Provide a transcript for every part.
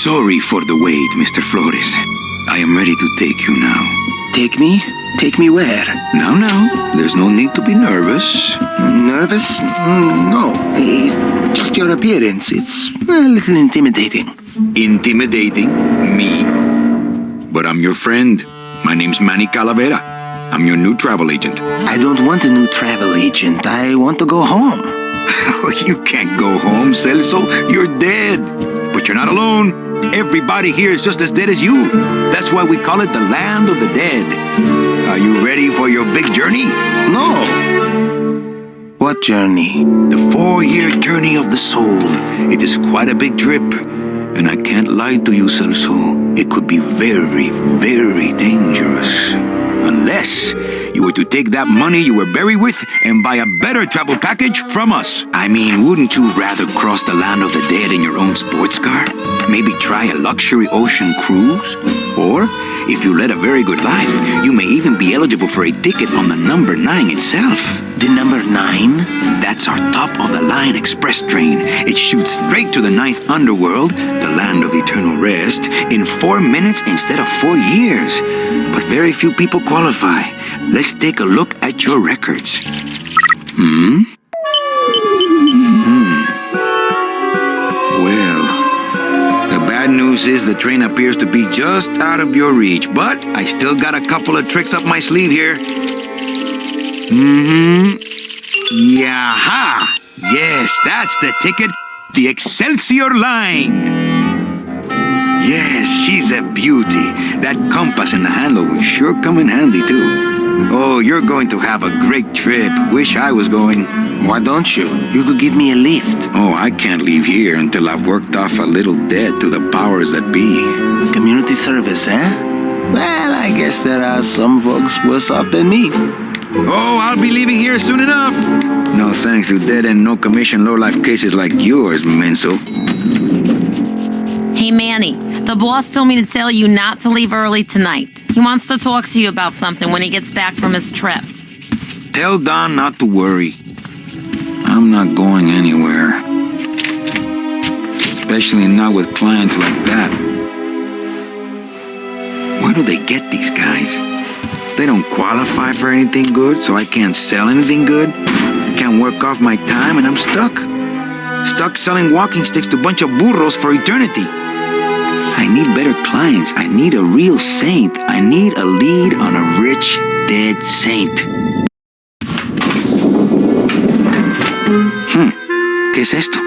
Sorry for the wait, Mr. Flores. I am ready to take you now. Take me? Take me where? Now, there's no need to be nervous. Nervous? No. Just your appearance. It's a little intimidating. Intimidating? Me? But I'm your friend. My name's Manny Calavera. I'm your new travel agent. I don't want a new travel agent. I want to go home. You can't go home, Celso. You're dead. But you're not alone. Everybody here is just as dead as you. That's why we call it the land of the dead. Are you ready for your big journey? No. What journey? The 4-year journey of the soul. It is quite a big trip. And I can't lie to you, Celso. It could be very, very dangerous. Unless you were to take that money you were buried with and buy a better travel package from us. I mean, wouldn't you rather cross the land of the dead in your own sports car? Maybe try a luxury ocean cruise? Or, if you led a very good life, you may even be eligible for a ticket on the number 9 itself. The number 9? That's our top-of-the-line express train. It shoots straight to the 9th underworld, the land of eternal rest, in 4 minutes instead of 4 years. But very few people qualify. Let's take a look at your records. Well, the bad news is the train appears to be just out of your reach, but I still got a couple of tricks up my sleeve here. Yaha! Yes, that's the ticket. The Excelsior line. Yes, she's a beauty. That compass and the handle will sure come in handy, too. Oh, you're going to have a great trip. Wish I was going. Why don't you? You could give me a lift. Oh, I can't leave here until I've worked off a little debt to the powers that be. Community service, eh? Well, I guess there are some folks worse off than me. Oh, I'll be leaving here soon enough. No thanks to dead and no commission low-life cases like yours, Menso. Hey, Manny, the boss told me to tell you not to leave early tonight. He wants to talk to you about something when he gets back from his trip. Tell Don not to worry. I'm not going anywhere. Especially not with clients like that. Where do they get these guys? They don't qualify for anything good, so I can't sell anything good. Can't work off my time, and I'm stuck. Stuck selling walking sticks to a bunch of burros for eternity. I need better clients. I need a real saint. I need a lead on a rich, dead saint. ¿Qué es esto?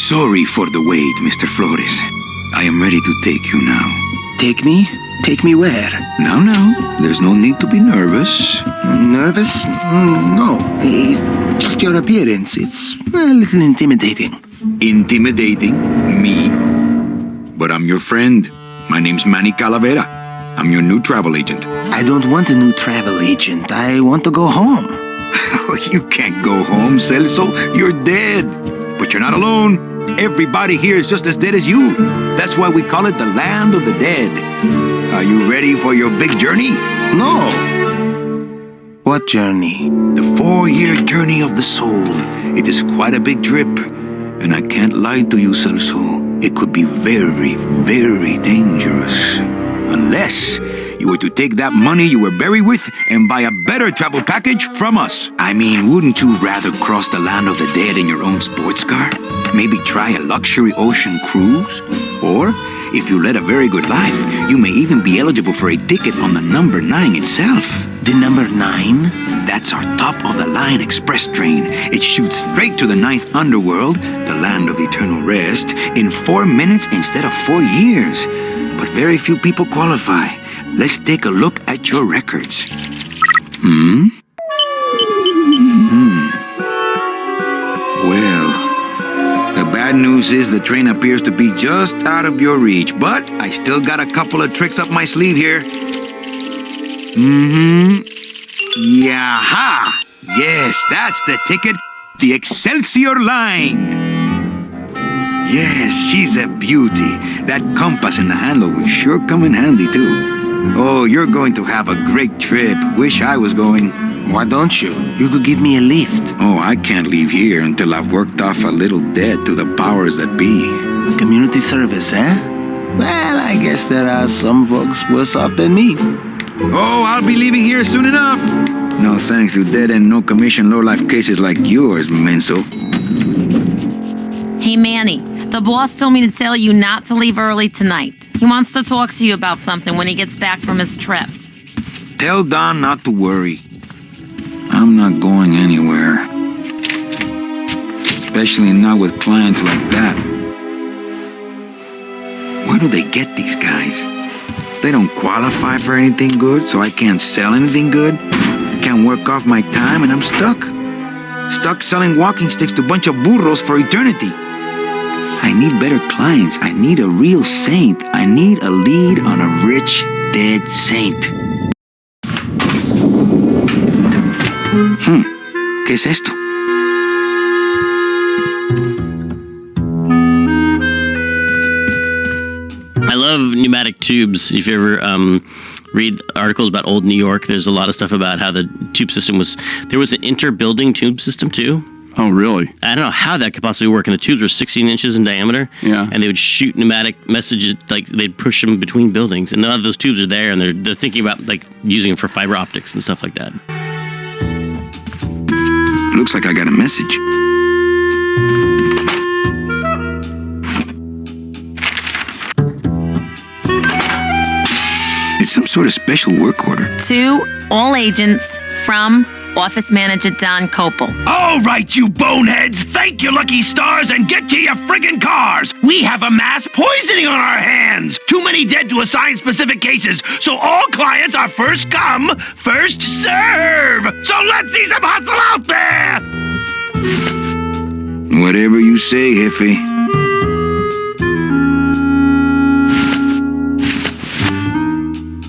Sorry for the wait, Mr. Flores. I am ready to take you now. Take me? Take me where? Now, there's no need to be nervous. Nervous? No. Just your appearance. It's a little intimidating. Intimidating? Me? But I'm your friend. My name's Manny Calavera. I'm your new travel agent. I don't want a new travel agent. I want to go home. You can't go home, Celso. You're dead. But you're not alone. Everybody here is just as dead as you. That's why we call it the land of the dead. Are you ready for your big journey? No. What journey? The 4-year journey of the soul. It is quite a big trip. And I can't lie to you, Celso. It could be very, very dangerous. Unless you were to take that money you were buried with and buy a better travel package from us. I mean, wouldn't you rather cross the land of the dead in your own sports car? Maybe try a luxury ocean cruise? Or, if you led a very good life, you may even be eligible for a ticket on the number 9 itself. The number 9? That's our top-of-the-line express train. It shoots straight to the 9th underworld, the land of eternal rest, in 4 minutes instead of 4 years. But very few people qualify. Let's take a look at your records. Well, the bad Bad news is the train appears to be just out of your reach, but I still got a couple of tricks up my sleeve here. Yaha! Yes, that's the ticket. The Excelsior line. Yes, she's a beauty. That compass in the handle will sure come in handy, too. Oh, you're going to have a great trip. Wish I was going. Why don't you? You could give me a lift. Oh, I can't leave here until I've worked off a little debt to the powers that be. Community service, eh? Well, I guess there are some folks worse off than me. Oh, I'll be leaving here soon enough. No thanks to dead and no commission low-life cases like yours, Menso. Hey, Manny, the boss told me to tell you not to leave early tonight. He wants to talk to you about something when he gets back from his trip. Tell Don not to worry. I'm not going anywhere. Especially not with clients like that. Where do they get these guys? They don't qualify for anything good, so I can't sell anything good. Can't work off my time, and I'm stuck. Stuck selling walking sticks to a bunch of burros for eternity. I need better clients. I need a real saint. I need a lead on a rich, dead saint. ¿Qué es esto? I love pneumatic tubes. If you ever read articles about old New York, there's a lot of stuff about how the tube system was... There was an inter-building tube system, too. Oh, really? I don't know how that could possibly work. And the tubes were 16 inches in diameter. Yeah. And they would shoot pneumatic messages, like they'd push them between buildings. And none of those tubes are there, and they're thinking about like using them for fiber optics and stuff like that. Looks like I got a message. It's some sort of special work order. To all agents from Office Manager Don Copel. All right, you boneheads, thank your lucky stars and get to your friggin' cars. We have a mass poisoning on our hands. Too many dead to assign specific cases, so all clients are first come, first serve. So let's see some hustle out there. Whatever you say, Jefe.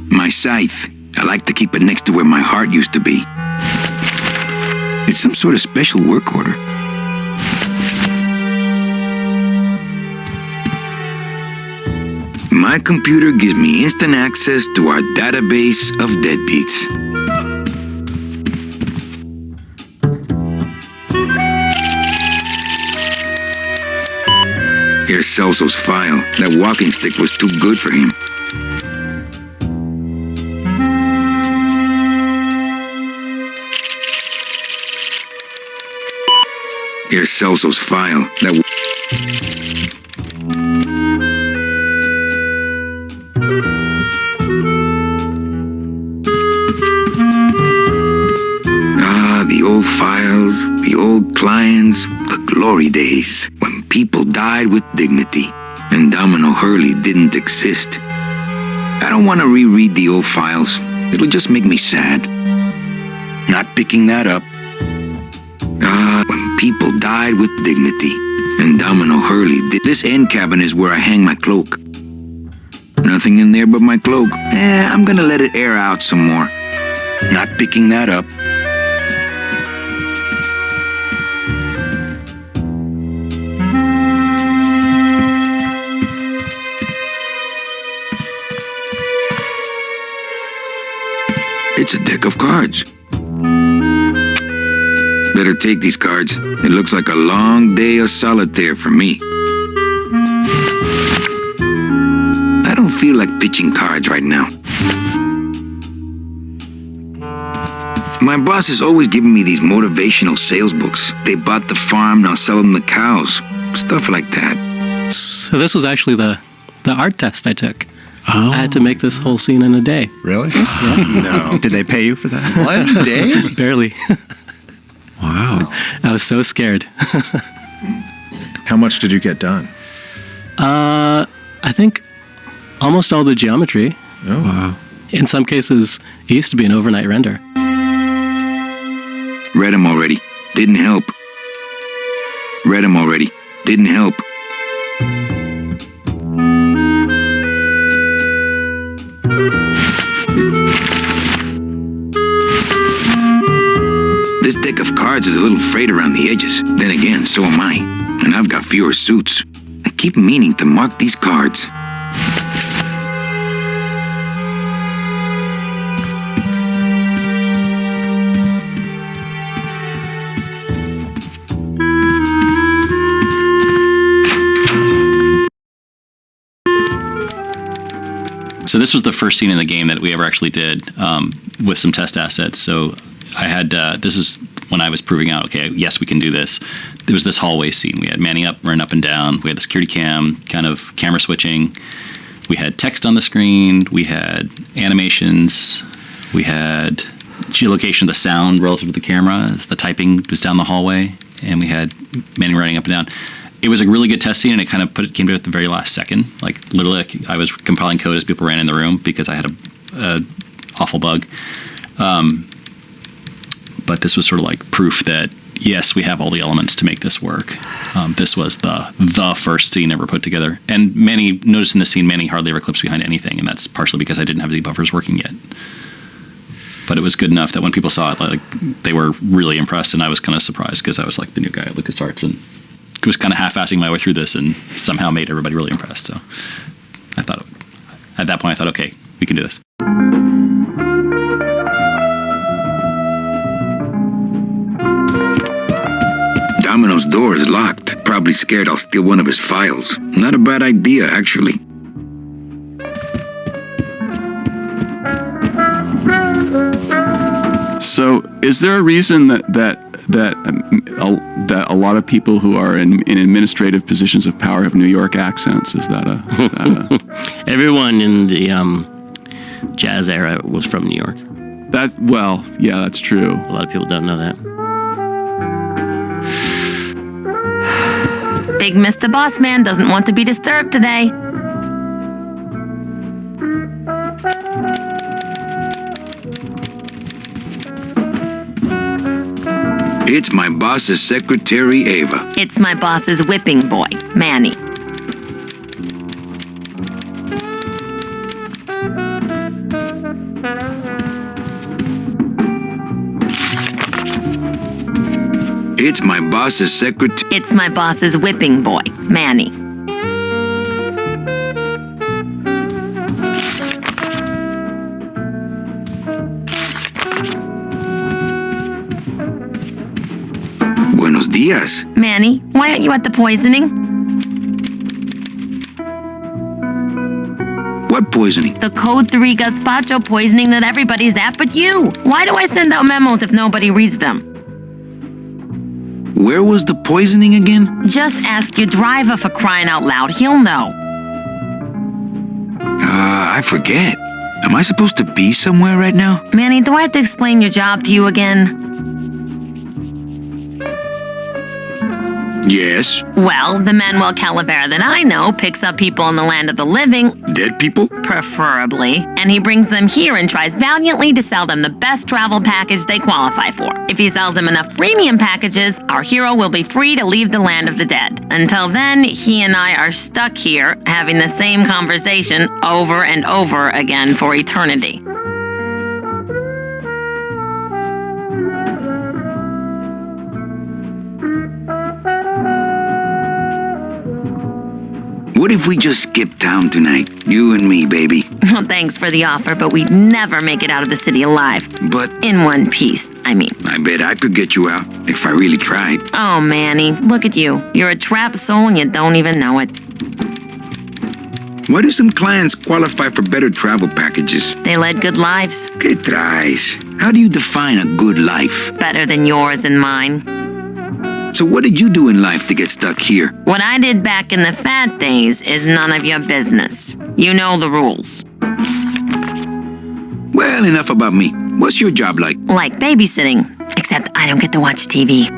My scythe. I like to keep it next to where my heart used to be. It's some sort of special work order. My computer gives me instant access to our database of deadbeats. Here's Celso's file. That walking stick was too good for him. Here's Celso's file. The old files, the old clients, the glory days when people died with dignity and Domino Hurley didn't exist. I don't want to reread the old files. It'll just make me sad. Not picking that up. When people died with dignity and Domino Hurley did. This end cabin is where I hang my cloak. Nothing in there but my cloak. I'm gonna let it air out some more. Not picking that up. It's a deck of cards. Better take these cards. It looks like a long day of solitaire for me. I don't feel like pitching cards right now. My boss is always giving me these motivational sales books. They bought the farm, now sell them the cows. Stuff like that. So this was actually the art test I took. Oh. I had to make this whole scene in a day. Really? Yeah. No. Did they pay you for that? 1 day? Barely. Wow. I was so scared. How much did you get done? I think almost all the geometry. Oh. Wow. In some cases, it used to be an overnight render. Read them already. Didn't help. Read them already. Didn't help. This deck of cards is a little frayed around the edges. Then again, so am I. And I've got fewer suits. I keep meaning to mark these cards. So this was the first scene in the game that we ever actually did with some test assets. So I had, this is when I was proving out, okay, yes, we can do this. There was this hallway scene. We had Manny running up and down. We had the security cam, kind of camera switching. We had text on the screen. We had animations. We had geolocation of the sound relative to the camera as the typing was down the hallway. And we had Manny running up and down. It was a really good test scene, and it kind of came to it at the very last second. Like, literally, I was compiling code as people ran in the room because I had a awful bug. But this was sort of like proof that, yes, we have all the elements to make this work. This was the first scene ever put together. And Manny, notice in this scene, Manny hardly ever clips behind anything, and that's partially because I didn't have the buffers working yet. But it was good enough that when people saw it, like, they were really impressed, and I was kind of surprised because I was like the new guy at LucasArts and was kind of half-assing my way through this and somehow made everybody really impressed. So I thought, at that point, I thought, okay, we can do this. Domino's door is locked. Probably scared I'll steal one of his files. Not a bad idea, actually. So, is there a reason that a lot of people who are in administrative positions of power have New York accents? Is that a Everyone in the jazz era was from New York. Well, yeah, that's true. A lot of people don't know that. Big Mr. Boss Man doesn't want to be disturbed today. It's my boss's secretary, Ava. It's my boss's whipping boy, Manny. It's my boss's secretary. It's my boss's whipping boy, Manny. Buenos dias. Manny, why aren't you at the poisoning? What poisoning? The Code 3 gazpacho poisoning that everybody's at but you. Why do I send out memos if nobody reads them? Where was the poisoning again? Just ask your driver, for crying out loud. He'll know. I forget. Am I supposed to be somewhere right now? Manny, do I have to explain your job to you again? Yes. Well, the Manny Calavera that I know picks up people in the land of the living, Dead people? preferably, and he brings them here and tries valiantly to sell them the best travel package they qualify for. If he sells them enough premium packages, our hero will be free to leave the land of the dead. Until then, he and I are stuck here, having the same conversation over and over again for eternity. What if we just skip town tonight? You and me, baby. Well, thanks for the offer, but we'd never make it out of the city alive. But In one piece, I mean. I bet I could get you out if I really tried. Oh, Manny, look at you. You're a trapped soul and you don't even know it. Why do some clients qualify for better travel packages? They led good lives. ¿Qué traes? How do you define a good life? Better than yours and mine. So what did you do in life to get stuck here? What I did back in the fat days is none of your business. You know the rules. Well, enough about me. What's your job like? Like babysitting, except I don't get to watch TV.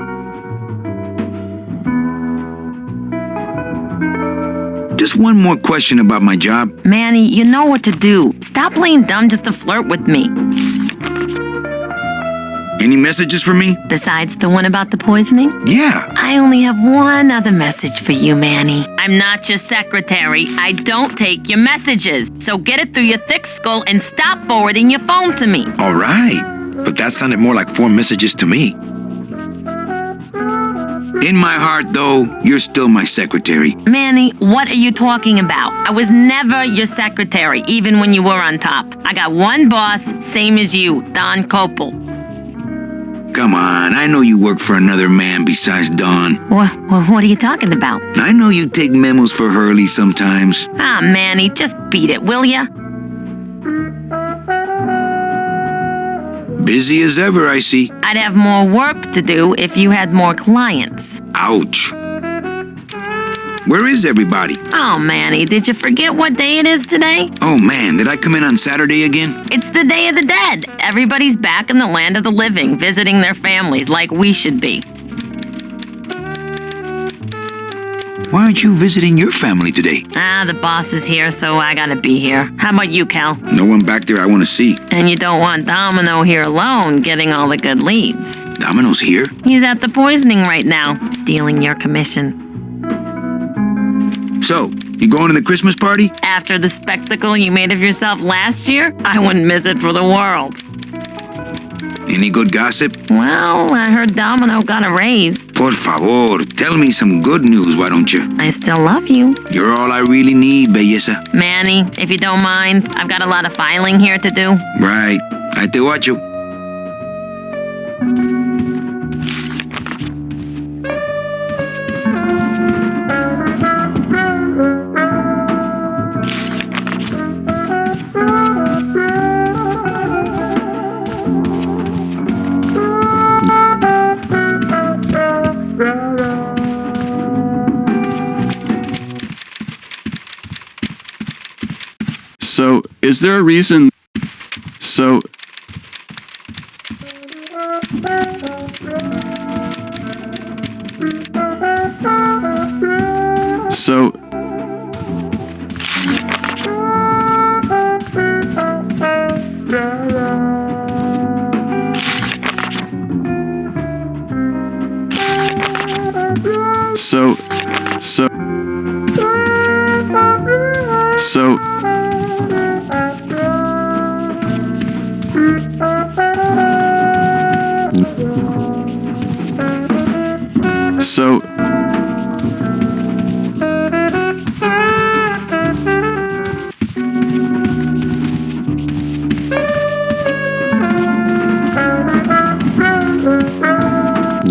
Just one more question about my job. Manny, you know what to do. Stop playing dumb just to flirt with me. Any messages for me? Besides the one about the poisoning? Yeah. I only have one other message for you, Manny. I'm not your secretary. I don't take your messages. So get it through your thick skull and stop forwarding your phone to me. All right. But that sounded more like 4 messages to me. In my heart, though, you're still my secretary. Manny, what are you talking about? I was never your secretary, even when you were on top. I got one boss, same as you, Don Copel. Come on, I know you work for another man besides Don. What are you talking about? I know you take memos for Hurley sometimes. Ah, Manny, just beat it, will ya? Busy as ever, I see. I'd have more work to do if you had more clients. Ouch. Where is everybody? Oh, Manny, did you forget what day it is today? Oh man, did I come in on Saturday again? It's the Day of the Dead. Everybody's back in the land of the living, visiting their families like we should be. Why aren't you visiting your family today? Ah, the boss is here, so I gotta be here. How about you, Cal? No one back there I want to see. And you don't want Domino here alone, getting all the good leads. Domino's here? He's at the poisoning right now, stealing your commission. So, you going to the Christmas party? After the spectacle you made of yourself last year, I wouldn't miss it for the world. Any good gossip? Well, I heard Domino got a raise. Por favor, tell me some good news, why don't you? I still love you. You're all I really need, belleza. Manny, if you don't mind, I've got a lot of filing here to do. Right. I te watcho. So, is there a reason? So,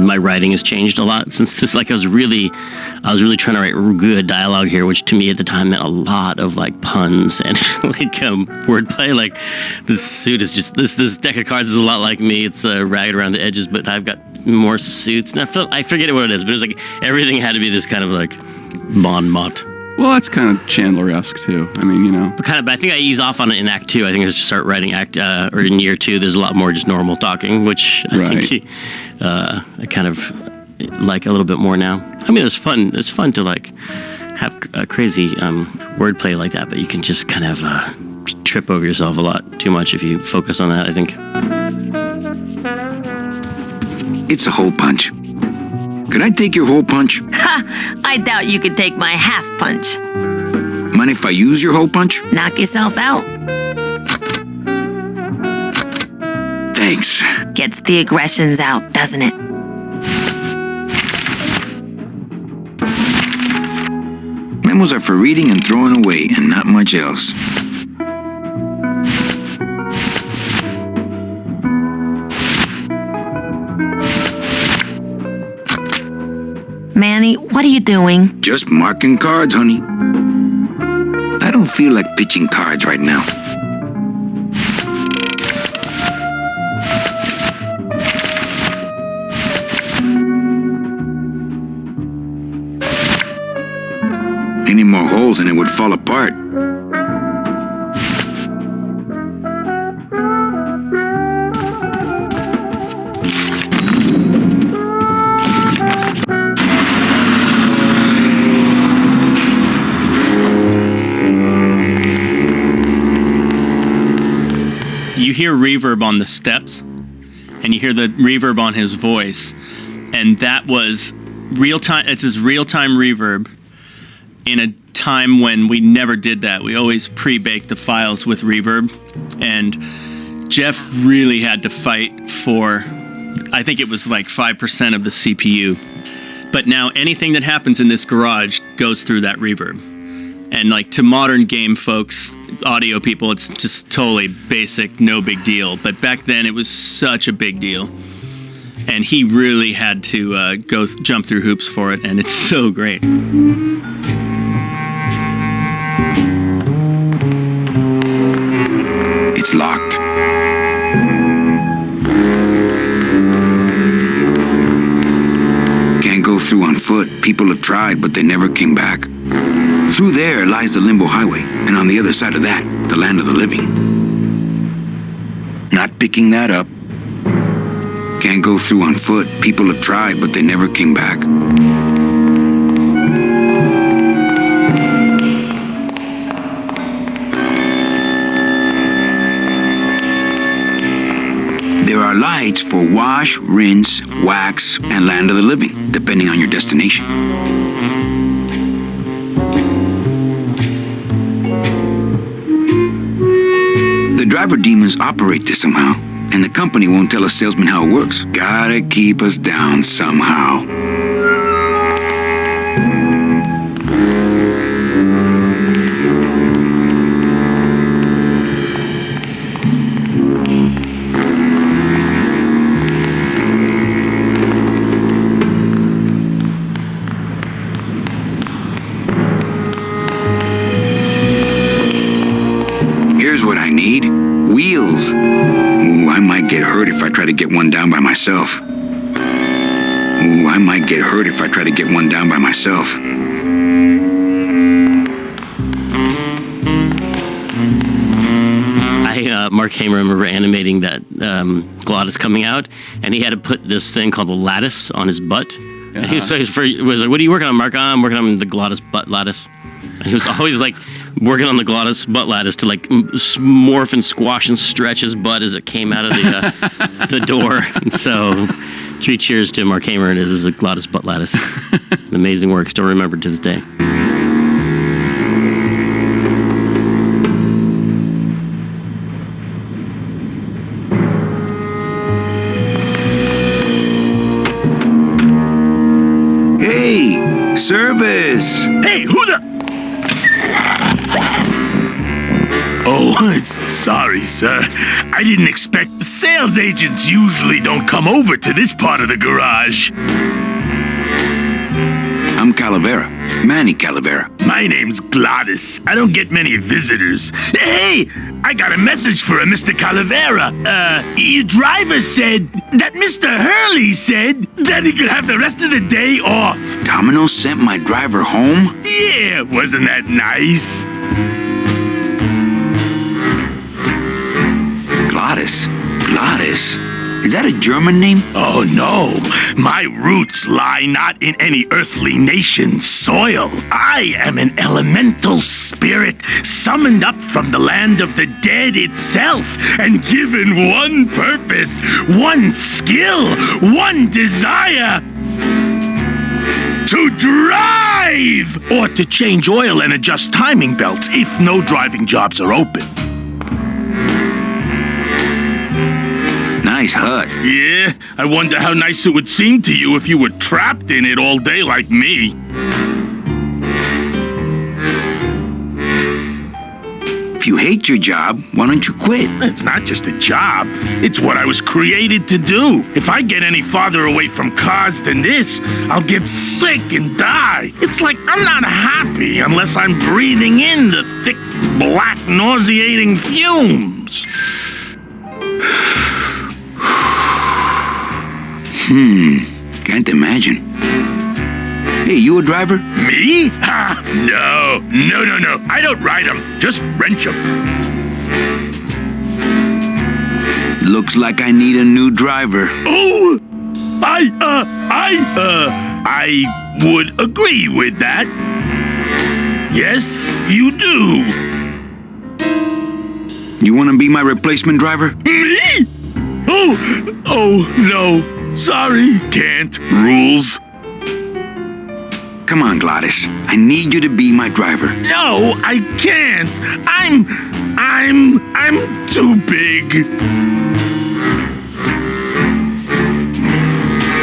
my writing has changed a lot since this. Like I was really trying to write good dialogue here, which to me at the time meant a lot of like puns and like wordplay. Like this suit is just this deck of cards is a lot like me. It's ragged around the edges, but I've got more suits. And I forget what it is, but it was like everything had to be this kind of like bon mot. well, that's kind of Chandler-esque too. I mean, you know. But I think I ease off on it in Act 2. I think I just start writing or in Year 2, there's a lot more just normal talking, which I think I kind of like a little bit more now. I mean, it's fun to like have a crazy wordplay like that, but you can just kind of trip over yourself a lot too much if you focus on that, I think. It's a hole punch. Could I take your hole punch? Ha! I doubt you could take my half punch. Mind if I use your hole punch? Knock yourself out. Thanks. Gets the aggressions out, doesn't it? Memos are for reading and throwing away, and not much else. Manny, what are you doing? Just marking cards, honey. I don't feel like pitching cards right now. Any more holes and it would fall apart. You hear reverb on the steps, and you hear the reverb on his voice, and that was real time. It's his real-time reverb in a time when we never did that. We always pre-baked the files with reverb, and Jeff really had to fight for, I think it was like 5% of the CPU. But now anything that happens in this garage goes through that reverb. And like to modern game folks, audio people, it's just totally basic, no big deal. But back then it was such a big deal. And he really had to jump through hoops for it, and it's so great. It's locked. Can't go through on foot. People have tried, but they never came back. Through there lies the Limbo Highway, and on the other side of that, the land of the living. Not picking that up. Can't go through on foot. People have tried, but they never came back. There are lights for wash, rinse, wax, and land of the living, depending on your destination. The driver demons operate this somehow, and the company won't tell a salesman how it works. Gotta keep us down somehow. Here's what I need. Wheels. Ooh, I might get hurt if I try to get one down by myself. Mark Hamer, I remember animating that Glottis coming out, and he had to put this thing called the lattice on his butt. And he was like, "What are you working on, Mark?" I'm working on the Glottis butt lattice. And he was always like working on the Glottis butt lattice to like morph and squash and stretch his butt as it came out of the door. And so, 3 cheers to Mark Hamer and his Glottis butt lattice. Amazing work, still remembered to this day. Hey, service! Hey, who the... Oh, sorry, sir. I didn't expect... Sales agents usually don't come over to this part of the garage. I'm Calavera. Manny Calavera. My name's Glottis. I don't get many visitors. Hey, I got a message for a Mr. Calavera. Your driver said that Mr. Hurley said that he could have the rest of the day off. Domino sent my driver home? Yeah, wasn't that nice? Glottis? Is that a German name? Oh, no. My roots lie not in any earthly nation's soil. I am an elemental spirit summoned up from the land of the dead itself and given one purpose, one skill, one desire. To drive! Or to change oil and adjust timing belts if no driving jobs are open. Nice hut. Yeah, I wonder how nice it would seem to you if you were trapped in it all day like me. If you hate your job, why don't you quit? It's not just a job. It's what I was created to do. If I get any farther away from cars than this, I'll get sick and die. It's like I'm not happy unless I'm breathing in the thick, black, nauseating fumes. Can't imagine. Hey, you a driver? Me? Ha! No. I don't ride them. Just wrench them. Looks like I need a new driver. Oh! I would agree with that. Yes, you do. You want to be my replacement driver? Me? Oh, no. Sorry. Can't. Rules. Come on, Glottis. I need you to be my driver. No, I can't. I'm too big.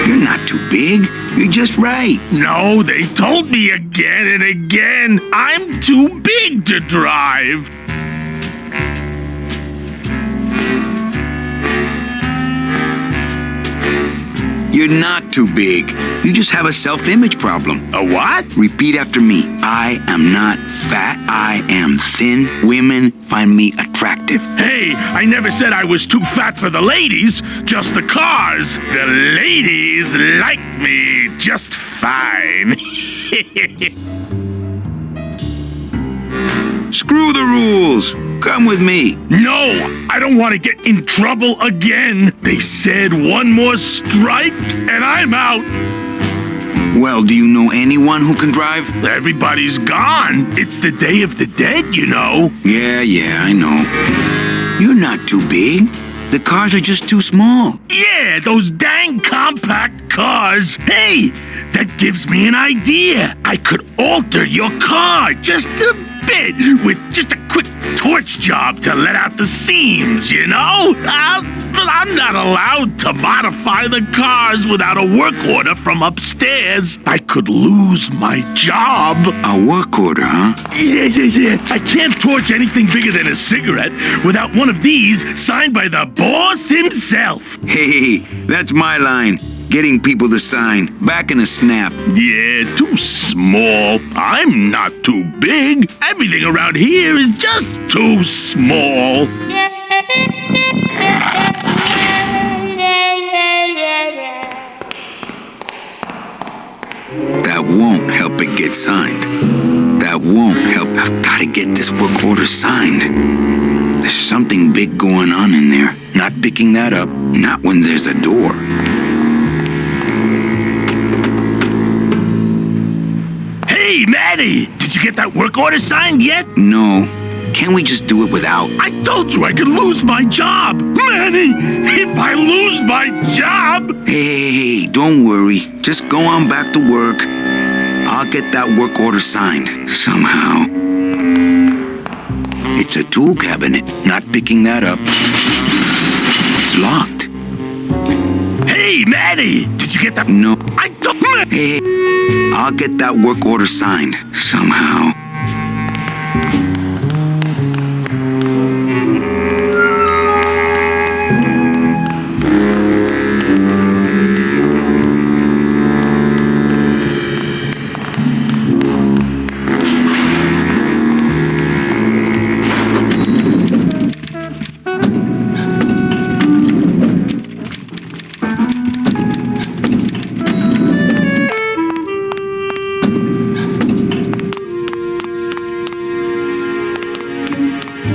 You're not too big. You're just right. No, they told me again and again, I'm too big to drive. You're not too big. You just have a self-image problem. A what? Repeat after me. I am not fat. I am thin. Women find me attractive. Hey, I never said I was too fat for the ladies, just the cars. The ladies like me just fine. Screw the rules. Come with me. No, I don't want to get in trouble again. They said one more strike and I'm out. Well, do you know anyone who can drive? Everybody's gone. It's the Day of the Dead, you know. Yeah, I know. You're not too big. The cars are just too small. Yeah, those dang compact cars. Hey, that gives me an idea. I could alter your car just a bit with just a quick torch job to let out the seams, you know? But I'm not allowed to modify the cars without a work order from upstairs. I could lose my job. A work order, huh? Yeah. I can't torch anything bigger than a cigarette without one of these signed by the boss himself. Hey, that's my line. Getting people to sign. Back in a snap. Yeah, too small. I'm not too big. Everything around here is just too small. That won't help it get signed. That won't help. I've got to get this work order signed. There's something big going on in there. Not picking that up. Not when there's a door. Hey, Manny! Did you get that work order signed yet? No. Can't we just do it without? I told you I could lose my job! Manny, if I lose my job... Hey, don't worry. Just go on back to work. I'll get that work order signed. Somehow. It's a tool cabinet. Not picking that up. It's locked. Hey, Manny! Did you get that? No. I don't... Hey, I'll get that work order signed. Somehow.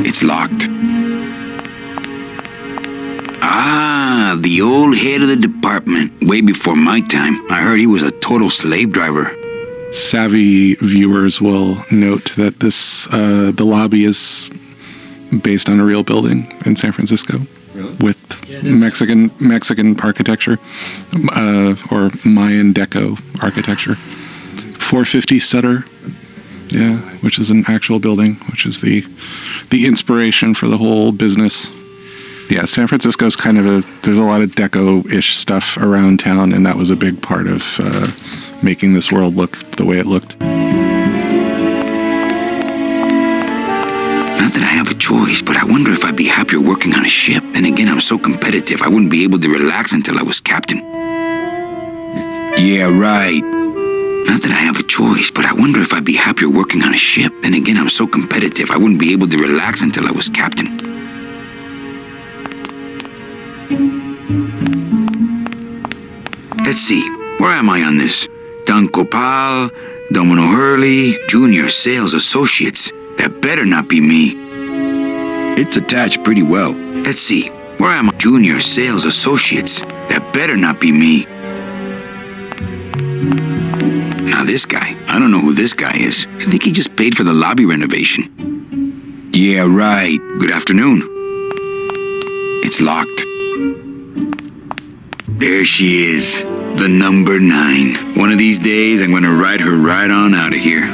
It's locked. Ah, the old head of the department. Way before my time. I heard he was a total slave driver. Savvy viewers will note that the lobby is based on a real building in San Francisco. Really? With Mexican architecture, or Mayan Deco architecture. 450 Sutter. Yeah, which is an actual building, which is the inspiration for the whole business. Yeah, San Francisco's kind of there's a lot of deco-ish stuff around town, and that was a big part of making this world look the way it looked. Not that I have a choice, but I wonder if I'd be happier working on a ship. Then again, I'm so competitive, I wouldn't be able to relax until I was captain. Yeah, right. Not that I have a choice, but I wonder if I'd be happier working on a ship. Then again, I'm so competitive, I wouldn't be able to relax until I was captain. Let's see, where am I on this? Don Copal, Domino Hurley, Junior Sales Associates. That better not be me. It's attached pretty well. Let's see, where am I? Junior Sales Associates. That better not be me. Now this guy, I don't know who this guy is. I think he just paid for the lobby renovation. Yeah, right. Good afternoon. It's locked. There she is, the number 9. One of these days, I'm gonna ride her right on out of here.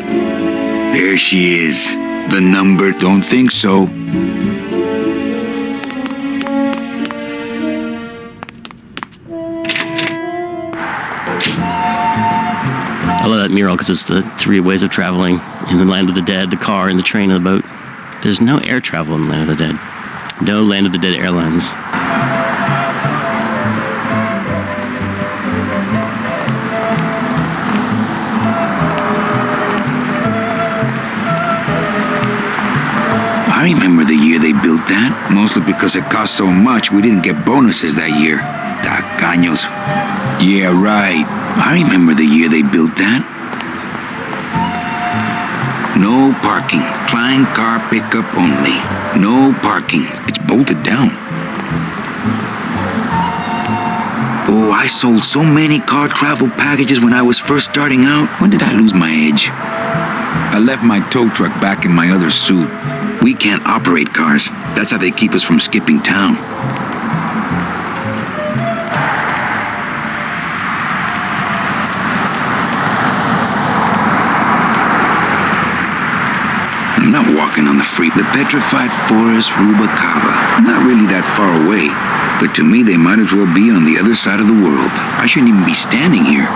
There she is, the number, don't think so. that mural because it's the 3 ways of traveling in the land of the dead, the car, and the train, and the boat. There's no air travel in the land of the dead. No land of the dead airlines. I remember the year they built that, mostly because it cost so much we didn't get bonuses that year. Tacaños. Yeah, right. I remember the year they built that. No parking. Client car pickup only. No parking. It's bolted down. Oh, I sold so many car travel packages when I was first starting out. When did I lose my edge? I left my tow truck back in my other suit. We can't operate cars. That's how they keep us from skipping town. I'm not walking on the free. The petrified forest Rubalcaba. Not really that far away, but to me they might as well be on the other side of the world. I shouldn't even be standing here.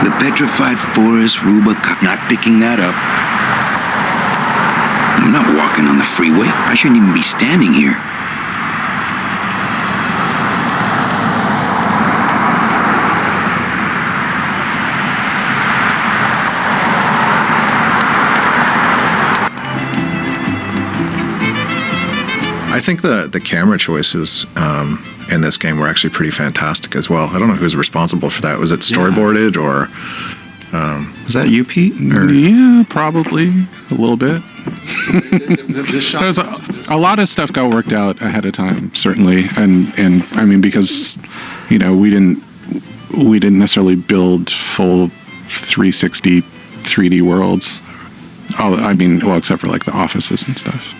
The petrified forest Rubalcaba. Not picking that up. I'm not walking on the freeway. I shouldn't even be standing here. I think the camera choices in this game were actually pretty fantastic as well. I don't know who's responsible for that. Was it storyboarded or was that you, Pete? Or? Yeah, probably a little bit. There's a lot of stuff got worked out ahead of time, certainly, and I mean because we didn't necessarily build full 360 3D worlds. Well, except for like the offices and stuff.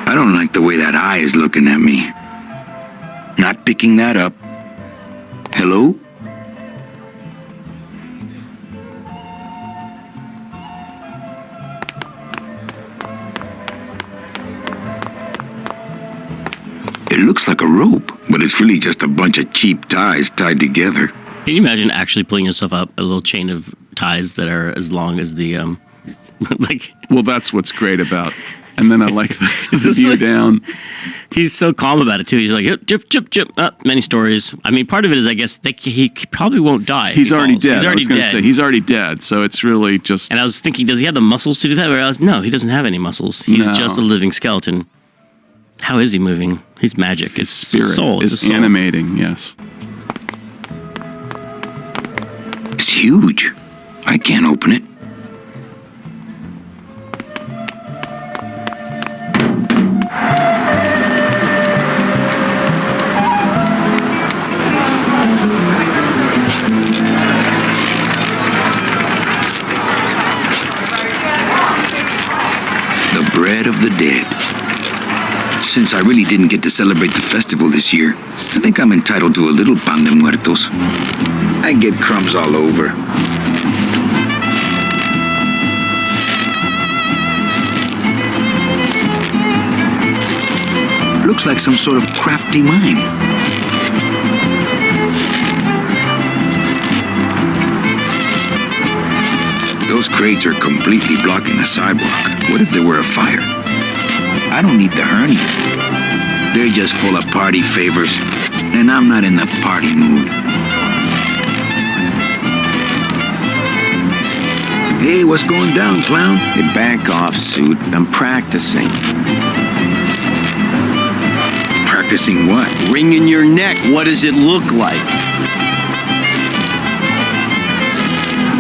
I don't like the way that eye is looking at me. Not picking that up. Hello? It looks like a rope, but it's really just a bunch of cheap ties tied together. Can you imagine actually pulling yourself up a little chain of ties that are as long as the like? Well, that's what's great about. And then I like the view down. He's so calm about it too. He's like, chip. Many stories. I mean, part of it is, I guess, he probably won't die. He's already dead. He's already dead. He's already dead. So it's really just. And I was thinking, does he have the muscles to do that? Whereas, no, he doesn't have any muscles. He's just a living skeleton. How is he moving? He's magic. It's spirit. Soul. It's soul. Animating. Yes. It's huge. I can't open it. Bread of the dead. Since I really didn't get to celebrate the festival this year, I think I'm entitled to a little pan de muertos. I get crumbs all over. Looks like some sort of crafty mine. Those crates are completely blocking the sidewalk. What if there were a fire? I don't need the hernia. They're just full of party favors, and I'm not in the party mood. Hey, what's going down, clown? Hey, back off, suit. I'm practicing. Practicing what? Wringing your neck. What does it look like?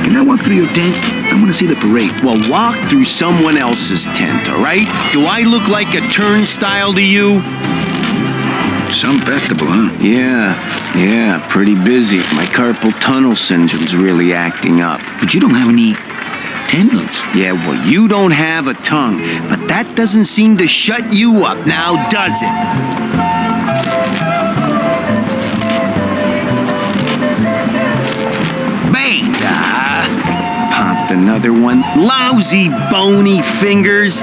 Can I walk through your tent? I want to see the parade. Well, walk through someone else's tent, all right? Do I look like a turnstile to you? Some festival, huh? Yeah, pretty busy. My carpal tunnel syndrome's really acting up. But you don't have any tendons. Yeah, well, you don't have a tongue, but that doesn't seem to shut you up now, does it? other one. Lousy, bony fingers.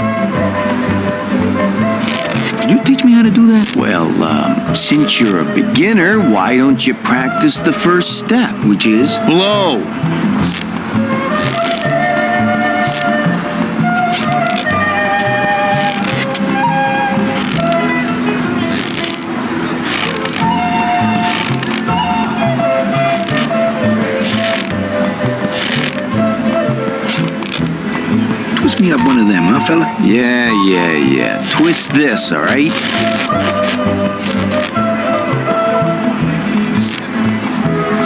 You teach me how to do that? Well, since you're a beginner, why don't you practice the first step? Which is? Blow. Twist me up one of them, huh, fella? Yeah. Twist this, all right?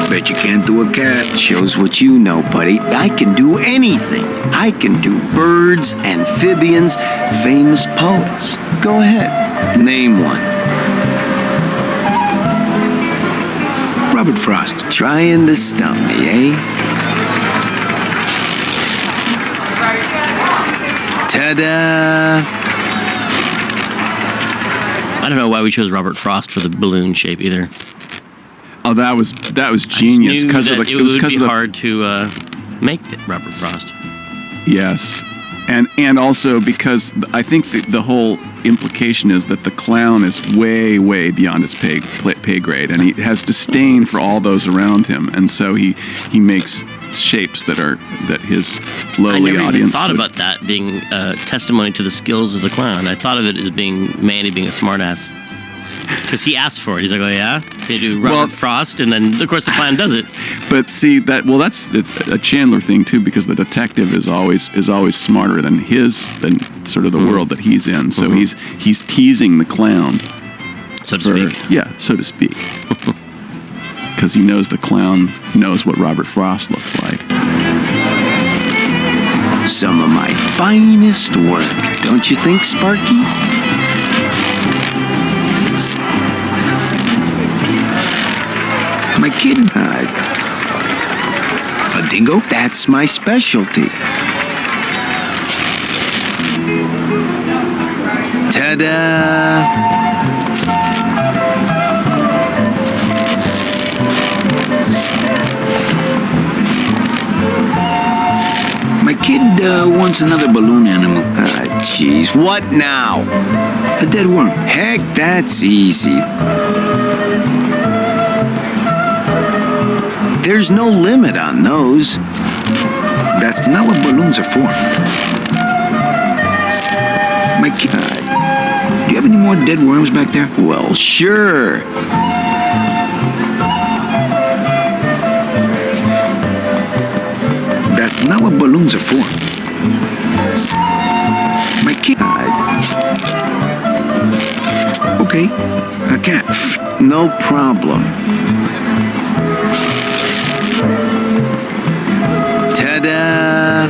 Bet you can't do a cat. Shows what you know, buddy. I can do anything. I can do birds, amphibians, famous poets. Go ahead. Name one. Robert Frost. Trying to stump me, eh? Ta-da! I don't know why we chose Robert Frost for the balloon shape either. Oh, that was genius because of the. It would be hard to make Robert Frost. Yes, and also because I think the whole implication is that the clown is way beyond his pay grade, and he has disdain for all those around him, and so he makes shapes that his lowly I never audience even thought about that being testimony to the skills of the clown. I thought of it as being Manny being a smartass. Because he asked for it. He's like, oh yeah? Can you do Robert Frost? And then, of course, the clown does it. But see, that's a Chandler thing, too, because the detective is always smarter than sort of the world that he's in. So he's teasing the clown. So to speak. Yeah, so to speak. Because he knows the clown knows what Robert Frost looks like. Some of my finest work, don't you think, Sparky? My kid? A dingo? That's my specialty. Ta-da! My kid wants another balloon animal. Jeez, what now? A dead worm. Heck, that's easy. There's no limit on those. That's not what balloons are for. My kid, do you have any more dead worms back there? Well, sure. That's not what balloons are for. My kid. Okay, a cat. No problem. Ta-da!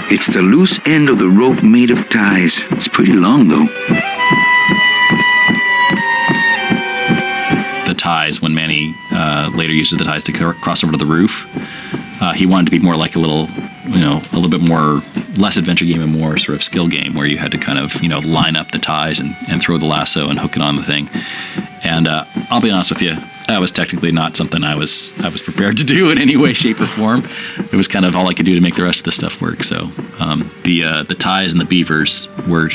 It's the loose end of the rope made of ties. It's pretty long, though. The ties, when Manny later uses the ties to cross over to the roof, he wanted to be more like a little bit more, less adventure game and more sort of skill game, where you had to kind of, line up the ties and throw the lasso and hook it on the thing. And I'll be honest with you, that was technically not something I was prepared to do in any way, shape, or form. It was kind of all I could do to make the rest of the stuff work. So the ties and the beavers were,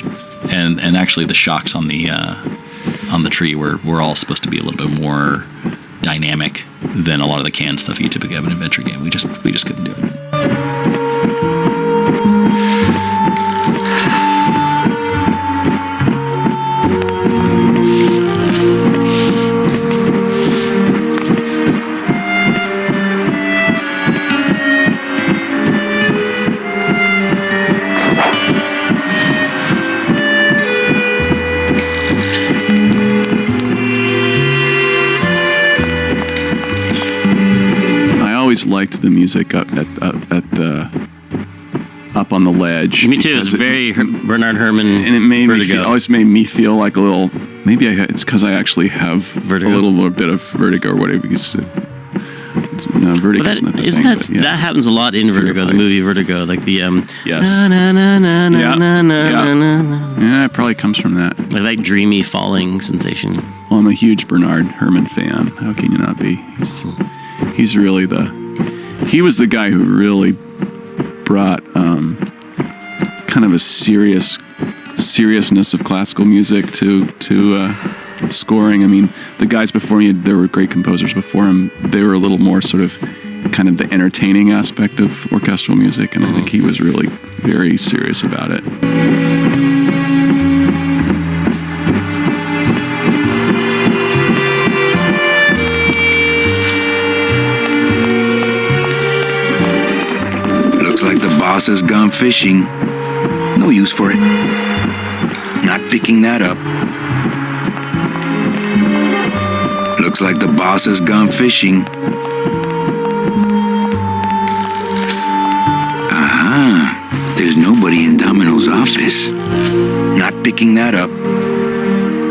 and actually the shocks on the tree were all supposed to be a little bit more dynamic than a lot of the canned stuff you typically have in an adventure game. We just couldn't do it. Liked the music up on the ledge. Me too. It's very Bernard Herrmann, and it always made me feel like a little. Maybe it's because I actually have vertigo. A little more bit of vertigo or whatever. Vertigo that happens a lot in Vertigo, the movie Vertigo, like the yes. Yeah, it probably comes from that. Like that dreamy falling sensation. Well, I'm a huge Bernard Herrmann fan. How can you not be? He's really he was the guy who really brought kind of a seriousness of classical music to scoring. I mean, the guys before him, there were great composers before him. They were a little more sort of kind of the entertaining aspect of orchestral music, and I think he was really very serious about it. Boss has gone fishing. No use for it. Not picking that up. Looks like the boss has gone fishing. Aha. There's nobody in Domino's office. Not picking that up.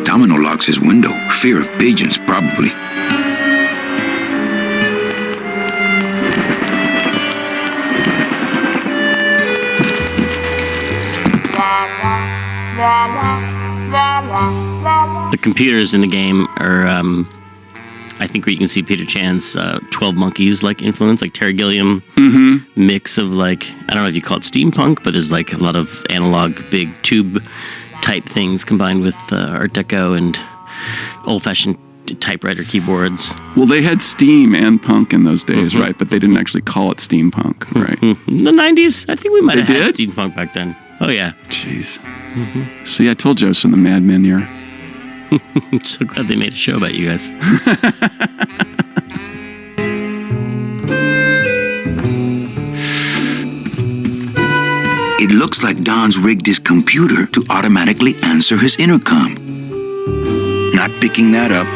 Domino locks his window. Fear of pigeons, probably. The computers in the game are, I think, where you can see Peter Chan's 12 Monkeys like influence, like Terry Gilliam mix of like, I don't know if you call it steampunk, but there's like a lot of analog big tube type things combined with Art Deco and old-fashioned typewriter keyboards. Well, they had steam and punk in those days, right? But they didn't actually call it steampunk, right? In the 90s, I think we might have had steampunk back then. Oh, yeah. Jeez. See, I told you I was from the Mad Men era. I'm so glad they made a show about you guys. It looks like Don's rigged his computer to automatically answer his intercom. Not picking that up.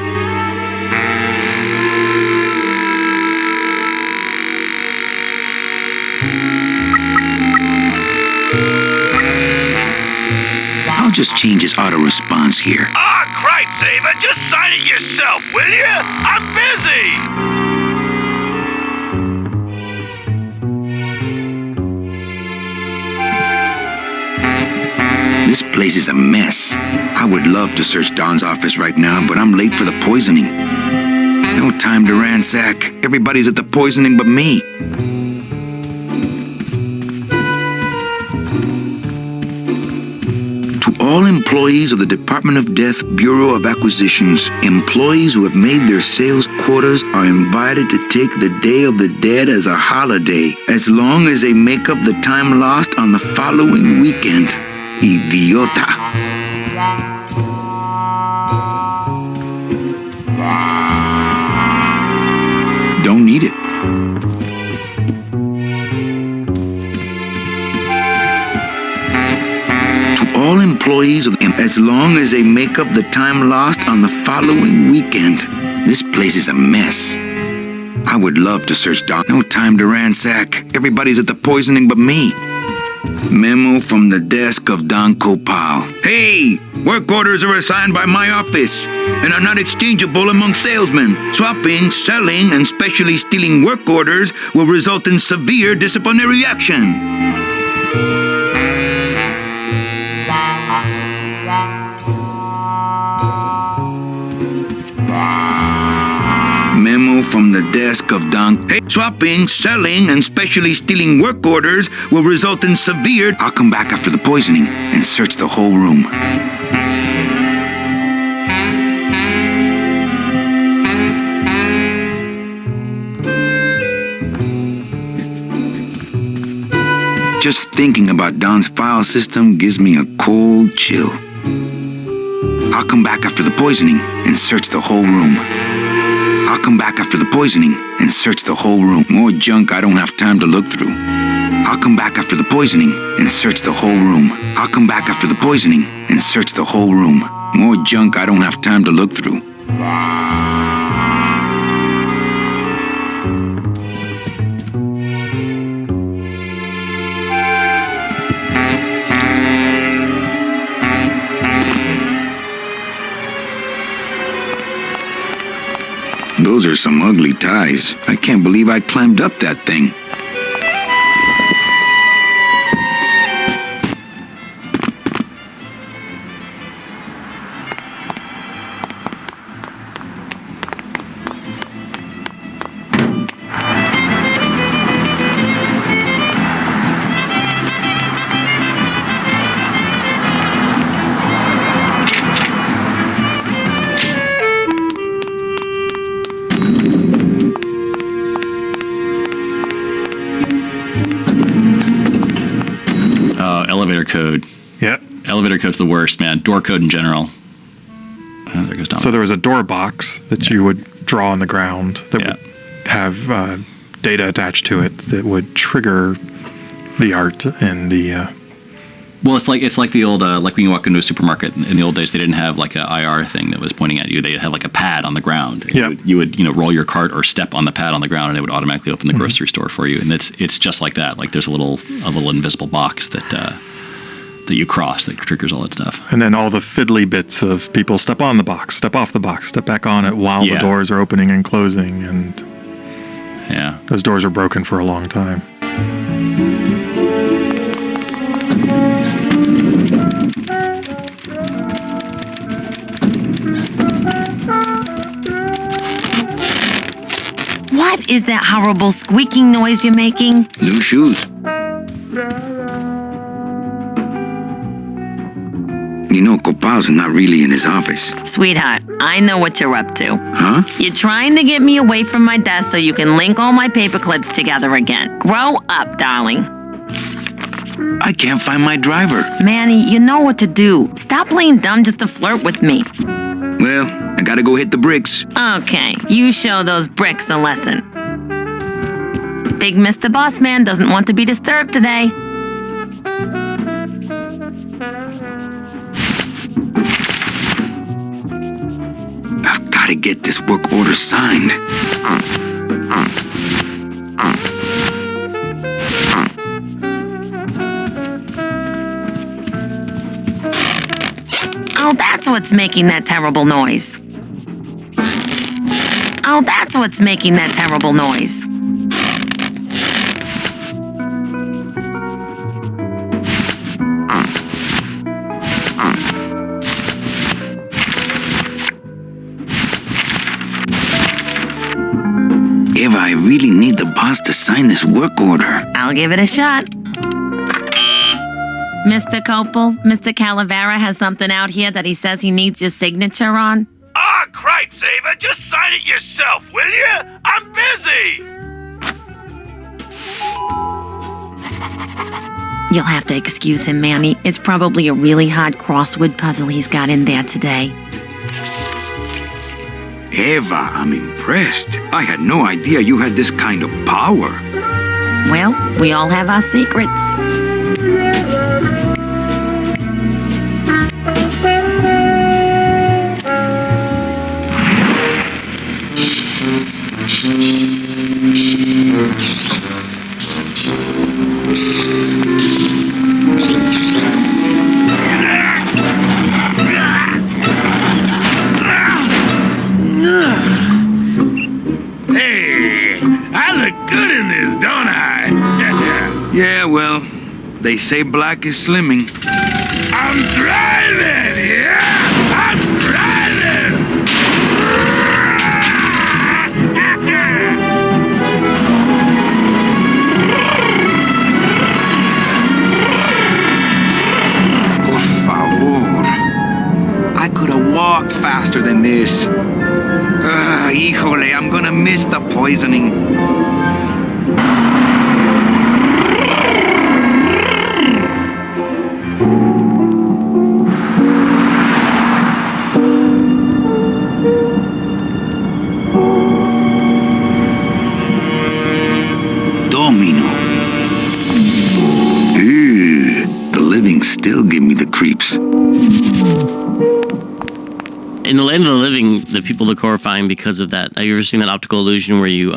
I'll just change his auto response here. Ah, cripe, Saber, just sign it yourself, will you? I'm busy! This place is a mess. I would love to search Don's office right now, but I'm late for the poisoning. No time to ransack. Everybody's at the poisoning but me. To all employees of the Department of Death Bureau of Acquisitions, employees who have made their sales quotas are invited to take the Day of the Dead as a holiday, as long as they make up the time lost on the following weekend. Idiota. Don't need it. To all employees of as long as they make up the time lost on the following weekend. This place is a mess. I would love to search Don. No time to ransack. Everybody's at the poisoning but me. Memo from the desk of Don Copal. Hey! Work orders are assigned by my office and are not exchangeable among salesmen. Swapping, selling, and specially stealing work orders will result in severe disciplinary action. Memo from the desk of Don. Hey, swapping, selling, and specially stealing work orders will result in severe. I'll come back after the poisoning and search the whole room. Just thinking about Don's file system gives me a cold chill. I'll come back after the poisoning and search the whole room. I'll come back after the poisoning and search the whole room. More junk I don't have time to look through. I'll come back after the poisoning and search the whole room. I'll come back after the poisoning and search the whole room. More junk I don't have time to look through. Those are some ugly ties. I can't believe I climbed up that thing. Elevator code. Yeah. Elevator code's the worst, man. Door code in general. Oh, there goes Dom. So there was a door box that you would draw on the ground that would have data attached to it that would trigger the art and the. Well, it's like the old like when you walk into a supermarket in the old days, they didn't have like an IR thing that was pointing at you. They had like a pad on the ground. Yeah. You would roll your cart or step on the pad on the ground, and it would automatically open the grocery store for you. And it's just like that. Like there's a little invisible box that you cross that triggers all that stuff. And then all the fiddly bits of people step on the box, step off the box, step back on it while the doors are opening and closing, and those doors are broken for a long time. What is that horrible squeaking noise you're making? New shoes. You know, Copal's not really in his office. Sweetheart, I know what you're up to. Huh? You're trying to get me away from my desk so you can link all my paper clips together again. Grow up, darling. I can't find my driver. Manny, you know what to do. Stop playing dumb just to flirt with me. Well, I gotta go hit the bricks. Okay, you show those bricks a lesson. Big Mr. Bossman doesn't want to be disturbed today. I've gotta get this work order signed. Oh, that's what's making that terrible noise. Oh, that's what's making that terrible noise. Eva, I really need the boss to sign this work order. I'll give it a shot. Mr. Copel, Mr. Calavera has something out here that he says he needs your signature on. Ah, cripes, Ava, just sign it yourself, will you? I'm busy! You'll have to excuse him, Manny. It's probably a really hard crossword puzzle he's got in there today. Eva, I'm impressed. I had no idea you had this kind of power. Well, we all have our secrets. Hey, I look good in this, don't I? Yeah, well, they say black is slimming. I'm driving, yeah! I'm driving! Por favor. I could have walked faster than this. Híjole, I'm gonna miss the poisoning. the people look horrifying because of that. Have you ever seen that optical illusion where you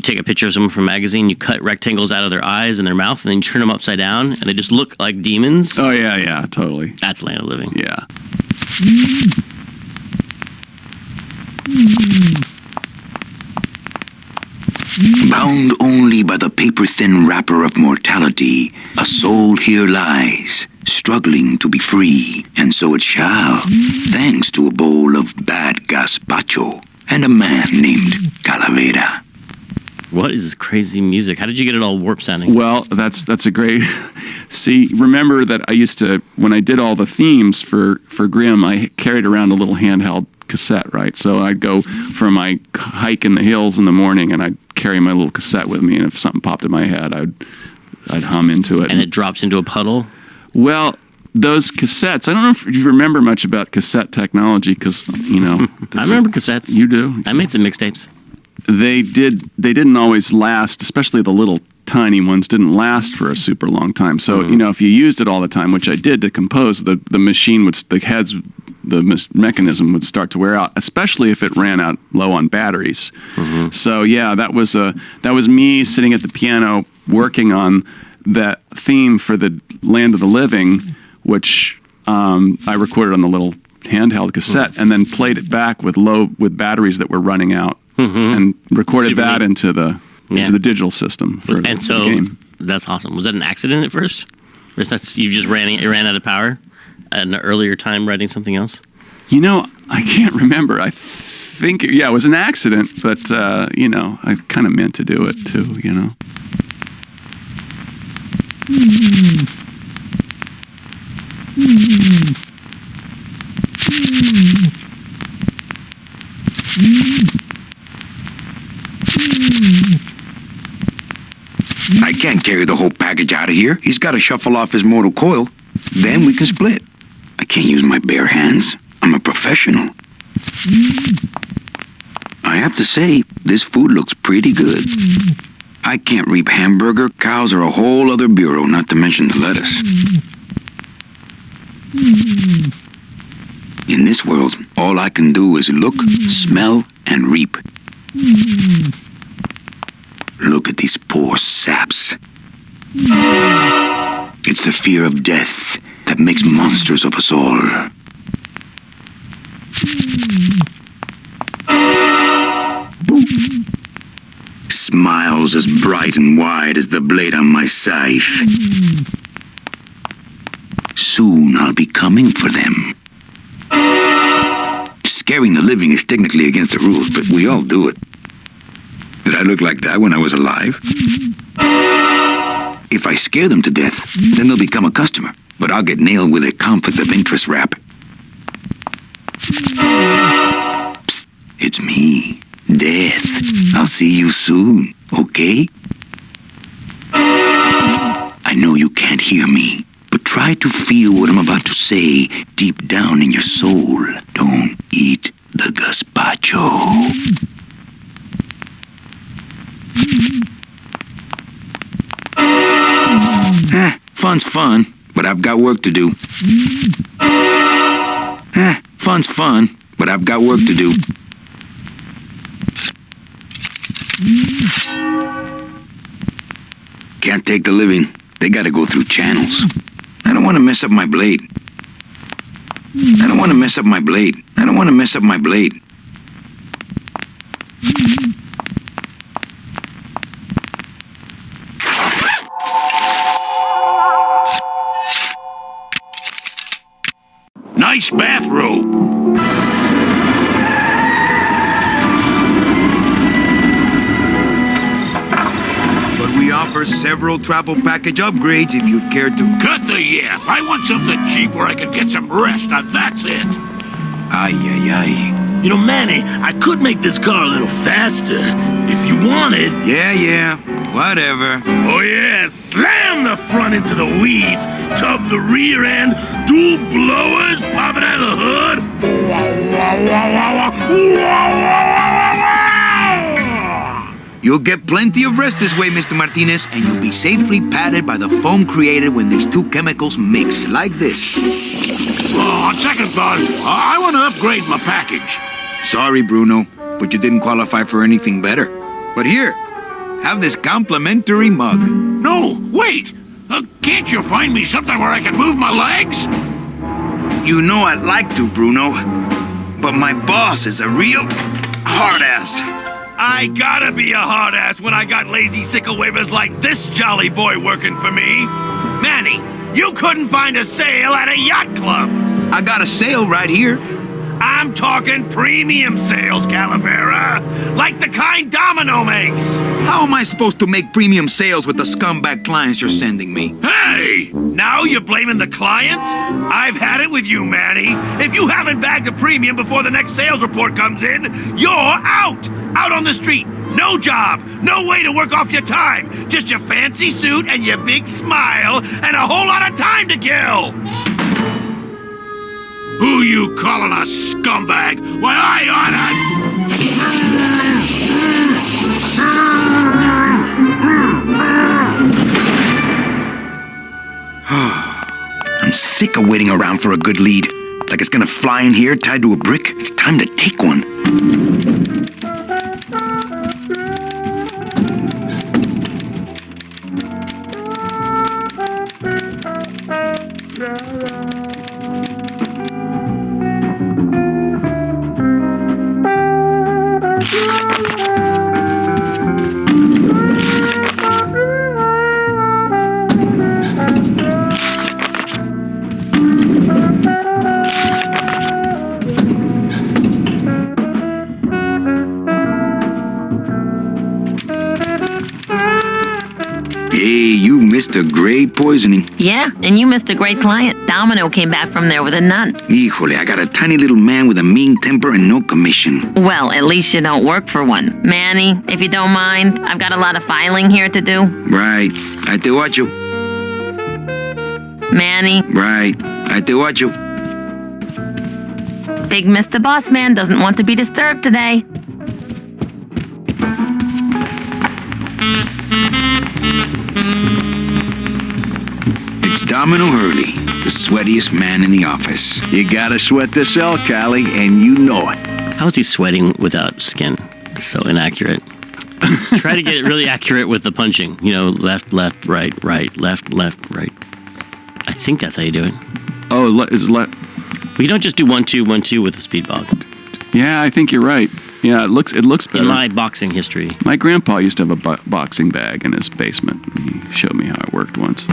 take a picture of someone from a magazine, you cut rectangles out of their eyes and their mouth, and then you turn them upside down, and they just look like demons? Oh, yeah, totally. That's Land of the Living. Yeah. Bound only by the paper-thin wrapper of mortality, a soul here lies, struggling to be free, and so it shall, thanks to a bowl of bad gazpacho and a man named Calavera. What is this crazy music? How did you get it all warp sounding? Well, that's a great... See, remember that I used to, when I did all the themes for Grimm, I carried around a little handheld cassette, right? So I'd go for my hike in the hills in the morning, and I'd carry my little cassette with me, and if something popped in my head, I'd hum into it. And it drops into a puddle? Well, those cassettes, I don't know if you remember much about cassette technology, because, you know... I remember cassettes. You do? I made some mixtapes. They didn't always last, especially the little tiny ones didn't last for a super long time. So, you know, if you used it all the time, which I did to compose, the machine would, the mechanism would start to wear out, especially if it ran out low on batteries. So yeah, that was me sitting at the piano working on that theme for the Land of the Living, which I recorded on the little handheld cassette and then played it back with batteries that were running out and recorded Super that neat. into the digital system for And the so game. that's awesome. Was that an accident at first? Or you just ran out of power at an earlier time writing something else? You know, I can't remember. I think, it was an accident, but, you know, I kind of meant to do it too, you know. I can't carry the whole package out of here. He's got to shuffle off his mortal coil. Then we can split. I can't use my bare hands. I'm a professional. I have to say, this food looks pretty good. I can't reap hamburger. Cows are a whole other bureau, not to mention the lettuce. In this world, all I can do is look, smell, and reap. Look at these poor saps. It's the fear of death that makes monsters of us all. Smiles as bright and wide as the blade on my scythe. Soon I'll be coming for them. Scaring the living is technically against the rules, but we all do it. Did I look like that when I was alive? If I scare them to death, then they'll become a customer, but I'll get nailed with a conflict of interest rap. Psst, it's me, Death. I'll see you soon, okay? I know you can't hear me, but try to feel what I'm about to say deep down in your soul. Don't eat the gazpacho. Fun's fun, but I've got work to do. Fun's fun, but I've got work to do. Can't take the living. They gotta go through channels. I don't want to mess up my blade. I don't want to mess up my blade. I don't want to mess up my blade. Nice bathrobe. But we offer several travel package upgrades if you care to... Cut the yap. I want something cheap where I can get some rest, and that's it. Ay, ay, ay. You know, Manny, I could make this car a little faster if you wanted. Yeah, whatever. Oh, yeah, slam the front into the weeds, tub the rear end, dual blowers popping out of the hood. You'll get plenty of rest this way, Mr. Martinez, and you'll be safely padded by the foam created when these two chemicals mix, like this. On second thought, I want to upgrade my package. Sorry, Bruno, but you didn't qualify for anything better. But here, have this complimentary mug. No, wait! Can't you find me something where I can move my legs? You know I'd like to, Bruno, but my boss is a real hard-ass. I gotta be a hard-ass when I got lazy sickle wavers like this jolly boy working for me. Manny, you couldn't find a sale at a yacht club. I got a sale right here. I'm talking premium sales, Calavera. Like the kind Domino makes. How am I supposed to make premium sales with the scumbag clients you're sending me? Hey! Now you're blaming the clients? I've had it with you, Manny. If you haven't bagged a premium before the next sales report comes in, you're out! Out on the street. No job. No way to work off your time. Just your fancy suit and your big smile and a whole lot of time to kill. Who you calling a scumbag? Why, I I'm sick of waiting around for a good lead. Like it's gonna fly in here tied to a brick. It's time to take one. Missed a great poisoning. Yeah, and you missed a great client. Domino came back from there with a nun. Híjole, I got a tiny little man with a mean temper and no commission. Well, at least you don't work for one. Manny, if you don't mind, I've got a lot of filing here to do. Right. I te watcho. Manny. Right. I te watcho. Big Mr. Bossman doesn't want to be disturbed today. It's Domino Hurley, the sweatiest man in the office. You gotta sweat this cell, Callie, and you know it. How is he sweating without skin? It's so inaccurate. Try to get it really accurate with the punching. You know, left, left, right, right, left, left, right. I think that's how you do it. Oh, is left. Well, you don't just do 1, 2, 1, 2 with the speedball. Yeah, I think you're right. Yeah, it looks better. In my boxing history. My grandpa used to have a boxing bag in his basement. He showed me how it worked once.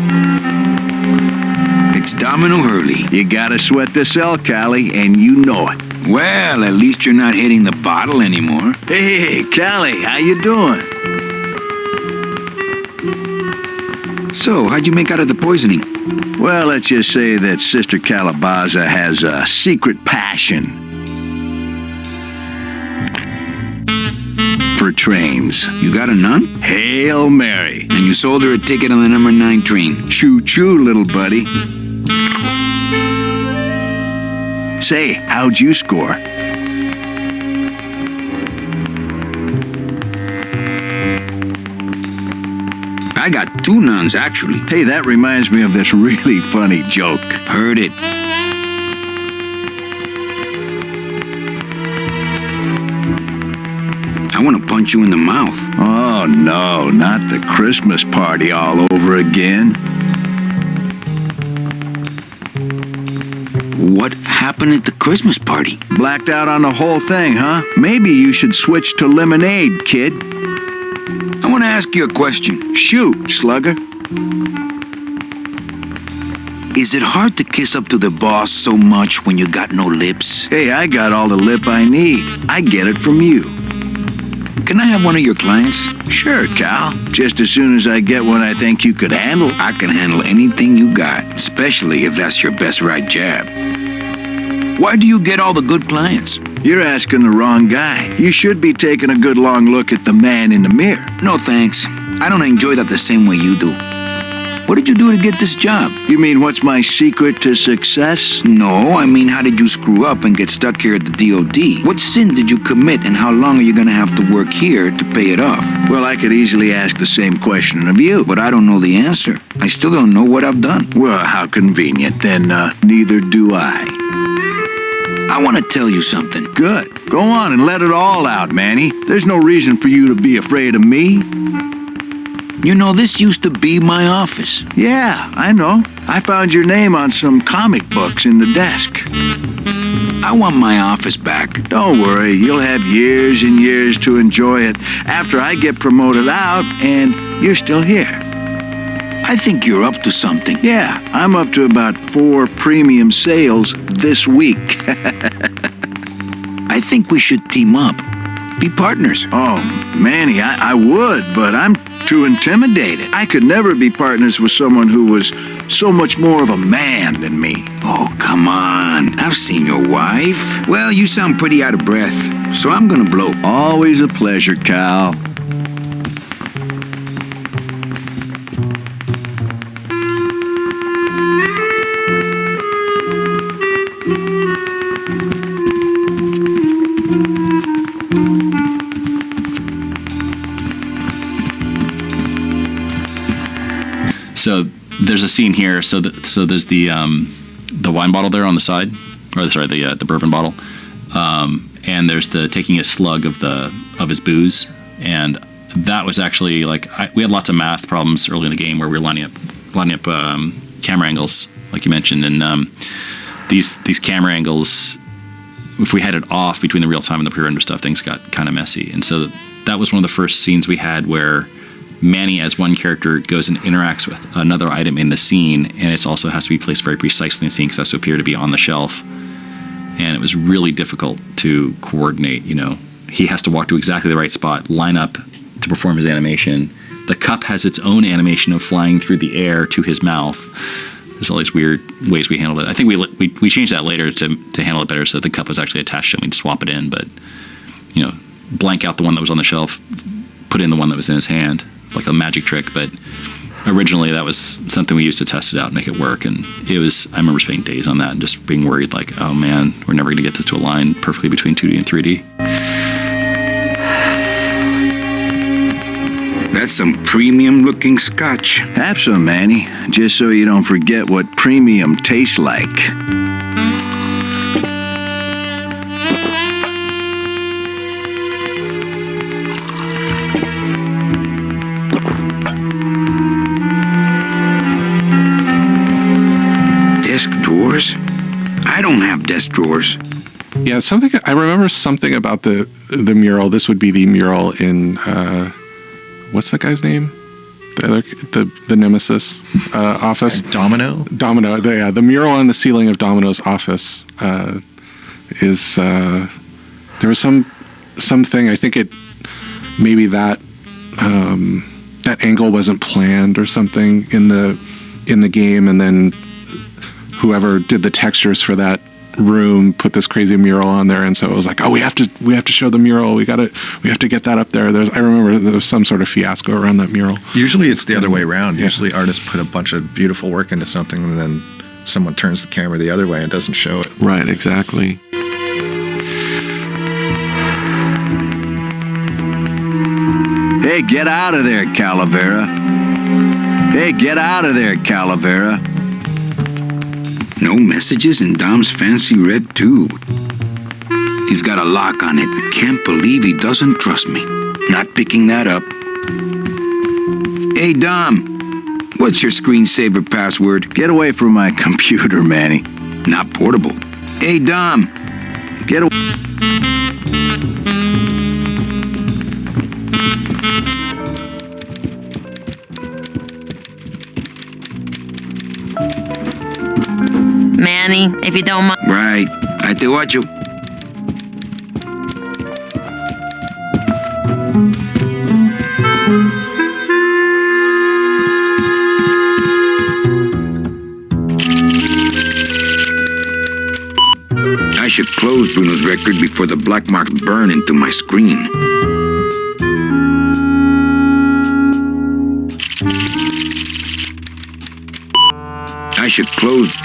It's Domino Hurley. You gotta sweat this cell, Callie, and you know it. Well, at least you're not hitting the bottle anymore. Hey, Callie, how you doing? So, how'd you make out of the poisoning? Well, let's just say that Sister Calabaza has a secret passion for trains. You got a nun? Hail Mary. And you sold her a ticket on the number 9 train. Choo-choo, little buddy. Say, how'd you score? I got 2 nuns, actually. Hey, that reminds me of this really funny joke. Heard it. I want to punch you in the mouth. Oh, no, not the Christmas party all over again. What happened at the Christmas party? Blacked out on the whole thing, huh? Maybe you should switch to lemonade, kid. I want to ask you a question. Shoot, slugger. Is it hard to kiss up to the boss so much when you got no lips? Hey, I got all the lip I need. I get it from you. Can I have one of your clients? Sure, Cal. Just as soon as I get one I think you could handle. I can handle anything you got, especially if that's your best right jab. Why do you get all the good clients? You're asking the wrong guy. You should be taking a good long look at the man in the mirror. No thanks. I don't enjoy that the same way you do. What did you do to get this job? You mean what's my secret to success? No, I mean how did you screw up and get stuck here at the DOD? What sin did you commit and how long are you gonna have to work here to pay it off? Well, I could easily ask the same question of you. But I don't know the answer. I still don't know what I've done. Well, how convenient. Then neither do I. I want to tell you something. Good. Go on and let it all out, Manny. There's no reason for you to be afraid of me. You know, this used to be my office. Yeah, I know. I found your name on some comic books in the desk. I want my office back. Don't worry, you'll have years and years to enjoy it after I get promoted out and you're still here. I think you're up to something. Yeah, I'm up to about 4 premium sales this week. I think we should team up. Be partners. Oh, Manny, I would, but I'm too intimidated. I could never be partners with someone who was so much more of a man than me. Oh, come on. I've seen your wife. Well, you sound pretty out of breath, so I'm gonna blow. Always a pleasure, Cal. So there's a scene here. So there's the wine bottle there on the side, or sorry, the bourbon bottle, and there's the taking a slug of his booze, and that was actually like we had lots of math problems early in the game where we were lining up camera angles, like you mentioned, and these camera angles, if we had it off between the real time and the pre-render stuff, things got kind of messy, and so that was one of the first scenes we had where Manny, as one character, goes and interacts with another item in the scene, and it also has to be placed very precisely in the scene because it has to appear to be on the shelf. And it was really difficult to coordinate. You know, he has to walk to exactly the right spot, line up to perform his animation. The cup has its own animation of flying through the air to his mouth. There's all these weird ways we handled it. I think we changed that later to handle it better, so that the cup was actually attached and we'd swap it in. But you know, blank out the one that was on the shelf, put in the one that was in his hand. Like a magic trick, but originally that was something we used to test it out and make it work, and I remember spending days on that and just being worried like, oh man, we're never going to get this to align perfectly between 2D and 3D. That's some premium looking scotch. Have some, Manny, just so you don't forget what premium tastes like. Desk drawers? I don't have desk drawers. Yeah, I remember something about the mural. This would be the mural in what's that guy's name? The Nemesis office. Domino. The mural on the ceiling of Domino's office is there was something. I think maybe that angle wasn't planned or something in the game, and then whoever did the textures for that room put this crazy mural on there, and so it was like, oh, we have to show the mural. We have to get that up there. I remember there was some sort of fiasco around that mural. Usually it's the other way around. Yeah. Usually artists put a bunch of beautiful work into something, and then someone turns the camera the other way and doesn't show it. Right, exactly. Hey, get out of there, Calavera. Hey, get out of there, Calavera. No messages in Dom's fancy red tube. He's got a lock on it. I can't believe he doesn't trust me. Not picking that up. Hey, Dom. What's your screensaver password? Get away from my computer, Manny. Not portable. Hey, Dom. Get away. Manny, if you don't mind. Right. I te watch you. I should close Bruno's record before the black marks burn into my screen. I should close.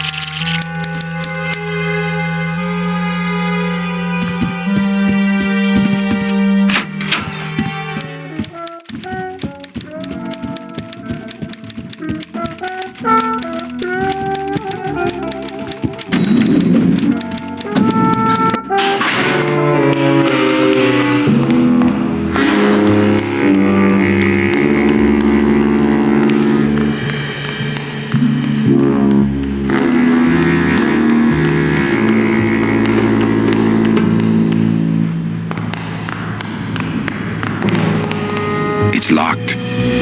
It's locked.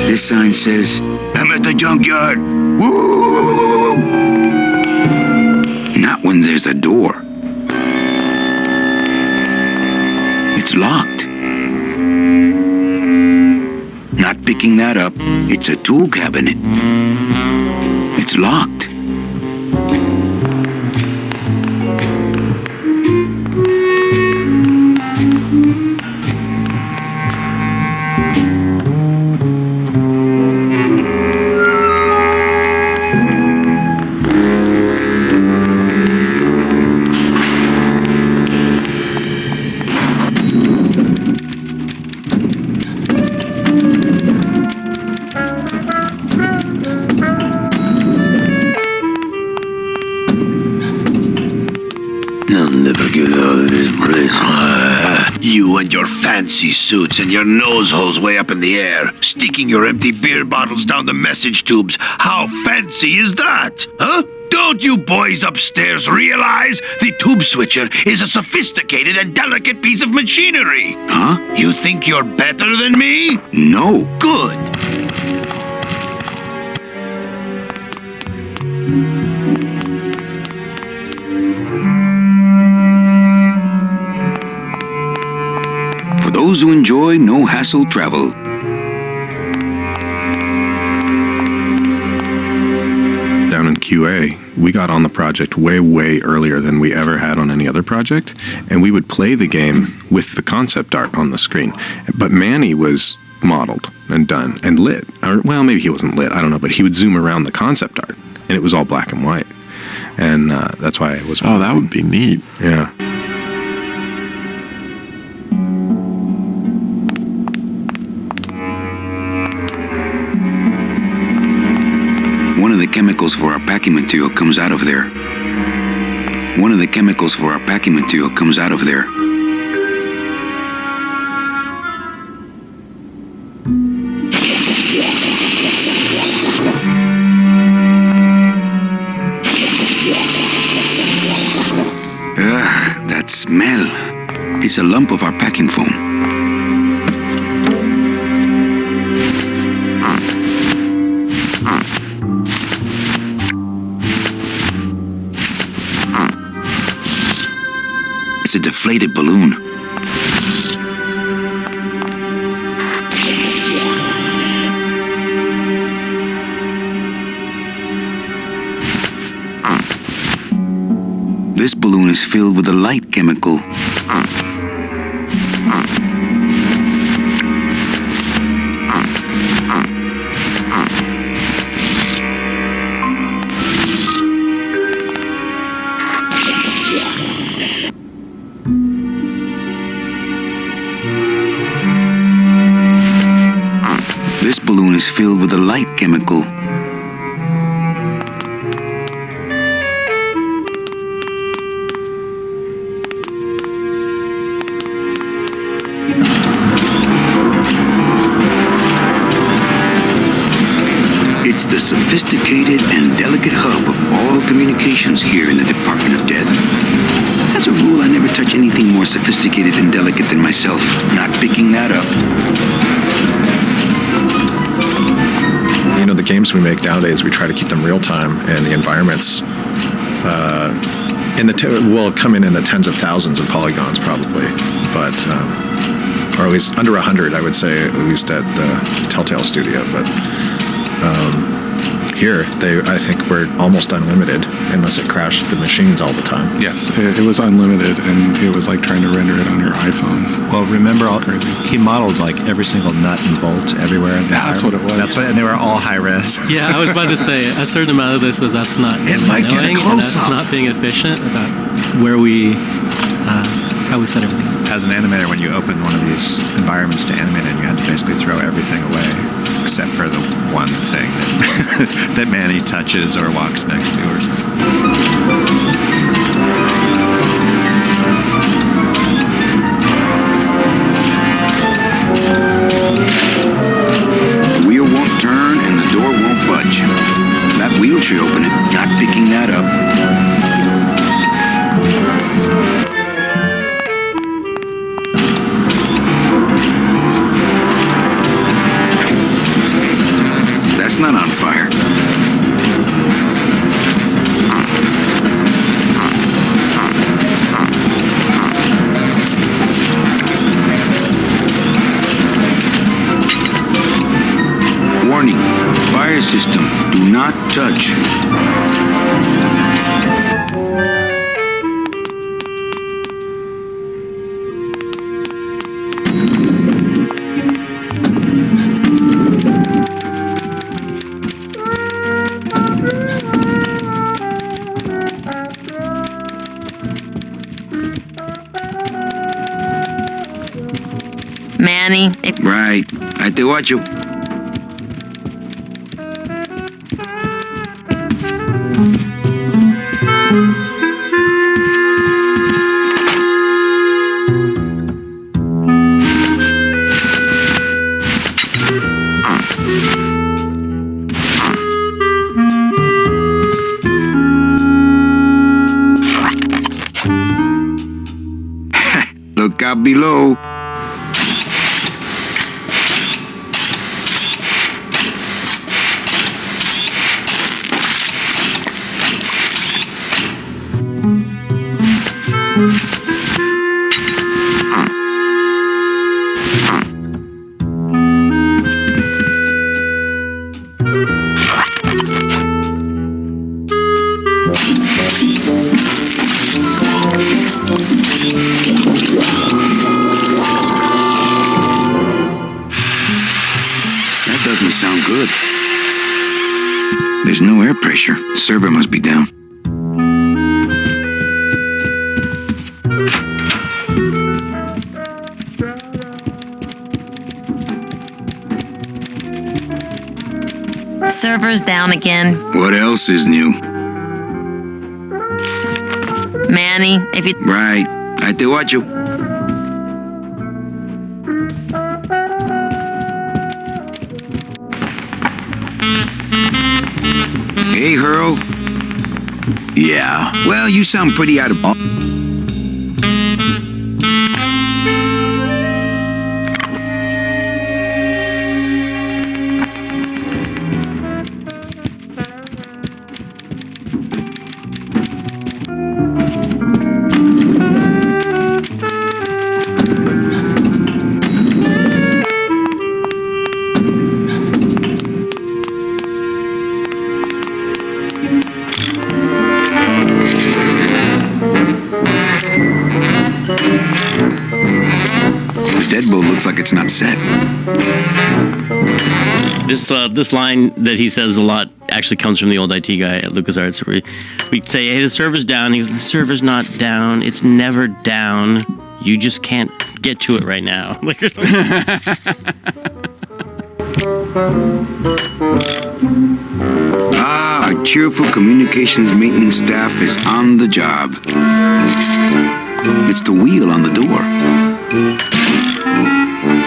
This sign says, I'm at the junkyard. Woo! Not when there's a door. It's locked. Not picking that up. It's a tool cabinet. It's locked. You and your fancy suits and your nose holes way up in the air, sticking your empty beer bottles down the message tubes. How fancy is that? Huh? Don't you boys upstairs realize the tube switcher is a sophisticated and delicate piece of machinery? Huh? You think you're better than me? No. Good. For those who enjoy no-hassle travel. Down in QA, we got on the project way, way earlier than we ever had on any other project, and we would play the game with the concept art on the screen. But Manny was modeled and done and lit. Or, well, maybe he wasn't lit, I don't know, but he would zoom around the concept art, and it was all black and white. And that's why it was... Oh, that would be neat. Yeah. One of the chemicals for our packing material comes out of there. One of the chemicals for our packing material comes out of there. Ugh, that smell. It's a lump of our packing foam. It's a deflated balloon. This balloon is filled with a light chemical. This balloon is filled with a light chemical. It's the sophisticated and delicate hub of all communications here in the Department of Death. As a rule, I never touch anything more sophisticated and delicate than myself. Not picking that up. You know, the games we make nowadays, we try to keep them real time, and the environments will come in the tens of thousands of polygons probably, but or at least under 100, I would say, at least at the Telltale Studio. But here, I think we're almost unlimited, unless it crashed the machines all the time. Yes, it was unlimited, and it was like trying to render it on your iPhone. Well, remember, he modeled like every single nut and bolt everywhere. That's what it was. That's what, and they were all high res. Yeah, I was about to say a certain amount of this was us not knowing, and us not being efficient about where we, how we set everything. As an animator, when you opened one of these environments to animate it, you had to basically throw everything away, except for the one thing that, that Manny touches or walks next to or something. The wheel won't turn and the door won't budge. That wheel should open it, not picking that up. fire system. Do not touch. Manny, Right. I te watcho. Look out below. That doesn't sound good. There's no air pressure. Server must be down. server's down again. What else is new? Manny, if you... Right. I te watcho. Hey, Hurl. Yeah. Well, you sound pretty out of... like it's not set. This line that he says a lot actually comes from the old IT guy at LucasArts. Where we say, "Hey, the server's down." He goes, "The server's not down. It's never down. You just can't get to it right now." Like or something. Our cheerful communications maintenance staff is on the job. It's the wheel on the door.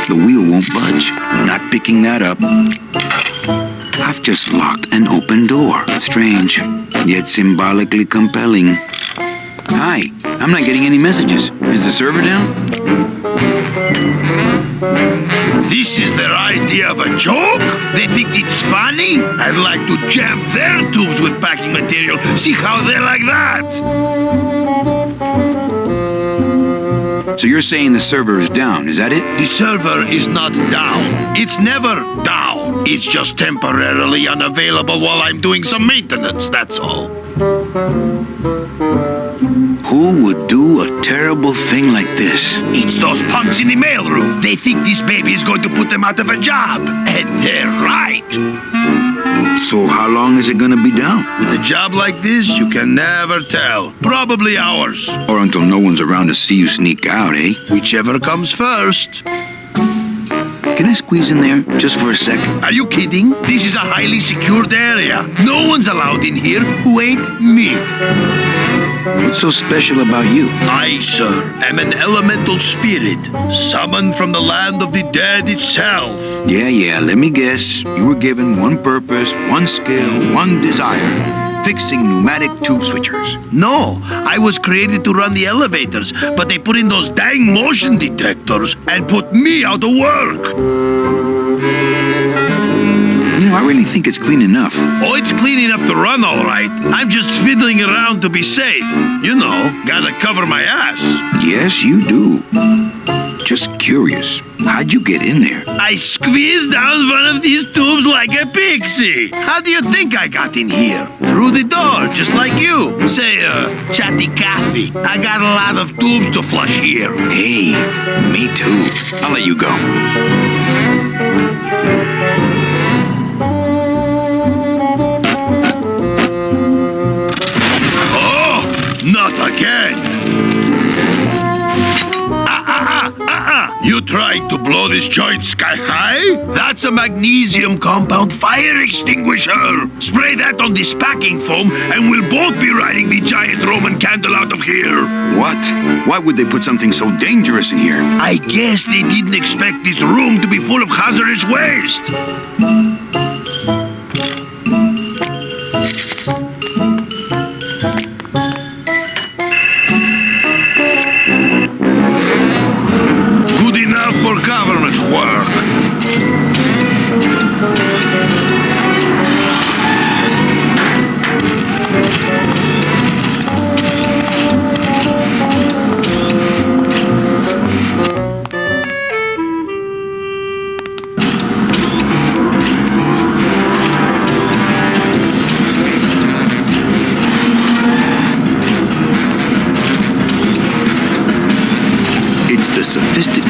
The wheel won't budge. Not picking that up. I've just locked an open door. Strange, yet symbolically compelling. Hi, I'm not getting any messages. Is the server down? This is their idea of a joke? They think it's funny? I'd like to jam their tubes with packing material. See how they like that? So you're saying the server is down, is that it? The server is not down. It's never down. It's just temporarily unavailable while I'm doing some maintenance, that's all. Who would do a terrible thing like this? It's those punks in the mailroom. They think this baby is going to put them out of a job. And they're right. So how long is it going to be down? With a job like this, you can never tell. Probably hours. Or until no one's around to see you sneak out, eh? Whichever comes first. Can I squeeze in there just for a sec? Are you kidding? This is a highly secured area. No one's allowed in here who ain't me. What's so special about you? I, sir, am an elemental spirit, summoned from the land of the dead itself. Yeah, let me guess. You were given one purpose, one skill, one desire. Fixing pneumatic tube switchers. No, I was created to run the elevators, but they put in those dang motion detectors and put me out of work. You I really think it's clean enough. Oh, it's clean enough to run, all right. I'm just fiddling around to be safe. You know, gotta cover my ass. Yes, you do. Just curious, how'd you get in there? I squeezed down one of these tubes like a pixie. How do you think I got in here? Through the door, just like you. Say, chatty Cathy, I got a lot of tubes to flush here. Hey, me too. I'll let you go. Not again! You trying to blow this joint sky high? That's a magnesium compound fire extinguisher! Spray that on this packing foam and we'll both be riding the giant Roman candle out of here! What? Why would they put something so dangerous in here? I guess they didn't expect this room to be full of hazardous waste! For government work.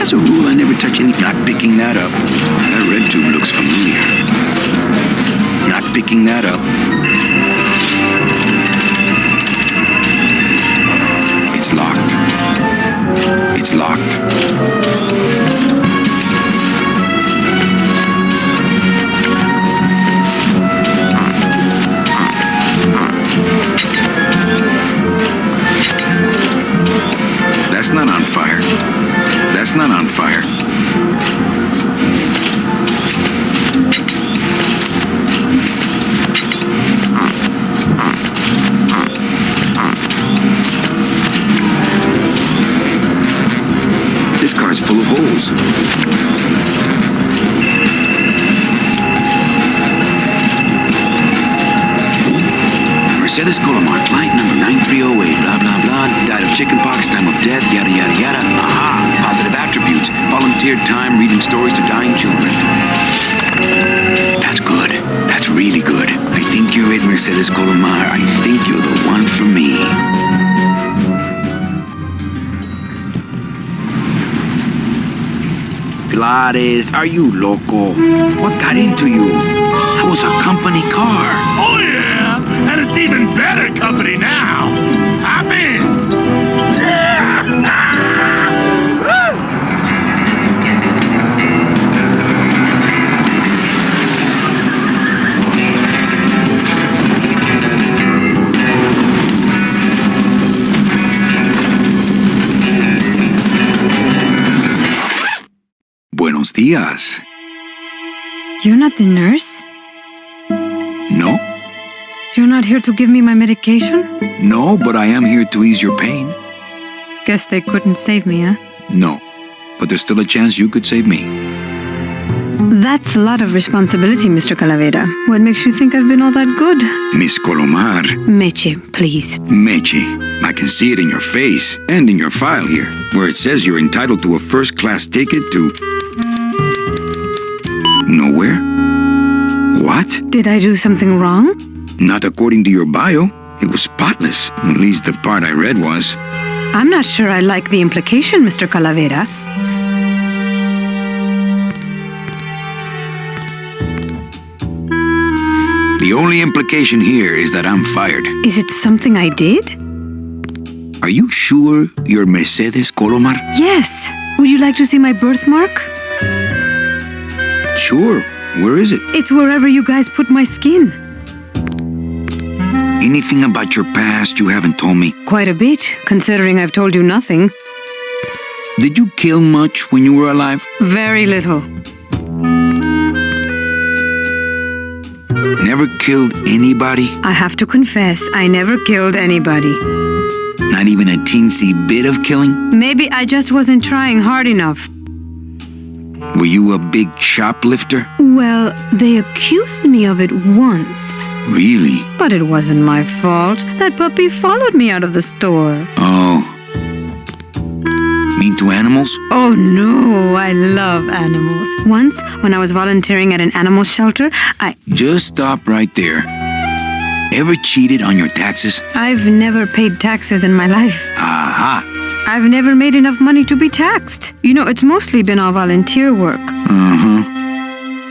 As a rule, I never touch any. Not picking that up. That red tube looks familiar. Not picking that up. It's locked. It's locked. That's not on fire. That's not on fire. This car's full of holes. Mercedes Colomar, client number 9308, blah, blah, blah, died of chickenpox, time of death, yada, yada, yada. Aha! Positive attributes. Volunteered time reading stories to dying children. That's good. That's really good. I think you're it, Mercedes Colomar. I think you're the one for me. Gladys, are you loco? What got into you? That was a company car. Oh, yeah! And it's even better company now! I'm in! Buenos días. You're not the nurse? No? You're not here to give me my medication? No, but I am here to ease your pain. Guess they couldn't save me, huh? No, but there's still a chance you could save me. That's a lot of responsibility, Mr. Calavera. What makes you think I've been all that good? Miss Colomar. Meche, please. Meche. I can see it in your face and in your file here, where it says you're entitled to a first-class ticket to... nowhere? What? Did I do something wrong? Not according to your bio. It was spotless. At least the part I read was. I'm not sure I like the implication, Mr. Calavera. The only implication here is that I'm fired. Is it something I did? Are you sure you're Mercedes Colomar? Yes. Would you like to see my birthmark? Sure. Where is it? It's wherever you guys put my skin. Anything about your past you haven't told me? Quite a bit, considering I've told you nothing. Did you kill much when you were alive? Very little. Never killed anybody? I have to confess, I never killed anybody. Not even a teensy bit of killing? Maybe I just wasn't trying hard enough. Were you a big shoplifter? Well, they accused me of it once. Really? But it wasn't my fault. That puppy followed me out of the store. Oh. Mean to animals? Oh no, I love animals. Once, when I was volunteering at an animal shelter, Just stop right there. Ever cheated on your taxes? I've never paid taxes in my life. Aha. I've never made enough money to be taxed. You know, it's mostly been all volunteer work. Uh-huh.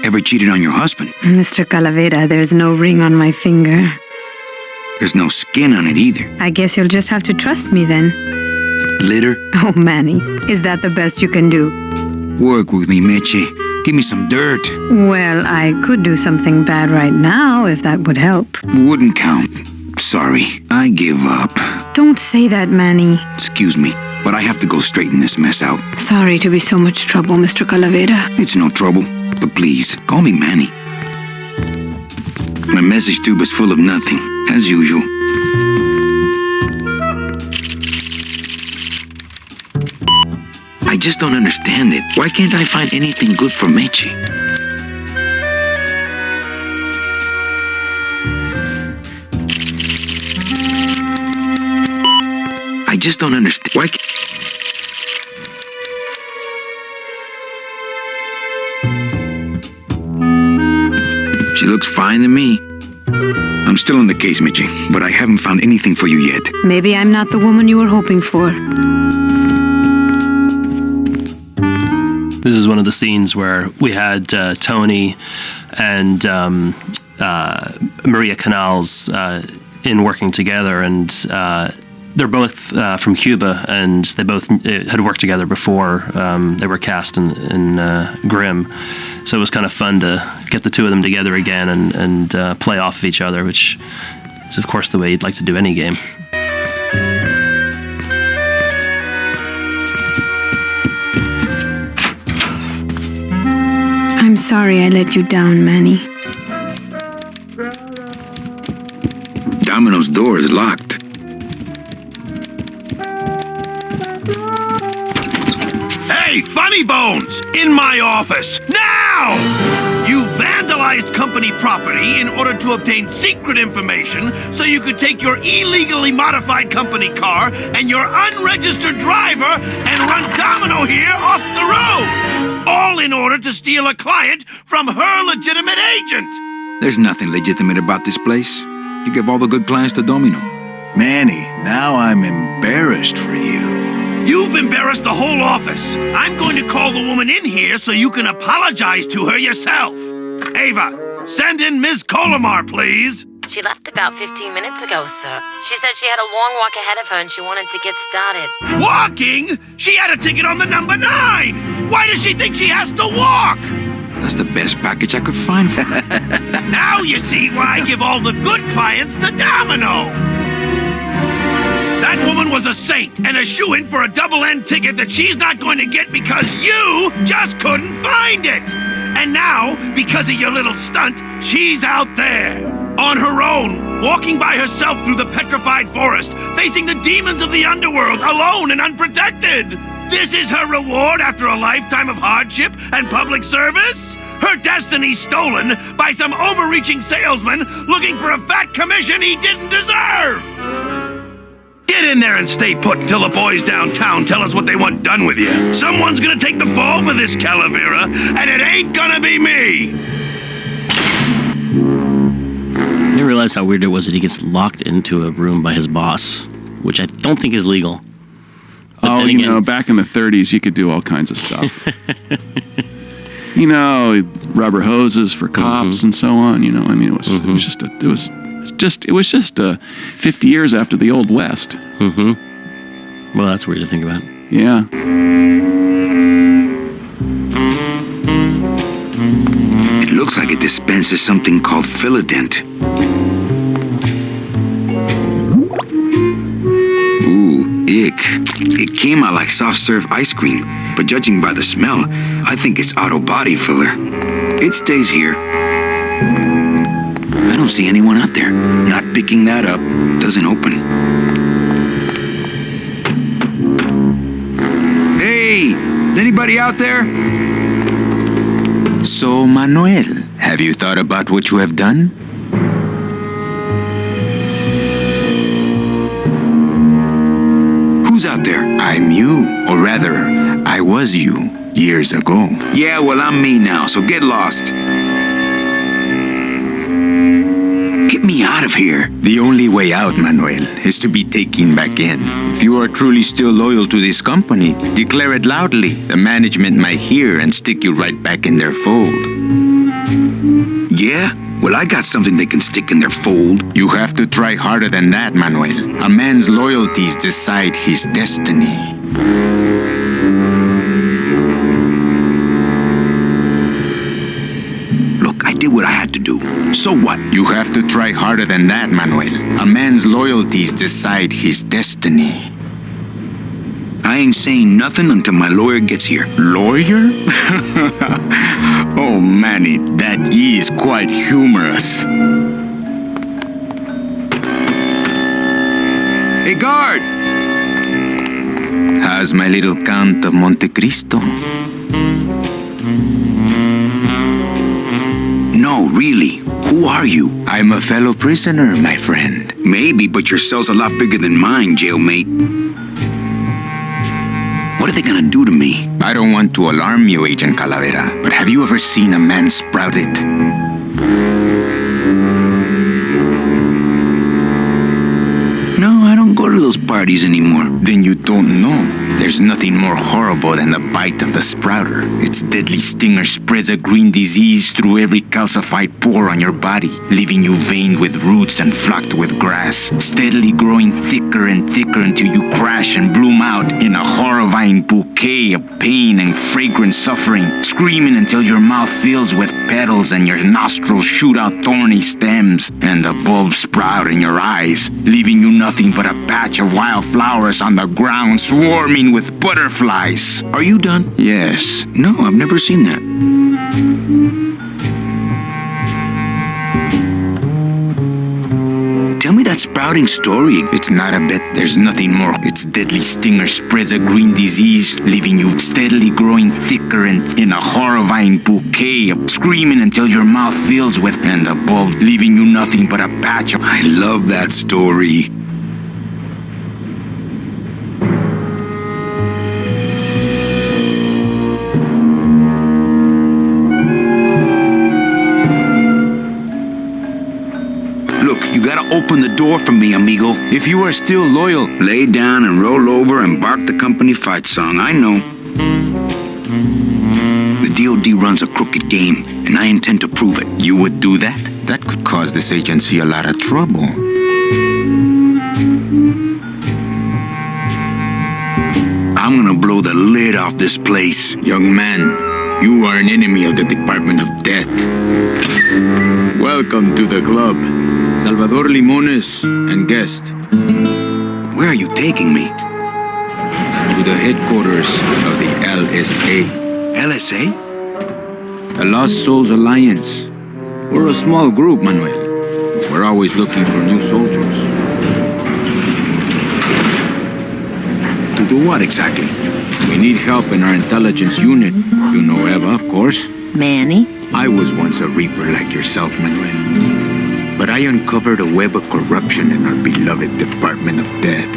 Ever cheated on your husband? Mr. Calavera, there's no ring on my finger. There's no skin on it either. I guess you'll just have to trust me then. Litter? Oh, Manny, is that the best you can do? Work with me, Meche. Give me some dirt. Well, I could do something bad right now if that would help. Wouldn't count. Sorry, I give up. Don't say that, Manny. Excuse me, but I have to go straighten this mess out. Sorry to be so much trouble, Mr. Calavera. It's no trouble, but please, call me Manny. My message tube is full of nothing, as usual. I just don't understand it. Why can't I find anything good for Meche? I just don't understand. Why can't... She looks fine to me. I'm still on the case, Meche, but I haven't found anything for you yet. Maybe I'm not the woman you were hoping for. This is one of the scenes where we had Tony and Maria Canals in working together, and they're both from Cuba, and they both had worked together before they were cast in Grimm. So it was kind of fun to get the two of them together again and play off of each other, which is, of course, the way you'd like to do any game. I'm sorry I let you down, Manny. Domino's door is locked. Hey, Funny Bones! In my office! Now! You vandalized company property in order to obtain secret information so you could take your illegally modified company car and your unregistered driver and run Domino here off the road! All in order to steal a client from her legitimate agent! There's nothing legitimate about this place. You give all the good clients to Domino. Manny, now I'm embarrassed for you. You've embarrassed the whole office. I'm going to call the woman in here so you can apologize to her yourself. Ava, send in Ms. Colomar, please. She left about 15 minutes ago, sir. She said she had a long walk ahead of her and she wanted to get started. Walking? She had a ticket on the number 9. Why does she think she has to walk? That's the best package I could find for her. Now you see why I give all the good clients to Domino. That woman was a saint and a shoo-in for a double-end ticket that she's not going to get because you just couldn't find it. And now, because of your little stunt, she's out there, on her own, walking by herself through the petrified forest, facing the demons of the underworld, alone and unprotected. This is her reward after a lifetime of hardship and public service? Her destiny stolen by some overreaching salesman looking for a fat commission he didn't deserve! Get in there and stay put until the boys downtown tell us what they want done with you. Someone's gonna take the fall for this, Calavera, and it ain't gonna be me! I didn't realize how weird it was that he gets locked into a room by his boss, which I don't think is legal. But you know, back in the 30s, you could do all kinds of stuff. You know, rubber hoses for cops and so on. You know, I mean, it was just 50 years after the Old West. Well, that's weird to think about. Yeah. It looks like it dispenses something called Philodent. Ooh, ick. It came out like soft serve ice cream, but judging by the smell, I think it's auto body filler. It stays here. I don't see anyone out there. Not picking that up. Doesn't open. Hey! Is anybody out there? So, Manuel, have you thought about what you have done? Who's out there? I'm you, or rather, I was you, years ago. Yeah, well, I'm me now, so get lost. Get me out of here. The only way out, Manuel, is to be taken back in. If you are truly still loyal to this company, declare it loudly. The management might hear and stick you right back in their fold. Yeah? Well, I got something they can stick in their fold. You have to try harder than that, Manuel. A man's loyalties decide his destiny. Look, I did what I had to do. So what? You have to try harder than that, Manuel. A man's loyalties decide his destiny. I ain't saying nothing until my lawyer gets here. Lawyer? Oh, Manny, that is quite humorous. Hey, guard! How's my little Count of Monte Cristo? No, really. Who are you? I'm a fellow prisoner, my friend. Maybe, but your cell's a lot bigger than mine, jailmate. What are they gonna do to me? I don't want to alarm you, Agent Calavera, but have you ever seen a man sprouted? No, I don't go to those parties anymore. Then you don't know. There's nothing more horrible than the bite of the sprouter. Its deadly stinger spreads a green disease through every calcified pore on your body, leaving you veined with roots and flocked with grass, steadily growing thicker and thicker until you crash and bloom out in a horrifying bouquet of pain and fragrant suffering, screaming until your mouth fills with petals and your nostrils shoot out thorny stems, and the bulbs sprout in your eyes, leaving you nothing but a patch of wild flowers on the ground swarming with butterflies. Are you done? Yes. No, I've never seen that. Tell me that sprouting story. It's not a bit. There's nothing more. Its deadly stinger spreads a green disease, leaving you steadily growing thicker and in a horrifying bouquet of screaming until your mouth fills with, and the bulb leaving you nothing but a patch of... I love that story. Open the door for me, amigo. If you are still loyal, lay down and roll over and bark the company fight song. I know. The DOD runs a crooked game, and I intend to prove it. You would do that? That could cause this agency a lot of trouble. I'm gonna blow the lid off this place. Young man, you are an enemy of the Department of Death. Welcome to the club. Salvador Limones and guest. Where are you taking me? To the headquarters of the LSA. LSA? The Lost Souls Alliance. We're a small group, Manuel. We're always looking for new soldiers. To do what exactly? We need help in our intelligence unit. You know Eva, of course. Manny? I was once a reaper like yourself, Manuel. But I uncovered a web of corruption in our beloved Department of Death.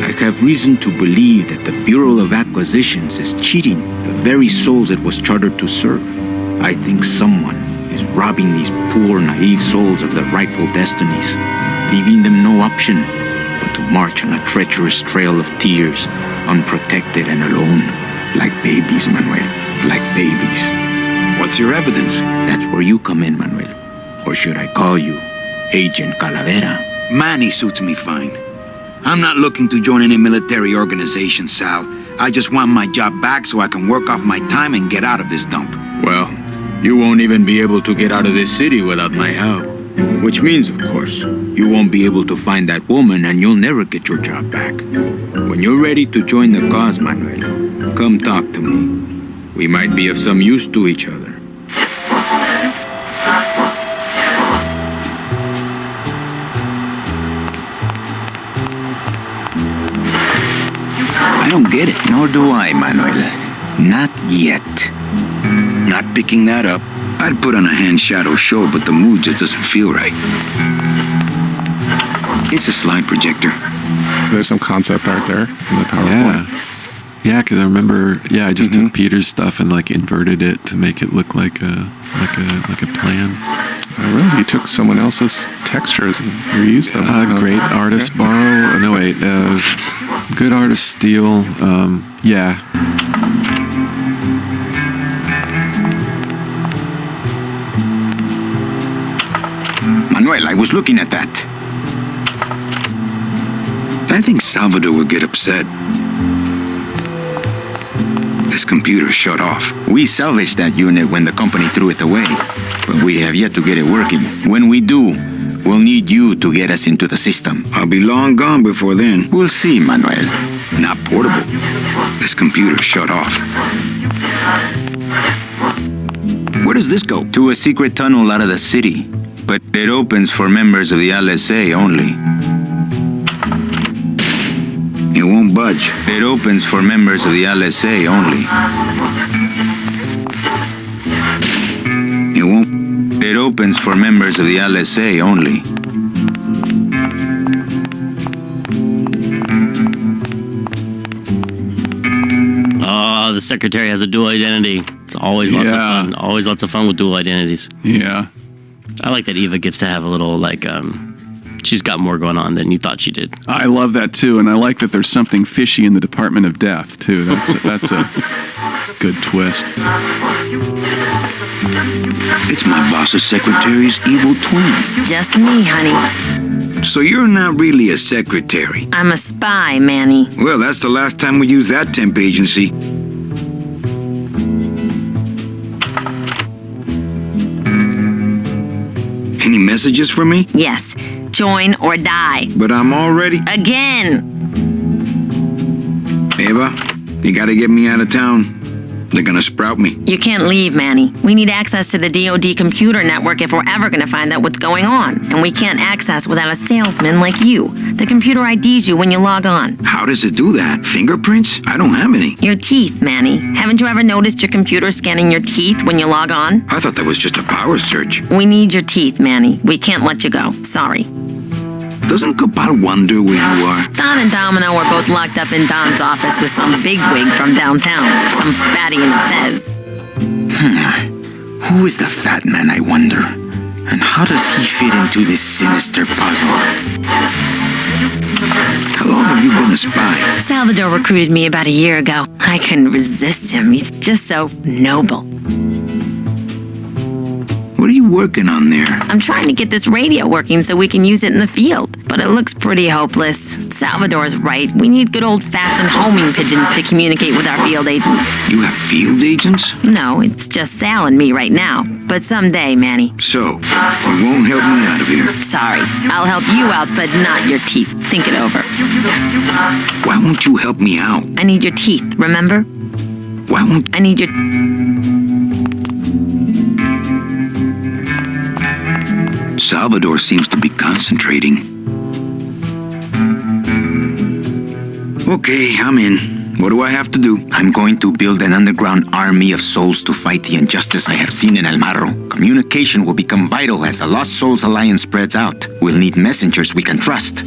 I have reason to believe that the Bureau of Acquisitions is cheating the very souls it was chartered to serve. I think someone is robbing these poor, naive souls of their rightful destinies, leaving them no option but to march on a treacherous trail of tears, unprotected and alone, like babies, Manuel, like babies. What's your evidence? That's where you come in, Manuel. Or should I call you Agent Calavera? Manny suits me fine. I'm not looking to join any military organization, Sal. I just want my job back so I can work off my time and get out of this dump. Well, you won't even be able to get out of this city without my help. Which means, of course, you won't be able to find that woman and you'll never get your job back. When you're ready to join the cause, Manuel, come talk to me. We might be of some use to each other. I don't get it. Nor do I, Manuel. Not yet. Not picking that up. I'd put on a hand shadow show, but the mood just doesn't feel right. It's a slide projector. There's some concept art there in the PowerPoint. Yeah, because I remember. Yeah, I just took Peter's stuff and like inverted it to make it look like a plan. Oh, really? You took someone else's textures and reused them. Great artist borrow. No, wait. Good artist steal. Yeah. Manuel, I was looking at that. I think Salvador would get upset. This computer shut off. We salvaged that unit when the company threw it away, but we have yet to get it working. When we do, we'll need you to get us into the system. I'll be long gone before then. We'll see, Manuel. Not portable. This computer shut off. Where does this go? To a secret tunnel out of the city, but it opens for members of the LSA only. It won't budge. It opens for members of the LSA only. It won't. It opens for members of the LSA only. Oh, the secretary has a dual identity. It's always lots of fun. Always lots of fun with dual identities. Yeah. I like that Eva gets to have a little, like, she's got more going on than you thought she did. I love that too, and I like that there's something fishy in the Department of Death too. That's a good twist. It's my boss's secretary's evil twin. Just me, honey. So you're not really a secretary. I'm a spy, Manny. Well, that's the last time we used that temp agency. Any messages for me? Yes. Join or die. But I'm already... Again! Eva, you gotta get me out of town. They're gonna sprout me. You can't leave, Manny. We need access to the DoD computer network if we're ever gonna find out what's going on. And we can't access without a salesman like you. The computer IDs you when you log on. How does it do that? Fingerprints? I don't have any. Your teeth, Manny. Haven't you ever noticed your computer scanning your teeth when you log on? I thought that was just a power search. We need your teeth, Manny. We can't let you go. Sorry. Doesn't Cabal wonder where you are? Don and Domino are both locked up in Don's office with some bigwig from downtown. Some fatty in a fez. Who is the fat man, I wonder? And how does he fit into this sinister puzzle? How long have you been a spy? Salvador recruited me about a year ago. I couldn't resist him. He's just so noble. What are you working on there? I'm trying to get this radio working so we can use it in the field, but it looks pretty hopeless. Salvador's right. We need good old-fashioned homing pigeons to communicate with our field agents. You have field agents? No, it's just Sal and me right now. But someday, Manny. So, you won't help me out of here? Sorry. I'll help you out, but not your teeth. Think it over. Why won't you help me out? I need your teeth, remember? Why won't... I need your... Salvador seems to be concentrating. Okay, I'm in. What do I have to do? I'm going to build an underground army of souls to fight the injustice I have seen in El Marro. Communication will become vital as the Lost Souls Alliance spreads out. We'll need messengers we can trust.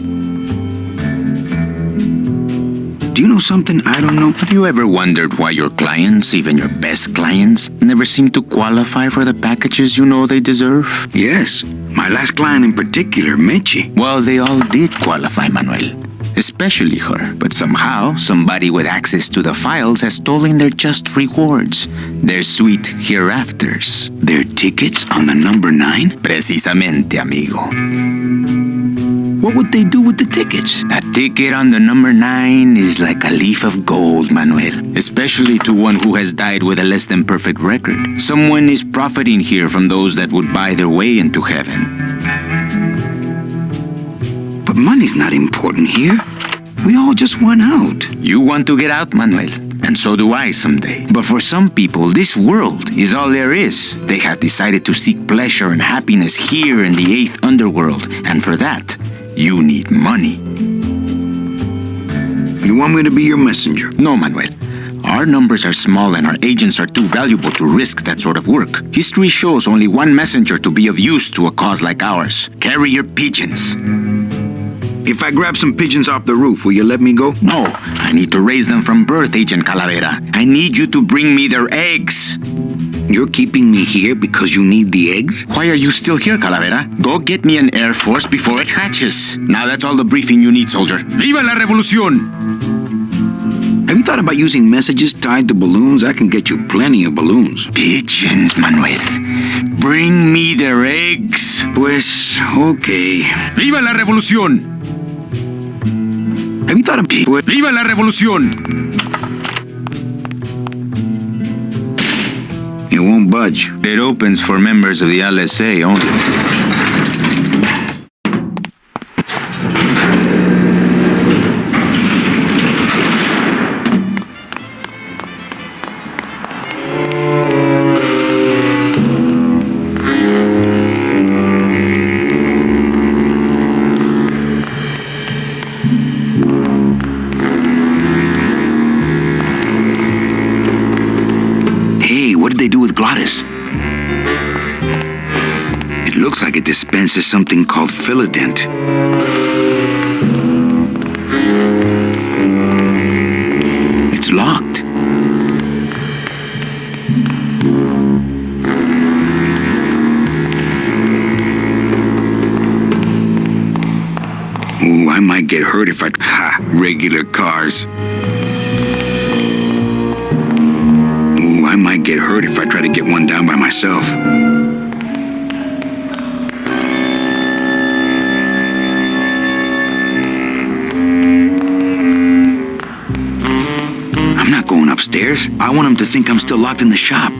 Do you know something I don't know? Have you ever wondered why your clients, even your best clients, never seem to qualify for the packages you know they deserve? Yes. My last client in particular, Meche. Well, they all did qualify, Manuel. Especially her. But somehow, somebody with access to the files has stolen their just rewards. Their sweet hereafters. Their tickets on the number 9? Precisamente, amigo. What would they do with the tickets? A ticket on the number 9 is like a leaf of gold, Manuel. Especially to one who has died with a less than perfect record. Someone is profiting here from those that would buy their way into heaven. But money's not important here. We all just want out. You want to get out, Manuel. And so do I someday. But for some people, this world is all there is. They have decided to seek pleasure and happiness here in the 8th underworld. And for that, you need money. You want me to be your messenger? No, Manuel. Our numbers are small and our agents are too valuable to risk that sort of work. History shows only one messenger to be of use to a cause like ours. Carry your pigeons. If I grab some pigeons off the roof, will you let me go? No, I need to raise them from birth, Agent Calavera. I need you to bring me their eggs. You're keeping me here because you need the eggs? Why are you still here, Calavera? Go get me an Air Force before it hatches. Now that's all the briefing you need, soldier. Viva la revolución! Have you thought about using messages tied to balloons? I can get you plenty of balloons. Pigeons, Manuel. Bring me their eggs. Pues, okay. Viva la revolución! Have you thought of... Viva la revolución! It won't budge. It opens for members of the LSA only. It looks like it dispenses something called Philodent. It's locked. Ooh, I might get hurt if I... Ha! Regular cars. Ooh, I might get hurt if I try to get one down by myself. I'm not going upstairs. I want him to think I'm still locked in the shop.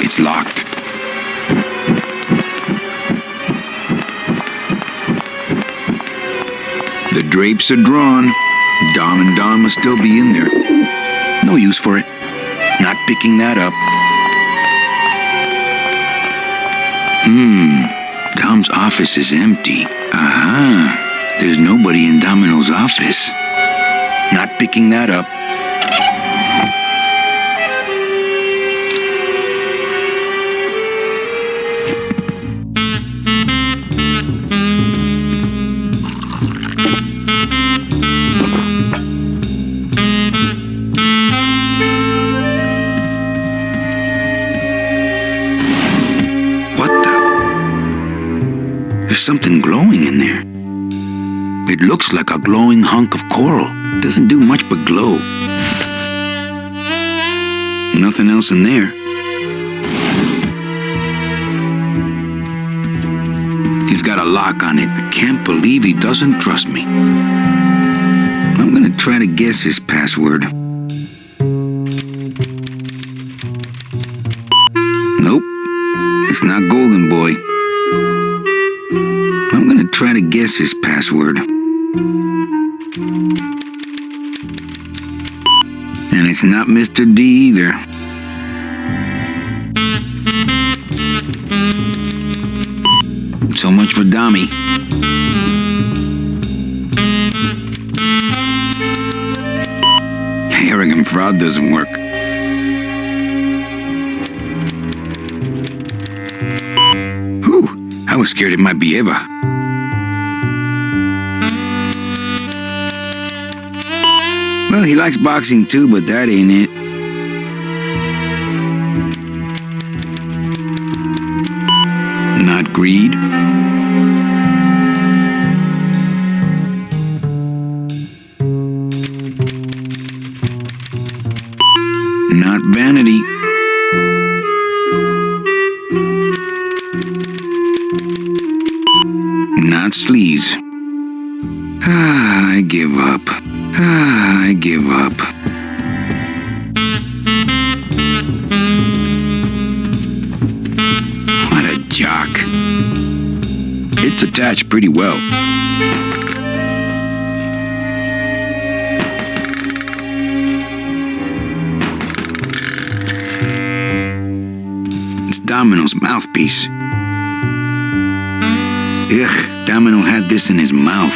It's locked. The drapes are drawn. Dom and Don must still be in there. No use for it. Not picking that up. Dom's office is empty. Aha. There's nobody in Domino's office. Not picking that up. There's something glowing in there. It looks like a glowing hunk of coral. Doesn't do much but glow. Nothing else in there. He's got a lock on it. I can't believe he doesn't trust me. I'm gonna try to guess his password. Nope. It's not Golden Boy. I'm gonna try to guess his password. And it's not Mr. D either. So much for Dommy. Arrogant fraud doesn't work. Whew, I was scared it might be Eva. Well, he likes boxing too, but that ain't it. Not greed. Not vanity. Not sleaze. I give up. I give up. It's attached pretty well. It's Domino's mouthpiece. Ugh, Domino had this in his mouth.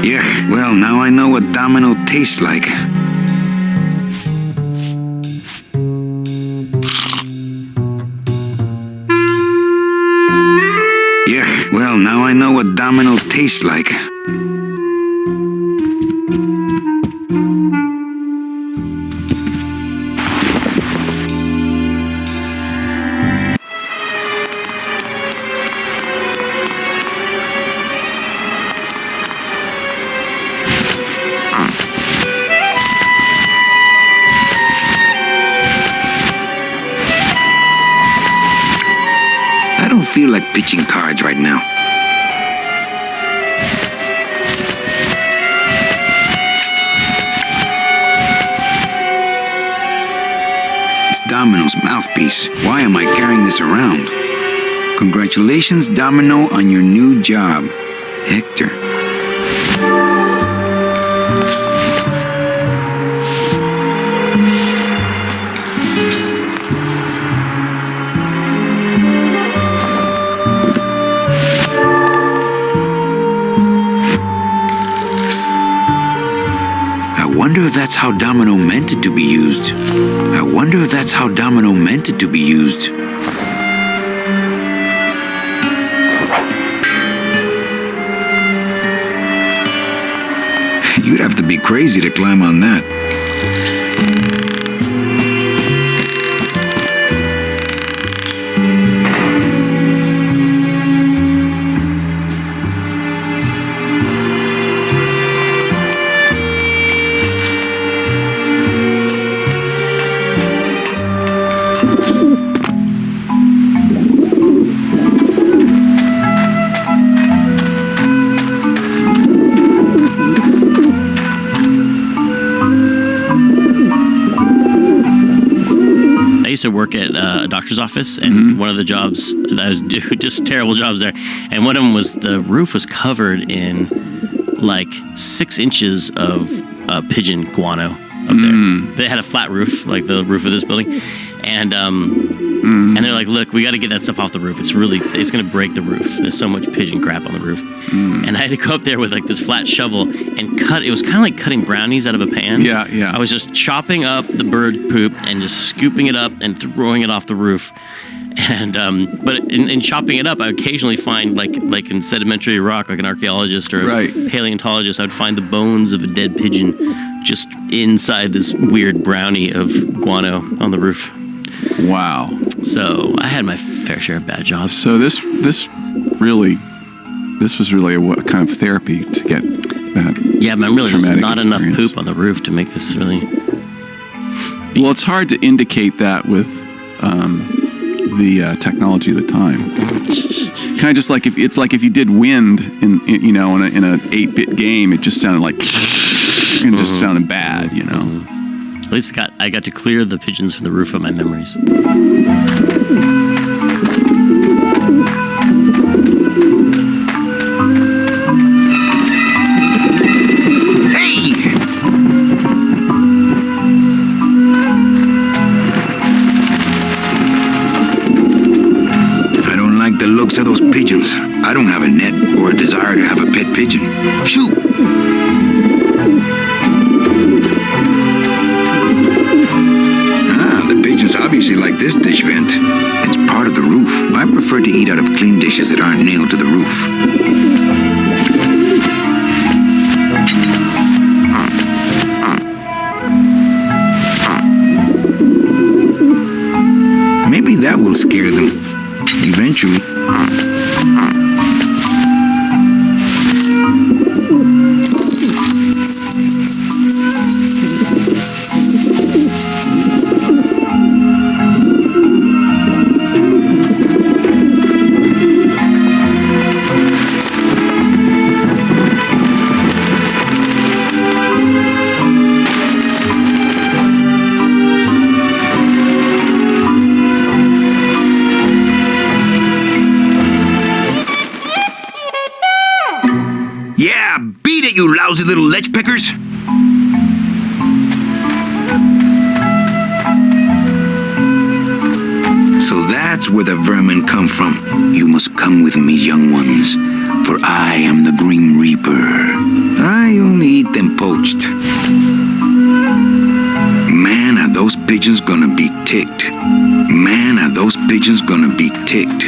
Ugh, well, now I know what Domino tastes like. Ugh, well, now I know what Domino tastes like. I don't feel like pitching cards right now. It's Domino's mouthpiece. Why am I carrying this around? Congratulations, Domino, on your new job, Hector. I wonder if that's how Domino meant it to be used. I wonder if that's how Domino meant it to be used. You'd have to be crazy to climb on that. I used to work at a doctor's office, and one of the jobs that I was doing, just terrible jobs there, and one of them was the roof was covered in like 6 inches of pigeon guano up there. They had a flat roof, like the roof of this building, and they're like, look, we got to get that stuff off the roof. It's going to break the roof. There's so much pigeon crap on the roof. And I had to go up there with like this flat shovel and cut. It was kind of like cutting brownies out of a pan. Yeah, yeah. I was just chopping up the bird poop and just scooping it up and throwing it off the roof. And but in chopping it up, I occasionally find like in sedimentary rock, like an archaeologist or a paleontologist, I would find the bones of a dead pigeon just inside this weird brownie of guano on the roof. Wow. So I had my fair share of bad jobs. So this was really a kind of therapy to get that. Yeah, man, really, there's not experience. enough poop on the roof to make this really. Well, it's hard to indicate that with the technology of the time. Kind of just like if you did wind in an 8-bit game, it just sounded like it just sounded bad, you know. At least I got to clear the pigeons from the roof of my memories. I don't like the looks of those pigeons. I don't have a net or a desire to have a pet pigeon. Shoot! The pigeons obviously like this dish vent. It's part of the roof. I prefer to eat out of clean dishes that aren't nailed to the roof. Maybe that will scare them. Eventually. little lech peckers? So that's where the vermin come from. You must come with me, young ones, for I am the Grim Reaper. I only eat them poached. Man, are those pigeons gonna be ticked. Man, are those pigeons gonna be ticked.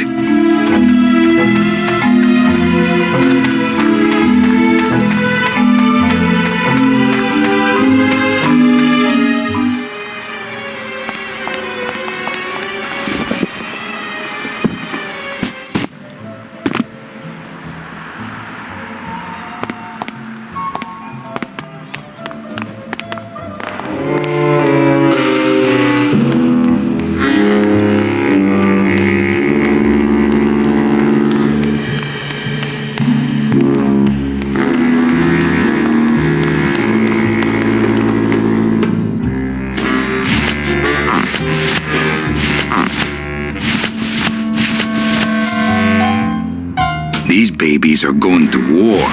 These babies are going to war.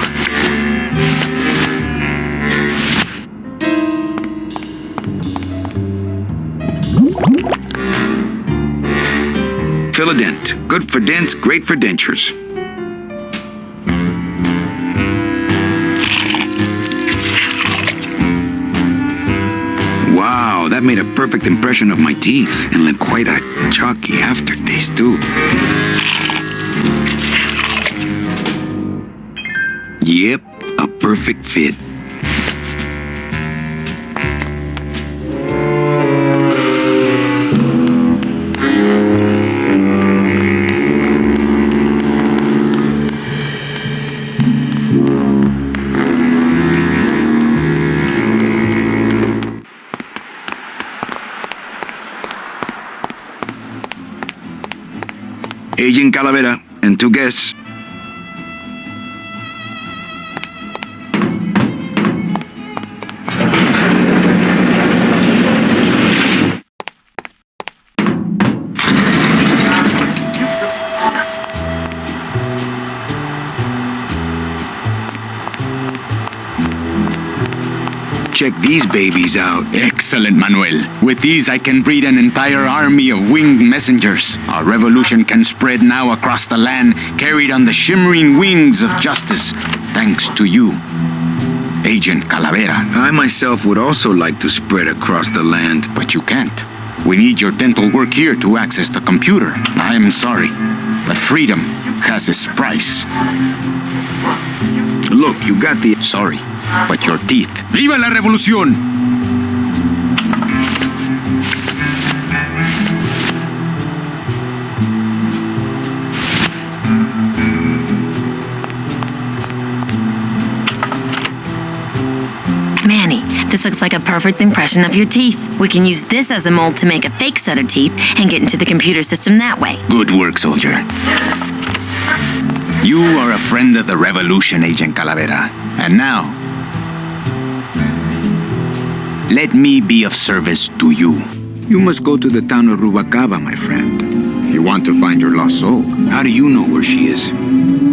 Fill a dent. Good for dents, great for dentures. Wow, that made a perfect impression of my teeth and left quite a chalky aftertaste too. Yep, a perfect fit. Agent Calavera and 2 guests. Check these babies out. Excellent, Manuel. With these, I can breed an entire army of winged messengers. Our revolution can spread now across the land, carried on the shimmering wings of justice, thanks to you, Agent Calavera. I myself would also like to spread across the land. But you can't. We need your dental work here to access the computer. I am sorry, but freedom has its price. Look, you got the... Sorry, but your teeth. ¡Viva la revolución! Manny, this looks like a perfect impression of your teeth. We can use this as a mold to make a fake set of teeth and get into the computer system that way. Good work, soldier. You are a friend of the revolution, Agent Calavera. And now, let me be of service to you. You must go to the town of Rubacaba, my friend, if you want to find your lost soul. How do you know where she is?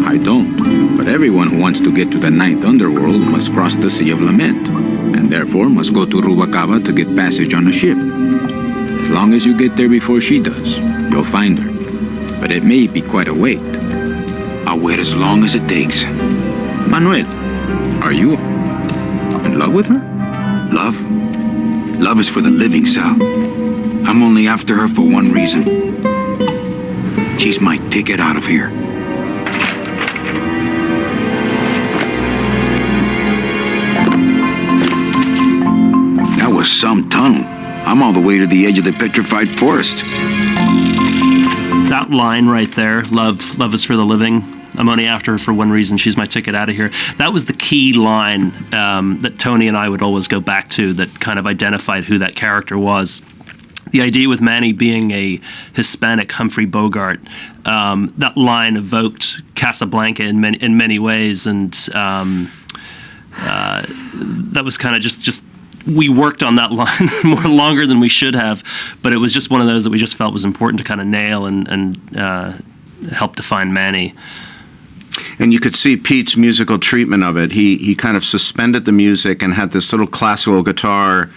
I don't, but everyone who wants to get to the ninth underworld must cross the Sea of Lament, and therefore must go to Rubacaba to get passage on a ship. As long as you get there before she does, you'll find her. But it may be quite a wait. I'll wait as long as it takes. Manuel, are you in love with her? Love? Love is for the living, Sal. I'm only after her for one reason. She's my ticket out of here. That was some tunnel. I'm all the way to the edge of the petrified forest. That line right there, love is for the living. I'm only after her for one reason. She's my ticket out of here. That was the key line that Tony and I would always go back to that kind of identified who that character was. The idea with Manny being a Hispanic Humphrey Bogart, that line evoked Casablanca in many ways, and that was kind of just we worked on that line more longer than we should have, but it was just one of those that we just felt was important to kind of nail and help define Manny. and you could see Pete's musical treatment of it. He kind of suspended the music and had this little classical guitar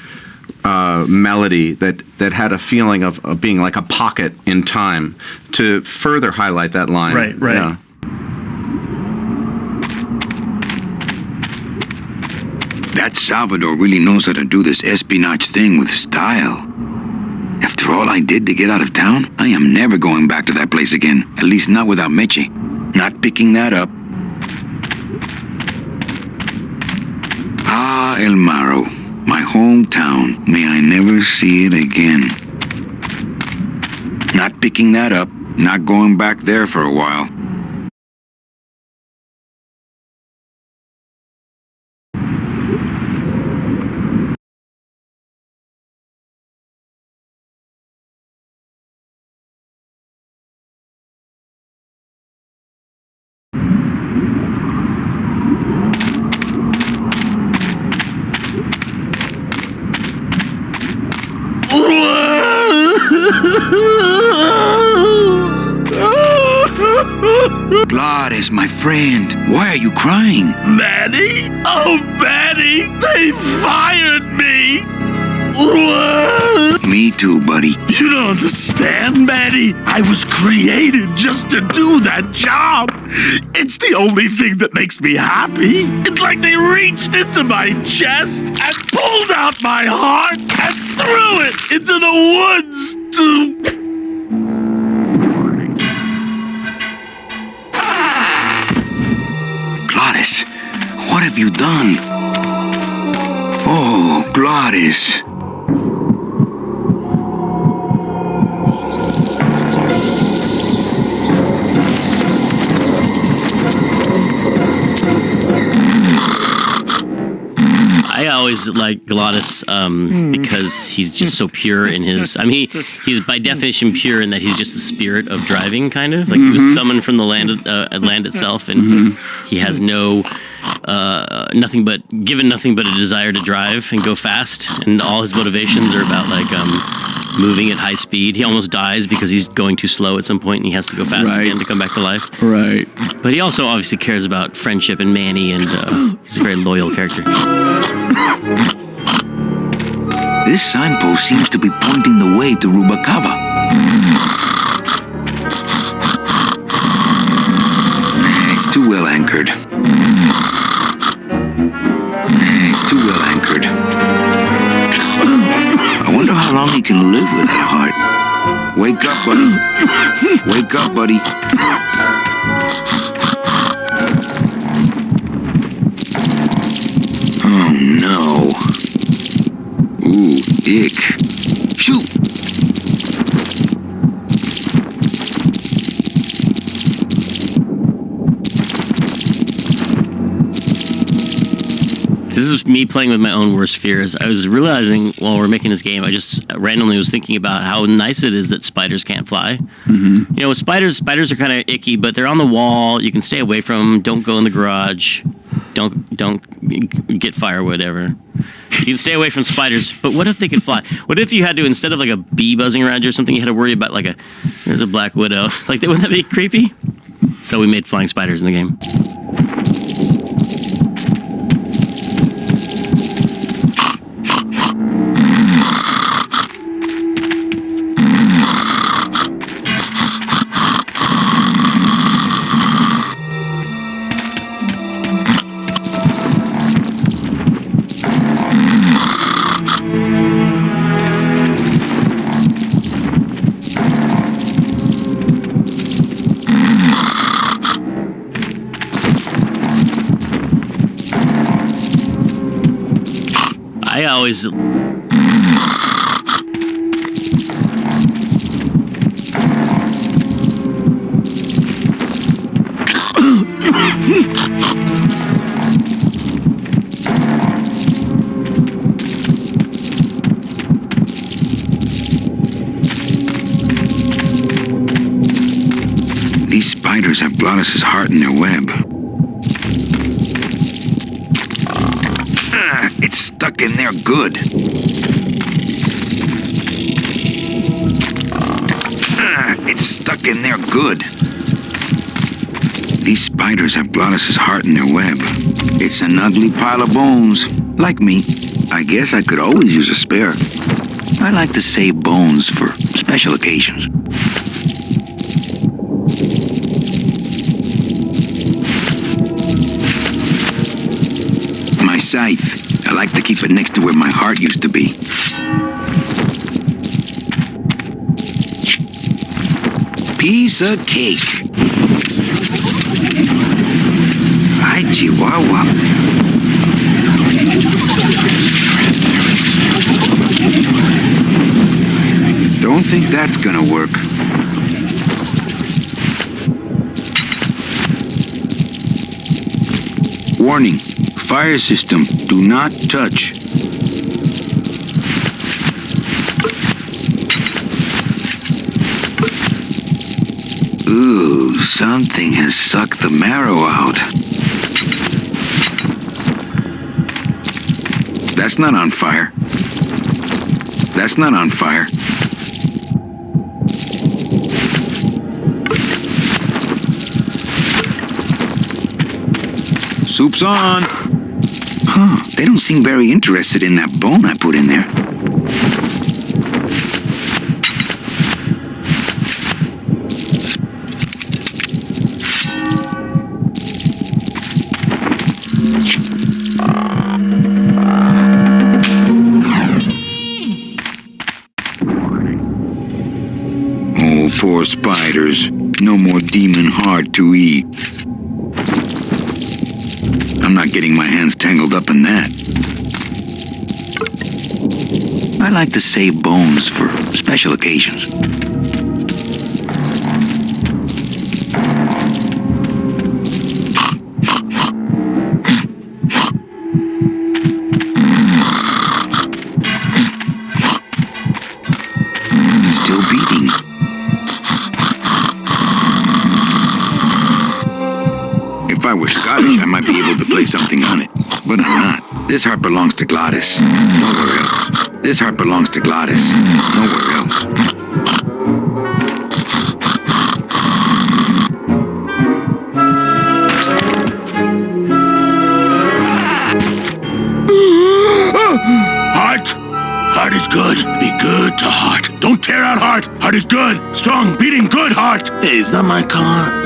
melody that had a feeling of being like a pocket in time to further highlight that line. Right. Yeah. That Salvador really knows how to do this espionage thing with style. After all I did to get out of town, I am never going back to that place again. At least not without Meche. Not picking that up. Ah, El Maro. My hometown. May I never see it again. Not picking that up. Not going back there for a while. Gladys, my friend, why are you crying? Manny? Oh, Manny! They fired me! Me too, buddy. You don't understand, Manny. I was created just to do that job. It's the only thing that makes me happy. It's like they reached into my chest and pulled out my heart and threw it into the woods to... Gladys, what have you done? Oh, Gladys. I always like Glottis because he's just so pure in his. I mean, he's by definition pure in that he's just the spirit of driving, kind of like he was summoned from the land itself, and he has nothing but a desire to drive and go fast, and all his motivations are about like moving at high speed. He almost dies because he's going too slow at some point, and he has to go fast again to come back to life. Right. But he also obviously cares about friendship and Manny, and he's a very loyal character. This signpost seems to be pointing the way to Rubacava. It's too well anchored. It's too well anchored. I wonder how long he can live with that heart. Wake up, buddy. Wake up, buddy. Oh, no. Ooh, ick. Shoot! This is me playing with my own worst fears. I was realizing while we're making this game, I just randomly was thinking about how nice it is that spiders can't fly. Mm-hmm. You know, with spiders are kind of icky, but they're on the wall. You can stay away from them. Don't go in the garage. Don't get firewood ever. You can stay away from spiders, but what if they could fly? What if you had to, instead of like a bee buzzing around you or something, you had to worry about like there's a black widow. Like, wouldn't that be creepy? So we made flying spiders in the game. I always... These spiders have Glottis's heart in their web. It's stuck in there good. It's stuck in there good. These spiders have Glottis's heart in their web. It's an ugly pile of bones. Like me, I guess I could always use a spare. I like to save bones for special occasions. My scythe. I like to keep it next to where my heart used to be. Piece of cake. Hi, Chihuahua. Don't think that's gonna work. Warning. Fire system. Do not touch. Ooh, something has sucked the marrow out. That's not on fire. That's not on fire. Soup's on. Huh, they don't seem very interested in that bone I put in there. Oh, poor spiders. No more demon heart to eat. I'm not getting my hands tangled up in that. I like to save bones for special occasions. Still beating. If I were Scottish, I might be able to play something on it. But I'm not. This heart belongs to Glottis. Nowhere else. This heart belongs to Glottis. Nowhere else. Heart! Heart is good. Be good to heart. Don't tear out heart. Heart is good. Strong, beating, good heart. Hey, is that my car?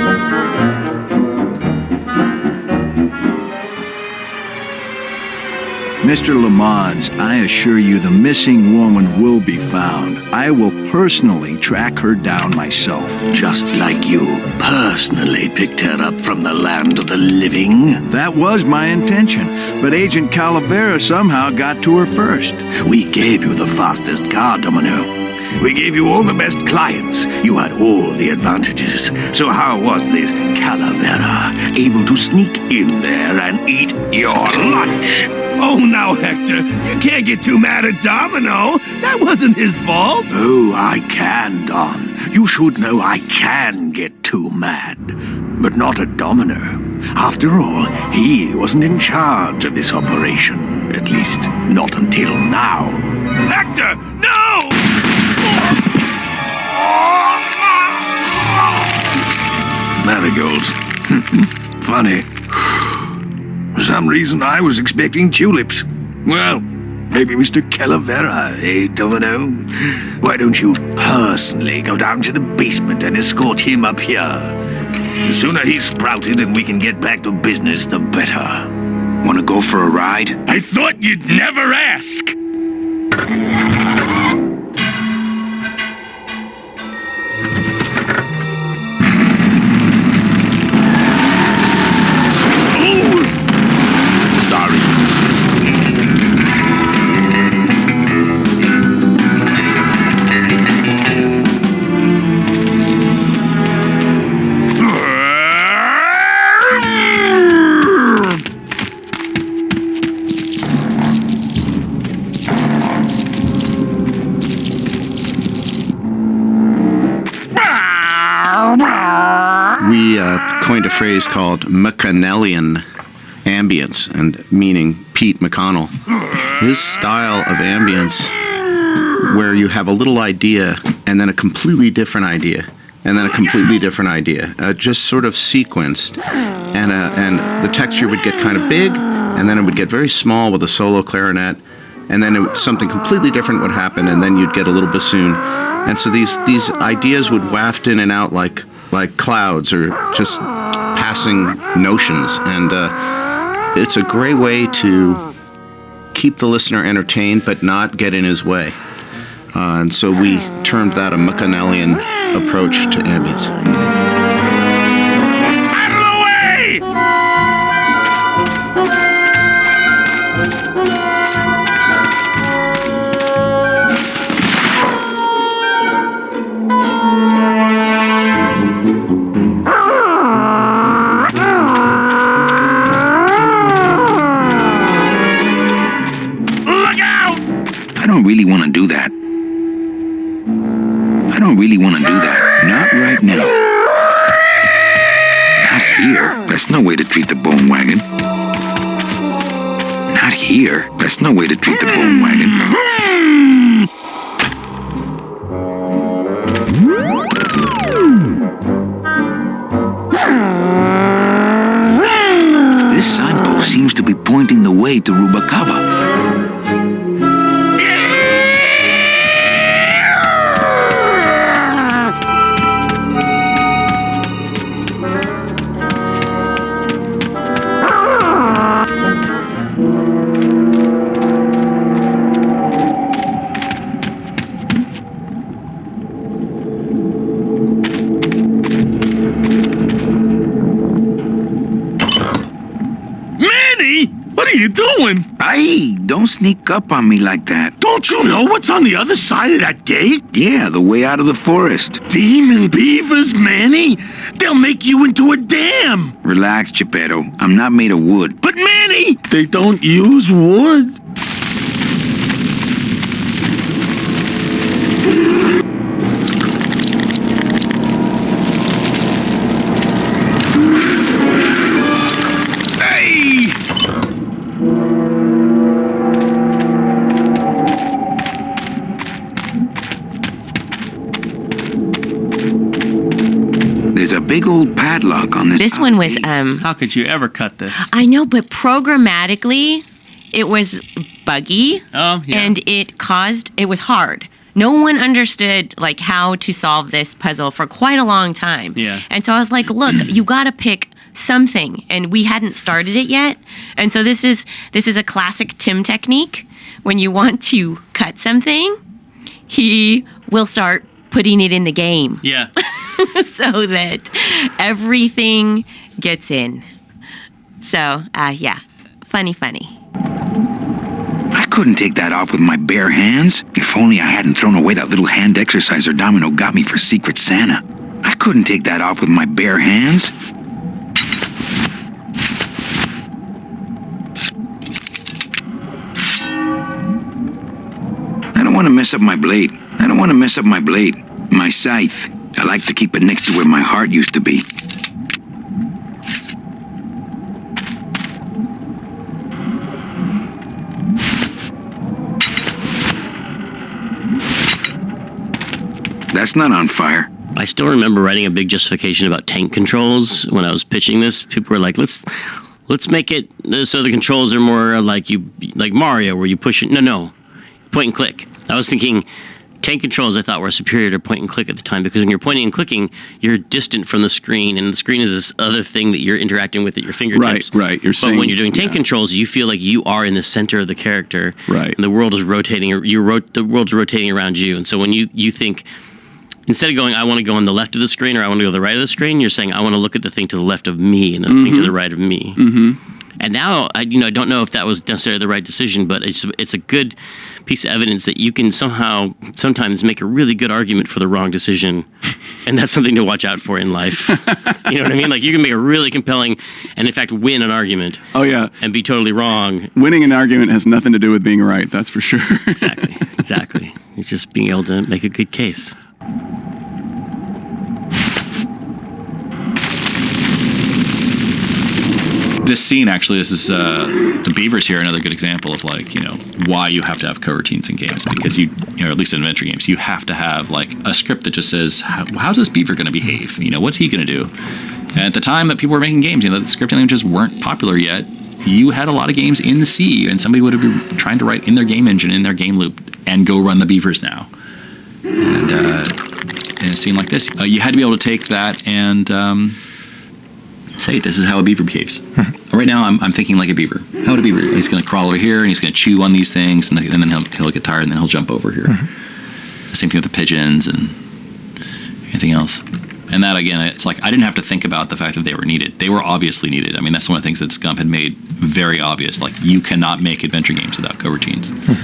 Mr. Lamont, I assure you the missing woman will be found. I will personally track her down myself. Just like you personally picked her up from the land of the living? That was my intention, but Agent Calavera somehow got to her first. We gave you the fastest car, Domino. We gave you all the best clients. You had all the advantages. So how was this Calavera able to sneak in there and eat your lunch? Oh, now, Hector, you can't get too mad at Domino. That wasn't his fault. Oh, I can, Don. You should know I can get too mad. But not at Domino. After all, he wasn't in charge of this operation. At least, not until now. Hector, no! Marigolds. Funny. For some reason, I was expecting tulips. Well, maybe Mr. Calavera, eh, Domino? Why don't you personally go down to the basement and escort him up here? The sooner he's sprouted and we can get back to business, the better. Want to go for a ride? I thought you'd never ask. We coined a phrase called McConnellian ambience, and meaning Pete McConnell. His style of ambience, where you have a little idea and then a completely different idea, and then a completely different idea, just sort of sequenced. And the texture would get kind of big, and then it would get very small with a solo clarinet, and then something completely different would happen, and then you'd get a little bassoon. And so these ideas would waft in and out like clouds or just passing notions. And it's a great way to keep the listener entertained but not get in his way. And so we termed that a Machiavellian approach to ambience. Out of the way! Look out! I don't really want to do that. I don't really want to do that. Not right now. Not here. That's no way to treat the bone wagon. Not here. That's no way to treat the bone wagon. This signpost seems to be pointing the way to Rubacava. What are you doing? Hey, don't sneak up on me like that. Don't you know what's on the other side of that gate? Yeah, the way out of the forest. Demon beavers, Manny. They'll make you into a dam. Relax, Geppetto. I'm not made of wood. But Manny, they don't use wood. There's a big old padlock on this. This one was How could you ever cut this? I know, but programmatically it was buggy. Oh, yeah. And it was hard. No one understood like how to solve this puzzle for quite a long time. Yeah. And so I was like, look, you got to pick something, and we hadn't started it yet. And so this is a classic Tim technique. When you want to cut something, he will start putting it in the game. Yeah. So that everything gets in. So, yeah, funny. I couldn't take that off with my bare hands. If only I hadn't thrown away that little hand exerciser Domino got me for Secret Santa. I couldn't take that off with my bare hands. I don't want to mess up my blade. My scythe. I like to keep it next to where my heart used to be. That's not on fire. I still remember writing a big justification about tank controls when I was pitching this. People were like, let's make it so the controls are more like Mario, where you push it. No, point and click. I was thinking tank controls I thought were superior to point and click at the time, because when you're pointing and clicking, you're distant from the screen, and the screen is this other thing that you're interacting with at your fingertips. Right. But when you're doing tank controls, you feel like you are in the center of the character. Right. And the world is rotating. The world's rotating around you, and so when you think, instead of going, I want to go on the left of the screen or I want to go to the right of the screen, you're saying, I want to look at the thing to the left of me and the thing to the right of me. Mm-hmm. And now, I don't know if that was necessarily the right decision, but it's a good piece of evidence that you can sometimes make a really good argument for the wrong decision. And that's something to watch out for in life. You know what I mean? Like, you can make a really compelling and, in fact, win an argument. Oh, yeah. And be totally wrong. Winning an argument has nothing to do with being right, that's for sure. Exactly. It's just being able to make a good case. this scene, actually, this is the beavers here, another good example of like, why you have to have coroutines in games, because or at least in adventure games, you have to have like a script that just says, how's this beaver going to behave? What's he going to do? And at the time that people were making games, the scripting languages weren't popular yet. You had a lot of games in the sea, and somebody would have been trying to write in their game engine, in their game loop, and go run the beavers now. And in a scene like this, you had to be able to take that and say, this is how a beaver behaves. Right now, I'm thinking like a beaver. How would a beaver? He's going to crawl over here, and he's going to chew on these things, and then he'll get tired, and then he'll jump over here. The same thing with the pigeons and anything else. And that, again, it's like I didn't have to think about the fact that they were needed. They were obviously needed. I mean, that's one of the things that Scump had made very obvious. Like, you cannot make adventure games without coroutines. They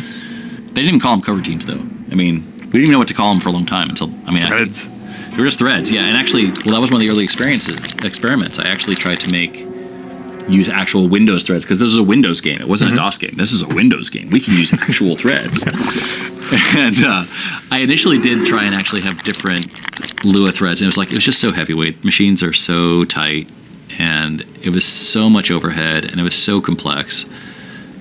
didn't even call them coroutines, though. I mean, we didn't even know what to call them for a long time until, threads. They were just threads, yeah. And actually, well, that was one of the early experiments. I actually tried to use actual Windows threads, because this is a Windows game. It wasn't a DOS game. This is a Windows game. We can use actual threads. And I initially did try and actually have different Lua threads, and it was just so heavyweight. Machines are so tight, and it was so much overhead, and it was so complex.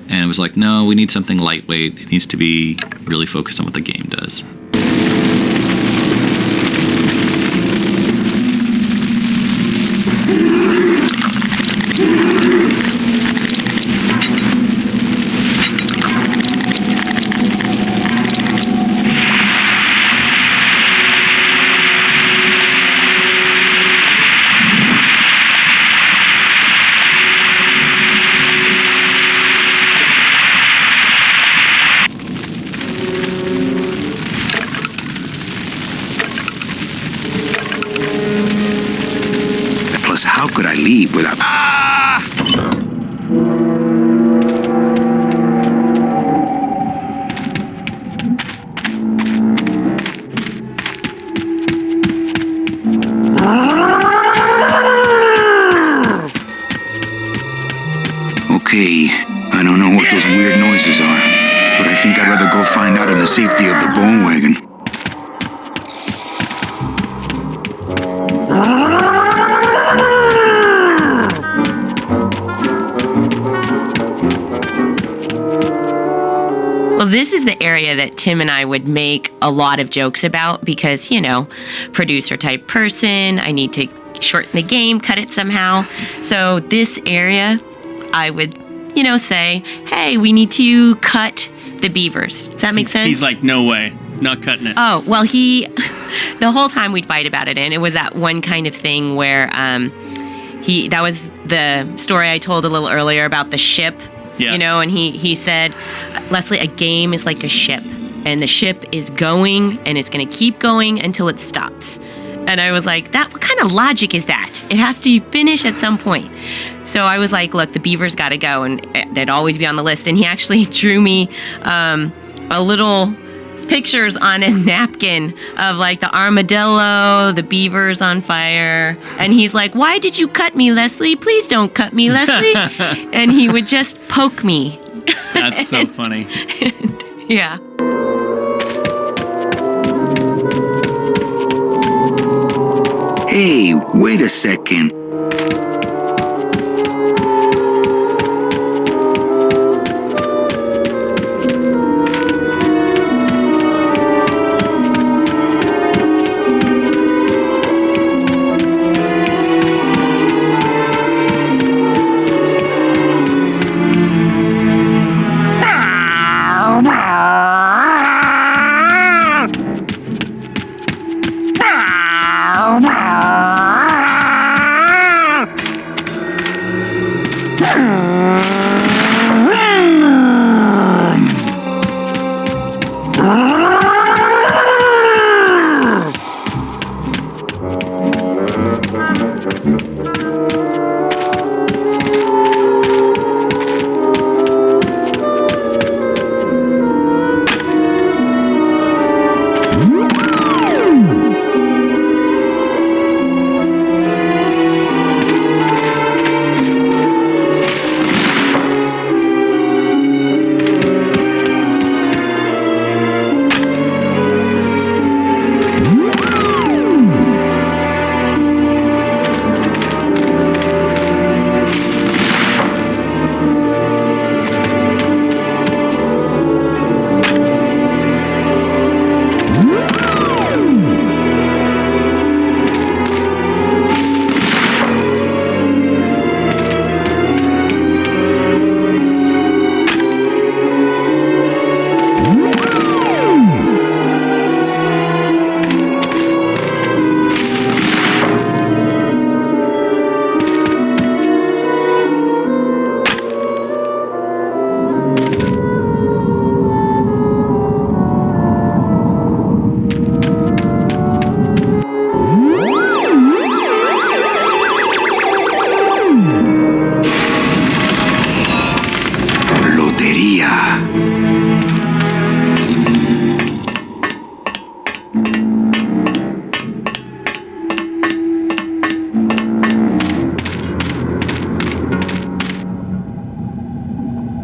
And it was like, no, we need something lightweight. It needs to be really focused on what the game does. How could I leave without... Okay, I don't know what those weird noises are, but I think I'd rather go find out in the safety of the bone wagon. Well, this is the area that Tim and I would make a lot of jokes about because, producer type person, I need to shorten the game, cut it somehow. So this area, I would, say, hey, we need to cut the beavers. Does that make sense? He's like, no way, not cutting it. Oh, well, the whole time we'd fight about it, and it was that one kind of thing where that was the story I told a little earlier about the ship. Yeah. And he said, Leslie, a game is like a ship, and the ship is going, and it's going to keep going until it stops. And I was like, what kind of logic is that? It has to finish at some point. So I was like, look, the beavers got to go, and they'd always be on the list. And he actually drew me a little pictures on a napkin of like the armadillo, the beavers on fire. And he's like, why did you cut me, Leslie? Please don't cut me, Leslie. And he would just poke me. That's so funny. Yeah. Hey, wait a second.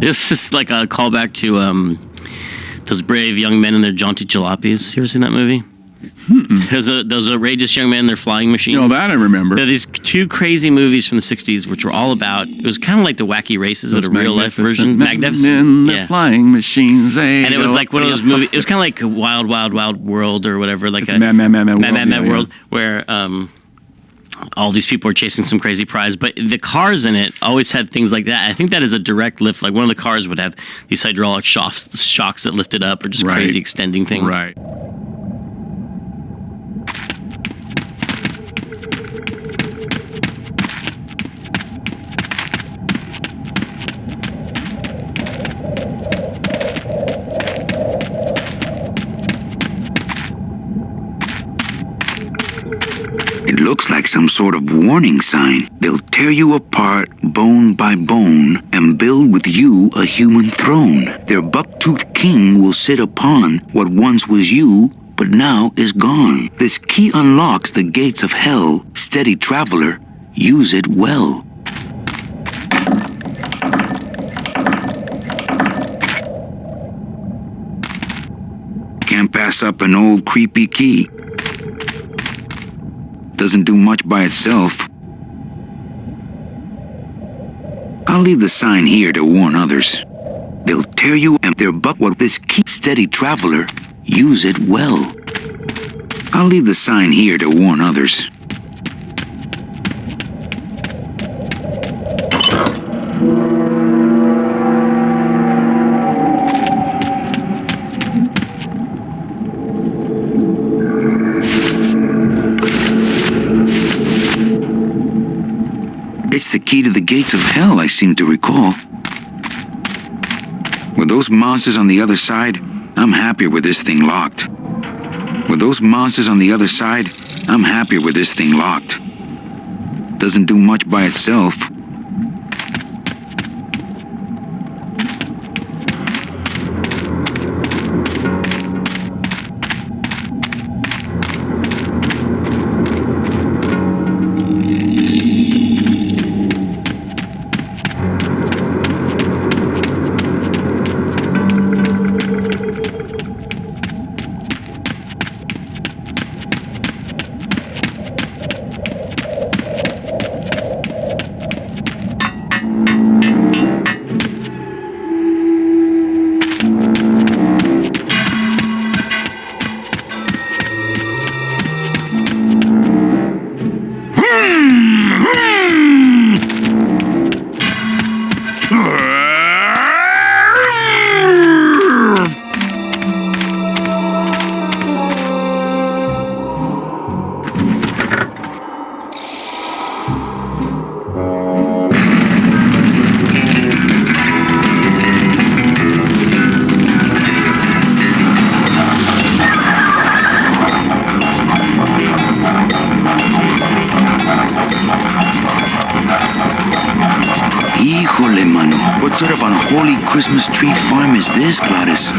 This is like a callback to those brave young men and their jaunty jalopies. You ever seen that movie? Those outrageous young men, their flying machines. No, that I remember. There are these two crazy movies from the 60s, which were all about, it was kind of like the Wacky Races, but a real-life version. Magnificent. Their flying machines. And it was like one of those movies, it was kind of like Wild, Wild, Wild World or whatever. Like a Mad World, where all these people are chasing some crazy prize, but the cars in it always had things like that. I think that is a direct lift. Like one of the cars would have these hydraulic shocks that lifted up or just crazy extending things. Right. It looks like some sort of warning sign. They'll tear you apart bone by bone and build with you a human throne. Their buck-toothed king will sit upon what once was you, but now is gone. This key unlocks the gates of hell. Steady traveler, use it well. Can't pass up an old creepy key. Doesn't do much by itself. I'll leave the sign here to warn others. They'll tear you and their buck with this key. Steady traveler, use it well. I'll leave the sign here to warn others. It's the key to the gates of hell, I seem to recall. With those monsters on the other side, I'm happier with this thing locked. With those monsters on the other side, I'm happier with this thing locked. Doesn't do much by itself. Híjole, mano. What sort of unholy Christmas tree farm is this, Gladys?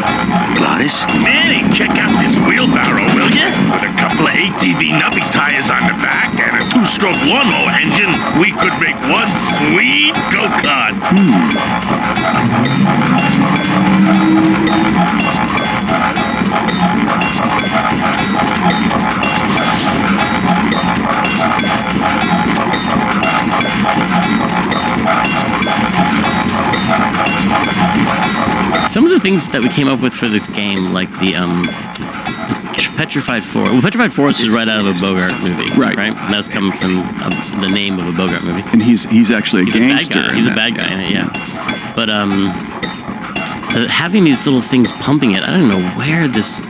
Gladys? Manny, check out this wheelbarrow, will ya? With a couple of ATV nubby tires on the back and a two-stroke lawnmower engine, we could make one sweet go-kart. Some of the things that we came up with for this game, like the Petrified Forest. Well, Petrified Forest is right out of a Bogart movie, right? And that's coming from the name of a Bogart movie. And he's actually a gangster. He's a bad guy in it, yeah. But having these little things pumping it, I don't know where this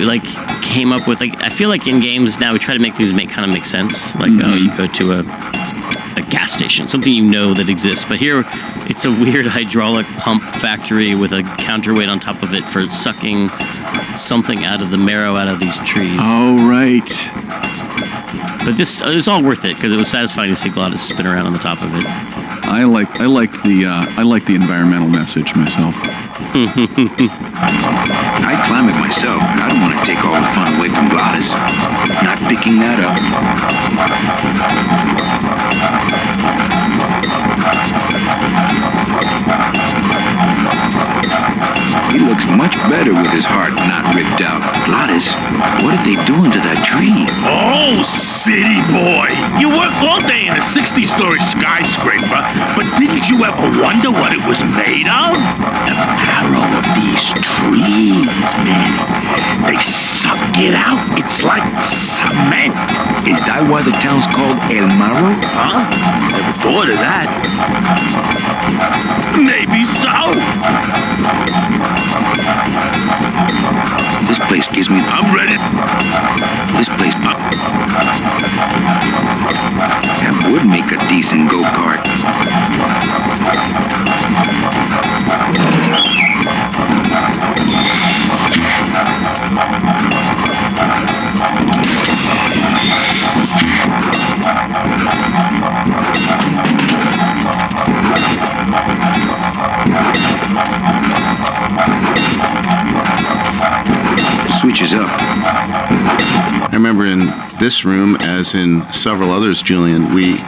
like came up with. Like I feel like in games now we try to make things make sense. Like you go to a gas station, something you know that exists. But here, it's a weird hydraulic pump factory with a counterweight on top of it for sucking something out of the marrow out of these trees. Oh, right. But this it's all worth it because it was satisfying to see Gladys spin around on the top of it. I like the environmental message myself. I'd climb it myself, but I don't want to take all the fun away from Gladys. Not picking that up. He looks much better with his heart not ripped out. Gladys, what are they doing to that tree? Oh, city boy. You work all day in a 60-story skyscraper, but didn't you ever wonder what it was made of? The marrow of these trees, man. They suck it out. It's like cement. Is that why the town's called El Marro? Huh? Never thought of that. Maybe so. This place gives me... I'm ready. This place... That would make a decent go-kart. Switches up. I remember in this room, as in several others, Julian, we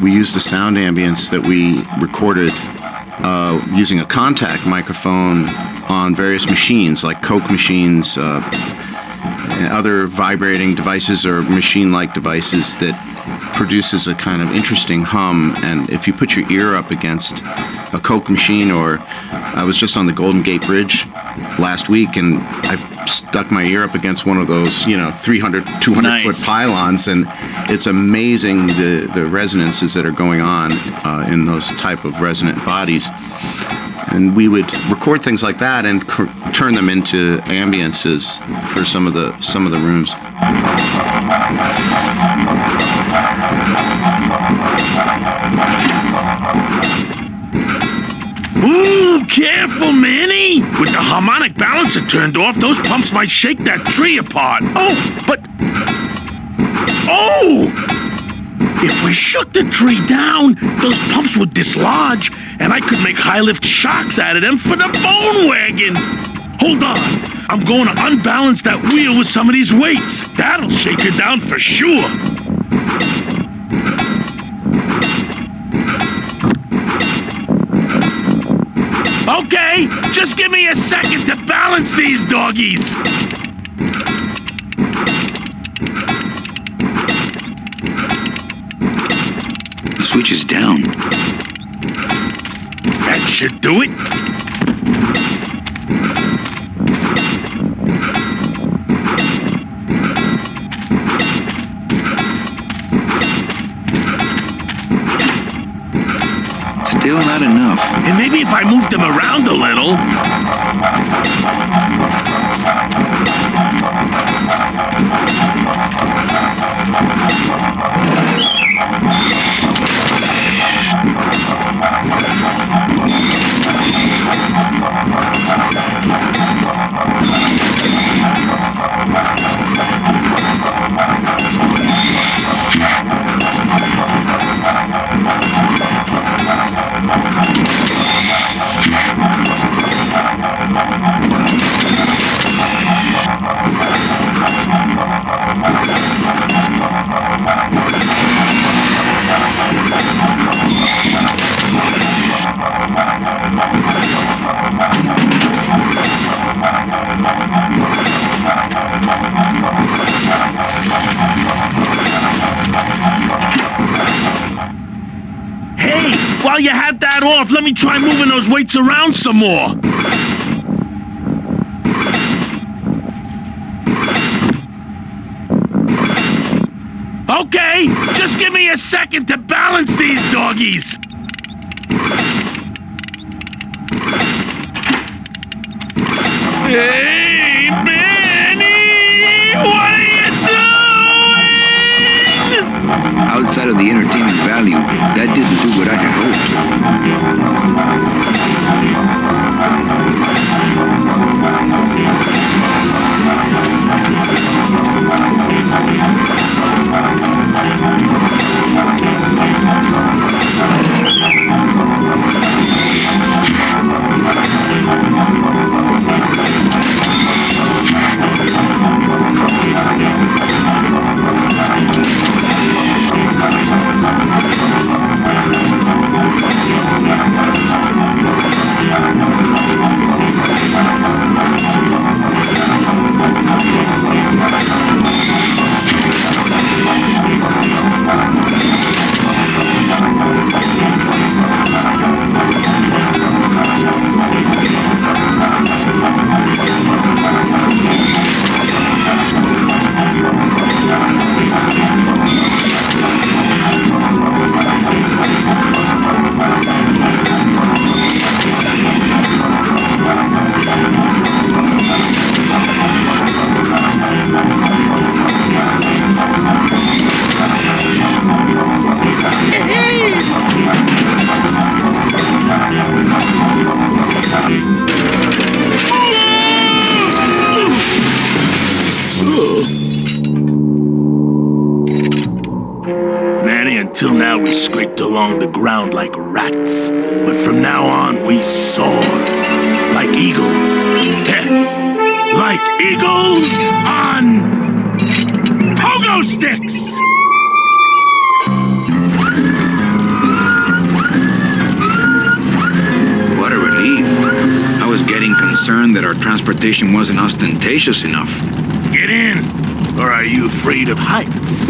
used a sound ambience that we recorded using a contact microphone on various machines, like Coke machines, and other vibrating devices or machine-like devices that produces a kind of interesting hum. And if you put your ear up against a Coke machine, or I was just on the Golden Gate Bridge last week and I stuck my ear up against one of those, 300, 200 foot pylons, and it's amazing the resonances that are going on in those type of resonant bodies. And we would record things like that and turn them into ambiences for some of the rooms. Ooh, careful, Manny! With the harmonic balancer turned off, those pumps might shake that tree apart. Oh! If we shook the tree down, those pumps would dislodge, and I could make high-lift shocks out of them for the bone wagon. Hold on. I'm going to unbalance that wheel with some of these weights. That'll shake her down for sure. Okay, just give me a second to balance these doggies. The switch is down. That should do it. Still not enough. And maybe if I moved them around a little. Hey, while you have that off, let me try moving those weights around some more. Okay, just give me a second to balance these doggies. Hey, Manny! What are you doing? Outside of the entertainment value, that didn't do what I had hoped. Manny, until now we scraped along the ground like rats. But from now on, we soar. Like eagles. Like eagles on pogo sticks! What a relief. I was getting concerned that our transportation wasn't ostentatious enough. Get in! Or are you afraid of heights?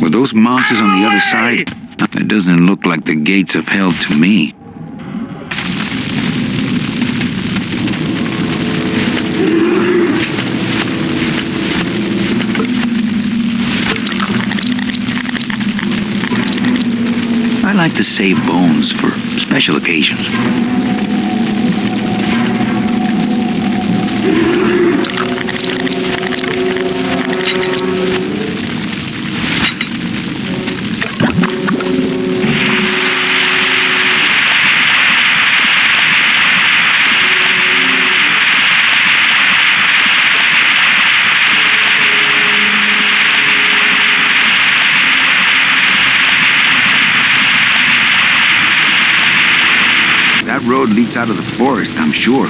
With those monsters on the other side, that doesn't look like the gates of hell to me. I like to save bones for special occasions. That road leads out of the forest, I'm sure.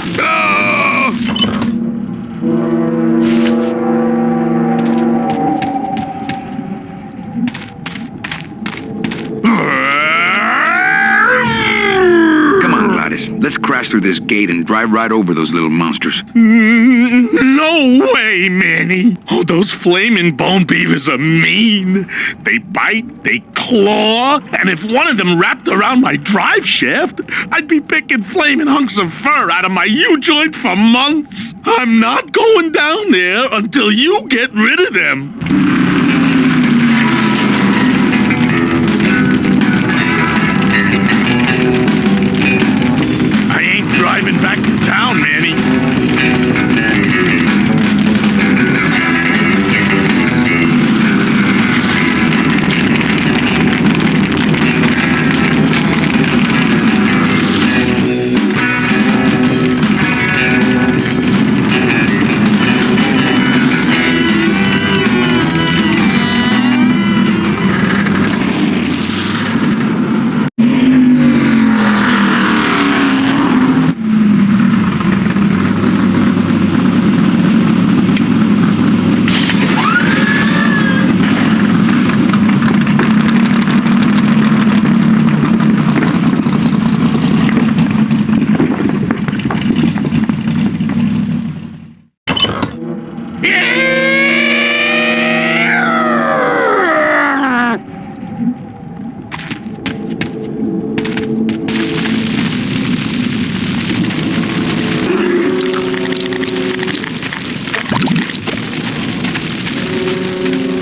Come on, Gladys. Let's crash through this gate and drive right over those little monsters. No way, Manny. Oh, those flaming bone beavers are mean. They bite, they claw, and if one of them wrapped around my drive shaft, I'd be picking flaming hunks of fur out of my U-joint for months. I'm not going down there until you get rid of them. I ain't driving back to town, Manny.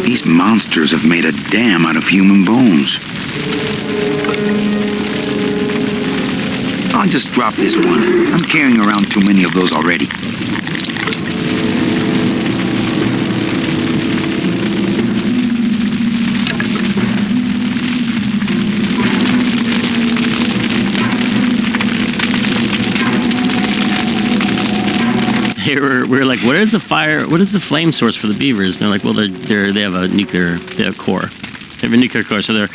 These monsters have made a dam out of human bones. I'll just drop this one. I'm carrying around too many of those already. We were like, what is the flame source for the beavers? And they're like, well, they have a nuclear core. They have a nuclear core, so they're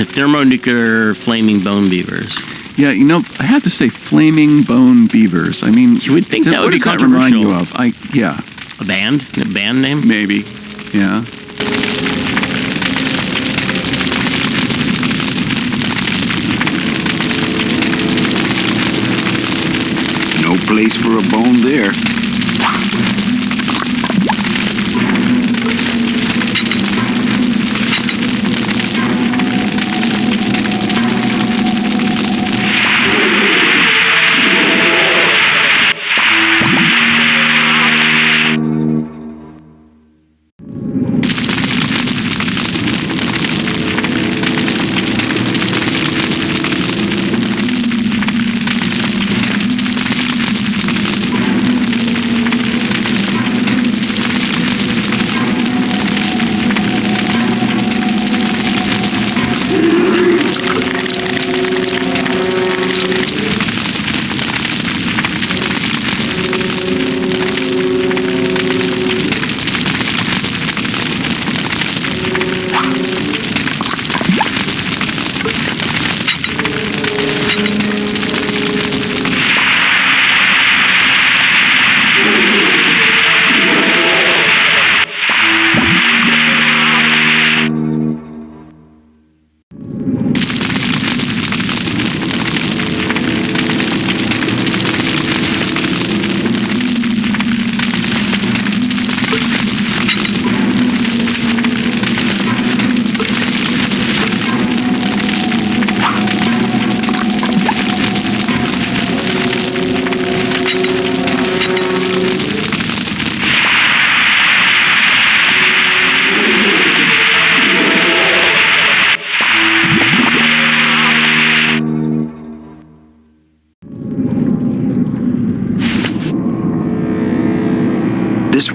thermonuclear flaming bone beavers. Yeah, you know, I have to say, flaming bone beavers. I mean, you would think that would be what does that remind you controversial. of? Yeah. A band name? Maybe. Yeah. No place for a bone there.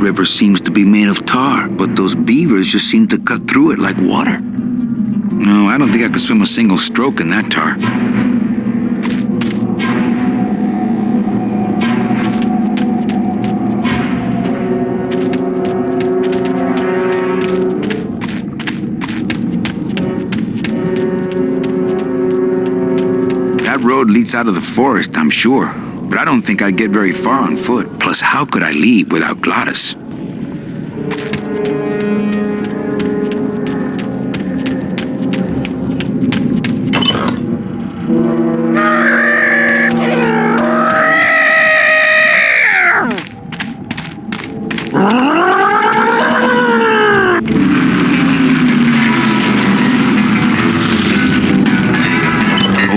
river seems to be made of tar, but those beavers just seem to cut through it like water. No, I don't think I could swim a single stroke in that tar. That road leads out of the forest, I'm sure. But I don't think I'd get very far on foot. Plus, how could I leave without Gladys?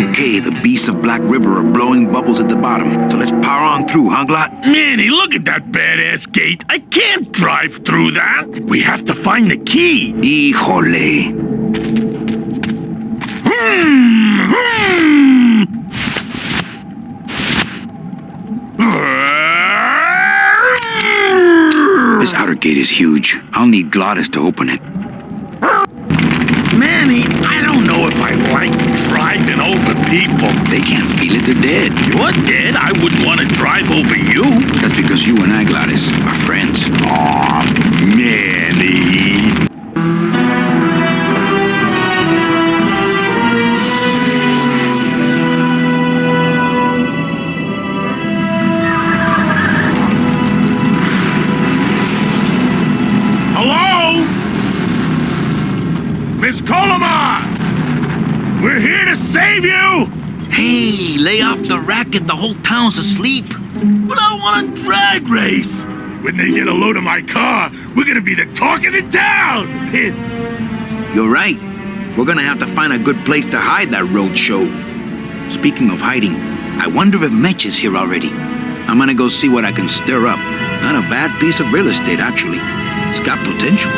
Okay, the beasts of Black River are blowing bubbles at the bottom, so let's power on through, huh, Glot? Manny, look at that badass gate. I can't drive through that. We have to find the key. Híjole. This outer gate is huge. I'll need Gladys to open it. Manny, I don't know if I like driving over people. They can't feel it, they're dead. You're dead. I wouldn't want to drive over you. That's because you and I, Gladys, are friends. Aw, Manny. Hello? Miss Colomar! We're here to save you! Hey, lay off the racket. The whole town's asleep. But I want a drag race. When they get a load of my car, we're gonna be the talk of the town. You're right. We're gonna have to find a good place to hide that road show. Speaking of hiding, I wonder if Mitch is here already. I'm gonna go see what I can stir up. Not a bad piece of real estate, actually. It's got potential.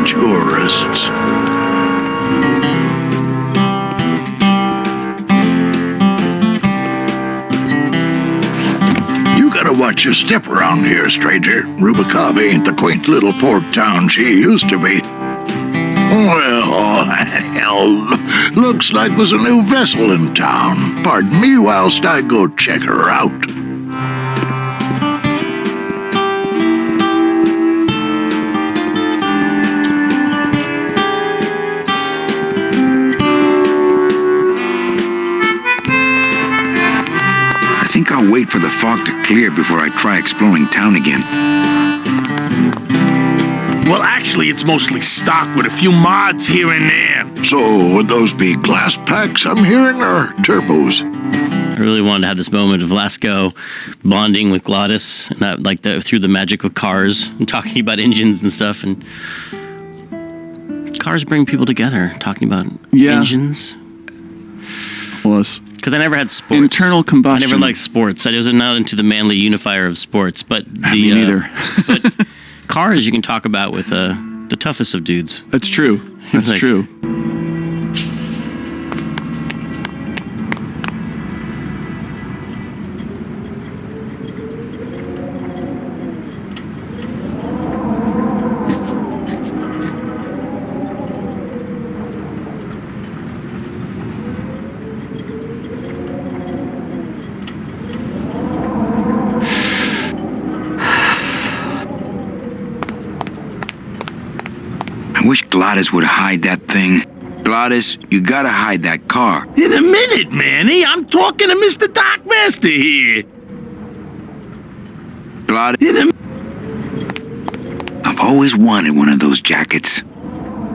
Tourists. You gotta watch your step around here, stranger. Rubicaba ain't the quaint little port town she used to be. Well, hell, looks like there's a new vessel in town. Pardon me whilst I go check her out. I think I'll wait for the fog to clear before I try exploring town again. Well, actually, it's mostly stock with a few mods here and there. So, would those be glass packs I'm hearing, or turbos? I really wanted to have this moment of Lasco bonding with Glottis, and that, like through the magic of cars and talking about engines and stuff. And cars bring people together, talking about engines. Plus, because I never had sports. Internal combustion. I never liked sports. I was not into the manly unifier of sports. But me neither. But cars you can talk about with the toughest of dudes. That's true. That's true. I wish Gladys would hide that thing. Gladys, you gotta hide that car. In a minute, Manny. I'm talking to Mr. Dark Master here. Claude. I've always wanted one of those jackets.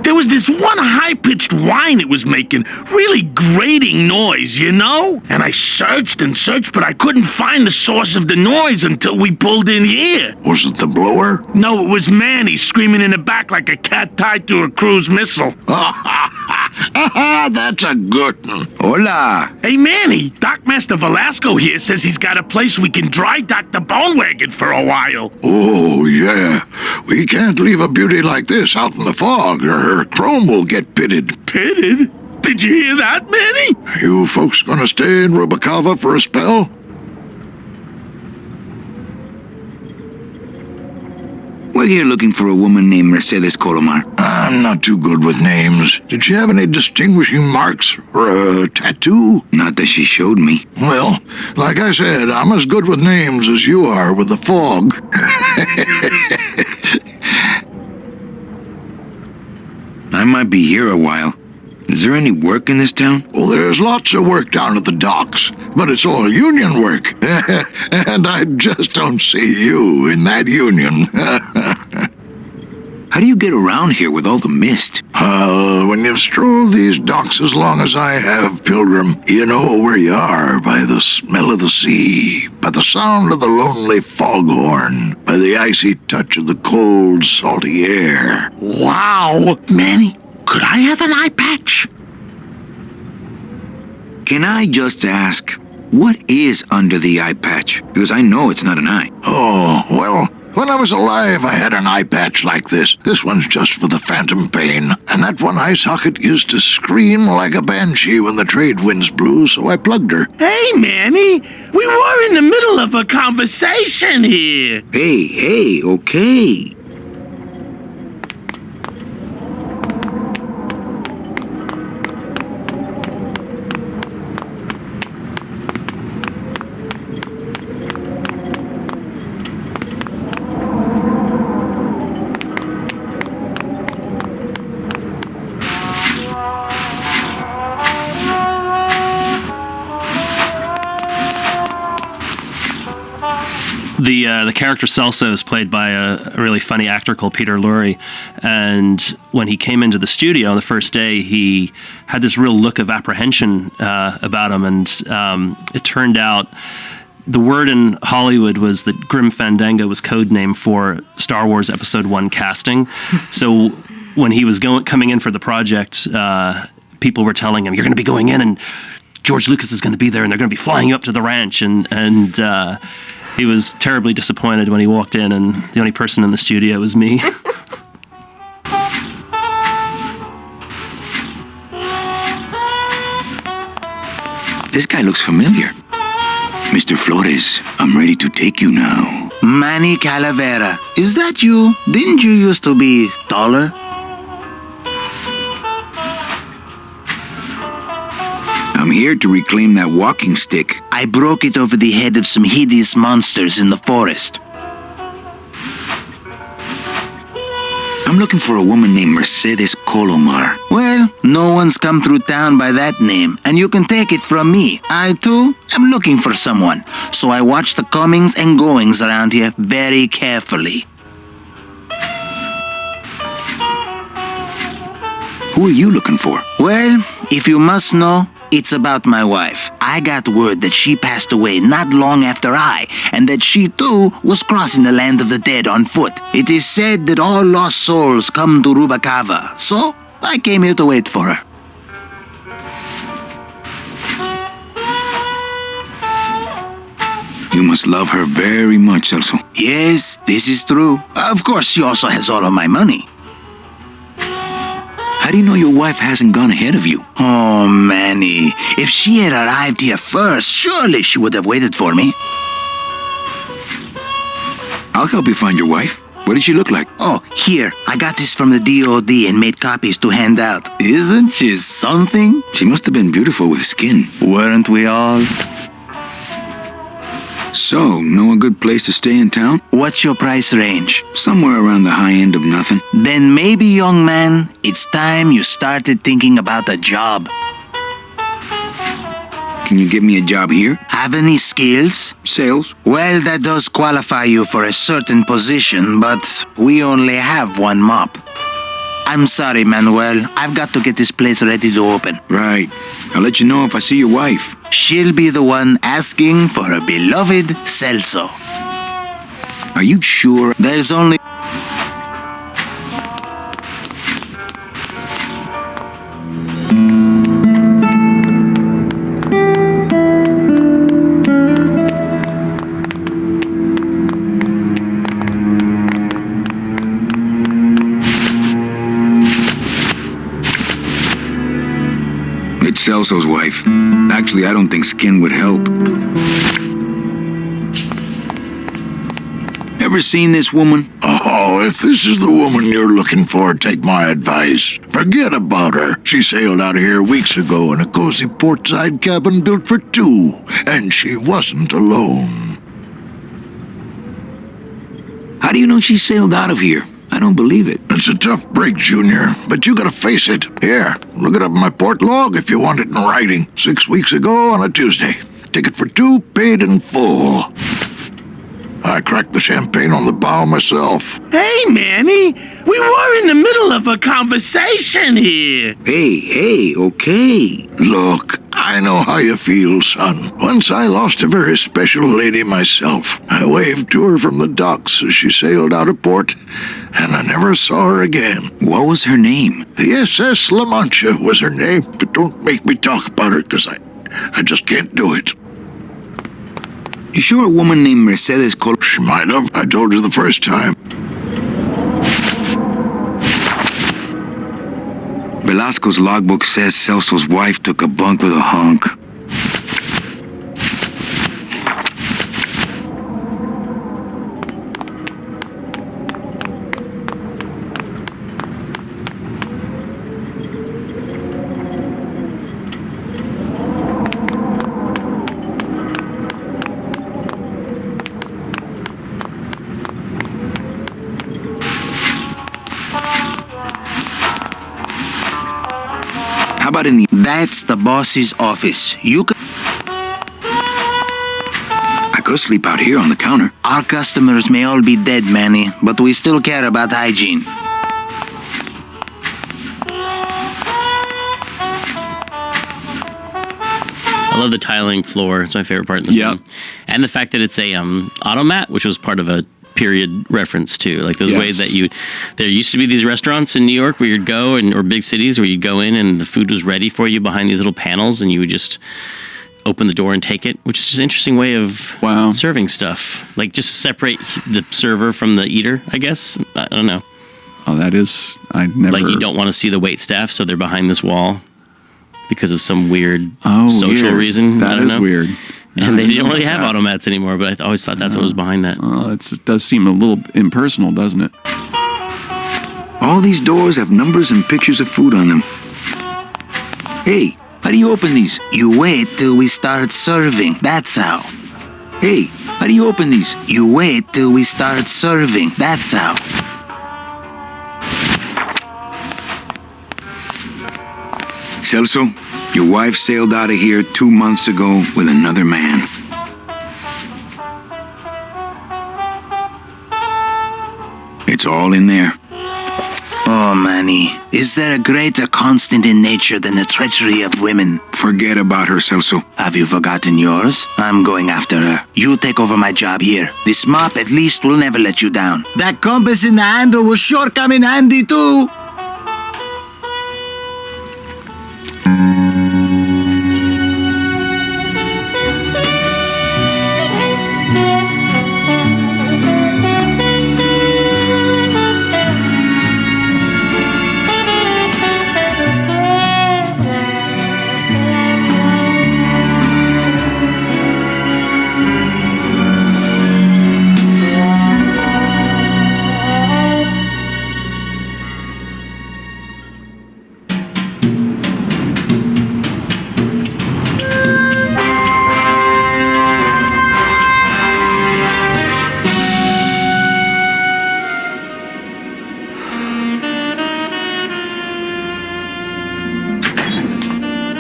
There was this one high-pitched whine it was making, really grating noise, you know? And I searched and searched, but I couldn't find the source of the noise until we pulled in here. Was it the blower? No, it was Manny screaming in the back like a cat tied to a cruise missile. That's a good one. Hola. Hey, Manny, Dockmaster Velasco here says he's got a place we can dry dock the bone wagon for a while. Oh, yeah. We can't leave a beauty like this out in the fog, or her chrome will get pitted. Pitted? Did you hear that, Manny? You folks gonna stay in Rubacava for a spell? We're here looking for a woman named Mercedes Colomar. I'm not too good with names. Did she have any distinguishing marks or a tattoo? Not that she showed me. Well, like I said, I'm as good with names as you are with the fog. I might be here a while. Is there any work in this town? Well, there's lots of work down at the docks, but it's all union work. And I just don't see you in that union. How do you get around here with all the mist? When you've strolled these docks as long as I have, Pilgrim, you know where you are by the smell of the sea, by the sound of the lonely foghorn, by the icy touch of the cold, salty air. Wow! Manny, could I have an eye patch? Can I just ask, what is under the eye patch? Because I know it's not an eye. Oh, well, when I was alive, I had an eye patch like this. This one's just for the phantom pain. And that one eye socket used to scream like a banshee when the trade winds blew, so I plugged her. Hey, Manny, we were in the middle of a conversation here. Hey, okay. The character Celso is played by a really funny actor called Peter Lorre, and when he came into the studio on the first day, he had this real look of apprehension about him, and it turned out the word in Hollywood was that Grim Fandango was code name for Star Wars Episode 1 casting. So when he was coming in for the project, people were telling him, "You're going to be going in, and George Lucas is going to be there, and they're going to be flying you up to the ranch," and he was terribly disappointed when he walked in, and the only person in the studio was me. This guy looks familiar. Mr. Flores, I'm ready to take you now. Manny Calavera, is that you? Didn't you used to be taller? I'm here to reclaim that walking stick. I broke it over the head of some hideous monsters in the forest. I'm looking for a woman named Mercedes Colomar. Well, no one's come through town by that name, and you can take it from me. I, too, am looking for someone, so I watch the comings and goings around here very carefully. Who are you looking for? Well, if you must know, it's about my wife. I got word that she passed away not long after I, and that she too was crossing the land of the dead on foot. It is said that all lost souls come to Rubacava, so I came here to wait for her. You must love her very much, Celso. Yes, this is true. Of course, she also has all of my money. How do you know your wife hasn't gone ahead of you? Oh, Manny. If she had arrived here first, surely she would have waited for me. I'll help you find your wife. What did she look like? Oh, here. I got this from the DOD and made copies to hand out. Isn't she something? She must have been beautiful with skin. Weren't we all? So, know a good place to stay in town? What's your price range? Somewhere around the high end of nothing. Then maybe, young man, it's time you started thinking about a job. Can you give me a job here? Have any skills? Sales. Well, that does qualify you for a certain position, but we only have one mop. I'm sorry, Manuel. I've got to get this place ready to open. Right. I'll let you know if I see your wife. She'll be the one asking for her beloved Celso. Are you sure? There's only... It's Celso's wife. Actually, I don't think skin would help. Ever seen this woman? Oh, if this is the woman you're looking for, take my advice. Forget about her. She sailed out of here weeks ago in a cozy portside cabin built for two, and she wasn't alone. How do you know she sailed out of here? I don't believe it. It's a tough break, Junior, but you gotta face it. Here, look it up in my port log if you want it in writing. 6 weeks ago on a Tuesday. Ticket for two, paid in full. I cracked the champagne on the bow myself. Hey, Manny, we were in the middle of a conversation here. Hey, okay. Look, I know how you feel, son. Once I lost a very special lady myself. I waved to her from the docks as she sailed out of port, and I never saw her again. What was her name? The SS La Mancha was her name, but don't make me talk about her, because I just can't do it. You sure a woman named Mercedes Col... She might have. I told you the first time. Velasco's logbook says Celso's wife took a bunk with a hunk. How about in the... That's the boss's office. You can... I could sleep out here on the counter. Our customers may all be dead, Manny, but we still care about hygiene. I love the tiling floor. It's my favorite part in this film. And the fact that it's a automat, which was part of a period reference too. Like those ways that there used to be these restaurants in New York where you'd go or big cities where you'd go in and the food was ready for you behind these little panels and you would just open the door and take it, which is an interesting way of serving stuff. Like just separate the server from the eater, I guess. I don't know. Oh, that is, I never... Like you don't want to see the wait staff, so they're behind this wall because of some weird social reason. That is weird. And they don't really have automats anymore, but I always thought that's what was behind that. It does seem a little impersonal, doesn't it? All these doors have numbers and pictures of food on them. Hey, how do you open these? You wait till we start serving. That's how. Hey, how do you open these? You wait till we start serving. That's how. Celso, your wife sailed out of here 2 months ago with another man. It's all in there. Oh, Manny, is there a greater constant in nature than the treachery of women? Forget about her, Celso. Have you forgotten yours? I'm going after her. You take over my job here. This mop at least will never let you down. That compass in the handle will sure come in handy too.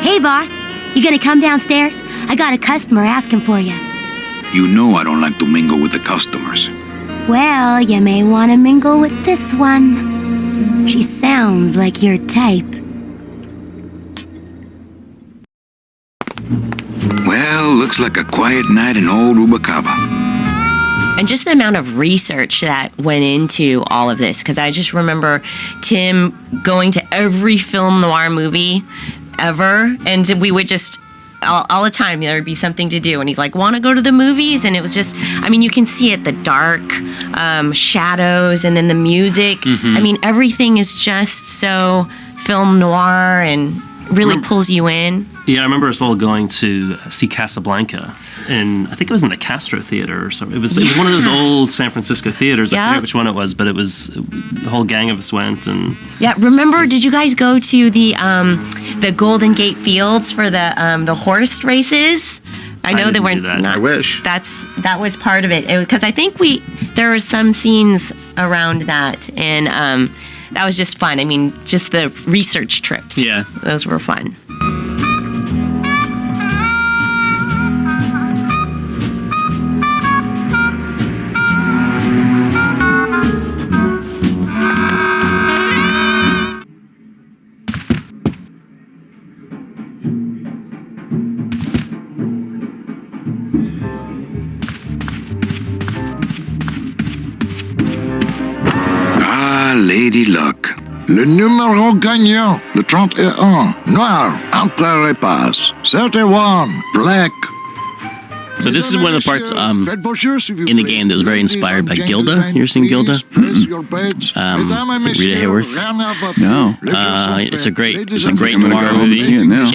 Hey, boss. You gonna come downstairs? I got a customer asking for you. You know I don't like to mingle with the customers. Well, you may want to mingle with this one. She sounds like your type. Well, looks like a quiet night in old Rubacava. And just the amount of research that went into all of this, because I just remember Tim going to every film noir movie ever, and we would just all the time there would be something to do, and he's like, want to go to the movies? And it was just, I mean, you can see it, the dark shadows, and then the music. I mean, everything is just so film noir and really pulls you in. Yeah, I remember us all going to see Casablanca, and I think it was in the Castro Theater or something. It was one of those old San Francisco theaters. I forget which one it was, but it was the whole gang of us went. And yeah, remember? Did you guys go to the Golden Gate Fields for the horse races? I know they weren't. I wish that was part of it, because I think there were some scenes around that, and that was just fun. I mean, just the research trips. Yeah, those were fun. Lady Luck. Le numéro gagnant, le 31, noir, entre les passes. 31, black. So this is one of the parts in the game that was very inspired by Gilda. You ever seen Gilda? Rita Hayworth? No. It's a great noir movie.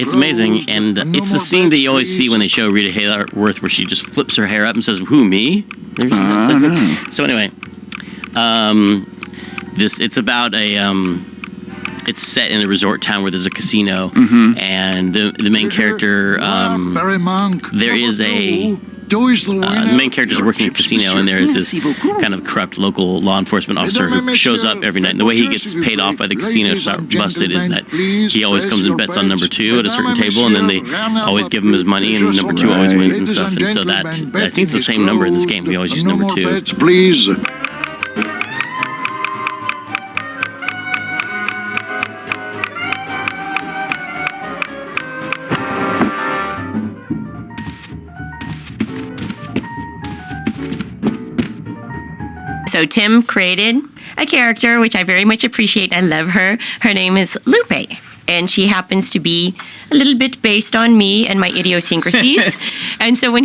It's amazing, and it's the scene that you always see when they show Rita Hayworth, where she just flips her hair up and says, "Who, me?" So anyway, it's about it's set in a resort town where there's a casino, and the main character, there is the main character is working at a casino, and there is this kind of corrupt local law enforcement officer who shows up every night. And the way he gets paid off by the casino to start busted is that he always comes and bets on number 2 at a certain table, and then they always give him his money, and number 2 always wins and stuff. And so I think it's the same number in this game. We always use number 2. Please. So Tim created a character, which I very much appreciate. I love her. Her name is Lupe, and she happens to be a little bit based on me and my idiosyncrasies. And so when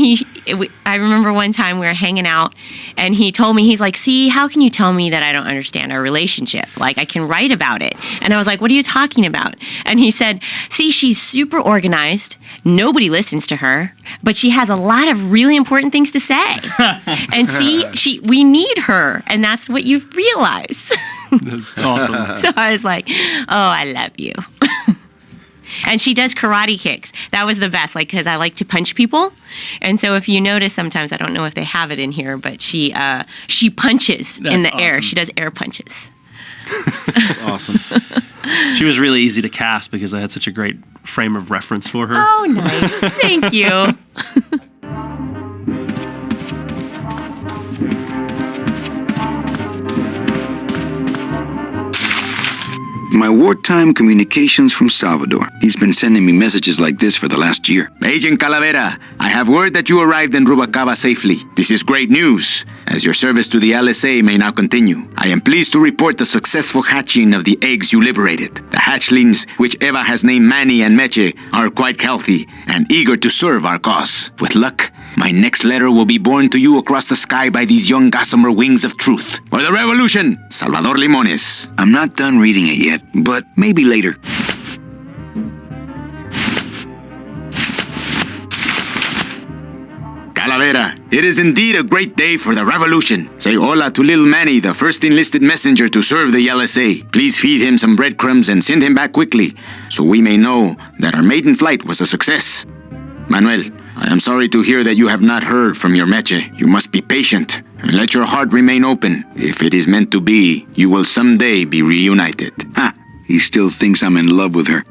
I remember one time we were hanging out, and he told me, he's like, "See, how can you tell me that I don't understand our relationship? Like, I can write about it." And I was like, "What are you talking about?" And he said, "See, she's super organized. Nobody listens to her, but she has a lot of really important things to say. And see, we need her, and that's what you realize." That's awesome. So I was like, "Oh, I love you." And she does karate kicks. That was the best, because I like to punch people. And so if you notice, sometimes, I don't know if they have it in here, but she punches in the air. She does air punches. That's awesome. She was really easy to cast because I had such a great frame of reference for her. Oh, nice. Thank you. My wartime communications from Salvador. He's been sending me messages like this for the last year. Agent Calavera, I have word that you arrived in Rubacava safely. This is great news, as your service to the LSA may now continue. I am pleased to report the successful hatching of the eggs you liberated. The hatchlings, which Eva has named Manny and Meche, are quite healthy and eager to serve our cause. With luck, my next letter will be borne to you across the sky by these young gossamer wings of truth. For the revolution, Salvador Limones. I'm not done reading it yet, but maybe later. Calavera, it is indeed a great day for the revolution. Say hola to little Manny, the first enlisted messenger to serve the LSA. Please feed him some breadcrumbs and send him back quickly, so we may know that our maiden flight was a success. Manuel, I am sorry to hear that you have not heard from your Meche. You must be patient and let your heart remain open. If it is meant to be, you will someday be reunited. Ha! He still thinks I'm in love with her.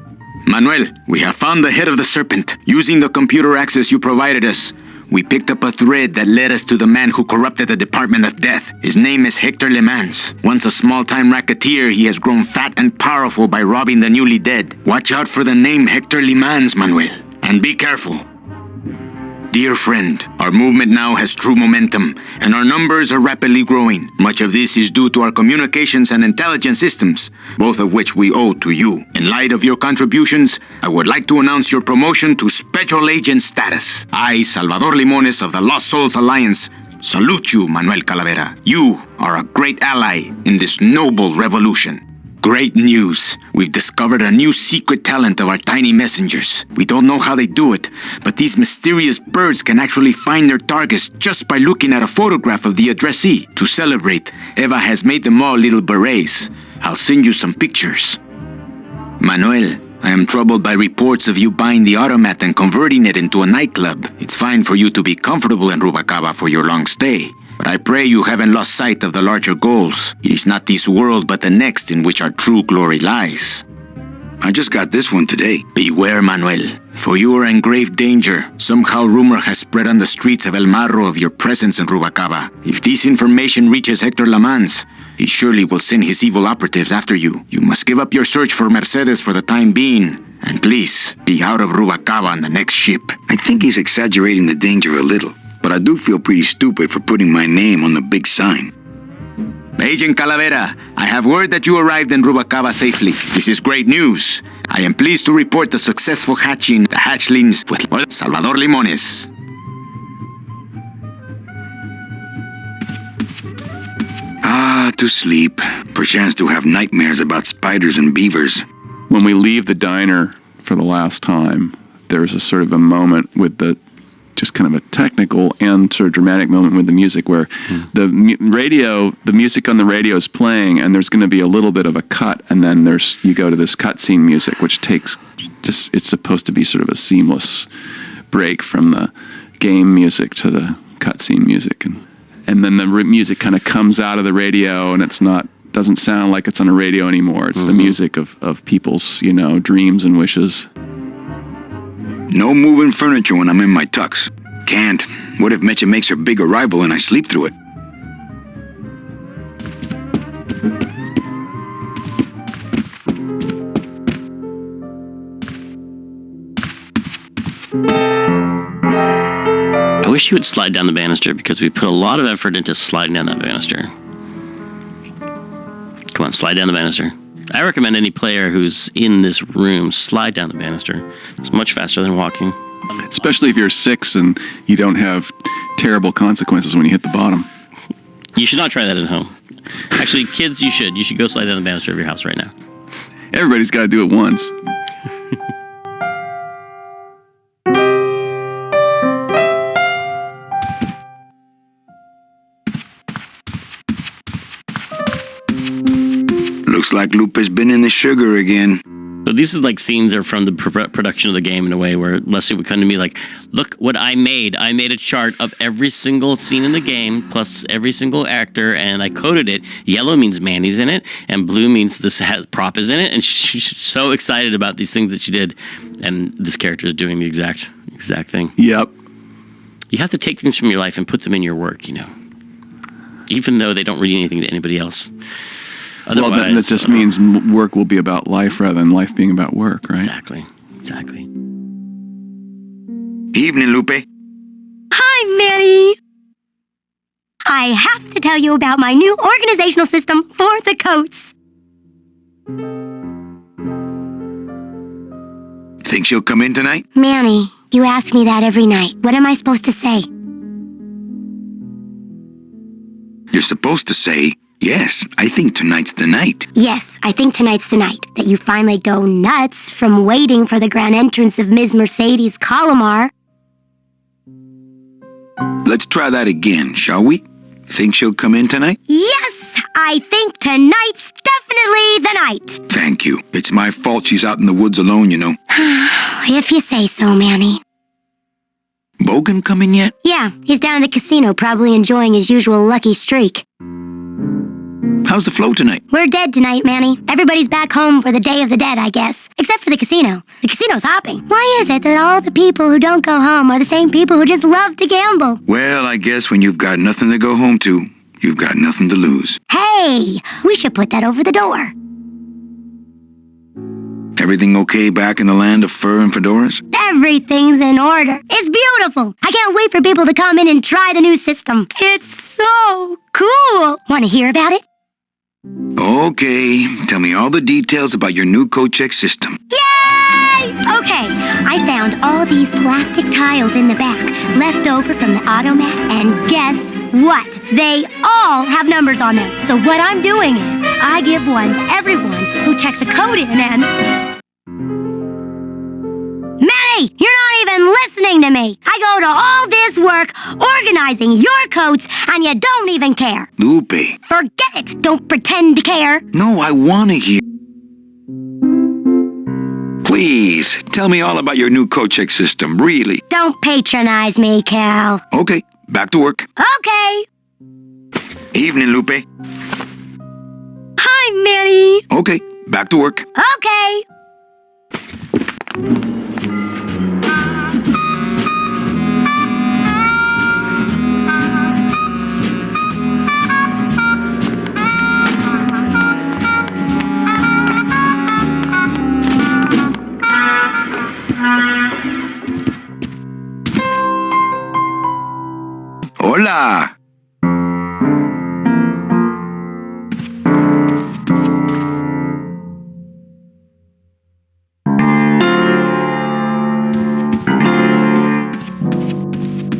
Manuel, we have found the head of the serpent. Using the computer access you provided us, we picked up a thread that led us to the man who corrupted the Department of Death. His name is Hector Le Mans. Once a small-time racketeer, he has grown fat and powerful by robbing the newly dead. Watch out for the name Hector Le Mans, Manuel. And be careful. Dear friend, our movement now has true momentum, and our numbers are rapidly growing. Much of this is due to our communications and intelligence systems, both of which we owe to you. In light of your contributions, I would like to announce your promotion to Special Agent status. I, Salvador Limones of the Lost Souls Alliance, salute you, Manuel Calavera. You are a great ally in this noble revolution. Great news! We've discovered a new secret talent of our tiny messengers. We don't know how they do it, but these mysterious birds can actually find their targets just by looking at a photograph of the addressee. To celebrate, Eva has made them all little berets. I'll send you some pictures. Manuel, I am troubled by reports of you buying the automat and converting it into a nightclub. It's fine for you to be comfortable in Rubacava for your long stay, but I pray you haven't lost sight of the larger goals. It is not this world, but the next in which our true glory lies. I just got this one today. Beware, Manuel, for you are in grave danger. Somehow rumor has spread on the streets of El Marro of your presence in Rubacava. If this information reaches Hector Le Mans, he surely will send his evil operatives after you. You must give up your search for Mercedes for the time being. And please, be out of Rubacava on the next ship. I think he's exaggerating the danger a little, but I do feel pretty stupid for putting my name on the big sign. Agent Calavera, I have word that you arrived in Rubacava safely. This is great news. I am pleased to report the successful hatching the hatchlings with Salvador Limones. Ah, to sleep. Perchance to have nightmares about spiders and beavers. When we leave the diner for the last time, there's a sort of a moment with the just kind of a technical and sort of dramatic moment with the music where the music on the radio is playing, and there's going to be a little bit of a cut, and then you go to this cutscene music, which takes it's supposed to be sort of a seamless break from the game music to the cutscene music, and then the music kind of comes out of the radio, and doesn't sound like it's on a radio anymore. It's the music of people's, dreams and wishes. No moving furniture when I'm in my tux. Can't. What if Mecha makes her big arrival and I sleep through it? I wish you would slide down the banister, because we put a lot of effort into sliding down that banister. Come on, slide down the banister. I recommend any player who's in this room slide down the banister. It's much faster than walking. Especially if you're 6 and you don't have terrible consequences when you hit the bottom. You should not try that at home. Actually, kids, you should. You should go slide down the banister of your house right now. Everybody's got to do it once. Looks like Lupe's been in the sugar again. So these is like scenes are from the production of the game in a way where Leslie would come to me like, look what I made. I made a chart of every single scene in the game plus every single actor, and I coded it. Yellow means Manny's in it, and blue means this prop is in it. And she's so excited about these things that she did, and this character is doing the exact thing. Yep. You have to take things from your life and put them in your work, even though they don't read anything to anybody else. Well, that just means work will be about life rather than life being about work, right? Exactly. Evening, Lupe. Hi, Manny. I have to tell you about my new organizational system for the coats. Think she'll come in tonight? Manny, you ask me that every night. What am I supposed to say? You're supposed to say, yes, I think tonight's the night. Yes, I think tonight's the night that you finally go nuts from waiting for the grand entrance of Ms. Mercedes Calamar. Let's try that again, shall we? Think she'll come in tonight? Yes, I think tonight's definitely the night. Thank you. It's my fault she's out in the woods alone, If you say so, Manny. Bogan coming yet? Yeah, he's down at the casino, probably enjoying his usual lucky streak. How's the flow tonight? We're dead tonight, Manny. Everybody's back home for the Day of the Dead, I guess. Except for the casino. The casino's hopping. Why is it that all the people who don't go home are the same people who just love to gamble? Well, I guess when you've got nothing to go home to, you've got nothing to lose. Hey, we should put that over the door. Everything okay back in the land of fur and fedoras? Everything's in order. It's beautiful. I can't wait for people to come in and try the new system. It's so cool. Want to hear about it? Okay, tell me all the details about your new code check system. Yay! Okay, I found all these plastic tiles in the back, left over from the automat, and guess what? They all have numbers on them. So what I'm doing is, I give one to everyone who checks a code in and... Manny, you're not even listening to me. I go to all this work organizing your coats, and you don't even care. Lupe. Forget it. Don't pretend to care. No, I want to hear. Please, tell me all about your new code check system, really. Don't patronize me, Cal. Okay, back to work. Okay. Evening, Lupe. Hi, Manny. Okay, back to work. Okay. Hola.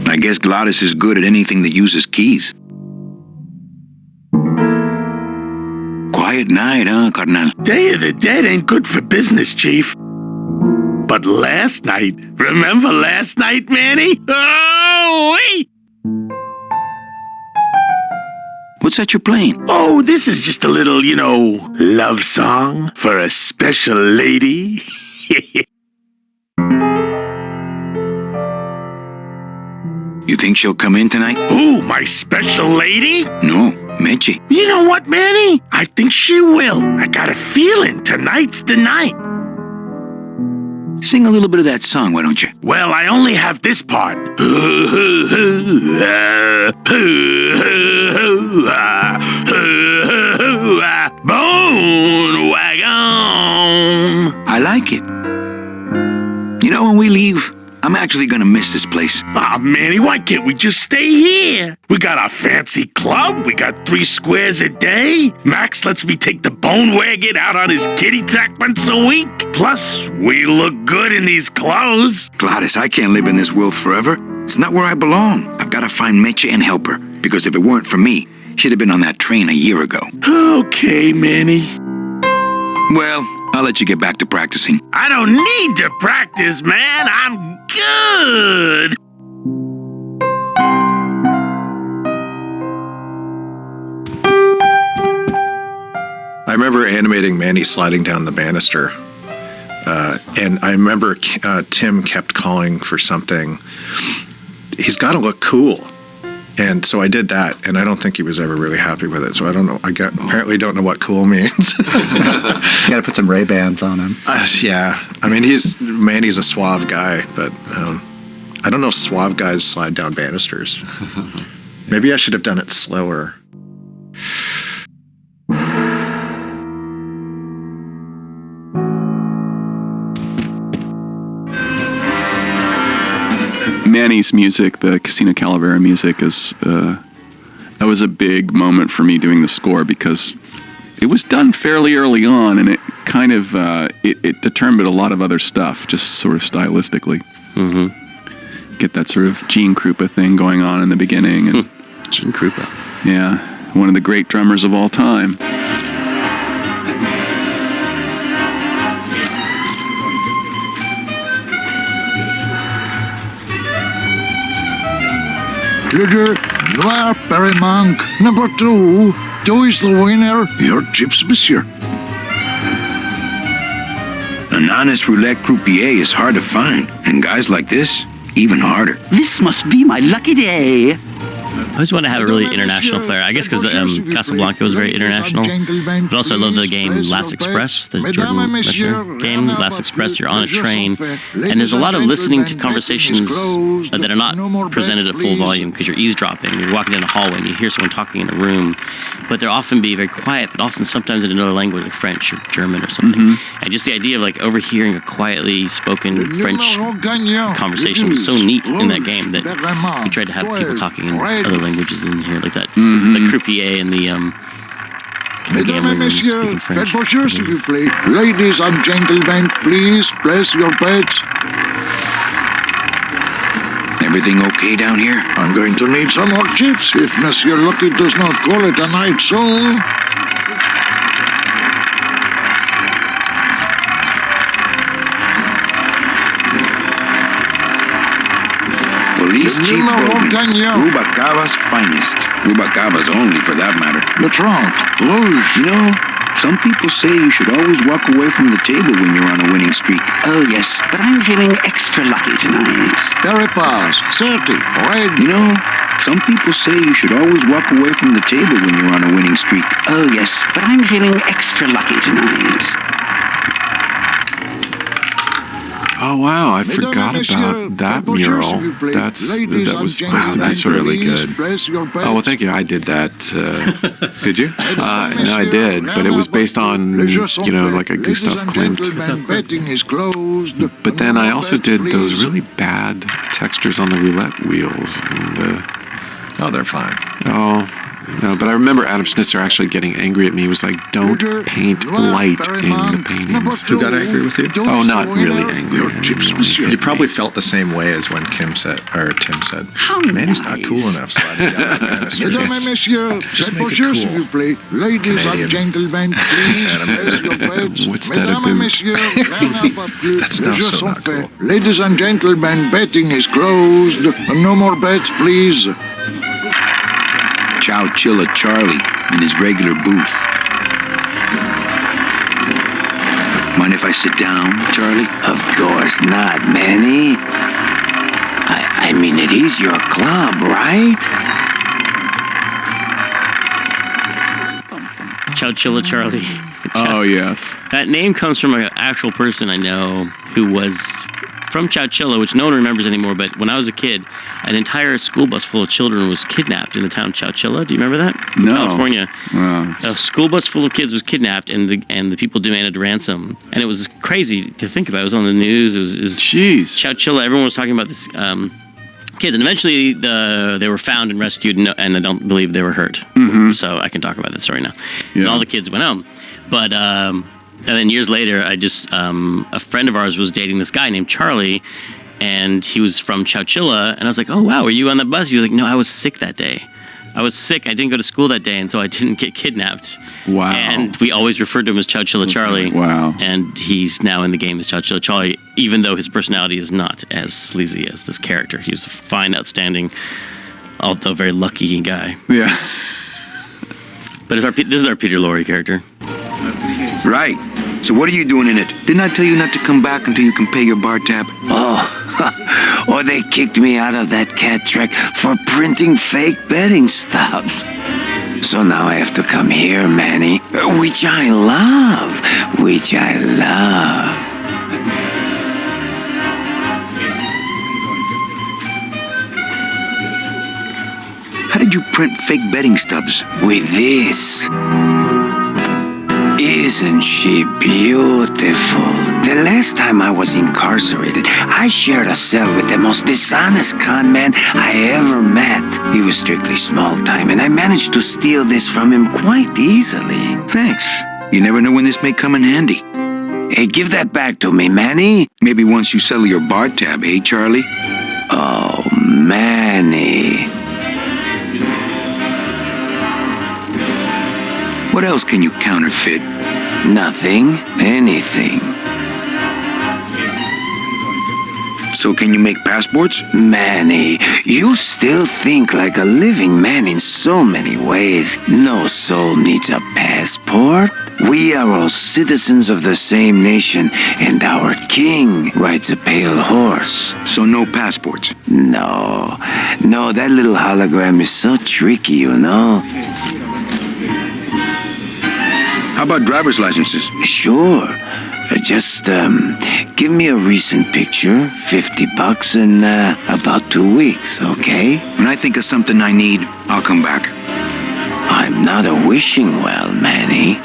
I guess Gladys is good at anything that uses keys. Quiet night, huh, carnal? Day of the Dead ain't good for business, Chief. But last night, remember last night, Manny? Oh, wait! What's that you're playing? Oh, this is just a little, love song for a special lady. You think she'll come in tonight? Who, my special lady? No, Meche. You know what, Manny? I think she will. I got a feeling tonight's the night. Sing a little bit of that song, why don't you? Well, I only have this part. Bone wagon. I like it. You know, when we leave, I'm actually gonna miss this place. Aw, Manny, why can't we just stay here? We got our fancy club, we got 3 squares a day. Max lets me take the bone wagon out on his kitty track once a week. Plus, we look good in these clothes. Gladys, I can't live in this world forever. It's not where I belong. I've gotta find Meche and help her. Because if it weren't for me, she'd have been on that train a year ago. Okay, Manny. Well, I'll let you get back to practicing. I don't need to practice, man. I'm good. I remember animating Manny sliding down the banister. And I remember Tim kept calling for something. He's got to look cool. And so I did that, and I don't think he was ever really happy with it. So I don't know. Apparently don't know what cool means. You got to put some Ray-Bans on him. Yeah. I mean, Manny's a suave guy, but I don't know if suave guys slide down banisters. Maybe I should have done it slower. Manny's music, the Casino Calavera music, is that was a big moment for me doing the score because it was done fairly early on, and it kind of it determined a lot of other stuff, just sort of stylistically. Mm-hmm. Get that sort of Gene Krupa thing going on in the beginning. And, Gene Krupa. Yeah, one of the great drummers of all time. Glitter, Noir, Berry Monk, number 2. 2 is the winner. Your chips, monsieur. An honest roulette croupier is hard to find, and guys like this, even harder. This must be my lucky day. always want to have a really international flair. I guess because Casablanca was very international. But also I love the game Last Express, the Jordan Mechner game, Last Express. You're on a train, and there's a lot of listening to conversations that are not presented at full volume because you're eavesdropping. You're walking down a hallway and you hear someone talking in a room, but they'll often be very quiet, but also sometimes in another language, like French or German or something. And just the idea of like overhearing a quietly spoken French conversation was so neat in that game that we tried to have people talking in other languages in here, like that. The croupier and the gambling room speaking French. Ladies and gentlemen, please place your bets. Everything okay down here? I'm going to need some more chips if Monsieur Lucky does not call it a night soon. Police Chief Brogan, Rubacava's finest. Rubacava's only, for that matter. The trunk. You know, some people say you should always walk away from the table when you're on a winning streak. Oh, yes, but I'm feeling extra lucky tonight. Very pass. 30. Red. You know, some people say you should always walk away from the table when you're on a winning streak. Oh, yes, but I'm feeling extra lucky tonight. Oh wow! I forgot about that mural. That's really good. Oh well, thank you. I did that. Did you? No, I did. But it was based on like a Gustav Klimt. But then I also did those really bad textures on the roulette wheels. And, oh, they're fine. Oh. No, but I remember Adam Schnitzer actually getting angry at me. He was like, don't paint light in the paintings. Who got angry with you? Oh, not really angry. You probably felt the same way as when Tim said, man, he's not cool enough sliding down that banister. Just make it cool. Ladies and gentlemen, please place your bets. What's that about? That's now so not cool. Ladies and gentlemen, betting is closed. No more bets, please. Chowchilla Charlie in his regular booth. Mind if I sit down, Charlie? Of course not, Manny. I mean, it is your club, right? Chowchilla Charlie. Oh, yes. That name comes from an actual person I know who was from Chowchilla, which no one remembers anymore, but when I was a kid, an entire school bus full of children was kidnapped in the town of Chowchilla. Do you remember that? No. California. A school bus full of kids was kidnapped, and the people demanded ransom. And it was crazy to think about. It was on the news. It was Jeez. Chowchilla. Everyone was talking about this kids, and eventually they were found and rescued, and I don't believe they were hurt. So I can talk about that story now. Yeah. And all the kids went home. But and then years later, a friend of ours was dating this guy named Charlie, and he was from Chowchilla, and I was like, oh, wow, were you on that bus? He was like, no, I was sick that day. I was sick. I didn't go to school that day, and so I didn't get kidnapped. Wow. And we always referred to him as Chowchilla Charlie. Wow. And he's now in the game as Chowchilla Charlie, even though his personality is not as sleazy as this character. He was a fine, outstanding, although very lucky guy. Yeah. But this is our Peter Lorre character. Right. So what are you doing in it? Didn't I tell you not to come back until you can pay your bar tab? Oh, or they kicked me out of that cat track for printing fake betting stubs. So now I have to come here, Manny, which I love. How did you print fake betting stubs? With this. Isn't she beautiful? The last time I was incarcerated, I shared a cell with the most dishonest con man I ever met. He was strictly small time, and I managed to steal this from him quite easily. Thanks. You never know when this may come in handy. Hey, give that back to me, Manny. Maybe once you settle your bar tab, hey, Charlie? Oh, Manny. What else can you counterfeit? Nothing. Anything. So can you make passports? Manny, you still think like a living man in so many ways. No soul needs a passport. We are all citizens of the same nation, and our king rides a pale horse. So no passports? No, that little hologram is so tricky, you know? How about driver's licenses? Sure. Just give me a recent picture, $50 in about 2 weeks, okay? When I think of something I need, I'll come back. I'm not a wishing well, Manny.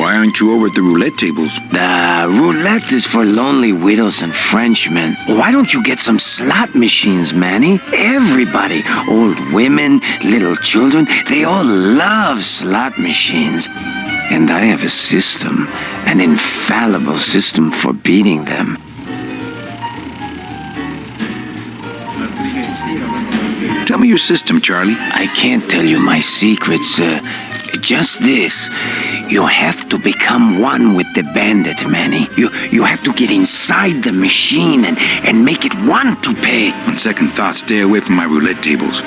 Why aren't you over at the roulette tables? The roulette is for lonely widows and Frenchmen. Why don't you get some slot machines, Manny? Everybody, old women, little children, they all love slot machines. And I have a system, an infallible system for beating them. Tell me your system, Charlie. I can't tell you my secrets. Just this. You have to become one with the bandit, Manny. You have to get inside the machine and make it want to pay. On second thought, stay away from my roulette tables.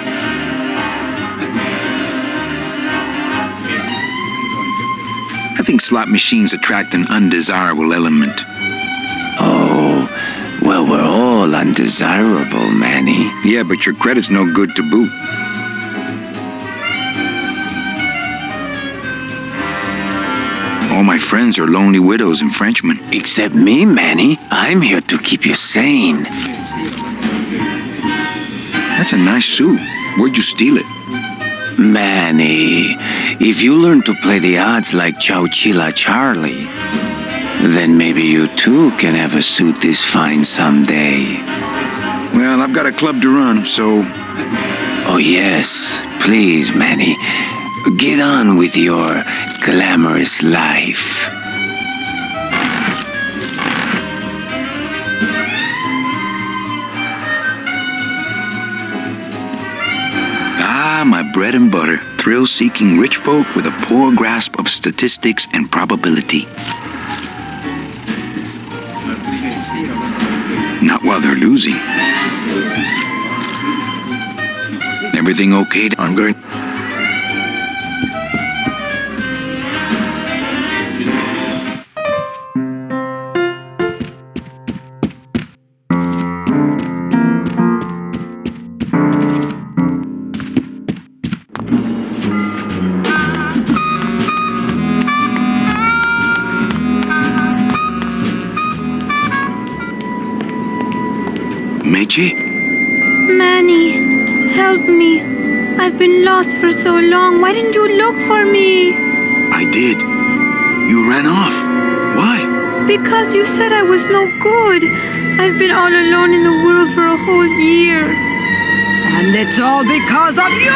I think slot machines attract an undesirable element. Oh, well, we're all undesirable, Manny. Yeah, but your credit's no good to boot. All my friends are lonely widows and Frenchmen. Except me, Manny. I'm here to keep you sane. That's a nice suit. Where'd you steal it? Manny, if you learn to play the odds like Chowchilla Charlie, then maybe you too can have a suit this fine someday. Well, I've got a club to run, so... Oh yes, please, Manny. Get on with your glamorous life. My bread and butter, thrill-seeking rich folk with a poor grasp of statistics and probability. Not while they're losing. Everything okay? I'm going... Manny, help me. I've been lost for so long. Why didn't you look for me? I did. You ran off. Why? Because you said I was no good. I've been all alone in the world for a whole year. And it's all because of you!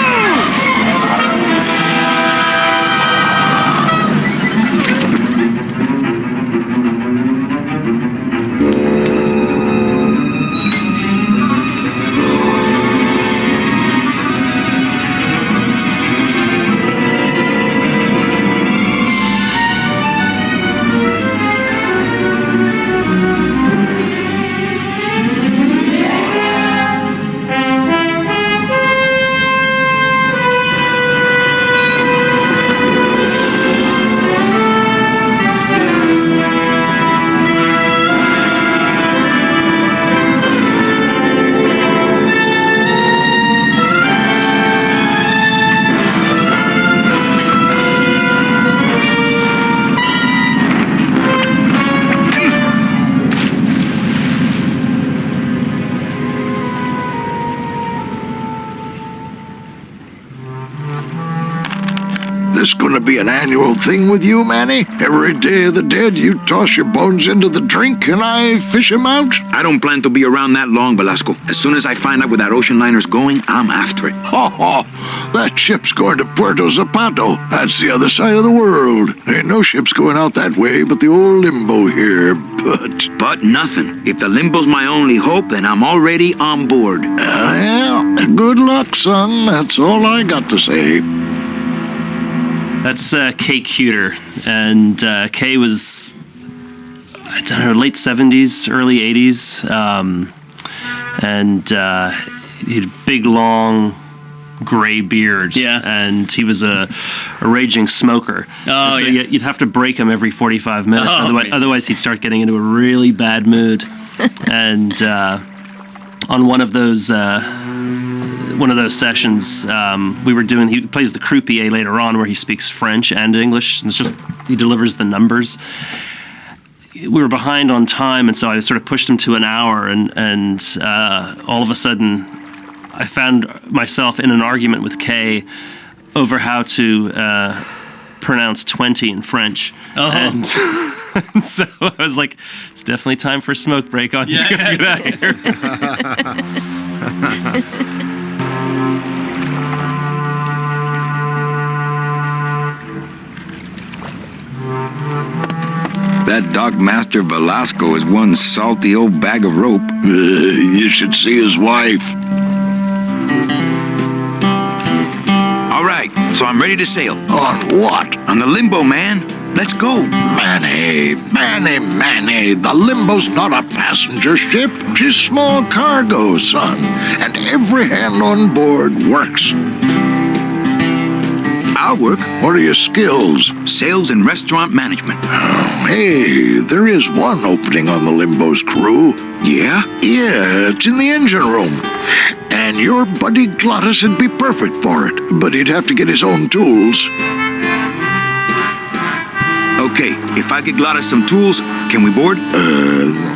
This gonna be an annual thing with you, Manny? Every Day of the Dead, you toss your bones into the drink and I fish 'em out? I don't plan to be around that long, Velasco. As soon as I find out where that ocean liner's going, I'm after it. That ship's going to Puerto Zapato. That's the other side of the world. Ain't no ships going out that way but the old limbo here, But nothing. If the limbo's my only hope, then I'm already on board. Well, good luck, son. That's all I got to say. That's Kay Cuter, and Kay was, I don't know, late 70s, early 80s, and he had big, long, gray beard. Yeah. And he was a raging smoker. Oh, so yeah. You'd have to break him every 45 minutes. Oh, Otherwise, he'd start getting into a really bad mood. And on one of those sessions, he plays the croupier later on, where he speaks French and English. And he delivers the numbers. We were behind on time, and so I sort of pushed him to an hour, and all of a sudden, I found myself in an argument with Kay over how to pronounce 20 in French. Oh. And so I was like, it's definitely time for a smoke break on you. Get out of here. That dock master Velasco is one salty old bag of rope. You should see his wife. All right, so I'm ready to sail. On what? On the Limbo, man. Let's go. Manny, the Limbo's not a passenger ship. She's small cargo, son. And every hand on board works. I'll work. What are your skills? Sales and restaurant management. Oh, hey, there is one opening on the Limbo's crew. Yeah? Yeah, it's in the engine room. And your buddy Glottis would be perfect for it, but he'd have to get his own tools. Okay, if I get Glottis some tools, can we board?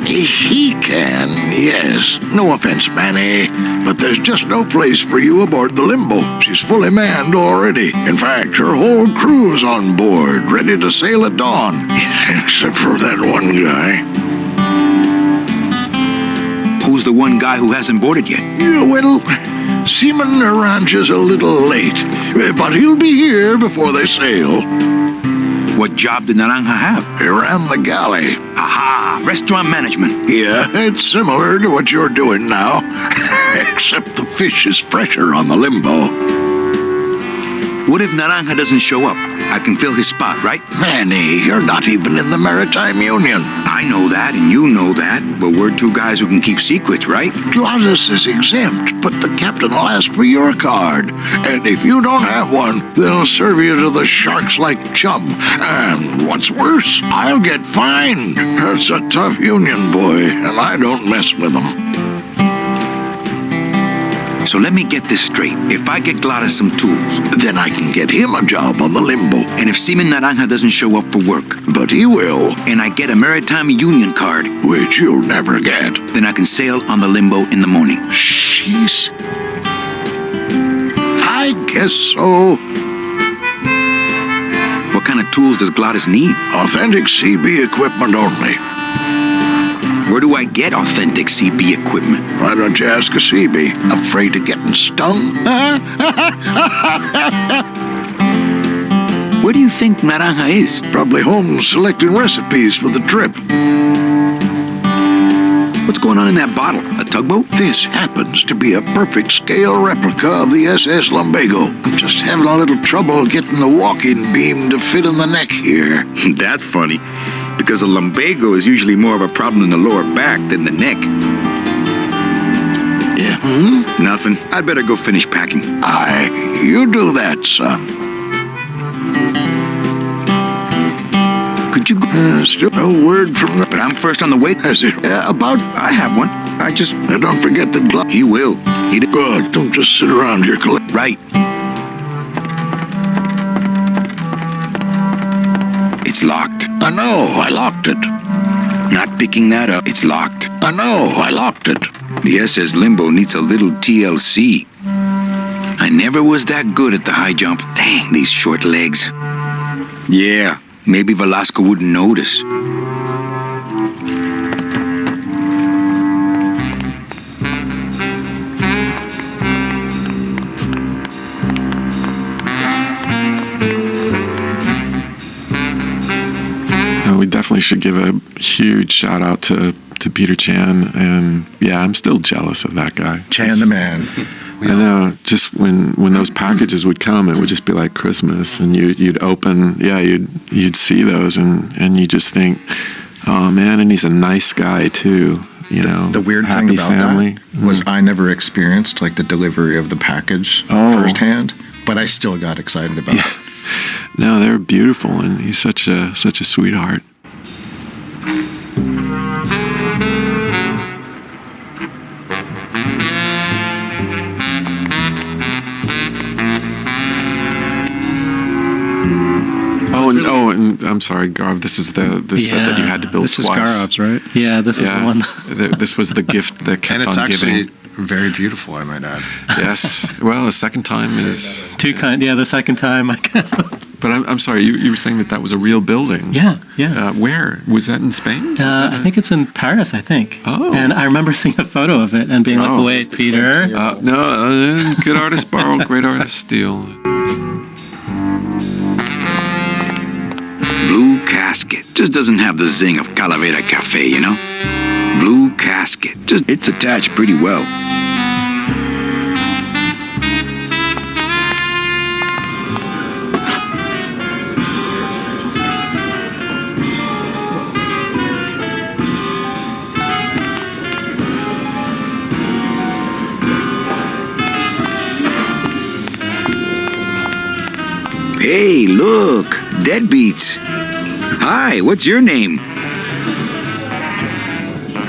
He can, yes. No offense, Manny, but there's just no place for you aboard the Limbo. She's fully manned already. In fact, her whole crew's on board, ready to sail at dawn. Except for that one guy. Who's the one guy who hasn't boarded yet? Yeah, well, Seaman Naranja's a little late, but he'll be here before they sail. What job did Naranja have? He ran the galley. Aha! Restaurant management. Yeah, it's similar to what you're doing now. Except the fish is fresher on the Limbo. What if Naranja doesn't show up? I can fill his spot, right? Manny, you're not even in the Maritime Union. I know that, and you know that, but we're two guys who can keep secrets, right? Glottis is exempt, but the captain will ask for your card. And if you don't have one, they'll serve you to the sharks like chum. And what's worse, I'll get fined. It's a tough union, boy, and I don't mess with them. So let me get this straight. If I get Glottis some tools, then I can get him a job on the Limbo. And if Seaman Naranja doesn't show up for work, but he will, and I get a Maritime Union card, which you'll never get, then I can sail on the Limbo in the morning. Jeez. I guess so. What kind of tools does Glottis need? Authentic CB equipment only. Where do I get authentic CB equipment? Why don't you ask a CB? Afraid of getting stung? Where do you think Naranja is? Probably home selecting recipes for the trip. What's going on in that bottle? A tugboat? This happens to be a perfect scale replica of the SS Lumbago. I'm just having a little trouble getting the walking beam to fit in the neck here. That's funny, because a lumbago is usually more of a problem in the lower back than the neck. Yeah, Nothing. I'd better go finish packing. Aye, you do that, son. Could you go? Still no word from the... But I'm first on the wait. Has it? About... I have one. I just... Don't forget the glove. He will. He did. Good. Don't just sit around here. Right. It's locked. I know. I locked it. Not picking that up. It's locked. I know. I locked it. The SS Limbo needs a little TLC. I never was that good at the high jump. Dang, these short legs. Yeah, maybe Velasco wouldn't notice. We definitely should give a huge shout out to Peter Chan, and yeah, I'm still jealous of that guy. Chan the man. I know. Just when those packages would come, it would just be like Christmas, and you'd open, you'd see those, and you just think, oh man, and he's a nice guy too. The weird thing happy about family. that was I never experienced like the delivery of the package firsthand, but I still got excited about it. No, they're beautiful, and he's such a sweetheart. And I'm sorry, Garv. This is the set that you had to build This is twice. Garov's, right? Yeah, this is the one. This was the gift that kept And it's on actually giving. very beautiful, I might add. Yes. Well, a second time is Two kind. Yeah, the second time. But I'm sorry. You were saying that was a real building. Yeah, yeah. Where was that in Spain? I think it's in Paris. I think. Oh. And I remember seeing a photo of it and being like, "Wait, Peter." No, good artist borrow, great artist steal. Blue Casket just doesn't have the zing of Calavera Cafe, you know? Blue Casket, it's attached pretty well. Hey, look, deadbeats. Hi, what's your name?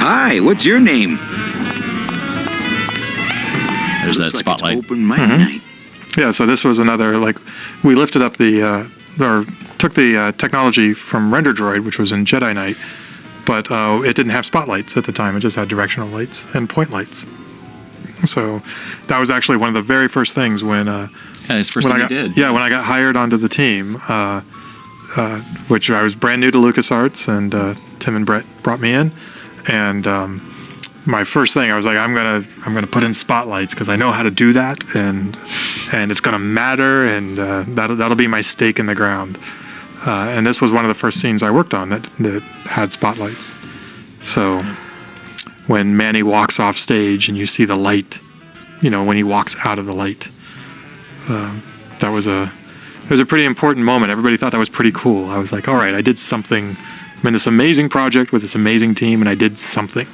Hi, what's your name? There's that spotlight. Open mic night. Yeah, so this was another, like, we lifted up or took the technology from Render Droid, which was in Jedi Knight, but it didn't have spotlights at the time. It just had directional lights and point lights. So that was actually one of the very first things when it's the first thing you did. Yeah, when I got hired onto the team, which I was brand new to LucasArts, and Tim and Brett brought me in, and my first thing I was like, I'm gonna put in spotlights because I know how to do that, and it's gonna matter, and that'll be my stake in the ground. And this was one of the first scenes I worked on that had spotlights. So when Manny walks off stage and you see the light, when he walks out of the light, it was a pretty important moment. Everybody thought that was pretty cool. I was like, all right, I did something. I'm in this amazing project with this amazing team, and I did something.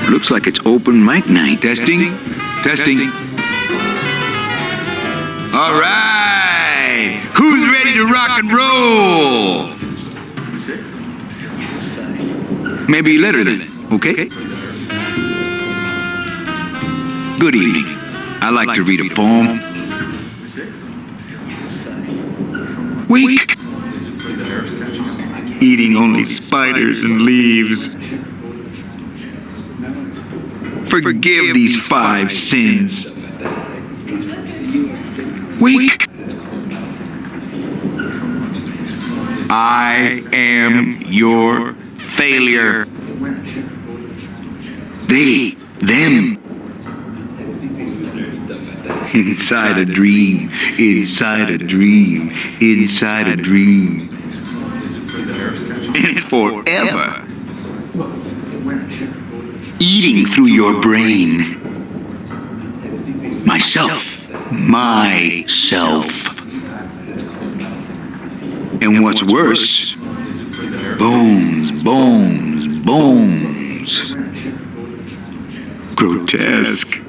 Looks like it's open mic night. Testing. All right, who's ready to rock and roll? Maybe later then, okay? Good evening. I like to read a poem. Weak. Eating only spiders and leaves. Forgive these 5 sins. Weak. I am your failure. They, them. Inside a dream, inside a dream, inside a dream. And forever. Eating through your brain. Myself. And what's worse, bones. Grotesque.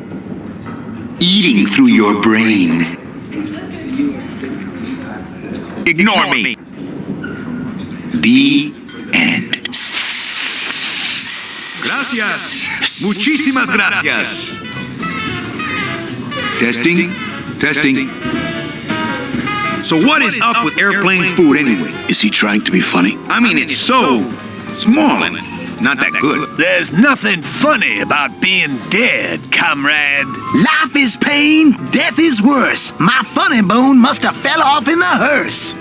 Eating through your brain. Ignore me. The end. Gracias. Muchísimas gracias. Testing. So what is up with airplane food anyway? Is he trying to be funny? I mean, it's so small and not that good. There's nothing funny about being dead, comrade. Life is pain, death is worse. My funny bone must have fell off in the hearse.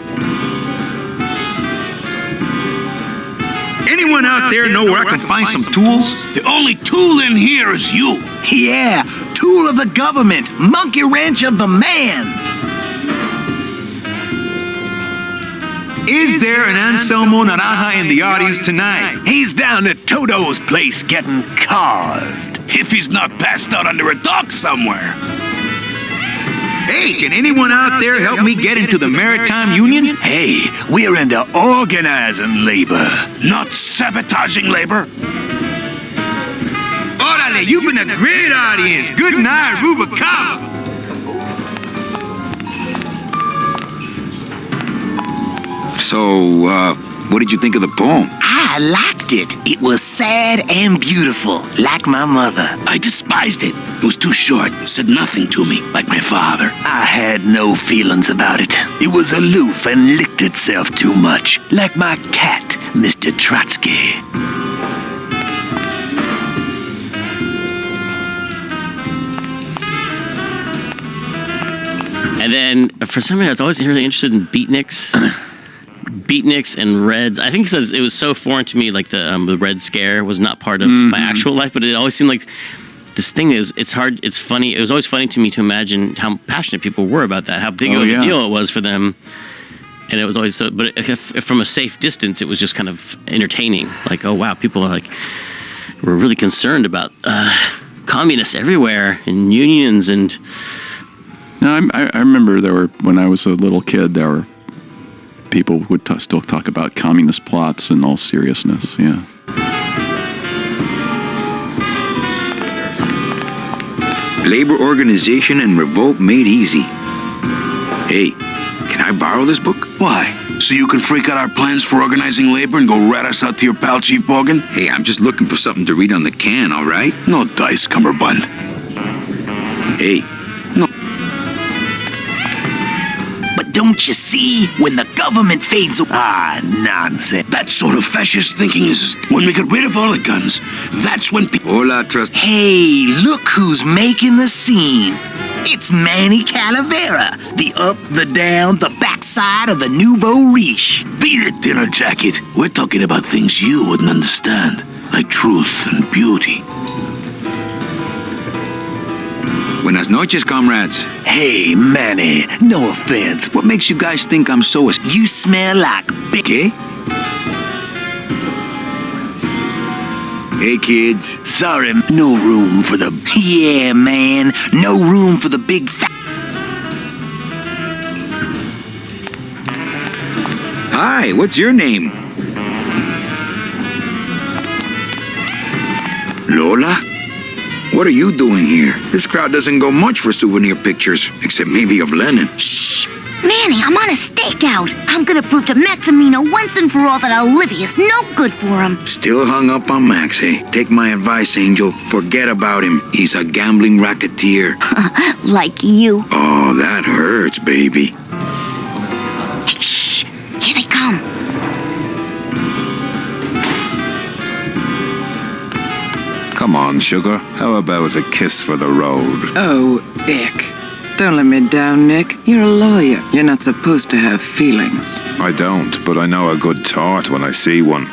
Anyone out there know where I can find some tools? The only tool in here is you. Yeah, tool of the government, monkey wrench of the man. Is there an Anselmo Naranja in the audience tonight? He's down at Toto's place getting carved. If he's not passed out under a dock somewhere. Hey, can anyone out there help me get into the Maritime Union? Hey, we're into organizing labor, not sabotaging labor. Orale, you've been a great audience. Good night, Rubicaba. So, what did you think of the poem? I liked it. It was sad and beautiful, like my mother. I despised it. It was too short, said nothing to me, like my father. I had no feelings about it. It was aloof and licked itself too much, like my cat, Mr. Trotsky. And then, for some reason, I was always really interested in beatniks. Beatniks and Reds. I think it was so foreign to me, like the Red Scare was not part of my actual life, but it always seemed like this thing it's funny. It was always funny to me to imagine how passionate people were about that, how big of a deal it was for them. And it was always so, but if from a safe distance, it was just kind of entertaining. Like, oh wow, people are we're really concerned about communists everywhere and unions and. No, I remember when I was a little kid, there were people would still talk about communist plots in all seriousness, yeah. Labor organization and revolt made easy. Hey, can I borrow this book? Why? So you can freak out our plans for organizing labor and go rat us out to your pal, Chief Bogan? Hey, I'm just looking for something to read on the can, all right? No dice, Cumberbund. Hey. Don't you see? When the government fades away... Ah, nonsense. That sort of fascist thinking is when we get rid of all the guns. That's when people... Hola, trust... Hey, look who's making the scene. It's Manny Calavera. The up, the down, the backside of the nouveau riche. Beat it, Dinner Jacket. We're talking about things you wouldn't understand. Like truth and beauty. Buenas noches, comrades. Hey, Manny, no offense. What makes you guys think I'm so... You smell like... ¿Qué? Hey, kids. Sorry, no room for the... Yeah, man, no room for the big fat... Hi, what's your name? Lola? What are you doing here? This crowd doesn't go much for souvenir pictures, except maybe of Lenin. Shh! Manny, I'm on a stakeout. I'm gonna prove to Maximino once and for all that Olivia's no good for him. Still hung up on Max, eh? Take my advice, Angel. Forget about him. He's a gambling racketeer. Like you. Oh, that hurts, baby. Hey, shh! Here they come. Come on, sugar. How about a kiss for the road? Oh, ick. Don't let me down, Nick. You're a lawyer. You're not supposed to have feelings. I don't, but I know a good tart when I see one.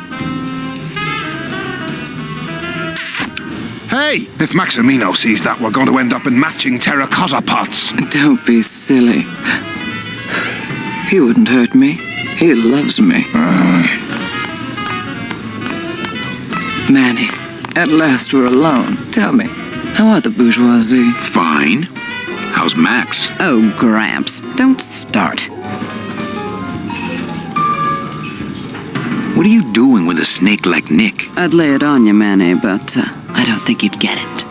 Hey! If Maximino sees that, we're going to end up in matching terracotta pots. Don't be silly. He wouldn't hurt me. He loves me. Manny. At last we're alone. Tell me, how are the bourgeoisie? Fine. How's Max? Oh, Gramps, don't start. What are you doing with a snake like Nick? I'd lay it on you, Manny, but I don't think you'd get it.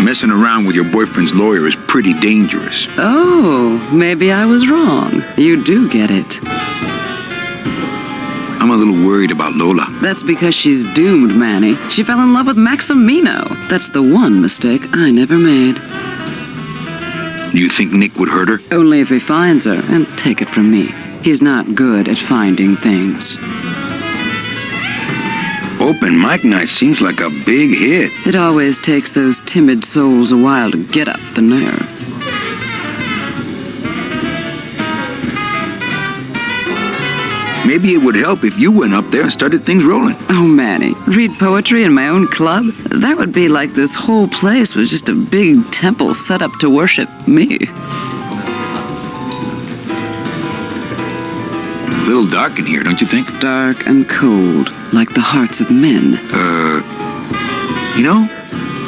Messing around with your boyfriend's lawyer is pretty dangerous. Oh, maybe I was wrong. You do get it. I'm a little worried about Lola. That's because she's doomed, Manny. She fell in love with Maximino. That's the one mistake I never made. Do you think Nick would hurt her? Only if he finds her, and take it from me. He's not good at finding things. Open mic night seems like a big hit. It always takes those timid souls a while to get up the nerve. Maybe it would help if you went up there and started things rolling. Oh, Manny, read poetry in my own club? That would be like this whole place was just a big temple set up to worship me. A little dark in here, don't you think? Dark and cold, like the hearts of men. You know,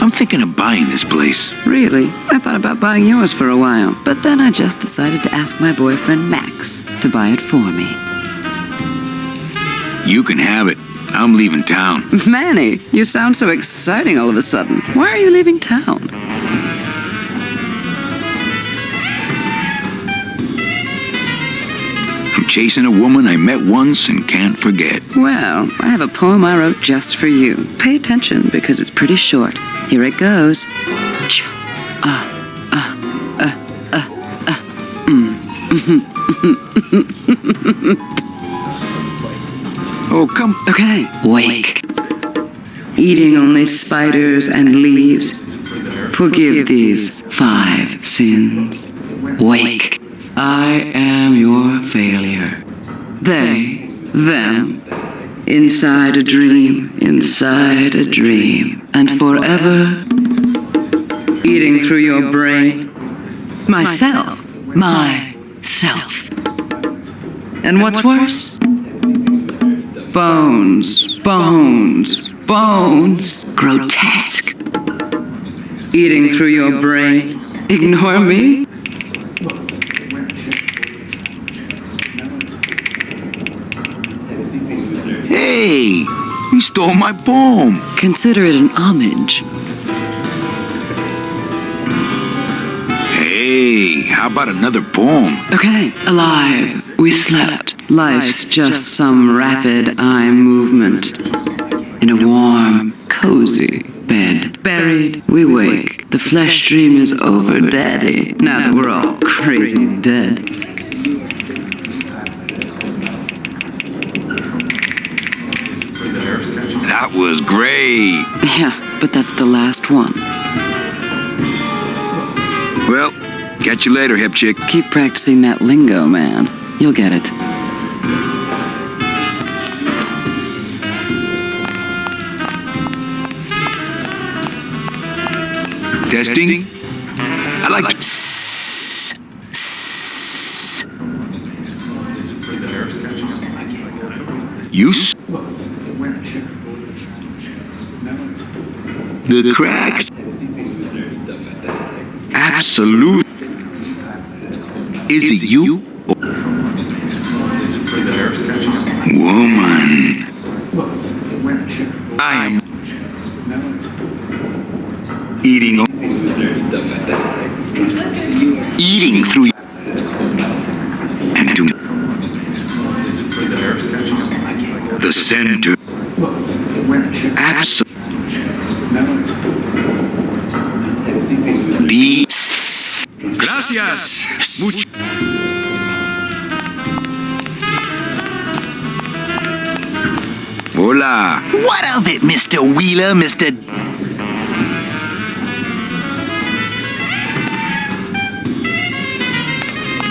I'm thinking of buying this place. Really? I thought about buying yours for a while, but then I just decided to ask my boyfriend Max to buy it for me. You can have it. I'm leaving town. Manny, you sound so exciting all of a sudden. Why are you leaving town? I'm chasing a woman I met once and can't forget. Well, I have a poem I wrote just for you. Pay attention because it's pretty short. Here it goes. Oh, come. Okay, wake. Eating only spiders and leaves. Forgive these 5 sins. Wake. I am your failure. They, them. Inside a dream, and forever eating through your brain. Myself. And what's worse? Bones. Grotesque. Eating through your brain. Ignore me? Hey, you stole my poem. Consider it an homage. Hey, how about another poem? Okay, alive. We slept. Life's just some rapid eye movement. In a warm, cozy bed. Buried, we wake. The flesh dream is over, Daddy. Now that we're all crazy dead. That was great. Yeah, but that's the last one. Well, catch you later, hip chick. Keep practicing that lingo, man. You'll get it. Testing? I like to... The cracks. Absolute. Is it you? Woman. I am eating through and to the center. Absolutely. Gracias. Hola. What of it, Mr. Wheeler, Mr.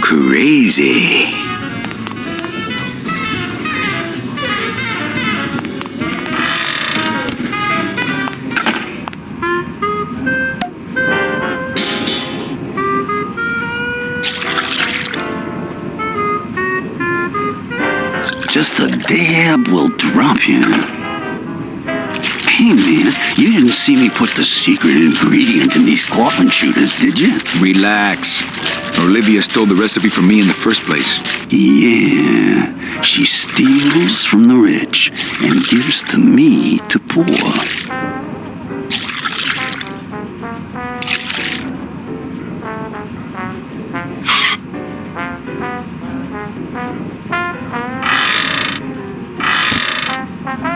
Crazy. Just a dab will drop you. Hey, man, you didn't see me put the secret ingredient in these coffin shooters, did you? Relax. Olivia stole the recipe from me in the first place. Yeah, she steals from the rich and gives to me to poor.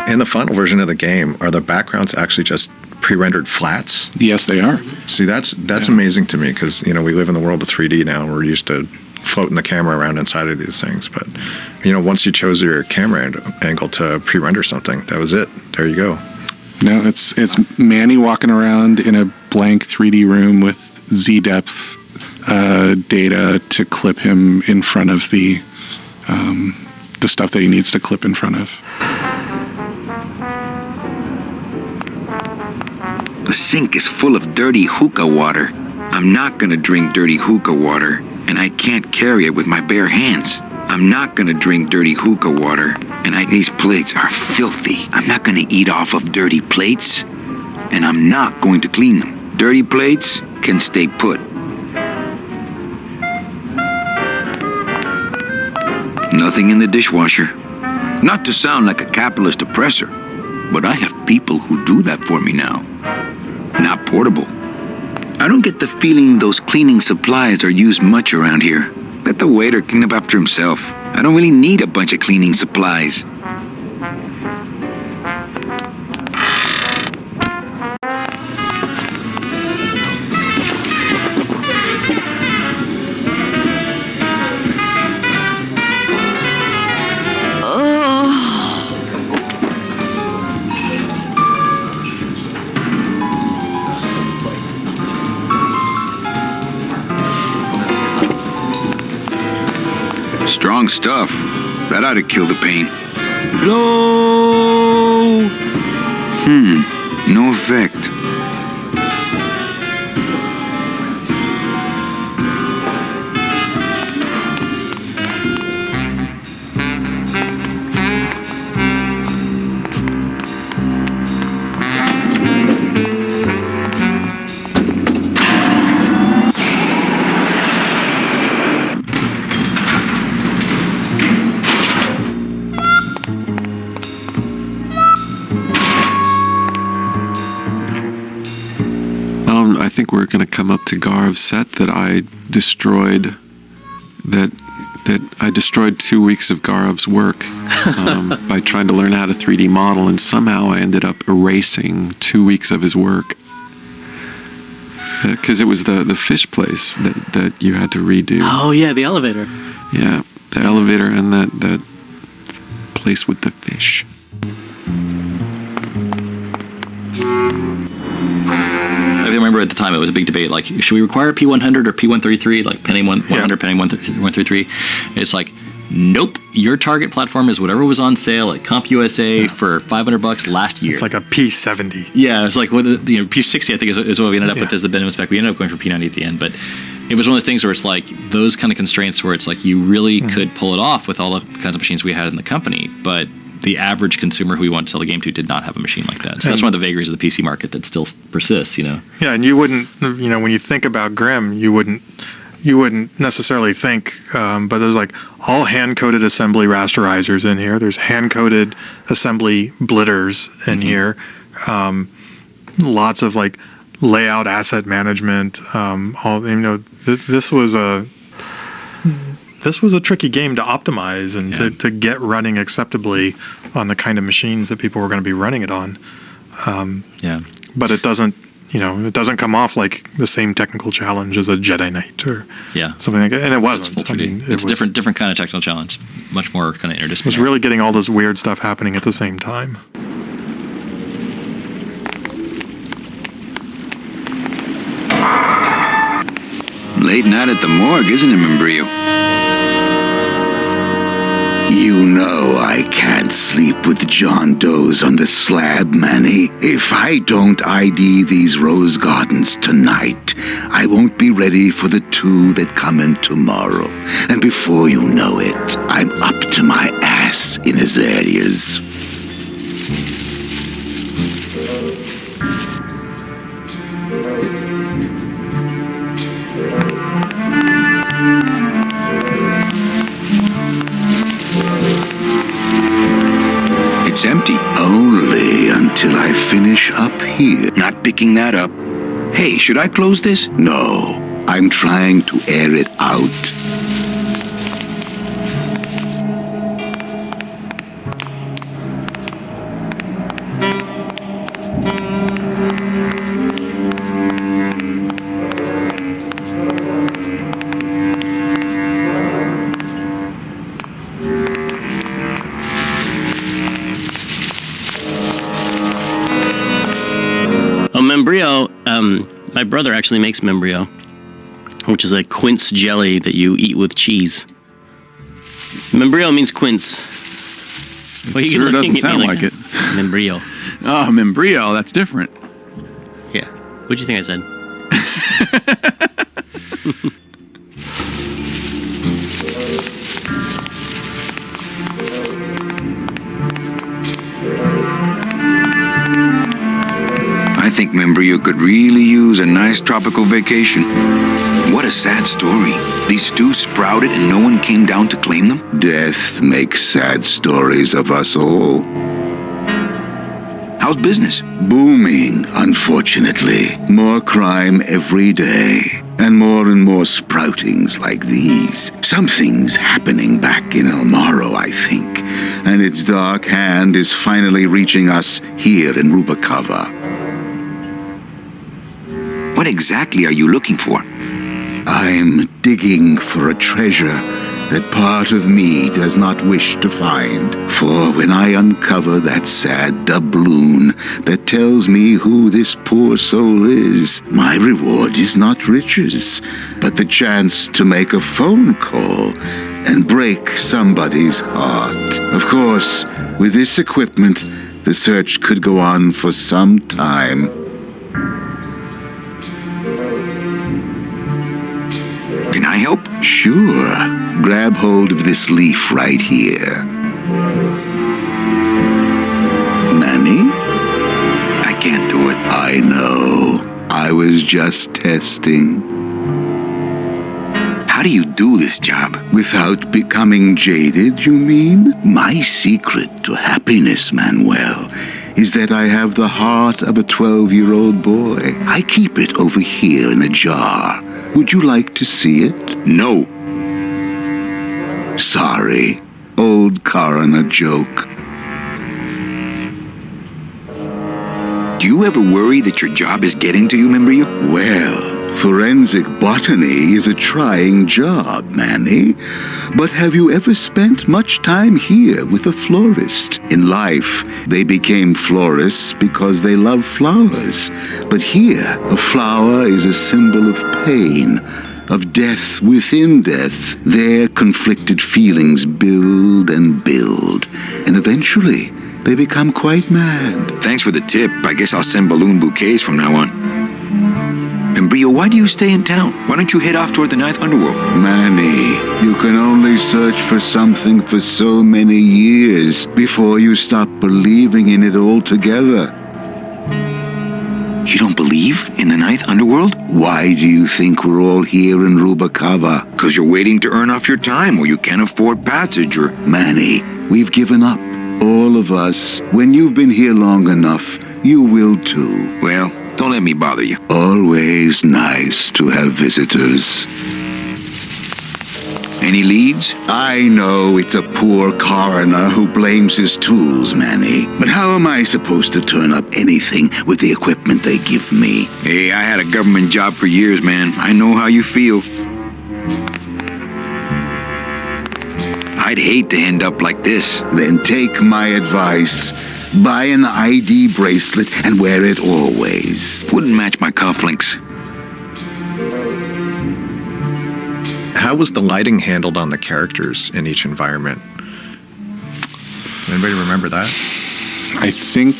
In the final version of the game, are the backgrounds actually just pre-rendered flats? Yes, they are. See, that's amazing to me because, we live in the world of 3D now. We're used to floating the camera around inside of these things. But, once you chose your camera angle to pre-render something, that was it. There you go. No, it's Manny walking around in a blank 3D room with Z-depth data to clip him in front of the stuff that he needs to clip in front of. The sink is full of dirty hookah water. I'm not gonna drink dirty hookah water, and I can't carry it with my bare hands. I'm not gonna drink dirty hookah water, and these plates are filthy. I'm not gonna eat off of dirty plates. and I'm not going to clean them. Dirty plates can stay put. Nothing in the dishwasher. Not to sound like a capitalist oppressor, but I have people who do that for me now. Not portable. I don't get the feeling those cleaning supplies are used much around here. Let the waiter clean up after himself. I don't really need a bunch of cleaning supplies. Strong stuff. That ought to kill the pain. Hello? No effect. I think we're going to come up to Garv's set that I destroyed. That I destroyed 2 weeks of Garov's work by trying to learn how to 3D model, and somehow I ended up erasing 2 weeks of his work. Because it was the fish place that you had to redo. Oh yeah, the elevator. Yeah, the elevator and that place with the fish. I remember at the time it was a big debate, like, should we require P100 or P133, like penning 100, penning 133? It's like, nope, your target platform is whatever was on sale at CompUSA for $500 last year. It's like a P70. Yeah, it's like P60 I think is what we ended up with as the minimum spec. We ended up going for P90 at the end, but it was one of those things where it's like those kind of constraints where it's like you really could pull it off with all the kinds of machines we had in the company, but the average consumer who we wanted to sell the game to did not have a machine like that. So that's one of the vagaries of the PC market that still persists, Yeah, and you wouldn't, when you think about Grimm, you wouldn't necessarily think, but there's like all hand-coded assembly rasterizers in here. There's hand-coded assembly blitters in here. Lots of like layout asset management. This was a tricky game to optimize and to get running acceptably on the kind of machines that people were going to be running it on. But it doesn't come off like the same technical challenge as a Jedi Knight or something like that. And it wasn't. It's different kind of technical challenge, much more kind of interdisciplinary. It was really getting all this weird stuff happening at the same time. Late night at the morgue, isn't it, Membrillo? You know I can't sleep with John Doe's on the slab, Manny. If I don't ID these rose gardens tonight, I won't be ready for the 2 that come in tomorrow. And before you know it, I'm up to my ass in azaleas. It's empty. Only until I finish up here. Not picking that up. Hey, should I close this? No, I'm trying to air it out. Membrillo, my brother actually makes Membrillo, which is a quince jelly that you eat with cheese. Membrillo means quince. Well, it sure doesn't sound like it. Membrillo. Oh, Membrillo, that's different. Yeah. What'd you think I said? I think think Membrillo could really use a nice tropical vacation. What a sad story. These stews sprouted and no one came down to claim them? Death makes sad stories of us all. How's business? Booming, unfortunately. More crime every day. And more sproutings like these. Something's happening back in El Morro, I think. And its dark hand is finally reaching us here in Rubacava. What exactly are you looking for? I'm digging for a treasure that part of me does not wish to find. For when I uncover that sad doubloon that tells me who this poor soul is, my reward is not riches, but the chance to make a phone call and break somebody's heart. Of course, with this equipment, the search could go on for some time. Can I help? Sure. Grab hold of this leaf right here. Manny? I can't do it. I know. I was just testing. How do you do this job? Without becoming jaded, you mean? My secret to happiness, Manuel, is that I have the heart of a 12-year-old boy. I keep it over here in a jar. Would you like to see it? No. Sorry. Old coroner joke. Do you ever worry that your job is getting to you, Membrillo? Well, forensic botany is a trying job, Manny. But have you ever spent much time here with a florist? In life, they became florists because they love flowers. But here, a flower is a symbol of pain, of death within death. Their conflicted feelings build and build, and eventually, they become quite mad. Thanks for the tip. I guess I'll send balloon bouquets from now on. Membrillo, why do you stay in town? Why don't you head off toward the Ninth Underworld? Manny, you can only search for something for so many years before you stop believing in it altogether. You don't believe in the Ninth Underworld? Why do you think we're all here in Rubacava? Because you're waiting to earn off your time or you can't afford passage or... Manny, we've given up. All of us. When you've been here long enough, you will too. Well, don't let me bother you. Always nice to have visitors. Any leads? I know it's a poor coroner who blames his tools, Manny. But how am I supposed to turn up anything with the equipment they give me? Hey, I had a government job for years, man. I know how you feel. I'd hate to end up like this. Then take my advice. Buy an ID bracelet and wear it always. Wouldn't match my cufflinks. How was the lighting handled on the characters in each environment? Does anybody remember that? I think,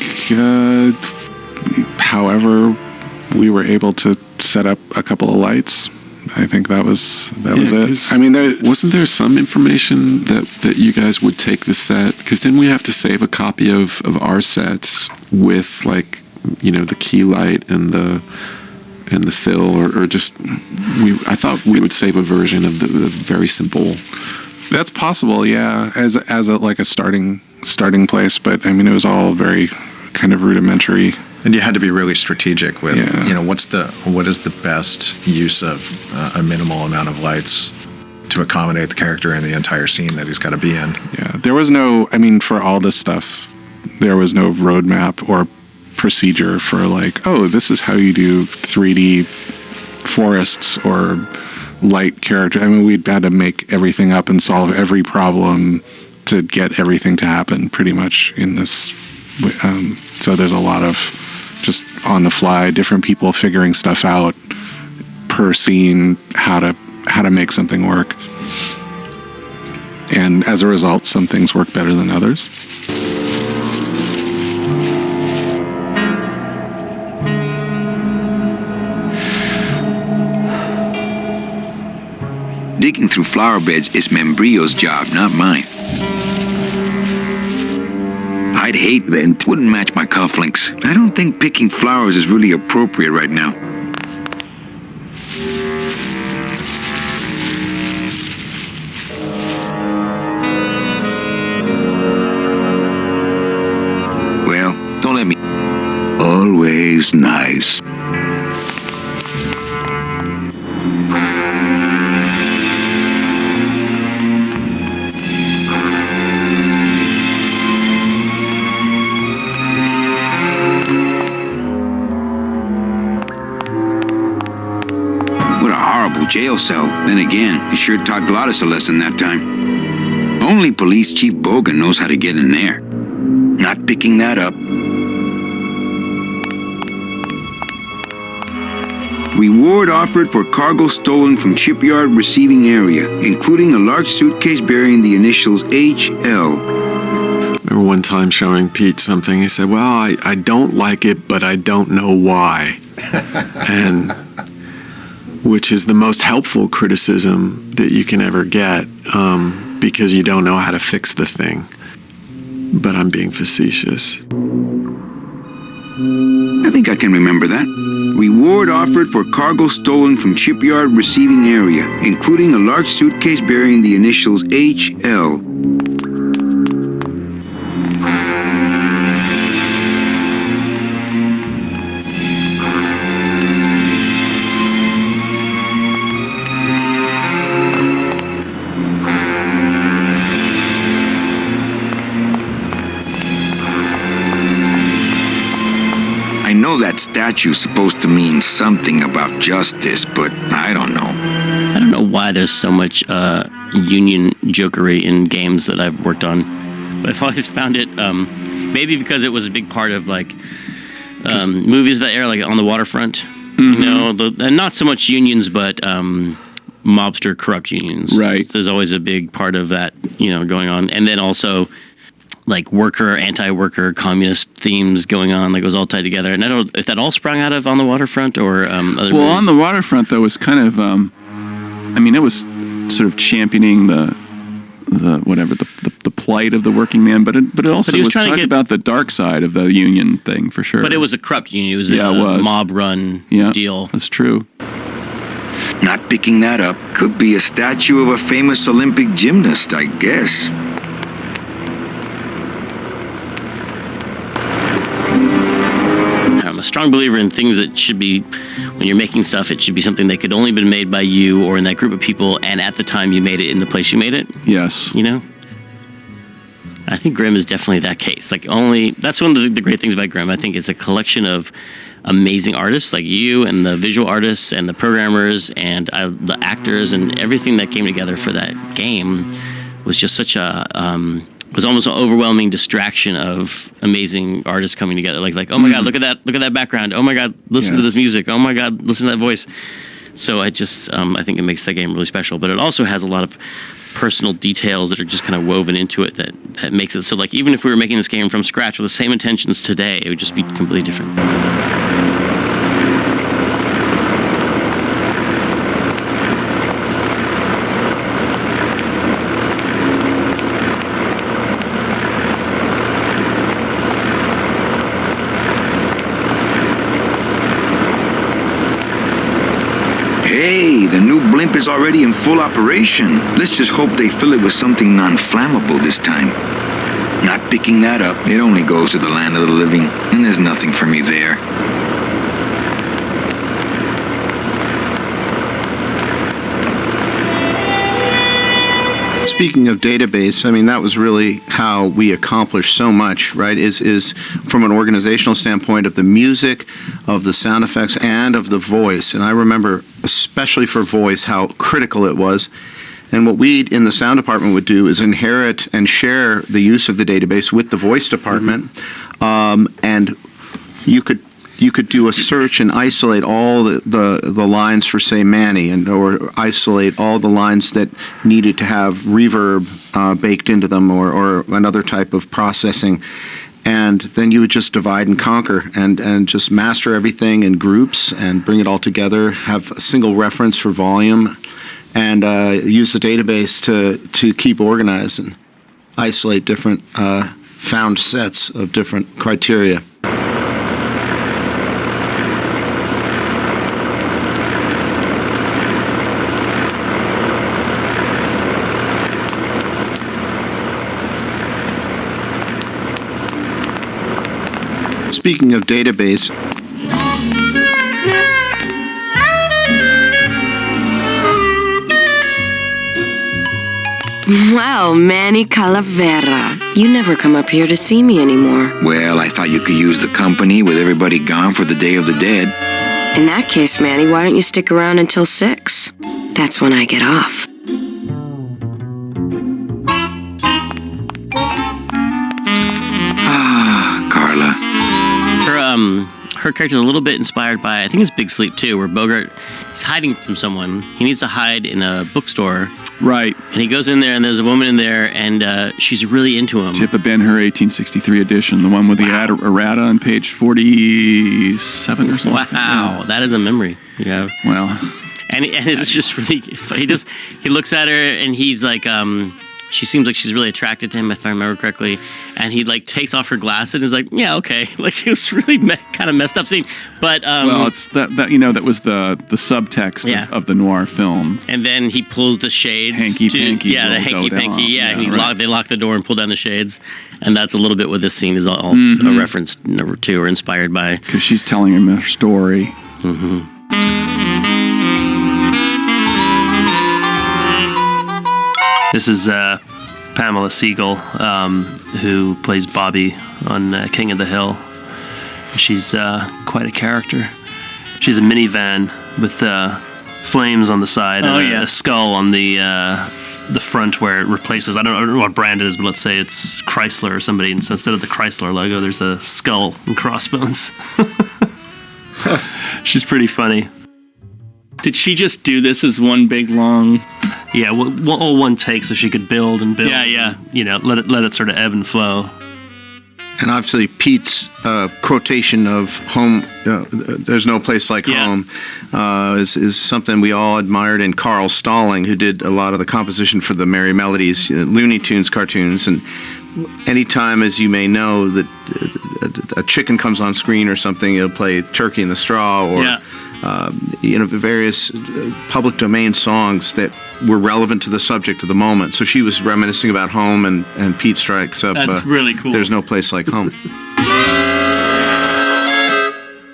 however, we were able to set up a couple of lights. I think that was it. I mean, wasn't there some information that you guys would take the set? Because didn't we have to save a copy of our sets with, like, you know, the key light and the fill, or just I thought we would save a version of the very simple. That's possible, yeah, as a like a starting place. But I mean, it was all very kind of rudimentary. And you had to be really strategic with, you know, what is the best use of a minimal amount of lights to accommodate the character in the entire scene that he's got to be in. Yeah, there was no, I mean, for all this stuff, there was no roadmap or procedure for like, oh, this is how you do 3D forests or light character. I mean, we'd had to make everything up and solve every problem to get everything to happen pretty much in this. So there's a lot of just on the fly, different people figuring stuff out per scene, how to make something work. And as a result, some things work better than others. Digging through flower beds is Membrillo's job, not mine. I'd hate then. Wouldn't match my cufflinks. I don't think picking flowers is really appropriate right now. Well, don't let me... Always nice. Jail cell. Then again, it sure taught Gladys a lesson that time. Only Police Chief Bogan knows how to get in there. Not picking that up. Reward offered for cargo stolen from shipyard receiving area, including a large suitcase bearing the initials HL. I remember one time showing Pete something. He said, well, I don't like it, but I don't know why. And... which is the most helpful criticism that you can ever get, because you don't know how to fix the thing. But I'm being facetious. I think I can remember that. Reward offered for cargo stolen from shipyard receiving area, including a large suitcase bearing the initials HL. I know that statue's supposed to mean something about justice, but I don't know. I don't know why there's so much union jokery in games that I've worked on, but I've always found it, maybe because it was a big part of like movies that air like on the waterfront, you know, and not so much unions, but mobster corrupt unions. Right. There's always a big part of that, you know, going on, and then also like worker, anti-worker, communist themes going on. Like it was all tied together. And I don't know if that all sprung out of On the Waterfront or other movies. Well, On the Waterfront, though, was kind of, I mean, it was sort of championing the plight of the working man, but it also was talking about the dark side of the union thing, for sure. But it was a corrupt union. It was a mob-run deal. That's true. Not picking that up. Could be a statue of a famous Olympic gymnast, I guess. I'm a strong believer in things that should be, when you're making stuff, it should be something that could only been made by you or in that group of people, and at the time you made it in the place you made it. Yes. You know? I think Grimm is definitely that case. Like that's one of the great things about Grimm. I think it's a collection of amazing artists like you and the visual artists and the programmers and the actors, and everything that came together for that game was just such a... was almost an overwhelming distraction of amazing artists coming together. Like, oh my God, look at that background. Oh my God, listen to this music. Oh my God, listen to that voice. So I just, I think it makes that game really special. But it also has a lot of personal details that are just kind of woven into it that makes it so, like, even if we were making this game from scratch with the same intentions today, it would just be completely different. Hey, the new blimp is already in full operation. Let's just hope they fill it with something non-flammable this time. Not picking that up. It only goes to the land of the living, and there's nothing for me there. Speaking of database, I mean, that was really how we accomplished so much, right? Is from an organizational standpoint of the music, of the sound effects, and of the voice. And I remember, especially for voice, how critical it was. And what we in the sound department would do is inherit and share the use of the database with the voice department. And you could do a search and isolate all the lines for, say, Manny, or isolate all the lines that needed to have reverb baked into them, or another type of processing. And then you would just divide and conquer and just master everything in groups and bring it all together, have a single reference for volume, and use the database to keep organized and isolate different found sets of different criteria. Speaking of database, Well, Manny Calavera, you never come up here to see me anymore. Well, I thought you could use the company with everybody gone for the Day of the Dead. In that case, Manny, why don't you stick around until 6? That's when I get off. Carla. Her character's a little bit inspired by, I think it's Big Sleep too, where Bogart is hiding from someone. He needs to hide in a bookstore. Right. And he goes in there, and there's a woman in there, and she's really into him. Tippa Ben-Hur 1863 edition, the one with the errata on page 47 or something. Wow, that is a memory you have. Well. And it's just really, he looks at her, and he's like, she seems like she's really attracted to him, if I remember correctly. And he like takes off her glasses and is like, yeah, okay. Like it was really kind of messed up scene. But well, it's that that was the subtext of the noir film. And then he pulls the shades. Hanky-panky. Yeah, the hanky-panky. Yeah, and they lock the door and pull down the shades. And that's a little bit what this scene is all a reference to or inspired by. Because she's telling him her story. Mm-hmm. This is Pamela Siegel, who plays Bobby on King of the Hill. She's quite a character. She's a minivan with flames on the side and a skull on the front where it replaces, I don't know what brand it is, but let's say it's Chrysler or somebody, and so instead of the Chrysler logo, there's a skull and crossbones. She's pretty funny. Did she just do this as one big long? Yeah, one take so she could build and build. Yeah. And, let it sort of ebb and flow. and obviously Pete's quotation of home, there's no place like home, is something we all admired in Carl Stalling, who did a lot of the composition for the Merry Melodies, Looney Tunes cartoons. And anytime, as you may know, that a chicken comes on screen or something, he'll play Turkey in the Straw or various public domain songs that were relevant to the subject of the moment. So she was reminiscing about home, and Pete strikes up. That's really cool. There's no place like home.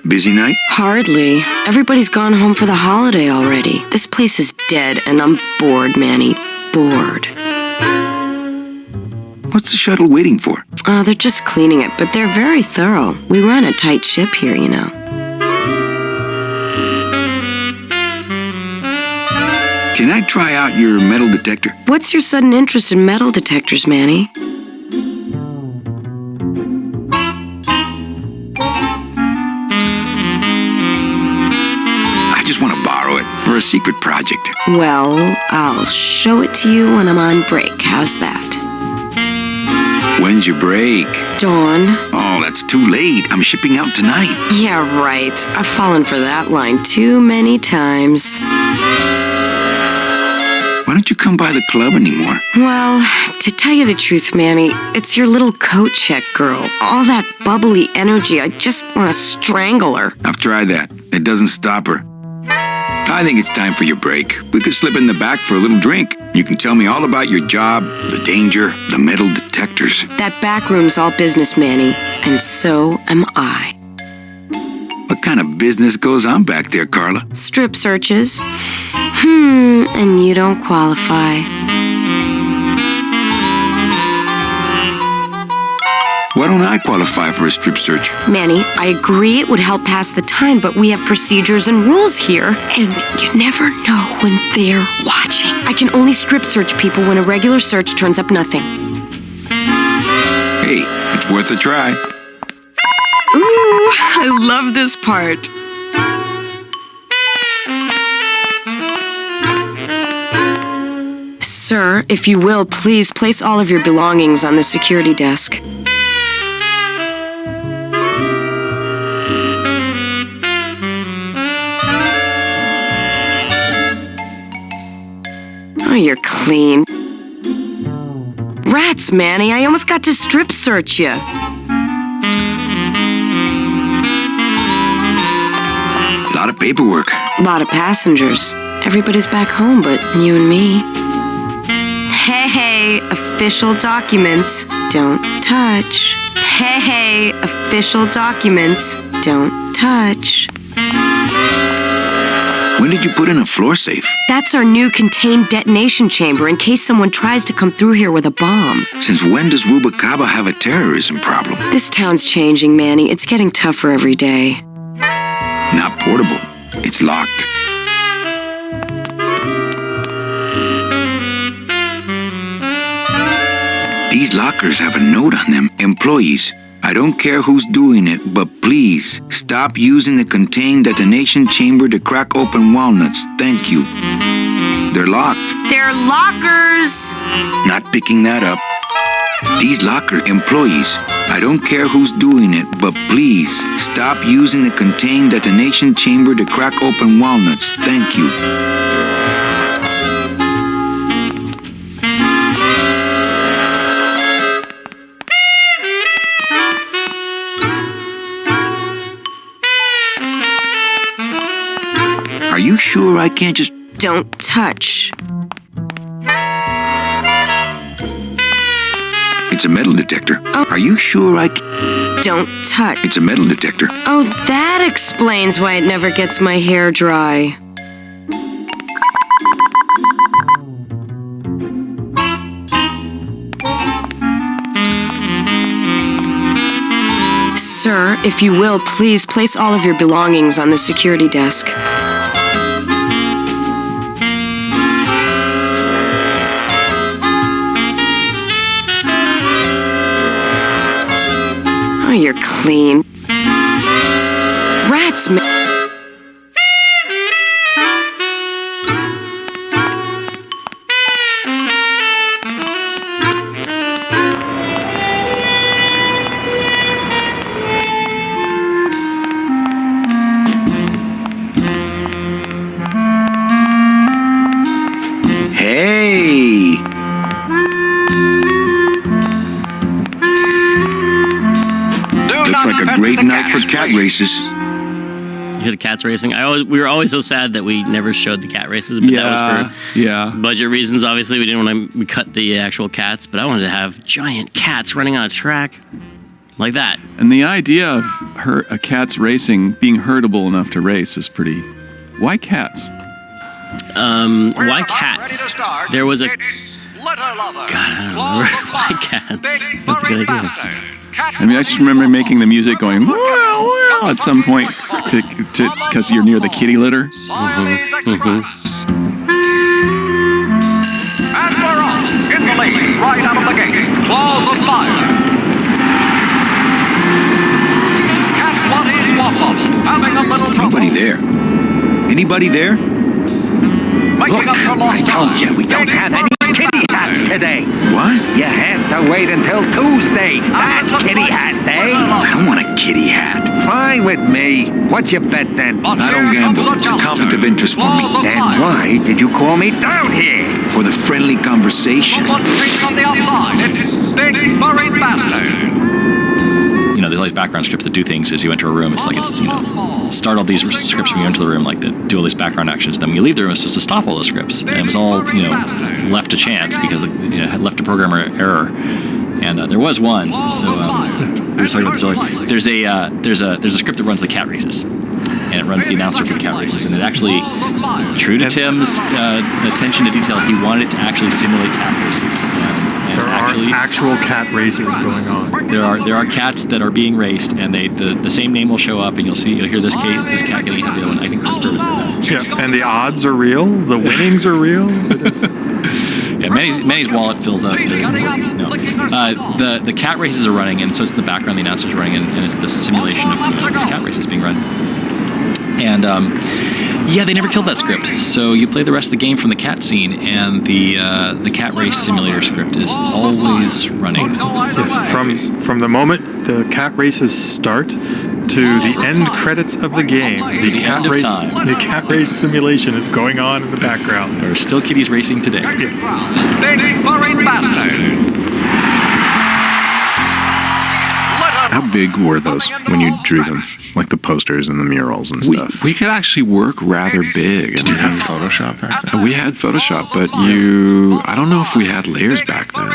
Busy night? Hardly. Everybody's gone home for the holiday already. This place is dead, and I'm bored, Manny. Bored. What's the shuttle waiting for? They're just cleaning it, but they're very thorough. We run a tight ship here, you know. Can I try out your metal detector? What's your sudden interest in metal detectors, Manny? I just want to borrow it for a secret project. Well, I'll show it to you when I'm on break. How's that? When's your break? Dawn. Oh, that's too late. I'm shipping out tonight. Yeah, right. I've fallen for that line too many times. Why don't you come by the club anymore? Well, to tell you the truth, Manny, it's your little coat check girl. All that bubbly energy, I just want to strangle her. I've tried that. It doesn't stop her. I think it's time for your break. We could slip in the back for a little drink. You can tell me all about your job, the danger, the metal detectors. That back room's all business, Manny, and so am I. What kind of business goes on back there, Carla? Strip searches. And you don't qualify. Why don't I qualify for a strip search? Manny, I agree it would help pass the time, but we have procedures and rules here, and you never know when they're watching. I can only strip search people when a regular search turns up nothing. Hey, it's worth a try. Ooh, I love this part. Sir, if you will, please place all of your belongings on the security desk. Oh, you're clean. Rats, Manny, I almost got to strip search you. A lot of paperwork. A lot of passengers. Everybody's back home but you and me. Hey, official documents, don't touch. Hey, official documents, don't touch. When did you put in a floor safe? That's our new contained detonation chamber in case someone tries to come through here with a bomb. Since when does Rubacaba have a terrorism problem? This town's changing, Manny. It's getting tougher every day. Not portable. It's locked. These lockers have a note on them. Employees, I don't care who's doing it, but please stop using the contained detonation chamber to crack open walnuts. Thank you. They're locked. They're lockers. Not picking that up. These locker employees, I don't care who's doing it, but please stop using the contained detonation chamber to crack open walnuts. Thank you. Are you sure I can't just... Don't touch. It's a metal detector. Oh. Are you sure I Don't touch. It's a metal detector. Oh, that explains why it never gets my hair dry. Sir, if you will, please place all of your belongings on the security desk. Oh, you're clean. Rats, Hey! Looks like a great night for cat races. You hear the cats racing? We were always so sad that we never showed the cat races, but that was for budget reasons. Obviously, we didn't want to cut the actual cats, but I wanted to have giant cats running on a track like that. And the idea of a cat's racing being herdable enough to race is pretty. Why cats? Why cats? There was a. God, I don't remember. Why cats? That's a good idea. I mean, I just remember making the music going wow, wow, at some point because you're near the kitty litter. And we're off in the lead, right out of the gate. Claws of fire. Cat Waddy's Wop-Wop, having a little trouble. Nobody there. Anybody there? Look, I told you we don't have any kitty hats today. What? You have to wait until Tuesday. That's kitty hat day. I don't want a kitty hat. Fine with me. What's your bet then? I don't gamble. It's a conflict of interest for me. Then why did you call me down here? For the friendly conversation. What's on the outside? It's Big Furry Bastard. You know, there's all these background scripts that do things as you enter a room. It's like, it's, you know, start all these scripts when you enter the room, like that do all these background actions. Then when you leave the room, it's just to stop all those scripts. And it was all, you know, left to chance because, you know, had left to programmer error. And there was one. So we were talking about this earlier. There's a script that runs the cat races. And it runs the announcer for the cat races. And it actually, true to Tim's attention to detail, he wanted it to actually simulate cat races. And there are actual cat races going on. There are cats that are being raced, and the same name will show up, and you'll hear this cat getting hit. And I think Chris Burris did that. Yeah, and the odds are real. The winnings are real. Yeah, Manny's wallet fills up. No, the cat races are running, and so it's in the background. The announcer's running, and it's the simulation of these cat races being run. And yeah, they never killed that script. So you play the rest of the game from the cat scene, and the cat race simulator script is always running. Yes, from the moment the cat races start to the end credits of the game, the cat race simulation is going on in the background. There are still kitties racing today. Big Furry Bastard. big were those when you drew them? Like the posters and the murals and stuff? We could actually work rather big. Did you have Photoshop back then? We had Photoshop, but I don't know if we had layers back then.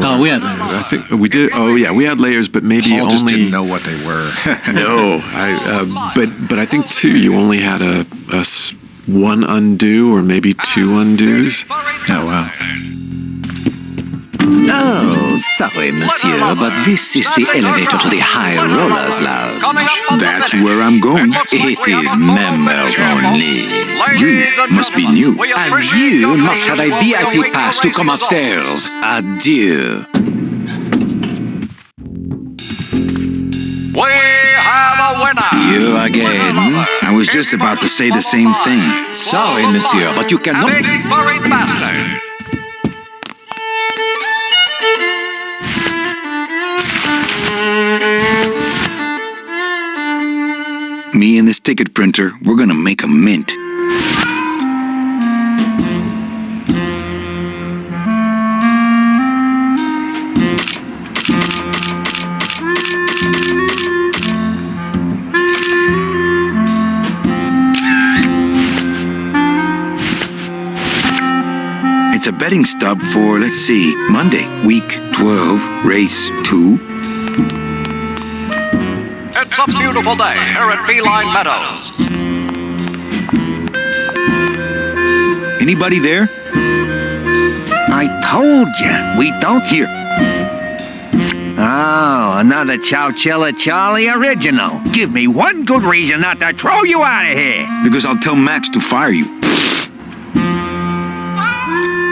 Oh, we had layers. I think we did. Oh, yeah, we had layers, but maybe Paul only. just didn't know what they were. No, but I think too. You only had one undo or maybe two undos. Oh wow. Oh, sorry, monsieur, but this is the elevator to the High Rollers Lounge. That's where I'm going. It is members only. You must be new. And you must have a VIP pass to come upstairs. Adieu. We have a winner! You again? I was just about to say the same thing. Sorry, monsieur, but you cannot... For remastered. Me and this ticket printer, we're gonna make a mint. It's a betting stub for, let's see, Monday, week 12, race 2. It's a beautiful day here at Feline Meadows. Anybody there? I told you, we don't... Here. Oh, another Chowchilla Charlie original. Give me one good reason not to throw you out of here. Because I'll tell Max to fire you.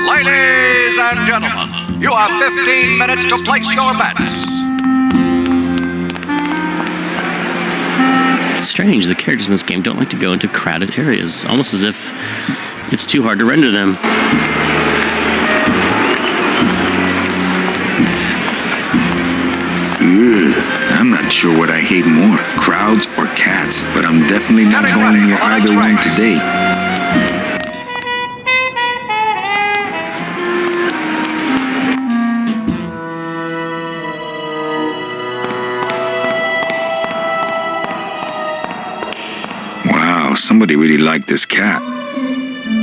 Ladies and gentlemen, you have 15 minutes to place your bets. It's strange. The characters in this game don't like to go into crowded areas, almost as if it's too hard to render them. I'm not sure what I hate more, crowds or cats, but I'm definitely not going near either one today. Wow, somebody really liked this cat.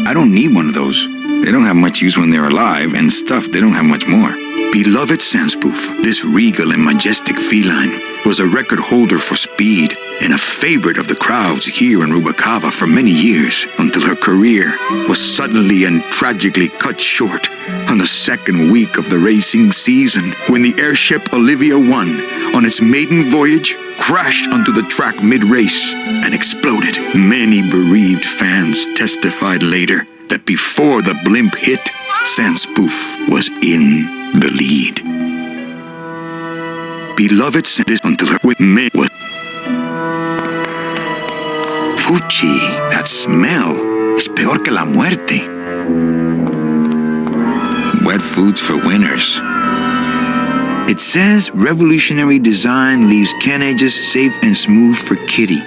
I don't need one of those. They don't have much use when they're alive, and stuff, they don't have much more. Beloved Sandspoof, this regal and majestic feline, was a record holder for speed and a favorite of the crowds here in Rubacava for many years, until her career was suddenly and tragically cut short on the second week of the racing season, when the airship Olivia 1, on its maiden voyage, crashed onto the track mid-race and exploded. Many bereaved fans testified later that before the blimp hit, Sandspoof was in the lead. Beloved sent this until her with me was Fuchi, that smell is peor que la muerte. Wet foods for winners. It says revolutionary design leaves can edges safe and smooth for Kitty.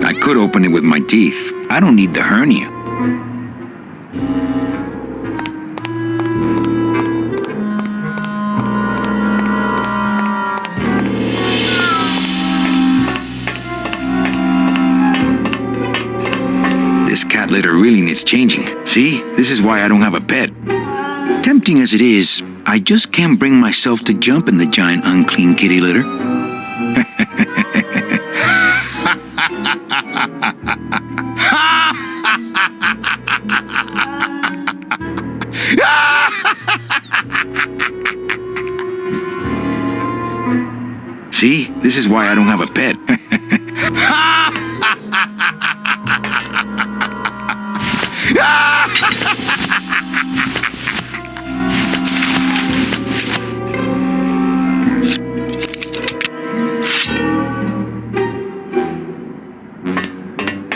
I could open it with my teeth. I don't need the hernia. This cat litter really needs changing. See, this is why I don't have a pet. Tempting as it is, I just can't bring myself to jump in the giant unclean kitty litter. See, this is why I don't have a pet.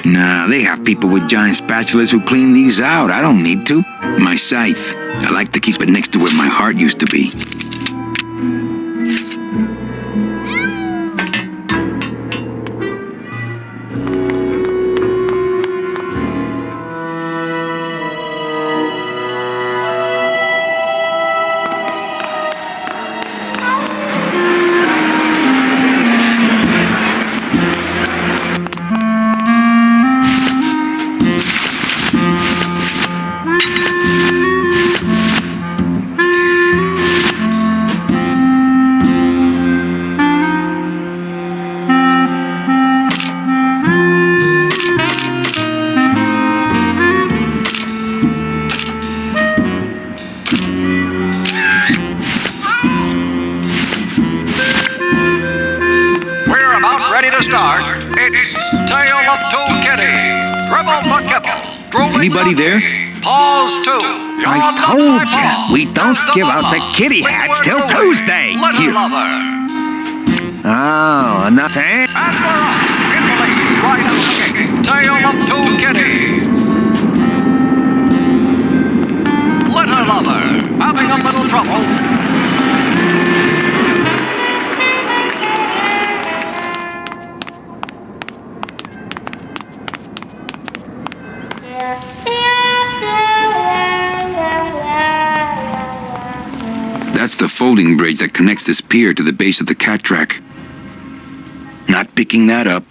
Nah, they have people with giant spatulas who clean these out. I don't need to. My scythe, I like to keep it next to where my heart used to be. to start. It's Tale of Two Kitties. Dribble the kibble. Drooling Anybody the there? Paws too. I told you, we don't give out the kitty hats till Tuesday. Little lover. Oh, nothing. And we're off. In the lead, right at the gate. Tale of Two Kitties. Little lover. Having a little trouble. That's the folding bridge that connects this pier to the base of the cat track. Not picking that up.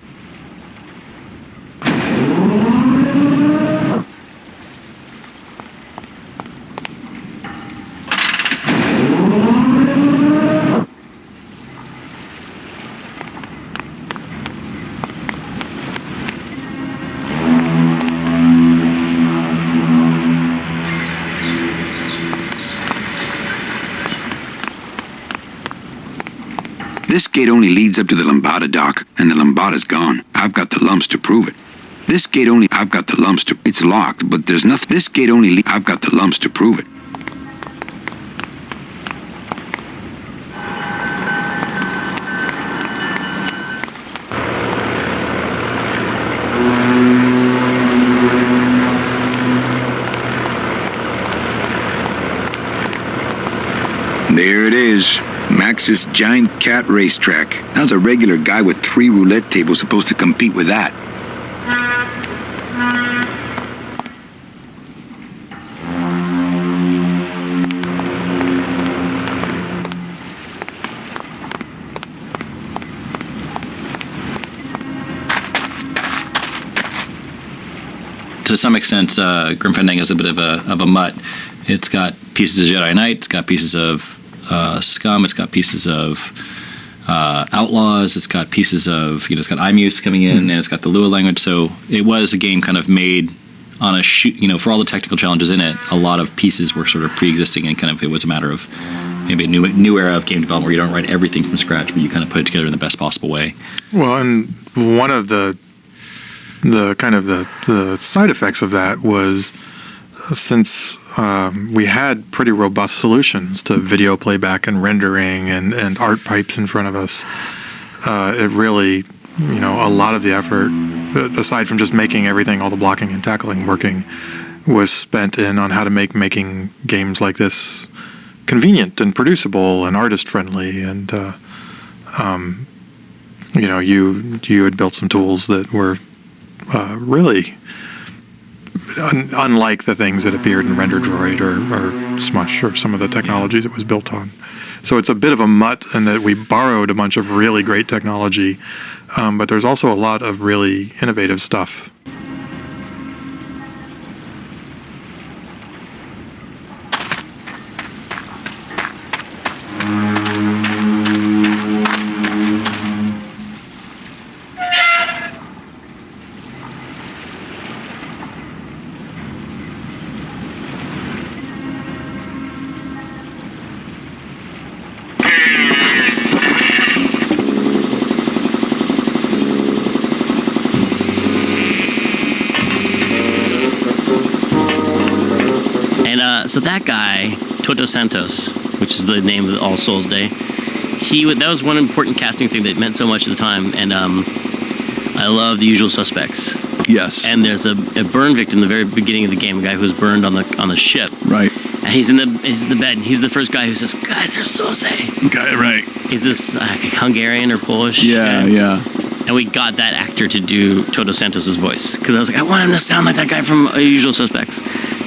This gate only leads up to the Lambada dock, and the Lambada's gone. I've got the lumps to prove it. This gate only, I've got the lumps to, it's locked, but there's nothing. This gate only, I've got the lumps to prove it. There it is. Max's giant cat racetrack. How's a regular guy with 3 roulette tables supposed to compete with that? To some extent, Grim Fandango is a bit of a mutt. It's got pieces of Jedi Knight, it's got pieces of Scum, it's got pieces of Outlaws, it's got pieces of, it's got IMUS coming in, and it's got the Lua language. So it was a game kind of made on a shoot, for all the technical challenges in it, a lot of pieces were sort of pre-existing, and kind of it was a matter of maybe a new era of game development where you don't write everything from scratch, but you kind of put it together in the best possible way. Well, and one of the side effects of that was, since we had pretty robust solutions to video playback and rendering and art pipes in front of us, it really, a lot of the effort, aside from just making everything, all the blocking and tackling working, was spent on how to making games like this convenient and producible and artist friendly. And you had built some tools that were really unlike the things that appeared in RenderDroid or Smush or some of the technologies it was built on. So it's a bit of a mutt in that we borrowed a bunch of really great technology, but there's also a lot of really innovative stuff. So that guy, Toto Santos, which is the name of All Souls Day, that was one important casting thing that meant so much at the time. And I love The Usual Suspects. Yes. And there's a burn victim in the very beginning of the game, a guy who was burned on the ship. Right. And he's in the bed, and he's the first guy who says, "Guys are Sose." Right. He's this Hungarian or Polish. Yeah. And we got that actor to do Toto Santos' voice, because I was like, I want him to sound like that guy from Usual Suspects.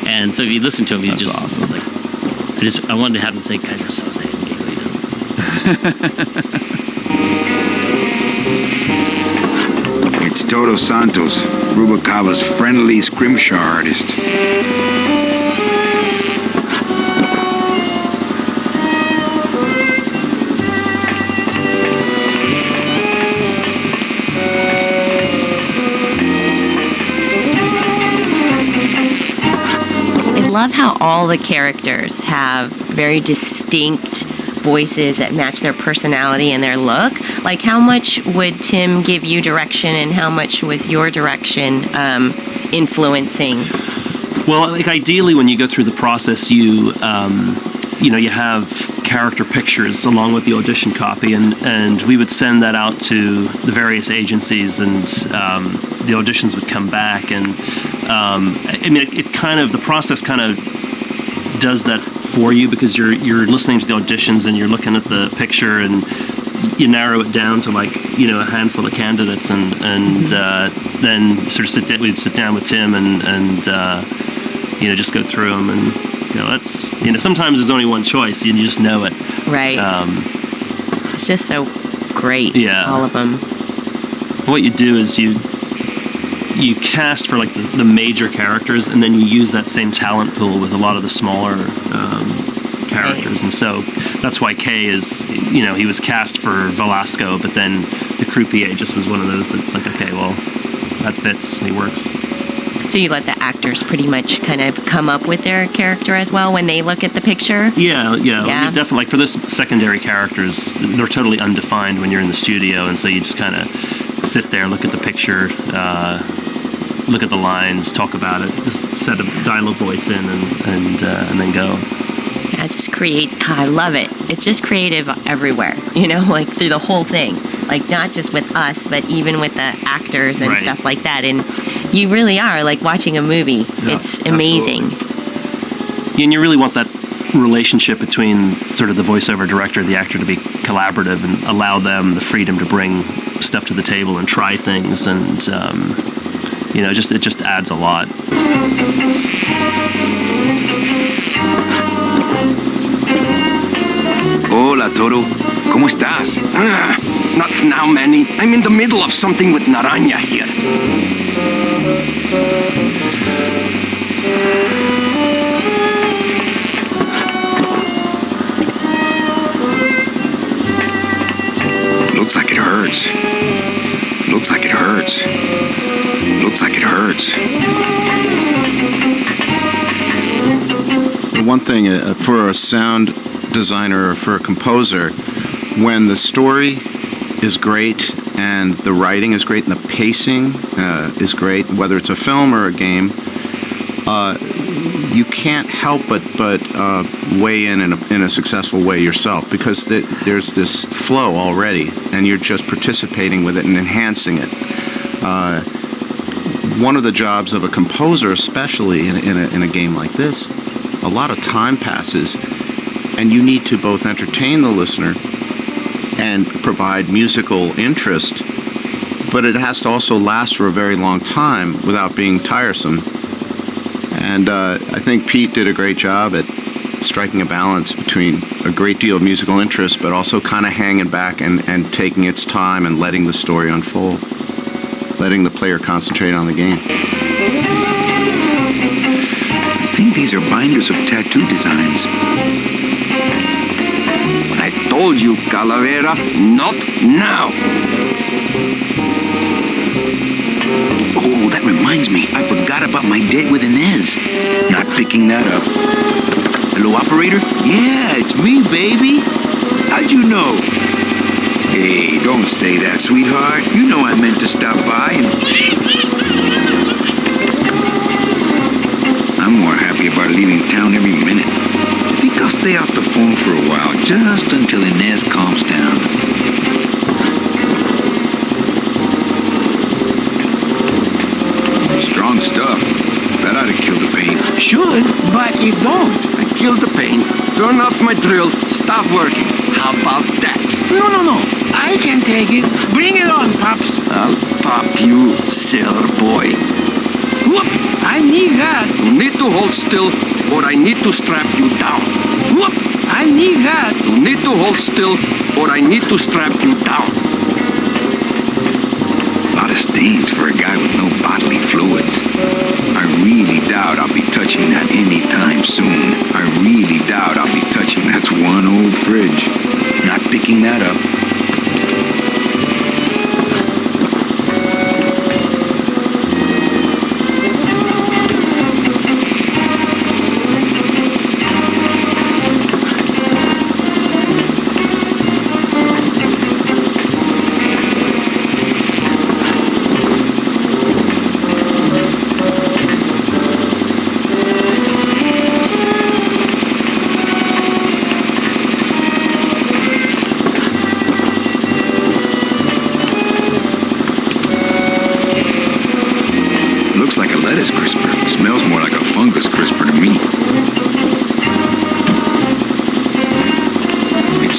And so if you listen to him, he's That's just awesome. Like, I wanted to have him say, "Guys are Sose." And he It's Toto Santos, Rubalcaba's friendly scrimshaw artist. I love how all the characters have very distinct voices that match their personality and their look. Like, how much would Tim give you direction, and how much was your direction influencing? Well, like ideally, when you go through the process, you have character pictures along with the audition copy, and we would send that out to the various agencies, and the auditions would come back, and the process kind of does that for you, because you're listening to the auditions and you're looking at the picture, and you narrow it down to like a handful of candidates, and then sort of we'd sit down with Tim and just go through them, and that's sometimes there's only one choice, you just know it, right? It's just so great, all of them. What you do is you cast for like the major characters, and then you use that same talent pool with a lot of the smaller characters, and so that's why Kay is, he was cast for Velasco, but then the croupier just was one of those that's like, okay, well, that fits, he works. So you let the actors pretty much kind of come up with their character as well when they look at the picture? Yeah. Definitely. Like for those secondary characters, they're totally undefined when you're in the studio, and so you just kind of sit there, look at the picture, look at the lines, talk about it, just set a dialogue voice in, and then go. Yeah, just create. I love it. It's just creative everywhere, like through the whole thing. Like not just with us, but even with the actors and stuff like that. And you really are like watching a movie. Yeah, it's amazing. Absolutely. And you really want that relationship between sort of the voiceover director and the actor to be collaborative, and allow them the freedom to bring stuff to the table and try things, and it just adds a lot. Hola, Toro. ¿Cómo estás? Not now, Manny. I'm in the middle of something with Naranja here. Looks like it hurts. Looks like it hurts. Looks like it hurts. The one thing for a sound designer or for a composer, when the story is great and the writing is great and the pacing is great, whether it's a film or a game, you can't help but weigh in a successful way yourself, because there's this flow already, and you're just participating with it and enhancing it. One of the jobs of a composer, especially in a game like this, a lot of time passes, and you need to both entertain the listener and provide musical interest, but it has to also last for a very long time without being tiresome. And I think Pete did a great job at striking a balance between a great deal of musical interest, but also kind of hanging back and taking its time and letting the story unfold, letting the player concentrate on the game. I think these are binders of tattoo designs. I told you, Calavera, not now. Oh, that reminds me. I forgot about my date with Inez. Not picking that up. Hello, operator? Yeah, it's me, baby. How'd you know? Hey, don't say that, sweetheart. You know I meant to stop by and... I'm more happy about leaving town every minute. I think I'll stay off the phone for a while, just until Inez calms down. Strong stuff. That ought to kill the pain. Should, but it don't. I killed the pain, turn off my drill, stop working. How about that? No. I can take it. Bring it on, Pops. I'll pop you, sailor boy. Whoop! I need that. You need to hold still, or I need to strap you down. Whoop! I need that. You need to hold still, or I need to strap you down. A lot of stains for a guy with no bodily fluids. I really doubt I'll be touching that anytime soon. I really doubt I'll be touching that one old fridge. Not picking that up.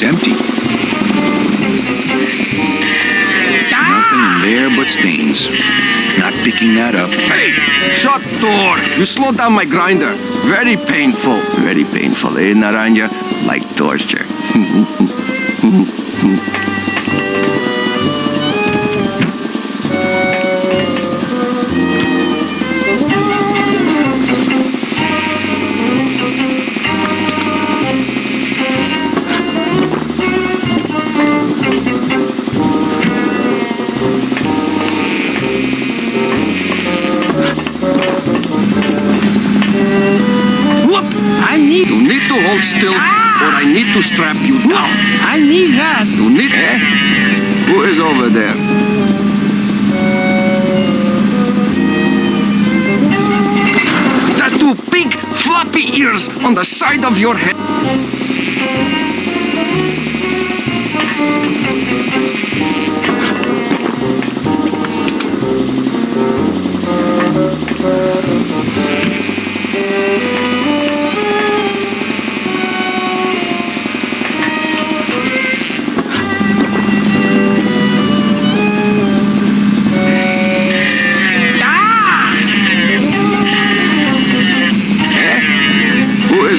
It's empty. Nothing in there but stains. Not picking that up. Hey, shut door! You slowed down my grinder. Very painful. Very painful, eh, Naranja? Like torture. You need to hold still, or I need to strap you down. I need that. You need... Who is over there? Tattoo big, floppy ears on the side of your head.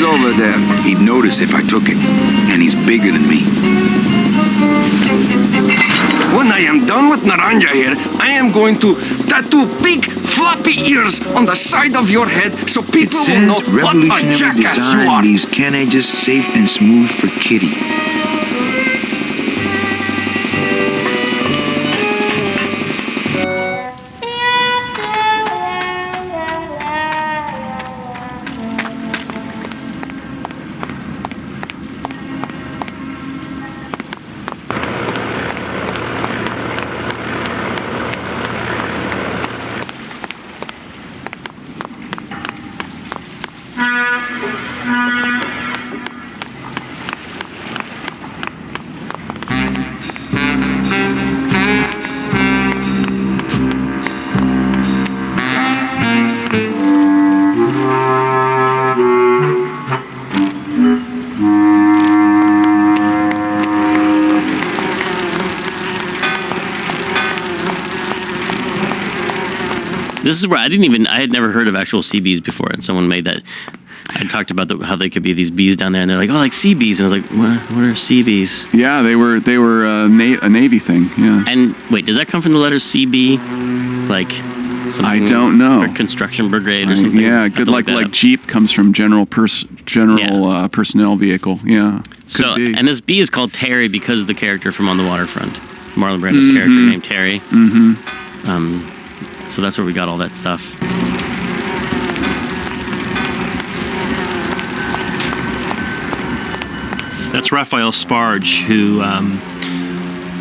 Over there. He'd notice if I took it, and he's bigger than me. When I am done with Naranja here, I am going to tattoo big floppy ears on the side of your head so people will know what a jackass you are. Leaves can edges safe and smooth for Kitty. This is where I had never heard of actual sea bees before, and someone made that. I talked about how they could be these bees down there, and they're like, oh, like sea bees, and I was like, what are sea bees? Yeah, they were a Navy thing. Yeah. And wait, does that come from the letters CB? Like, I don't know. Or construction brigade or something. Yeah, good. Like Jeep comes from general personnel vehicle. Yeah. So, and this bee is called Terry because of the character from On the Waterfront, Marlon Brando's character named Terry. Mm-hmm. So that's where we got all that stuff. That's Raphael Sparge, who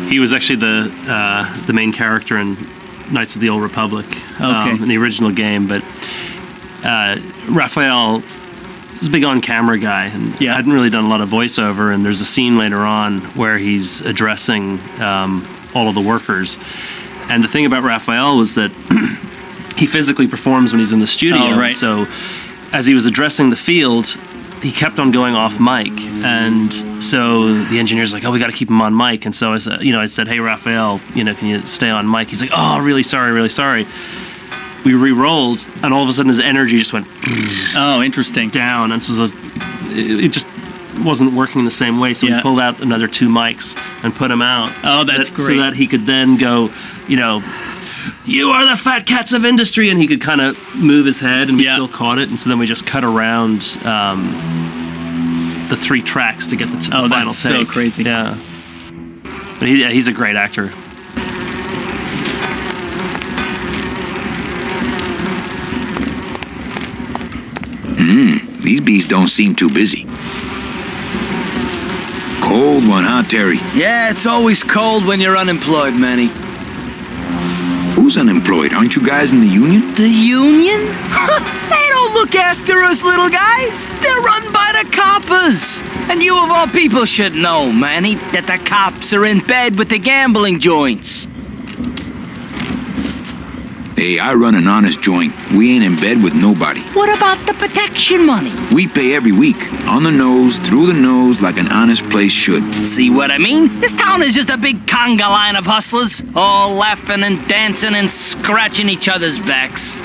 he was actually the main character in Knights of the Old Republic in the original game. But Raphael was a big on-camera guy and hadn't really done a lot of voiceover. And there's a scene later on where he's addressing all of the workers. And the thing about Raphael was that he physically performs when he's in the studio. Oh, right. So as he was addressing the field, he kept on going off mic. And so the engineer's like, oh, we got to keep him on mic. And so I said, hey, Raphael, can you stay on mic? He's like, oh, really sorry. We re-rolled, and all of a sudden his energy just went down. And so it just wasn't working the same way. So we pulled out another 2 mics and put him out. Oh, that's great. So that he could then go, you are the fat cats of industry, and he could kind of move his head, and we still caught it. And so then we just cut around the 3 tracks to get the final take. That's so crazy. Yeah, but he's a great actor. These bees don't seem too busy. Cold one, huh, Terry? Yeah, it's always cold when you're unemployed, Manny. Who's unemployed? Aren't you guys in the union? The union? They don't look after us little guys. They're run by the coppers. And you of all people should know, Manny, that the cops are in bed with the gambling joints. Hey, I run an honest joint. We ain't in bed with nobody. What about the protection money? We pay every week. On the nose, through the nose, like an honest place should. See what I mean? This town is just a big conga line of hustlers, all laughing and dancing and scratching each other's backs.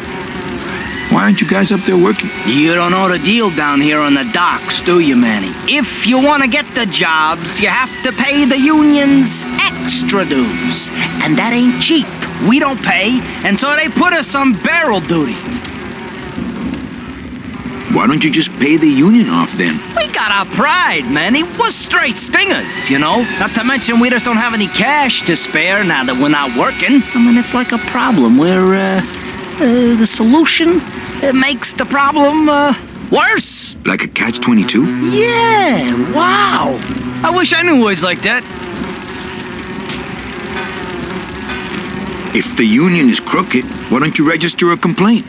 Why aren't you guys up there working? You don't know the deal down here on the docks, do you, Manny? If you want to get the jobs, you have to pay the unions extra dues. And that ain't cheap. We don't pay, and so they put us on barrel duty. Why don't you just pay the union off then? We got our pride, Manny. We're straight stingers, you know? Not to mention we just don't have any cash to spare now that we're not working. I mean, it's like a problem where, the solution makes the problem, worse. Like a catch-22? Yeah, wow. I wish I knew words like that. If the union is crooked, why don't you register a complaint?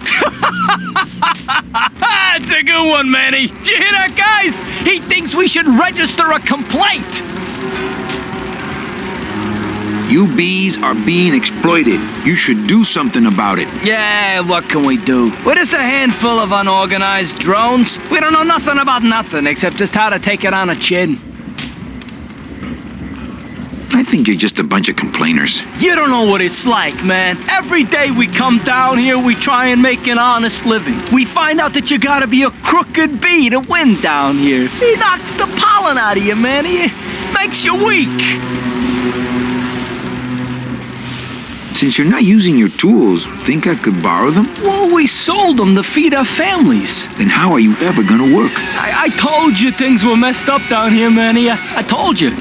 That's a good one, Manny. Did you hear that, guys? He thinks we should register a complaint. You bees are being exploited. You should do something about it. Yeah, what can we do? We're just a handful of unorganized drones. We don't know nothing about nothing except just how to take it on a chin. I think you're just a bunch of complainers. You don't know what it's like, man. Every day we come down here, we try and make an honest living. We find out that you gotta be a crooked bee to win down here. He knocks the pollen out of you, man. He makes you weak. Since you're not using your tools, think I could borrow them? Well, we sold them to feed our families. Then how are you ever gonna work? I told you things were messed up down here, Manny. I told you.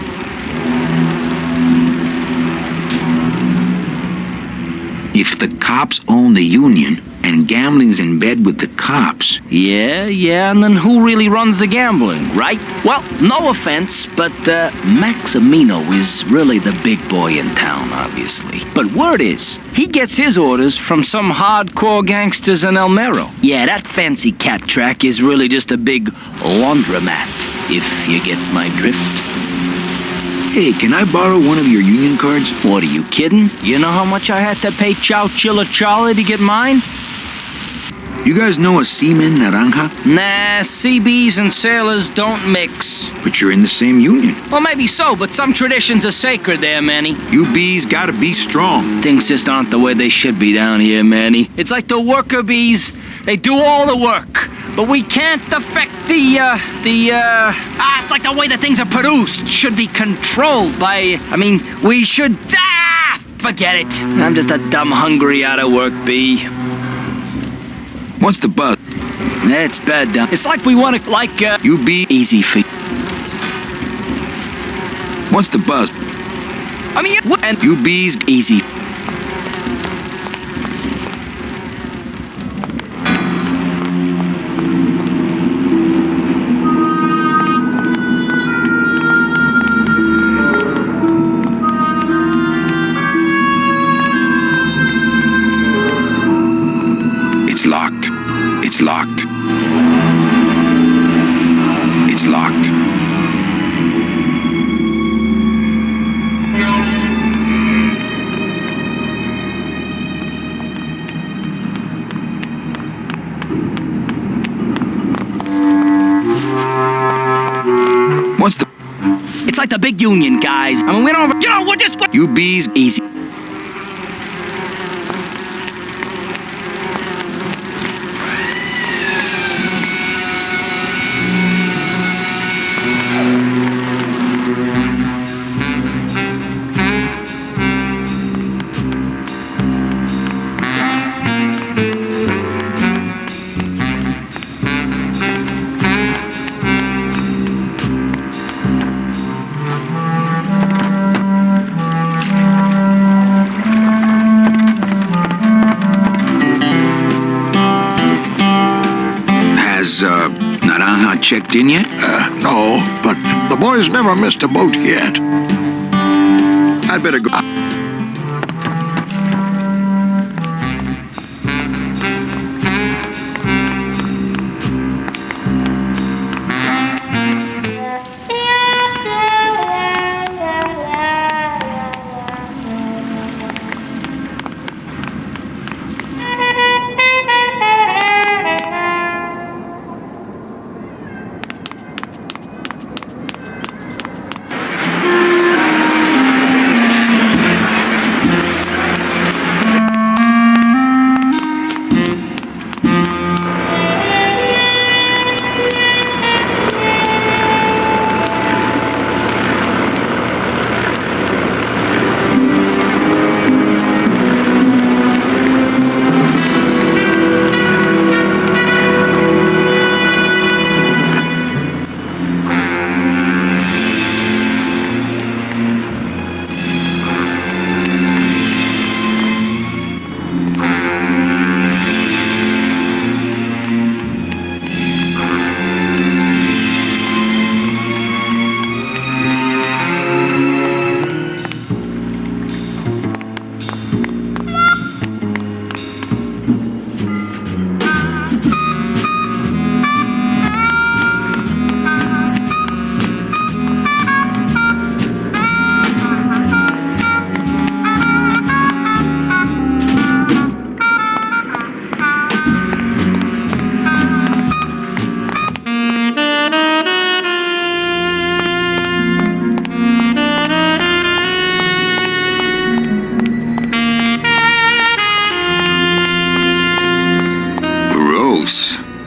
If the cops own the union and gambling's in bed with the cops. Yeah, and then who really runs the gambling, right? Well, no offense, but Maximino is really the big boy in town, obviously. But word is, he gets his orders from some hardcore gangsters in El Mero. Yeah, that fancy cat track is really just a big laundromat, if you get my drift. Hey, can I borrow one of your union cards? What, are you kidding? You know how much I had to pay Chow Chilla Charlie to get mine? You guys know a seaman, Naranja? Nah, CBs and sailors don't mix. But you're in the same union. Well, maybe so, but some traditions are sacred there, Manny. You bees gotta be strong. Things just aren't the way they should be down here, Manny. It's like the worker bees. They do all the work, but we can't affect it's like the way that things are produced should be controlled by, we should, forget it. I'm just a dumb, hungry, out-of-work bee. What's the buzz? It's bad down. It's like we want to, You bee. Easy feet. What's the buzz? And you bees. Easy. It's locked. It's locked. It's locked. What's the... It's like the big union, guys. We don't... we're just... You bees. Easy. Naranja checked in yet? No, but the boys never missed a boat yet. I'd better go.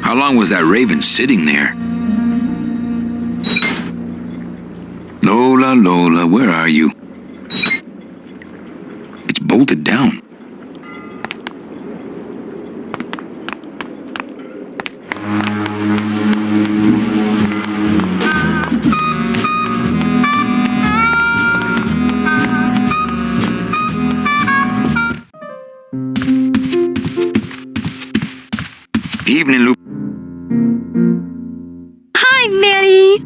How long was that raven sitting there? Lola, Lola, where are you? It's bolted down. Evening, Lupe. Hi, Manny.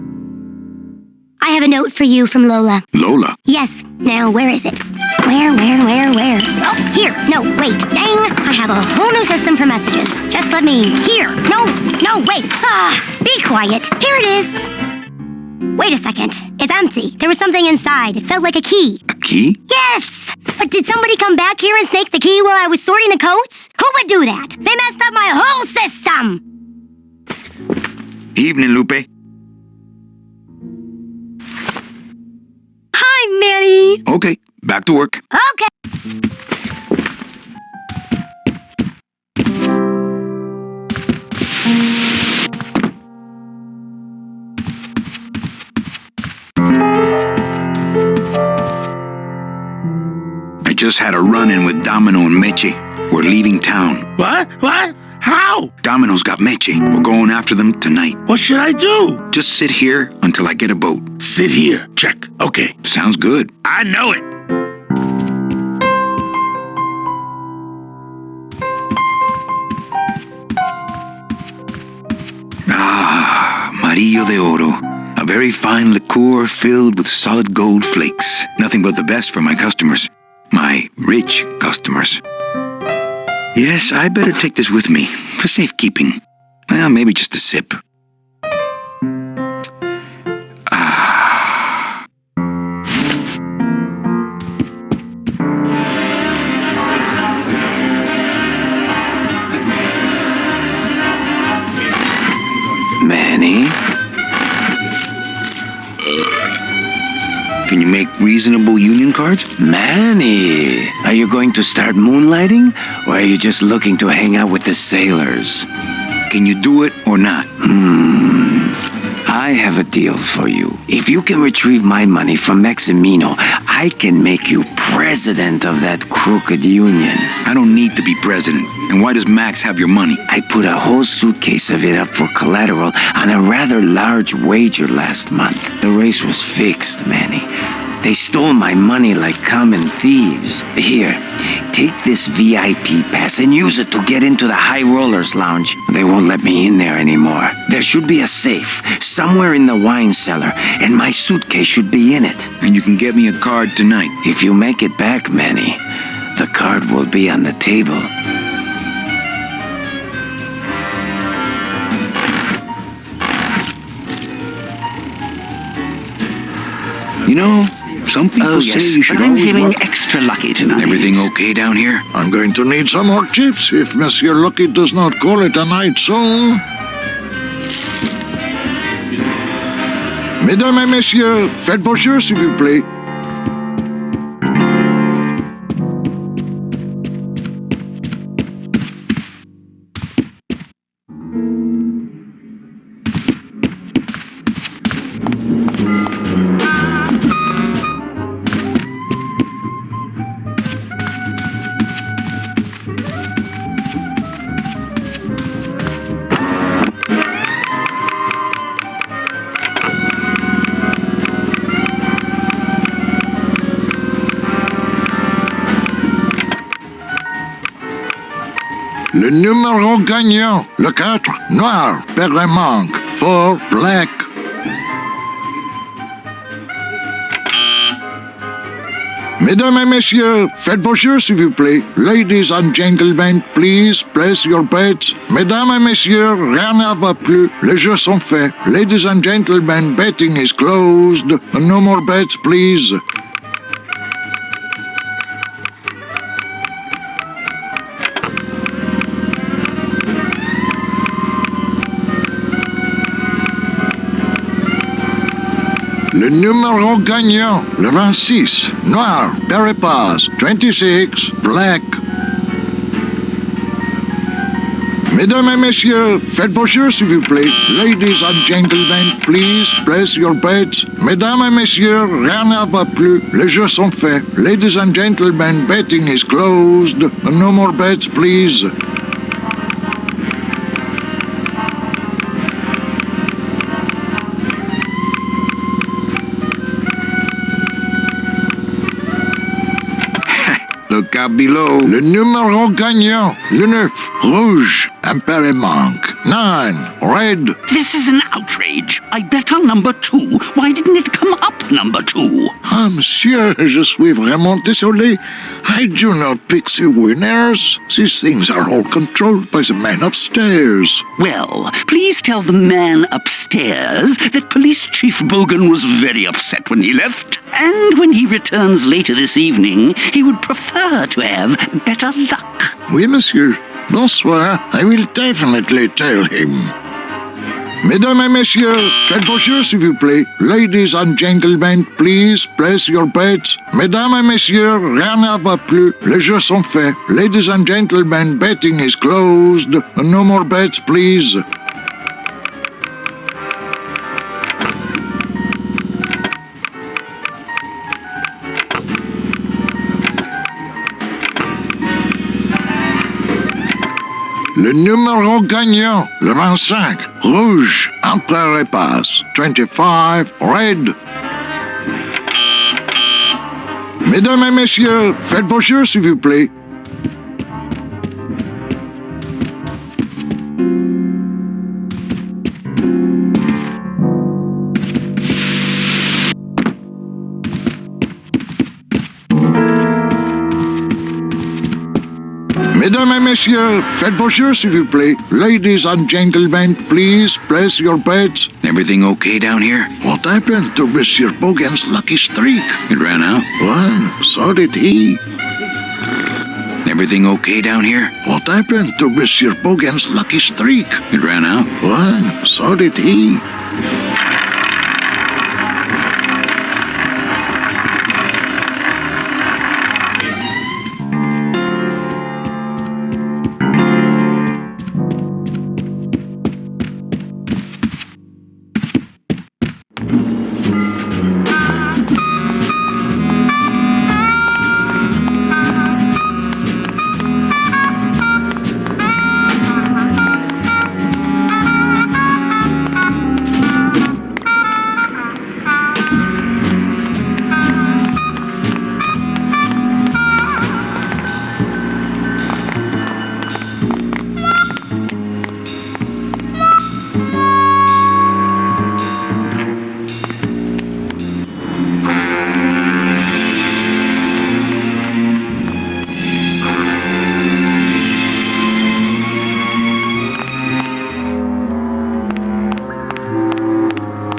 I have a note for you from Lola. Lola? Yes. Now, where is it? Where? Oh, here. No, wait. Dang. I have a whole new system for messages. Just let me... Here. No, wait. Be quiet. Here it is. Wait a second. It's empty. There was something inside. It felt like a key. A key? Yes! But did somebody come back here and snake the key while I was sorting the coats? Who would do that? They messed up my whole system! Evening, Lupe. Hi, Manny. Okay, back to work. Okay. I just had a run-in with Domino and Meche. We're leaving town. What? How? Domino's got Meche. We're going after them tonight. What should I do? Just sit here until I get a boat. Sit here. Check. Okay. Sounds good. I know it. Amarillo de Oro. A very fine liqueur filled with solid gold flakes. Nothing but the best for my customers. My rich customers. Yes, I better take this with me for safekeeping. Well, maybe just a sip. Manny? Can you make reasonable union cards? Manny, are you going to start moonlighting, or are you just looking to hang out with the sailors? Can you do it or not? I have a deal for you. If you can retrieve my money from Maximino, I can make you president of that crooked union. I don't need to be president. And why does Max have your money? I put a whole suitcase of it up for collateral on a rather large wager last month. The race was fixed, Manny. They stole my money like common thieves. Here, take this VIP pass and use it to get into the High Rollers Lounge. They won't let me in there anymore. There should be a safe somewhere in the wine cellar, and my suitcase should be in it. And you can get me a card tonight. If you make it back, Manny, the card will be on the table. You know, some people say you should I'm always feeling work. extra lucky tonight. Everything okay down here? I'm going to need some more chips if Monsieur Lucky does not call it a night soon. Mesdames et messieurs, faites vos jeux, s'il vous plaît. Le numéro gagnant, le 4, noir, perd un manque, 4, black. Mesdames et messieurs, faites vos jeux, s'il vous plaît. Ladies and gentlemen, please place your bets. Mesdames et messieurs, rien ne va plus. Les jeux sont faits. Ladies and gentlemen, betting is closed. No more bets, please. Le numéro gagnant, le 26, noir, Paris, 26, black. Mesdames et messieurs, faites vos jeux s'il vous plaît. Ladies and gentlemen, please place your bets. Mesdames et messieurs, rien ne va plus. Les jeux sont faits. Ladies and gentlemen, betting is closed. No more bets, please. Look out below. Le numéro gagnant, le 9, rouge, impair manque. 9, red. This is an outrage. I bet on number 2. Why didn't it come up number 2? Ah, monsieur, je suis vraiment désolé. I do not pick the winners. These things are all controlled by the man upstairs. Well, please tell the man upstairs that Police Chief Bogan was very upset when he left. And when he returns later this evening, he would prefer to have better luck. Oui, monsieur. Bonsoir. I will definitely tell him. Mesdames et messieurs, faites vos jeux s'il vous plaît. Ladies and gentlemen, please place your bets. Mesdames et messieurs, rien ne va plus. Les jeux sont faits. Ladies and gentlemen, betting is closed. No more bets, please. Le numéro gagnant, le 25, rouge, Empereur et passe. 25, red. Mesdames et messieurs, faites vos jeux s'il vous plaît. Mesdames et messieurs, faites vos jeux s'il vous plaît. Ladies and gentlemen, please place your bets. Everything okay down here? What happened to Monsieur Bogan's lucky streak? It ran out. Well, so did he. Everything okay down here? What happened to Monsieur Bogan's lucky streak? It ran out. Well, so did he.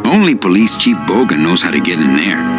Only Police Chief Bogan knows how to get in there.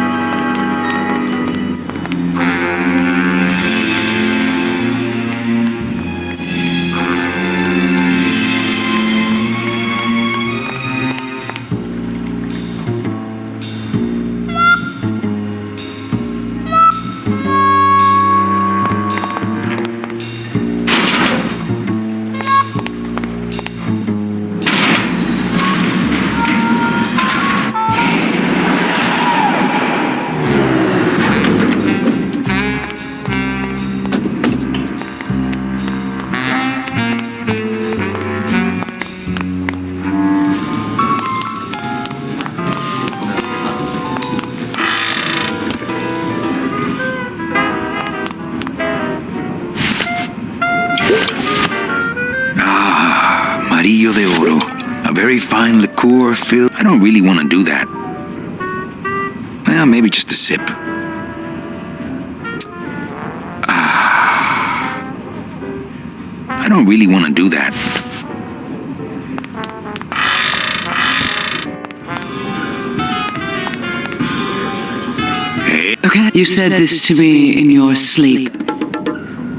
Amarillo de Oro. A very fine liqueur filled. I don't really want to do that. Well, maybe just a sip. I don't really want to do that. Hey. Okay, you said this to me in your sleep.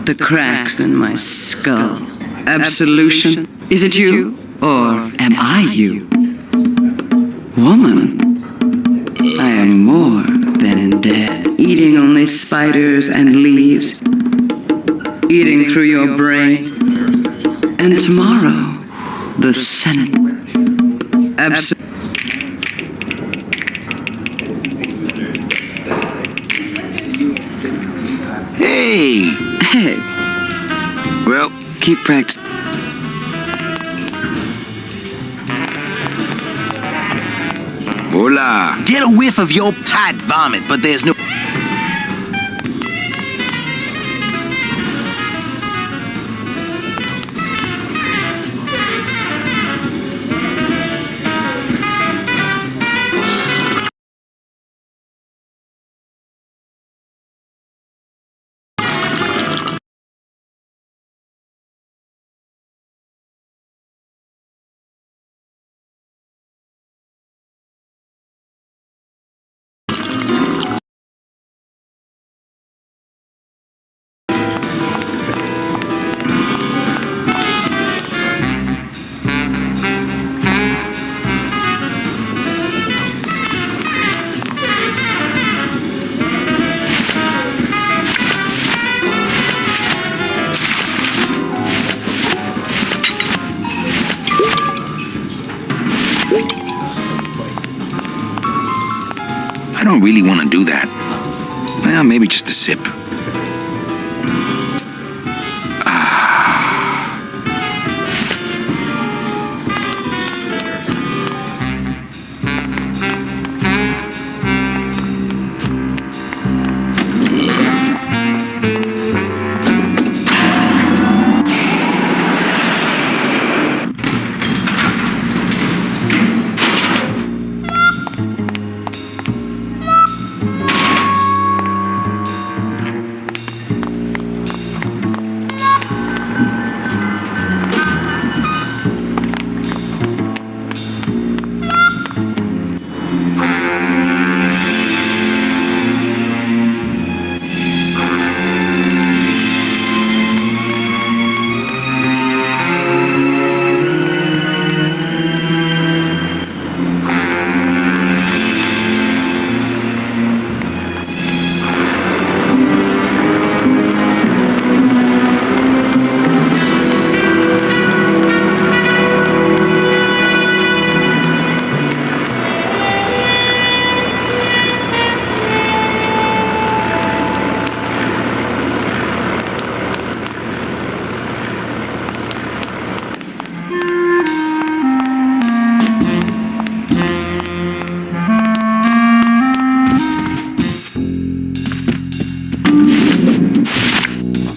The cracks in my skull. Absolution. Is it you? Or am I you? Woman, I am more than dead. Eating only spiders and leaves. Eating through your brain. And tomorrow, the Senate. Hey! Hey. Well, keep practicing. Hola! Get a whiff of your hot vomit, but there's no... I don't really want to do that. Well, maybe just a sip.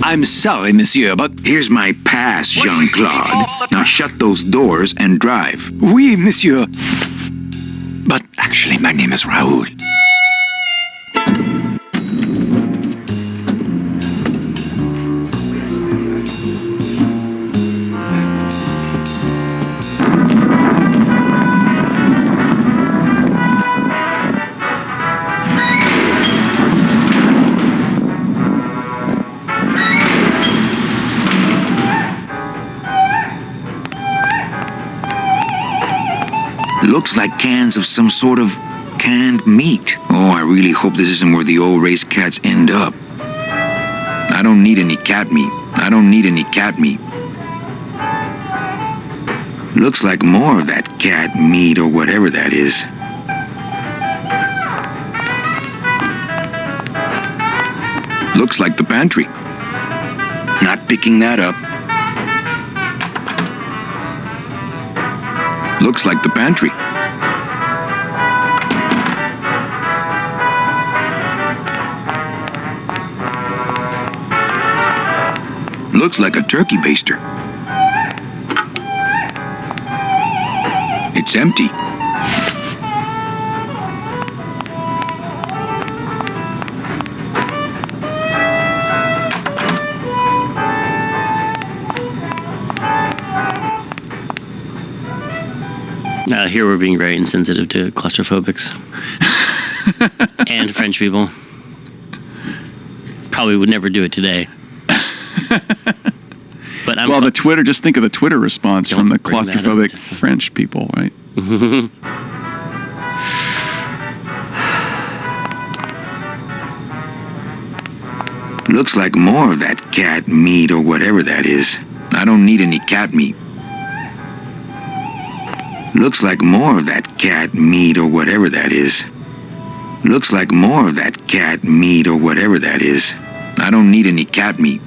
I'm sorry, monsieur, but... Here's my pass, Jean-Claude. Now shut those doors and drive. Oui, monsieur. But actually, my name is Raoul. Looks like cans of some sort of canned meat. Oh, I really hope this isn't where the old race cats end up. I don't need any cat meat. I don't need any cat meat. Looks like more of that cat meat or whatever that is. Looks like the pantry. Not picking that up. Looks like the pantry. Looks like a turkey baster. It's empty. Here we're being very insensitive to claustrophobics and French people. Probably would never do it today. But well, the Twitter. Just think of the Twitter response from the claustrophobic French people, right? Looks like more of that cat meat or whatever that is. I don't need any cat meat. Looks like more of that cat meat or whatever that is. Looks like more of that cat meat or whatever that is. I don't need any cat meat.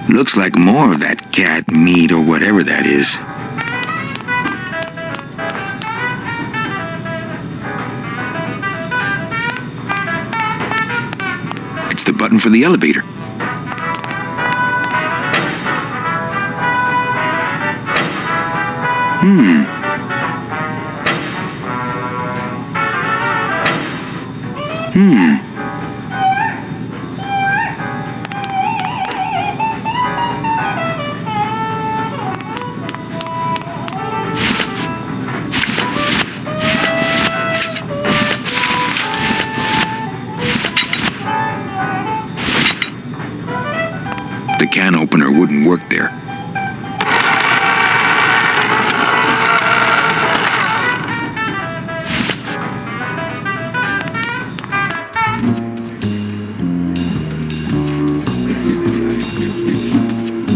Looks like more of that cat meat or whatever that is. It's the button for the elevator. The can opener wouldn't work there.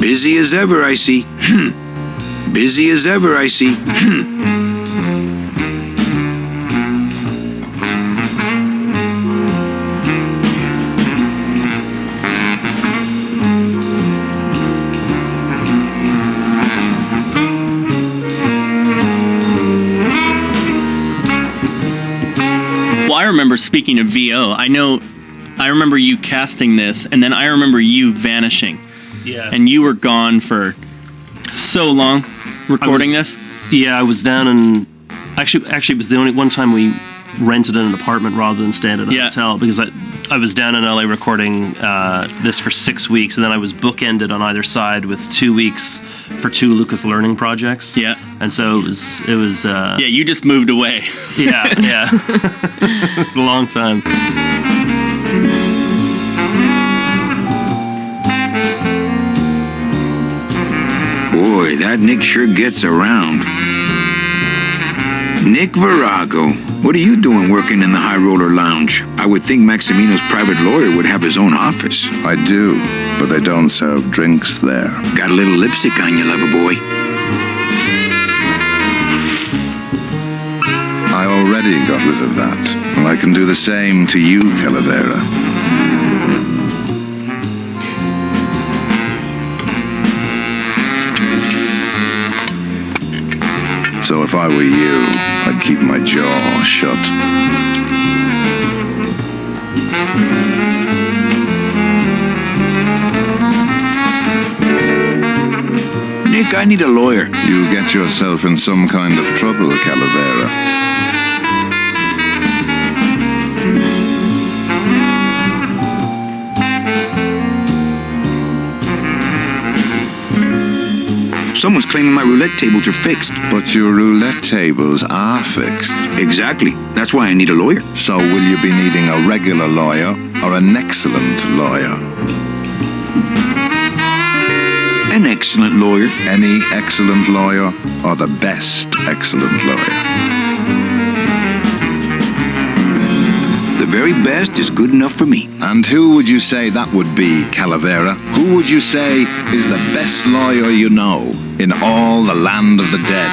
Busy as ever, I see. Busy as ever, I see. Well, I remember, speaking of VO, I remember you casting this, and then I remember you vanishing. Yeah. And you were gone for so long recording this? Yeah, I was down in... Actually, it was the only one time we rented an apartment rather than staying at a hotel, because I was down in LA recording this for 6 weeks, and then I was bookended on either side with 2 weeks for 2 Lucas Learning projects. Yeah. And so it was yeah, you just moved away. Yeah. It's a long time. Boy, that Nick sure gets around. Nick Virago, what are you doing working in the High Roller Lounge? I would think Maximino's private lawyer would have his own office. I do, but they don't serve drinks there. Got a little lipstick on you, lover boy. I already got rid of that, and I can do the same to you, Calavera. So if I were you, I'd keep my jaw shut. Nick, I need a lawyer. You get yourself in some kind of trouble, Calavera. Someone's claiming my roulette tables are fixed. But your roulette tables are fixed. Exactly. That's why I need a lawyer. So will you be needing a regular lawyer or an excellent lawyer? An excellent lawyer. Any excellent lawyer or the best excellent lawyer? The very best is good enough for me. And who would you say that would be, Calavera? Who would you say is the best lawyer you know in all the land of the dead?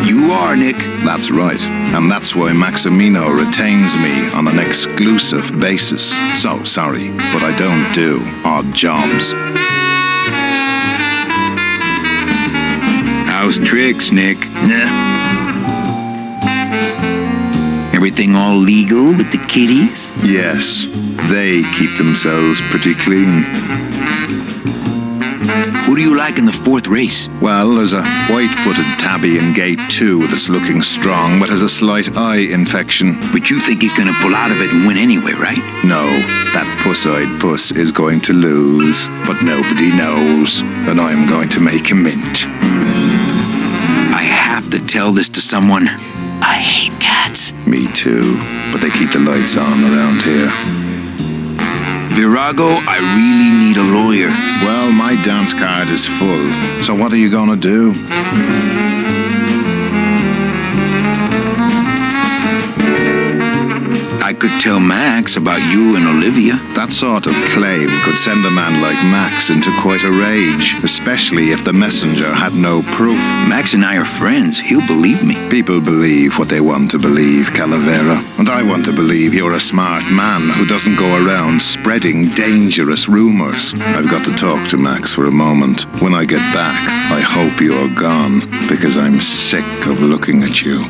You are, Nick. That's right. And that's why Maximino retains me on an exclusive basis. So, sorry, but I don't do odd jobs. How's tricks, Nick? Yeah. Everything all legal with the kiddies? Yes, they keep themselves pretty clean. Who do you like in the 4th race? Well, there's a white-footed tabby in gate 2 that's looking strong, but has a slight eye infection. But you think he's going to pull out of it and win anyway, right? No, that puss-eyed puss is going to lose, but nobody knows, and I'm going to make him mint. I have to tell this to someone. I hate cats. Me too, but they keep the lights on around here. Virago, I really need a lawyer. Well, my dance card is full, so what are you gonna do? could tell Max about you and Olivia. That sort of claim could send a man like Max into quite a rage, especially if the messenger had no proof. Max and I are friends. He'll believe me. People believe what they want to believe, Calavera. And I want to believe you're a smart man who doesn't go around spreading dangerous rumors. I've got to talk to Max for a moment. When I get back, I hope you're gone, because I'm sick of looking at you.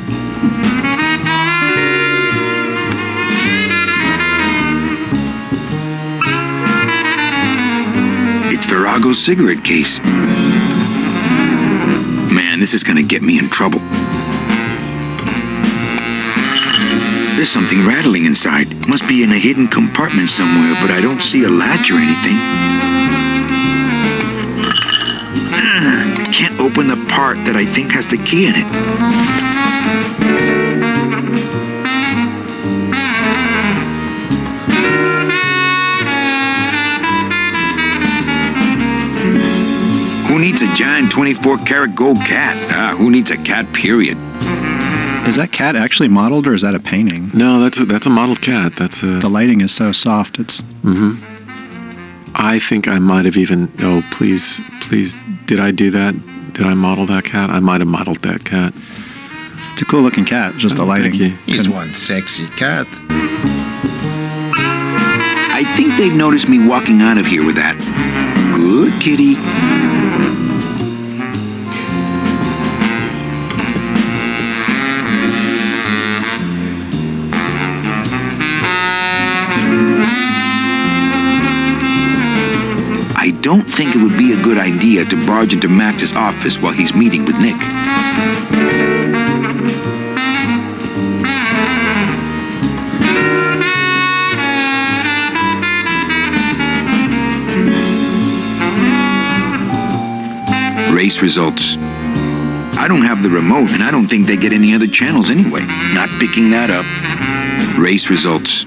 It's Virago's cigarette case. Man, this is gonna get me in trouble. There's something rattling inside. Must be in a hidden compartment somewhere, but I don't see a latch or anything. I can't open the part that I think has the key in it. Who needs a giant 24-karat gold cat? Who needs a cat, period? Is that cat actually modeled, or is that a painting? No, that's a modeled cat. The lighting is so soft. It's. Mm-hmm. I think I might have even. Oh, please, did I do that? Did I model that cat? I might have modeled that cat. It's a cool-looking cat. Just the lighting. Thank you. He's one sexy cat. I think they'd notice me walking out of here with that. Good kitty. I don't think it would be a good idea to barge into Max's office while he's meeting with Nick. Race results. I don't have the remote, and I don't think they get any other channels anyway. Not picking that up. Race results.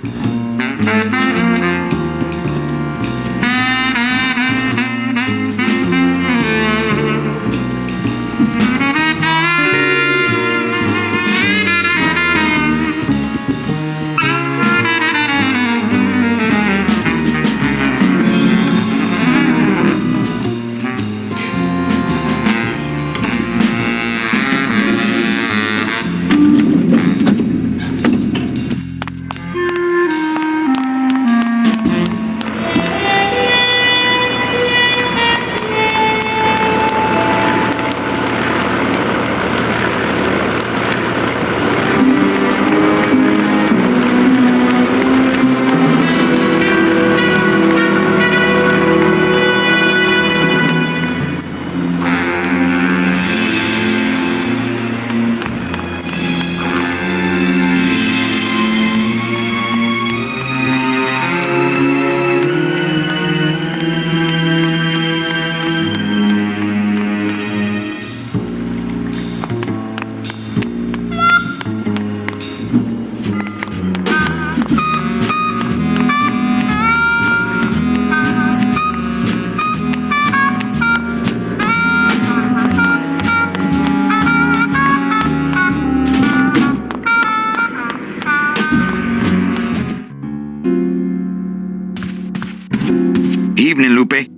Evening, Lupe.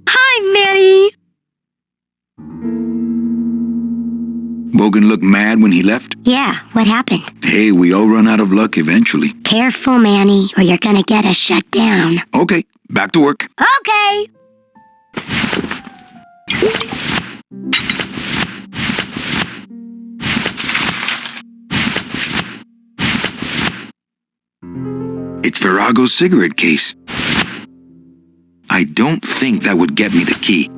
Hi, Manny. Bogan looked mad when he left? Yeah, what happened? Hey, we all run out of luck eventually. Careful, Manny, or you're gonna get us shut down. Okay, back to work. Okay. It's Virago's cigarette case. I don't think that would get me the key.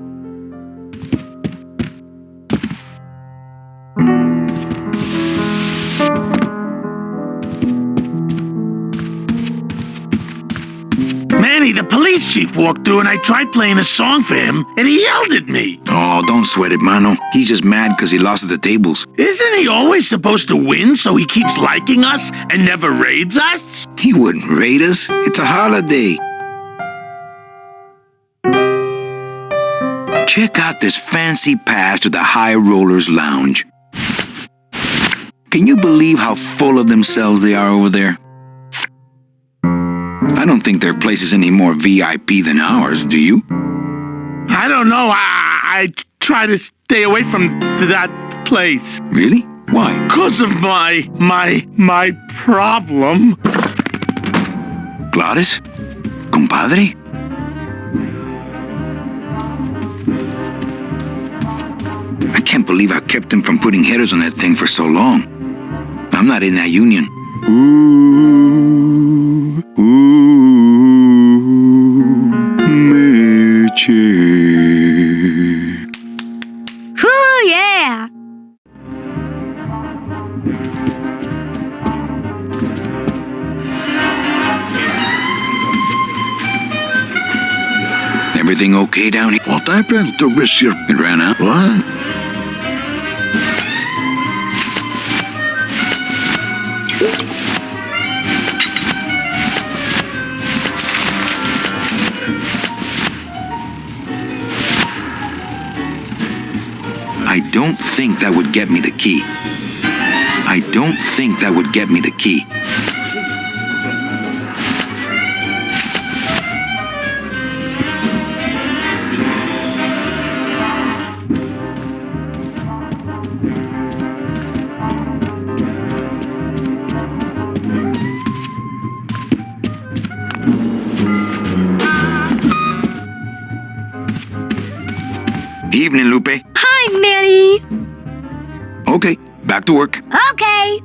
Manny, the police chief walked through and I tried playing a song for him and he yelled at me. Oh, don't sweat it, Mano. He's just mad because he lost at the tables. Isn't he always supposed to win so he keeps liking us and never raids us? He wouldn't raid us. It's a holiday. Check out this fancy pass to the High Rollers Lounge. Can you believe how full of themselves they are over there? I don't think their place is any more VIP than ours, do you? I don't know. I try to stay away from that place. Really? Why? Because of my problem. Gladys? Compadre? I can't believe I kept him from putting headers on that thing for so long. I'm not in that union. Whew, yeah! Everything okay down here? What happened to Monsieur? It ran out. What? I don't think that would get me the key. I don't think that would get me the key. Evening, Lupe. Hi, Manny. Okay, back to work. Okay.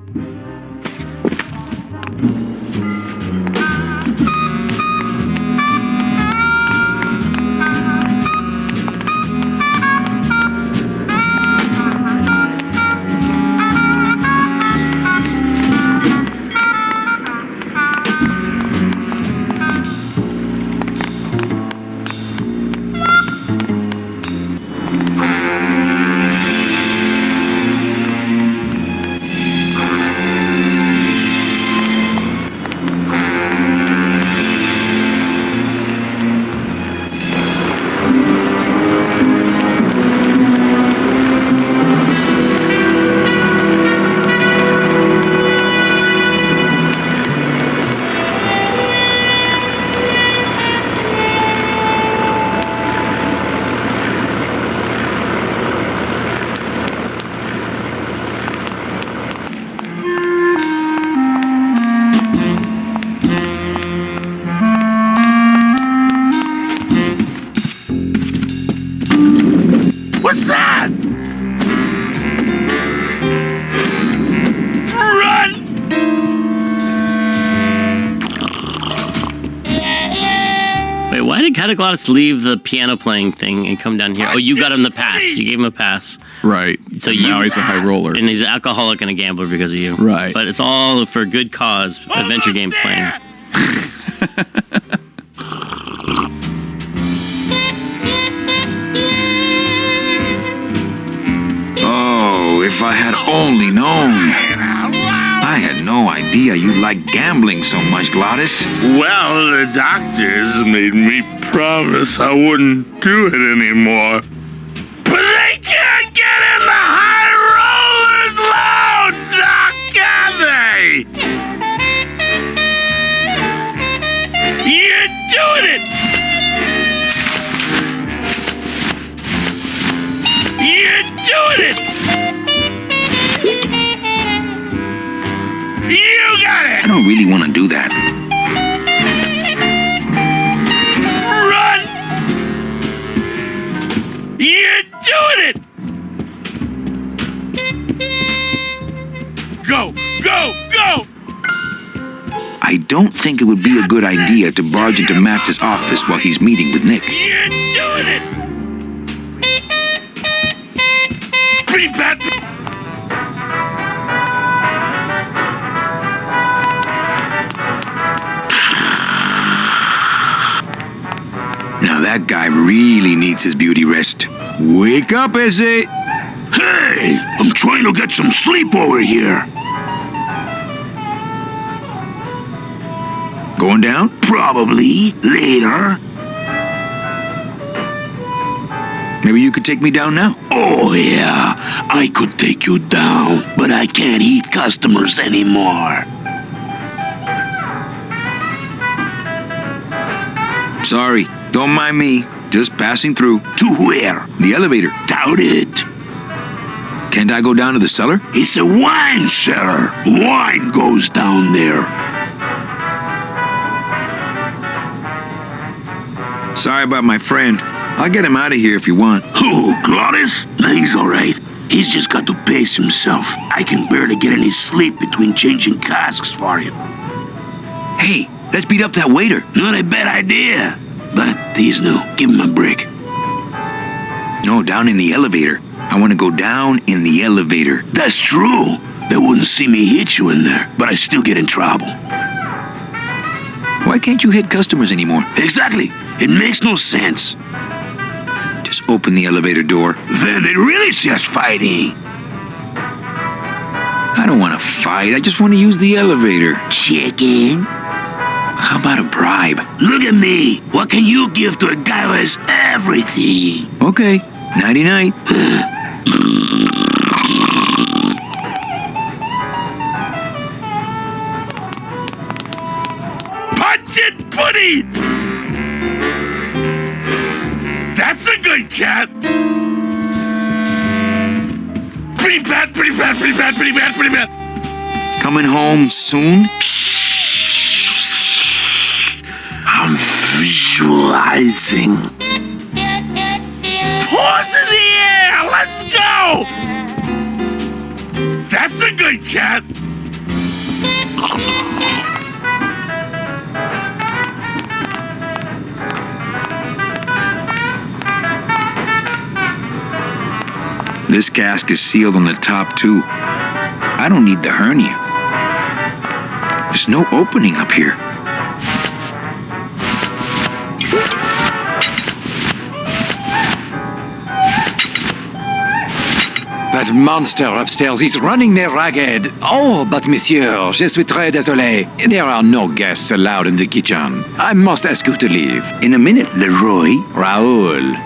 What's that? Run! Wait, why did Cataglotis leave the piano playing thing and come down here? Oh, you got him the pass. You gave him a pass. Right. So now he's a high roller. And he's an alcoholic and a gambler because of you. Right. But it's all for good cause, adventure game playing. Oh, if I had only known. I had no idea you liked gambling so much, Gladys. Well, the doctors made me promise I wouldn't do it anymore. But they can't get in the high rollers lounge, now can they? You're doing it! You're doing it! You got it! I don't really want to do that. Run! You're doing it! Go, go, go! I don't think it would be a good idea to barge into Max's office while he's meeting with Nick. You're doing it! Pretty bad. Now that guy really needs his beauty rest. Wake up, Izzy! Hey, I'm trying to get some sleep over here. Going down? Probably later. Maybe you could take me down now. Oh, yeah. I could take you down, but I can't eat customers anymore. Sorry, don't mind me. Just passing through. To where? The elevator. Doubt it. Can't I go down to the cellar? It's a wine cellar. Wine goes down there. Sorry about my friend. I'll get him out of here if you want. Who, Glottis? Nah, he's all right. He's just got to pace himself. I can barely get any sleep between changing casks for him. Hey, let's beat up that waiter. Not a bad idea. But he's new. Give him a break. No, down in the elevator. I want to go down in the elevator. That's true. They wouldn't see me hit you in there, but I still get in trouble. Why can't you hit customers anymore? Exactly. It makes no sense. Just open the elevator door. Then they really see us fighting. I don't want to fight. I just want to use the elevator. Chicken. How about a bribe? Look at me. What can you give to a guy who has everything? Okay. Nighty-night. Punch it, buddy! That's a good cat! Pretty bad, pretty bad, pretty bad, pretty bad, pretty bad. Coming home soon? I'm visualizing. Paws in the air! Let's go! That's a good cat! This cask is sealed on the top, too. I don't need the hernia. There's no opening up here. That monster upstairs is running me ragged. Oh, but monsieur, je suis très désolé. There are no guests allowed in the kitchen. I must ask you to leave. In a minute, Leroy. Raoul.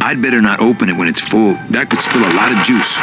I'd better not open it when it's full. That could spill a lot of juice.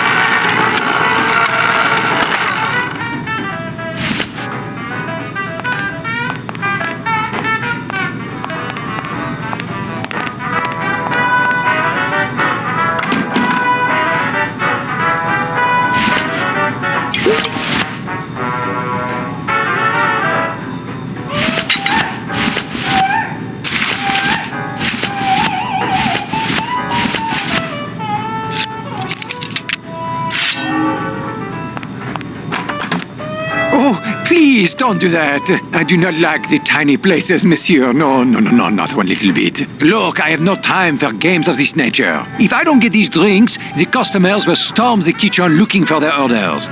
Please don't do that. I do not like the tiny places, monsieur. No, not one little bit. Look, I have no time for games of this nature. If I don't get these drinks, the customers will storm the kitchen looking for their orders.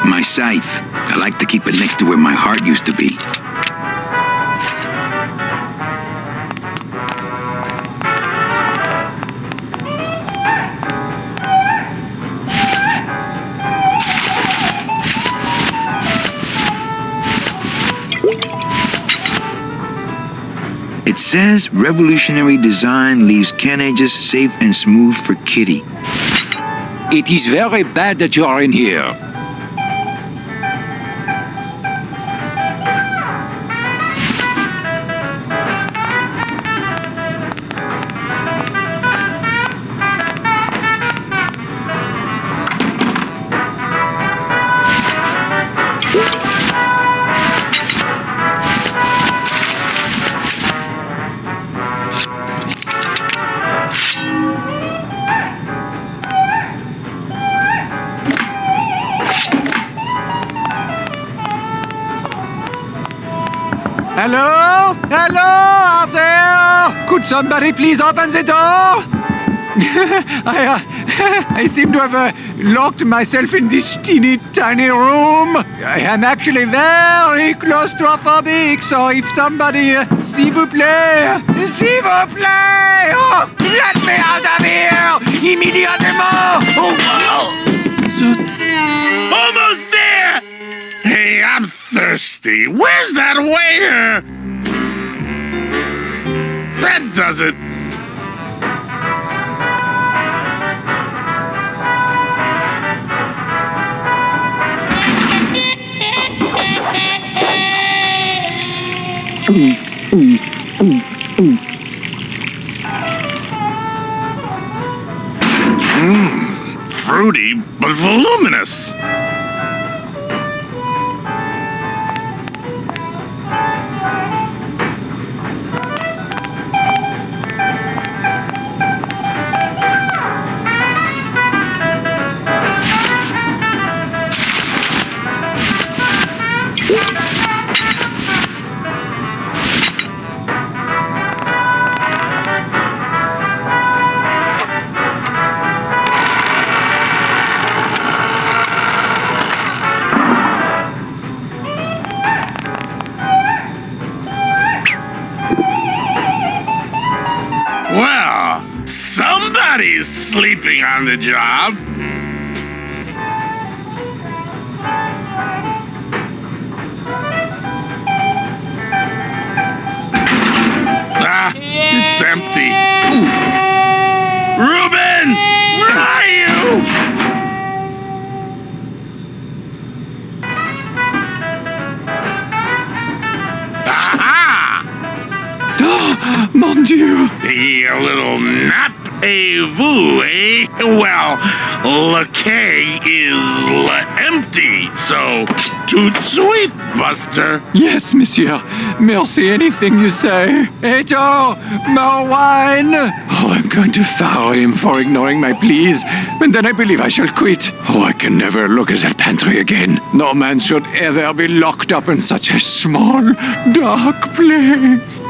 My scythe. I like to keep it next to where my heart used to be. It says revolutionary design leaves carriages safe and smooth for Kitty. It is very bad that you are in here. Hello? Hello out there? Could somebody please open the door? I seem to have locked myself in this teeny tiny room. I am actually very claustrophobic, so if somebody, s'il vous plaît, oh, let me out of here, immediately! Oh, Almost there! Hey, I'm thirsty. Where's that waiter? That does it. Fruity, but voluminous. Well, somebody's sleeping on the job. Ah, it's empty. Reuben, where are you? Mon Dieu! A little nap-a-vous, eh? Well, le keg is empty, so toot sweet, Buster. Yes, monsieur. Merci, anything you say. Eto, more wine. Oh, I'm going to fire him for ignoring my pleas, and then I believe I shall quit. Oh, I can never look at that pantry again. No man should ever be locked up in such a small, dark place.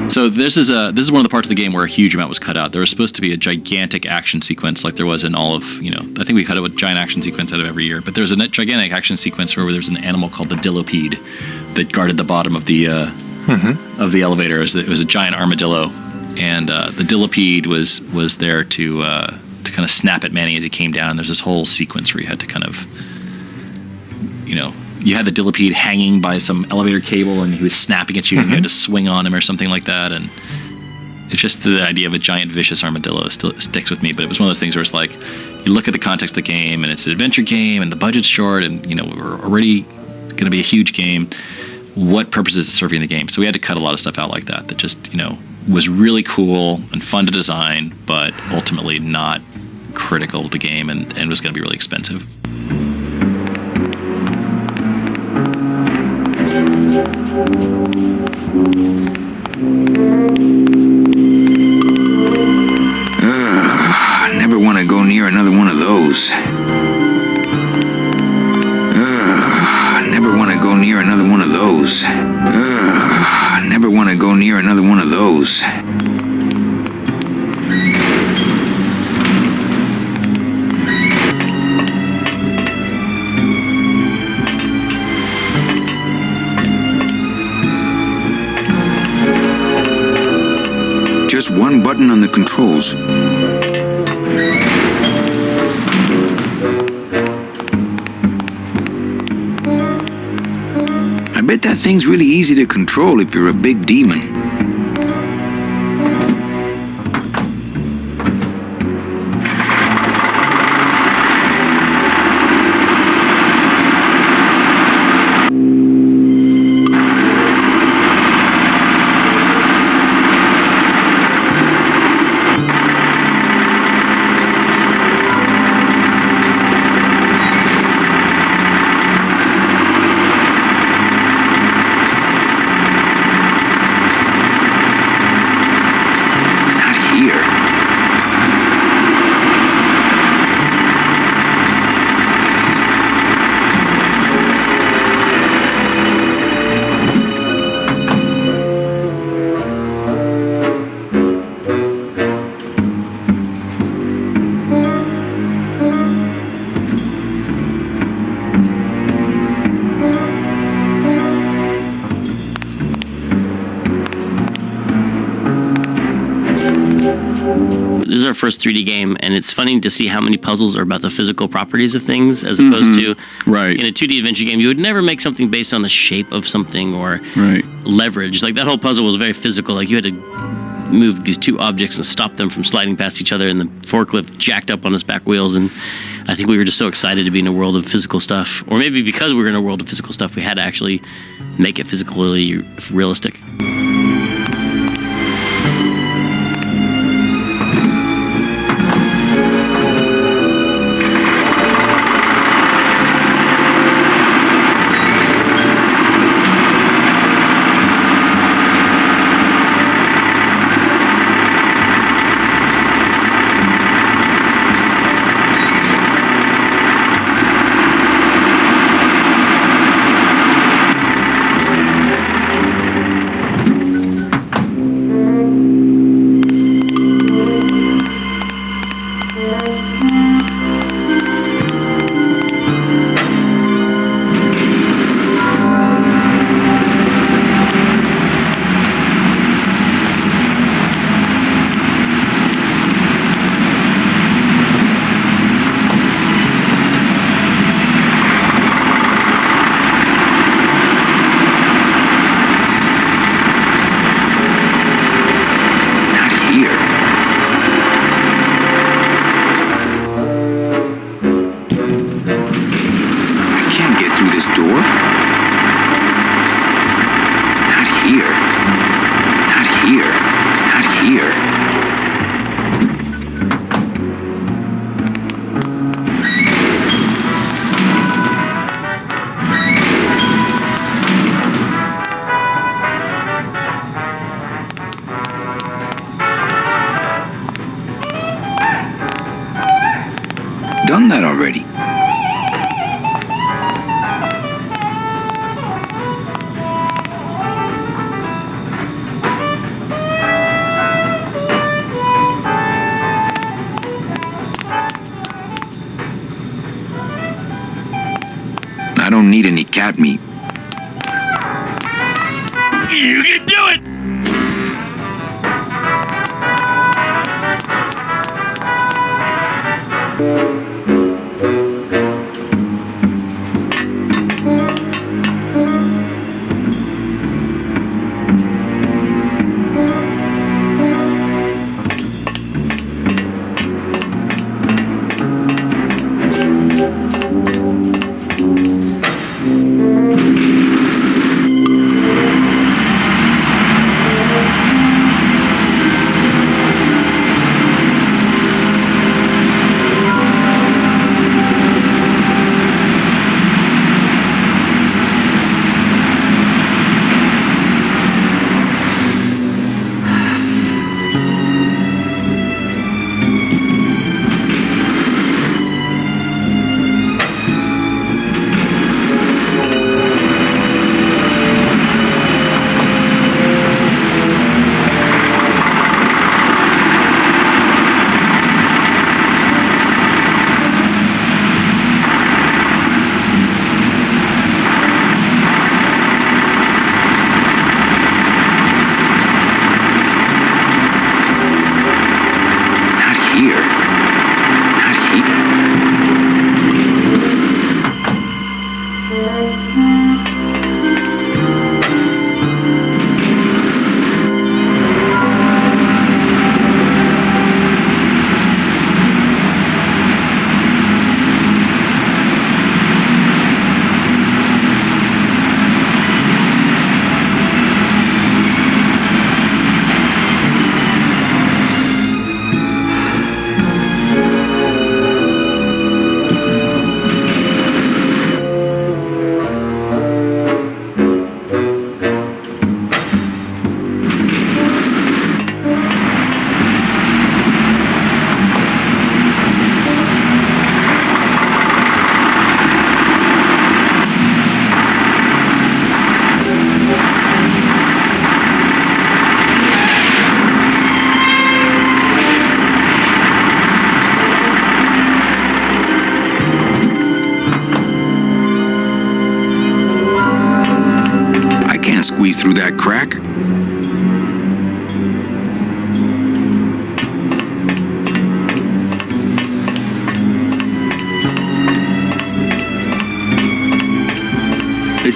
So this is one of the parts of the game where a huge amount was cut out. There was supposed to be a gigantic action sequence like there was in all of, I think we cut out a giant action sequence out of every year, but there was a gigantic action sequence where there was an animal called the Dillopede that guarded the bottom of the elevator. It was a giant armadillo, and the Dillopede was there to kind of snap at Manny as he came down. And there's this whole sequence where you had to kind of, you had the Dillopede hanging by some elevator cable, and he was snapping at you, and you had to swing on him or something like that. And it's just the idea of a giant vicious armadillo still sticks with me. But it was one of those things where it's like, you look at the context of the game, and it's an adventure game, and the budget's short, and we're already going to be a huge game. What purpose is it serving the game? So we had to cut a lot of stuff out like that just was really cool and fun to design, but ultimately not critical to the game, and was going to be really expensive. I never want to go near another one of those. I never want to go near another one of those. I never want to go near another one of those. Just one button on the controls. I bet that thing's really easy to control if you're a big demon. first 3D game, and it's funny to see how many puzzles are about the physical properties of things, as opposed to in a 2D adventure game, you would never make something based on the shape of something or leverage. Like that whole puzzle was very physical. Like you had to move these two objects and stop them from sliding past each other, and the forklift jacked up on its back wheels. And I think we were just so excited to be in a world of physical stuff, or maybe because we were in a world of physical stuff, we had to actually make it physically realistic. Done that already. I don't need any cat meat. You can do it! Through that crack?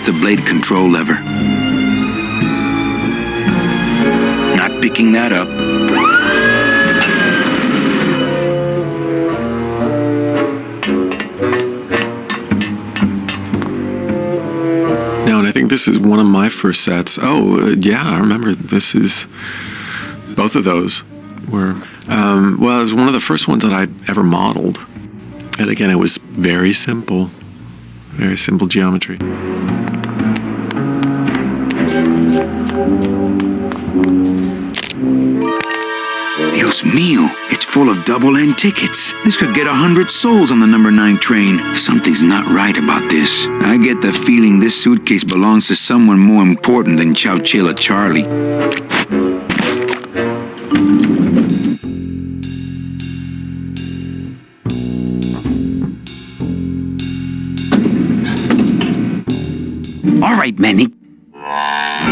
the blade control lever. Not picking that up. No, and I think this is one of my first sets. Oh, yeah, I remember this is, both of those were, well, it was one of the first ones that I ever modeled. And again, it was very simple geometry. Dios mío, it's full of double-end tickets. This could get 100 souls on the number 9 train. Something's not right about this. I get the feeling this suitcase belongs to someone more important than Chowchilla Charlie. All right, Manny.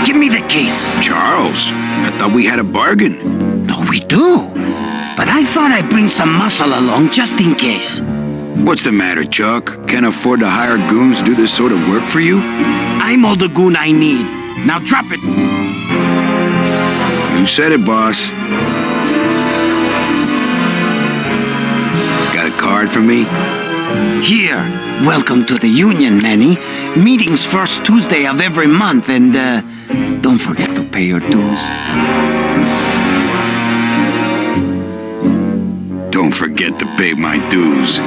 Give me the case. Charles, I thought we had a bargain. No, we do. But I thought I'd bring some muscle along just in case. What's the matter, Chuck? Can't afford to hire goons to do this sort of work for you? I'm all the goon I need. Now drop it. You said it, boss. Got a card for me? Here. Welcome to the union, Manny. Meetings first Tuesday of every month, and don't forget to pay your dues. Don't forget to pay my dues.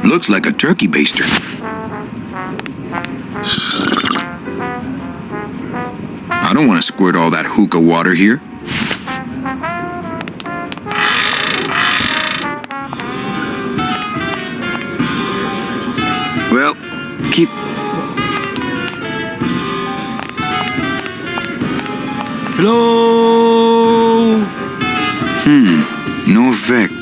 Looks like a turkey baster. I don't want to squirt all that hookah water here. Well, keep... Hello? No effect.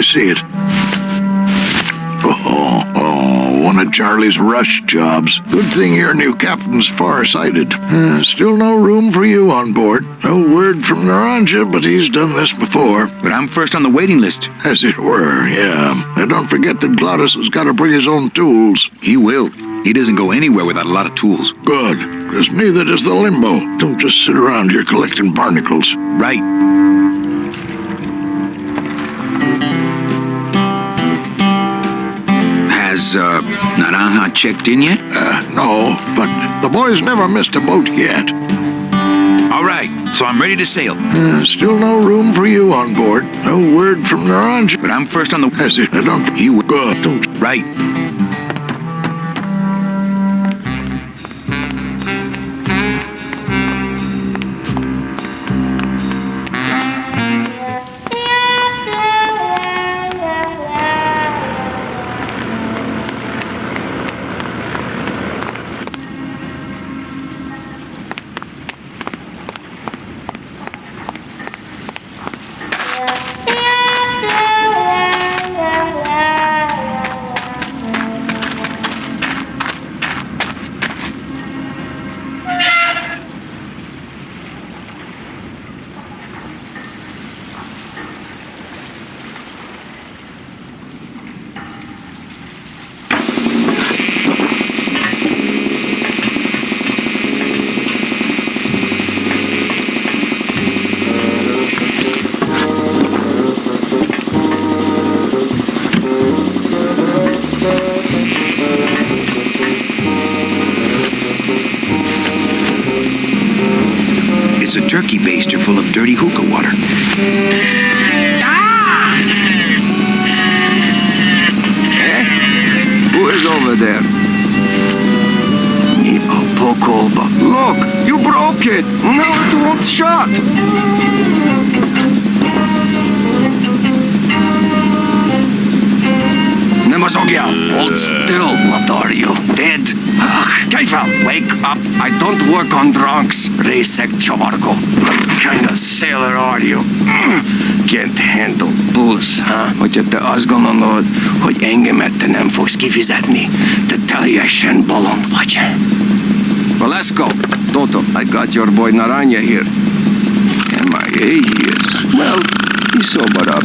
See it. One of Charlie's rush jobs. Good thing your new captain's far-sighted. Still no room for you on board. No word from Naranja, but he's done this before. But I'm first on the waiting list. As it were, yeah. And don't forget that Glottis has got to bring his own tools. He will. He doesn't go anywhere without a lot of tools. Good, because neither does the Limbo. Don't just sit around here collecting barnacles. Right. Has Naranja checked in yet? No, but the boys never missed a boat yet. All right, so I'm ready to sail. Still no room for you on board. No word from Naranja. But I'm first on the... Has it? Don't... You... Good. Don't... Right. a turkey baster full of dirty hookah water. Who is over there? Look, you broke it. Now it won't shut. Nemazogya, hold still. What are you, dead? Kaifa, wake up. I don't work on drunks. Resek Chavargo. What kind of sailor are you? Can't handle booze, huh? Hogyha te azt gondolod, hogy engemet te nem fogsz kifizetni, te teljesen bolond vagy. Well, let's go. Toto, I got your boy Naranja here. MIA he is. Well, he's sobered up.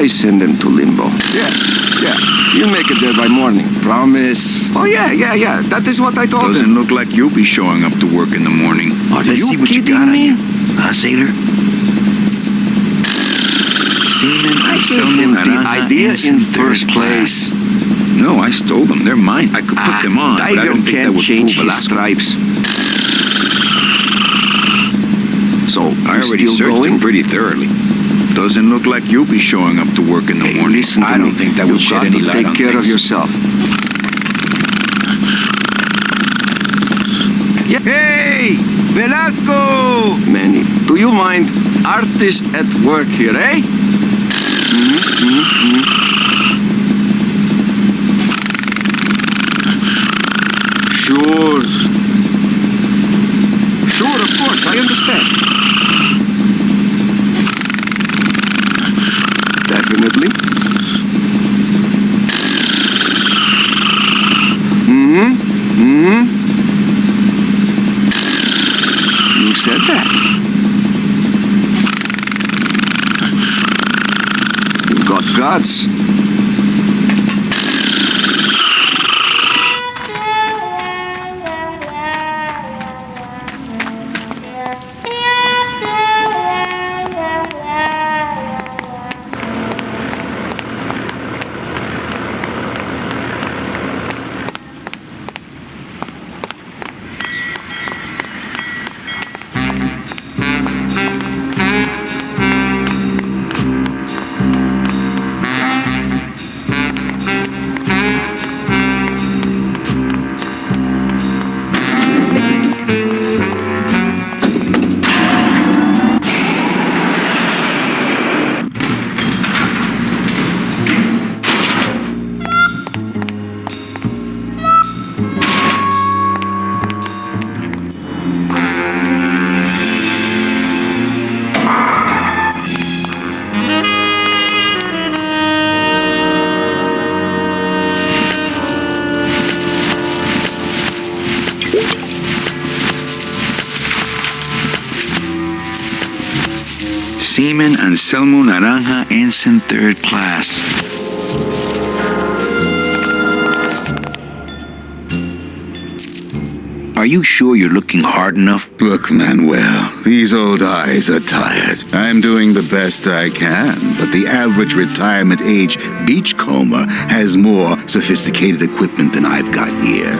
I send him to limbo. Yeah. You'll make it there by morning. Promise. Oh, yeah. That is what I told him. Doesn't look like you'll be showing up to work in the morning. Are Let's you see what you kidding got me? on you. Sailor? Seaman, I gave him the idea in first place. No, I stole them. They're mine. I could put them on, but I don't think that would change fool his Velasco. stripes. So, I already searched him pretty thoroughly. Doesn't look like you'll be showing up to work in the morning. Listen to I don't me. think that would shed any light Take on care of things. yourself. Yeah. Hey, Velasco! Manny, do you mind? Artist at work here, eh? Sure, of course, I understand. Definitely. You said that. You've got guts. Seaman Anselmo Naranja, Ensign, 3rd class. Are you sure you're looking hard enough? Look, Manuel, these old eyes are tired. I'm doing the best I can, but the average retirement age beachcomber has more sophisticated equipment than I've got here.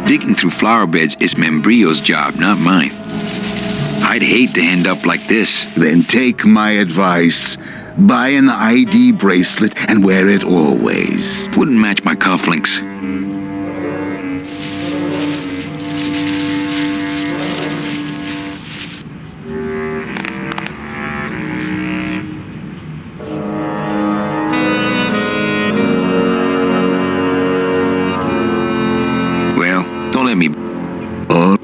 Digging through flower beds is Membrillo's job, not mine. I'd hate to end up like this. Then take my advice. Buy an ID bracelet and wear it always. Wouldn't match my cufflinks. Well, don't let me... Oh.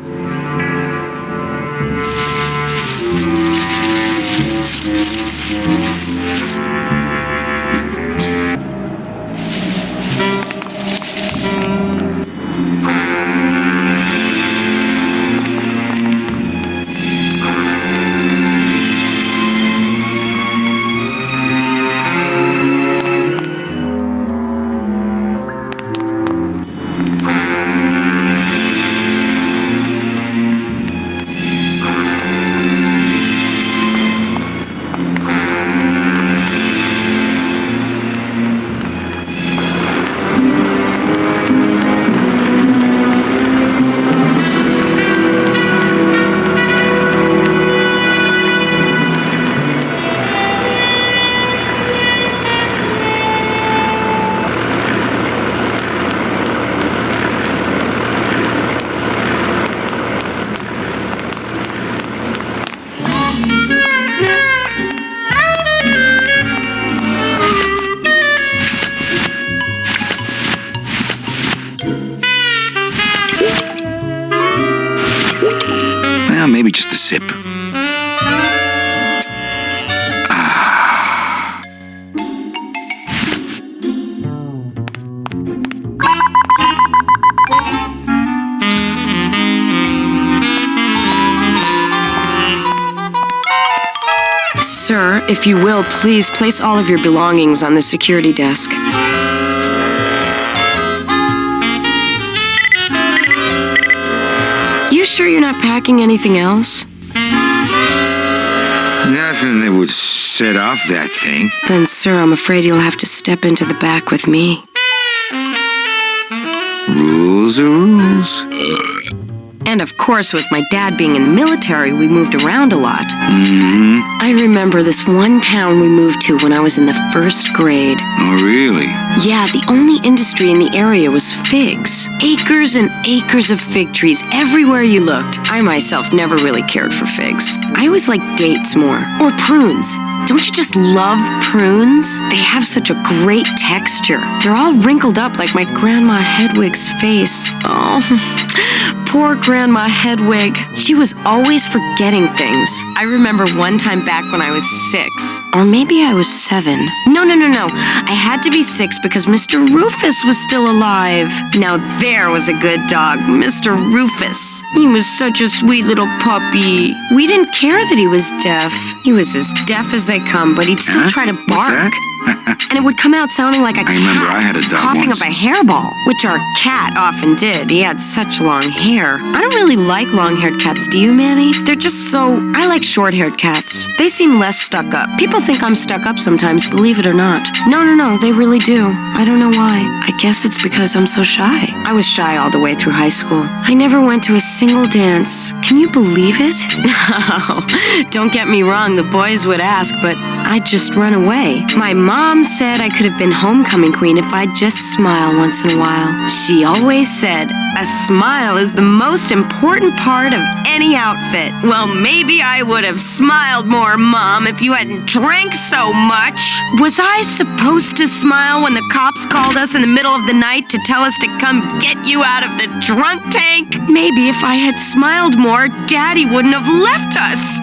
sip. Sir, if you will, please place all of your belongings on the security desk. You sure you're not packing anything else? Nothing that would set off that thing. Then, sir, I'm afraid you'll have to step into the back with me. Rules are rules. And of course, with my dad being in the military, we moved around a lot. Mm-hmm. I remember this one town we moved to when I was in the 1st grade. Oh, really? Yeah, the only industry in the area was figs. Acres and acres of fig trees everywhere you looked. I myself never really cared for figs. I always liked dates more. Or prunes. Don't you just love prunes? They have such a great texture. They're all wrinkled up like my Grandma Hedwig's face. Oh, poor Grandma Hedwig. She was always forgetting things. I remember one time back when I was 6. Or maybe I was 7. No. I had to be 6 because Mr. Rufus was still alive. Now there was a good dog, Mr. Rufus. He was such a sweet little puppy. We didn't care that he was deaf. He was as deaf as they come, but he'd still try to bark. And it would come out sounding like a cat. I remember I had a dog coughing once. up a hairball, which our cat often did. He had such long hair. I don't really like long-haired cats, do you, Manny? They're just so... I like short-haired cats. They seem less stuck up. People think I'm stuck up sometimes, believe it or not. No, they really do. I don't know why. I guess it's because I'm so shy. I was shy all the way through high school. I never went to a single dance. Can you believe it? No, don't get me wrong, the boys would ask, but I'd just run away. My mom said I could have been homecoming queen if I'd just smile once in a while. She always said, a smile is the most important part of any outfit. Well, maybe I would have smiled more, Mom, if you hadn't drank so much. Was I supposed to smile when the cops called us in the middle of the night to tell us to come get you out of the drunk tank? Maybe if I had smiled more, Daddy wouldn't have left us.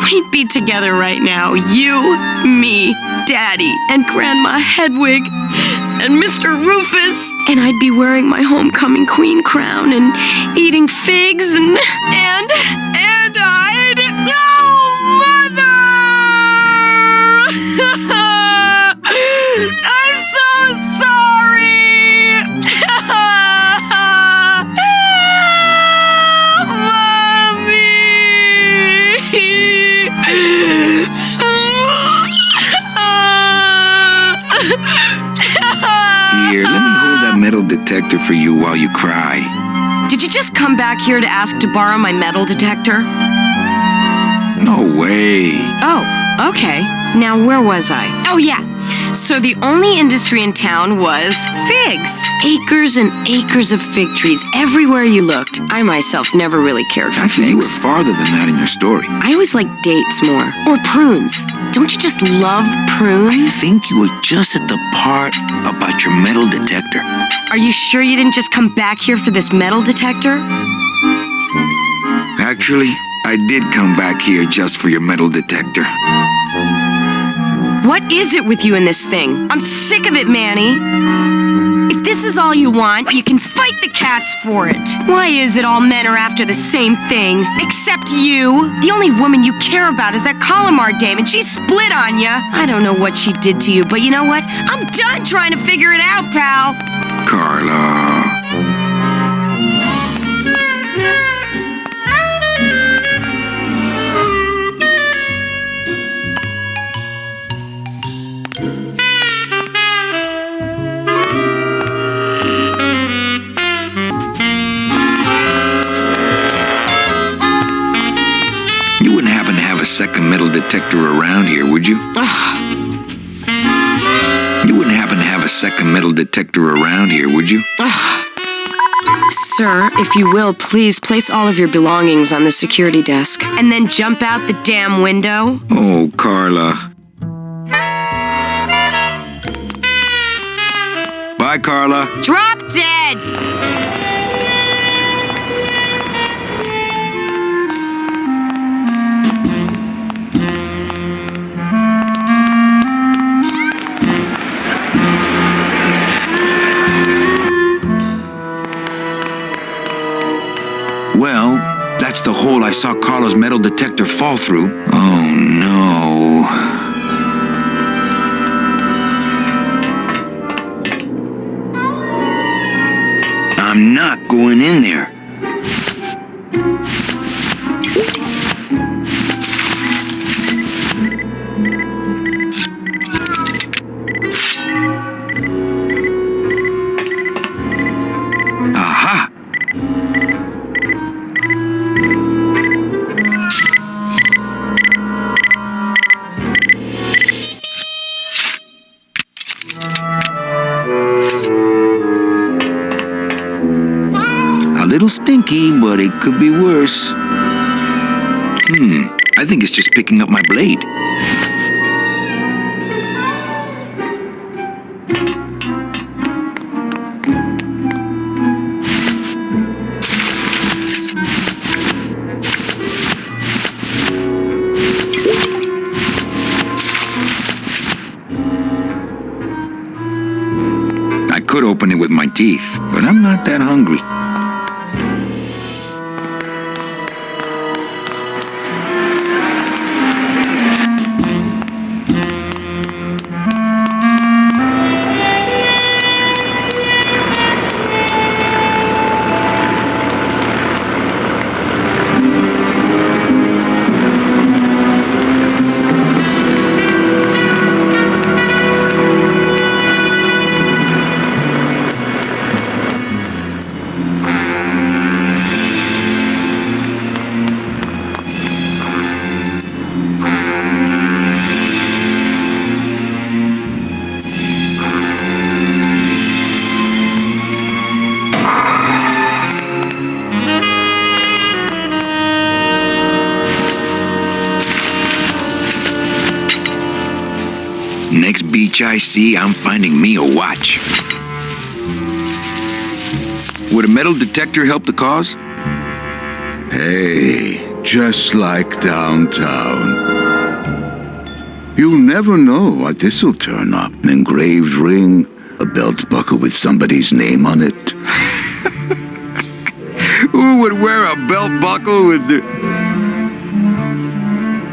We'd be together right now, you, me, Daddy, and Grandma Hedwig, and Mr. Rufus. And I'd be wearing my homecoming queen crown and eating figs and I'd... Oh, Mother! I'm so sorry! Here, let me hold that metal detector for you while you cry. Did you just come back here to ask to borrow my metal detector? No way. Oh, okay. Now, where was I? Oh, yeah. So the only industry in town was figs. Acres and acres of fig trees everywhere you looked. I myself never really cared for Actually, you were figs. farther than that in your story. I always liked dates more. Or prunes. Don't you just love prunes? I think you were just at the part about your metal detector. Are you sure you didn't just come back here for this metal detector? Actually, I did come back here just for your metal detector. What is it with you in this thing? I'm sick of it, Manny. If this is all you want, you can fight the cats for it. Why is it all men are after the same thing? Except you. The only woman you care about is that Calamar dame, and she split on ya. I don't know what she did to you, but you know what? I'm done trying to figure it out, pal. Carla. Second metal detector around here, would you? You wouldn't happen to have a second metal detector around here, would you? Sir, if you will, please place all of your belongings on the security desk. And then jump out the damn window. Oh, Carla. Bye, Carla. Drop dead! saw Carlo's metal detector fall through. Oh no. I'm not going in there. Aha! A little stinky, but it could be worse. I think it's just picking up my blade. I could open it with my teeth, but I'm not that hungry. Next beach I see, I'm finding me a watch. Would a metal detector help the cause? Hey, just like downtown. You never know what this'll turn up. An engraved ring, a belt buckle with somebody's name on it. Who would wear a belt buckle with the...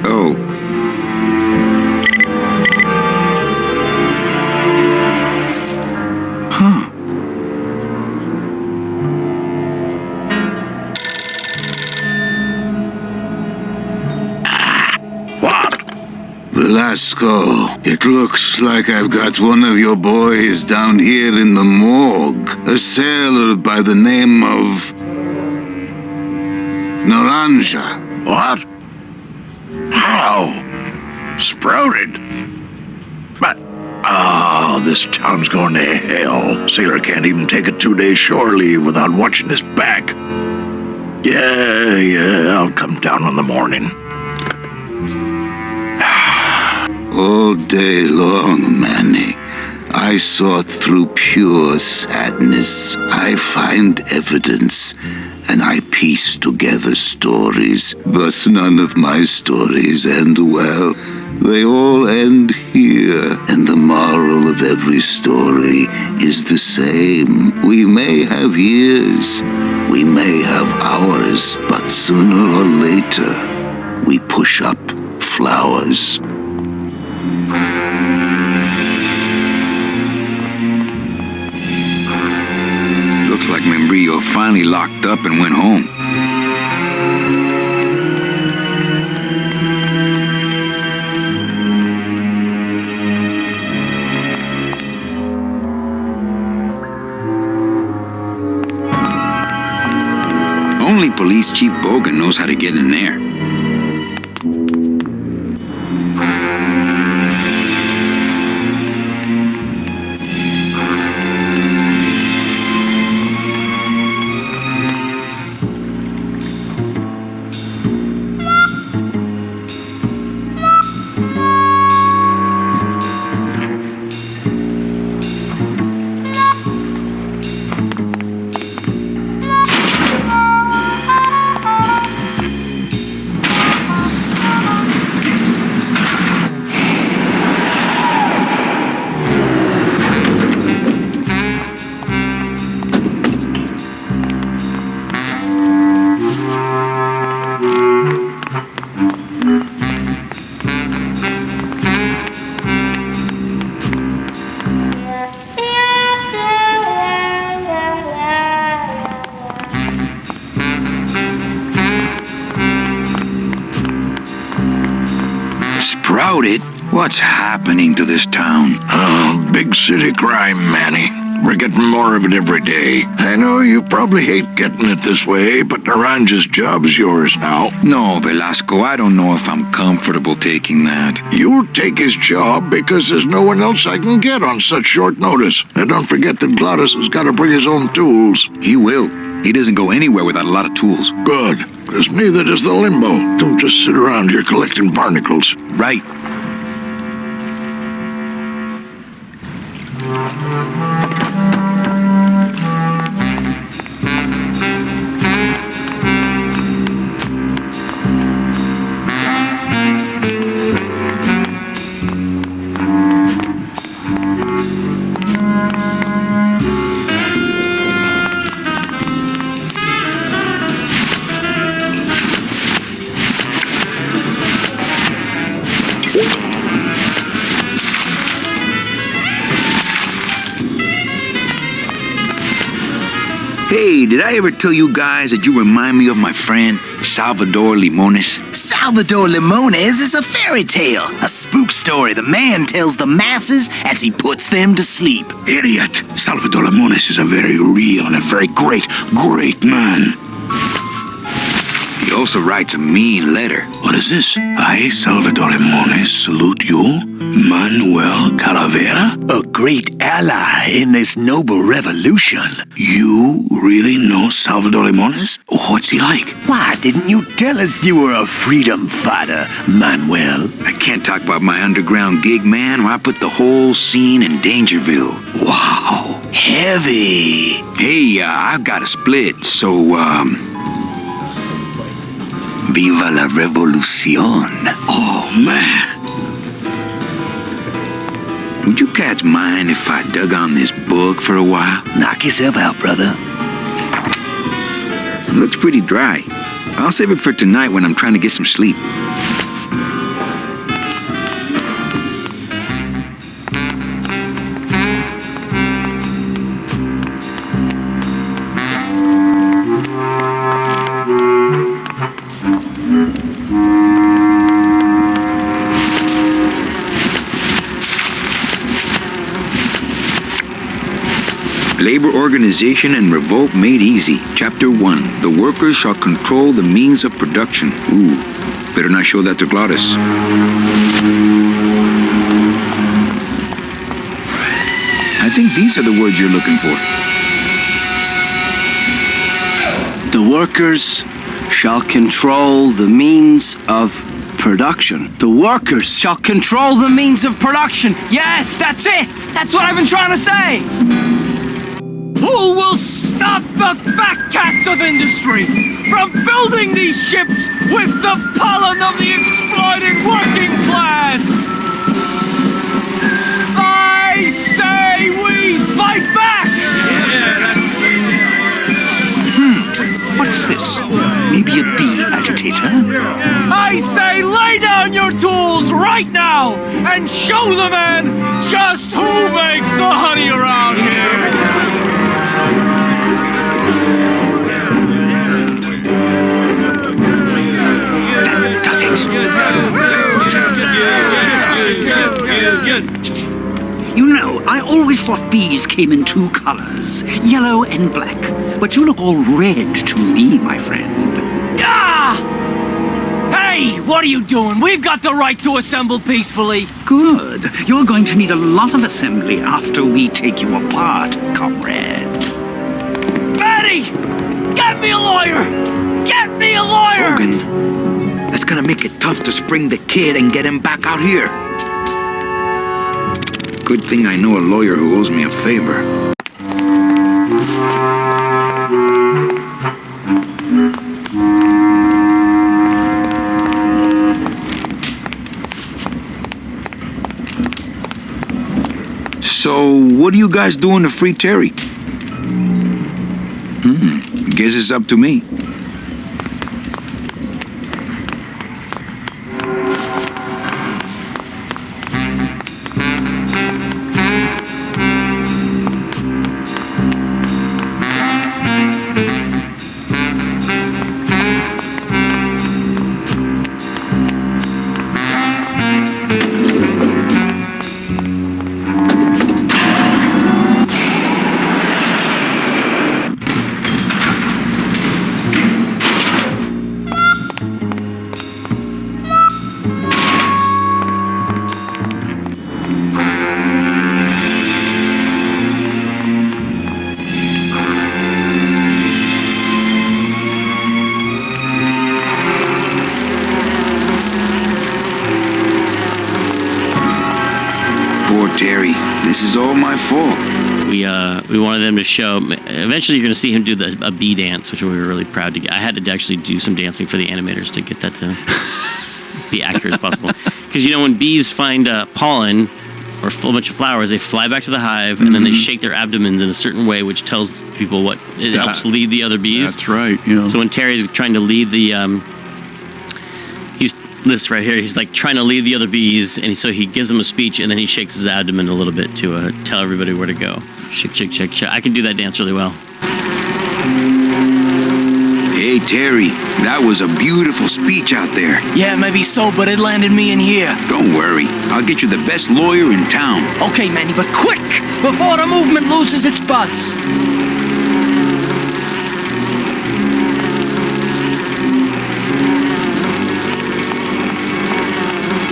Oh. Huh. Velasco, it looks like I've got one of your boys down here in the morgue. A sailor by the name of... Naranja. What? How? Sprouted? But, this town's going to hell. Sailor can't even take a 2-day shore leave without watching his back. Yeah, I'll come down in the morning. All day long, Manny, I sought through pure sadness. I find evidence, and I piece together stories. But none of my stories end well. They all end here, and the moral of every story is the same. We may have years, we may have hours, but sooner or later, we push up flowers. Looks like Membrillo finally locked up and went home. Only Police Chief Bogan knows how to get in there. What's happening to this town? Oh, big city crime, Manny. We're getting more of it every day. I know you probably hate getting it this way, but Naranja's job's yours now. No, Velasco, I don't know if I'm comfortable taking that. You'll take his job because there's no one else I can get on such short notice. And don't forget that Glottis has got to bring his own tools. He will. He doesn't go anywhere without a lot of tools. Good, because neither does the Limbo. Don't just sit around here collecting barnacles. Right. Hey, did I ever tell you guys that you remind me of my friend Salvador Limones? Salvador Limones is a fairy tale, a spook story the man tells the masses as he puts them to sleep. Idiot! Salvador Limones is a very real and a very great man. He also writes a mean letter. What is this? I, Salvador Limones, salute you, Manuel Calavera, A great ally in this noble revolution. You really know Salvador Limones? What's he like? Why didn't you tell us you were a freedom fighter, Manuel? I can't talk about my underground gig, man, or I put the whole scene in Dangerville. Wow. Heavy. Hey, I've got a split, so, Viva la revolución. Oh, man. Would you cats mind if I dug on this book for a while? Knock yourself out, brother. It looks pretty dry. I'll save it for tonight when I'm trying to get some sleep. Labor Organization and Revolt Made Easy. Chapter 1. The workers shall control the means of production. Ooh, better not show that to Glottis. I think these are the words you're looking for. The workers shall control the means of production. The workers shall control the means of production. Yes, that's it. That's what I've been trying to say. Who will stop the fat cats of industry from building these ships with the pollen of the exploited working class? I say we fight back! What's this? Maybe a bee agitator? I say lay down your tools right now and show the men just who makes the honey around here! You know, I always thought bees came in two colors, yellow and black. But you look all red to me, my friend. Ah! Hey, what are you doing? We've got the right to assemble peacefully. Good. You're going to need a lot of assembly after we take you apart, comrade. Manny! Get me a lawyer! Get me a lawyer! Logan, that's gonna make it tough to spring the kid and get him back out here. Good thing I know a lawyer who owes me a favor. So, what are you guys doing to free Terry? Guess it's up to me. Terry. This is all my fault. We wanted them to show. Eventually, you're going to see him do a bee dance, which we were really proud to get. I had to actually do some dancing for the animators to get that to be accurate as possible. Because when bees find pollen or a full bunch of flowers, they fly back to the hive and then they shake their abdomens in a certain way, which tells people what it helps lead the other bees. That's right. Yeah. So when Terry's trying to lead the this right here, he's like trying to lead the other bees, and so he gives them a speech, and then he shakes his abdomen a little bit to tell everybody where to go. Shake, shake, shake, shake. I can do that dance really well. Hey, Terry, that was a beautiful speech out there. Yeah, maybe so, but it landed me in here. Don't worry. I'll get you the best lawyer in town. Okay, Manny, but quick! Before the movement loses its buzz!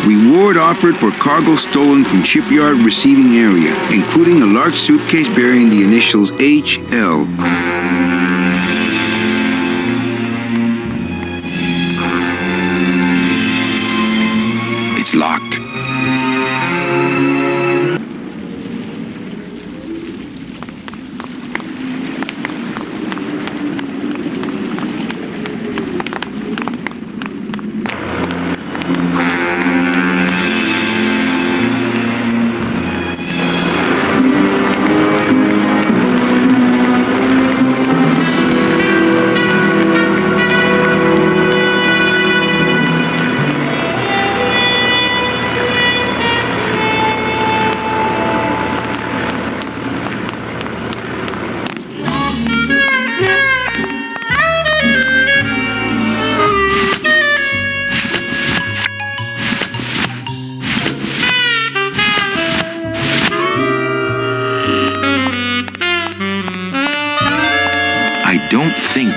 Reward offered for cargo stolen from shipyard receiving area, including a large suitcase bearing the initials HL. It's locked.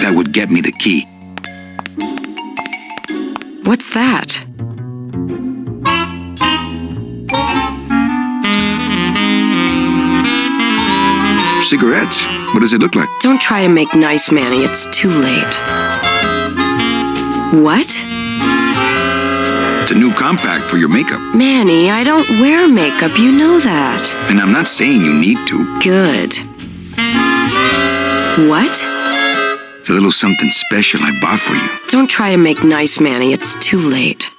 That would get me the key. What's that? Cigarettes? What does it look like? Don't try to make nice, Manny. It's too late. What? It's a new compact for your makeup. Manny, I don't wear makeup. You know that. And I'm not saying you need to. Good. What? It's a little something special I bought for you. Don't try to make nice, Manny. It's too late.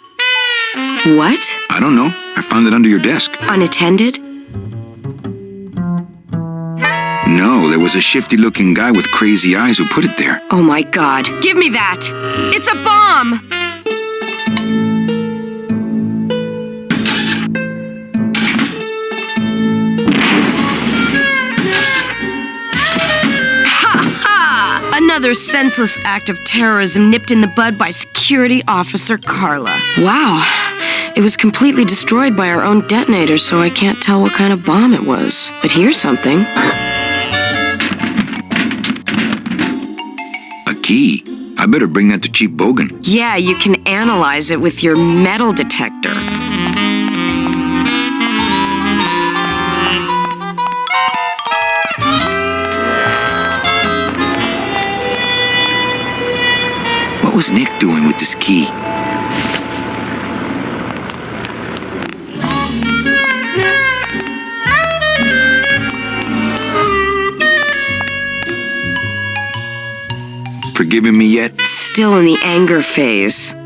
What? I don't know. I found it under your desk. Unattended? No, there was a shifty-looking guy with crazy eyes who put it there. Oh my God. Give me that! It's a bomb! Another senseless act of terrorism nipped in the bud by Security Officer Carla. Wow. It was completely destroyed by our own detonator, so I can't tell what kind of bomb it was. But here's something. A key? I better bring that to Chief Bogan. Yeah, you can analyze it with your metal detector. What was Nick doing with this key? Forgiving me yet? Still in the anger phase.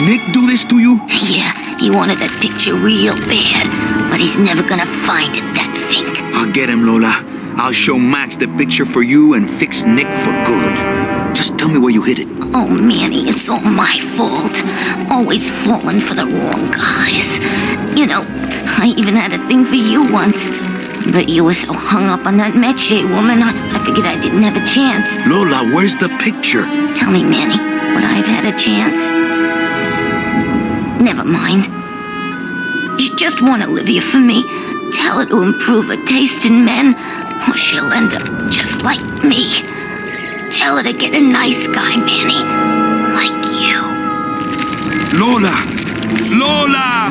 Nick do this to you? Yeah, he wanted that picture real bad, but he's never gonna find it, that fink. I'll get him, Lola. I'll show Max the picture for you and fix Nick for good. Just tell me where you hid it. Oh, Manny, it's all my fault. Always falling for the wrong guys. You know, I even had a thing for you once. But you were so hung up on that Meche woman, I figured I didn't have a chance. Lola, where's the picture? Tell me, Manny, would I have had a chance? Never mind. You just want Olivia for me. Tell her to improve her taste in men, or she'll end up just like me. Tell her to get a nice guy, Manny. Like you. Lola! Lola!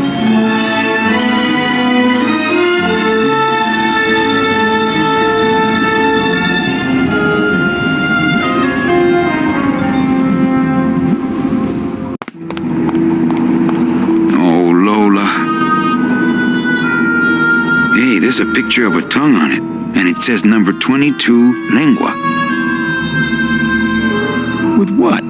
Hey, there's a picture of a tongue on it, and it says number 22, lengua. With what?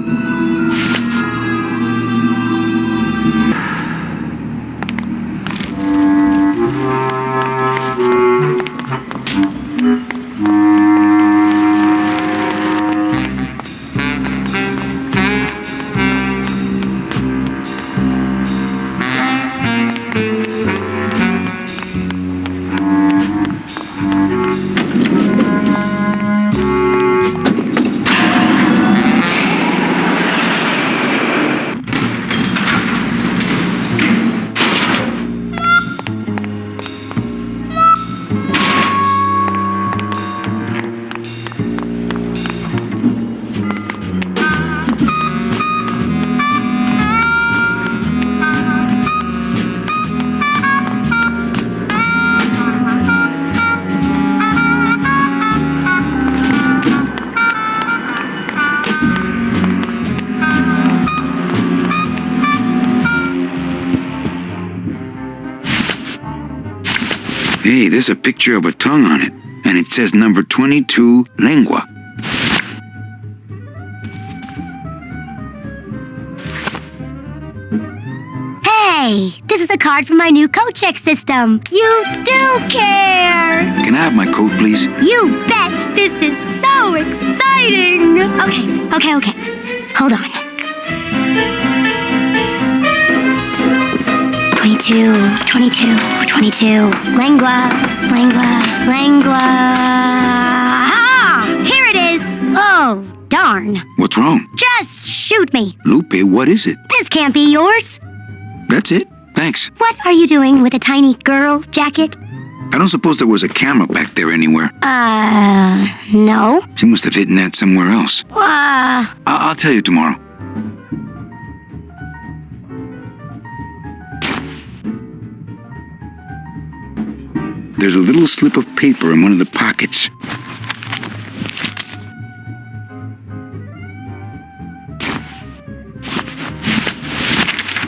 Hey, there's a picture of a tongue on it, and it says number 22, lengua. Hey, this is a card from my new code check system. You do care. Can I have my code, please? You bet. This is so exciting. Okay. Hold on. 22. Lengua. Ah! Here it is. Oh, darn. What's wrong? Just shoot me. Lupe, what is it? This can't be yours. That's it. Thanks. What are you doing with a tiny girl jacket? I don't suppose there was a camera back there anywhere. No. She must have hidden that somewhere else. I'll tell you tomorrow. There's a little slip of paper in one of the pockets.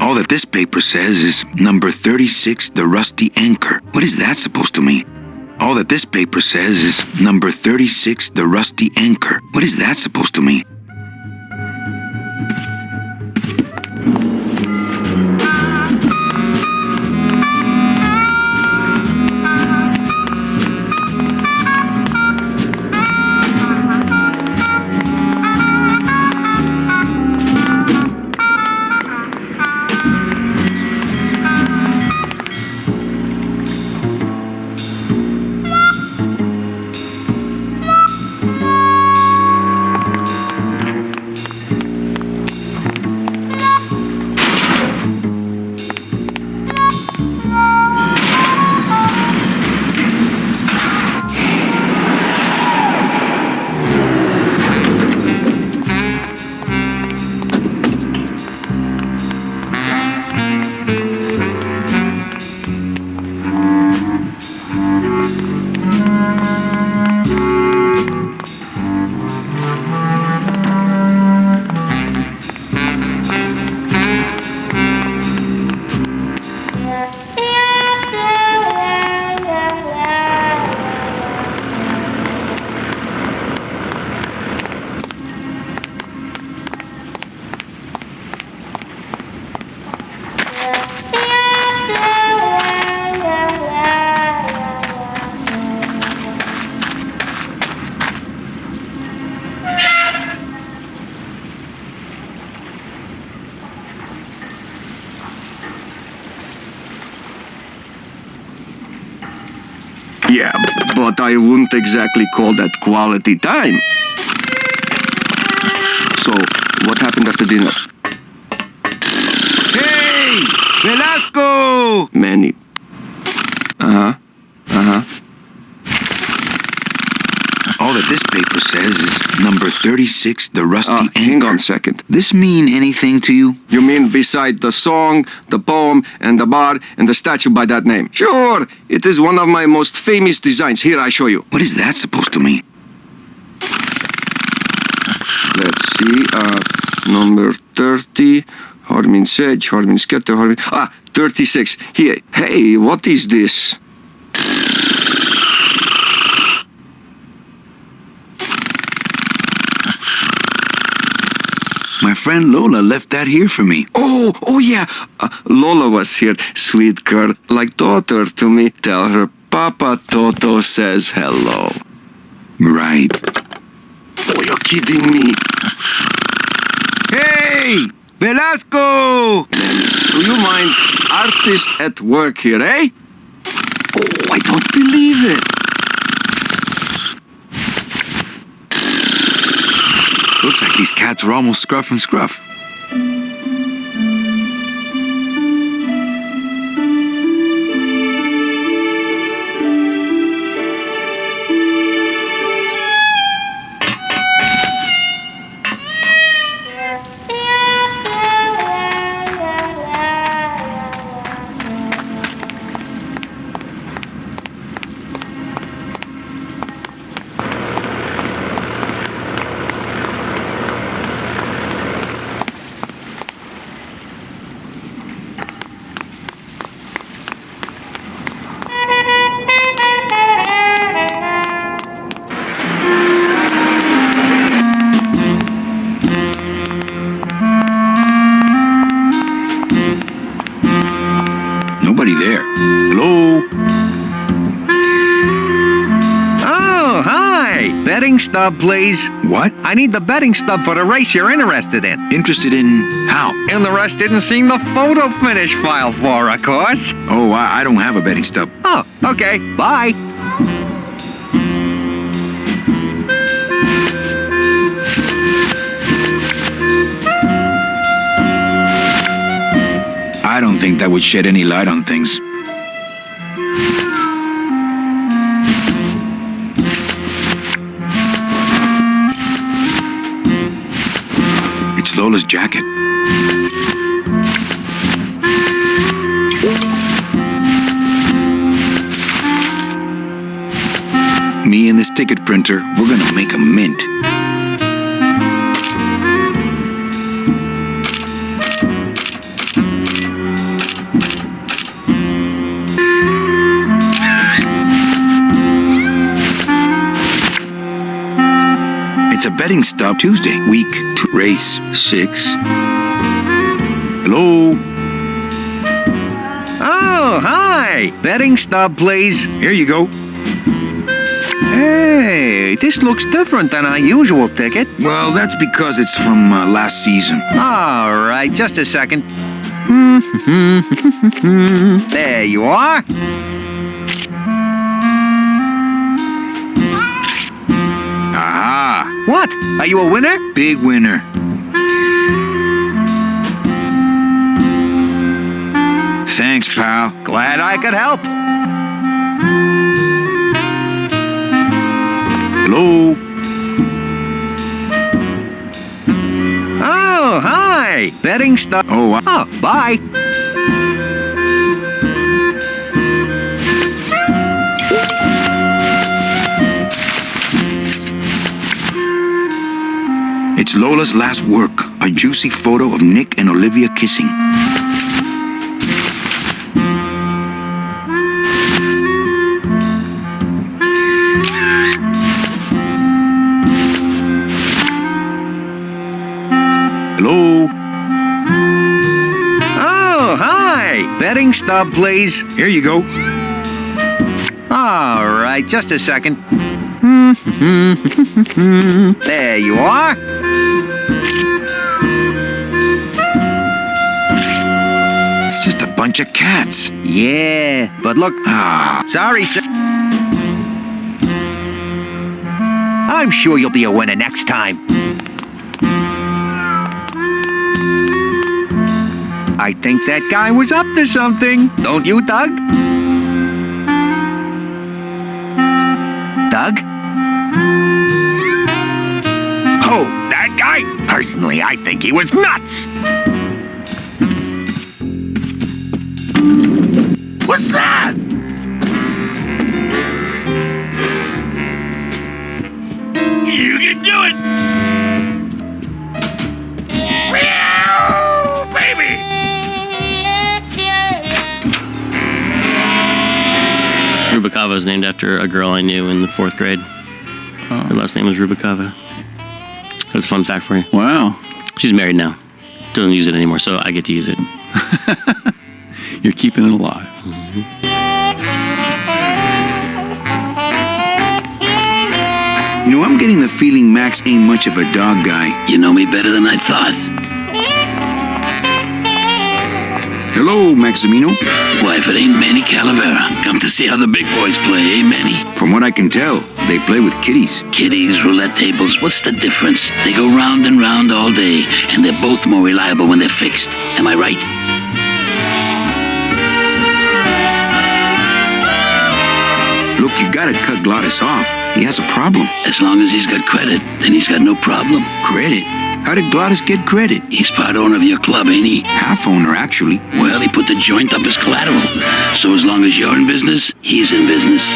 All that this paper says is number 36, the rusty anchor. What is that supposed to mean? All that this paper says is number 36, the rusty anchor. What is that supposed to mean? Yeah, but I wouldn't exactly call that quality time. So, what happened after dinner? Hey! Velasco! Manny. All that this paper says is number 36, the rusty anchor. Hang on a second. This mean anything to you? You mean beside the song, the poem, and the bar, and the statue by that name? Sure, it is one of my most famous designs. Here, I show you. What is that supposed to mean? Let's see, number 30, Harmin Sedge, Harmin Sketter, 36. Here, hey, what is this? My friend Lola left that here for me. Oh yeah. Lola was here, sweet girl, like daughter to me. Tell her Papa Toto says hello. Right. Oh, you're kidding me. Hey! Velasco! Do you mind artist at work here, eh? Oh, I don't believe it. Looks like these cats are almost scruff and scruff. Nobody there. Hello? Oh, hi! Betting stub, please. What? I need the betting stub for the race you're interested in. Interested in how? And the rest didn't seem the photo finish file for, of course. Oh, I don't have a betting stub. Oh, okay. Bye. I don't think that would shed any light on things. It's Lola's jacket. Me and this ticket printer, we're gonna make a mint. It's a betting stub Tuesday, week 2, race 6. Hello? Oh, hi! Betting stub, please. Here you go. Hey, this looks different than our usual ticket. Well, that's because it's from last season. All right, just a second. There you are. Aha! What? Are you a winner? Big winner. Thanks, pal. Glad I could help. Hello? Oh, hi! Betting stuff. Oh, bye. It's Lola's last work, a juicy photo of Nick and Olivia kissing. Hello? Oh, hi! Betting stub, please. Here you go. All right, just a second. There you are. It's just a bunch of cats. Yeah, but look. Sorry, sir. I'm sure you'll be a winner next time. I think that guy was up to something. Don't you, Doug? Doug? Oh, that guy? Personally, I think he was nuts. What's that? You can do it! Meow, baby! Rubikava is named after a girl I knew in the 4th grade. Her last name was Rubikava. That's a fun fact for you. Wow. She's married now. Doesn't use it anymore, so I get to use it. You're keeping it alive. You know, I'm getting the feeling Max ain't much of a dog guy. You know me better than I thought. Hello, Maximino. Why, if it ain't Manny Calavera, come to see how the big boys play, eh, Manny? From what I can tell, they play with kitties. Kitties, roulette tables, what's the difference? They go round and round all day, and they're both more reliable when they're fixed. Am I right? Look, you gotta cut Glottis off. He has a problem. As long as he's got credit, then he's got no problem. Credit? How did Glottis get credit? He's part owner of your club, ain't he? Half owner, actually. Well, he put the joint up as collateral. So as long as you're in business, he's in business.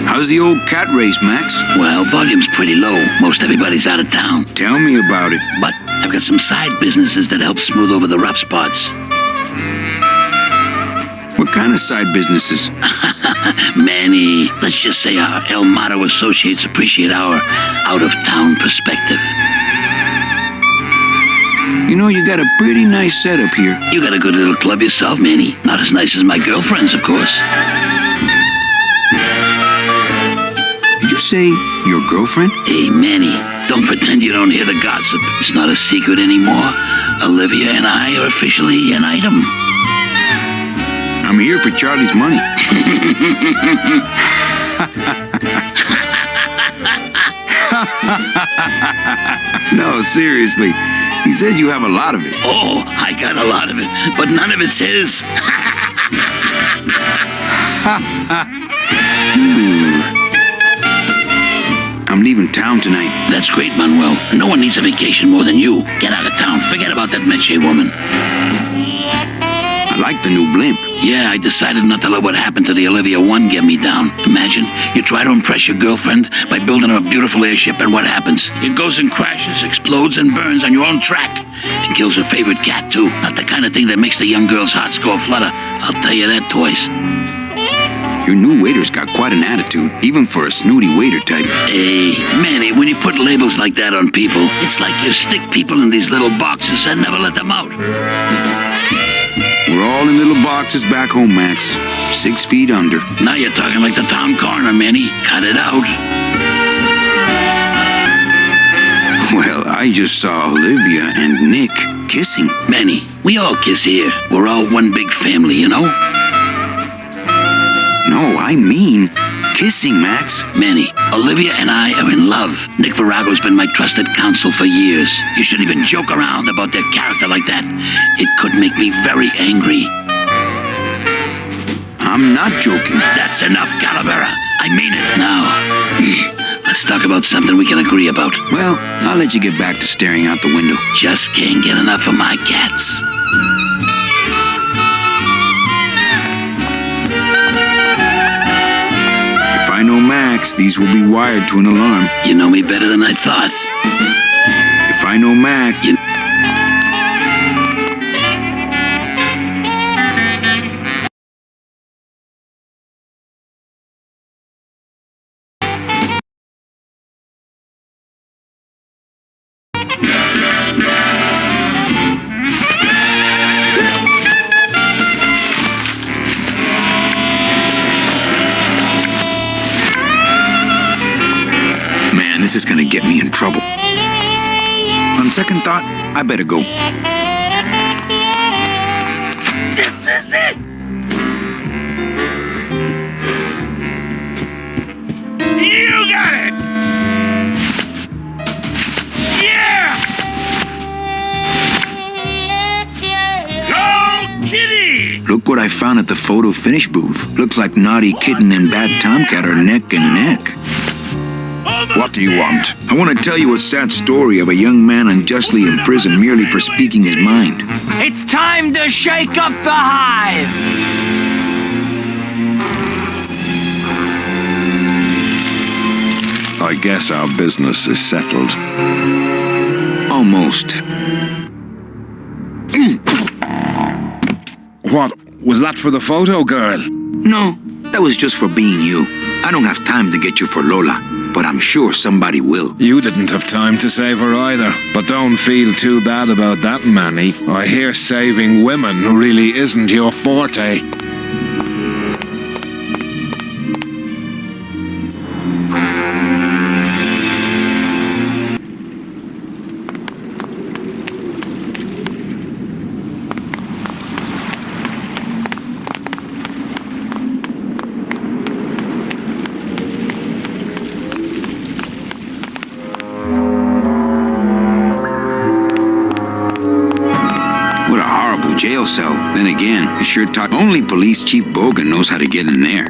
How's the old cat race, Max? Well, volume's pretty low. Most everybody's out of town. Tell me about it. But I've got some side businesses that help smooth over the rough spots. What kind of side businesses? Manny, let's just say our El Mato associates appreciate our out-of-town perspective. You know, you got a pretty nice setup here. You got a good little club yourself, Manny. Not as nice as my girlfriend's, of course. Did you say your girlfriend? Hey, Manny, don't pretend you don't hear the gossip. It's not a secret anymore. Olivia and I are officially an item. I'm here for Charlie's money. No, seriously. He says you have a lot of it. Oh, I got a lot of it, but none of it's his. I'm leaving town tonight. That's great, Manuel. No one needs a vacation more than you. Get out of town. Forget about that Meche woman. I like the new blimp. Yeah, I decided not to let what happened to the Olivia 1 get me down. Imagine, you try to impress your girlfriend by building her a beautiful airship, and what happens? It goes and crashes, explodes, and burns on your own track. And kills her favorite cat, too. Not the kind of thing that makes the young girl's hearts go flutter. I'll tell you that twice. Your new waiter's got quite an attitude, even for a snooty waiter type. Hey, Manny, when you put labels like that on people, it's like you stick people in these little boxes and never let them out. We're all in little boxes back home, Max. 6 feet under. Now you're talking like the town coroner, Manny. Cut it out. Well, I just saw Olivia and Nick kissing. Manny, we all kiss here. We're all one big family, you know? No, I mean kissing, Max. Manny, Olivia and I are in love. Nick Virago's been my trusted counsel for years. You shouldn't even joke around about their character like that. It could make me very angry. I'm not joking. That's enough, Calavera. I mean it. Now, let's talk about something we can agree about. Well, I'll let you get back to staring out the window. Just can't get enough of my cats. If I know Max, these will be wired to an alarm. You know me better than I thought. If I know Max... This is gonna get me in trouble. On second thought, I better go. Look what I found at the photo finish booth. Looks like Naughty Kitten and Bad Tomcat are neck and neck. What do you want? I want to tell you a sad story of a young man unjustly imprisoned merely for speaking his mind. It's time to shake up the hive! I guess our business is settled. Almost. What? Was that for the photo girl? No, that was just for being you. I don't have time to get you for Lola, but I'm sure somebody will. You didn't have time to save her either. But don't feel too bad about that, Manny. I hear saving women really isn't your forte. Jail cell. Then again, it sure taught only Police Chief Bogan knows how to get in there.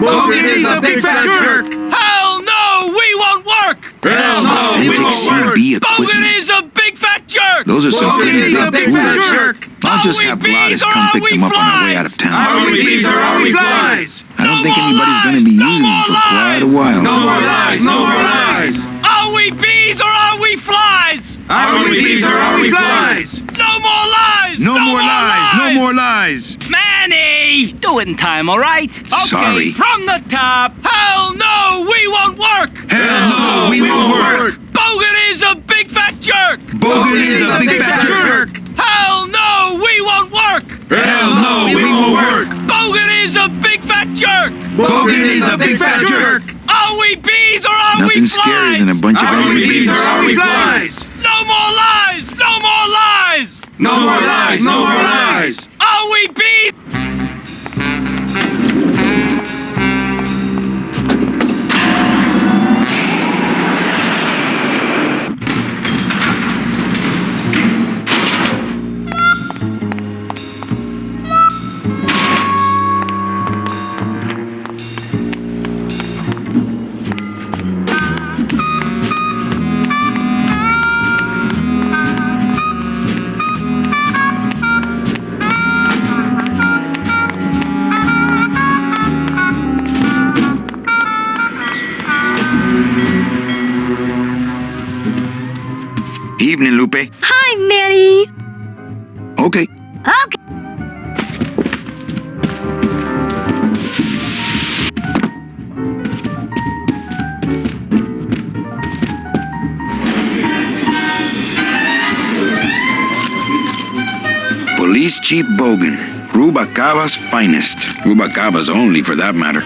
Bogan is a big fat jerk! Hell no, we won't work! Hell no, we won't work! Bogan is a big fat jerk! Those are some Bogan is a big fat jerk! I'll just have Gladys come pick them up on our way out of town. Are we bees or are we flies? I don't think anybody's going to be using them for quite a while. No more lies! No more lies! Are we bees or are we flies? Are we bees or are we flies? No more lies! No more lies! No more lies! Manny! Do it in time, all right? Okay, Sorry. From the top. Hell no, we won't work! Hell no, we won't work! Bogan is a big fat jerk! Bogan is a big fat jerk! Hell no, we won't work! Hell no, we won't work! Bogan is a big fat jerk! Bogan is a big fat jerk! Are we bees or are we Nothing flies? scarier than a bunch of angry bees. Are we flies? No more lies! No more lies! No more lies! No more lies! Are we bees? Evening, Lupe. Hi, Manny. Okay. Okay. Police Chief Bogan, Rubacava's finest. Rubacava's only, for that matter.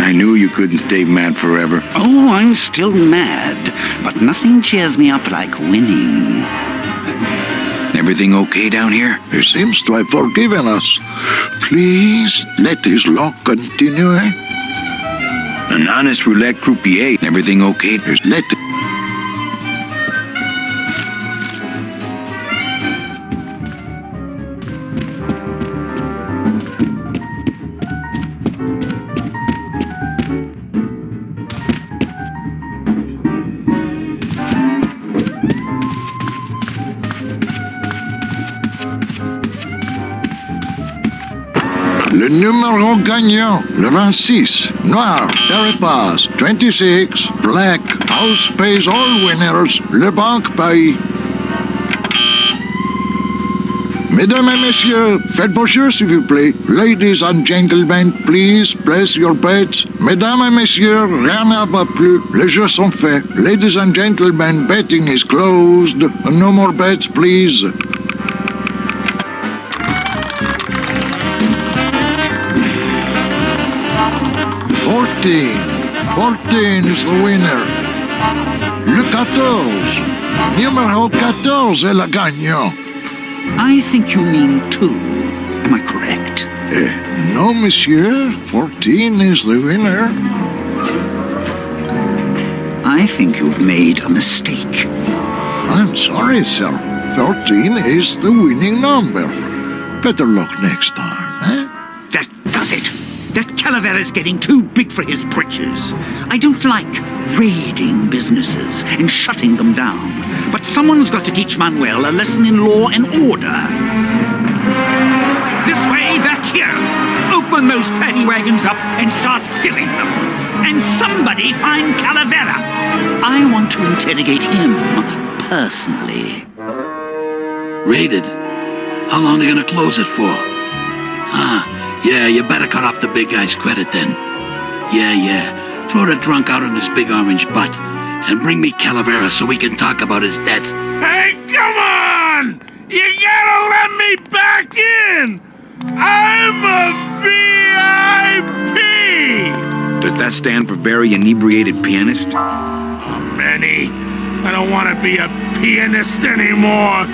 I knew you couldn't stay mad forever. Oh, I'm still mad, but nothing cheers me up like winning. Everything okay down here? He seems to have forgiven us. Please, let his luck continue. An honest roulette croupier. Everything okay? Let Le numéro gagnant, le 26, noir, Terrepas, 26, black, house pays all winners, le banque paye. Mesdames et messieurs, faites vos jeux s'il vous plaît. Ladies and gentlemen, please place your bets. Mesdames et messieurs, rien ne va plus. Les jeux sont faits. Ladies and gentlemen, betting is closed. No more bets, please. 14. 14 is the winner. Le 14. Numéro 14 est le gagnant. I think you mean 2. Am I correct? No, monsieur. 14 is the winner. I think you've made a mistake. I'm sorry, sir. 14 is the winning number. Better luck next time, eh? That does it. That Calavera's getting too big for his britches. I don't like raiding businesses and shutting them down. But someone's got to teach Manuel a lesson in law and order. This way, back here. Open those paddy wagons up and start filling them. And somebody find Calavera. I want to interrogate him personally. Raided? How long are they gonna close it for? Yeah, you better cut off the big guy's credit then. Yeah. Throw the drunk out on his big orange butt. And bring me Calavera so we can talk about his debt. Hey, come on! You gotta let me back in! I'm a VIP! Does that stand for very inebriated pianist? Oh, Manny, I don't want to be a pianist anymore.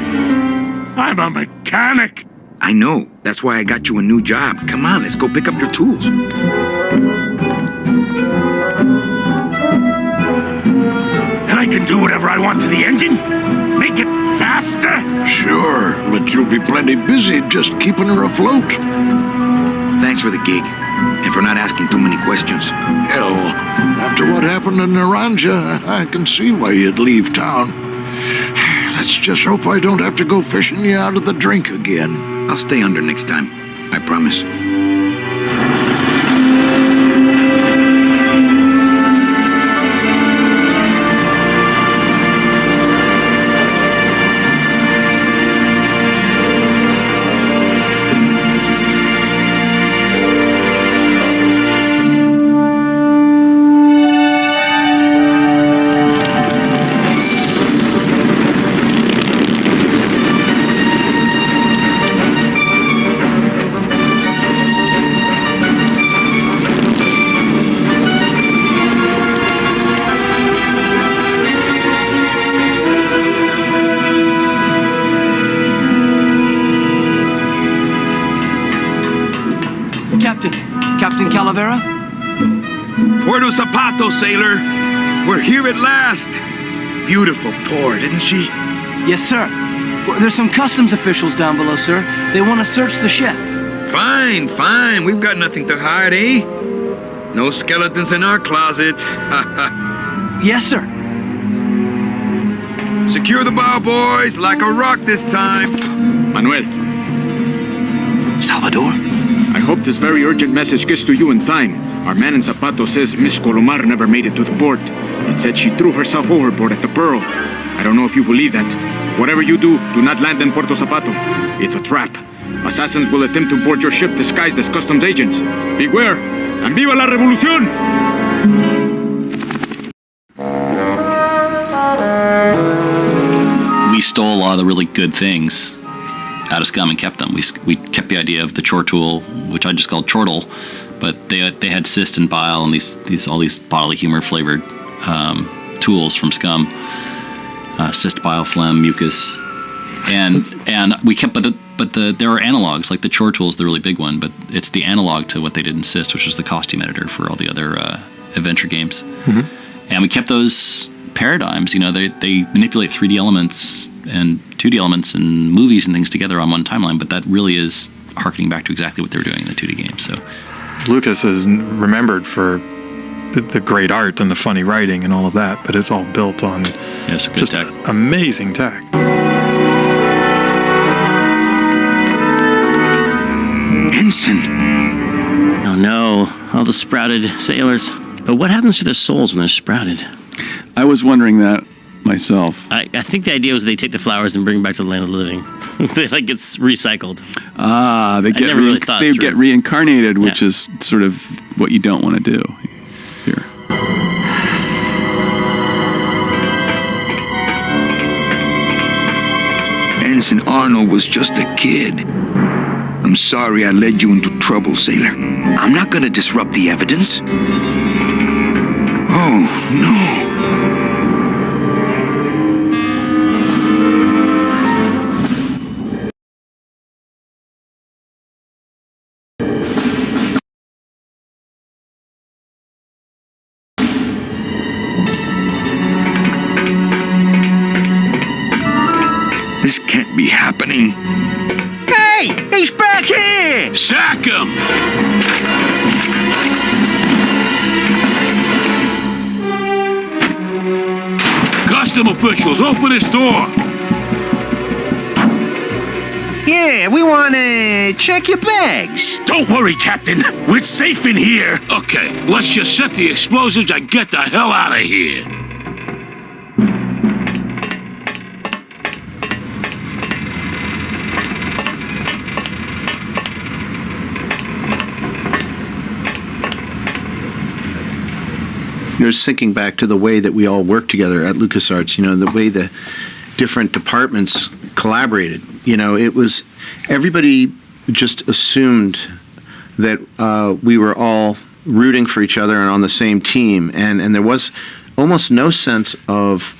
I'm a mechanic. I know. That's why I got you a new job. Come on, let's go pick up your tools. And I can do whatever I want to the engine? Make it faster? Sure, but you'll be plenty busy just keeping her afloat. Thanks for the gig, and for not asking too many questions. Hell, after what happened in Naranja, I can see why you'd leave town. Let's just hope I don't have to go fishing you out of the drink again. I'll stay under next time. I promise. Captain Calavera? Puerto Zapato, sailor. We're here at last. Beautiful port, isn't she? Yes, sir. Well, there's some customs officials down below, sir. They want to search the ship. Fine. We've got nothing to hide, eh? No skeletons in our closet. Yes, sir. Secure the bow, boys, like a rock this time. Manuel. Salvador? I hope this very urgent message gets to you in time. Our man in Zapato says Miss Colomar never made it to the port. It said she threw herself overboard at the Pearl. I don't know if you believe that. Whatever you do not land in Puerto Zapato. It's a trap. Assassins will attempt to board your ship disguised as customs agents. Beware, and viva la revolución! We stole a lot of the really good things out of Scum and kept them. We kept the idea of the chore tool, which I just called chortle, but they had cyst and bile and all these bodily humor flavored tools from Scum, cyst, bile, phlegm, mucus, and we kept. But there are analogs, like the chore tool is the really big one, but it's the analog to what they did in Cyst, which is the costume editor for all the other adventure games. Mm-hmm. And we kept those paradigms. You know, they manipulate 3D elements and 2D elements and movies and things together on one timeline, but that really is harkening back to exactly what they were doing in the 2D game. So Lucas is remembered for the great art and the funny writing and all of that, but it's all built on just tech. Amazing tech. Ensign! Oh no, all the sprouted sailors. But what happens to their souls when they're sprouted? I was wondering that myself. I think the idea was they take the flowers and bring them back to the land of the living. They gets recycled. They get reincarnated, which is sort of what you don't want to do here. Ensign Arnold was just a kid. I'm sorry I led you into trouble, sailor. I'm not gonna disrupt the evidence. no. This can't be happening. Hey, he's back here! Sack him! Custom officials, open this door! Yeah, we want to check your bags. Don't worry, Captain. We're safe in here. Okay, let's just set the explosives and get the hell out of here. I was thinking back to the way that we all worked together at LucasArts, the way the different departments collaborated. It was, everybody just assumed that we were all rooting for each other and on the same team, and there was almost no sense of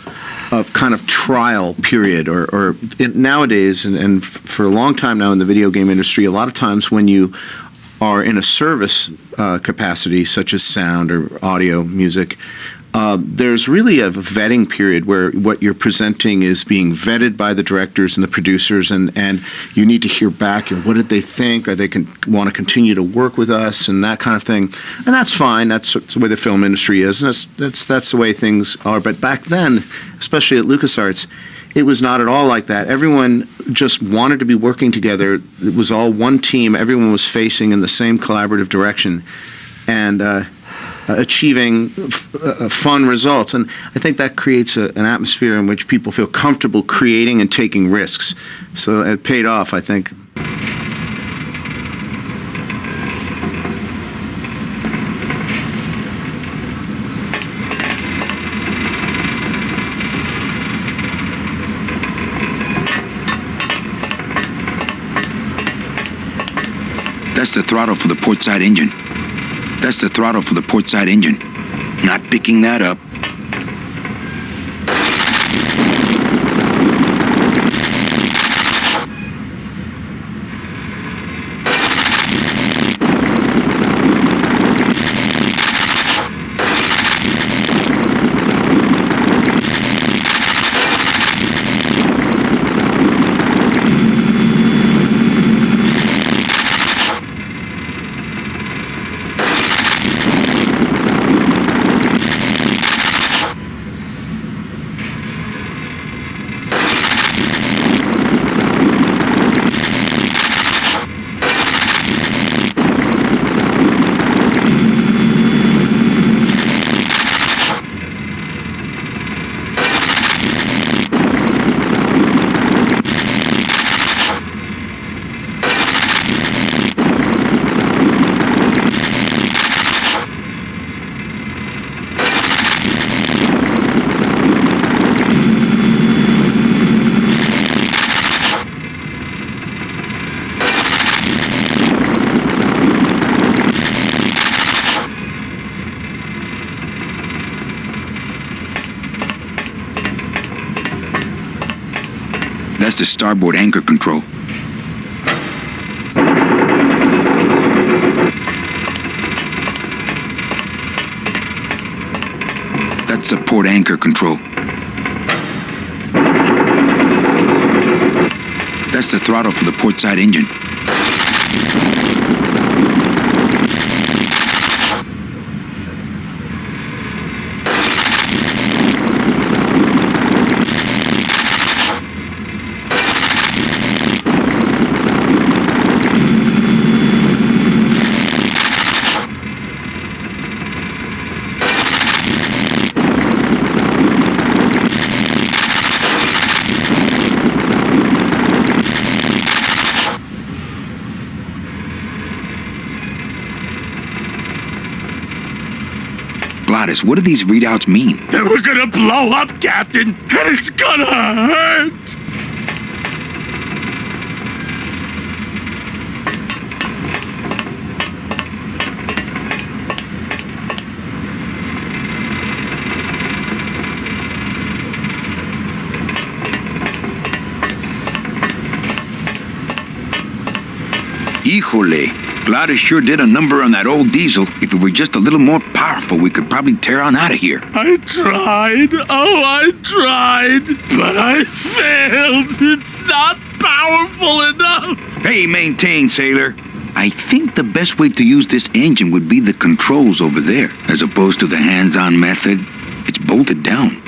kind of trial period, or nowadays, and for a long time now in the video game industry, a lot of times when you are in a service capacity, such as sound or audio, music, there's really a vetting period where what you're presenting is being vetted by the directors and the producers, and you need to hear back. What did they think? Or they want to continue to work with us and that kind of thing. And that's fine. That's the way the film industry is. And that's the way things are. But back then, especially at LucasArts, it was not at all like that. Everyone just wanted to be working together. It was all one team. Everyone was facing in the same collaborative direction and achieving fun results. And I think that creates an atmosphere in which people feel comfortable creating and taking risks. So it paid off, I think. That's the throttle for the port side engine. That's the throttle for the port side engine. Not picking that up. That's the starboard anchor control. That's the port anchor control. That's the throttle for the port side engine. What do these readouts mean? That we're gonna blow up, Captain, and it's gonna hurt! Híjole. Gladys sure did a number on that old diesel. If it were just a little more powerful, we could probably tear on out of here. I tried. Oh, I tried. But I failed. It's not powerful enough. Hey, maintain, sailor. I think the best way to use this engine would be the controls over there, as opposed to the hands-on method. It's bolted down.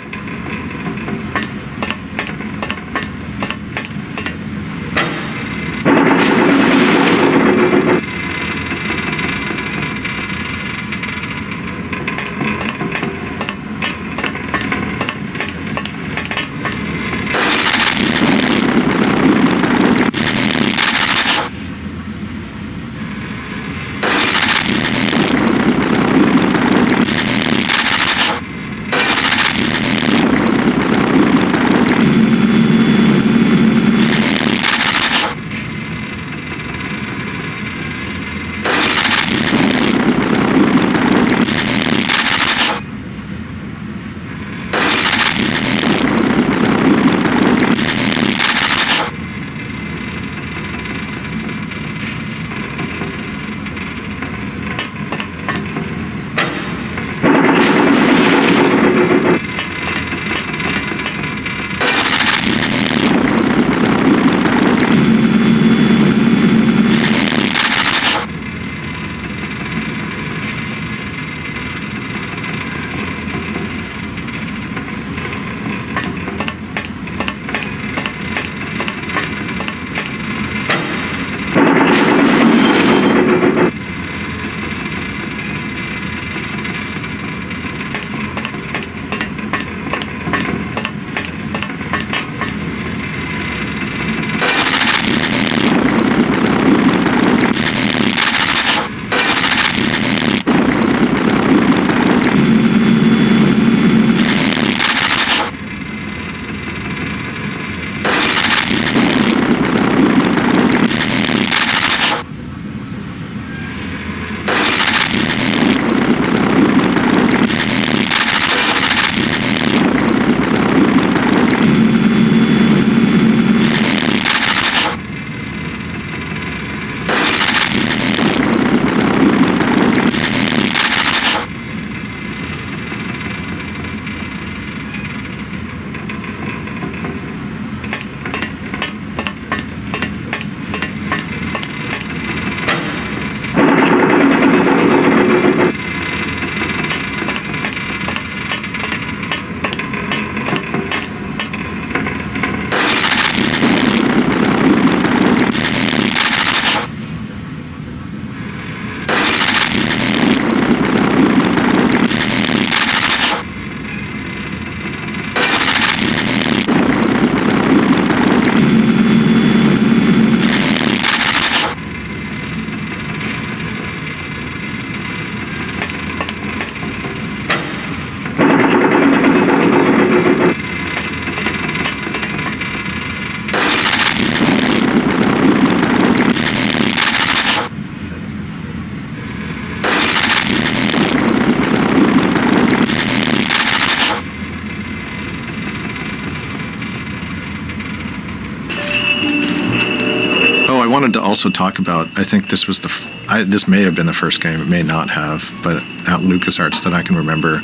wanted to also talk about, I think this was this may have been the first game, it may not have, but at LucasArts that I can remember,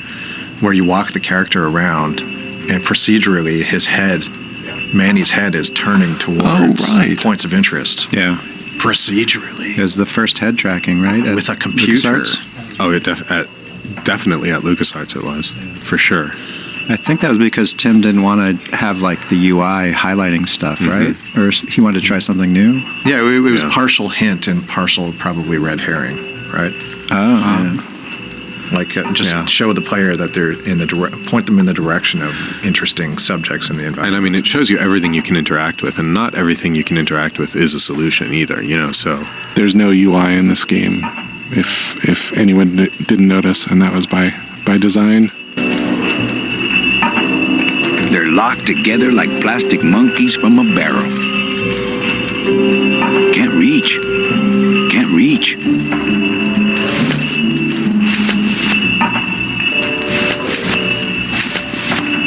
where you walk the character around and procedurally his head, Manny's head is turning towards points of interest. Yeah. Procedurally. It was the first head tracking, right? With a computer. LucasArts? Oh, definitely at LucasArts it was, for sure. I think that was because Tim didn't want to have like the UI highlighting stuff, right? Or he wanted to try something new. Yeah, it was partial hint and partial probably red herring, right? Like show the player that they're in the point them in the direction of interesting subjects in the environment. And I mean, it shows you everything you can interact with, and not everything you can interact with is a solution either. You know, so there's no UI in this game, if anyone didn't notice, and that was by design. They're locked together like plastic monkeys from a barrel. Can't reach. Can't reach.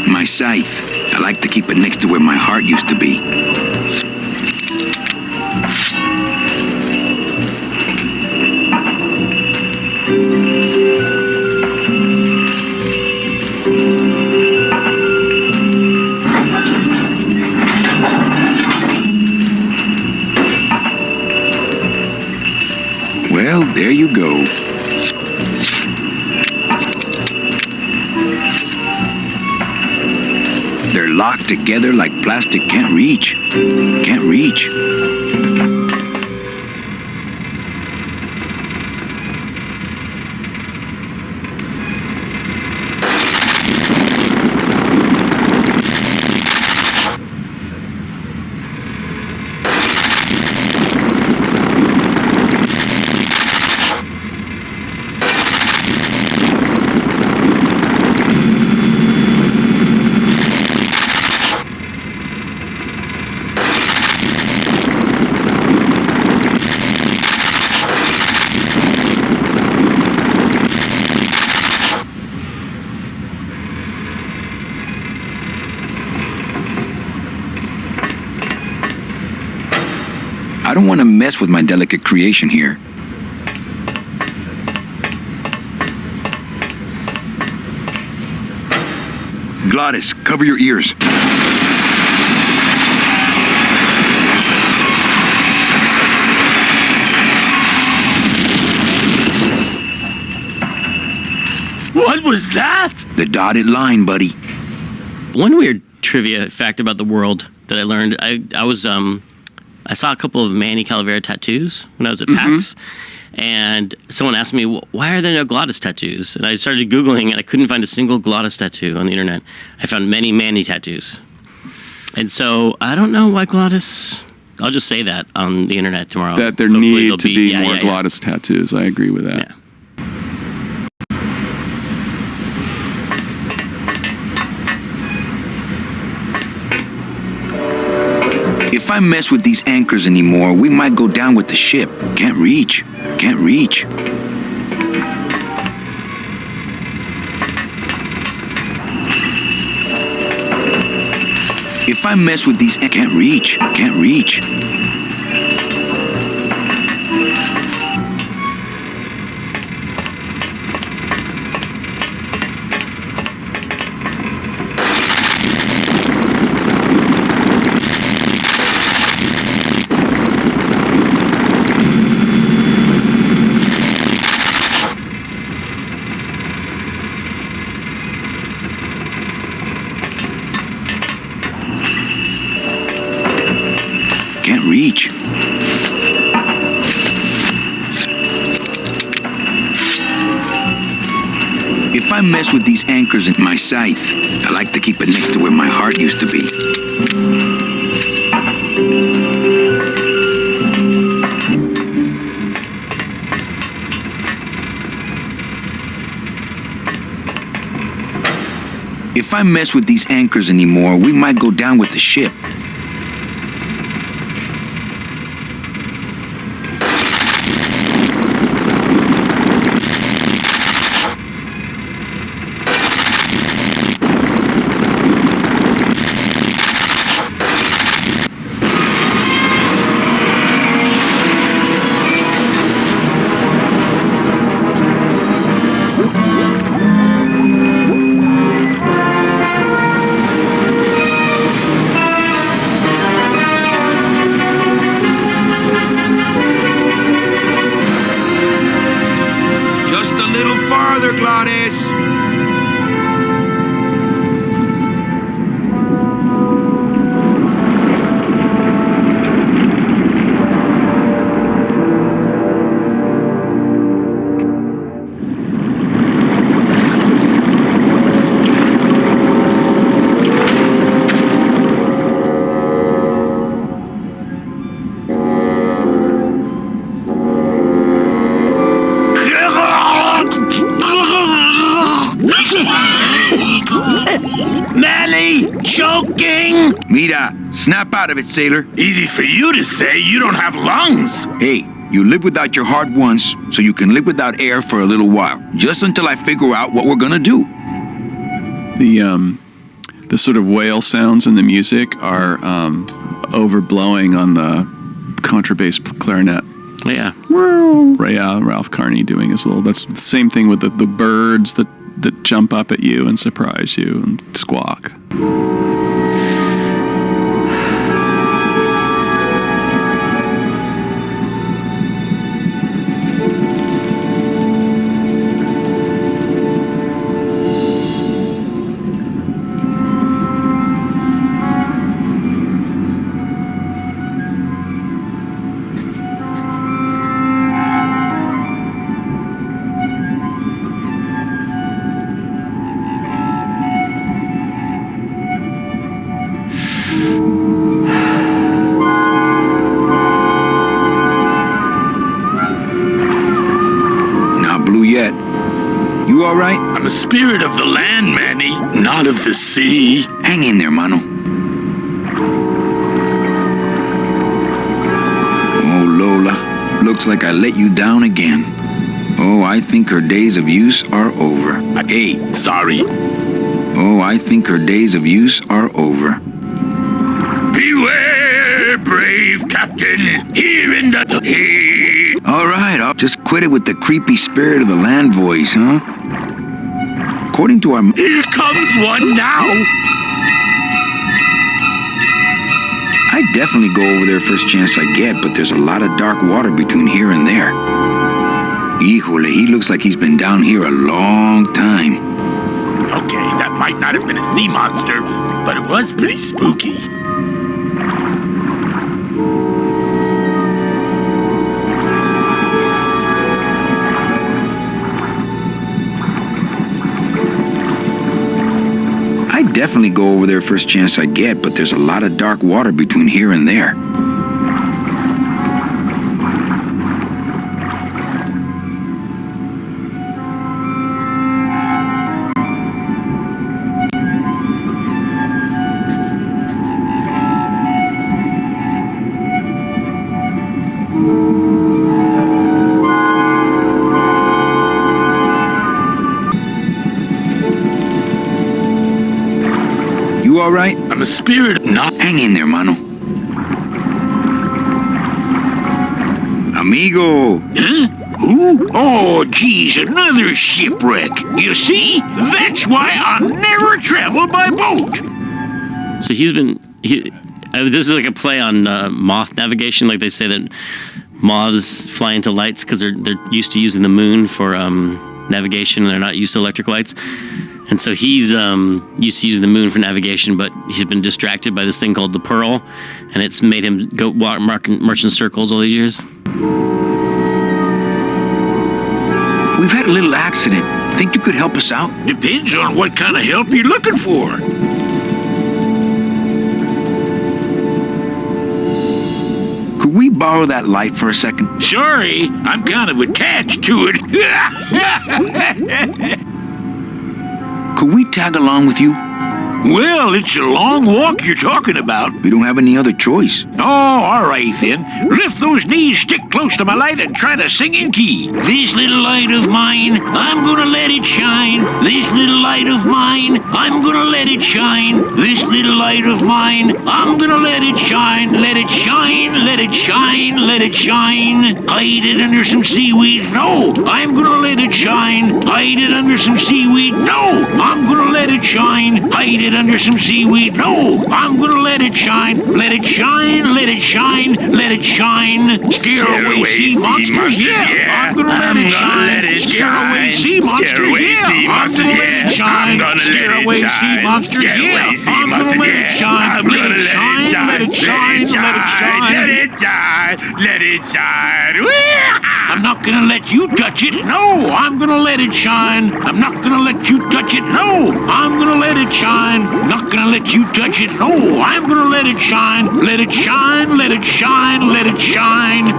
My scythe. I like to keep it next to where my heart used to be. There you go. They're locked together like plastic. Can't reach. Can't reach. I don't want to mess with my delicate creation here. Glottis, cover your ears. What was that? The dotted line, buddy. One weird trivia fact about the world that I learned, I saw a couple of Manny Calavera tattoos when I was at PAX, and someone asked me, why are there no Glottis tattoos? And I started Googling, and I couldn't find a single Glottis tattoo on the internet. I found many Manny tattoos. And so I don't know why Glottis... I'll just say that on the internet tomorrow. That there Hopefully need to be more Glottis tattoos. I agree with that. Yeah. If I mess with these anchors anymore, we might go down with the ship. Can't reach. Can't reach. If I mess with these, can't reach. Can't reach. Reach. If I mess with these anchors in my scythe, I like to keep it next to where my heart used to be. If I mess with these anchors anymore, we might go down with the ship. Snap out of it, sailor. Easy for you to say. You don't have lungs. Hey, you live without your heart once, so you can live without air for a little while. Just until I figure out what we're gonna do. The sort of whale sounds in the music are overblowing on the contrabass clarinet. Yeah. Ralph Carney doing his little... That's the same thing with the birds that jump up at you and surprise you and squawk. spirit of the land, Manny, not of the sea. Hang in there, Mano. Oh, Lola, looks like I let you down again. Oh, I think her days of use are over. Hey, sorry. Oh, I think her days of use are over. Beware, brave captain, here in the heat. All right, I'll just quit it with the creepy spirit of the land voice, huh? According to our... Here comes one now. I'd definitely go over there first chance I get, but there's a lot of dark water between here and there. Híjole, he looks like he's been down here a long time. Okay, that might not have been a sea monster, but it was pretty spooky. I'd definitely go over there first chance I get, but there's a lot of dark water between here and there. You all right? I'm a spirit, not... Hang in there, Mano. Amigo! Huh? Who? Oh, geez, another shipwreck. You see? That's why I'll never travel by boat. So this is like a play on moth navigation. Like they say that moths fly into lights because they're used to using the moon for navigation and they're not used to electric lights. And so he's used to using the moon for navigation, but he's been distracted by this thing called the Pearl, and it's made him go merchant circles all these years. We've had a little accident. Think you could help us out? Depends on what kind of help you're looking for. Could we borrow that light for a second? Sorry, I'm kind of attached to it. Could we tag along with you? Well, it's a long walk you're talking about. We don't have any other choice. Oh, all right then. Lift those knees, stick close to my light, and try to sing in key. This little light of mine, I'm gonna let it shine. This little light of mine, I'm gonna let it shine. This little light of mine, I'm gonna let it shine. Let it shine, let it shine, let it shine. Hide it under some seaweed. No, I'm gonna let it shine. Hide it under some seaweed. No, I'm gonna let it shine. Hide it under some seaweed. No, I'm gonna let it shine. Let it shine, let it shine, let it shine. Scare away sea monsters. Yeah, I'm gonna let it shine. Scare away sea monsters. Yeah, I'm gonna let it shine. Scare away sea monsters. Yeah, I'm gonna let it shine. Let it shine, let it shine, let it shine. Let it shine, let it shine. I'm not gonna let you touch it. No, I'm gonna let it shine. I'm not gonna let you touch it. No, I'm gonna let it shine. Not gonna let you touch it. No, I'm gonna let it shine. Let it shine, let it shine, let it shine.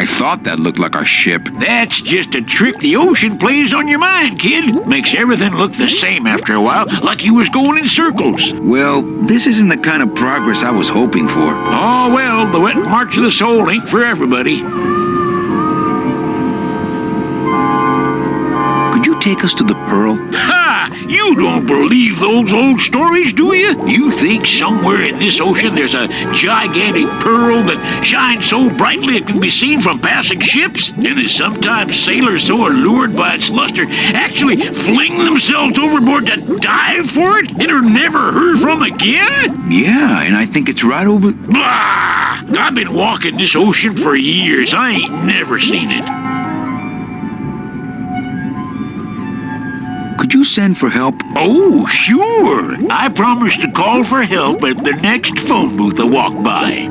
Thought that looked like our ship. That's just a trick the ocean plays on your mind, kid. Makes everything look the same after a while, like you was going in circles. Well, this isn't the kind of progress I was hoping for. Oh, well, the wet march of the soul ain't for everybody. Could you take us to the Pearl? Ha! You don't believe those old stories, do you? You think somewhere in this ocean there's a gigantic pearl that shines so brightly it can be seen from passing ships? And that sometimes sailors so allured by its luster actually fling themselves overboard to dive for it and are never heard from again? Yeah, and I think it's right over... Bah! I've been walking this ocean for years. I ain't never seen it. Could you you send for help? Oh, sure. I promise to call for help at the next phone booth I walk by.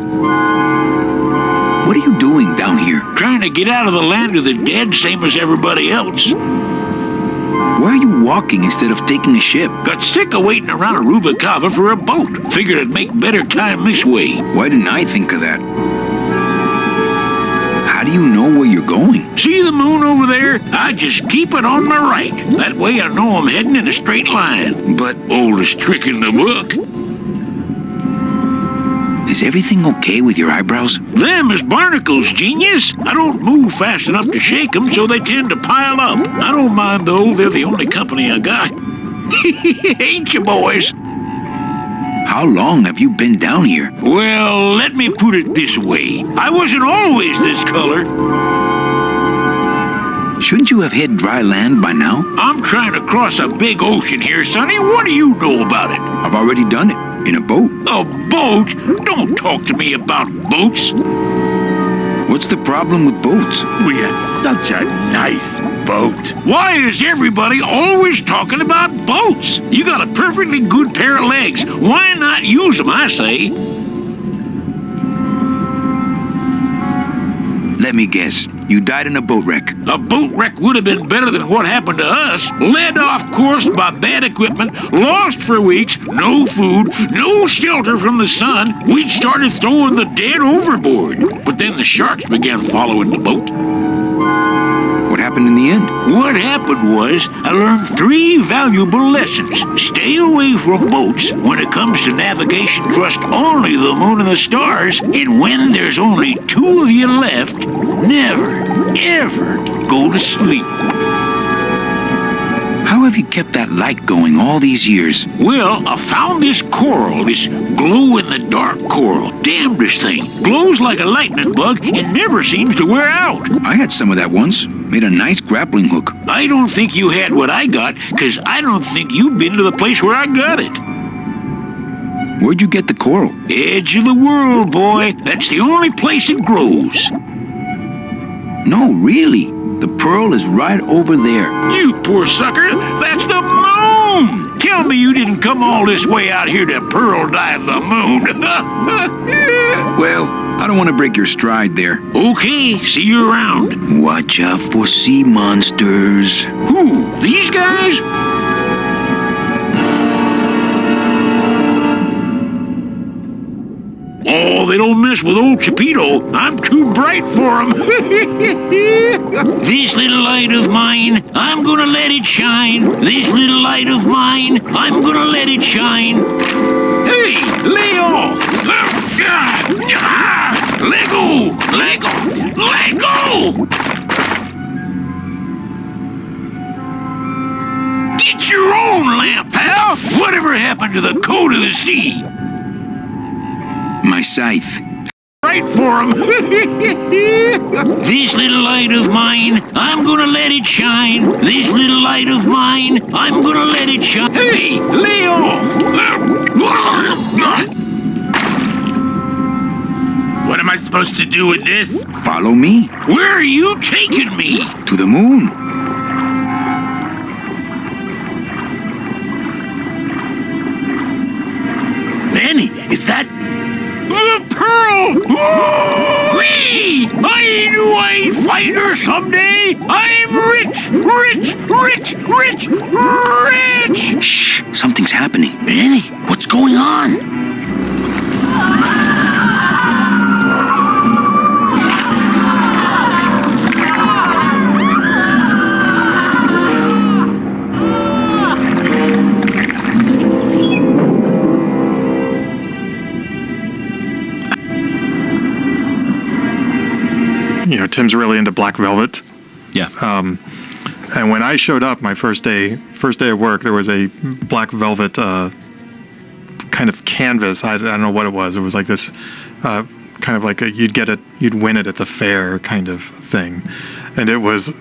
What are you doing down here? Trying to get out of the land of the dead, same as everybody else. Why are you walking instead of taking a ship? Got sick of waiting around Rubicava for a boat. Figured I'd make better time this way. Why didn't I think of that? How do you know where you're going? See the moon over there? I just keep it on my right. That way I know I'm heading in a straight line. But oldest trick in the book. Is everything okay with your eyebrows? Them is barnacles, genius. I don't move fast enough to shake them, so they tend to pile up. I don't mind, though. They're the only company I got. Ain't you, boys? How long have you been down here? Well, let me put it this way. I wasn't always this color. Shouldn't you have hit dry land by now? I'm trying to cross a big ocean here, Sonny. What do you know about it? I've already done it. In a boat. A boat? Don't talk to me about boats. What's the problem with boats? We had such a nice boat. Why is everybody always talking about boats? You got a perfectly good pair of legs. Why not use them, I say? Let me guess. You died in a boat wreck. A boat wreck would have been better than what happened to us. Led off course by bad equipment, lost for weeks, no food, no shelter from the sun. We'd started throwing the dead overboard. But then the sharks began following the boat. What happened in the end? What happened was I learned 3 valuable lessons. Stay away from boats. When it comes to navigation, trust only the moon and the stars. And when there's only 2 of you left, never, ever go to sleep. How have you kept that light going all these years? Well, I found this coral, this glow-in-the-dark coral. Damnedest thing. Glows like a lightning bug and never seems to wear out. I had some of that once. Made a nice grappling hook. I don't think you had what I got, because I don't think you've been to the place where I got it. Where'd you get the coral? Edge of the world, boy. That's the only place it grows. No, really. The pearl is right over there. You poor sucker! That's the moon! Tell me you didn't come all this way out here to pearl dive the moon. Well, I don't want to break your stride there. Okay, see you around. Watch out for sea monsters. Who? These guys? Oh, they don't mess with old Chipito. I'm too bright for them. This little light of mine, I'm gonna let it shine. This little light of mine, I'm gonna let it shine. Hey, lay off. Let go. Let go. Let go. Get your own lamp, pal. Whatever happened to the code of the sea? My scythe. Right for him. This little light of mine, I'm gonna let it shine. This little light of mine, I'm gonna let it shine. Hey, lay off. What am I supposed to do with this? Follow me. Where are you taking me? To the moon. Manny, is that... The pearl! Whee! I knew I'd find her someday! I'm rich! Rich! Rich! Rich! Rich! Shh! Something's happening. Manny, what's going on? You know, Tim's really into black velvet. Yeah. And when I showed up my first day of work, there was a black velvet kind of canvas. I don't know what it was. It was like this kind of like you'd win it at the fair kind of thing. And it was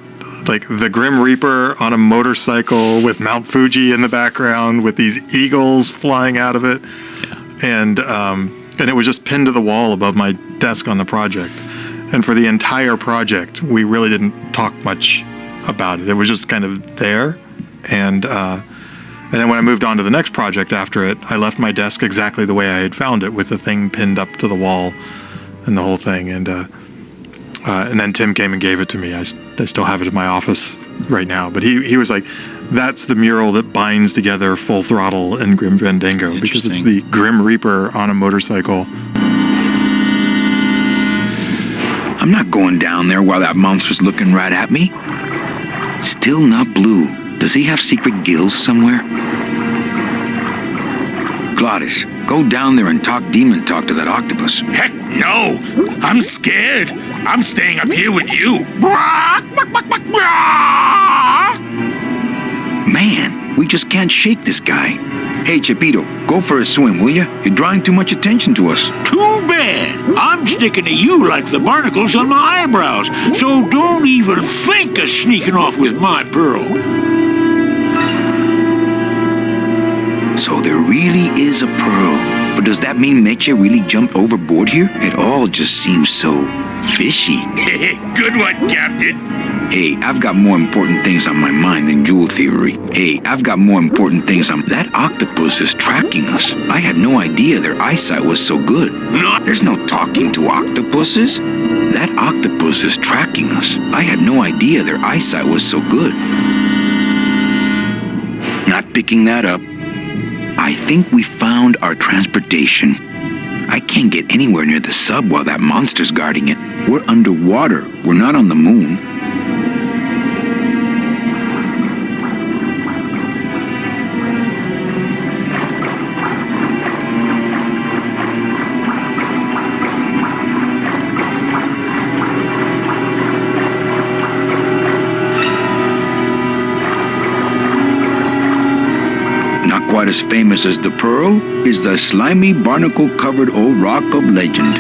like the Grim Reaper on a motorcycle with Mount Fuji in the background with these eagles flying out of it. Yeah. And it was just pinned to the wall above my desk on the project. And for the entire project, we really didn't talk much about it. It was just kind of there. And then when I moved on to the next project after it, I left my desk exactly the way I had found it, with the thing pinned up to the wall and the whole thing. And then Tim came and gave it to me. I still have it in my office right now. But he was like, that's the mural that binds together Full Throttle and Grim Fandango, because it's the Grim Reaper on a motorcycle. I'm not going down there while that monster's looking right at me. Still not blue. Does he have secret gills somewhere? Glottis, go down there and talk demon talk to that octopus. Heck no! I'm scared. I'm staying up here with you. Man, we just can't shake this guy. Hey, Chepito, go for a swim, will you? You're drawing too much attention to us. Too bad. I'm sticking to you like the barnacles on my eyebrows, so don't even think of sneaking off with my pearl. So there really is a pearl. But does that mean Meche really jumped overboard here? It all just seems so fishy. Good one, Captain. Hey, I've got more important things on my mind than jewel theory. Hey, I've got more important things on... That octopus is tracking us. I had no idea their eyesight was so good. There's no talking to octopuses. That octopus is tracking us. I had no idea their eyesight was so good. Not picking that up. I think we found our transportation. I can't get anywhere near the sub while that monster's guarding it. We're underwater. We're not on the moon. Quite as famous as the pearl is the slimy barnacle-covered old rock of legend.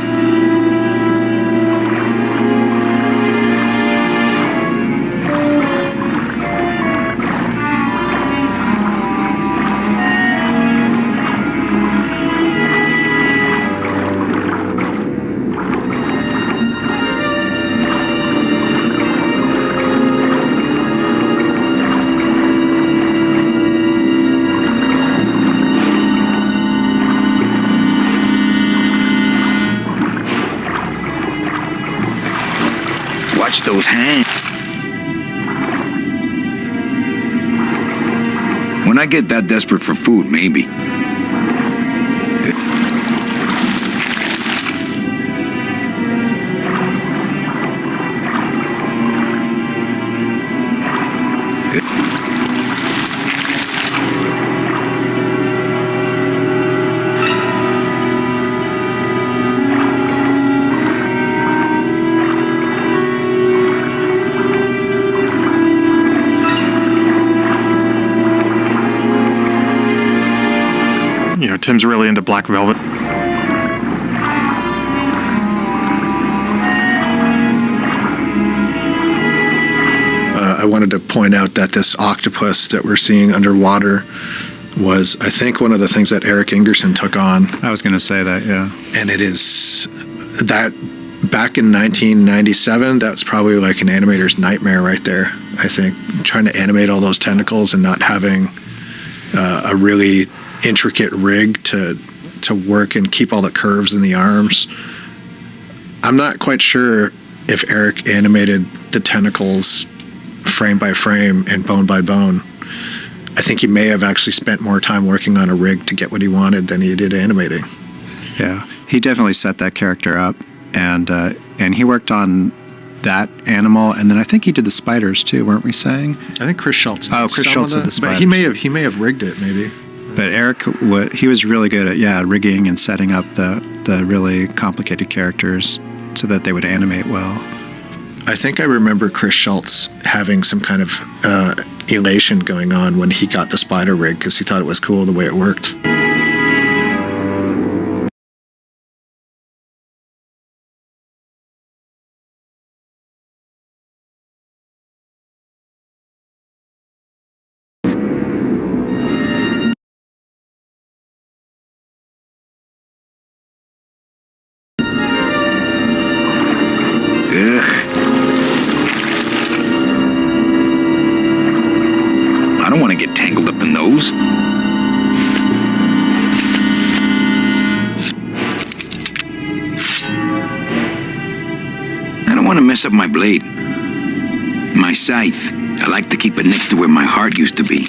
Watch those hands. When I get that desperate for food, maybe. Tim's really into Black Velvet. I wanted to point out that this octopus that we're seeing underwater was, I think, one of the things that Eric Ingerson took on. I was going to say that, yeah. And it is that back in 1997, that's probably like an animator's nightmare right there, I think. Trying to animate all those tentacles and not having a really intricate rig to work and keep all the curves in the arms. I'm not quite sure if Eric animated the tentacles frame by frame and bone by bone. I think he may have actually spent more time working on a rig to get what he wanted than he did animating. Yeah, he definitely set that character up, and he worked on that animal, and then I think he did the spiders too, weren't we saying? I think Chris Schultz did. Oh, Chris Schultz did the spiders. But he may have rigged it, maybe. But Eric, he was really good at rigging and setting up the really complicated characters so that they would animate well. I think I remember Chris Schultz having some kind of elation going on when he got the spider rig because he thought it was cool the way it worked. want to mess up my blade. My scythe. I like to keep it next to where my heart used to be.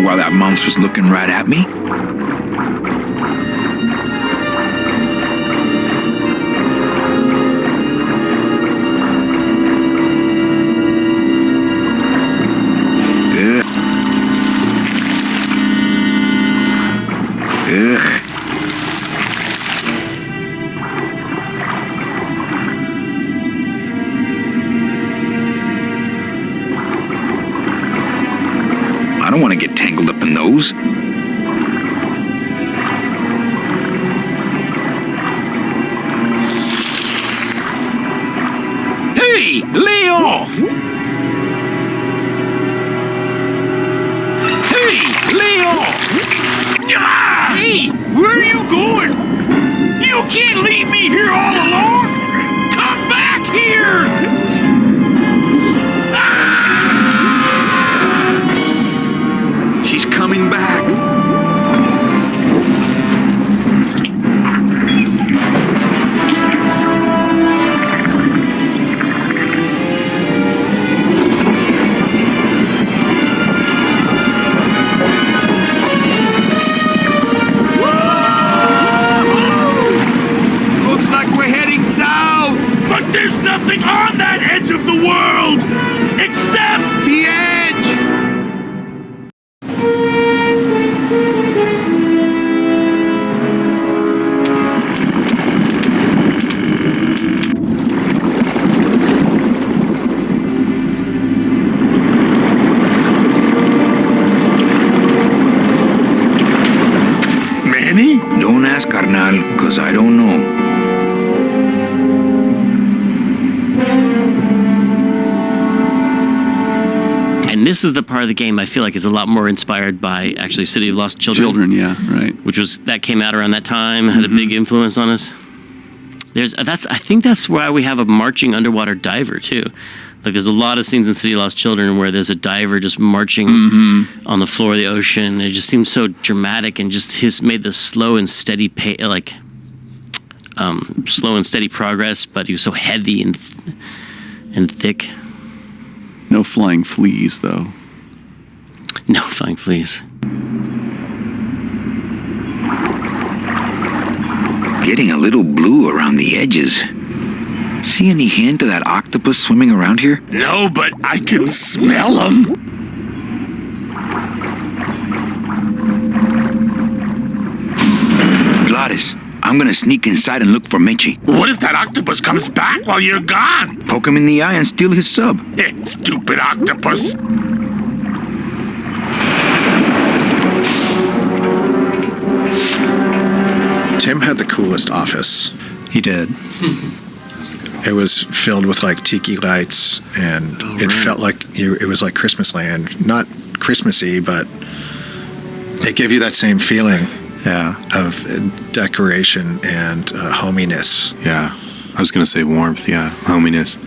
While that monster's looking right at me. I don't want to get tangled up in those. Hey, lay off! Hey, lay off! Ah! Hey, where are you going? You can't leave me here all alone! Come back here! She's coming back. Looks like we're heading south! But there's nothing on that edge of the world! Except the edge! Manny? Don't ask, carnal, cause I don't know. And this is the part of the game I feel like is a lot more inspired by actually City of Lost Children. Yeah, right. That came out around that time, had a big influence on us. I think that's why we have a marching underwater diver too. Like there's a lot of scenes in City of Lost Children where there's a diver just marching on the floor of the ocean. It just seems so dramatic and just made the slow and steady slow and steady progress, but he was so heavy and thick. No flying fleas, though. No flying fleas. Getting a little blue around the edges. See any hint of that octopus swimming around here? No, but I can smell them. Gladys, I'm gonna sneak inside and look for Meche. What if that octopus comes back while you're gone? Poke him in the eye and steal his sub. Stupid octopus. Tim had the coolest office. He did. It was filled with like tiki lights, and it felt like it was like Christmas land. Not Christmassy, but it gave you that same feeling of decoration and hominess. Yeah, I was going to say warmth, hominess.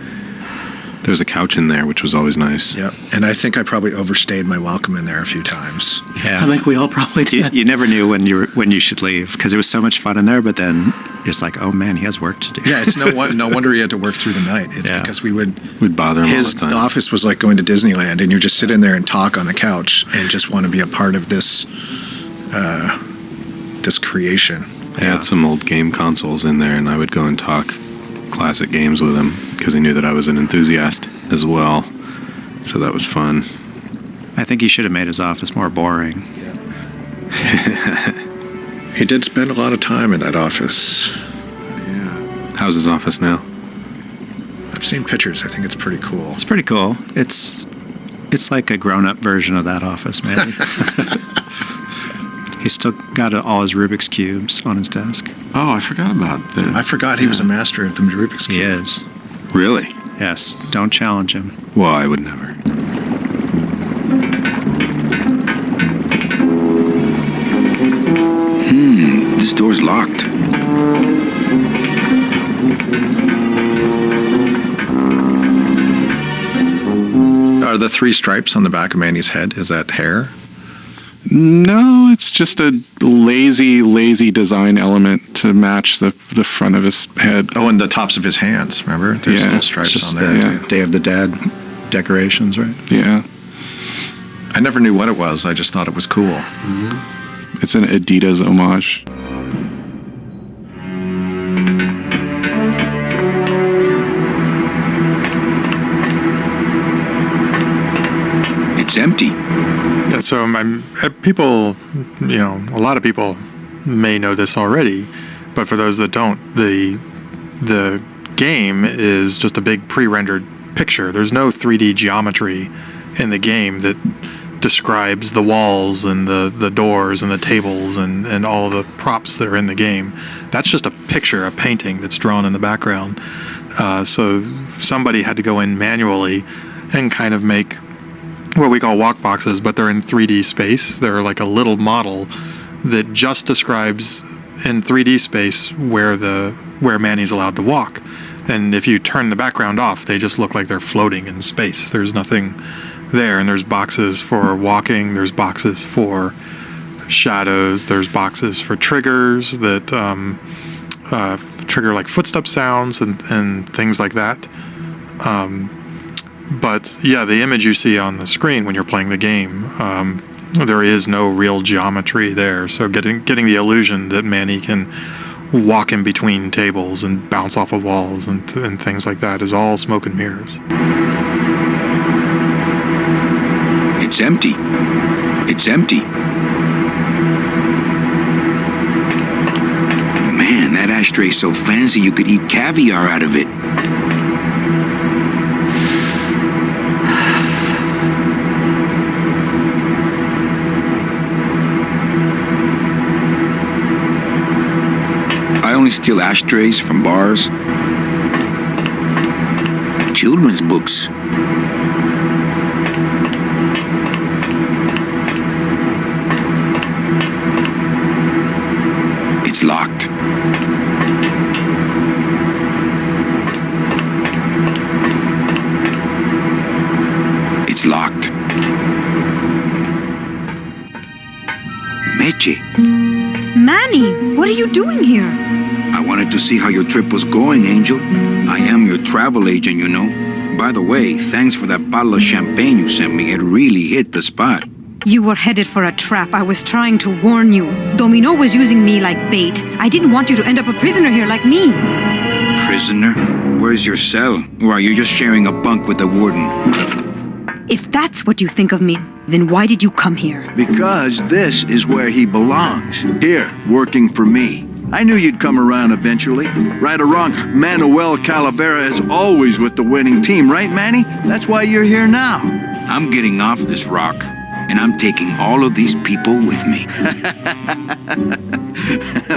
There was a couch in there, which was always nice. Yep, and I think I probably overstayed my welcome in there a few times. Yeah, I think we all probably did. You never knew when you should leave because it was so much fun in there, but then it's like, oh man, he has work to do. Yeah, it's no wonder he had to work through the night. It's because we'd bother him all the time. His office was like going to Disneyland, and you just sit in there and talk on the couch and just want to be a part of this this creation. I had some old game consoles in there, and I would go and talk classic games with him because he knew that I was an enthusiast as well. So that was fun. I think he should have made his office more boring. He did spend a lot of time in that office. How's his office now? I've seen pictures. I think it's pretty cool. It's pretty cool. It's It's like a grown-up version of that office, Manny. He's still got all his Rubik's Cubes on his desk. Oh, I forgot about that. I forgot he was a master of the Rubik's Cube. He is. Really? Yes. Don't challenge him. Well, I would never. This door's locked. Are the 3 stripes on the back of Manny's head, is that hair? No, it's just a lazy design element to match the front of his head. Oh, and the tops of his hands, remember? There's little stripes on there. The Day of the Dead decorations, right? Yeah. I never knew what it was. I just thought it was cool. Mm-hmm. It's an Adidas homage. It's empty. Yeah, so people, a lot of people may know this already, but for those that don't, the game is just a big pre-rendered picture. There's no 3D geometry in the game that describes the walls and the doors and the tables and all of the props that are in the game. That's just a picture, a painting that's drawn in the background. So somebody had to go in manually and kind of make what we call walk boxes, but they're in 3D space. They're like a little model that just describes in 3D space where Manny's allowed to walk. And if you turn the background off, they just look like they're floating in space. There's nothing there, and there's boxes for walking, there's boxes for shadows, there's boxes for triggers that trigger like footstep sounds and things like that. But yeah, the image you see on the screen when you're playing the game, there is no real geometry there. So getting the illusion that Manny can walk in between tables and bounce off of walls and things like that is all smoke and mirrors. It's empty. It's empty. Man, that ashtray's so fancy you could eat caviar out of it. I only steal ashtrays from bars. Children's books. It's locked. It's locked. Meche. Manny, what are you doing here? I wanted to see how your trip was going, Angel. I am your travel agent, you know. By the way, thanks for that bottle of champagne you sent me. It really hit the spot. You were headed for a trap. I was trying to warn you. Domino was using me like bait. I didn't want you to end up a prisoner here like me. Prisoner? Where's your cell? Or are you just sharing a bunk with the warden? If that's what you think of me, then why did you come here? Because this is where he belongs. Here, working for me. I knew you'd come around eventually. Right or wrong, Manuel Calavera is always with the winning team, right, Manny? That's why you're here now. I'm getting off this rock, and I'm taking all of these people with me.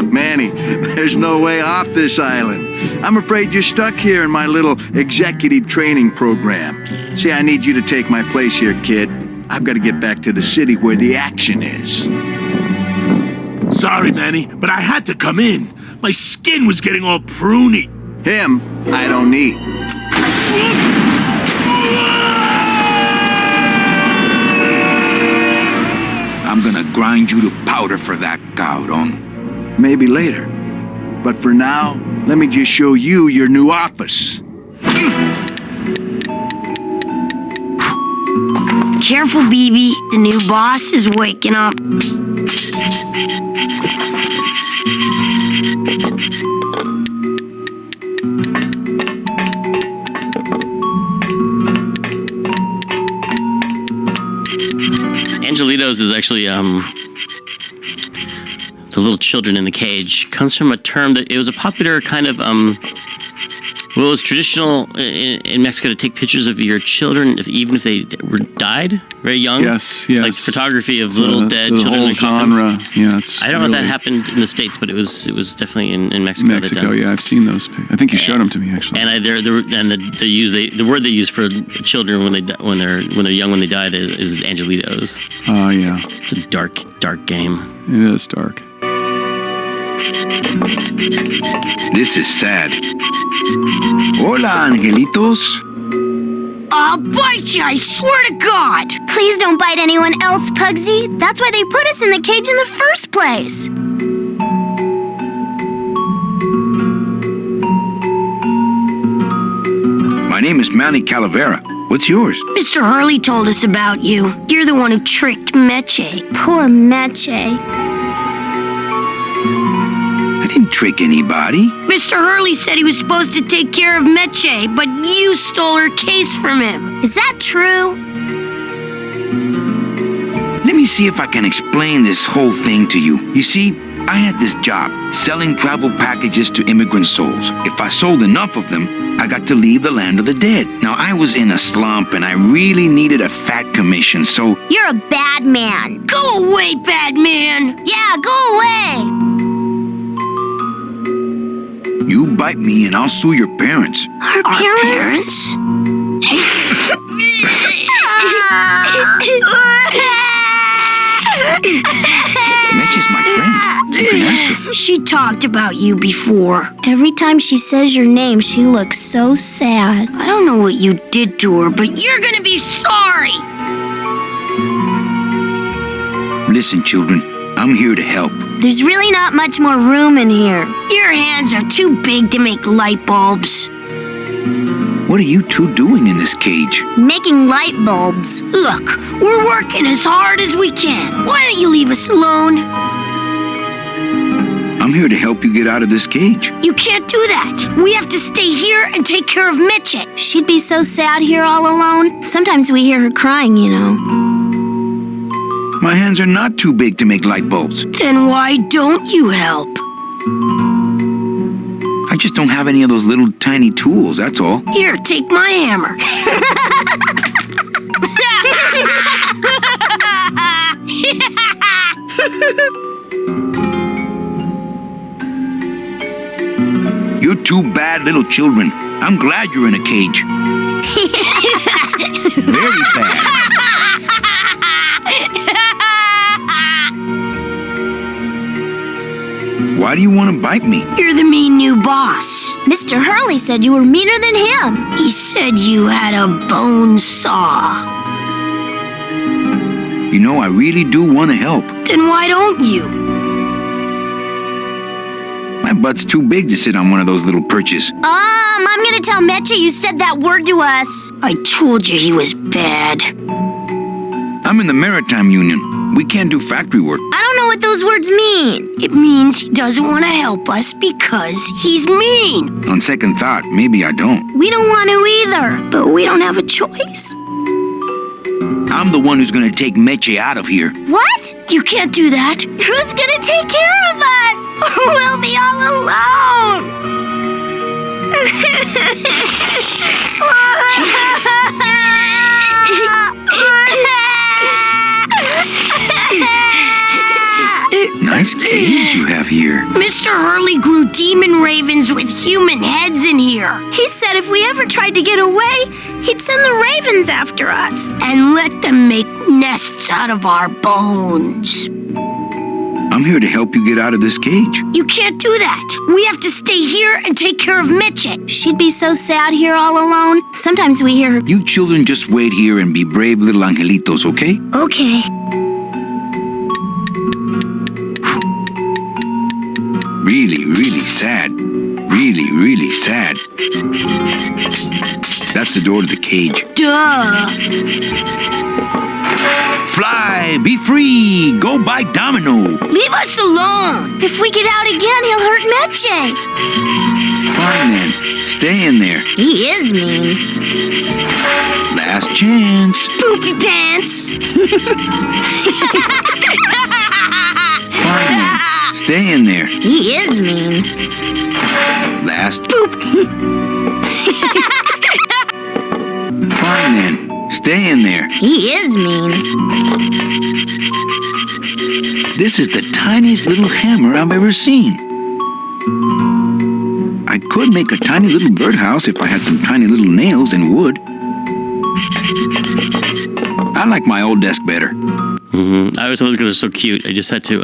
Manny, there's no way off this island. I'm afraid you're stuck here in my little executive training program. See, I need you to take my place here, kid. I've got to get back to the city where the action is. Sorry, Manny, but I had to come in. My skin was getting all pruny. Him, I don't need. I'm gonna grind you to powder for that, cabrón. Maybe later. But for now, let me just show you your new office. Careful, BB. The new boss is waking up. Angelitos is actually the little children in the cage. Comes from a term that it was a popular kind of Well, it's traditional in Mexico to take pictures of your children, even if they died very young. Yes. Like photography of little dead children. The whole in coffins. genre. Yeah, it's. I don't know if that happened in the States, but it was definitely in Mexico. Mexico, yeah, I've seen those. I think you showed them to me actually. And the word they use for children when they're young when they die is angelitos. Oh yeah. It's a dark game. It is dark. This is sad. Hola, angelitos. I'll bite you, I swear to God! Please don't bite anyone else, Pugsy. That's why they put us in the cage in the first place. My name is Manny Calavera. What's yours? Mr. Hurley told us about you. You're the one who tricked Meche. Poor Meche. I didn't trick anybody. Mr. Hurley said he was supposed to take care of Meche, but you stole her case from him. Is that true? Let me see if I can explain this whole thing to you. You see, I had this job, selling travel packages to immigrant souls. If I sold enough of them, I got to leave the land of the dead. Now, I was in a slump, and I really needed a fat commission, so... You're a bad man. Go away, bad man. Yeah, go away. You bite me, and I'll sue your parents. Our parents? Meche's my friend. You can ask her. She talked about you before. Every time she says your name, she looks so sad. I don't know what you did to her, but you're gonna be sorry. Listen, children, I'm here to help. There's really not much more room in here. Your hands are too big to make light bulbs. What are you two doing in this cage? Making light bulbs. Look, we're working as hard as we can. Why don't you leave us alone? I'm here to help you get out of this cage. You can't do that. We have to stay here and take care of Meche. She'd be so sad here all alone. Sometimes we hear her crying, you know. My hands are not too big to make light bulbs. Then why don't you help? I just don't have any of those little tiny tools, that's all. Here, take my hammer. You're two bad little children. I'm glad you're in a cage. Very bad. Why do you want to bite me? You're the mean new boss. Mr. Hurley said you were meaner than him. He said you had a bone saw. You know, I really do want to help. Then why don't you? My butt's too big to sit on one of those little perches. I'm gonna tell Meche you said that word to us. I told you he was bad. I'm in the Maritime Union. We can't do factory work. I don't know what those words mean. It means he doesn't want to help us because he's mean. On second thought, maybe I don't. We don't want to either, but we don't have a choice. I'm the one who's gonna take Meche out of here. What? You can't do that. Who's gonna take care of us? We'll be all alone. Nice cage you have here. Mr. Hurley grew demon ravens with human heads in here. He said if we ever tried to get away, he'd send the ravens after us and let them make nests out of our bones. I'm here to help you get out of this cage. You can't do that. We have to stay here and take care of Meche. She'd be so sad here all alone. Sometimes we hear her. You children just wait here and be brave little angelitos, okay? Okay. Really, really sad. Really, really sad. That's the door to the cage. Duh. Fly, be free, go buy Domino. Leave us alone. If we get out again, he'll hurt Meche. Fine then, stay in there. He is mean. Last chance. Poopy pants. Fine then, stay in there. He is mean. Last poop. Fine then. Stay in there. He is mean. This is the tiniest little hammer I've ever seen. I could make a tiny little birdhouse if I had some tiny little nails and wood. I like my old desk better. I always thought those guys are so cute. I just had to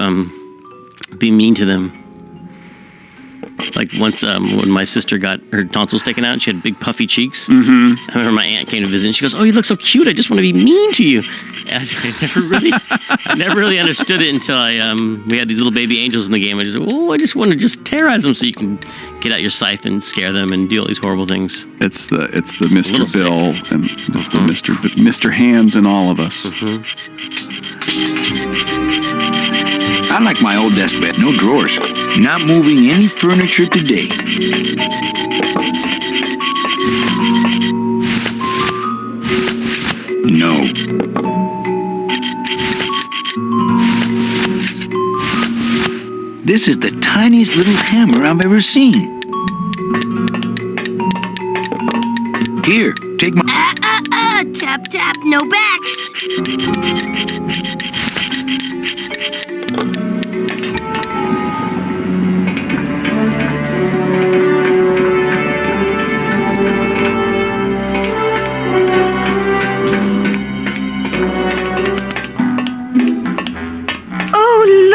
be mean to them. Like once when my sister got her tonsils taken out, she had big puffy cheeks. I remember my aunt came to visit and she goes, "Oh, you look so cute. I just want to be mean to you." And I never really understood it until we had these little baby angels in the game. I just want to just terrorize them so you can get out your scythe and scare them and do all these horrible things. It's the Mr. Bill and it's the Mr. Hands in all of us. I like my old desk bed, no drawers. Not moving any furniture today. No. This is the tiniest little hammer I've ever seen. Here, take my... Tap, tap, no backs.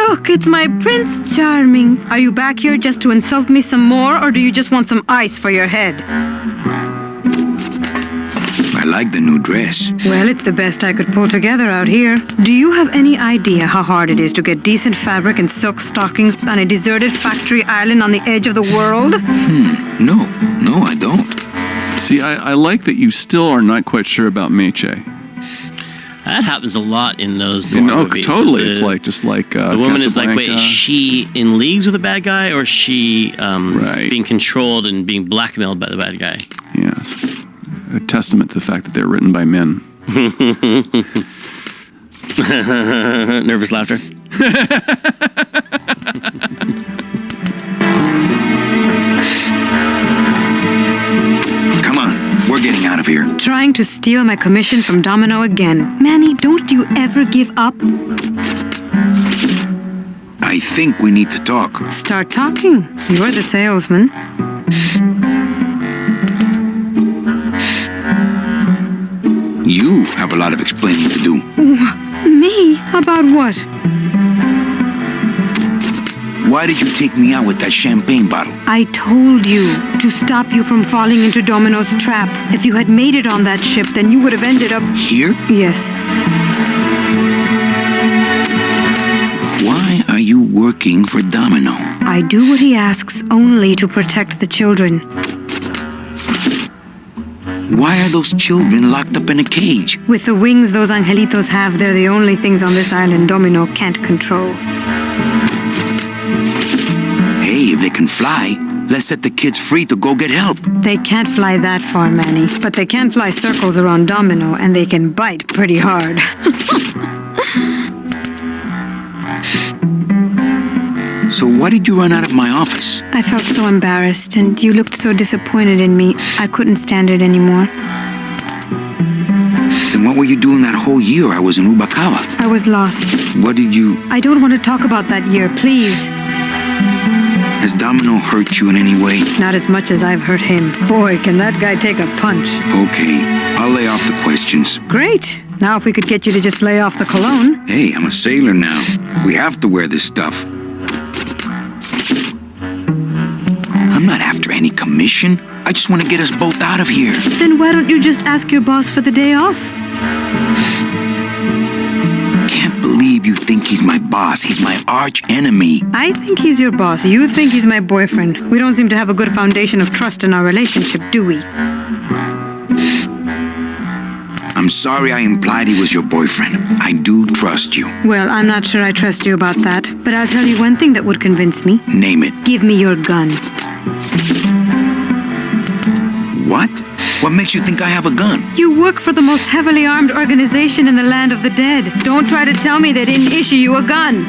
Look, it's my Prince Charming. Are you back here just to insult me some more, or do you just want some ice for your head? I like the new dress. Well, it's the best I could pull together out here. Do you have any idea how hard it is to get decent fabric and silk stockings on a deserted factory island on the edge of the world? No, I don't. See, I like that you still are not quite sure about Meche. That happens a lot in those movies. Totally. It's like just like the woman is like, wait, is she in leagues with the bad guy, or is she being controlled and being blackmailed by the bad guy? Yes, a testament to the fact that they're written by men. Nervous laughter. Come on, we're getting out of here. Trying to steal my commission from Domino again. Manny, don't you ever give up? I think we need to talk. Start talking. You're the salesman. You have a lot of explaining to do. Me? About what? Why did you take me out with that champagne bottle? I told you to stop you from falling into Domino's trap. If you had made it on that ship, then you would have ended up... Here? Yes. Why are you working for Domino? I do what he asks only to protect the children. Why are those children locked up in a cage? With the wings those angelitos have, they're the only things on this island Domino can't control. Hey, if they can fly, let's set the kids free to go get help. They can't fly that far, Manny, but they can fly circles around Domino, and they can bite pretty hard. So why did you run out of my office? I felt so embarrassed, and you looked so disappointed in me. I couldn't stand it anymore. Then what were you doing that whole year I was in Rubacava? I was lost. What did you... I don't want to talk about that year, please. Has Domino hurt you in any way? Not as much as I've hurt him. Boy, can that guy take a punch. Okay, I'll lay off the questions. Great. Now if we could get you to just lay off the cologne. Hey, I'm a sailor now. We have to wear this stuff. I'm not after any commission. I just want to get us both out of here. Then why don't you just ask your boss for the day off? Can't believe you think he's my boss. He's my arch enemy. I think he's your boss. You think he's my boyfriend. We don't seem to have a good foundation of trust in our relationship, do we? I'm sorry I implied he was your boyfriend. I do trust you. Well, I'm not sure I trust you about that, but I'll tell you one thing that would convince me. Name it. Give me your gun. What? What makes you think I have a gun? You work for the most heavily armed organization in the land of the dead. Don't try to tell me they didn't issue you a gun.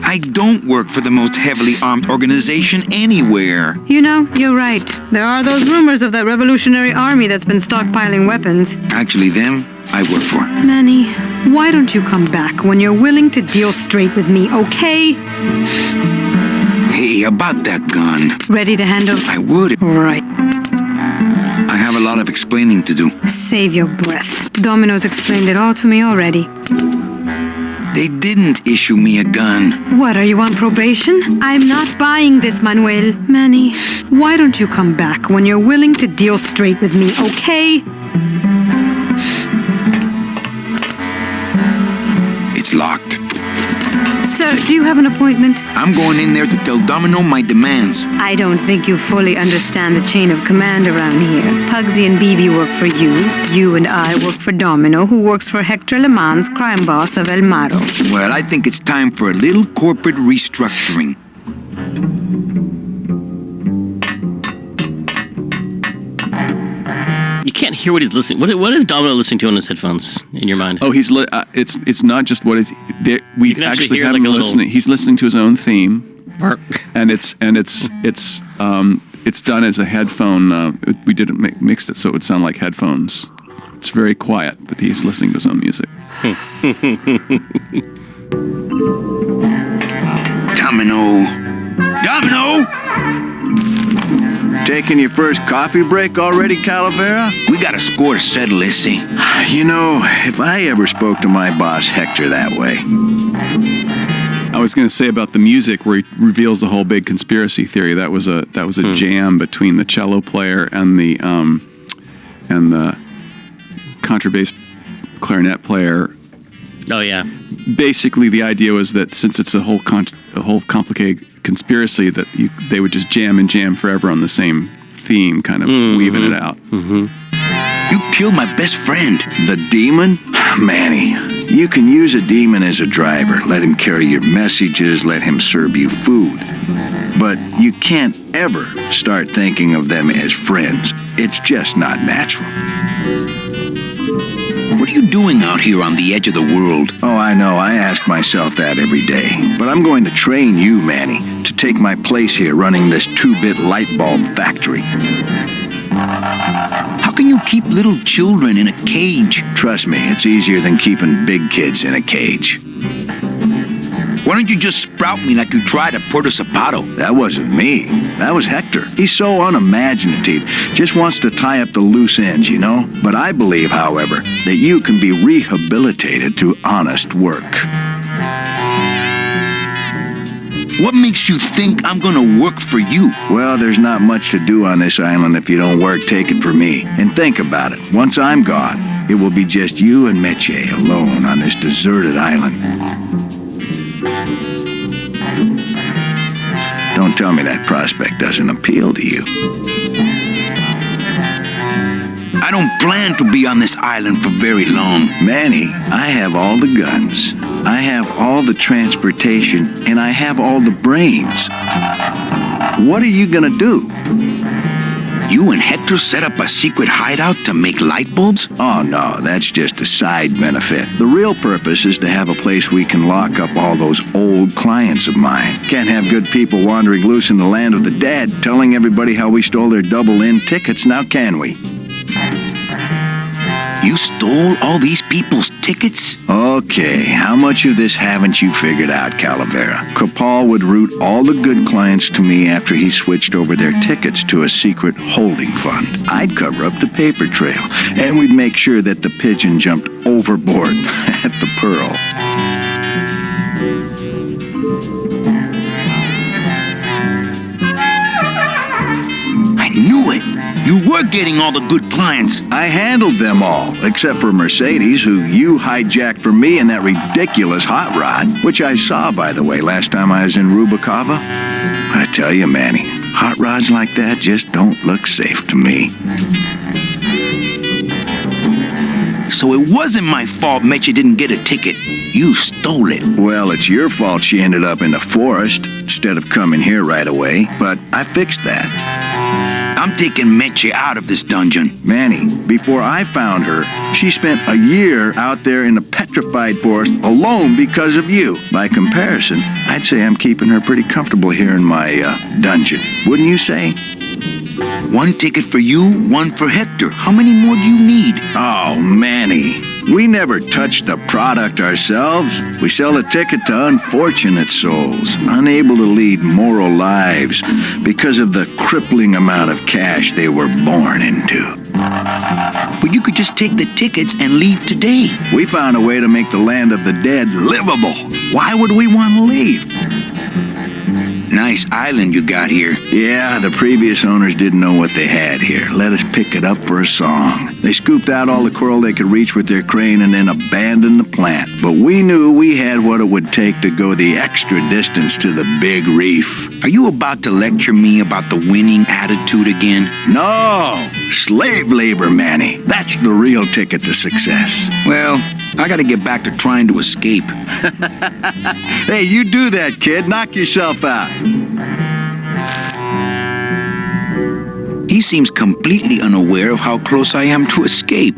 I I don't work for the most heavily armed organization anywhere. You know, you're right. There are those rumors of that revolutionary army that's been stockpiling weapons. Actually, them, I work for. Manny, why don't you come back when you're willing to deal straight with me, okay? Hey, about that gun. Ready to handle? I would. Right. I have a lot of explaining to do. Save your breath. Domino's explained it all to me already. They didn't issue me a gun. What, are you on probation? I'm not buying this, Manuel. Manny, why don't you come back when you're willing to deal straight with me, okay? It's locked. Sir, do you have an appointment? I'm going in there to tell Domino my demands. I don't think you fully understand the chain of command around here. Pugsy and BB work for you. You and I work for Domino, who works for Hector Le Mans, crime boss of El Maro. Well, I think it's time for a little corporate restructuring. You can't hear what he's listening. What is Domino listening to on his headphones in your mind? Oh, it's not just what is. We You can actually hear have like him a little- listening. He's listening to his own theme, Bark. and it's done as a headphone. We didn't mix it so it would sound like headphones. It's very quiet, but he's listening to his own music. Domino! Taking your first coffee break already, Calavera? We got a score to settle, Issy. You know, if I ever spoke to my boss Hector that way. I was going to say about the music where he reveals the whole big conspiracy theory. That was a jam between the cello player and the contrabass clarinet player. Oh yeah. Basically, the idea was that since it's a whole complicated conspiracy, that they would just jam and jam forever on the same theme, kind of weaving it out. You killed my best friend. The demon? Manny, you can use a demon as a driver. Let him carry your messages, let him serve you food. But you can't ever start thinking of them as friends. It's just not natural. What are you doing out here on the edge of the world? Oh, I know. I ask myself that every day. But I'm going to train you, Manny, to take my place here running this 2-bit light bulb factory. How can you keep little children in a cage? Trust me, it's easier than keeping big kids in a cage. Why don't you just sprout me like you tried at Puerto Zapato? That wasn't me. That was Hector. He's so unimaginative. Just wants to tie up the loose ends, you know? But I believe, however, that you can be rehabilitated through honest work. What makes you think I'm gonna work for you? Well, there's not much to do on this island if you don't work. Take it from me. And think about it. Once I'm gone, it will be just you and Meche alone on this deserted island. Don't tell me that prospect doesn't appeal to you. I don't plan to be on this island for very long. Manny, I have all the guns. I have all the transportation, and I have all the brains. What are you gonna do? You and Hector set up a secret hideout to make light bulbs? Oh, no, that's just a side benefit. The real purpose is to have a place we can lock up all those old clients of mine. Can't have good people wandering loose in the land of the dead, telling everybody how we stole their double-in tickets, now can we? You stole all these people's tickets? Okay, how much of this haven't you figured out, Calavera? Capal would route all the good clients to me after he switched over their tickets to a secret holding fund. I'd cover up the paper trail, and we'd make sure that the pigeon jumped overboard at the Pearl. I knew it! You were getting all the good clients. I handled them all, except for Mercedes, who you hijacked from me in that ridiculous hot rod, which I saw, by the way, last time I was in Rubacava. I tell you, Manny, hot rods like that just don't look safe to me. So it wasn't my fault Meche didn't get a ticket. You stole it. Well, it's your fault she ended up in the forest instead of coming here right away, but I fixed that. I'm taking Meche out of this dungeon. Manny, before I found her, she spent a year out there in the petrified forest alone because of you. By comparison, I'd say I'm keeping her pretty comfortable here in my dungeon. Wouldn't you say? One ticket for you, one for Hector. How many more do you need? Oh, Manny. We never touch the product ourselves. We sell a ticket to unfortunate souls, unable to lead moral lives because of the crippling amount of cash they were born into. But you could just take the tickets and leave today. We found a way to make the land of the dead livable. Why would we want to leave? Nice island you got here. Yeah, the previous owners didn't know what they had here. Let us pick it up for a song. They scooped out all the coral they could reach with their crane and then abandoned the plant. But we knew we had what it would take to go the extra distance to the big reef. Are you about to lecture me about the winning attitude again? No! Slave labor, Manny. That's the real ticket to success. Well, I gotta get back to trying to escape. Hey, you do that, kid. Knock yourself out. He seems completely unaware of how close I am to escape.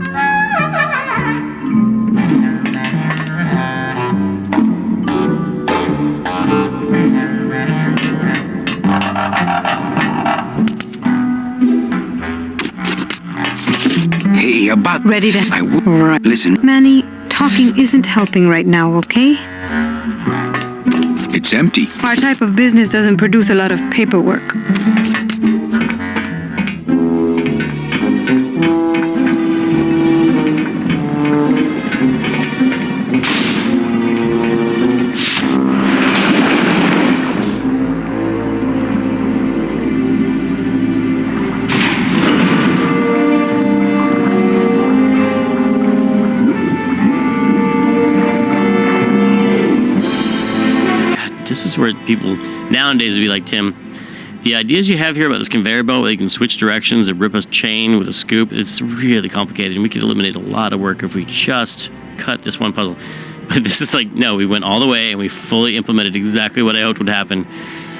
Hey, about... Ready to... Right. Listen. Manny, talking isn't helping right now, okay? It's empty. Our type of business doesn't produce a lot of paperwork. This is where people nowadays would be like, Tim, the ideas you have here about this conveyor belt where you can switch directions and rip a chain with a scoop, it's really complicated, and we could eliminate a lot of work if we just cut this one puzzle. But this is like, no, we went all the way and we fully implemented exactly what I hoped would happen.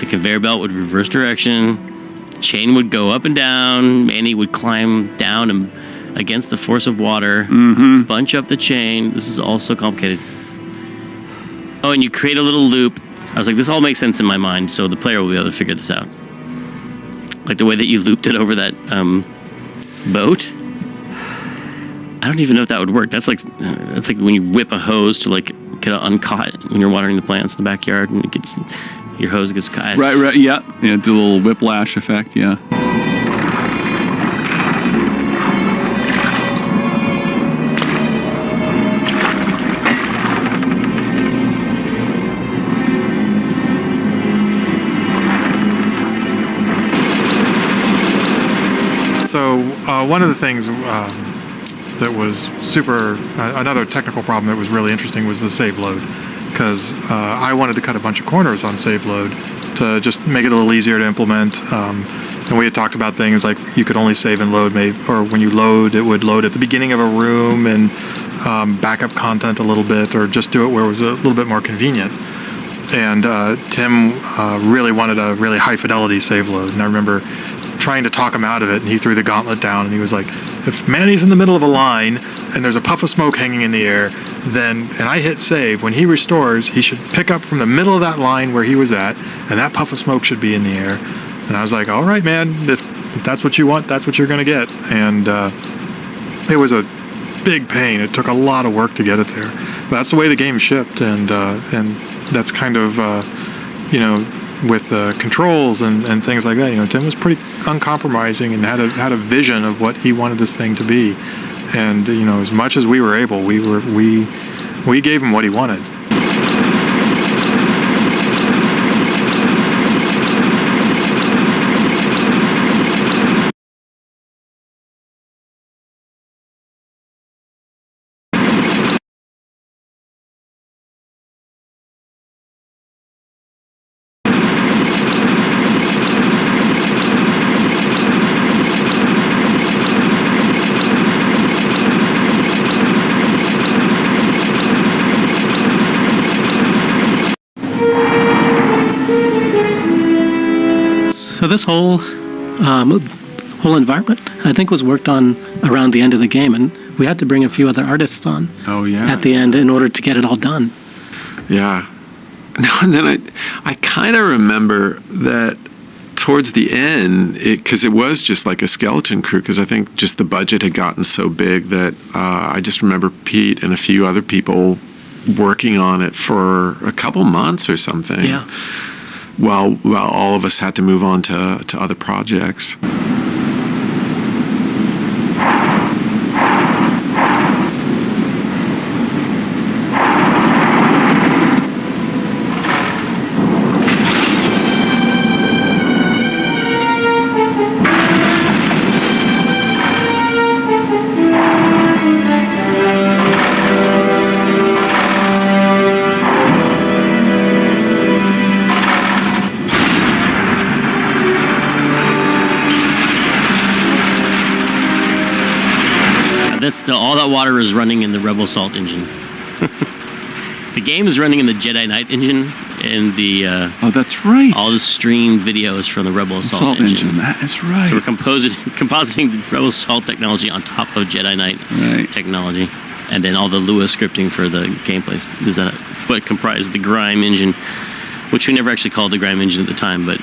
The conveyor belt would reverse direction, chain would go up and down, Manny would climb down and against the force of water, bunch up the chain. This is all so complicated. Oh, and you create a little loop. I was like, this all makes sense in my mind, so the player will be able to figure this out. Like the way that you looped it over that boat. I don't even know if that would work. That's like when you whip a hose to like get it uncaught when you're watering the plants in the backyard, and it gets, your hose gets caught. Right, yeah, do a little whiplash effect, yeah. So one of the things that was another technical problem that was really interesting was the save load, because I wanted to cut a bunch of corners on save load to just make it a little easier to implement. And we had talked about things like you could only save and load, or when you load, it would load at the beginning of a room and back up content a little bit, or just do it where it was a little bit more convenient. And Tim really wanted a really high fidelity save load, and I remember trying to talk him out of it, and he threw the gauntlet down, and he was like, if Manny's in the middle of a line and there's a puff of smoke hanging in the air, and I hit save, when he restores, he should pick up from the middle of that line where he was at, and that puff of smoke should be in the air. And I was like, all right, man, if that's what you want, that's what you're going to get. And it was a big pain. It took a lot of work to get it there. But that's the way the game shipped, and that's kind of, with controls and things like that. Tim was pretty uncompromising and had a vision of what he wanted this thing to be. And as much as we were able, we gave him what he wanted. So this whole whole environment, I think, was worked on around the end of the game, and we had to bring a few other artists on at the end in order to get it all done. Yeah. No, and then I kind of remember that towards the end, because it was just like a skeleton crew, because I think just the budget had gotten so big that I just remember Pete and a few other people working on it for a couple months or something. Yeah. While all of us had to move on to other projects. All that water is running in the Rebel Salt engine. The game is running in the Jedi Knight engine, and the oh, that's right. All the streamed videos from the Rebel Salt engine. That is right. So we're compositing the Rebel Salt technology on top of Jedi Knight technology, and then all the Lua scripting for the gameplay. Is that what comprised the Grime engine, which we never actually called the Grime engine at the time, but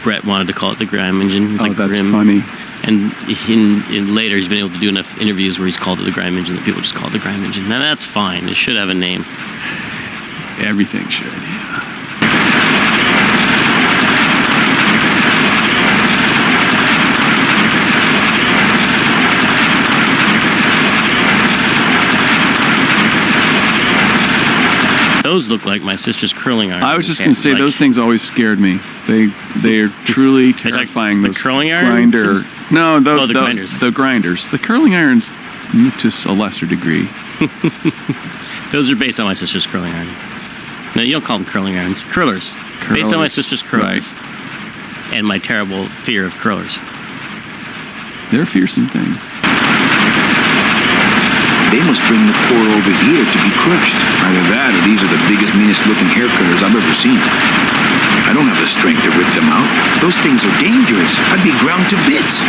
Brett wanted to call it the Grime engine. It's that's funny. And in later, he's been able to do enough interviews where he's called it the Grime engine that people just call it the Grime engine. Now that's fine. It should have a name. Everything should, yeah. Those look like my sister's curling irons. I was just going to say, those things always scared me. They are truly terrifying. The those curling iron? No, those, the grinders. The grinders. The curling irons, to a lesser degree. Those are based on my sister's curling iron. No, you don't call them curling irons. Curlers. Based on my sister's curlers. Right. And my terrible fear of curlers. They're fearsome things. They must bring the core over here to be crushed. Either that or these are the biggest, meanest looking hair cutters I've ever seen. I don't have the strength to rip them out. Those things are dangerous. I'd be ground to bits.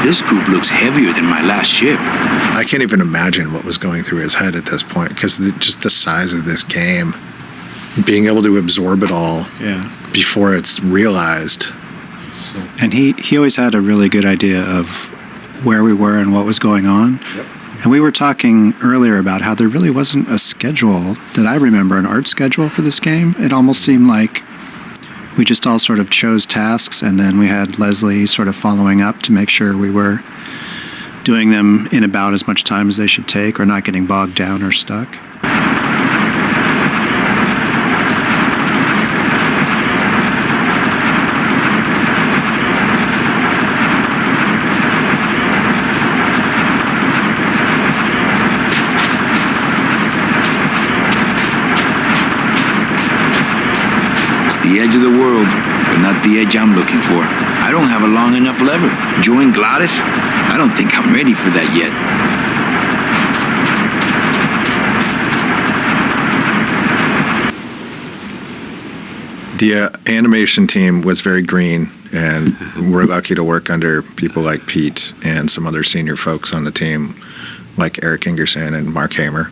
This goop looks heavier than my last ship. I can't even imagine what was going through his head at this point, because just the size of this game, being able to absorb it all before it's realized. And he always had a really good idea of where we were and what was going on. Yep. And we were talking earlier about how there really wasn't a schedule that I remember, an art schedule for this game. It almost seemed like we just all sort of chose tasks, and then we had Leslie sort of following up to make sure we were doing them in about as much time as they should take, or not getting bogged down or stuck. The edge of the world, but not the edge I'm looking for. I don't have a long enough lever. Join Glottis? I don't think I'm ready for that yet. The animation team was very green, and we're lucky to work under people like Pete and some other senior folks on the team, like Eric Ingerson and Mark Hamer.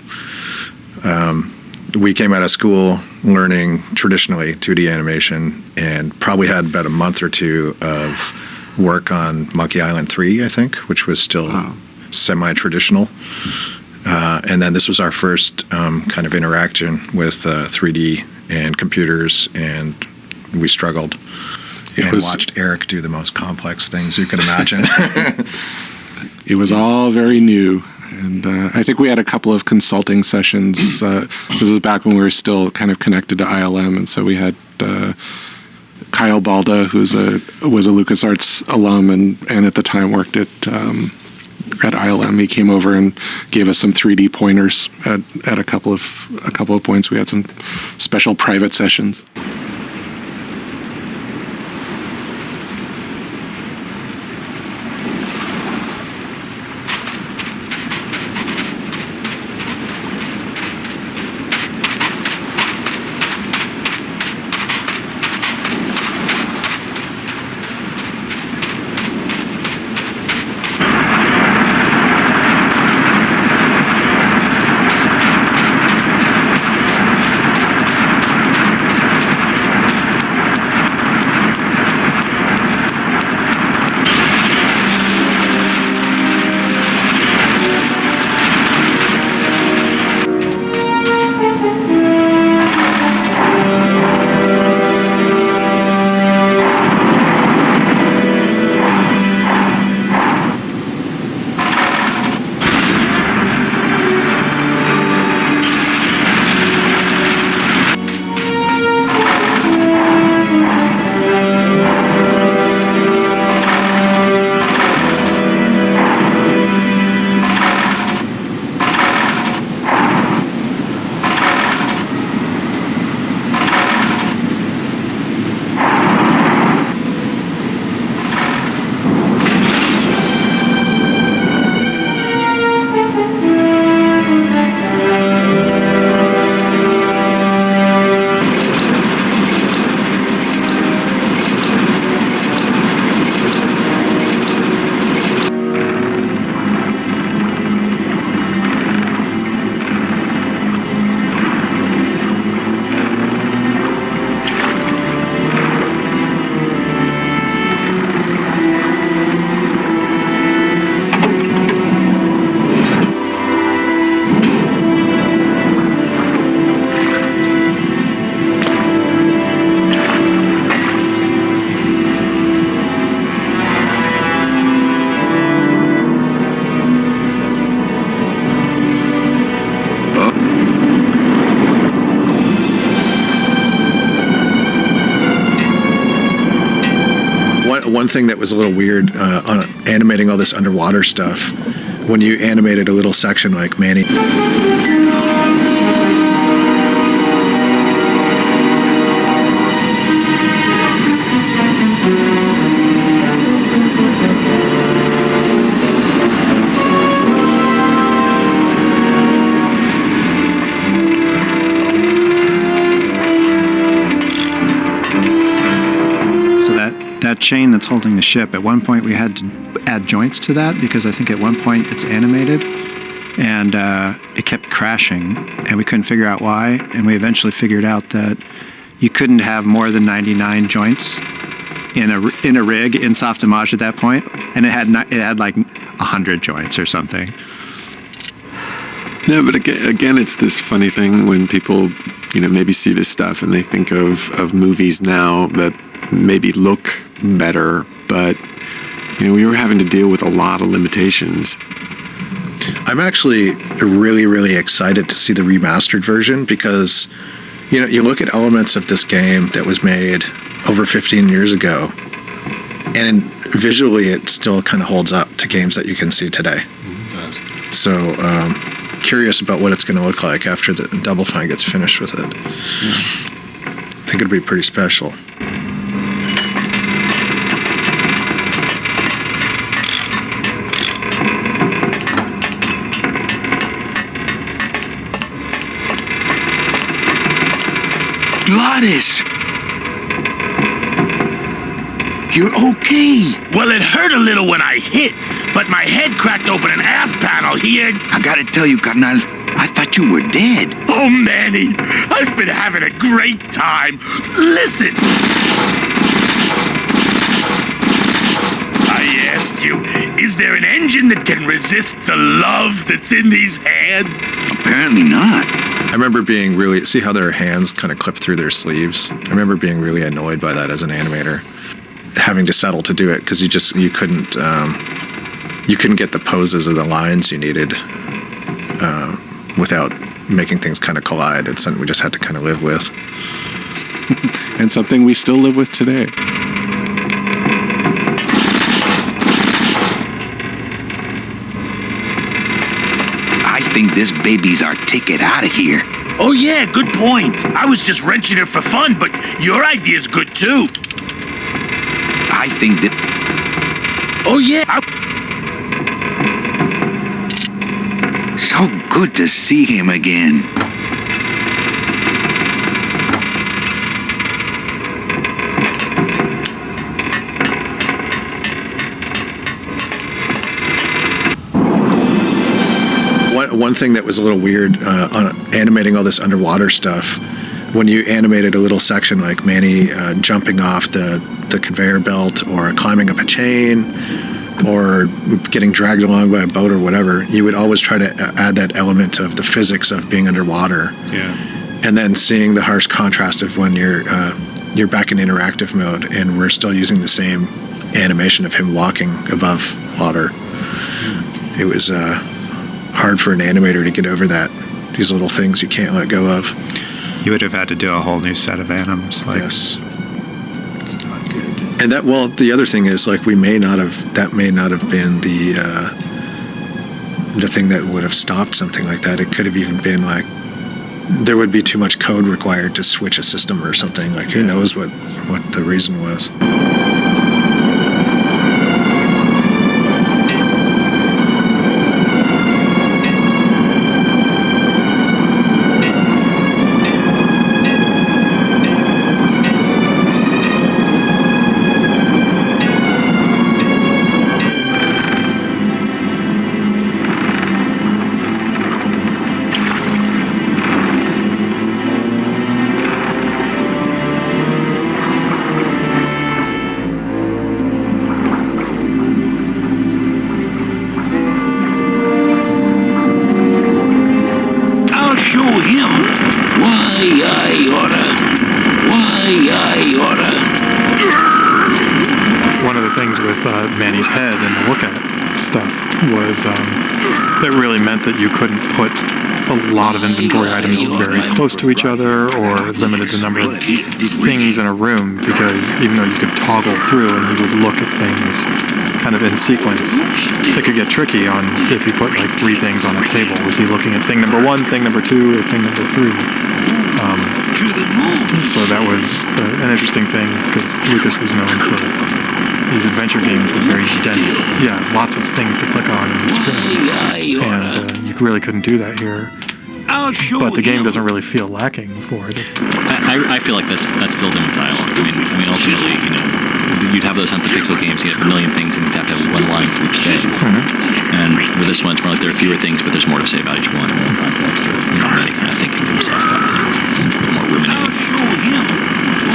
We came out of school learning traditionally 2D animation, and probably had about a month or two of work on Monkey Island 3, I think, which was still semi-traditional. And then this was our first kind of interaction with 3D and computers, and we struggled. Watched Eric do the most complex things you can imagine. It was all very new. And I think we had a couple of consulting sessions. This was back when we were still kind of connected to ILM, and so we had Kyle Balda, who was a LucasArts alum and at the time worked at ILM. He came over and gave us some 3D pointers at a couple of points. We had some special private sessions. thing that was a little weird on animating all this underwater stuff, when you animated a little section like Manny. That chain that's holding the ship, at one point we had to add joints to that because I think at one point it's animated and it kept crashing and we couldn't figure out why, and we eventually figured out that you couldn't have more than 99 joints in a rig in Softimage at that point, and it had like 100 joints or something. No, but again, it's this funny thing when people, maybe see this stuff and they think of movies now that maybe look better, but we were having to deal with a lot of limitations. I'm actually really, really excited to see the remastered version because, you look at elements of this game that was made over 15 years ago, and visually it still kind of holds up to games that you can see today. It does. So, curious about what it's going to look like after the Double Fine gets finished with it. Yeah. I think it'll be pretty special. Gladys! You're okay. Well, it hurt a little when I hit, but my head cracked open an aft panel here. I gotta tell you, carnal, I thought you were dead. Oh, Manny, I've been having a great time. Listen. I ask you, is there an engine that can resist the love that's in these hands? Apparently not. I remember being really, see how their hands kind of clip through their sleeves? I remember being really annoyed by that as an animator, having to settle to do it because you couldn't get the poses or the lines you needed without making things kind of collide. It's something we just had to kind of live with. And something we still live with today. I think this baby's our ticket out of here. Oh yeah, good point. I was just wrenching it for fun, but your idea's good too. I think that... Oh yeah. So good to see him again. One thing that was a little weird on animating all this underwater stuff, when you animated a little section like Manny jumping off the conveyor belt or climbing up a chain or getting dragged along by a boat or whatever, you would always try to add that element of the physics of being underwater. Yeah. And then seeing the harsh contrast of when you're back in interactive mode and we're still using the same animation of him walking above water. It was hard for an animator to get over that. These little things you can't let go of. You would have had to do a whole new set of anims. Yes. It's not good. And the other thing is, that may not have been the thing that would have stopped something like that. It could have even been there would be too much code required to switch a system or something. Who knows what the reason was. One of the things with Manny's head and the look at stuff was that really meant that you couldn't put a lot of inventory items very close to each other or limited the number of things in a room, because even though you could toggle through and he would look at things kind of in sequence, it could get tricky on if you put like 3 things on a table. Was he looking at thing number 1, thing number 2, or thing number 3? So that was an interesting thing, because Lucas was known for these adventure games with very dense, lots of things to click on in the screen, and you really couldn't do that here. But the game doesn't really feel lacking for it. I feel like that's filled in with dialogue. I mean, ultimately, you'd have those Hunt the Pixel games, you have a million things, and you'd have to have one line for each day. And with this one, it's more like there are fewer things, but there's more to say about each one, more context, or Manny kind of thinking to himself about things. It's a little more ruminating.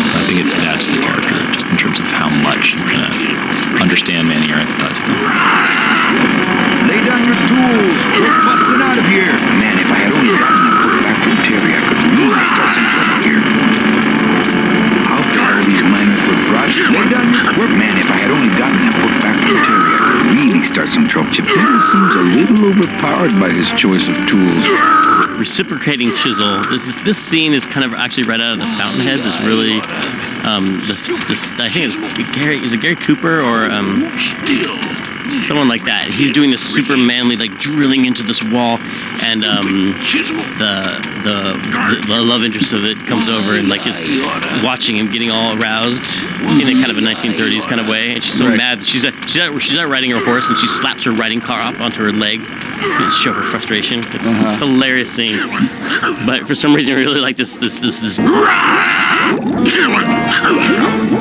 So I think it adds to the character, just in terms of how much you kind of understand Manny or empathize with him. Lay down your tools. We're busting out of here. Man, if I had only gotten that book back from Terry, I could really start some trouble here. I'll bet all these miners were brought. Lay down your... Man, if I had only gotten that book back from Terry, I could really start some trouble. Geppetto seems a little overpowered by his choice of tools. Reciprocating chisel. This scene is kind of actually right out of the Fountainhead. This really, I think is it Gary Cooper or someone like that. He's doing this super manly, like drilling into this wall, and the love interest of it comes over and like is watching him getting all aroused in a kind of a 1930s kind of way, and she's so mad. She's out riding her horse, and she slaps her riding car up onto her leg to show her frustration. It's this hilarious scene, but for some reason I really like this.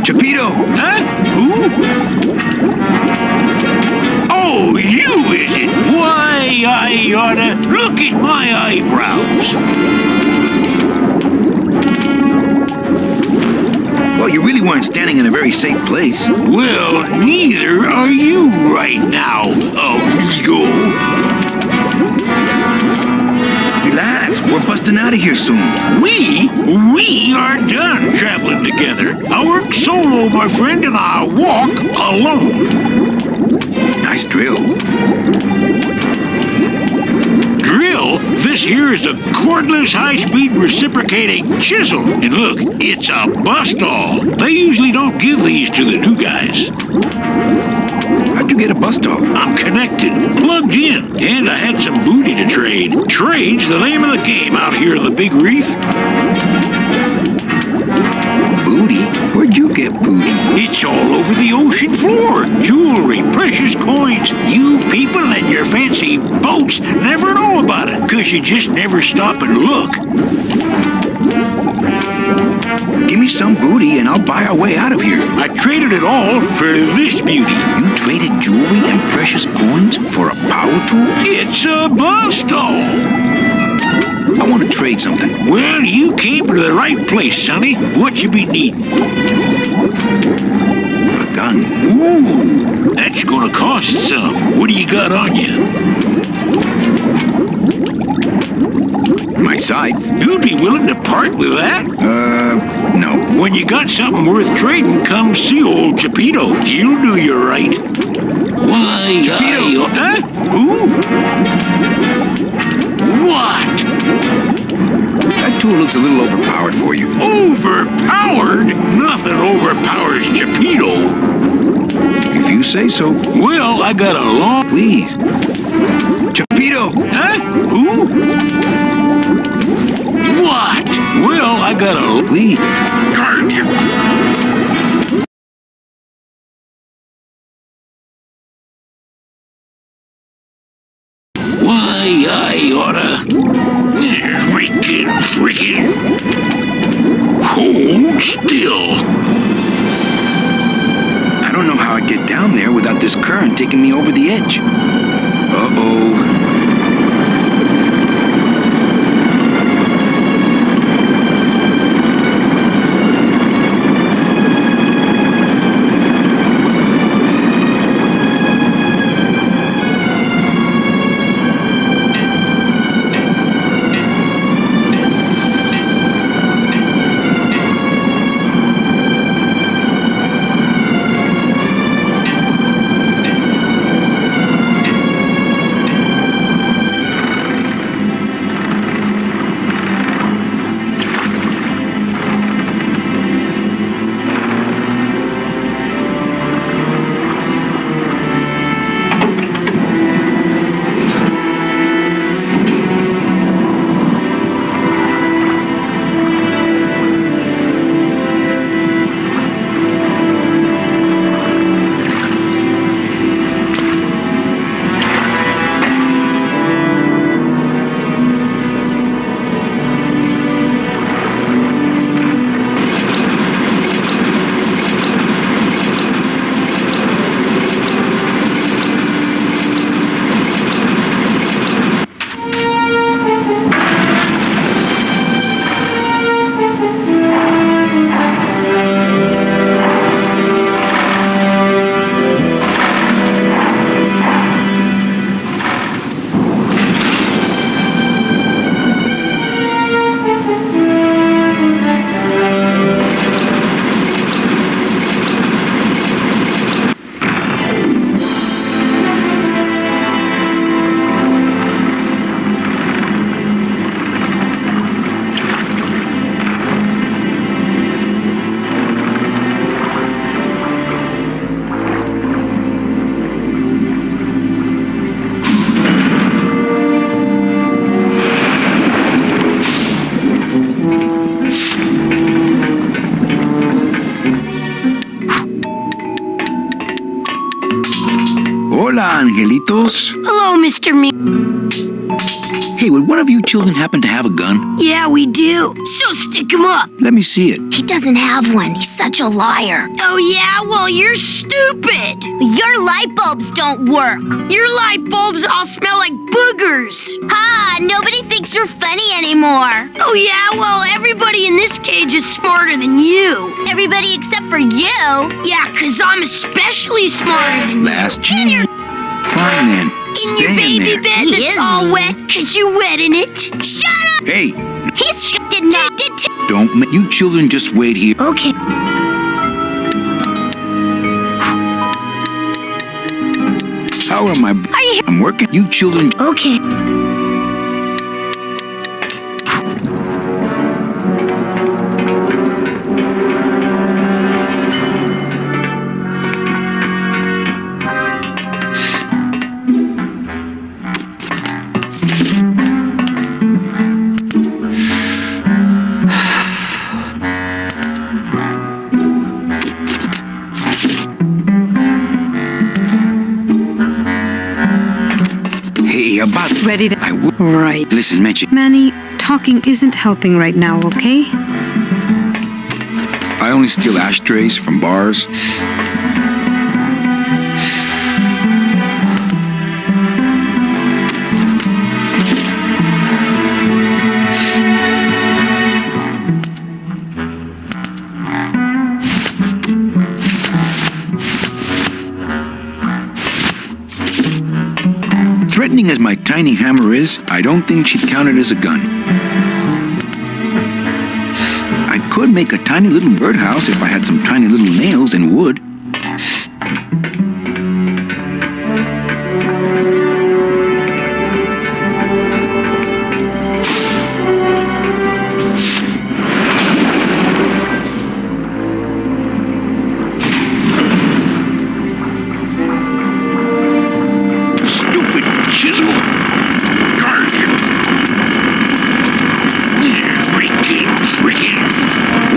Geppetto! Huh? Who? Oh, you is it? Why, I oughta look at my eyebrows. Well, you really weren't standing in a very safe place. Well, neither are you right now, amigo. Relax, we're busting out of here soon. We are done traveling together. I work solo, my friend, and I walk alone. Nice drill. Drill? This here is a cordless, high-speed reciprocating chisel. And look, it's a bust-all. They usually don't give these to the new guys. How'd you get a bust-all? I'm connected, plugged in, and I had some booty to trade. Trade's the name of the game out here in the Big Reef. Booty? Where'd you get booty? It's all over the ocean floor. Jewelry, precious coins. You people and your fancy boats never know about it, 'cause you just never stop and look. Give me some booty and I'll buy our way out of here. I traded it all for this beauty. You traded jewelry and precious coins for a power tool? It's a bust-all. I want to trade something. Well, you came to the right place, sonny. What you be needing? A gun. Ooh, that's gonna cost some. What do you got on you? My scythe. You'd be willing to part with that? No. When you got something worth trading, come see old Geppetto. He'll do you right. Why, Geppetto! Huh? Who? What? That tool looks a little overpowered for you. Overpowered? Nothing overpowers Geppetto. If you say so. Well, I got a long... Please. Geppetto! Huh? Who? What? Well, I got a... Please. Why, I oughta... Freaking... Hold still. I don't know how I'd get down there without this current taking me over the edge. Uh-oh. Zapatos? Hello, Mr. Me. Hey, would one of you children happen to have a gun? Yeah, we do. So stick him up. Let me see it. He doesn't have one. He's such a liar. Oh, yeah? Well, you're stupid. Your light bulbs don't work. Your light bulbs all smell like boogers. Ha! Nobody thinks you're funny anymore. Oh, yeah? Well, everybody in this cage is smarter than you. Everybody except for you? Yeah, 'cause I'm especially smarter than you. Last chance. Fine then. In your baby bed that's all wet 'cause you wet in it. Shut up! Hey, He's did not. don't make you children just wait here. Okay. How am I? I'm working. You children. Okay. About Ready to... I would. Right. Listen, Mitch. Manny, talking isn't helping right now, okay? I only steal ashtrays from bars. Threatening as my tiny hammer is, I don't think she'd count it as a gun. I could make a tiny little birdhouse if I had some tiny little nails and wood. Chisel. Dark. Freaking.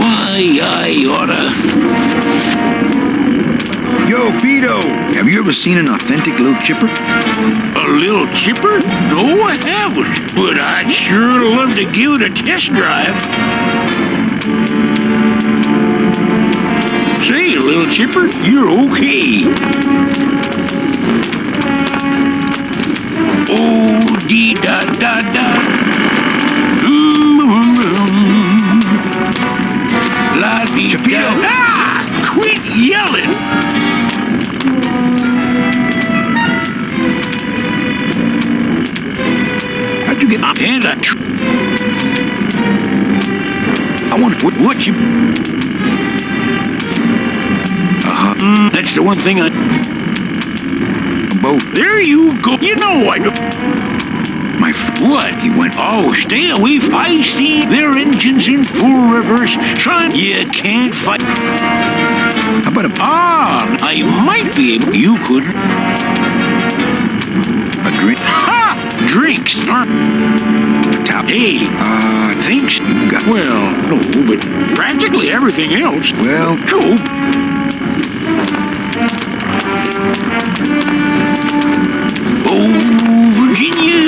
Why, I oughta. Yo, Pito, have you ever seen an authentic little chipper? A little chipper? No, I haven't. But I'd sure love to give it a test drive. Say, little chipper, you're okay. Oh, dee da da da. La dee da. Ah! Quit yelling! How'd you get up? And I want what you. That's the one thing I. Boat. There you go. You know I do. What? He went. Oh, stay away. I see their engines in full reverse. Trying. You can't fight. How about a. I might be able. You couldn't. A drink? Ha! Drinks aren't. Tap. Hey. Thanks. You got. Well, no, but practically everything else. Well. Cool. Oh, Virginia.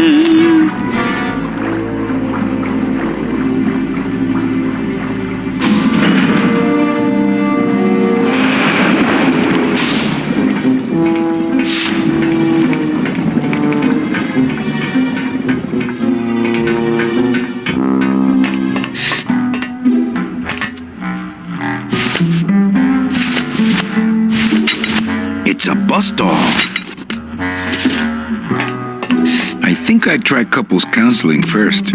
It's a bus stop. I think I'd try couples counseling first.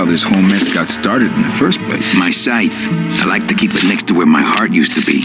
how this whole mess got started in the first place. My scythe. I like to keep it next to where my heart used to be.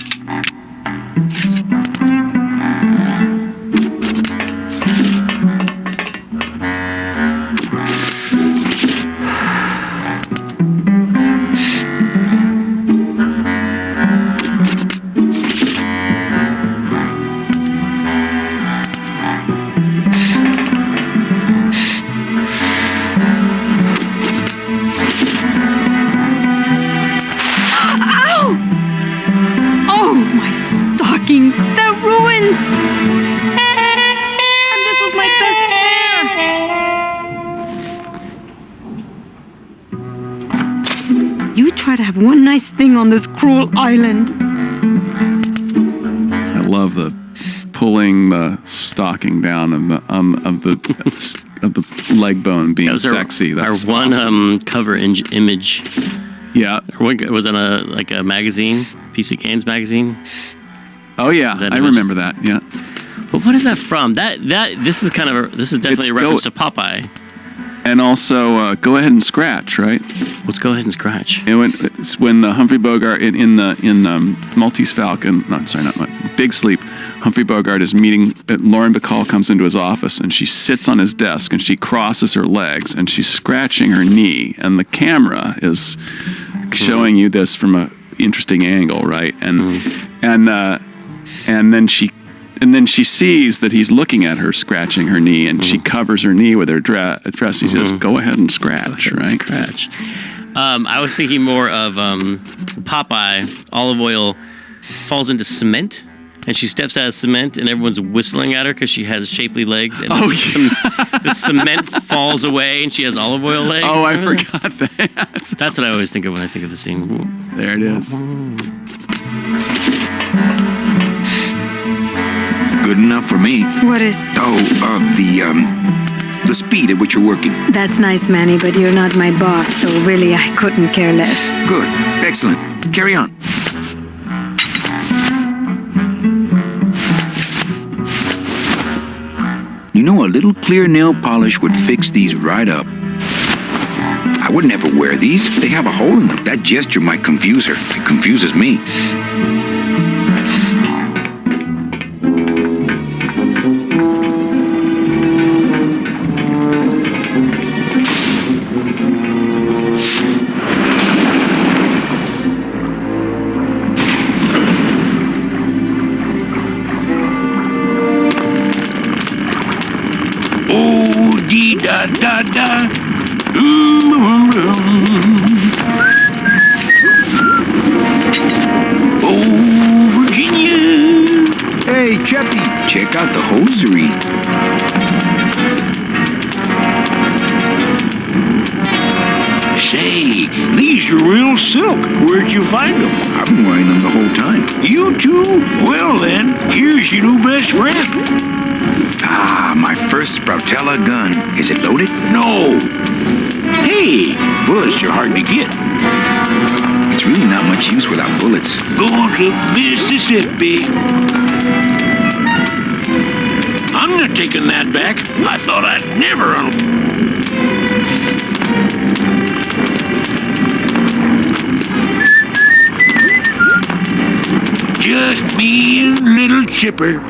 One nice thing on this cruel island. I love the pulling the stocking down of the leg bone being sexy. That's our one awesome. cover image. Yeah, it was on a magazine, PC Games magazine. Oh yeah, I remember that. Yeah, but what is that from? This is definitely a reference to Popeye. And also, Go Ahead and Scratch, right? What's Go Ahead and Scratch? It's when Humphrey Bogart in Maltese Falcon, Big Sleep, Humphrey Bogart is meeting. Lauren Bacall comes into his office and she sits on his desk and she crosses her legs and she's scratching her knee, and the camera is showing you this from an interesting angle, right? And then she sees that he's looking at her scratching her knee, and she covers her knee with her dress. He says, "Go ahead and scratch," right? Scratch. I was thinking more of Popeye. Olive Oil falls into cement, and she steps out of cement, and everyone's whistling at her because she has shapely legs. And the cement falls away, and she has olive oil legs. Oh, I forgot that. That's what I always think of when I think of the scene. There it is. Good enough for me. What is? The speed at which you're working. That's nice, Manny, but you're not my boss, so really I couldn't care less. Good. Excellent. Carry on. You know, a little clear nail polish would fix these right up. I would never wear these. They have a hole in them. That gesture might confuse her. It confuses me. Da-da. Oh, Virginia. Hey, Chappie, check out the hosiery. Say, these are real silk. Where'd you find them? I've been wearing them the whole time. You too? Well then, here's your new best friend. Ah, my first Sproutella gun. Is it loaded? No. Hey, bullets are hard to get. It's really not much use without bullets. Going to Mississippi. I'm not taking that back. I thought I'd never Just me and little Chipper.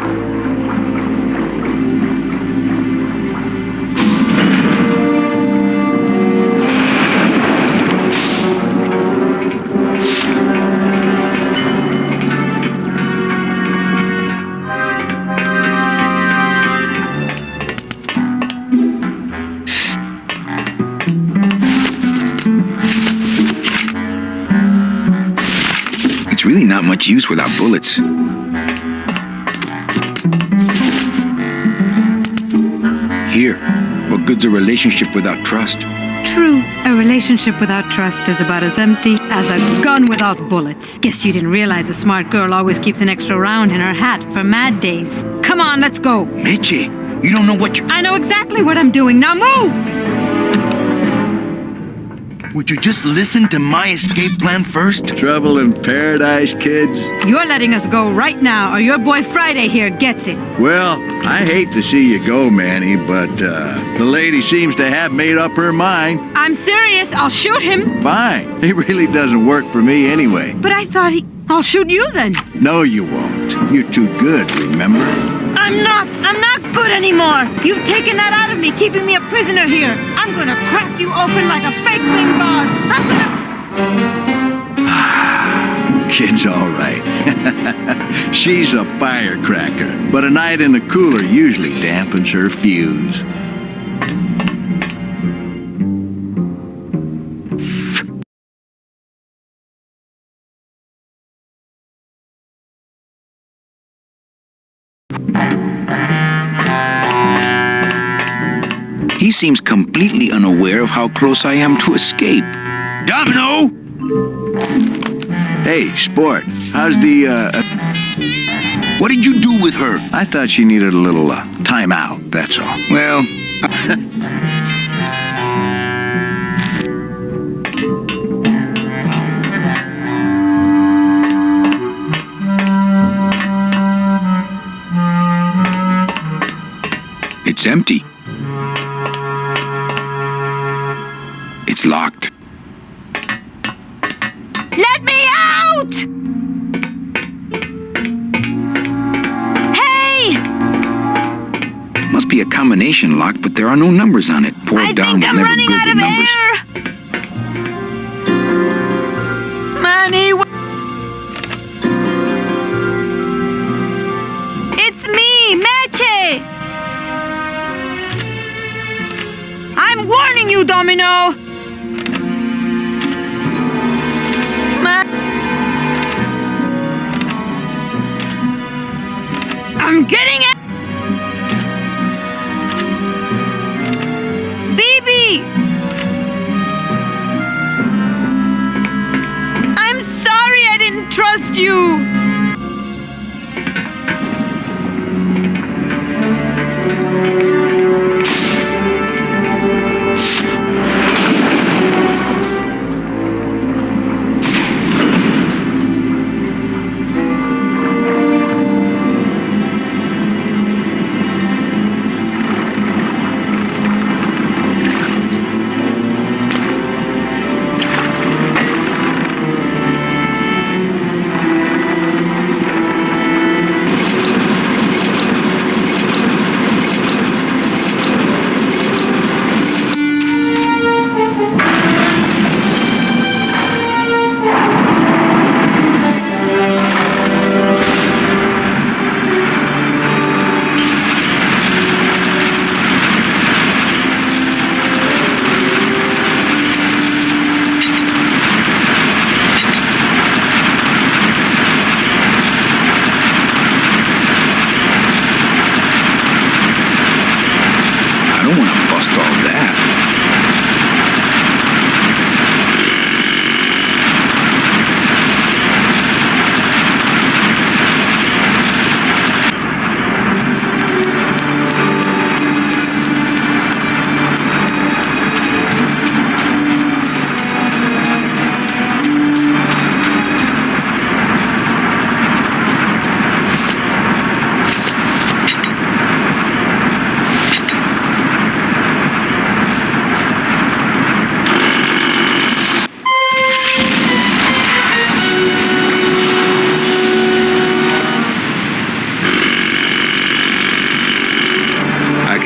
Really not much use without bullets. Here, what good's a relationship without trust? True, a relationship without trust is about as empty as a gun without bullets. Guess you didn't realize a smart girl always keeps an extra round in her hat for mad days. Come on, let's go. Mitchie, you don't know what you're... I know exactly what I'm doing. Now move! Would you just listen to my escape plan first? Trouble in paradise, kids. You're letting us go right now, or your boy Friday here gets it. Well, I hate to see you go, Manny, but the lady seems to have made up her mind. I'm serious. I'll shoot him. Fine. It really doesn't work for me anyway. But I thought I'll shoot you then. No, you won't. You're too good, remember? I'm not good anymore. You've taken that out of me, keeping me a prisoner here. I'm gonna crack you open like a fake wing vase. I'm gonna... Kid's all right. She's a firecracker, but a night in the cooler usually dampens her fuse. He seems completely unaware of how close I am to escape. Domino! Hey, Sport, how's the, What did you do with her? I thought she needed a little, time out, that's all. Well... It's empty. It's locked. Let me out! Hey! Must be a combination lock, but there are no numbers on it. Poor I Dom think I'm will never running good out with of numbers. air! Manny! It's me, Meche! I'm warning you, Domino! I'm getting it! BB! I'm sorry I didn't trust you!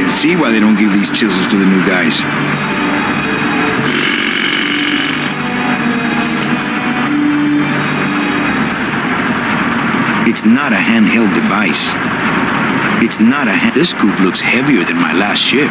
See why they don't give these chisels to the new guys. It's not a handheld device. It's not a This scoop looks heavier than my last ship.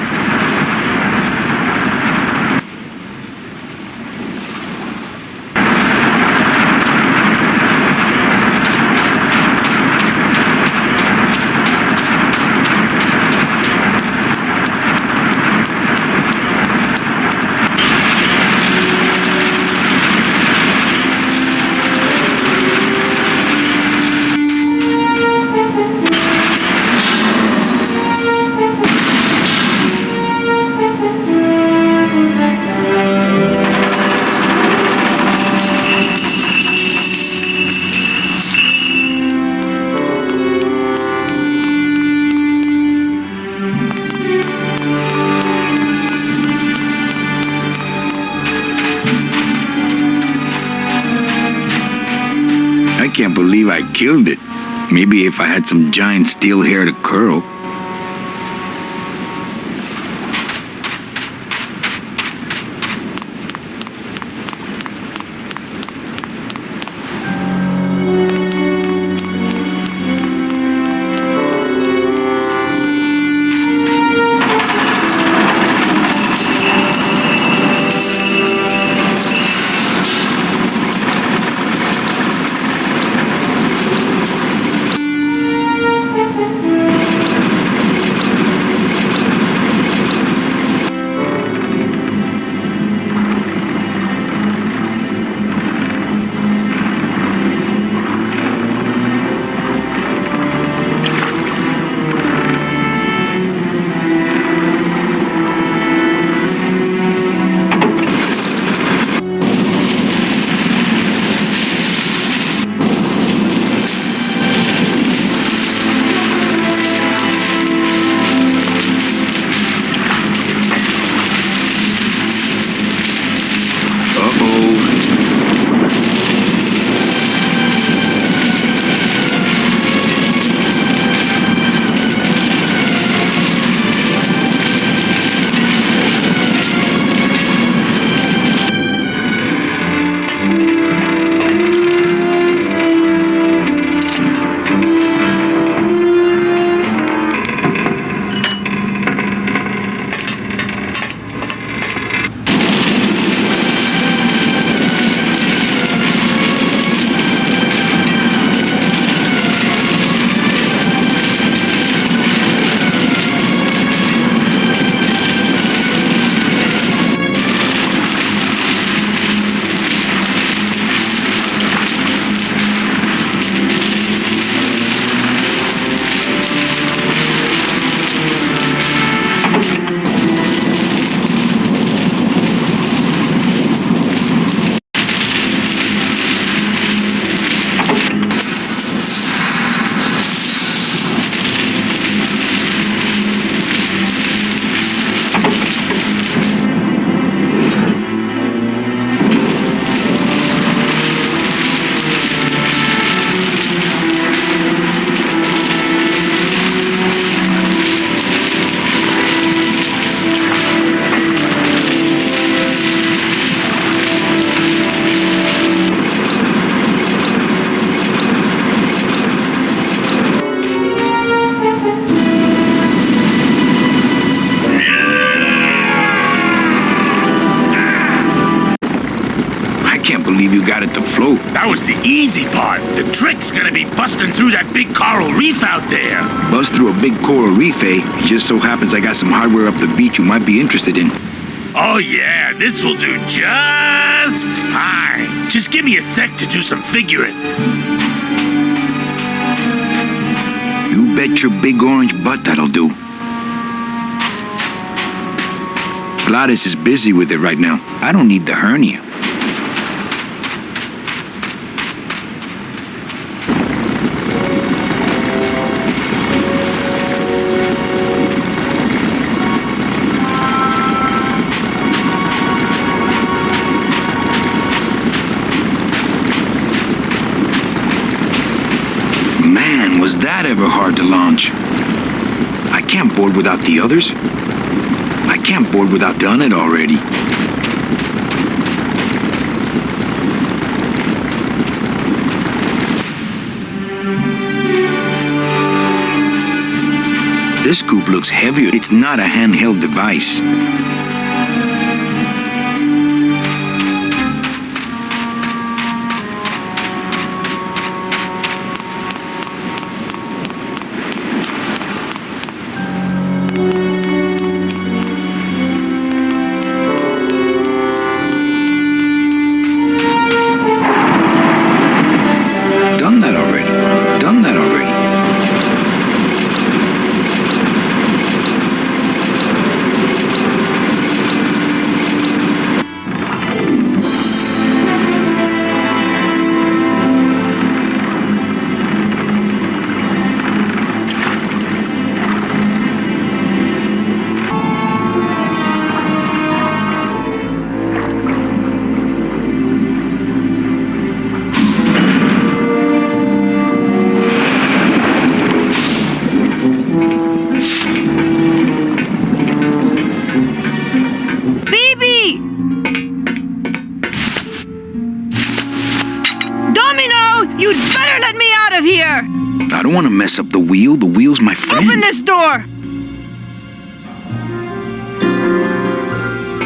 can't believe I killed it. Maybe if I had some giant steel hair to curl. You got it to float. That was the easy part. The trick's gonna be busting through that big coral reef out there. Bust through a big coral reef, eh? It just so happens I got some hardware up the beach you might be interested in. Oh yeah, this will do just fine. Just give me a sec to do some figuring. You bet your big orange butt that'll do. Gladys is busy with it right now. I don't need the hernia. Was that ever hard to launch? I can't board without the others. I can't board without done it already. This scoop looks heavier. It's not a handheld device. don't want to mess up the wheel. The wheel's my friend. Open this door!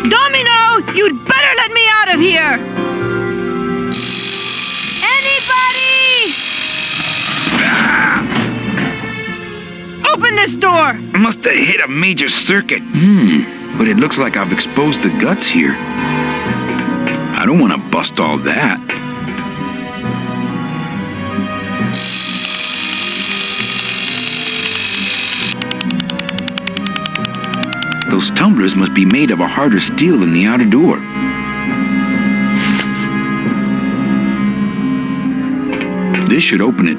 Domino, you'd better let me out of here! Anybody! Open this door! I must have hit a major circuit. But it looks like I've exposed the guts here. I don't want to bust all that. Those tumblers must be made of a harder steel than the outer door. This should open it.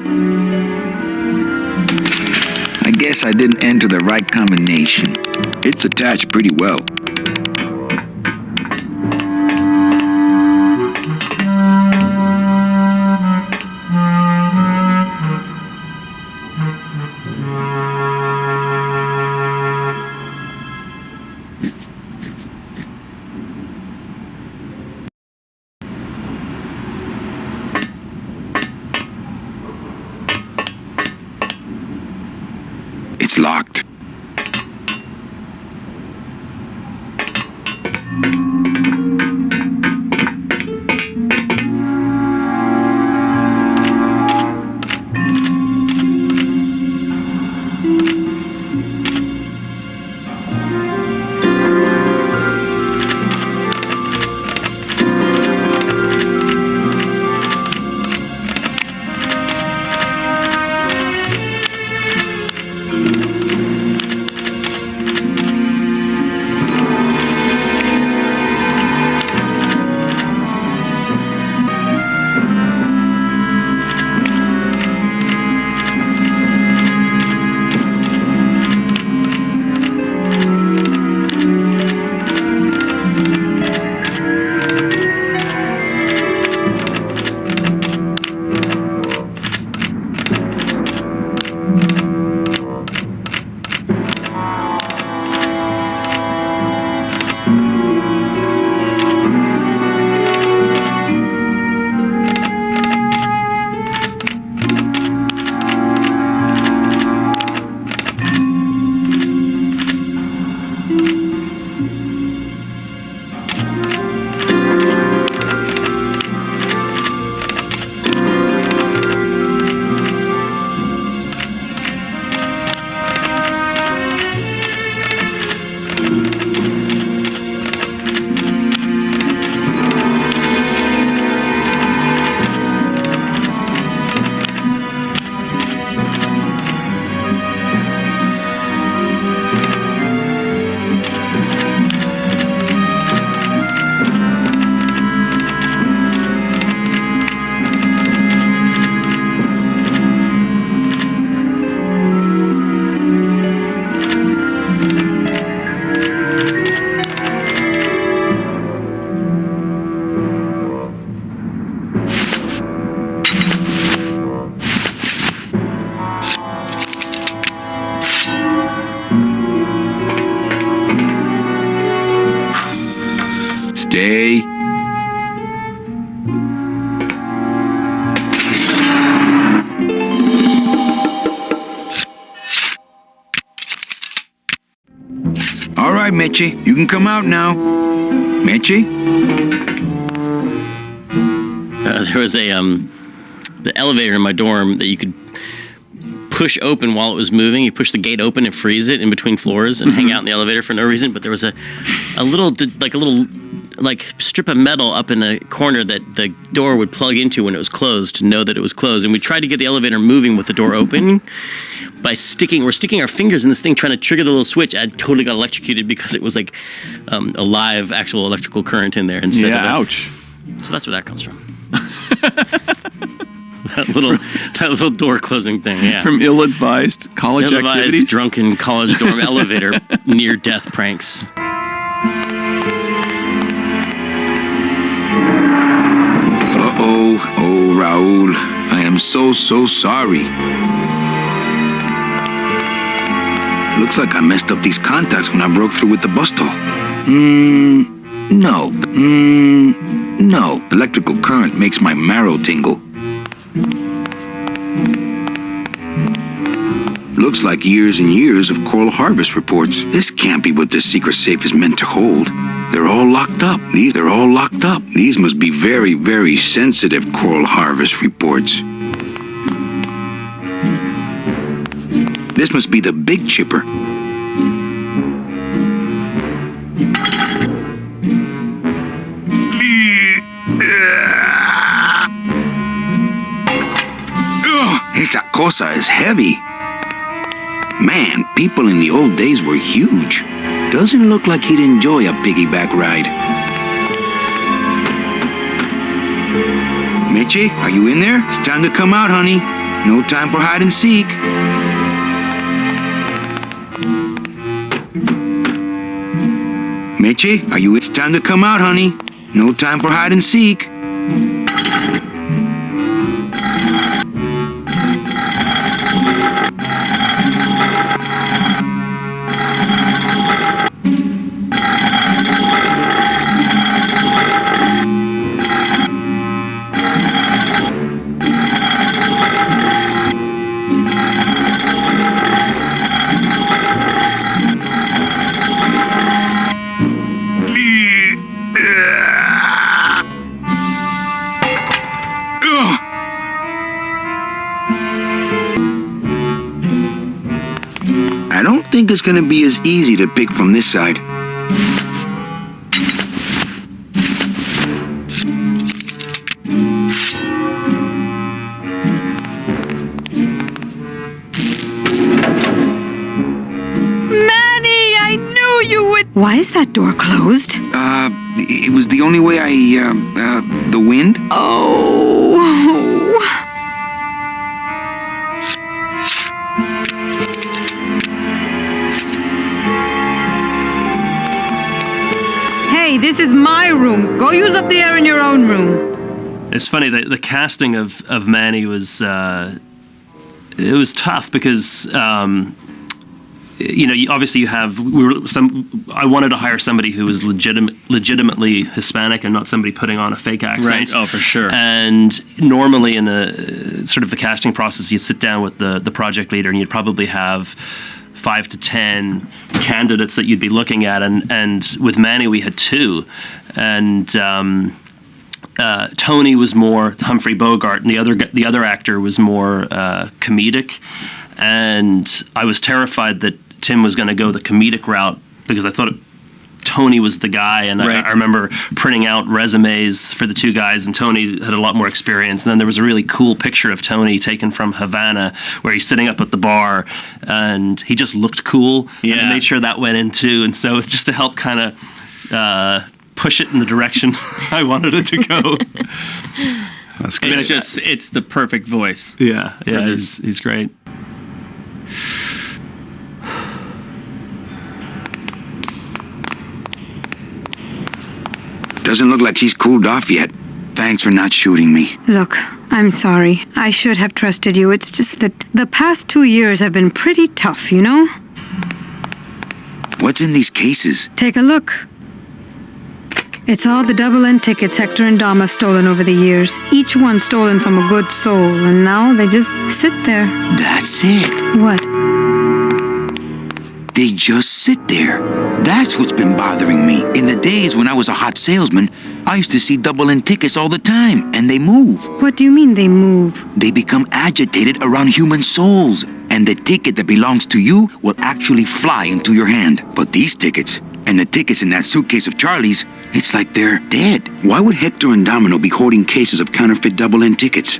I guess I didn't enter the right combination. It's attached pretty well. It's locked. Stay. All right, Mitchie, you can come out now. Mitchie? There was the elevator in my dorm that you could push open while it was moving. You push the gate open and freeze it in between floors and hang out in the elevator for no reason. But there was a little strip of metal up in the corner that the door would plug into when it was closed to know that it was closed. And we tried to get the elevator moving with the door open by sticking our fingers in this thing trying to trigger the little switch. I totally got electrocuted because it was like a live actual electrical current in there instead of ouch. So that's where that comes from. that little door closing thing, yeah. From ill-advised college activities? Drunken college dorm elevator near-death pranks. Oh, Raul, I am so sorry. Looks like I messed up these contacts when I broke through with the bus stall. No. Electrical current makes my marrow tingle. Looks like years and years of coral harvest reports. This can't be what this secret safe is meant to hold. They're all locked up. They're all locked up. These must be very, very sensitive coral harvest reports. This must be the big chipper. Esa cosa is heavy. Man, people in the old days were huge. Doesn't look like he'd enjoy a piggyback ride. Mitchie, are you in there? It's time to come out, honey. No time for hide and seek. Mitchie, are you? It's time to come out, honey. No time for hide and seek. I don't think it's gonna be as easy to pick from this side. Manny, I knew you would. Why is that door closed? It was the only way the wind? Oh. Hey, this is my room. Go use up the air in your own room. It's funny, the casting of Manny was it was tough because obviously you have I wanted to hire somebody who was legitimately Hispanic and not somebody putting on a fake accent. Right. Oh, for sure. And normally in a sort of the casting process, you'd sit down with the project leader and you'd probably have 5 to 10 candidates that you'd be looking at, and with Manny we had 2, and Tony was more Humphrey Bogart, and the other actor was more comedic, and I was terrified that Tim was going to go the comedic route because I thought Tony was the guy, and right. I remember printing out resumes for the 2 guys, and Tony had a lot more experience. And then there was a really cool picture of Tony taken from Havana where he's sitting up at the bar, and he just looked cool. Yeah. And I made sure that went in too. And so just to help kind of push it in the direction I wanted it to go. That's good. It's the perfect voice. Yeah, he's great. Doesn't look like she's cooled off yet. Thanks for not shooting me. Look, I'm sorry. I should have trusted you. It's just that the past 2 years have been pretty tough, you know? What's in these cases? Take a look. It's all the double-end tickets Hector and Dom have stolen over the years. Each one stolen from a good soul, and now they just sit there. That's it. What? They just sit there. That's what's been bothering me. In the days when I was a hot salesman, I used to see double-end tickets all the time, and they move. What do you mean they move? They become agitated around human souls, and the ticket that belongs to you will actually fly into your hand. But these tickets, and the tickets in that suitcase of Charlie's, it's like they're dead. Why would Hector and Domino be hoarding cases of counterfeit double-end tickets?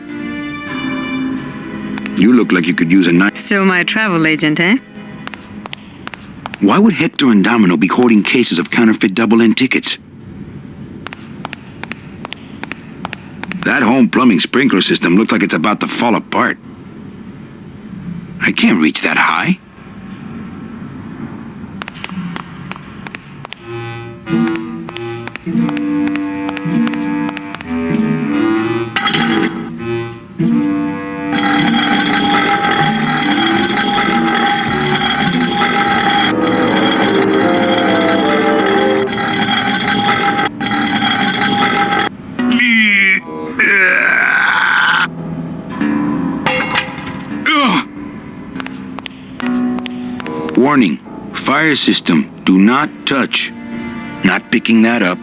You look like you could use a knife. Still my travel agent, eh? Why would Hector and Domino be hoarding cases of counterfeit double-end tickets? That home plumbing sprinkler system looks like it's about to fall apart. I can't reach that high. fire system. Do not touch. Not picking that up.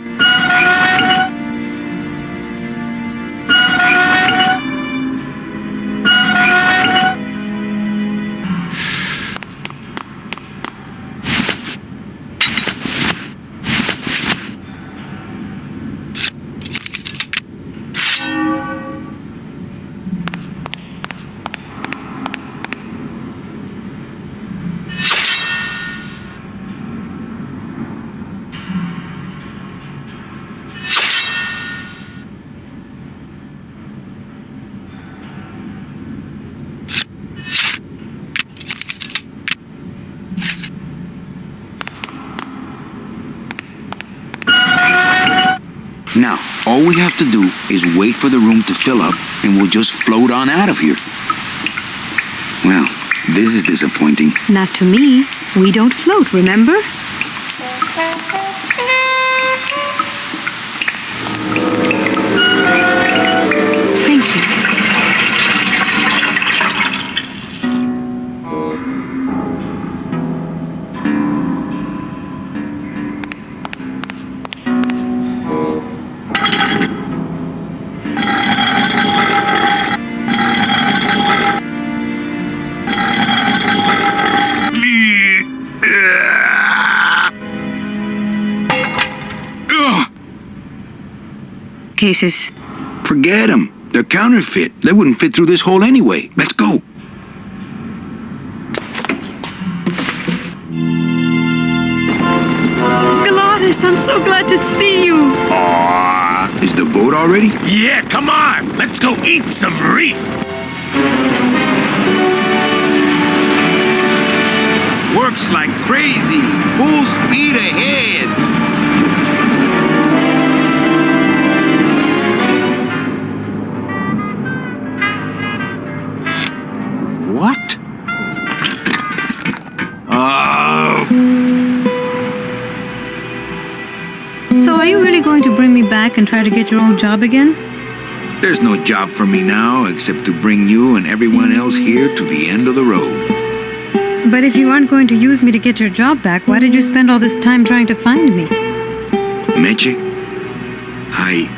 Now, all we have to do is wait for the room to fill up, and we'll just float on out of here. Well, this is disappointing. Not to me. We don't float, remember? Thank you. Cases. Forget them. They're counterfeit. They wouldn't fit through this hole anyway. Let's go. Gladys, I'm so glad to see you. Aww. Is the boat already? Yeah, come on. Let's go eat some reef. Works like crazy. Full speed ahead. What? Oh. So are you really going to bring me back and try to get your old job again? There's no job for me now except to bring you and everyone else here to the end of the road. But if you aren't going to use me to get your job back, why did you spend all this time trying to find me? Meche, I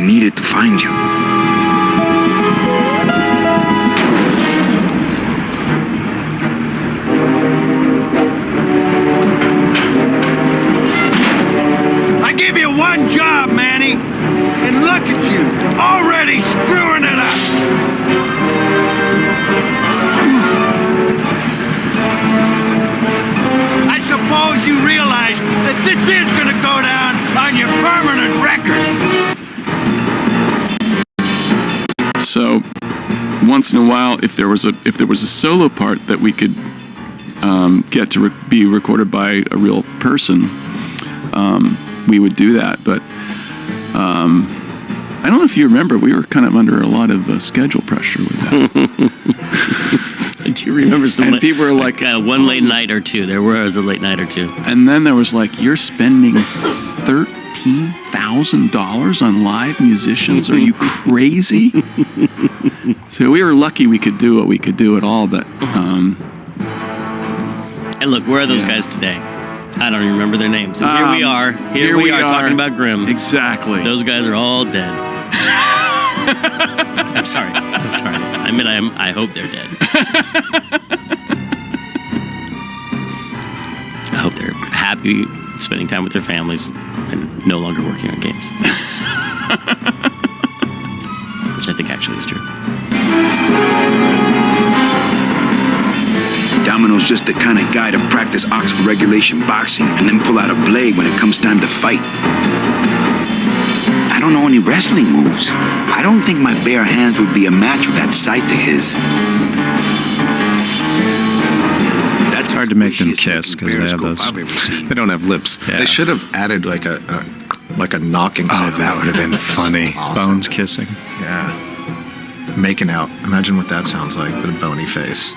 needed to find you. I give you one job, Manny, and look at you, already screwing it up. I suppose you realize that this is going to go down on your permanent record. So, once in a while, if there was a solo part that we could get to be recorded by a real person, we would do that. But I don't know if you remember, we were kind of under a lot of schedule pressure with that. I do remember some. And people were like, one late night or two. There was a late night or two. And then there was like, you're spending $13,000 on live musicians? Are you crazy? So we were lucky we could do what we could do at all, but. And look, where are those guys today? I don't even remember their names. And here we are. Here we are talking about Grimm. Exactly. Those guys are all dead. I'm sorry. I mean, I hope they're dead. I hope they're happy spending time with their families and no longer working on games. Which I think actually is true. Domino's just the kind of guy to practice Oxford regulation boxing and then pull out a blade when it comes time to fight. I don't know any wrestling moves. I don't think my bare hands would be a match with that sight of his. That's hard to make them kiss because they have those. They don't have lips. Yeah. They should have added like a knocking. Oh, that would have been funny. Awesome. Bones kissing. Yeah. Making out. Imagine what that sounds like with a bony face.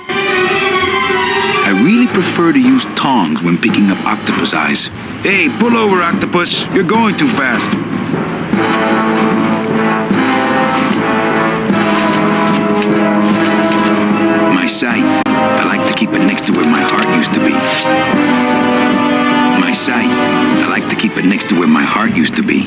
I really prefer to use tongs when picking up octopus eyes. Hey, pull over, octopus. You're going too fast. My scythe. I like to keep it next to where my heart used to be. My scythe, I like to keep it next to where my heart used to be.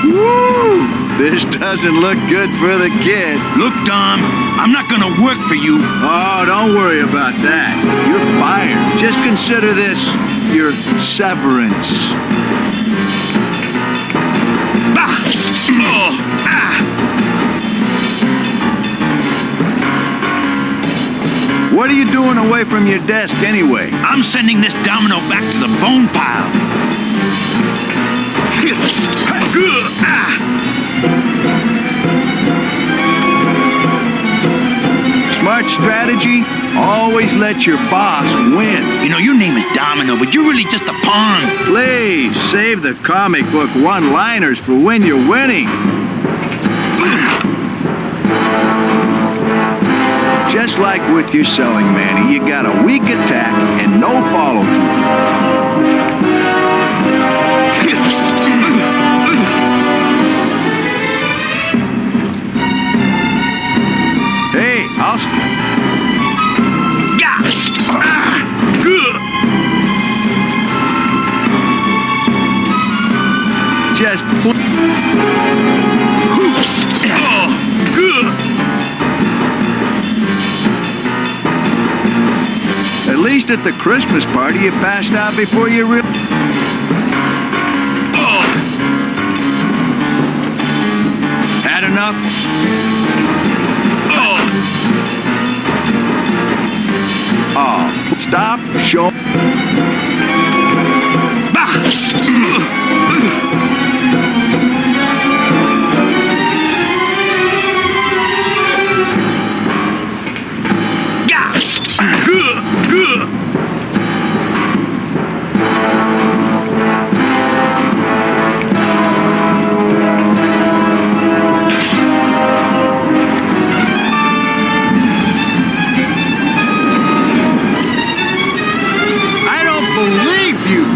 Woo! This doesn't look good for the kid. Look, Dom, I'm not gonna work for you. Oh, don't worry about that. You're fired. Just consider this your severance. What are you doing away from your desk anyway? I'm sending this domino back to the bone pile. Smart strategy, always let your boss win. You know, your name is Domino, but you're really just a pawn. Please, save the comic book one-liners for when you're winning. Just like with your selling, Manny, you got a weak attack and no follow-through. Hey, just at least at the Christmas party, you passed out before you Had enough? Oh, stop, show.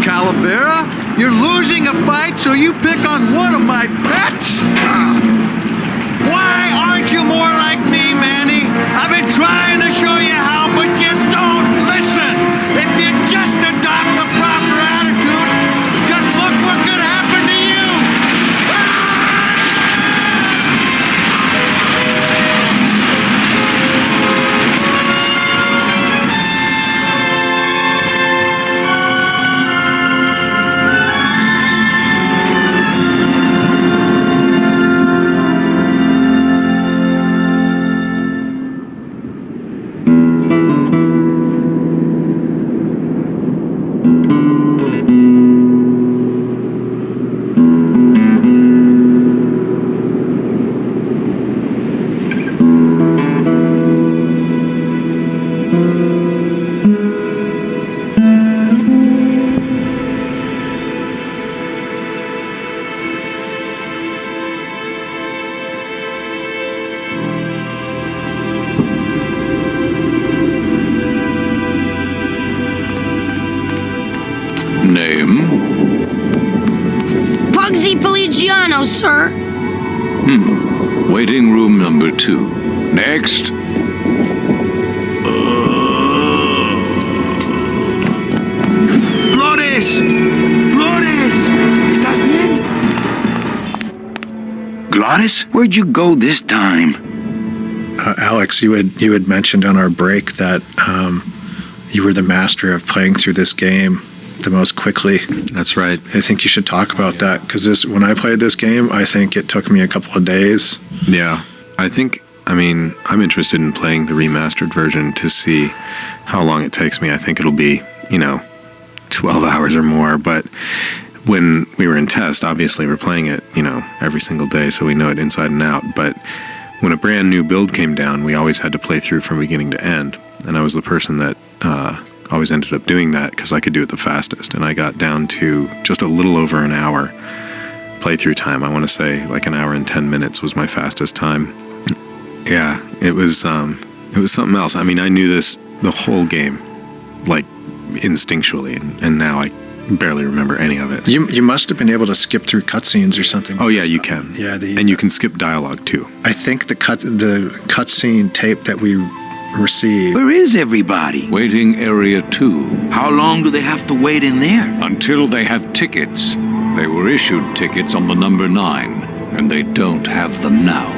Calavera, you're losing a fight, so you pick on one of my pets? Why aren't you more like me, Manny? I've been trying to show you how, but you don't listen. If you just adopt the proper attitude, just look what could happen to you. Sir. Waiting room number 2. Next. ¡Flores! ¡Flores! ¿Estás bien? Glottis, where'd you go this time? Alex, you had mentioned on our break that you were the master of playing through this game the most quickly. That's right. I think you should talk about that, because when I played this game, I think it took me a couple of days. Yeah, I'm interested in playing the remastered version to see how long it takes me. I think it'll be, 12 hours or more, but when we were in test, obviously we're playing it, every single day, so we know it inside and out, but when a brand new build came down, we always had to play through from beginning to end, and I was the person that always ended up doing that because I could do it the fastest, and I got down to just a little over an hour playthrough time. I want to say like an hour and 10 minutes was my fastest time. Yeah, it was something else. I knew the whole game like instinctually, and now barely remember any of it. You must have been able to skip through cutscenes or something. Oh yeah, you can. Yeah, and you can skip dialogue too. I think the cutscene tape that we received. Where is everybody? Waiting area 2. How long do they have to wait in there? Until they have tickets. They were issued tickets on the number 9, and they don't have them now.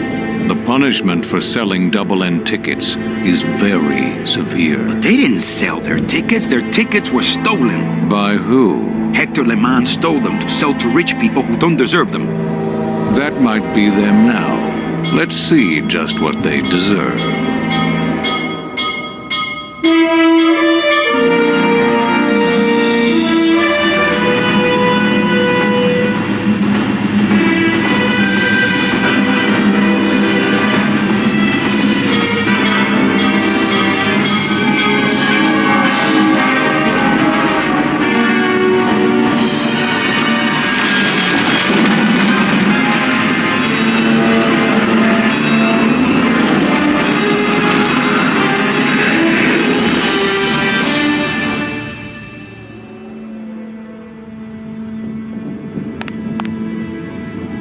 The punishment for selling double-end tickets is very severe. But they didn't sell their tickets. Their tickets were stolen. By who? Hector Le Mans stole them to sell to rich people who don't deserve them. That might be them now. Let's see just what they deserve.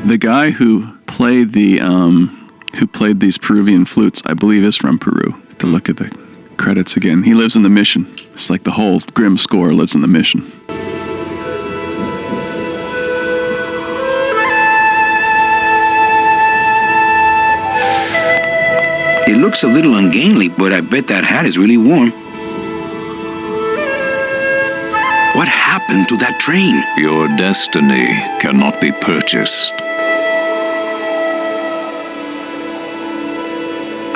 The guy who played these Peruvian flutes, I believe, is from Peru. To look at the credits again, he lives in the Mission. It's like the whole Grimm score lives in the Mission. It looks a little ungainly, but I bet that hat is really warm. What happened to that train? Your destiny cannot be purchased.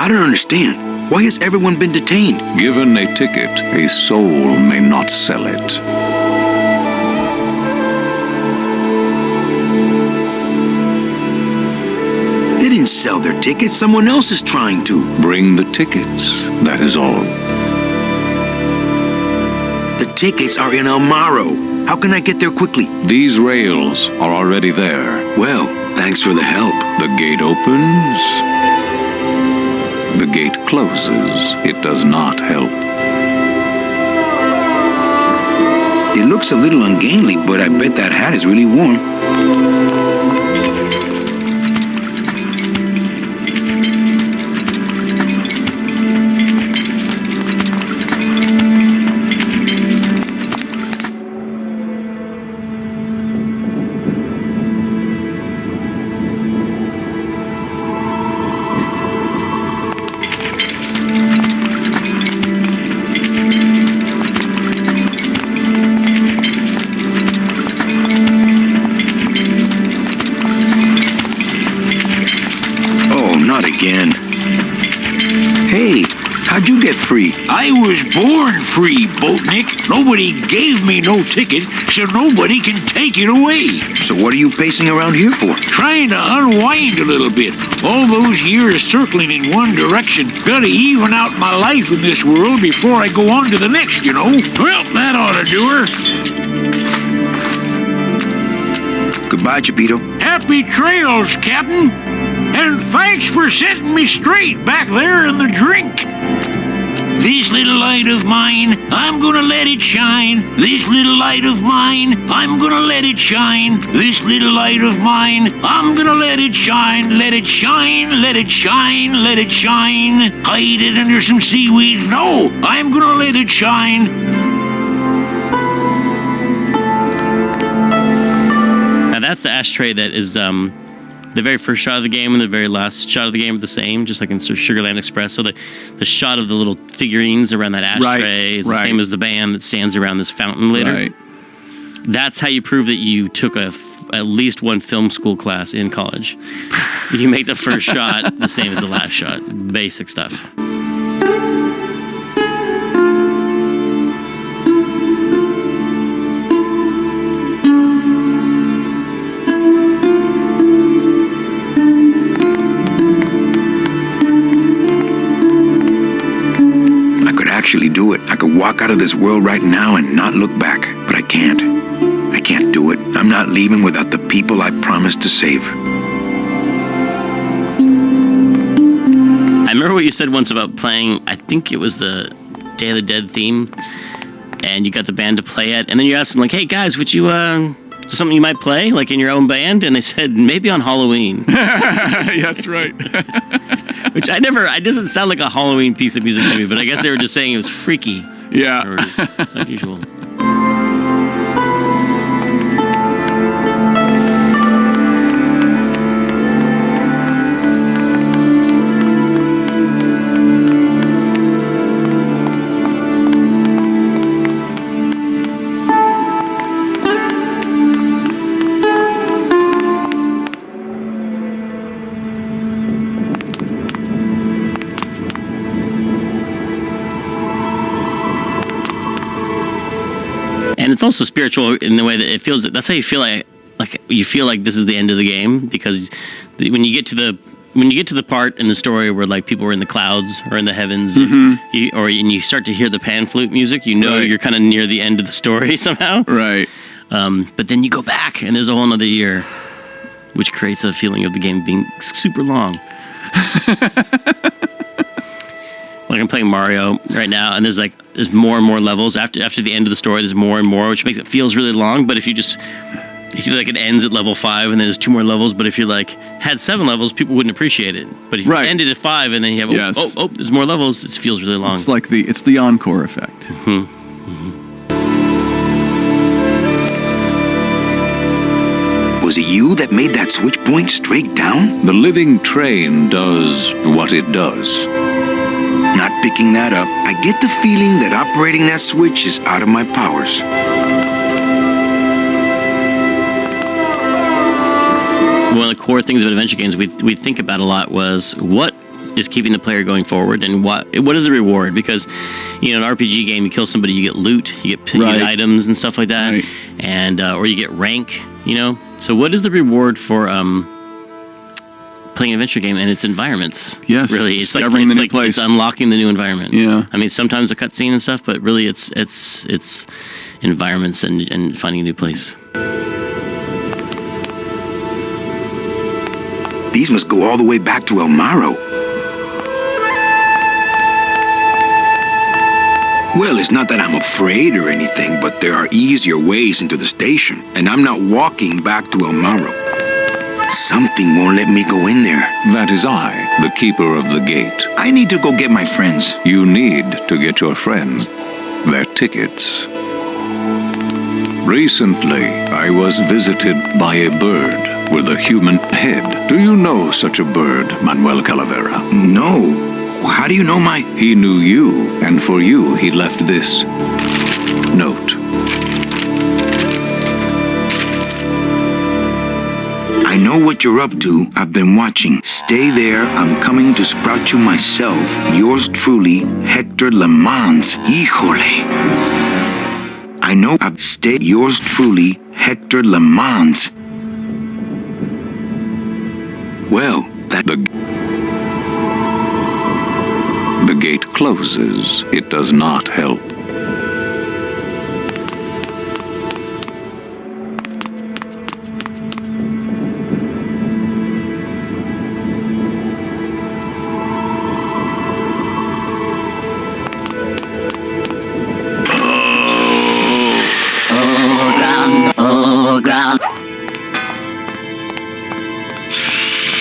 I don't understand. Why has everyone been detained? Given a ticket, a soul may not sell it. They didn't sell their tickets. Someone else is trying to. Bring the tickets, that is all. The tickets are in Amaro. How can I get there quickly? These rails are already there. Well, thanks for the help. The gate opens. The gate closes. It does not help. It looks a little ungainly, but I bet that hat is really warm. Again. Hey, how'd you get free? I was born free, Boatnik. Nobody gave me no ticket, so nobody can take it away. So what are you pacing around here for? Trying to unwind a little bit. All those years circling in one direction. Gotta even out my life in this world before I go on to the next, you know. Well, that ought to do her. Goodbye, Chapito. Happy trails, Captain. And thanks for setting me straight back there in the drink. This little light of mine, I'm gonna let it shine. This little light of mine, I'm gonna let it shine. This little light of mine, I'm gonna let it shine. Let it shine, let it shine, let it shine. Hide it under some seaweed. No, I'm gonna let it shine. Now that's the ashtray that is the very first shot of the game and the very last shot of the game are the same, just like in Sugarland Express. So the shot of the little figurines around that ashtray is the same as the band that stands around this fountain later. Right. That's how you prove that you took at least one film school class in college. You make the first shot the same as the last shot. Basic stuff. Actually do it. I could walk out of this world right now and not look back, but I can't. I can't do it. I'm not leaving without the people I promised to save. I remember what you said once about playing, I think it was the Day of the Dead theme, and you got the band to play it, and then you ask them like, "Hey guys, would you something you might play like in your own band?" And they said maybe on Halloween. That's right. Which it doesn't sound like a Halloween piece of music to me, but I guess they were just saying it was freaky. Yeah. Or unusual. And it's also spiritual in the way that it feels. That's how you feel like you feel like this is the end of the game, because when you get to the part in the story where like people are in the clouds or in the heavens, and you start to hear the pan flute music, you're kind of near the end of the story somehow. Right. But then you go back and there's a whole nother year, which creates a feeling of the game being super long. Like I'm playing Mario right now, and there's more and more levels. After the end of the story, there's more and more, which makes it feels really long. But if you it ends at level 5, and then there's 2 more levels. But if you had 7 levels, people wouldn't appreciate it. But if you ended at 5, and then you have there's more levels, it feels really long. It's like it's the encore effect. Mm-hmm. Was it you that made that switch point straight down? The living train does what it does. Not picking that up, I get the feeling that operating that switch is out of my powers. One of the core things about adventure games we think about a lot was what is keeping the player going forward, and what is the reward? Because in an RPG game, you kill somebody, you get loot, you get items and stuff like that, and or you get rank. So what is the reward for playing an adventure game and its environments? Yes, really, it's discovering the new place. It's unlocking the new environment. Yeah, I mean sometimes a cutscene and stuff, but really it's environments and finding a new place. These must go all the way back to El Maro. Well, it's not that I'm afraid or anything, but there are easier ways into the station, and I'm not walking back to El Maro. Something won't let me go in there. That is I, the keeper of the gate. I need to go get my friends. You need to get your friends their tickets. Recently, I was visited by a bird with a human head. Do you know such a bird, Manuel Calavera? No. How do you know my... He knew you, and for you, he left this note. I know what you're up to. I've been watching. Stay there. I'm coming to sprout you myself. Yours truly, Hector Le Mans. Híjole. I know I've stayed. Yours truly, Hector Le Mans. Well, that... The gate closes. It does not help.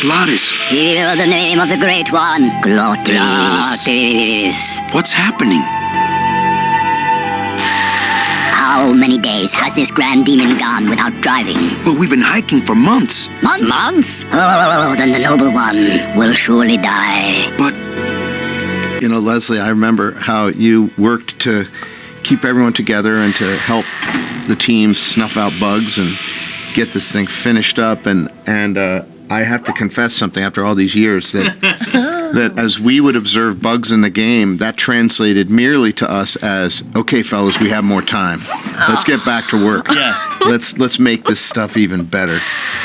Glottis. Hear the name of the Great One. Glottis. What's happening? How many days has this grand demon gone without driving? But we've been hiking for months. Months? Oh, then the noble one will surely die. But... Leslie, I remember how you worked to keep everyone together and to help the team snuff out bugs and get this thing finished up. And I have to confess something after all these years, that as we would observe bugs in the game, that translated merely to us as, okay, fellas, we have more time. Let's get back to work. Yeah. Let's make this stuff even better.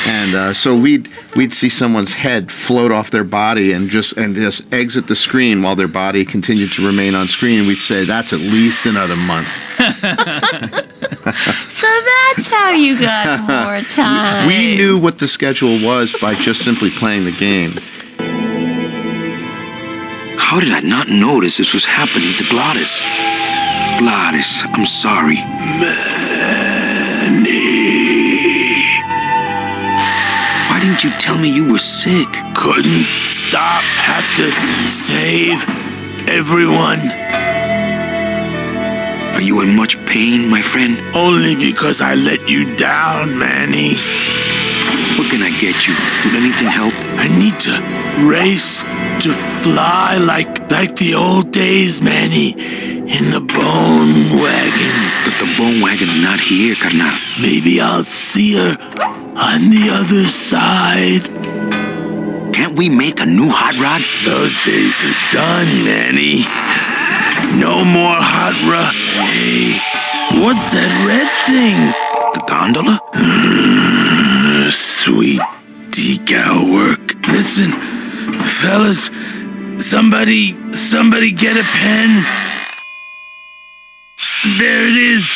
And so we'd see someone's head float off their body and just exit the screen while their body continued to remain on screen. And we'd say, that's at least another month. So that's how you got more time. We knew what the schedule was by just simply playing the game. How did I not notice this was happening to Glottis? Gladys, I'm sorry. Manny. Why didn't you tell me you were sick? Couldn't stop. Have to save everyone. Are you in much pain, my friend? Only because I let you down, Manny. What can I get you? Will anything help? I need to race to fly like the old days, Manny. In the bone wagon. But the bone wagon's not here, carnal. Maybe I'll see her on the other side. Can't we make a new hot rod? Those days are done, Manny. No more hot rod. Hey, what's that red thing? The gondola? Sweet decal work. Listen, fellas, somebody get a pen. There it is,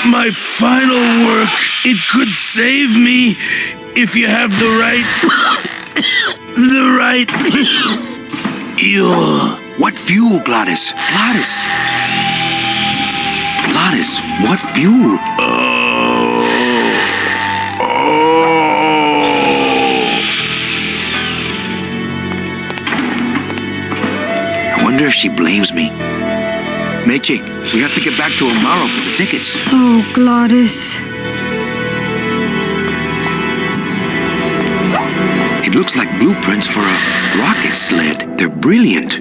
my final work. It could save me if you have the right fuel. What fuel, Gladys? Gladys, what fuel? I wonder if she blames me. Meche, we have to get back to Amaro for the tickets. Oh, Gladys. It looks like blueprints for a rocket sled. They're brilliant.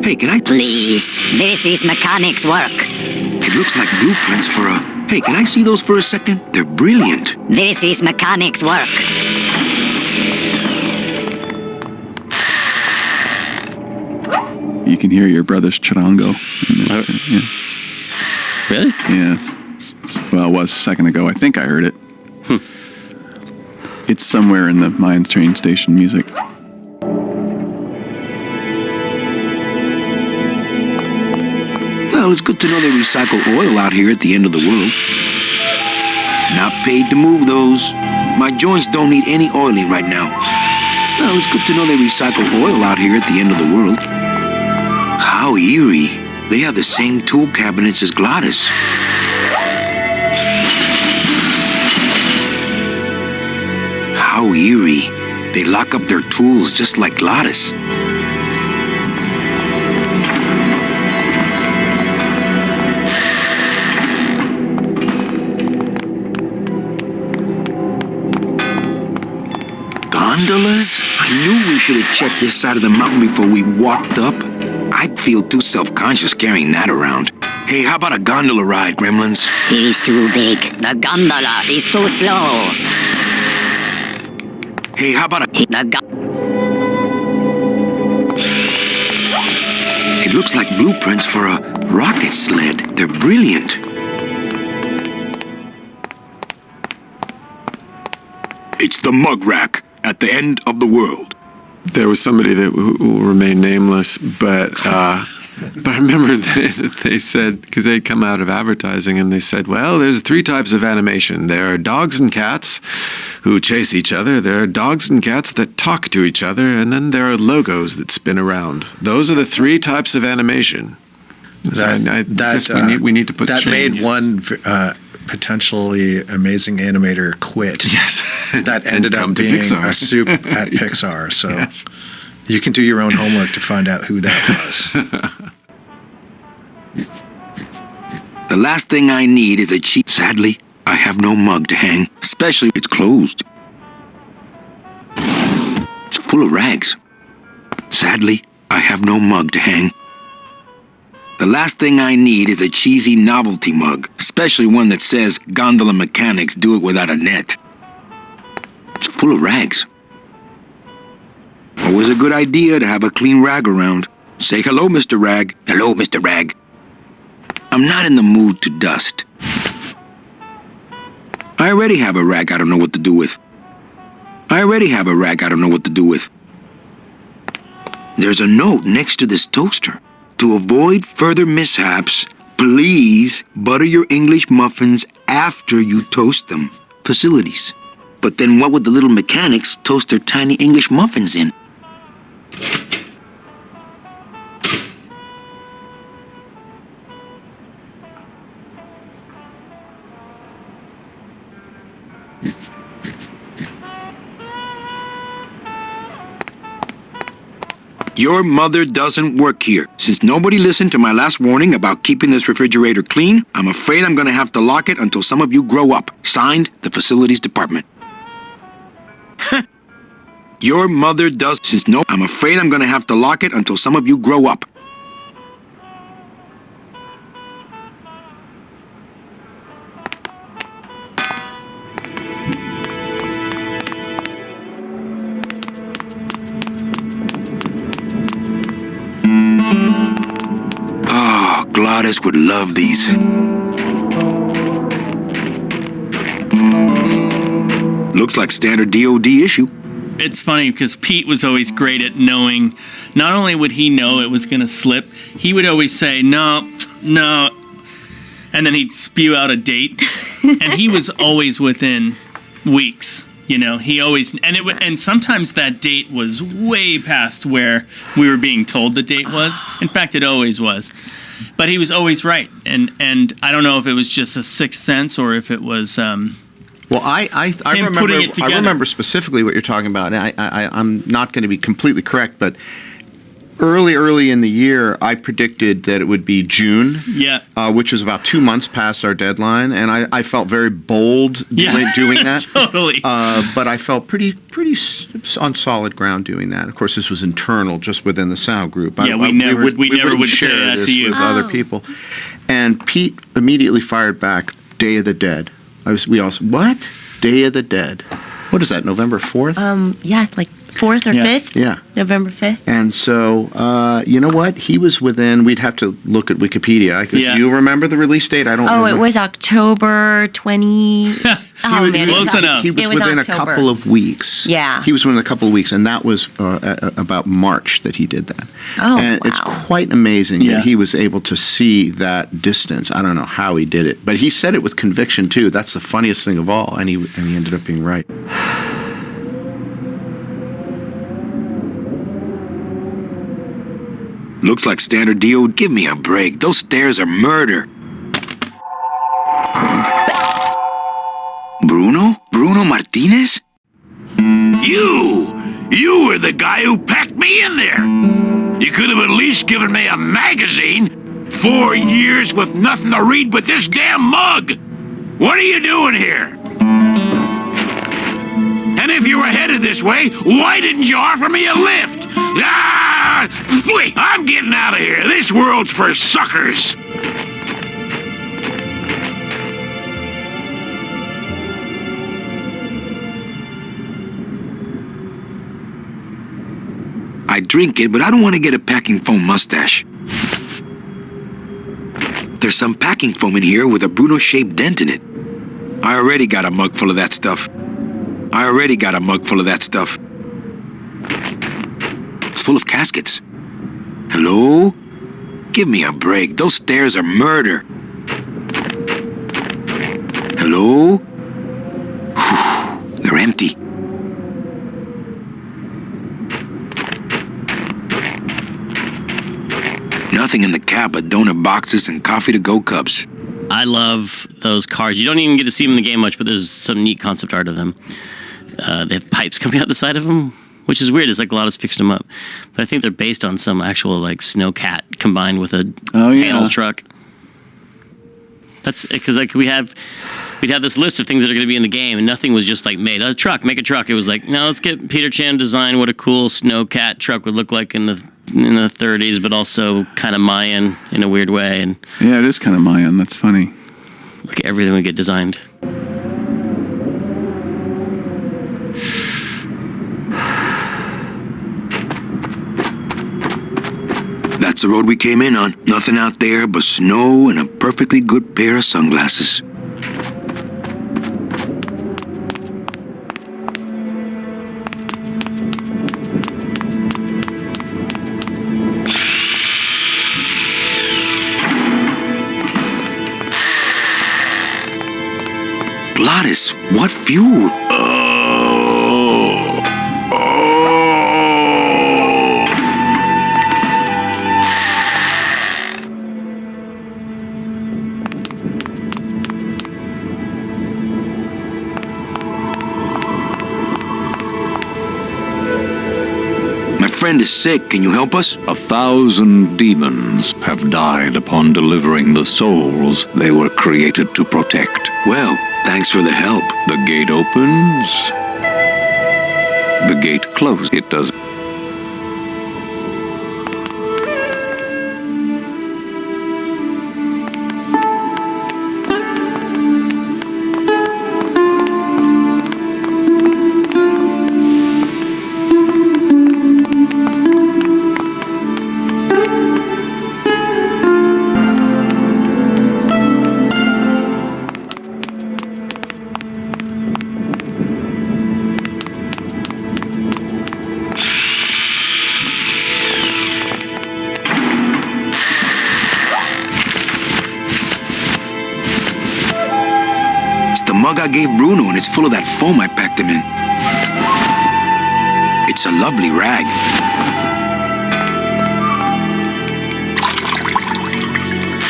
Hey, can I... Please, this is mechanics work. It looks like blueprints for a... Hey, can I see those for a second? They're brilliant. This is mechanics work. You can hear your brother's charango. Yeah. Really? Yeah. Well, it was a second ago. I think I heard it. It's somewhere in the Mine Train Station music. Well, it's good to know they recycle oil out here at the end of the world. Not paid to move those. My joints don't need any oiling right now. Well, it's good to know they recycle oil out here at the end of the world. How eerie. They have the same tool cabinets as Gladys. How eerie. They lock up their tools just like Gladys. Gondolas? I knew we should have checked this side of the mountain before we walked up. I'd feel too self-conscious carrying that around. Hey, how about a gondola ride, Gremlins? It is too big. The gondola is too slow. Hey, how about a... It looks like blueprints for a rocket sled. They're brilliant. It's the mug rack at the end of the world. There was somebody that will remain nameless, but I remember they said, because they'd come out of advertising, and they said, well, there's 3 types of animation. There are dogs and cats who chase each other. There are dogs and cats that talk to each other, and then there are logos that spin around. Those are the 3 types of animation. So I guess we need to put that chains. made one potentially amazing animator quit. Yes. That ended up being Pixar. a soup at Pixar. So yes. You can do your own homework to find out who that was. The last thing I need is a cheap... Sadly, I have no mug to hang, especially if it's closed. It's full of rags. Sadly, I have no mug to hang. The last thing I need is a cheesy novelty mug, especially one that says gondola mechanics do it without a net. It's full of rags. Always a good idea to have a clean rag around. Say hello, Mr. Rag. Hello, Mr. Rag. I'm not in the mood to dust. I already have a rag I don't know what to do with. There's a note next to this toaster. To avoid further mishaps, please butter your English muffins after you toast them. Facilities. But then what would the little mechanics toast their tiny English muffins in? Your mother doesn't work here. Since nobody listened to my last warning about keeping this refrigerator clean, I'm afraid I'm gonna have to lock it until some of you grow up. Signed, the facilities department. Your mother does... I'm afraid I'm gonna have to lock it until some of you grow up. Oh, Gladys would love these. Looks like standard DoD issue. It's funny because Pete was always great at knowing, not only would he know it was going to slip, he would always say, no, and then he'd spew out a date, and he was always within weeks. You know, he always, and sometimes that date was way past where we were being told the date was. In fact, it always was. But he was always right. And I don't know if it was just a sixth sense or if it was Well, I remember specifically what you're talking about. And I'm not going to be completely correct, but early in the year, I predicted that it would be June, which was about 2 months past our deadline, and I felt very bold doing that. Totally. But I felt pretty on solid ground doing that. Of course, this was internal, just within the Sound group. Yeah, we never would share say that this to you. with other people. And Pete immediately fired back, Day of the Dead. We all said, what? Day of the Dead. What is that, November 4th? Yeah, like 4th or 5th? Yeah. November 5th. And so, you know what? He was within, we'd have to look at Wikipedia. Do you remember the release date? I don't remember. Oh, it was October 20... He was within a couple of weeks. Yeah. He was within a couple of weeks, and that was about March that he did that. Oh, and it's quite amazing that he was able to see that distance. I don't know how he did it, but he said it with conviction, too. That's the funniest thing of all, and he ended up being right. Looks like standard DO. Give me a break. Those stairs are murder. Bruno Martinez? You were the guy who packed me in there. You could have at least given me a magazine. 4 years with nothing to read but this damn mug. What are you doing here? And if you were headed this way, why didn't you offer me a lift? Wait, I'm getting out of here. This world's for suckers. I drink it, but I don't want to get a packing foam mustache. There's some packing foam in here with a Bruno-shaped dent in it. I already got a mug full of that stuff. It's full of caskets. Hello? Give me a break. Those stairs are murder. Hello? Whew, they're empty. Nothing in the cab but donut boxes and coffee-to-go cups. I love those cars. You don't even get to see them in the game much, but there's some neat concept art of them. They have pipes coming out the side of them, which is weird. It's like Lotus fixed them up. But I think they're based on some actual like snowcat combined with a panel truck. That's because like we'd have this list of things that are going to be in the game, and nothing was just like make a truck. It was like, no, let's get Peter Chan to design what a cool snowcat truck would look like in the 30s, but also kind of Mayan in a weird way. And yeah, it is kind of Mayan. That's funny. Like everything would get designed. That's the road we came in on. Nothing out there but snow and a perfectly good pair of sunglasses. Gladys, what fuel? friend is sick. Can you help us? 1,000 demons have died upon delivering the souls they were created to protect. Well, thanks for the help. The gate opens. The gate closes. It does. Mug I gave Bruno, and it's full of that foam I packed him in. It's a lovely rag.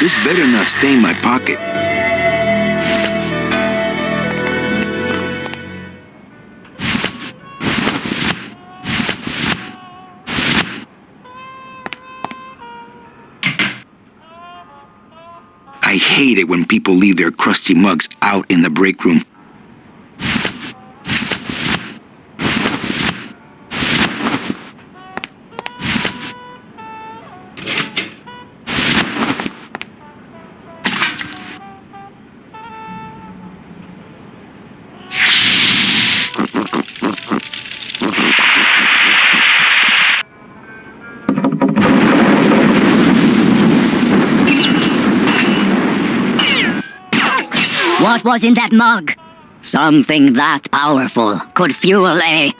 This better not stain my pocket. I hate it when people leave their crusty mugs out in the break room. What was in that mug? Something that powerful could fuel a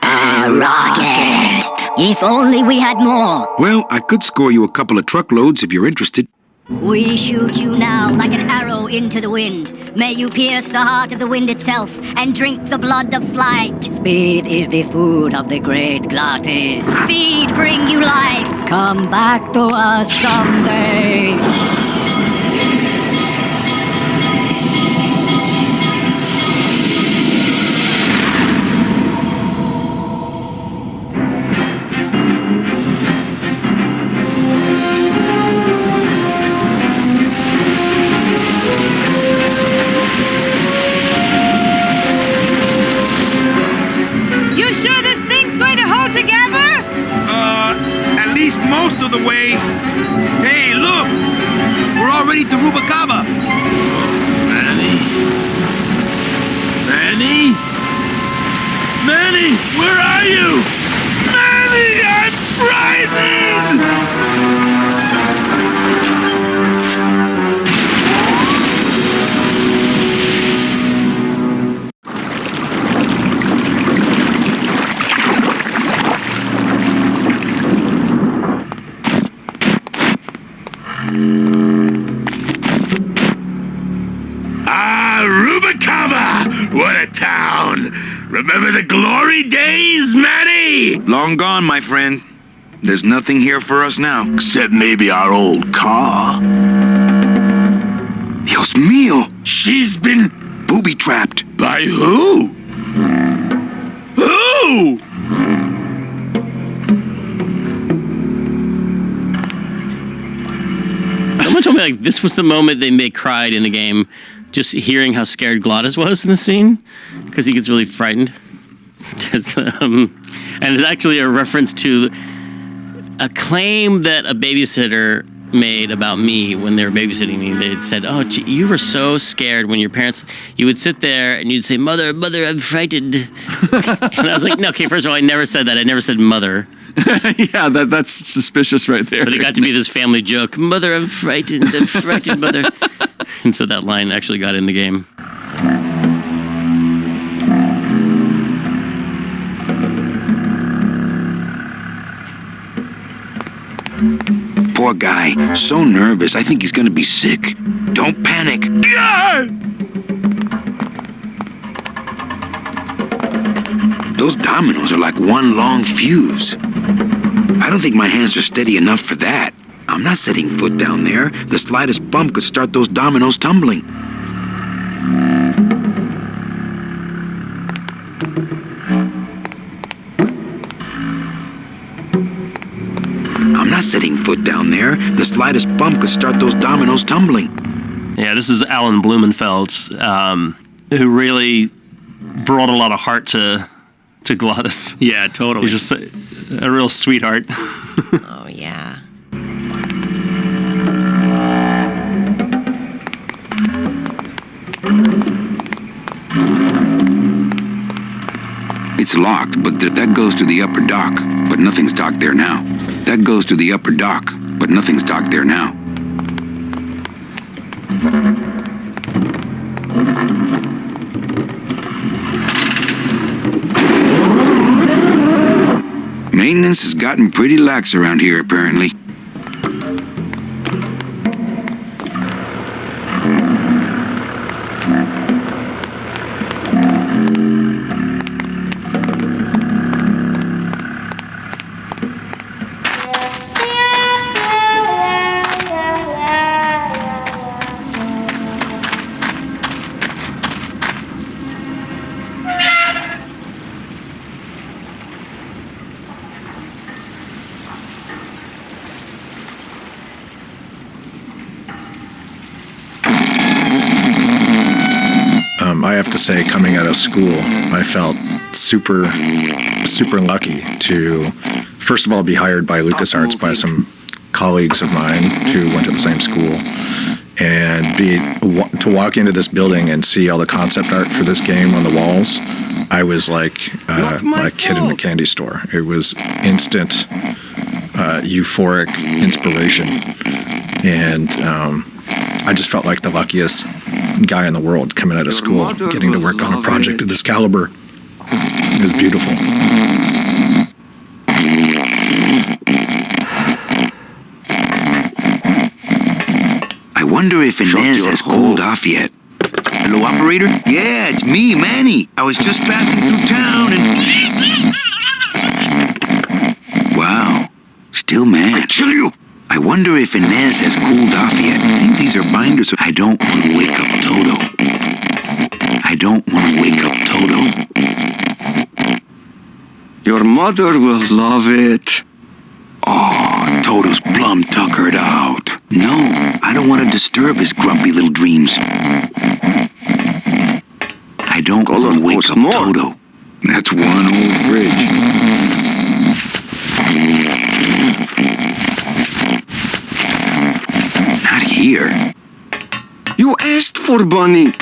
rocket. If only we had more. Well, I could score you a couple of truckloads if you're interested. We shoot you now like an arrow into the wind. May you pierce the heart of the wind itself and drink the blood of flight. Speed is the food of the great glottis. Speed bring you life. Come back to us someday. Most of the way. Hey, look! We're already to Rubacava. Manny? Manny? Manny, where are you? Manny, I'm frightened! What a town! Remember the glory days, Manny? Long gone, my friend. There's nothing here for us now. Except maybe our old car. Dios mío! She's been booby-trapped. By who? Who? Someone told me like this was the moment they cried in the game. Just hearing how scared Glottis was in the scene, because he gets really frightened. And it's actually a reference to a claim that a babysitter made about me when they were babysitting me. They said, "Oh, gee, you were so scared when your parents." You would sit there and you'd say, "Mother, I'm frightened." And I was like, "No, okay. First of all, I never said that. I never said mother." Yeah, that's suspicious right there. But it got to be this family joke. "Mother, I'm frightened, mother." And so that line actually got in the game. Poor guy. So nervous. I think he's gonna be sick. Don't panic. Those dominoes are like one long fuse. I don't think my hands are steady enough for that. I'm not setting foot down there. The slightest bump could start those dominoes tumbling. not setting foot down there. The slightest bump could start those dominoes tumbling. Yeah, this is Alan Blumenfeld, who really brought a lot of heart to Glottis. Yeah, totally. He's just a real sweetheart. Oh, yeah. It's locked, but that goes to the upper dock, but nothing's docked there now. That goes to the upper dock, but nothing's docked there now. Maintenance has gotten pretty lax around here, apparently. I have to say, coming out of school, I felt super, super lucky to, first of all, be hired by LucasArts by some colleagues of mine who went to the same school, and to walk into this building and see all the concept art for this game on the walls. I was like a kid in a candy store. It was instant, euphoric inspiration, and I just felt like the luckiest guy in the world coming out of school, getting to work on a project of this caliber. It was beautiful. I wonder if Inez has cooled off yet. Hello, operator? Yeah, it's me, Manny. I was just passing through town and... Wow. Still mad. I kill you! I wonder if Inez has cooled off yet. I think these are binders. I don't want to wake up Toto. I don't want to wake up Toto. Your mother will love it. Oh, Toto's plumb tuckered out. No, I don't want to disturb his grumpy little dreams. I don't want to wake up Toto. That's one old fridge. Not here. You asked for Bunny.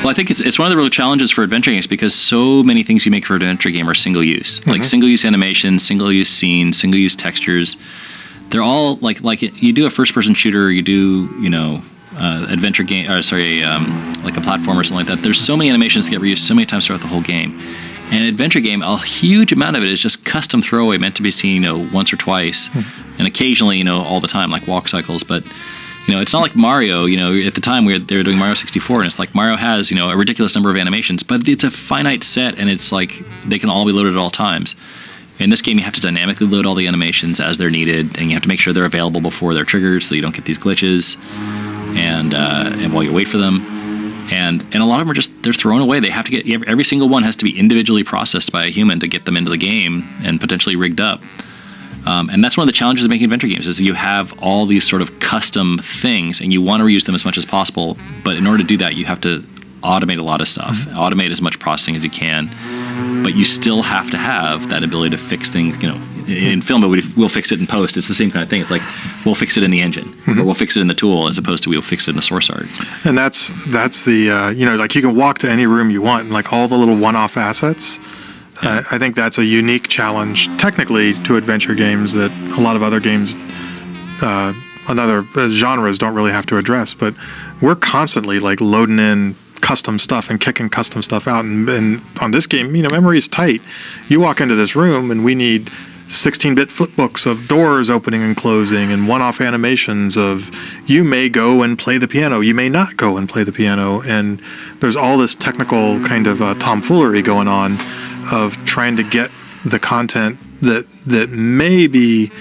Well, I think it's one of the real challenges for adventure games because so many things you make for an adventure game are single use, like single use animation, single use scenes, single use textures. They're all like you do a first person shooter, you do adventure game, like a platform or something like that. There's so many animations that get reused so many times throughout the whole game. And an adventure game, a huge amount of it is just custom throwaway, meant to be seen once or twice, and occasionally all the time, like walk cycles, but. It's not like Mario, at the time they were doing Mario 64, and it's like Mario has, a ridiculous number of animations, but it's a finite set, and it's like they can all be loaded at all times. In this game, you have to dynamically load all the animations as they're needed, and you have to make sure they're available before they're triggered so you don't get these glitches, and while you wait for them. And a lot of them are they're thrown away. They have to get, every single one has to be individually processed by a human to get them into the game and potentially rigged up. And that's one of the challenges of making adventure games is that you have all these sort of custom things and you want to reuse them as much as possible. But in order to do that, you have to automate a lot of stuff, automate as much processing as you can. But you still have to have that ability to fix things. In film, we'll fix it in post. It's the same kind of thing. It's like we'll fix it in the engine or we'll fix it in the tool as opposed to we'll fix it in the source art. And that's the, like you can walk to any room you want and like all the little one-off assets. I think that's a unique challenge, technically, to adventure games that a lot of other games, other genres don't really have to address. But we're constantly like loading in custom stuff and kicking custom stuff out. And on this game, memory is tight. You walk into this room and we need 16-bit flipbooks of doors opening and closing and one-off animations of you may go and play the piano, you may not go and play the piano, and there's all this technical kind of tomfoolery going on of trying to get the content that may be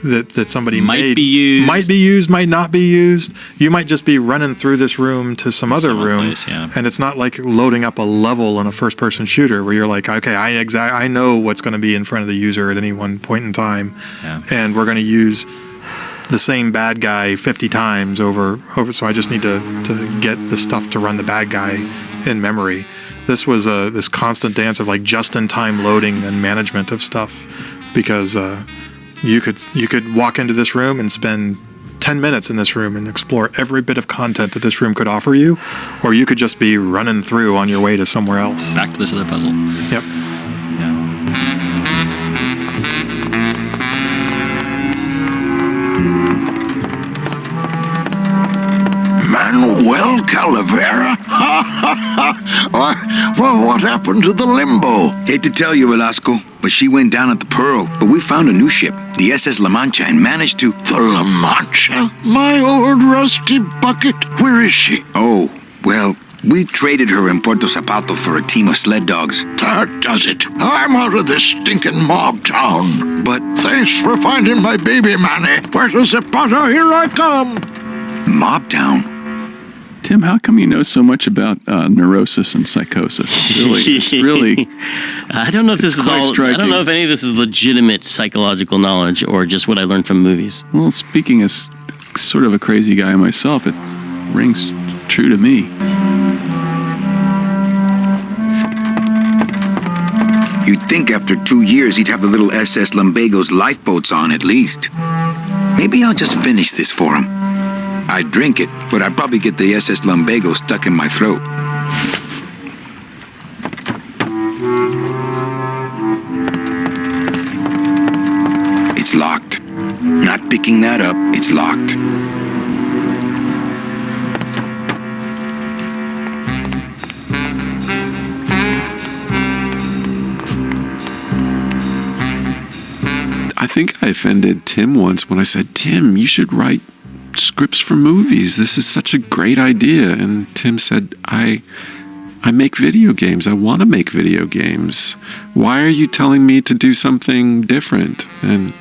that somebody might be used, might not be used. You might just be running through this room to some other room, place, yeah. and it's not like loading up a level in a first-person shooter where you're like, okay, I know what's going to be in front of the user at any one point in time, and we're going to use the same bad guy 50 times over. So I just need to get the stuff to run the bad guy in memory. This was this constant dance of like just-in-time loading and management of stuff, because you could walk into this room and spend 10 minutes in this room and explore every bit of content that this room could offer you, or you could just be running through on your way to somewhere else. Back to this other puzzle. Yep. Manuel Calavera? Well, what happened to the Limbo? Hate to tell you, Velasco, but she went down at the Pearl. But we found a new ship, the SS La Mancha, and managed to... The La Mancha? My old rusty bucket. Where is she? Oh, well, we traded her in Puerto Zapato for a team of sled dogs. That does it. I'm out of this stinking mob town. But... Thanks for finding my baby, Manny. Puerto Zapato, here I come. Mob town? Tim, how come you know so much about neurosis and psychosis? Really, I don't know if this is all. Striking. I don't know if any of this is legitimate psychological knowledge or just what I learned from movies. Well, speaking as sort of a crazy guy myself, it rings true to me. You'd think after 2 years he'd have the little SS Lumbago's lifeboats on at least. Maybe I'll just finish this for him. I'd drink it, but I'd probably get the SS Lumbago stuck in my throat. It's locked. Not picking that up, it's locked. I think I offended Tim once when I said, Tim, you should write scripts for movies. This is such a great idea. And Tim said, I make video games. I want to make video games. Why are you telling me to do something different? And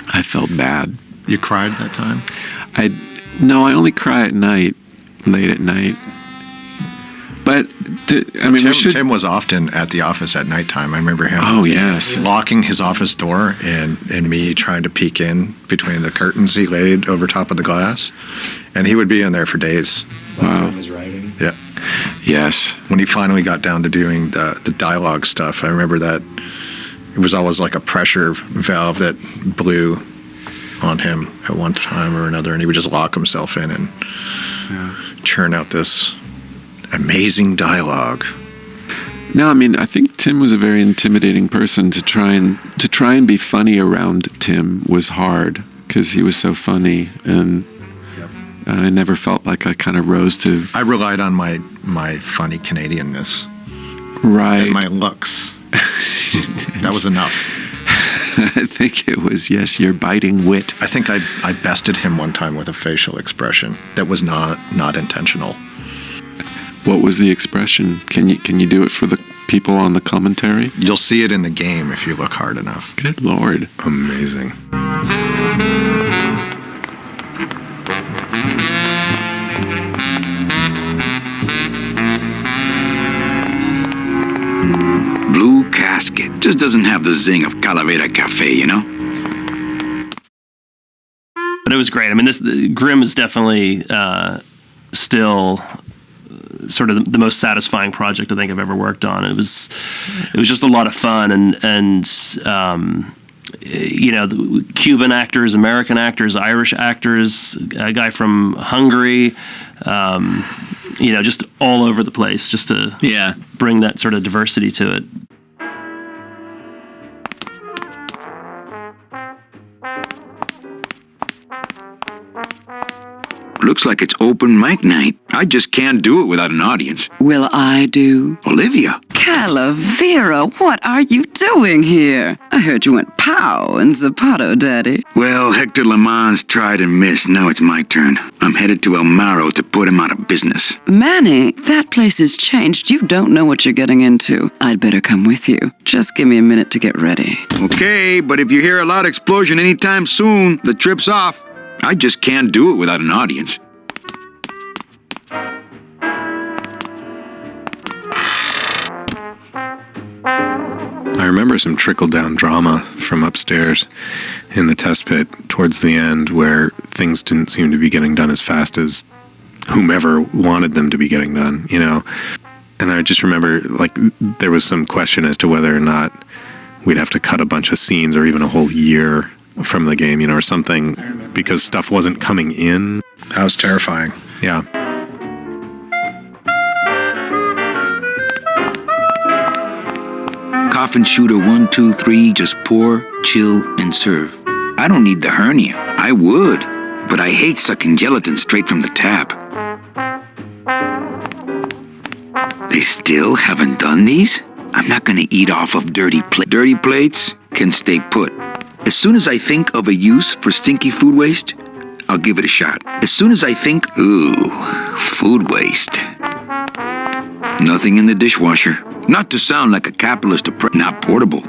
I felt bad. You cried that time? No, I only cry at night, late at night. But Tim was often at the office at nighttime. I remember him. Oh yes, locking his office door and me trying to peek in between the curtains he laid over top of the glass, and he would be in there for days. Wow. His writing. Yeah. Yes. When he finally got down to doing the dialogue stuff, I remember that it was always like a pressure valve that blew on him at one time or another, and he would just lock himself in and churn out this amazing dialogue. No, I mean, I think Tim was a very intimidating person. To try and be funny around Tim was hard because he was so funny, and I never felt like I kind of rose to. I relied on my funny Canadianness, right, and my looks. That was enough. I think it was, yes, your biting wit. I think I bested him one time with a facial expression that was not intentional. What was the expression? Can you do it for the people on the commentary? You'll see it in the game if you look hard enough. Good Lord. Amazing. Blue Casket. Just doesn't have the zing of Calavera Cafe, you know? But it was great. I mean, Grimm is definitely still sort of the most satisfying project I think I've ever worked on. It was just a lot of fun, and you know, the Cuban actors, American actors, Irish actors, a guy from Hungary, you know, just all over the place, just to bring that sort of diversity to it. Looks like it's open mic night. I just can't do it without an audience. Will I do? Olivia. Calavera, what are you doing here? I heard you went pow in Zapato, Daddy. Well, Hector Lamans tried and missed. Now it's my turn. I'm headed to El Maro to put him out of business. Manny, that place has changed. You don't know what you're getting into. I'd better come with you. Just give me a minute to get ready. Okay, but if you hear a loud explosion anytime soon, the trip's off. I just can't do it without an audience. I remember some trickle-down drama from upstairs in the test pit towards the end where things didn't seem to be getting done as fast as whomever wanted them to be getting done, you know? And I just remember, like, there was some question as to whether or not we'd have to cut a bunch of scenes or even a whole year from the game, you know, or something, because stuff wasn't coming in. That was terrifying. Yeah. Coffin shooter 1, 2, 3, just pour, chill, and serve. I don't need the hernia. I would, but I hate sucking gelatin straight from the tap. They still haven't done these? I'm not gonna eat off of dirty plates. Dirty plates can stay put. As soon as I think of a use for stinky food waste, I'll give it a shot. As soon as I think, ooh, food waste. Nothing in the dishwasher. Not to sound like a capitalist, not portable.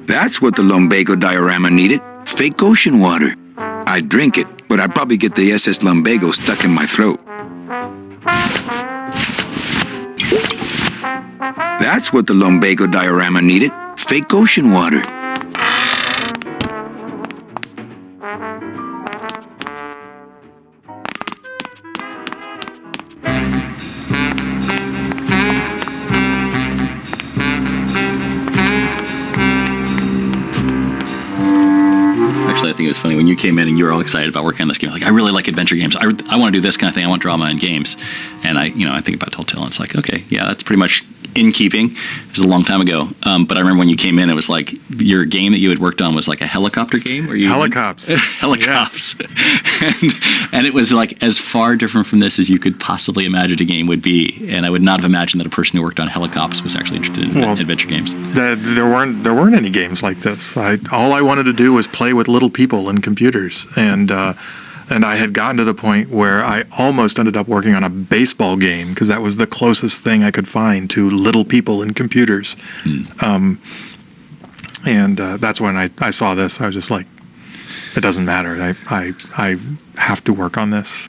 That's what the lumbago diorama needed. Fake ocean water. I'd drink it, but I'd probably get the SS Lumbago stuck in my throat. That's what the lumbago diorama needed. Fake ocean water. Actually, I think it was funny when you came in and you were all excited about working on this game. Like, I really like adventure games. I want to do this kind of thing. I want drama in games. And I think about Telltale, and it's like, okay, yeah, that's pretty much in keeping. It was a long time ago. But I remember when you came in, it was like your game that you had worked on was like a helicopter game. Or Helicops. Helicops. Yes. and it was like as far different from this as you could possibly imagine a game would be. And I would not have imagined that a person who worked on Helicops was actually interested in adventure games. There weren't any games like this. All I wanted to do was play with little people and computers, and I had gotten to the point where I almost ended up working on a baseball game because that was the closest thing I could find to little people and computers. And that's when I saw this. I was just like, it doesn't matter. I have to work on this.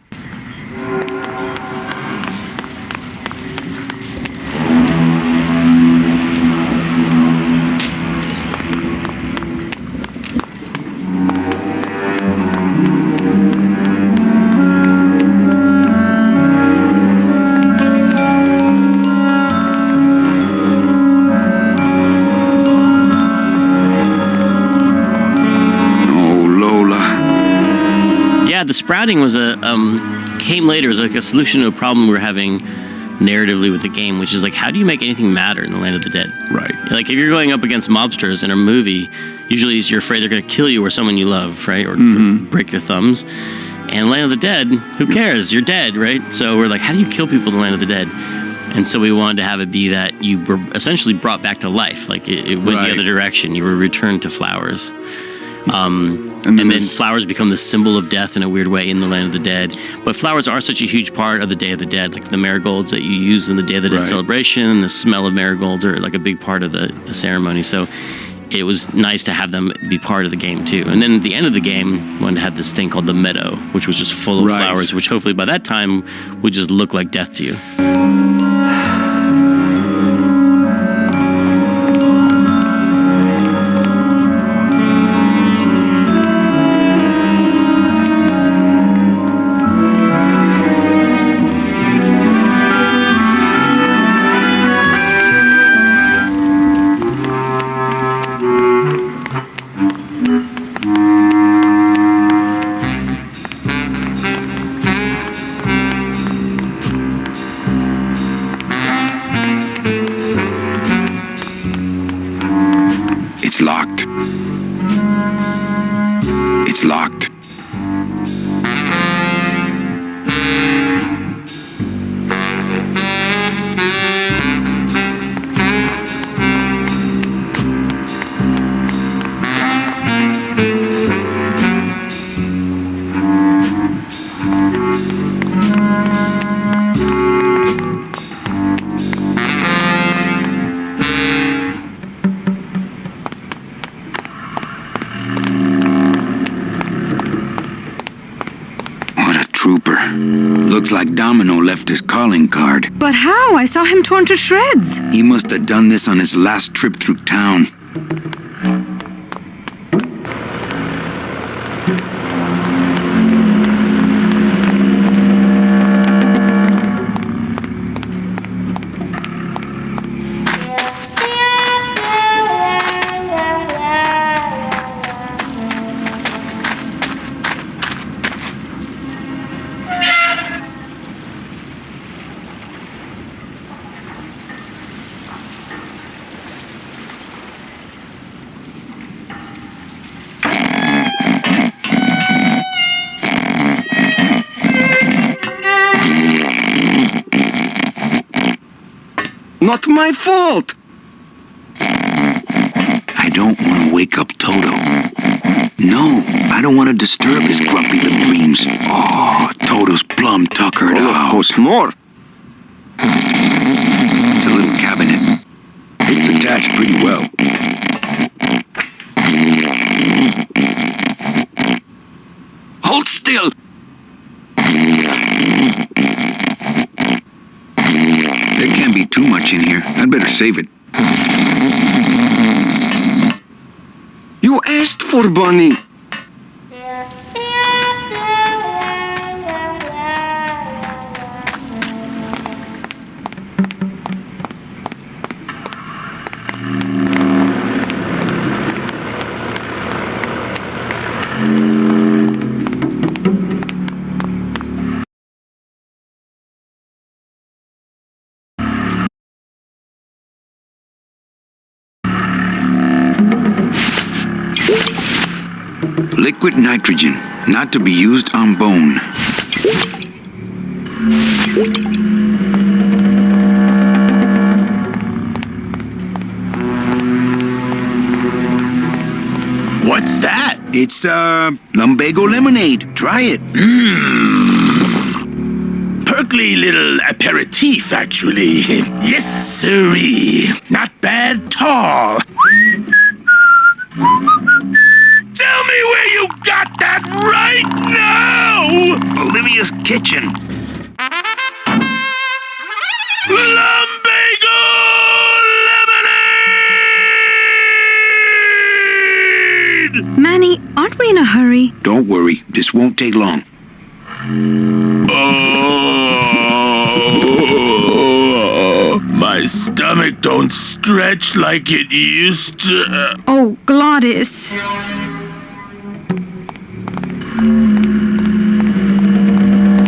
The sprouting was came later as like a solution to a problem we were having narratively with the game, which is like, how do you make anything matter in the Land of the Dead? Right. Like if you're going up against mobsters in a movie, usually you're afraid they're going to kill you or someone you love, right? Or break your thumbs. And Land of the Dead, who cares? You're dead, right? So we're like, how do you kill people in the Land of the Dead? And so we wanted to have it be that you were essentially brought back to life. Like it went the other direction. You were returned to flowers. And then flowers become the symbol of death in a weird way in the Land of the Dead. But flowers are such a huge part of the Day of the Dead, like the marigolds that you use in the Day of the Dead celebration. The smell of marigolds are like a big part of the ceremony. So it was nice to have them be part of the game too. And then at the end of the game, we wanted to have this thing called the meadow, which was just full of flowers, which hopefully by that time would just look like death to you. trooper. Looks like Domino left his calling card. But how? I saw him torn to shreds. He must have done this on his last trip through town. Not my fault! I don't want to wake up Toto. No, I don't want to disturb his grumpy little dreams. Oh, Toto's plum tuckered out. Cost more. It's a little cabinet. It's attached pretty well. Hold still! There can't be too much in here. I'd better save it. You asked for Bunny. Liquid nitrogen, not to be used on bone. What's that? It's, lumbago lemonade. Try it. Perkly little aperitif, actually. Yes, sirree. Not bad at all. Tell me where you got that right now! Olivia's kitchen. Lumbago lemonade! Manny, aren't we in a hurry? Don't worry, this won't take long. Oh, my stomach don't stretch like it used to. Oh, Glottis.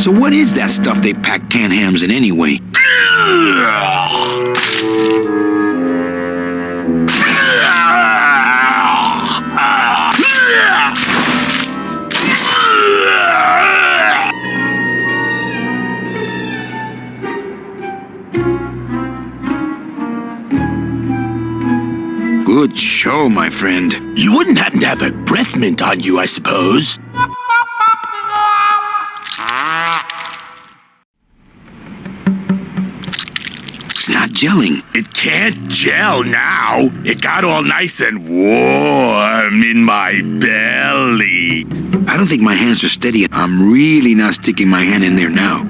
So what is that stuff they pack canned hams in anyway? Good show, my friend. You wouldn't happen to have a breath mint on you, I suppose? It's not gelling. It can't gel now. It got all nice and warm in my belly. I don't think my hands are steady. I'm really not sticking my hand in there now.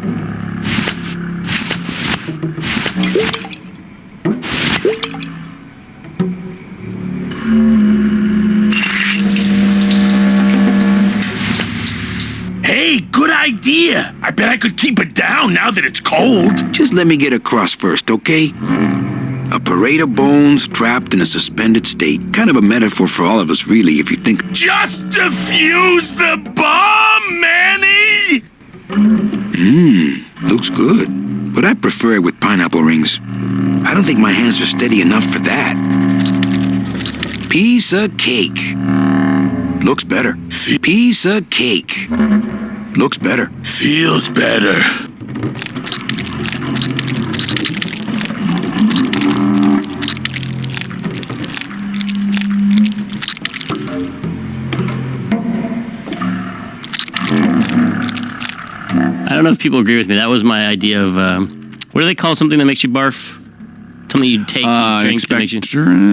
Hey, good idea. I bet I could keep it down now that it's cold. Just let me get across first, okay? A parade of bones trapped in a suspended state. Kind of a metaphor for all of us, really, if you think. Just defuse the bomb, Manny! Looks good. But I prefer it with pineapple rings. I don't think my hands are steady enough for that. Piece of cake. Looks better. Piece of cake. Looks better. Feels better. I don't know if people agree with me. That was my idea of what do they call something that makes you barf? Something you take, you drink to make you...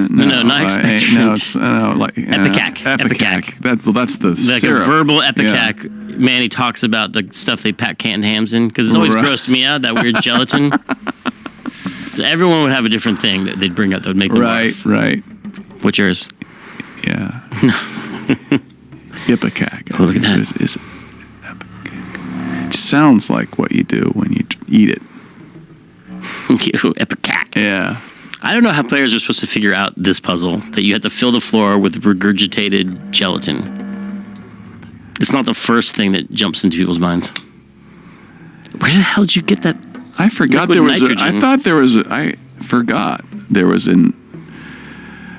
No, not expectorant. No, it's like... Epicac. Epicac. That's the like syrup. a verbal epicac. Yeah. Manny talks about the stuff they pack canned hams in, because it's always grossed me out, that weird gelatin. So everyone would have a different thing that they'd bring up that would make them barf. Right. What's yours? Yeah. Ipecac. Oh, look at that. It sounds like what you do when you eat it. Ipecac. Yeah. I don't know how players are supposed to figure out this puzzle, that you have to fill the floor with regurgitated gelatin. It's not the first thing that jumps into people's minds. Where the hell did you get that? I forgot there was I forgot there was a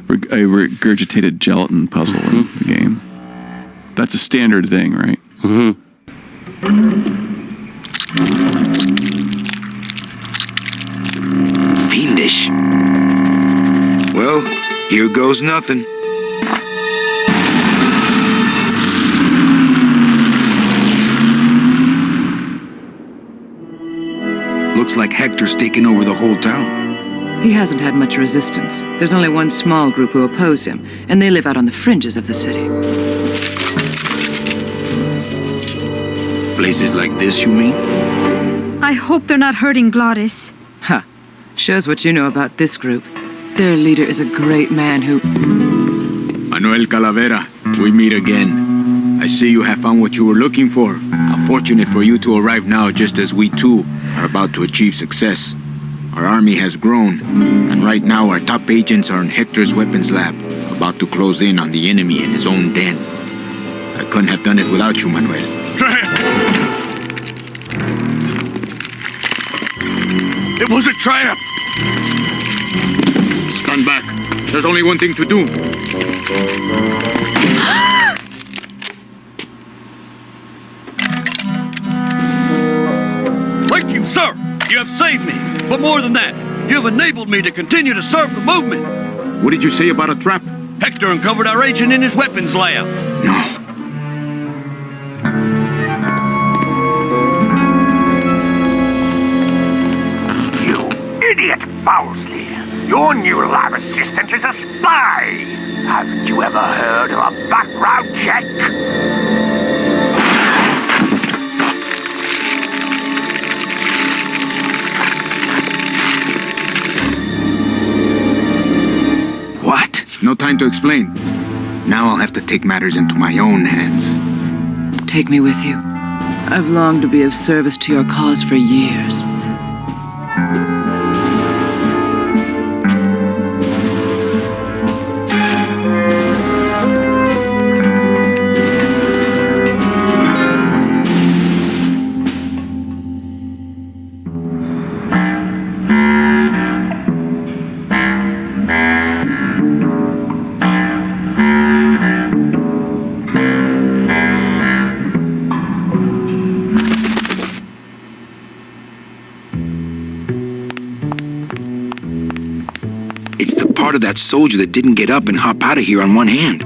regurgitated gelatin puzzle in the game. That's a standard thing, right? Mm-hmm. Fiendish. Well, here goes nothing. Looks like Hector's taken over the whole town. He hasn't had much resistance. There's only one small group who oppose him, and they live out on the fringes of the city. Places like this, you mean? I hope they're not hurting Glottis. Ha. Shows what you know about this group. Their leader is a great man who... Manuel Calavera, we meet again. I see you have found what you were looking for. How fortunate for you to arrive now, just as we too are about to achieve success. Our army has grown, and right now our top agents are in Hector's weapons lab, about to close in on the enemy in his own den. I couldn't have done it without you, Manuel. It was a triumph! Stand back. There's only one thing to do. Thank you, sir! You have saved me! But more than that, you have enabled me to continue to serve the movement! What did you say about a trap? Hector uncovered our agent in his weapons lab. No. Idiot Bowsley! Your new lab assistant is a spy! Haven't you ever heard of a background check? What? No time to explain. Now I'll have to take matters into my own hands. Take me with you. I've longed to be of service to your cause for years. Of that soldier that didn't get up and hop out of here on one hand.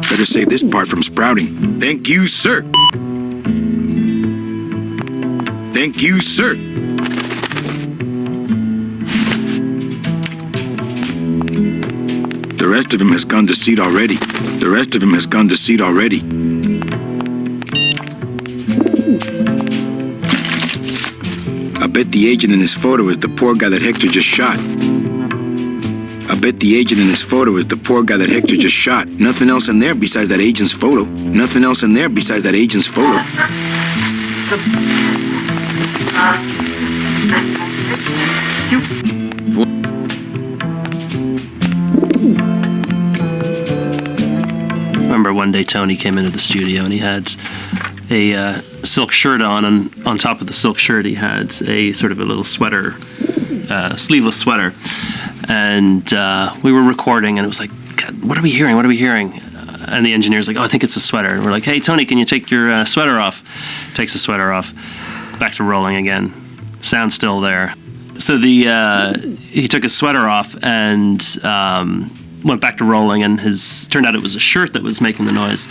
Better save this part from sprouting. Thank you, sir. Thank you, sir. The rest of him has gone to seed already. The rest of him has gone to seed already. I bet the agent in this photo is the poor guy that Hector just shot. I bet the agent in this photo is the poor guy that Hector just shot. Nothing else in there besides that agent's photo. Nothing else in there besides that agent's photo. I remember one day Tony came into the studio and he had a silk shirt on, and on top of the silk shirt he had a sort of a little sweater, sleeveless sweater. And we were recording, and it was like, God, what are we hearing? What are we hearing? And the engineer's like, oh, I think it's a sweater. And we're like, hey, Tony, can you take your sweater off? Takes the sweater off. Back to rolling again. Sound's still there. So he took his sweater off and went back to rolling, and turned out it was a shirt that was making the noise.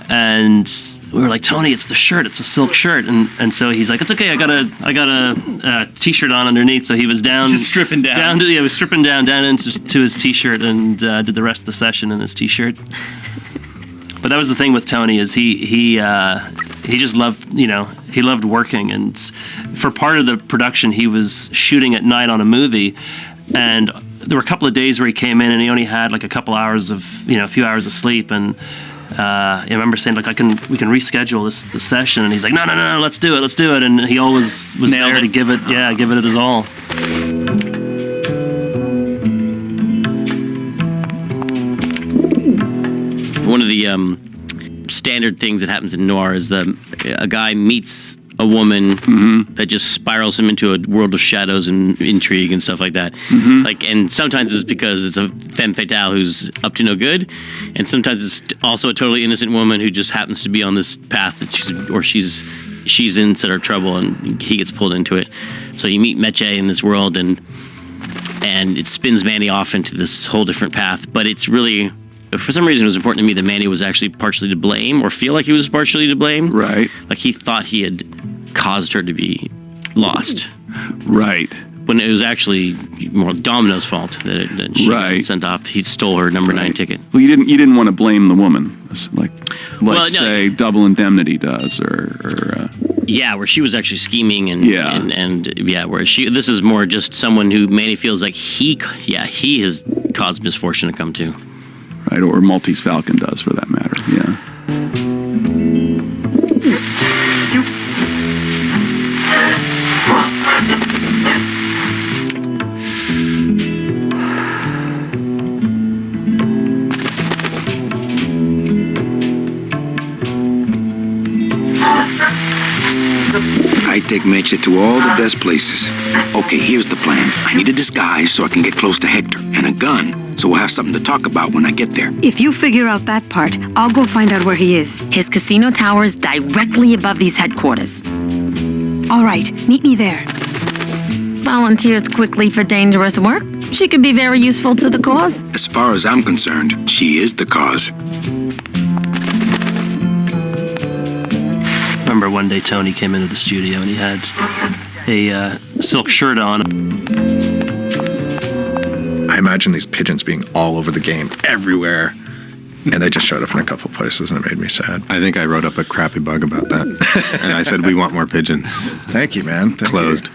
And we were like, Tony, it's the shirt. It's a silk shirt. And so he's like, it's okay. I got a t-shirt on underneath. So he was down, just stripping down. He was stripping down into his t-shirt and did the rest of the session in his t-shirt. But that was the thing with Tony, is he just loved, he loved working. And for part of the production, he was shooting at night on a movie, and there were a couple of days where he came in and he only had like a couple hours of, a few hours of sleep. And I remember saying, like, we can reschedule the session. And he's like, no, let's do it. And he always was there to give it his all. One of the standard things that happens in noir is a guy meets a woman that just spirals him into a world of shadows and intrigue and stuff like that. And sometimes it's because it's a femme fatale who's up to no good, and sometimes it's also a totally innocent woman who just happens to be on this path that she's in sort of trouble, and he gets pulled into it. So you meet Meche in this world, and it spins Manny off into this whole different path. But it's really, for some reason, it was important to me that Manny was actually partially to blame, or feel like he was partially to blame. Right. Like he thought he had caused her to be lost. Right. When it was actually more Domino's fault that she got sent off. He stole her number 9 ticket. Well, you didn't want to blame the woman, say Double Indemnity does, or yeah, where she was actually scheming and where this is more just someone who Manny feels like he has caused misfortune to come to. Right, or Maltese Falcon does, for that matter. Yeah. I take Meche to all the best places. Okay, here's the plan. I need a disguise so I can get close to Hector, and a gun so we'll have something to talk about when I get there. If you figure out that part, I'll go find out where he is. His casino tower is directly above these headquarters. All right, meet me there. Volunteers quickly for dangerous work. She could be very useful to the cause. As far as I'm concerned, she is the cause. I remember one day Tony came into the studio and he had a silk shirt on. I imagine these pigeons being all over the game, everywhere, and they just showed up in a couple places, and it made me sad. I think I wrote up a crappy bug about that, and I said, we want more pigeons. Thank you, man. Closed.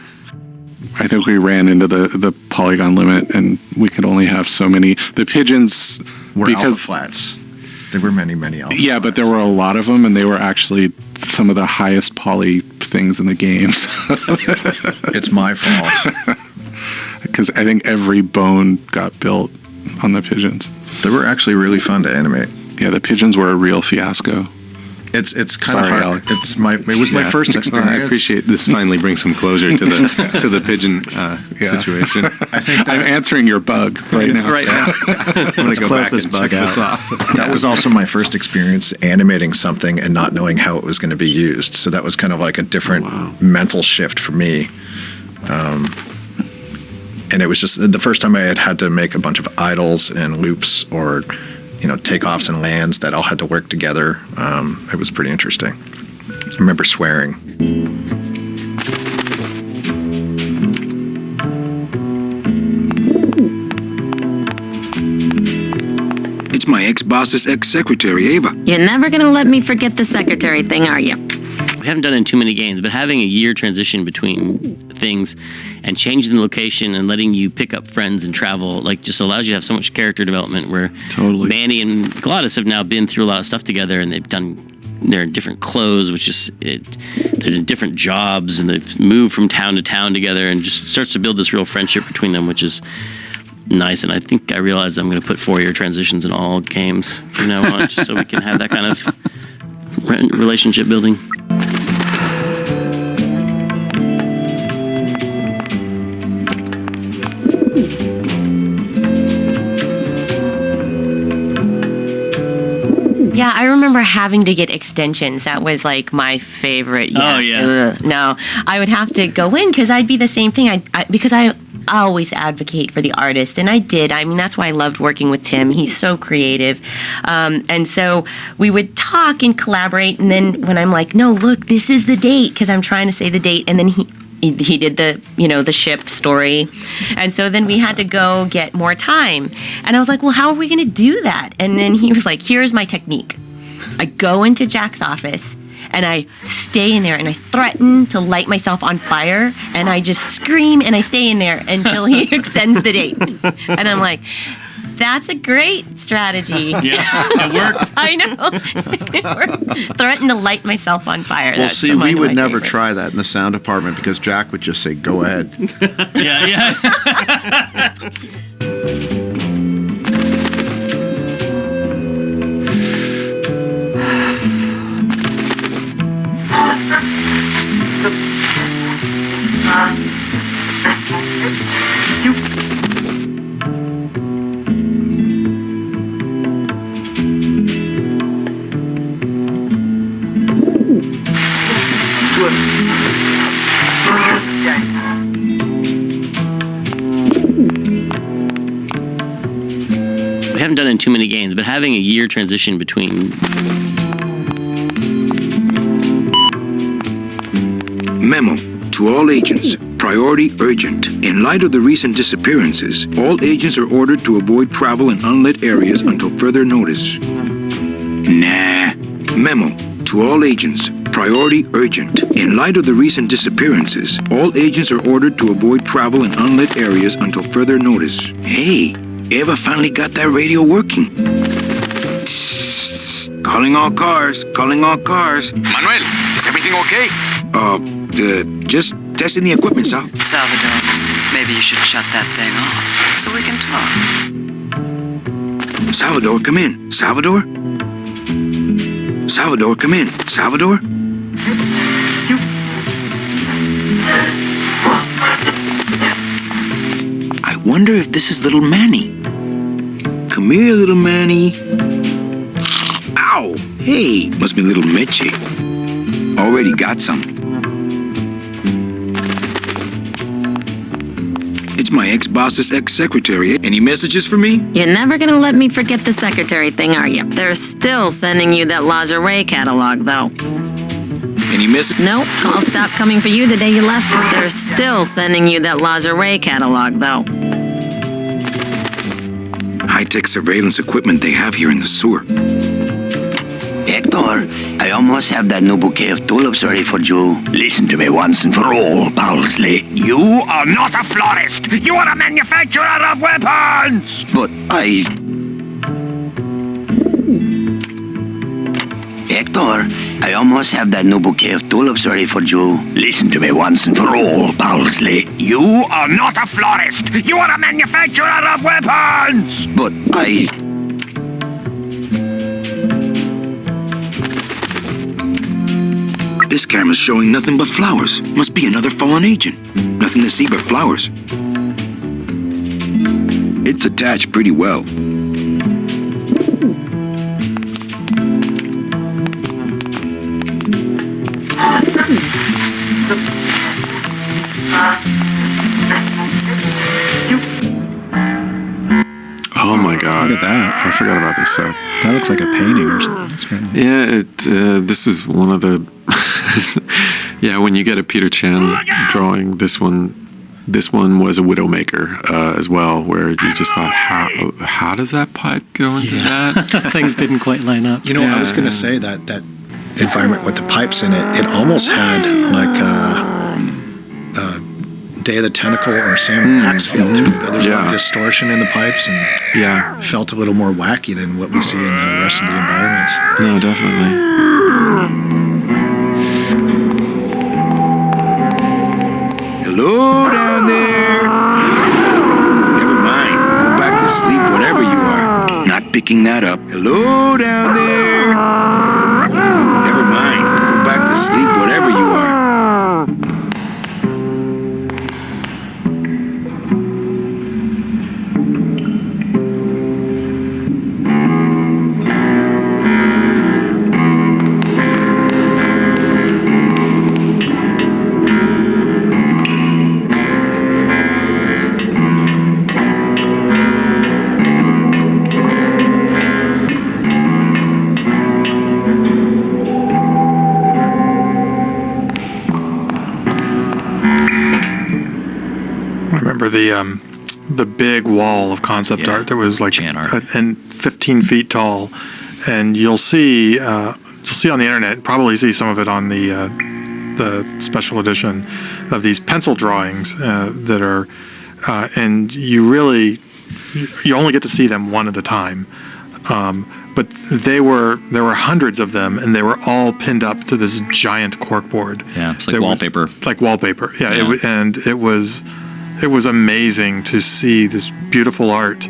I think we ran into the polygon limit, and we could only have so many. The pigeons were alpha flats. There were many alpha flats. But there were a lot of them, and they were actually some of the highest poly things in the games. It's my fault. Because I think every bone got built on the pigeons. They were actually really fun to animate. Yeah, the pigeons were a real fiasco. It's kind of hard. Alex. It was my first experience. I appreciate this. Finally brings some closure to the pigeon situation. I think I'm answering your bug right now. I'm going to go back and check this off. That was also my first experience animating something and not knowing how it was going to be used. So that was kind of like a different mental shift for me. And it was just the first time I had to make a bunch of idles and loops or takeoffs and lands that all had to work together. It was pretty interesting. I remember swearing. It's my ex-boss's ex-secretary, Ava. You're never gonna let me forget the secretary thing, are you? We haven't done it in too many games, but having a year transition between things and changing the location and letting you pick up friends and travel, just allows you to have so much character development where Manny and Gladys have now been through a lot of stuff together, and they're in different clothes, they're in different jobs, and they've moved from town to town together, and just starts to build this real friendship between them, which is nice. And I think I realized I'm going to put 4-year transitions in all games from now on, just so we can have that kind of relationship building. Yeah, I remember having to get extensions. That was like my favorite. Yeah. Oh, yeah. No, I would have to go in because I'd be the same thing. Because I always advocate for the artist, and I did. I mean, that's why I loved working with Tim. He's so creative. And so we would talk and collaborate, and then when I'm like, no, look, this is the date, because I'm trying to say the date, and then he did the, the ship story. And so then we had to go get more time. And I was like, well, how are we going to do that? And then he was like, here's my technique. I go into Jack's office and I stay in there and I threaten to light myself on fire and I just scream and I stay in there until he extends the date. And I'm like, that's a great strategy. Yeah, it worked. I know. It worked. Threaten to light myself on fire. Well, That's see, one we of would my never favorites. try that in the sound department because Jack would just say, go ahead. Yeah. We haven't done it in too many games, but having a year transition between. Memo to all agents. Priority urgent. In light of the recent disappearances, all agents are ordered to avoid travel in unlit areas until further notice. Nah. Memo to all agents. Priority urgent. In light of the recent disappearances, all agents are ordered to avoid travel in unlit areas until further notice. Hey, Eva finally got that radio working. Calling all cars. Calling all cars. Manuel, is everything okay? Just testing the equipment, Sal. Salvador, maybe you should shut that thing off so we can talk. Salvador, come in. Salvador? Salvador, come in. Salvador? I wonder if this is little Manny. Come here, little Manny. Ow! Hey, must be little Meche. Already got some. It's my ex-boss's ex-secretary. Any messages for me? You're never gonna let me forget the secretary thing, are you? They're still sending you that lingerie catalog, though. Any message? Nope, call stopped coming for you the day you left. They're still sending you that lingerie catalog, though. High-tech surveillance equipment they have here in the sewer. Hector, I almost have that new bouquet of tulips ready for you. Listen to me once and for all, Bowlesley. You are not a florist. You are a manufacturer of weapons. But Hector, I almost have that new bouquet of tulips ready for you. Listen to me once and for all, Bowlesley. You are not a florist. You are a manufacturer of weapons. But This camera's showing nothing but flowers. Must be another fallen agent. Nothing to see but flowers. It's attached pretty well. Oh my God! Look at that! I forgot about this set. That looks like a painting or something. That's great. Yeah, this is one of the. Yeah, when you get a Peter Chan drawing, this one was a Widowmaker as well, where you just thought, how does that pipe go into that? Things didn't quite line up. I was going to say that environment with the pipes in it, it almost had like Day of the Tentacle or Sam Max feel to it. There's a lot of distortion in the pipes and felt a little more wacky than what we see in the rest of the environments. No, definitely. Hello down there. Ooh, never mind. Go back to sleep, whatever you are. Not picking that up. Hello down there. Ooh, never mind. Go back to sleep, whatever you are. remember the big wall of concept art that was like and 15 feet tall, and you'll see on the internet, probably see some of it on the special edition of these pencil drawings that are, and you only get to see them one at a time. But there were hundreds of them, and they were all pinned up to this giant corkboard. Yeah, it's like wallpaper. Like wallpaper. Yeah, it was amazing to see this beautiful art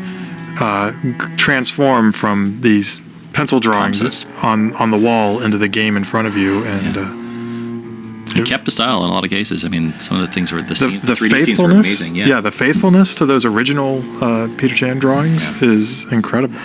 transform from these pencil drawings on the wall into the game in front of you, and it kept the style in a lot of cases. I mean, some of the things were the 3D scenes were faithfulness. amazing. Yeah, the faithfulness to those original Peter Chan drawings is incredible.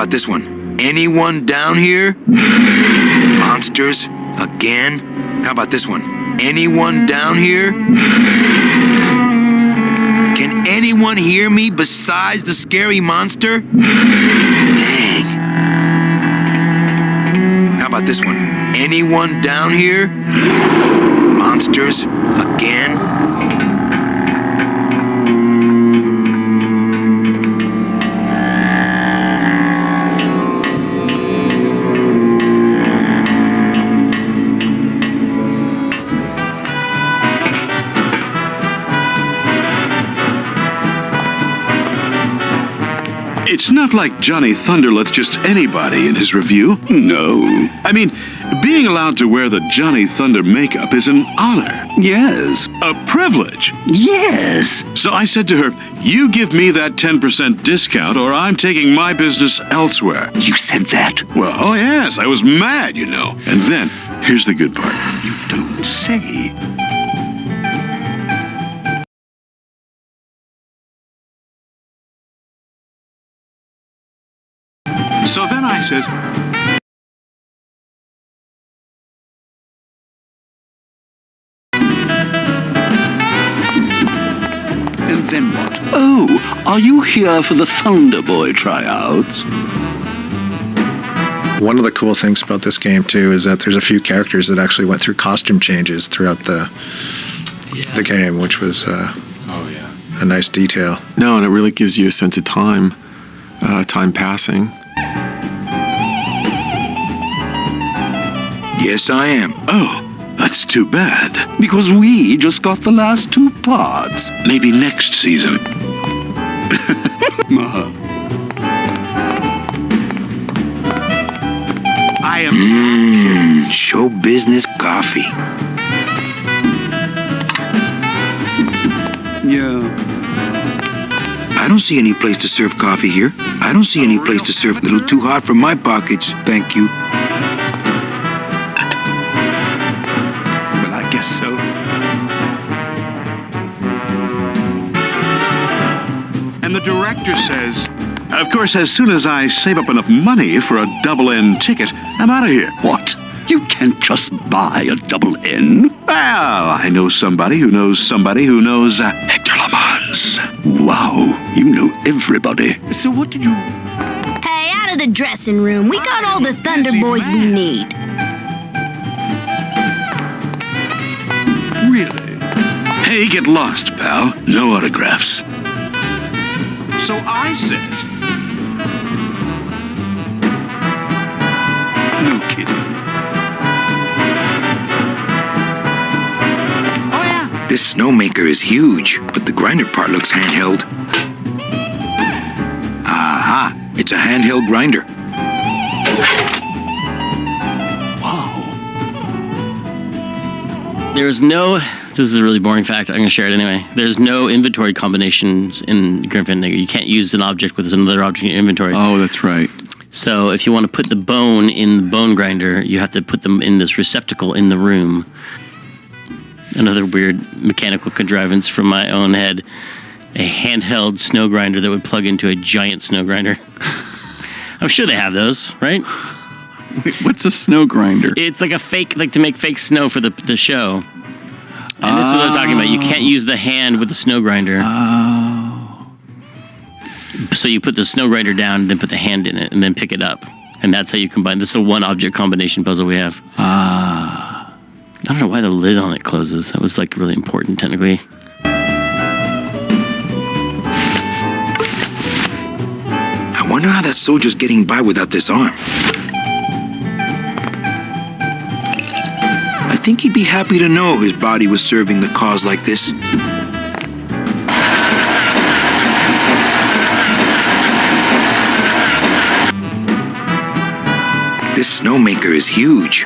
This one. Anyone down here? Monsters? Again? How about this one? Anyone down here? Can anyone hear me besides the scary monster? Dang. How about this one? Anyone down here? Monsters? Again? It's not like Johnny Thunder lets just anybody in his review. No. I mean, being allowed to wear the Johnny Thunder makeup is an honor. Yes. A privilege. Yes. So I said to her, you give me that 10% discount or I'm taking my business elsewhere. You said that? Well, oh yes, I was mad, you know. And then, here's the good part. You don't say. So then I says, and then what? Oh, are you here for the Thunder Boy tryouts? One of the cool things about this game too is that there's a few characters that actually went through costume changes throughout the game, which was a nice detail. No, and it really gives you a sense of time passing. Yes, I am. Oh, that's too bad. Because we just got the last two parts. Maybe next season. I am... show business coffee. Yeah. I don't see any place to serve coffee here. I don't see any place to serve. A little too hot for my pockets, thank you. So. And the director says, of course, as soon as I save up enough money for a double-N ticket, I'm out of here. What? You can't just buy a double-N? Well, I know somebody who knows Hector Lamans. Wow, you know everybody. So what did you... Hey, out of the dressing room. We got all the Thunder Boys we need. Really? Hey, get lost, pal. No autographs. So I says... No kidding. Oh, yeah. This snowmaker is huge, but the grinder part looks handheld. Aha! It's a handheld grinder. There's no, this is a really boring fact, I'm going to share it anyway. There's no inventory combinations in Grim Fandango. You can't use an object with another object in your inventory. Oh, that's right. So if you want to put the bone in the bone grinder, you have to put them in this receptacle in the room. another weird mechanical contrivance from my own head. A handheld snow grinder that would plug into a giant snow grinder. I'm sure they have those, right? Wait, what's a snow grinder? It's like a fake, like to make fake snow for the show. And this is what I'm talking about. You can't use the hand with the snow grinder. Oh. So you put the snow grinder down, and then put the hand in it, and then pick it up. And that's how you combine. This is a one-object combination puzzle we have. I don't know why the lid on it closes. That was like really important, technically. I wonder how that soldier's getting by without this arm. I think he'd be happy to know his body was serving the cause like this. This snowmaker is huge.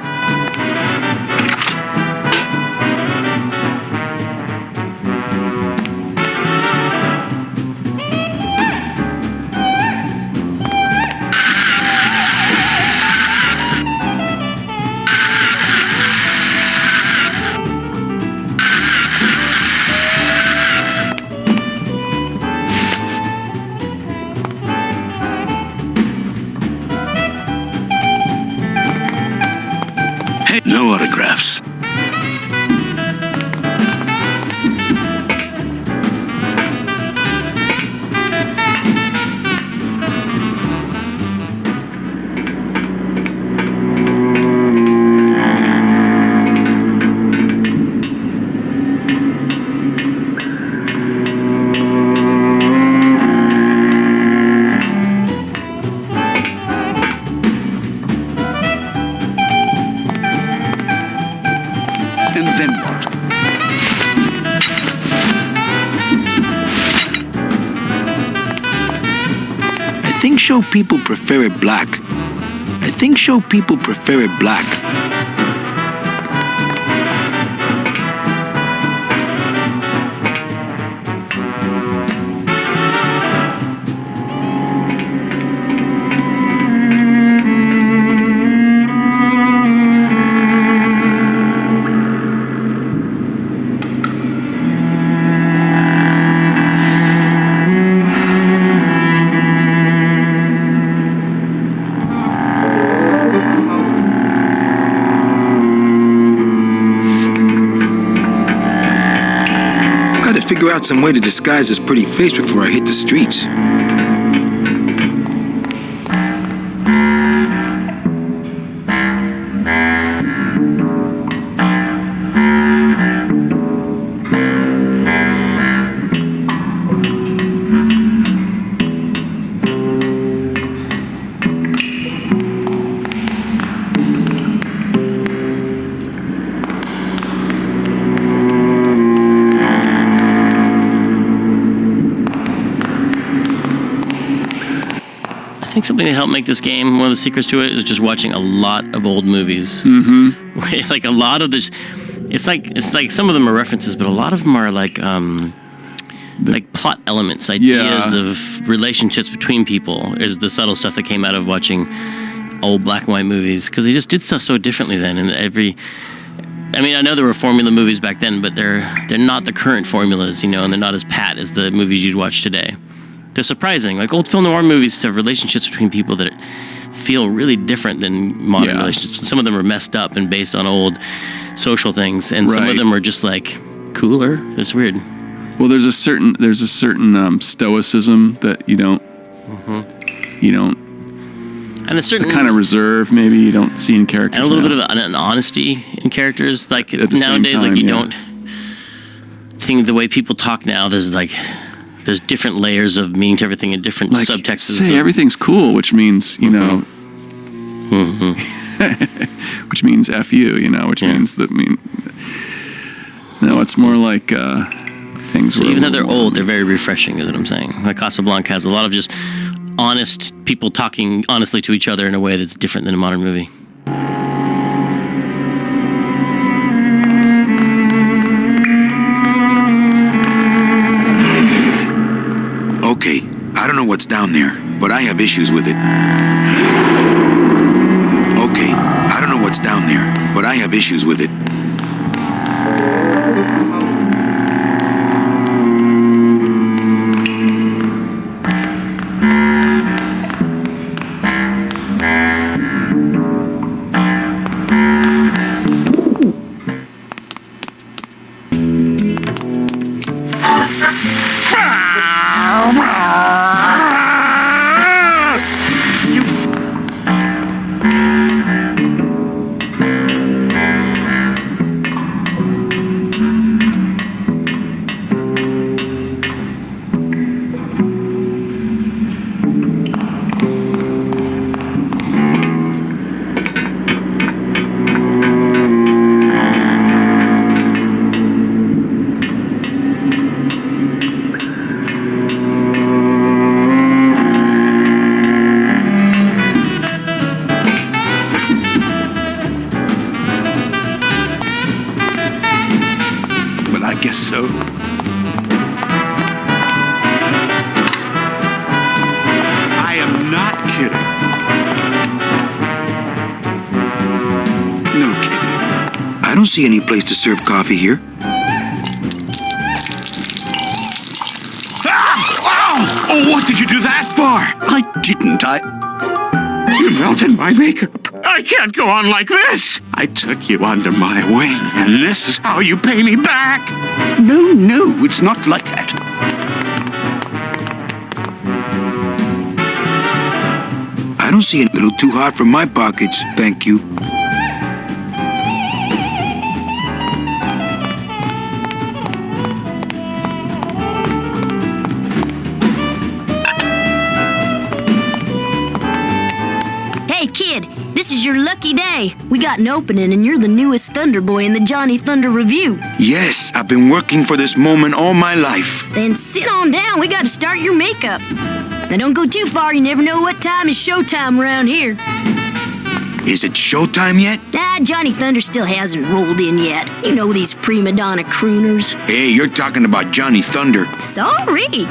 No autographs. Show people prefer it black. I think show people prefer it black. Figure out some way to disguise this pretty face before I hit the streets. I think something that helped make this game, one of the secrets to it, is just watching a lot of old movies. Mm-hmm. Like a lot of this, it's like some of them are references, but a lot of them are like plot elements, ideas of relationships between people. Is the subtle stuff that came out of watching old black and white movies, because they just did stuff so differently then. And I mean, I know there were formula movies back then, but they're not the current formulas, and they're not as pat as the movies you'd watch today. They're surprising. Like old film noir movies have relationships between people that feel really different than modern relationships. Some of them are messed up and based on old social things, and some of them are just like cooler. It's weird. Well, there's a certain stoicism that you don't, and a certain kind of reserve maybe you don't see in characters, and a little bit of an honesty in characters. Like nowadays, like you don't think the way people talk now. There's different layers of meaning to everything and different subtexts. Say everything's cool, which means which means F you, which means that no, it's more like things. So even though they're old, they're very refreshing, is what I'm saying. Like Casablanca has a lot of just honest people talking honestly to each other in a way that's different than a modern movie. Okay, I don't know what's down there, but I have issues with it. Okay, I don't know what's down there, but I have issues with it. don't see any place to serve coffee here. Ah! Oh, what did you do that for? I didn't. You melted my makeup. I can't go on like this. I took you under my wing, and this is how you pay me back. No, it's not like that. I don't see a little too hot for my pockets, thank you. Hey, kid, this is your lucky day. We got an opening, and you're the newest Thunder Boy in the Johnny Thunder Review. Yes, I've been working for this moment all my life. Then sit on down. We got to start your makeup. Now, don't go too far. You never know what time is showtime around here. Is it showtime yet? Johnny Thunder still hasn't rolled in yet. You know these prima donna crooners. Hey, you're talking about Johnny Thunder. Sorry.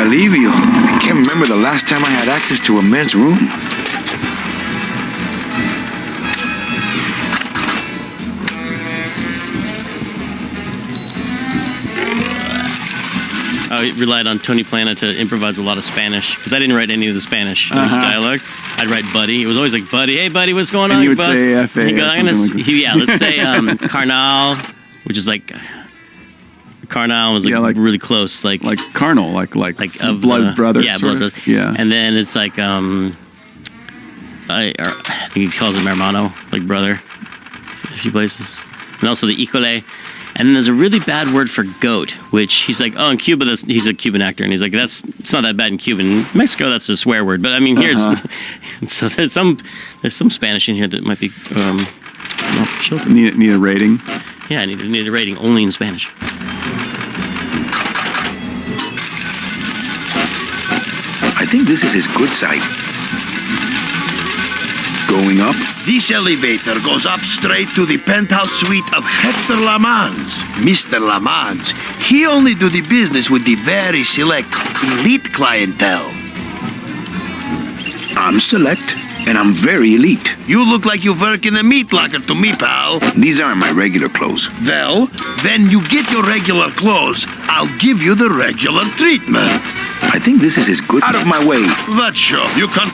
Alivio. I can't remember the last time I had access to a men's room. I relied on Tony Plana to improvise a lot of Spanish because I didn't write any of the Spanish dialogue. I'd write Buddy. It was always like, Buddy, hey, Buddy, what's going on? And he would say F.A. He'd go, let's say Carnal, which is like... Carnal was like really close, like carnal, like of blood brother. Yeah, blood brother. Yeah. And then it's like I think he calls him hermano, like brother, a few places, and also the híjole. And then there's a really bad word for goat, which he's like, oh, in Cuba, he's a Cuban actor, and he's like, it's not that bad in Cuban. In Mexico, that's a swear word, but I mean here, it's, so there's some Spanish in here that might be not for children. Need a rating. Yeah, I need a rating only in Spanish. I think this is his good side. Going up. This elevator goes up straight to the penthouse suite of Hector Lamans. Mr. Lamans, he only do the business with the very select elite clientele. I'm select, and I'm very elite. You look like you work in a meat locker to me, pal. These aren't my regular clothes. Well, then you get your regular clothes. I'll give you the regular treatment. I think this is his good... Out of my way. That's sure. You can't...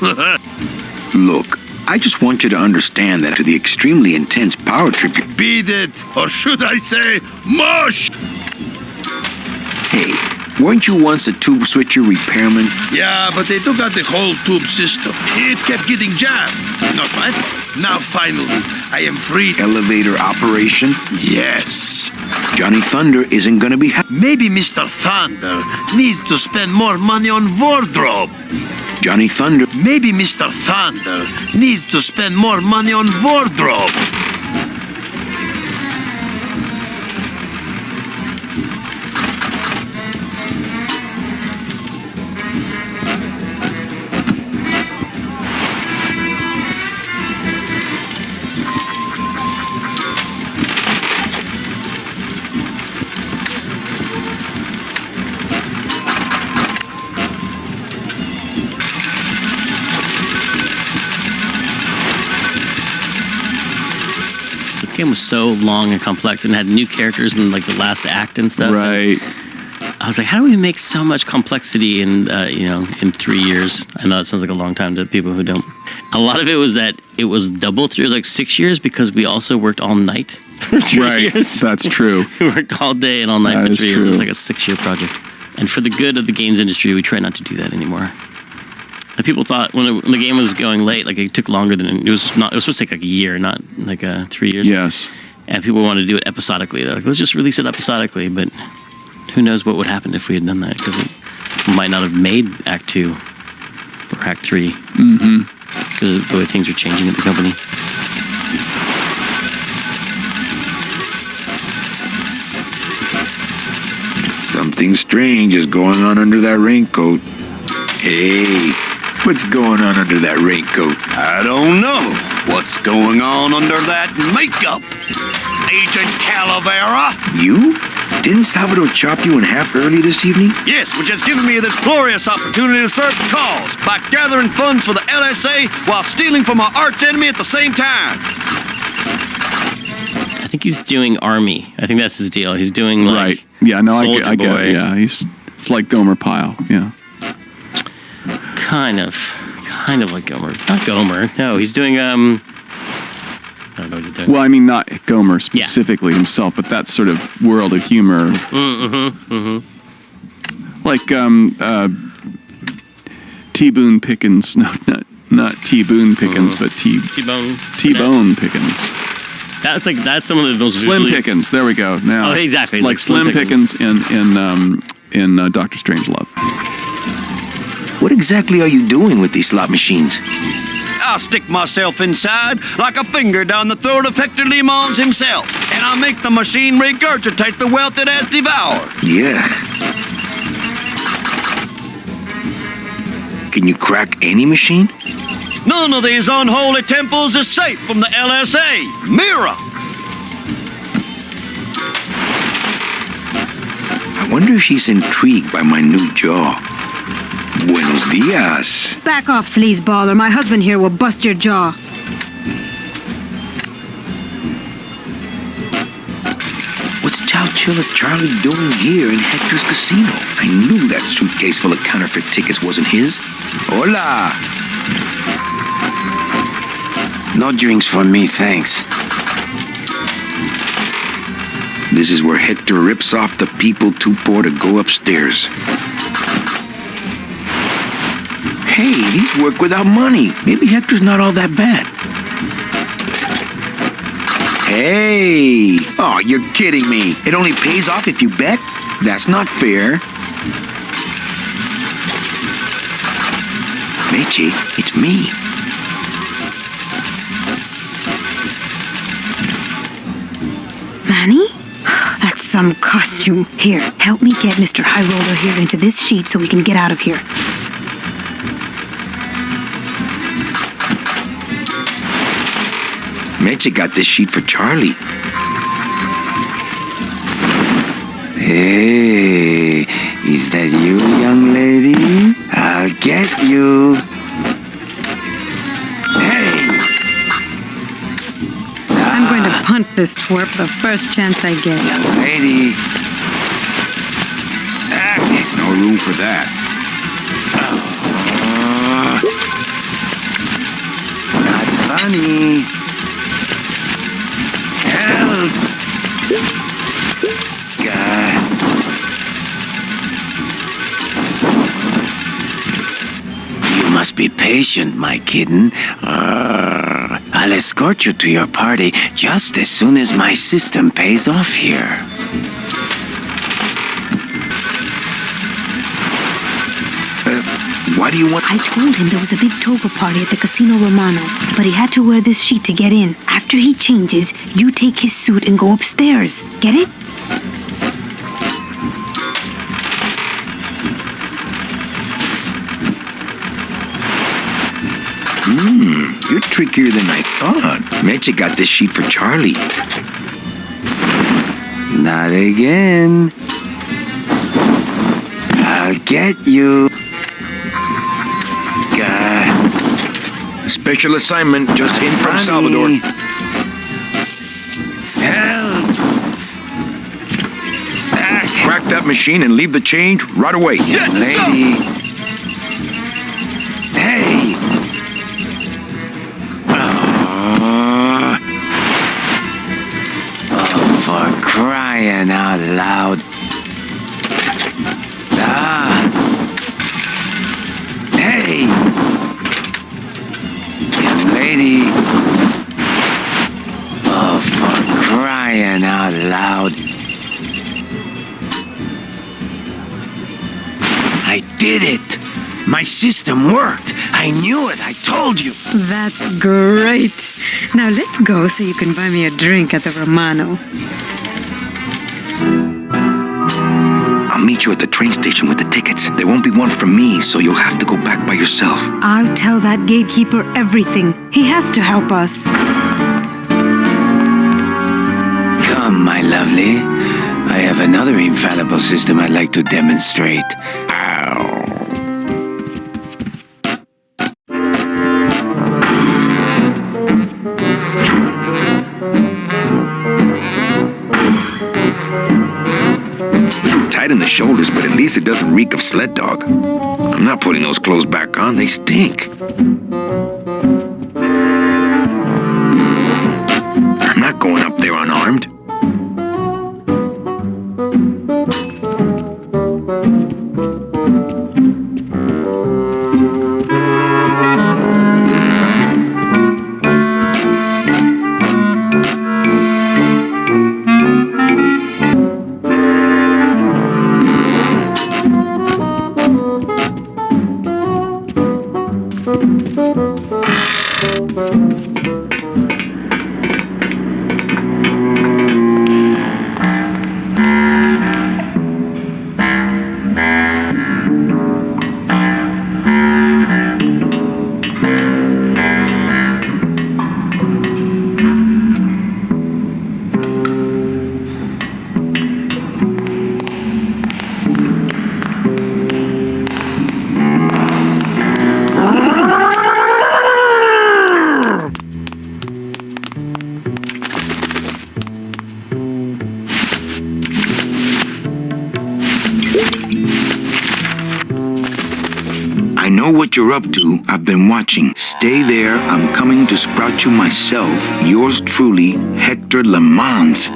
Look, I just want you to understand that to the extremely intense power trip... Beat it, or should I say, mush! Hey, weren't you once a tube switcher repairman? Yeah, but they took out the whole tube system. It kept getting jammed. Not my fault. Now, finally, I am free. Elevator operation? Yes. Johnny Thunder isn't gonna be happy. Maybe Mr. Thunder needs to spend more money on wardrobe. Johnny Thunder. Maybe Mr. Thunder needs to spend more money on wardrobe. Game was so long and complex and had new characters in like the last act and stuff. Right. And I was like, how do we make so much complexity in in 3 years? I know it sounds like a long time to people who don't. A lot of it was that it was double through like 6 years because we also worked all night for 3 years. That's true. We worked all day and all night That for is 3 years. true. It's like a 6-year project. And for the good of the games industry, we try not to do that anymore. And people thought when the game was going late, like it took longer than it was supposed to take like a year, not like 3 years. Yes. And people wanted to do it episodically. They're like, let's just release it episodically. But who knows what would happen if we had done that? Because it might not have made Act 2 or Act 3. Mm-hmm. Because of the way things are changing at the company. Something strange is going on under that raincoat. Hey, what's going on under that raincoat? I don't know what's going on under that makeup. Agent Calavera? You? Didn't Salvador chop you in half early this evening? Yes, which has given me this glorious opportunity to serve the cause by gathering funds for the LSA while stealing from our arch enemy at the same time. I think he's doing Army. I think that's his deal. He's doing like Right. Yeah, no, I get Boy. it. Yeah, it's like Gomer Pyle. Yeah. Kind of like Gomer. Not Gomer. No, he's doing I don't know what he's doing. Well, I mean, not Gomer specifically himself, but that sort of world of humor. Like T. Boone Pickens. No, not T. Boone Pickens, but T-Bone Pickens. That's some of the most Slim visually- Pickens. There we go. Now, Oh, exactly. Like Slim Pickens in Dr. Strangelove. What exactly are you doing with these slot machines? I'll stick myself inside like a finger down the throat of Hector Limons himself, and I'll make the machine regurgitate the wealth it has devoured. Yeah. Can you crack any machine? None of these unholy temples is safe from the LSA. Mira! I wonder if she's intrigued by my new jaw. Buenos dias. Back off, sleazeball, or my husband here will bust your jaw. What's Chowchilla Charlie doing here in Hector's casino? I knew that suitcase full of counterfeit tickets wasn't his. Hola! No drinks for me, thanks. This is where Hector rips off the people too poor to go upstairs. Hey, these work without money. Maybe Hector's not all that bad. Hey! Oh, you're kidding me. It only pays off if you bet? That's not fair. Meche, it's me. Manny? That's some costume. Here, help me get Mr. High Roller here into this sheet so we can get out of here. Meche got this sheet for Charlie. Hey, is that you, young lady? I'll get you. I'm going to punt this twerp the first chance I get. Young lady. No room for that. Not funny. Help! God. You must be patient, my kitten. I'll escort you to your party just as soon as my system pays off here. Why do you want... I told him there was a big toga party at the Casino Romano, but he had to wear this sheet to get in. After he changes, you take his suit and go upstairs. Get it? You're trickier than I thought. Meche got this sheet for Charlie. Not again. I'll get you. God. Special assignment just in from Salvador. Help! Crack that machine and leave the change right away. Young lady. Hey! Oh, for crying out loud. Hey! Young lady. Oh, for crying out loud. I did it! My system worked. I knew it. I told you. That's great. Now let's go so you can buy me a drink at the Romano. I'll meet you at the train station with the tickets. There won't be one for me, so you'll have to go back by yourself. I'll tell that gatekeeper everything. He has to help us. Come, my lovely. I have another infallible system I'd like to demonstrate. Ow. Tight in the shoulders, but at least it doesn't reek of sled dog. I'm not putting those clothes back on. They stink. I'm not going up there unarmed. I know what you're up to. I've been watching. Stay there. I'm coming to sprout you myself. Yours truly, Hector Le Mans.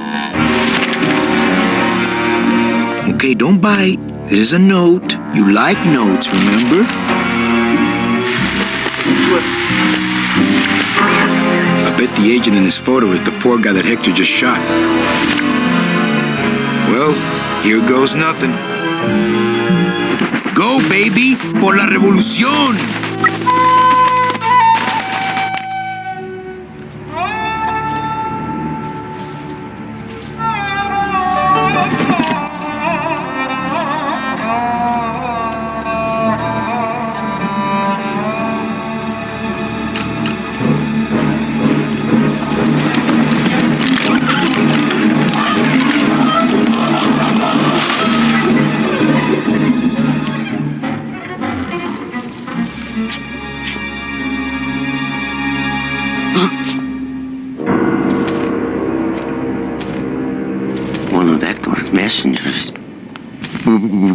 Okay, don't bite. This is a note. You like notes, remember? I bet the agent in this photo is the poor guy that Hector just shot. Well, here goes nothing. Go, baby, por la revolución! Messengers?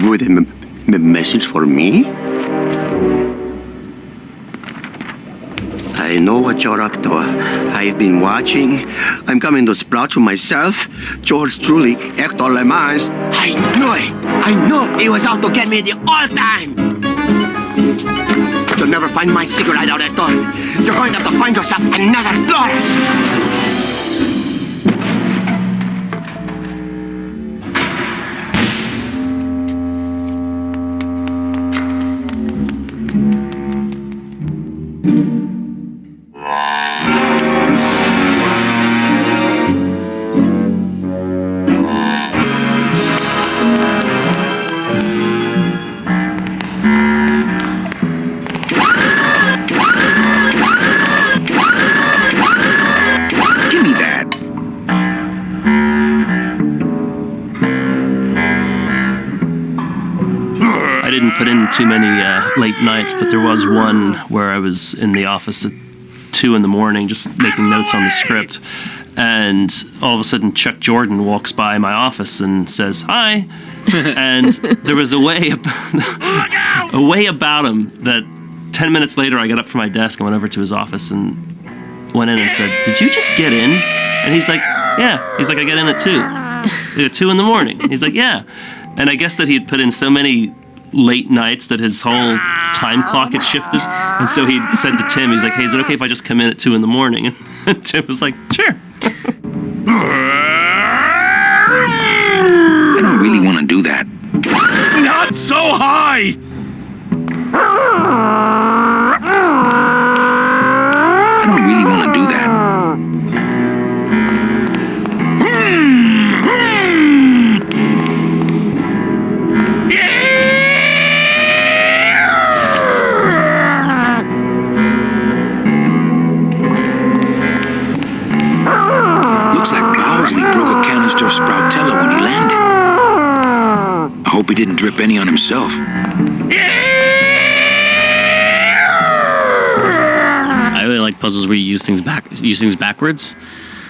With a message for me? I know what you're up to. I've been watching. I'm coming to sprout you myself. George truly, Hector Le Mans. I knew it! I knew he was out to get me the whole time! You'll never find my cigarette out, Hector. You're going to have to find yourself another Flores! Put in too many late nights, but there was one where I was in the office at 2 a.m. just making notes on the script, and all of a sudden Chuck Jordan walks by my office and says hi, and there was a way about him that 10 minutes later I got up from my desk and went over to his office and went in and said, "Did you just get in?" And he's like, "Yeah." He's like, "I get in at 2 a.m. He's like, "Yeah." And I guess that he had put in so many late nights that his whole time clock had shifted, and so he said to Tim, he's like, "Hey, is it okay if I just come in at 2 a.m?" And Tim was like, "Sure." I don't really want to do that. Not so high! don't really want to do that. Looks like Bowsley broke a canister of Sproutella when he landed. I hope he didn't drip any on himself. I really like puzzles where you use things backwards.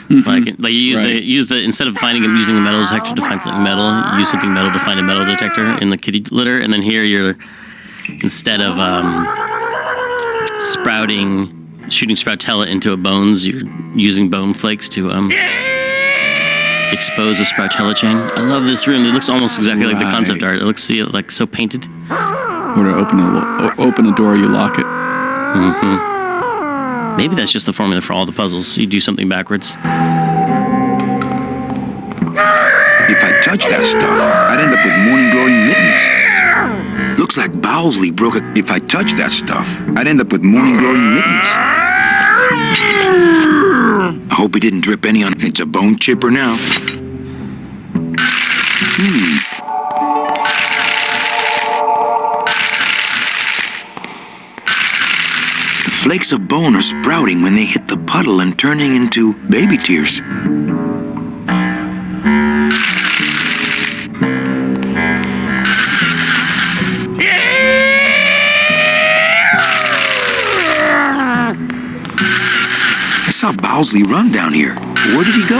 Like you use the instead of finding and using a metal detector to find something metal, you use something metal to find a metal detector in the kitty litter, and then here you're instead of shooting Sproutella into a bones, you're using bone flakes to expose a Sproutella chain. I love this room. It looks almost exactly like the concept art. It looks like so painted. Or to open a door, you lock it. Mm-hmm. Maybe that's just the formula for all the puzzles. You do something backwards. If I touch that stuff, I'd end up with morning glory mittens. Looks like Bowsley broke it. If I touch that stuff, I'd end up with morning glory mittens. I hope he didn't drip any on it. It's a bone chipper now. The flakes of bone are sprouting when they hit the puddle and turning into baby tears. I saw Bowsley run down here. Where did he go?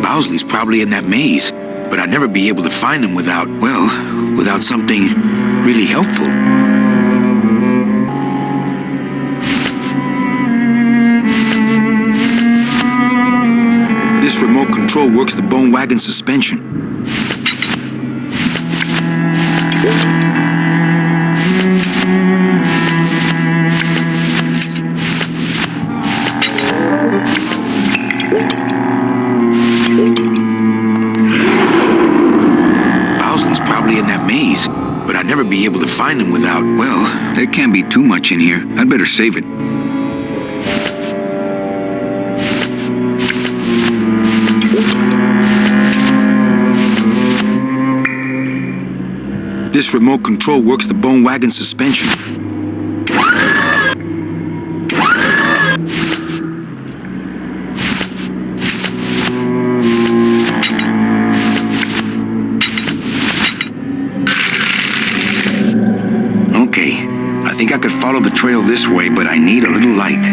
Bowsley's probably in that maze, but I'd never be able to find him without something really helpful. This remote control works the bone wagon suspension. Bowsley's probably in that maze, but I'd never be able to find him without, there can't be too much in here. I'd better save it. This remote control works the bone wagon suspension. Okay, I think I could follow the trail this way, but I need a little light.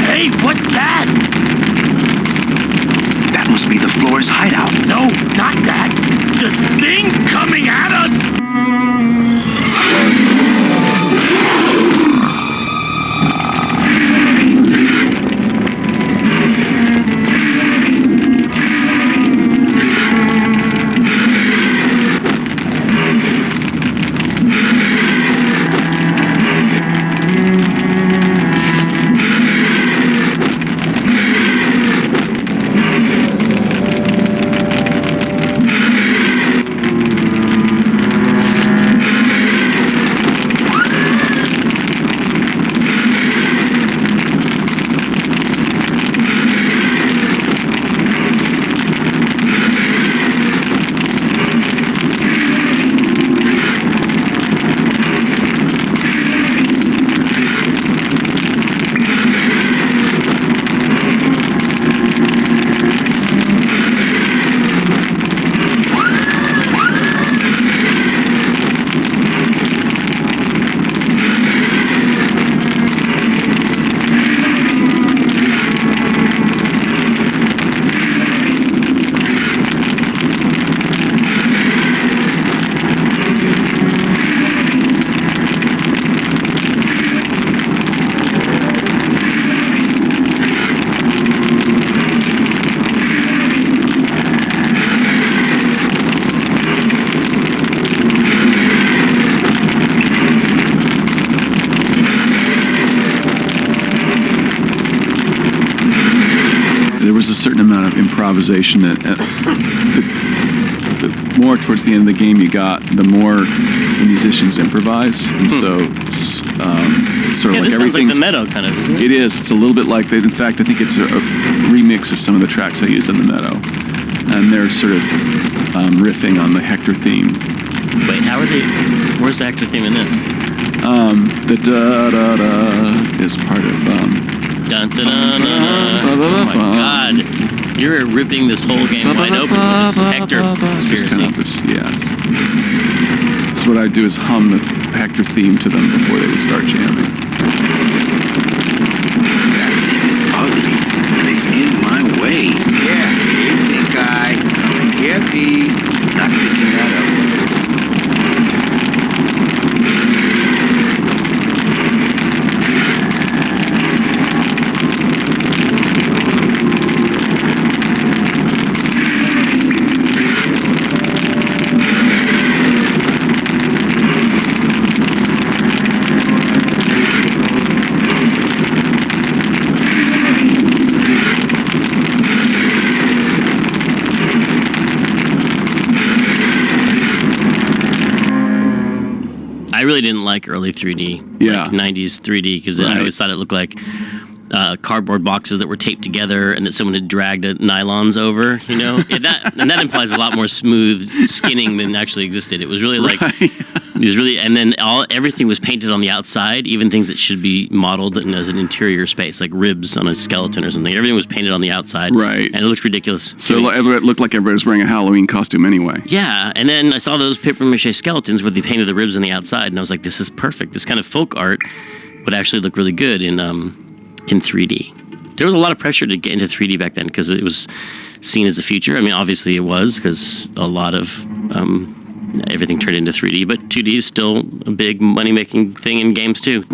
Hey, what's that? That must be the Flores hideout. No, not that. The thing coming at us! certain amount of improvisation. The more towards the end of the game you got, the more the musicians improvise, and so sort of like this sounds like everything's the Meadow kind of. Isn't it? It is. It's a little bit like that. In fact, I think it's a remix of some of the tracks I used on the Meadow, and they're sort of riffing on the Hector theme. Wait, how are they? Where's the Hector theme in this? The da da da is part of. Dun, dun, dun, dun, dun. Oh my God! You're ripping this whole game wide open with this Hector conspiracy. It's what I do is hum the Hector theme to them before they would start jamming. That thing is ugly, and it's in my way. Yeah, big guy. Come and get me. Not picking that up. I really didn't like early 3D, like 90s 3D, because I always thought it looked like cardboard boxes that were taped together and that someone had dragged nylons over, you know? And that implies a lot more smooth skinning than actually existed. It was really like, it was really, and then everything was painted on the outside, even things that should be modeled as an interior space, like ribs on a skeleton or something. Everything was painted on the outside. Right. And it looked ridiculous. So it looked like everybody was wearing a Halloween costume anyway. Yeah, and then I saw those papier-mâché skeletons where they painted the ribs on the outside, and I was like, this is perfect. This kind of folk art would actually look really good in 3D. There was a lot of pressure to get into 3D back then because it was seen as the future. I mean, obviously it was, because a lot of everything turned into 3D, but 2D is still a big money-making thing in games too.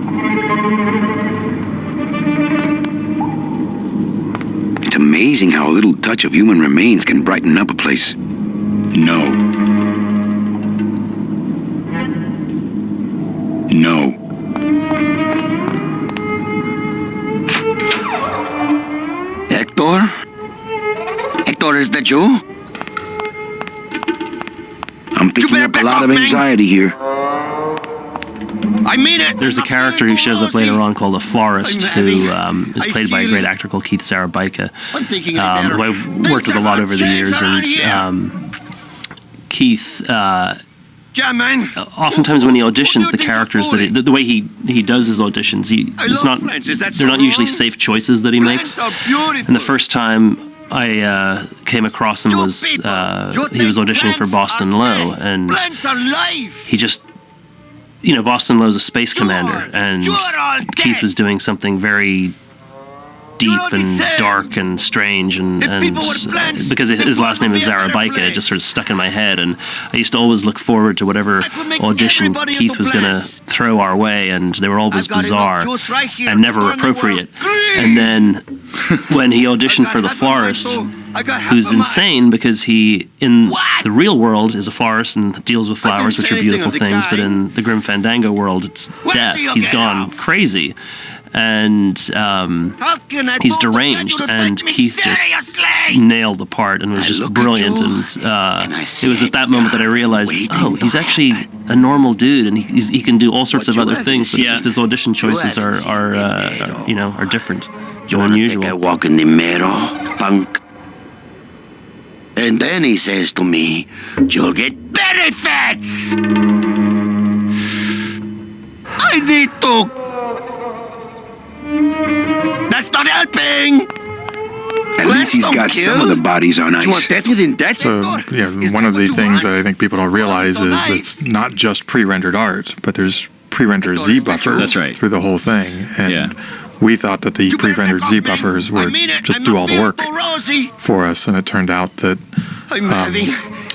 It's amazing how a little touch of human remains can brighten up a place. No. No. Hector? Hector, is that you? I'm picking up a lot of anxiety here. I mean it! There's a character who shows up later on called a florist who is played by a great actor called Keith Sarabica, who I've worked with a lot over the years. And Keith, oftentimes when he auditions, the characters that the way he does his auditions, they're not usually safe choices that he makes. And the first time I came across him was he was auditioning for Boston Low, and he just, Boston Low's a space commander, and Keith was doing something very deep and dark and strange, and because his last name is Zarabica, it just sort of stuck in my head, and I used to always look forward to whatever audition Keith was going to throw our way, and they were always bizarre and never appropriate. And then when he auditioned for the florist, who's insane because he, in the real world, is a florist and deals with flowers, which are beautiful things, but in the Grim Fandango world, it's death. He's gone crazy. And he's deranged, and Keith just nailed the part and was just brilliant. And it was at that moment that I realized, oh, he's actually a normal dude, and he can do all sorts of other things, but just his audition choices are different, unusual. I walk in the mirror, punk. And then he says to me, "You'll get benefits." I need to. That's not helping! At least he's got some of the bodies on ice. So, one of the things that I think people don't realize is it's not just pre-rendered art, but there's pre-rendered Z buffers through the whole thing. And we thought that the pre-rendered Z buffers would just do all the work for us, and it turned out that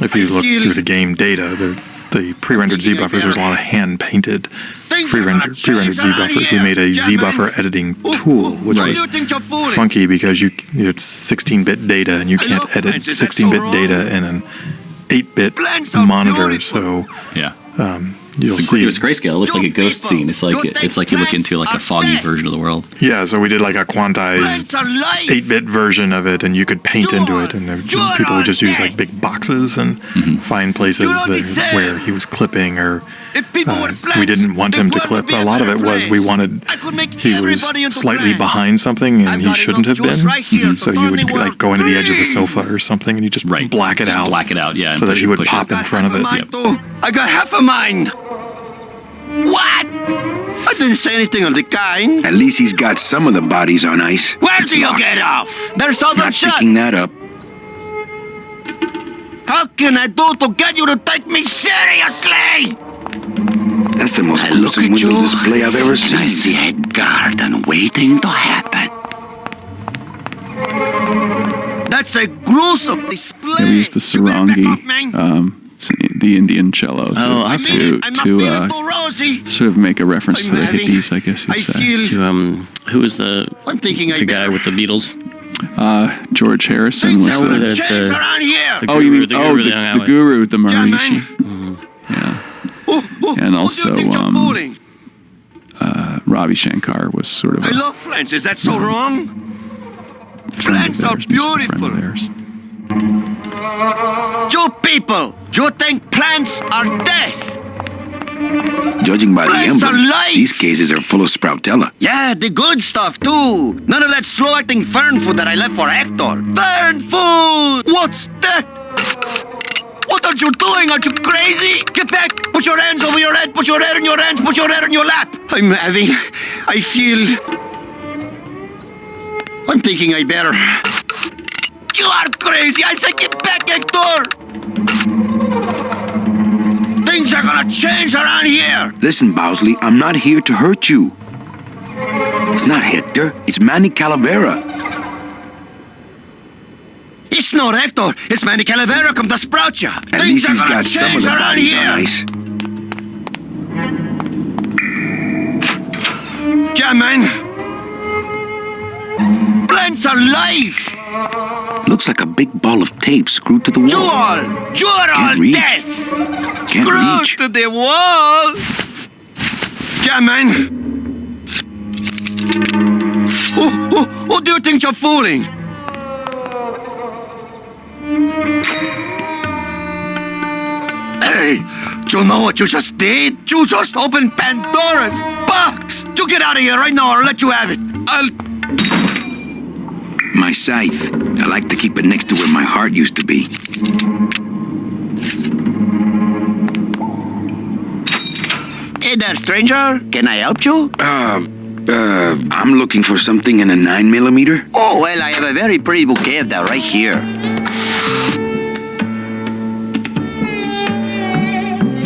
if you look through the game data, the pre-rendered Z buffers, there's a lot of hand-painted pre-rendered Z buffers. We made a Z buffer editing tool, which was funky because it's 16-bit data, and you can't edit 16-bit data in an 8-bit monitor. So you'll It's see. grayscale. It looks like a ghost scene. It's like you look into like a foggy version of the world. Yeah, so we did like a quantized 8-bit version of it, and you could paint into it, and people would just use like big boxes and find places where he was clipping, or we didn't want him to clip. A lot of it was we wanted he was slightly behind something and he shouldn't have been. So you would like go into the edge of the sofa or something, and you just black it out. Black it out, yeah. So that he would pop in front of it. I got half a mind. What? I didn't say anything of the kind. At least he's got some of the bodies on ice. Where do you get off? There's other Not shit. picking that up. How can I do to get you to take me seriously? That's the most gruesome window display I've ever seen. I see a garden waiting to happen. That's a gruesome display. Yeah, we used the sarangi, it's the Indian cello, to sort of make a reference to the hippies, I guess you'd say. To who was the guy with the Beatles? George Harrison was the guru, the Maharishi. Yeah. And also Ravi Shankar was sort of I love plants. Is that so wrong? Plants are beautiful. You people, you think plants are death? Judging by the Plants are emblem, life. these cases are full of sproutella. Yeah, the good stuff too. None of that slow-acting fern food that I left for Hector. Fern food! What's that? What are you doing? Are you crazy? Get back! Put your hands over your head. Put your head in your hands. Put your head in your lap. I'm thinking I better. You are crazy. I said get back, Hector. Things are gonna change around here. Listen, Bowsley, I'm not here to hurt you. It's not Hector. It's Manny Calavera. It's not Hector. It's Manny Calavera come to sprout you. At least he's got some of the bodies on ice. Yeah, man. Plants are life. Looks like a big ball of tape screwed to the wall. You're all reach. death. Can't Screwed reach. to the wall. Yeah, man. Who do you think you're fooling? Hey, do you know what you just did? You just opened Pandora's box. You get out of here right now or I'll let you have it. My scythe. I like to keep it next to where my heart used to be. Hey there, stranger. Can I help you? I'm looking for something in a 9mm. Oh, well, I have a very pretty bouquet of that right here.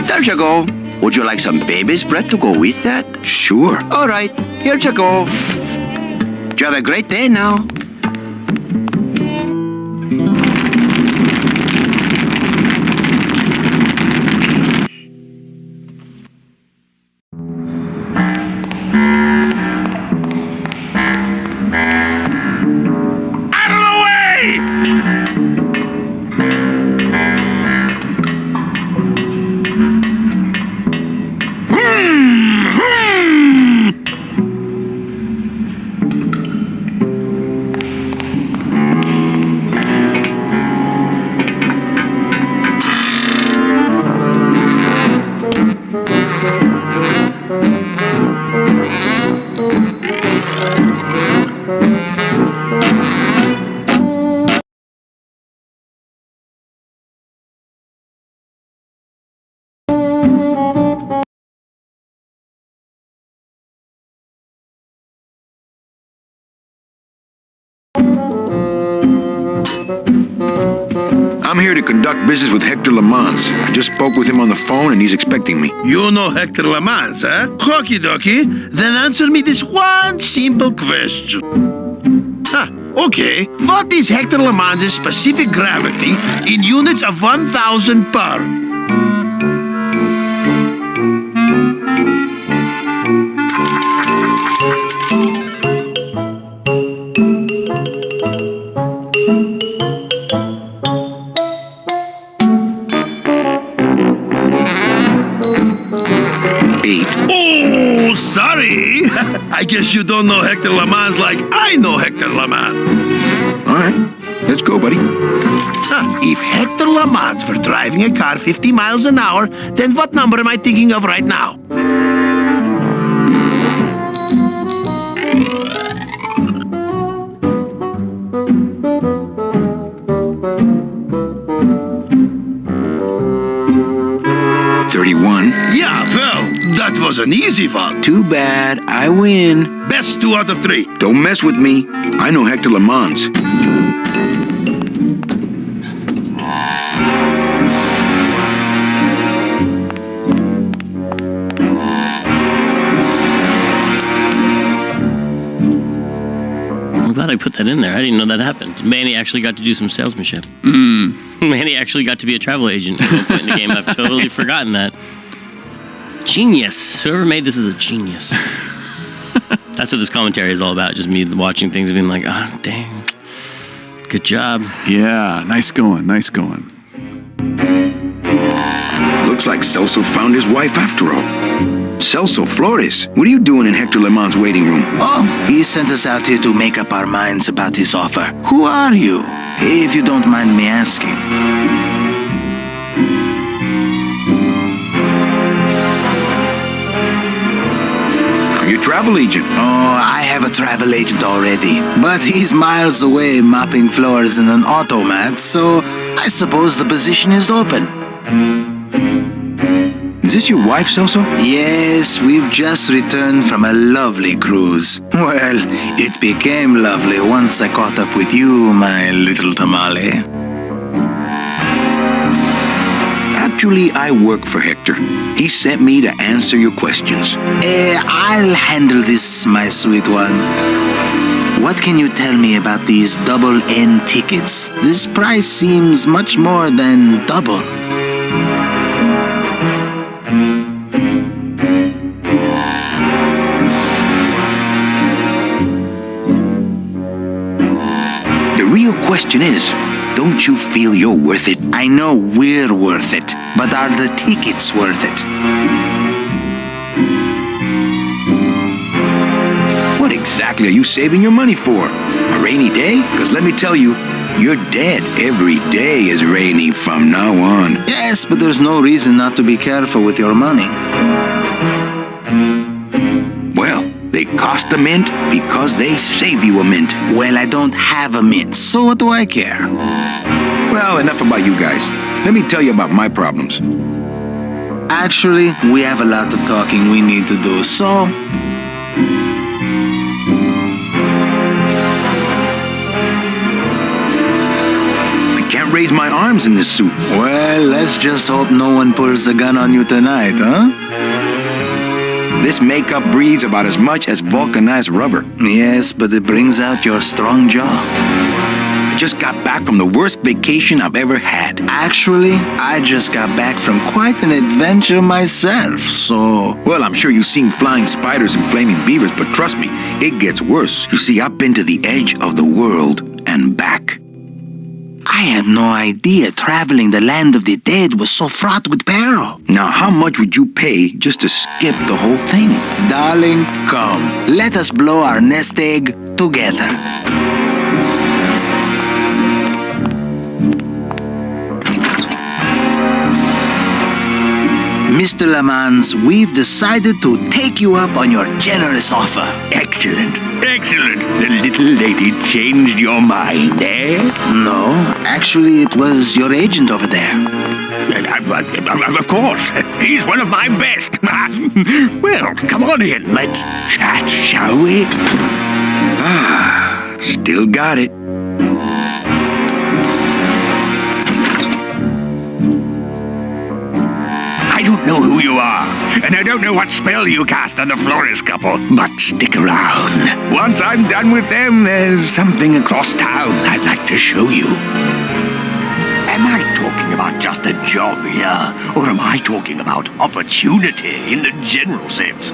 There you go. Would you like some baby's breath to go with that? Sure. All right, here you go. You have a great day now. I'm here to conduct business with Hector Lamans. I just spoke with him on the phone and he's expecting me. You know Hector Lamans, eh? Okie dokie. Then answer me this one simple question. Okay. What is Hector Lamans' specific gravity in units of 1,000 per? Sorry. I guess you don't know Hector LeMans like I know Hector LeMans. All right, let's go, buddy. If Hector LeMans were driving a car 50 miles an hour, then what number am I thinking of right now? Yeah, well, that was an easy one. Too bad. I win. Best 2 out of 3. Don't mess with me. I know Hector LeMans. I'm glad I put that in there. I didn't know that happened. Manny actually got to do some salesmanship. Manny actually got to be a travel agent at one point in the game. I've totally forgotten that. Genius. Whoever made this is a genius. That's what this commentary is all about. Just me watching things and being like, oh, dang. Good job. Yeah, nice going. Looks like Celso found his wife after all. Celso Flores, what are you doing in Hector LeMans' waiting room? Oh, he sent us out here to make up our minds about his offer. Who are you, if you don't mind me asking? I'm your travel agent. Oh, I have a travel agent already, but he's miles away mopping floors in an automat, so I suppose the position is open. Is this your wife, Celso? Yes, we've just returned from a lovely cruise. Well, it became lovely once I caught up with you, my little tamale. Actually, I work for Hector. He sent me to answer your questions. I'll handle this, my sweet one. What can you tell me about these double N tickets? This price seems much more than double. The real question is, don't you feel you're worth it? I know we're worth it, but are the tickets worth it? What exactly are you saving your money for? A rainy day? Because let me tell you, you're dead. Every day is rainy from now on. Yes, but there's no reason not to be careful with your money. Well, they cost a mint because they save you a mint. Well, I don't have a mint, so what do I care? Well, enough about you guys. Let me tell you about my problems. Actually, we have a lot of talking we need to do, so... I can't raise my arms in this suit. Well, let's just hope no one pulls a gun on you tonight, huh? This makeup breathes about as much as vulcanized rubber. Yes, but it brings out your strong jaw. I just got back from the worst vacation I've ever had. Actually, I just got back from quite an adventure myself, so... Well, I'm sure you've seen flying spiders and flaming beavers, but trust me, it gets worse. You see, I've been to the edge of the world and back. I had no idea traveling the land of the dead was so fraught with peril. Now, how much would you pay just to skip the whole thing? Darling, come. Let us blow our nest egg together. Mr. LeMans, we've decided to take you up on your generous offer. Excellent. Excellent. The little lady changed your mind, eh? No, actually, it was your agent over there. Of course. He's one of my best. Well, come on in. Let's chat, shall we? Still got it. I don't know who you are, and I don't know what spell you cast on the Flores couple, but stick around. Once I'm done with them, there's something across town I'd like to show you. Am I talking about just a job here, or am I talking about opportunity in the general sense?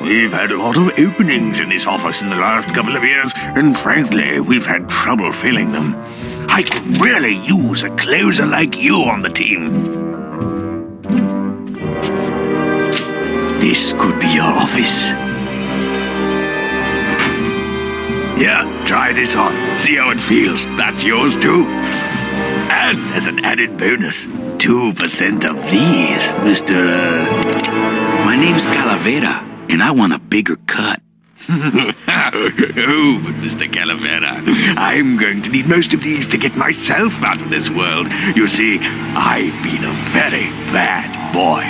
We've had a lot of openings in this office in the last couple of years, and frankly, we've had trouble filling them. I could really use a closer like you on the team. This could be your office. Here, try this on. See how it feels. That's yours too. And as an added bonus, 2% of these, Mr. My name's Calavera, and I want a bigger cut. Oh, but Mr. Calavera, I'm going to need most of these to get myself out of this world. You see, I've been a very bad boy.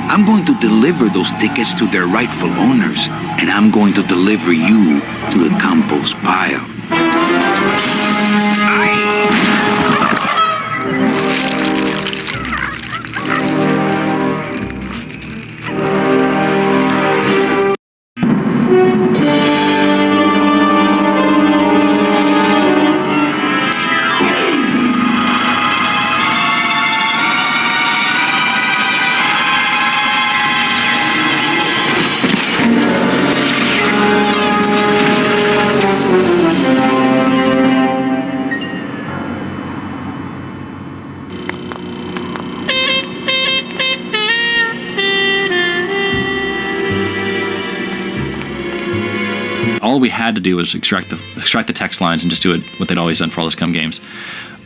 I'm going to deliver those tickets to their rightful owners, and I'm going to deliver you to the compost pile. All we had to do was extract the text lines and just do it what they'd always done for all the Scum games.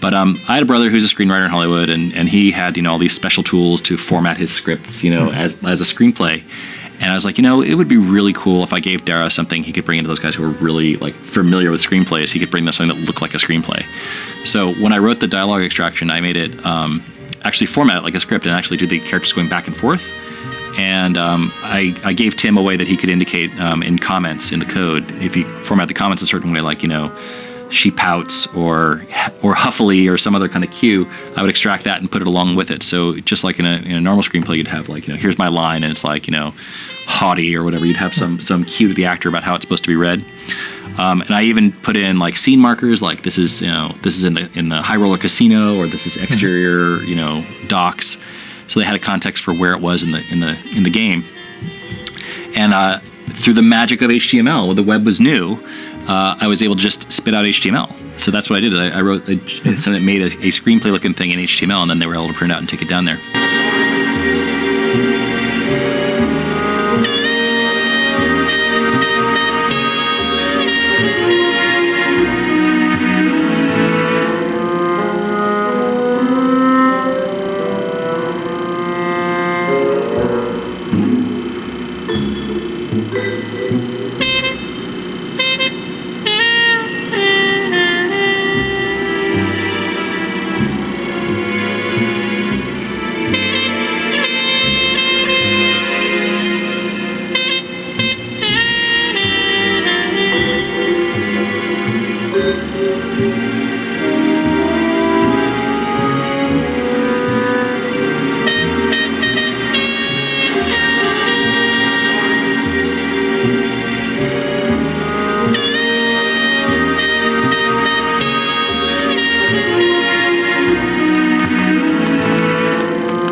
But I had a brother who's a screenwriter in Hollywood, and he had all these special tools to format his scripts as a screenplay. And I was like, it would be really cool if I gave Dara something he could bring into those guys who are really familiar with screenplays. He could bring them something that looked like a screenplay. So when I wrote the dialogue extraction, I made it actually format it like a script and actually do the characters going back and forth. And I gave Tim a way that he could indicate in comments in the code. If you format the comments a certain way, she pouts or huffily or some other kind of cue, I would extract that and put it along with it. So just like in a normal screenplay, you'd have here's my line, and it's haughty or whatever. You'd have some cue to the actor about how it's supposed to be read. And I even put in scene markers, this is in the high roller casino, or this is exterior docks. So they had a context for where it was in the game. And through the magic of HTML, when the web was new, I was able to just spit out HTML. So that's what I did. I wrote something that made a screenplay-looking thing in HTML, and then they were able to print it out and take it down there.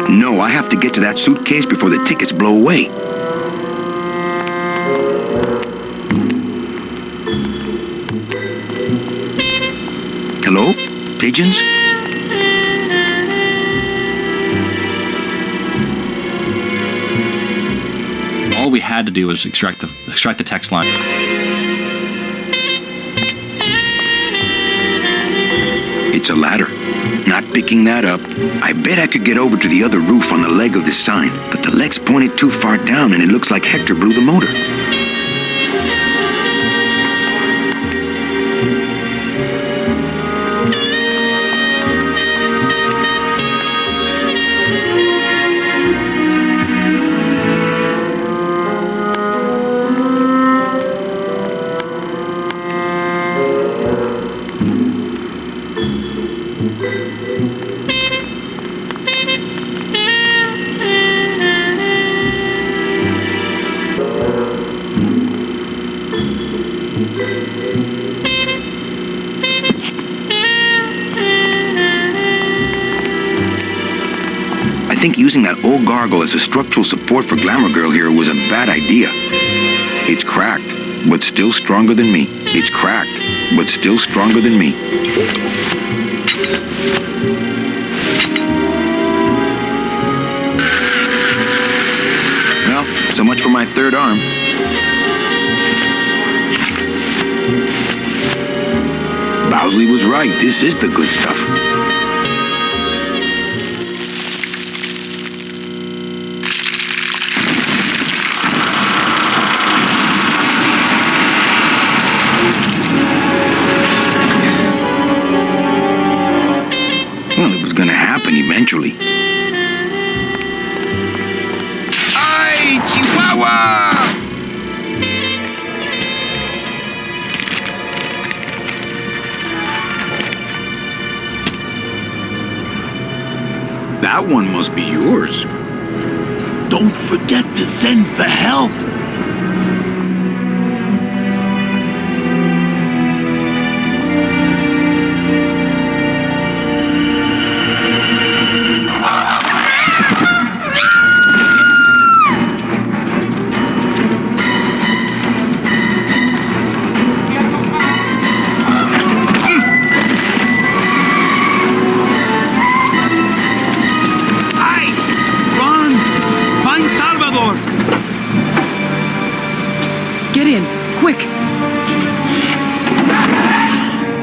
No, I have to get to that suitcase before the tickets blow away. Hello? Pigeons? All we had to do was extract the text line. It's a ladder. Not picking that up. I bet I could get over to the other roof on the leg of this sign, but the leg's pointed too far down and it looks like Hector blew the motor. I think using that old gargle as a structural support for Glamour Girl here was a bad idea. It's cracked, but still stronger than me. It's cracked, but still stronger than me. Well, so much for my third arm. probably was right. This is the good stuff. Well, it was gonna happen eventually. Ay, Chihuahua! That one must be yours. Don't forget to send for help. Gideon, quick!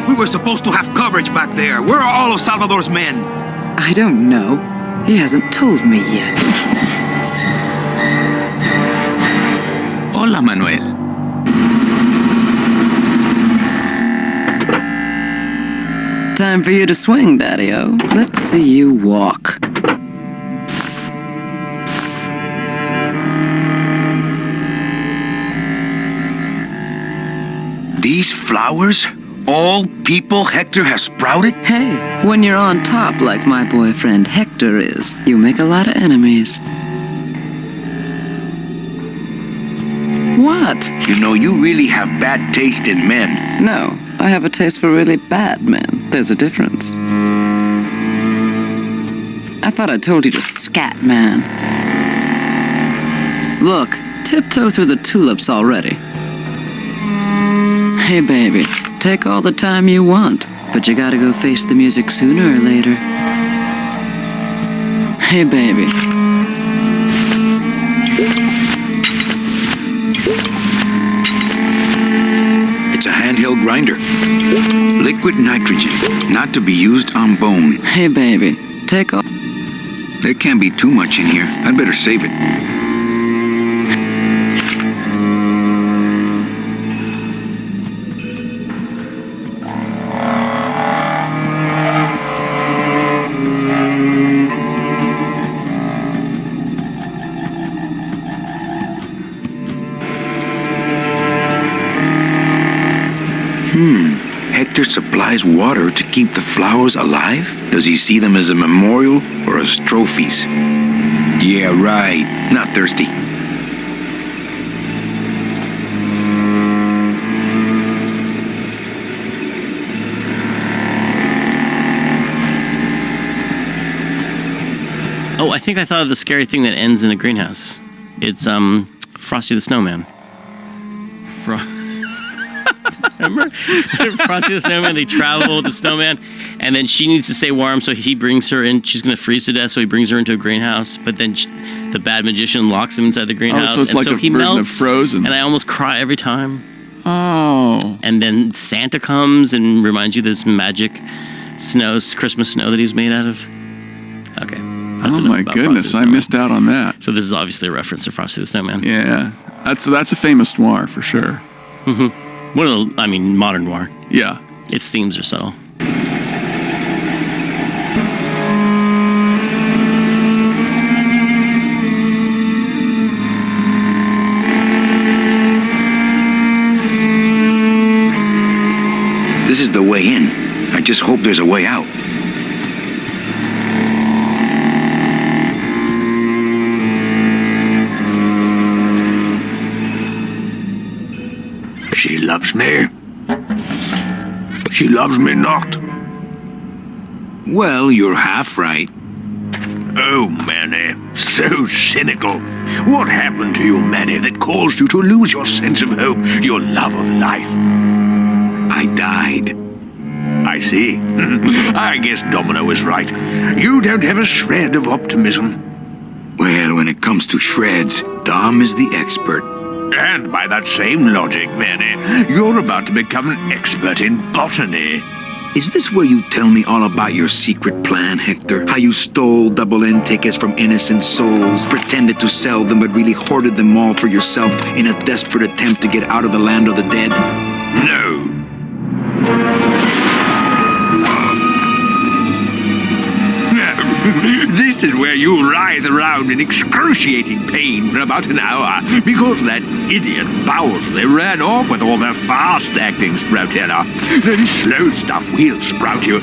We were supposed to have coverage back there. Where are all of Salvador's men? I don't know. He hasn't told me yet. Hola, Manuel. Time for you to swing, Daddy-O. Let's see you walk. These flowers? All people Hector has sprouted? Hey, when you're on top like my boyfriend Hector is, you make a lot of enemies. What? You know, you really have bad taste in men. No, I have a taste for really bad men. There's a difference. I thought I told you to scat, man. Look, tiptoe through the tulips already. Hey, baby, take all the time you want, but you gotta go face the music sooner or later. Hey, baby. It's a handheld grinder. Liquid nitrogen, not to be used on bone. Hey, baby, take all... There can't be too much in here. I'd better save it. Hector supplies water to keep the flowers alive? Does he see them as a memorial or as trophies? Yeah, right. Not thirsty. Oh, I think I thought of the scary thing that ends in a greenhouse. It's Frosty the Snowman. Remember? Frosty the Snowman, they travel with the snowman, and then she needs to stay warm, so he brings her in. She's going to freeze to death, so he brings her into a greenhouse, but then the bad magician locks him inside the greenhouse. Oh, so it's and like so a he version of melts, Frozen. and I almost cry every time. Oh. And then Santa comes and reminds you that it's magic Christmas snow that he's made out of. Okay. Oh my goodness, I missed out on that. So this is obviously a reference to Frosty the Snowman. Yeah, that's a famous noir for sure. Mm-hmm. Modern noir. Yeah. Its themes are subtle. This is the way in. I just hope there's a way out. She loves me. She loves me not. Well, you're half right. Oh, Manny, so cynical. What happened to you, Manny, that caused you to lose your sense of hope, your love of life? I died. I see. I guess Domino is right. You don't have a shred of optimism. Well, when it comes to shreds, Dom is the expert. And by that same logic, Manny, you're about to become an expert in botany. Is this where you tell me all about your secret plan, Hector? How you stole double-end tickets from innocent souls, pretended to sell them but really hoarded them all for yourself in a desperate attempt to get out of the land of the dead? No. This is where you writhe around in excruciating pain for about an hour because that idiot Bowsley ran off with all their fast-acting Sproutella. The slow stuff will sprout you,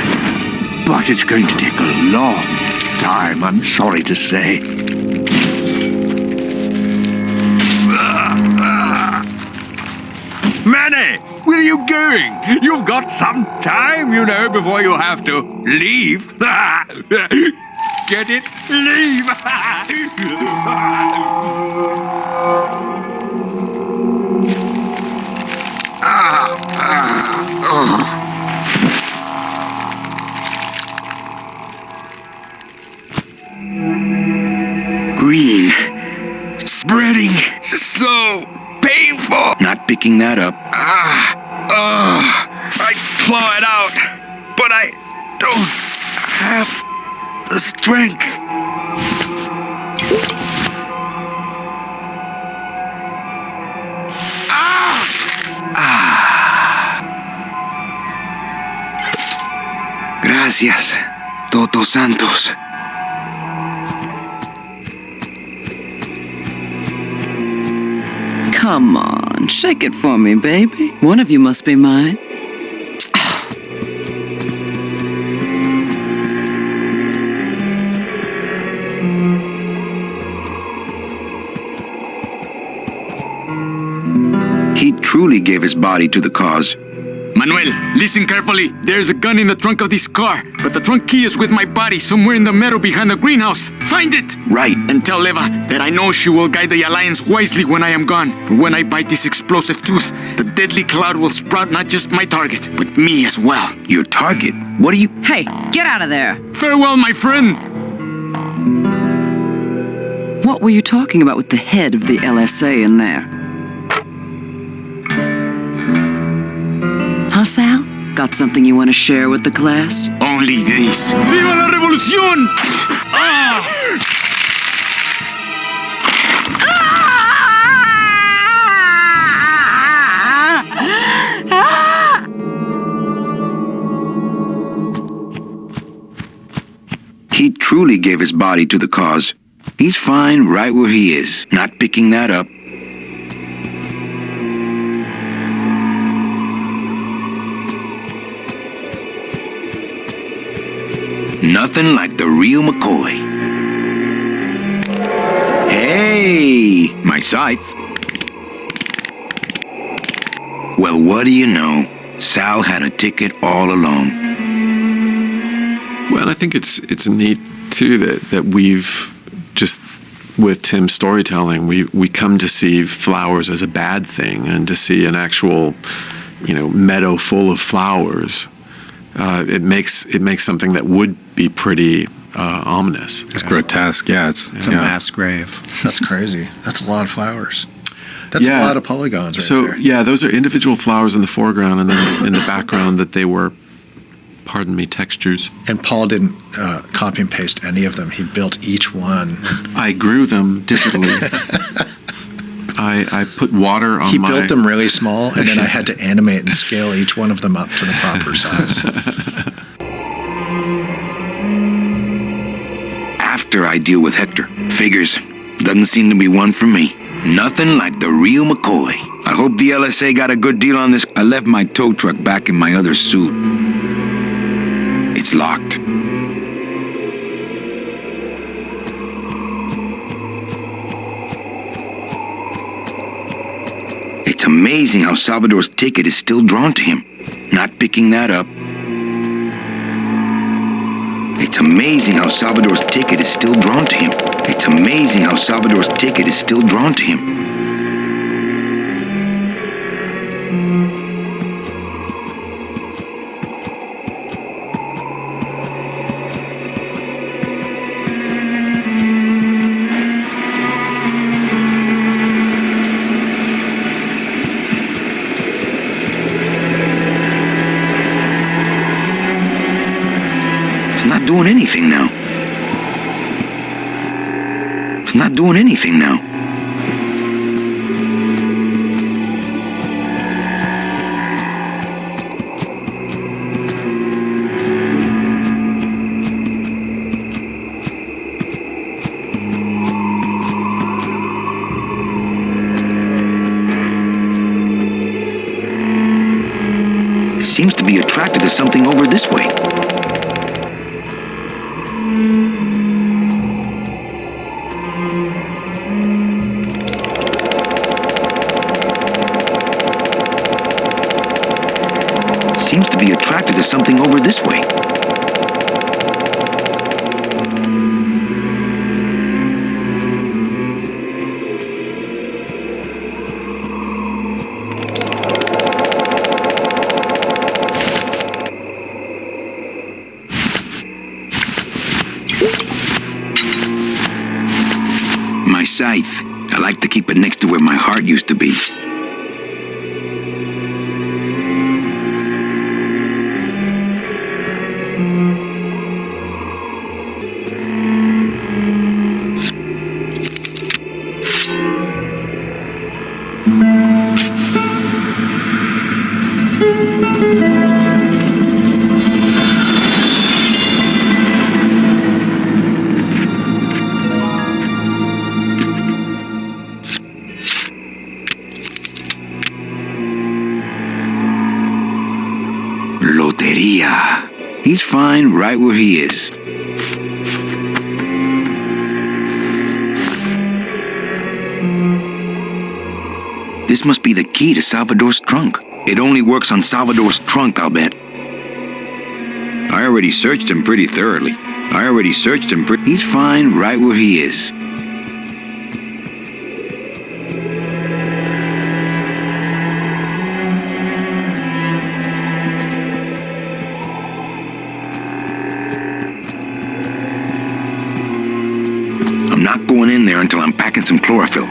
but it's going to take a long time, I'm sorry to say. Manny, where are you going? You've got some time, you know, before you have to leave. Get it? Leave! Green. Spreading. So painful. Not picking that up. I claw it out, but I don't have the strength. Gracias, Toto Santos. Come on, shake it for me, baby. One of you must be mine. He truly gave his body to the cause. Manuel, listen carefully. There's a gun in the trunk of this car, but the trunk key is with my body somewhere in the meadow behind the greenhouse. Find it! Right. And tell Eva that I know she will guide the Alliance wisely when I am gone. For when I bite this explosive tooth, the deadly cloud will sprout not just my target, but me as well. Your target? What are you... Hey, get out of there! Farewell, my friend! What were you talking about with the head of the LSA in there? Huh, Sal? Got something you want to share with the class? Only this. Viva la revolución! He truly gave his body to the cause. He's fine right where he is, not picking that up. Nothing like the real McCoy. Hey, my scythe. Well, what do you know? Sal had a ticket all along. Well, I think it's neat too that we've just with Tim's storytelling, we come to see flowers as a bad thing, and to see an actual, meadow full of flowers. It makes something that would be pretty ominous. It's grotesque. Yeah, it's a mass grave. That's crazy. That's a lot of flowers. That's a lot of polygons right there. Yeah, those are individual flowers in the foreground, and then in the background that they were, pardon me, textures. And Paul didn't copy and paste any of them. He built each one. I grew them digitally. I put water on He built them really small, and then I had to animate and scale each one of them up to the proper size. After I deal with Hector. Figures. Doesn't seem to be one for me. Nothing like the real McCoy. I hope the LSA got a good deal on this. I left my tow truck back in my other suit. It's locked. It's amazing how Salvador's ticket is still drawn to him. Not picking that up. It's amazing how Salvador's ticket is still drawn to him. It's amazing how Salvador's ticket is still drawn to him. not doing anything now. It's not doing anything now. Seems to be attracted to something over this way. Seems to be attracted to something over this way. My scythe. I like to keep it next to where my heart used to be. Loteria. He's fine right where he is. This must be the key to Salvador's trunk. It only works on Salvador's trunk, I'll bet. I already searched him pretty thoroughly. He's fine right where he is. I'm not going in there until I'm packing some chlorophyll.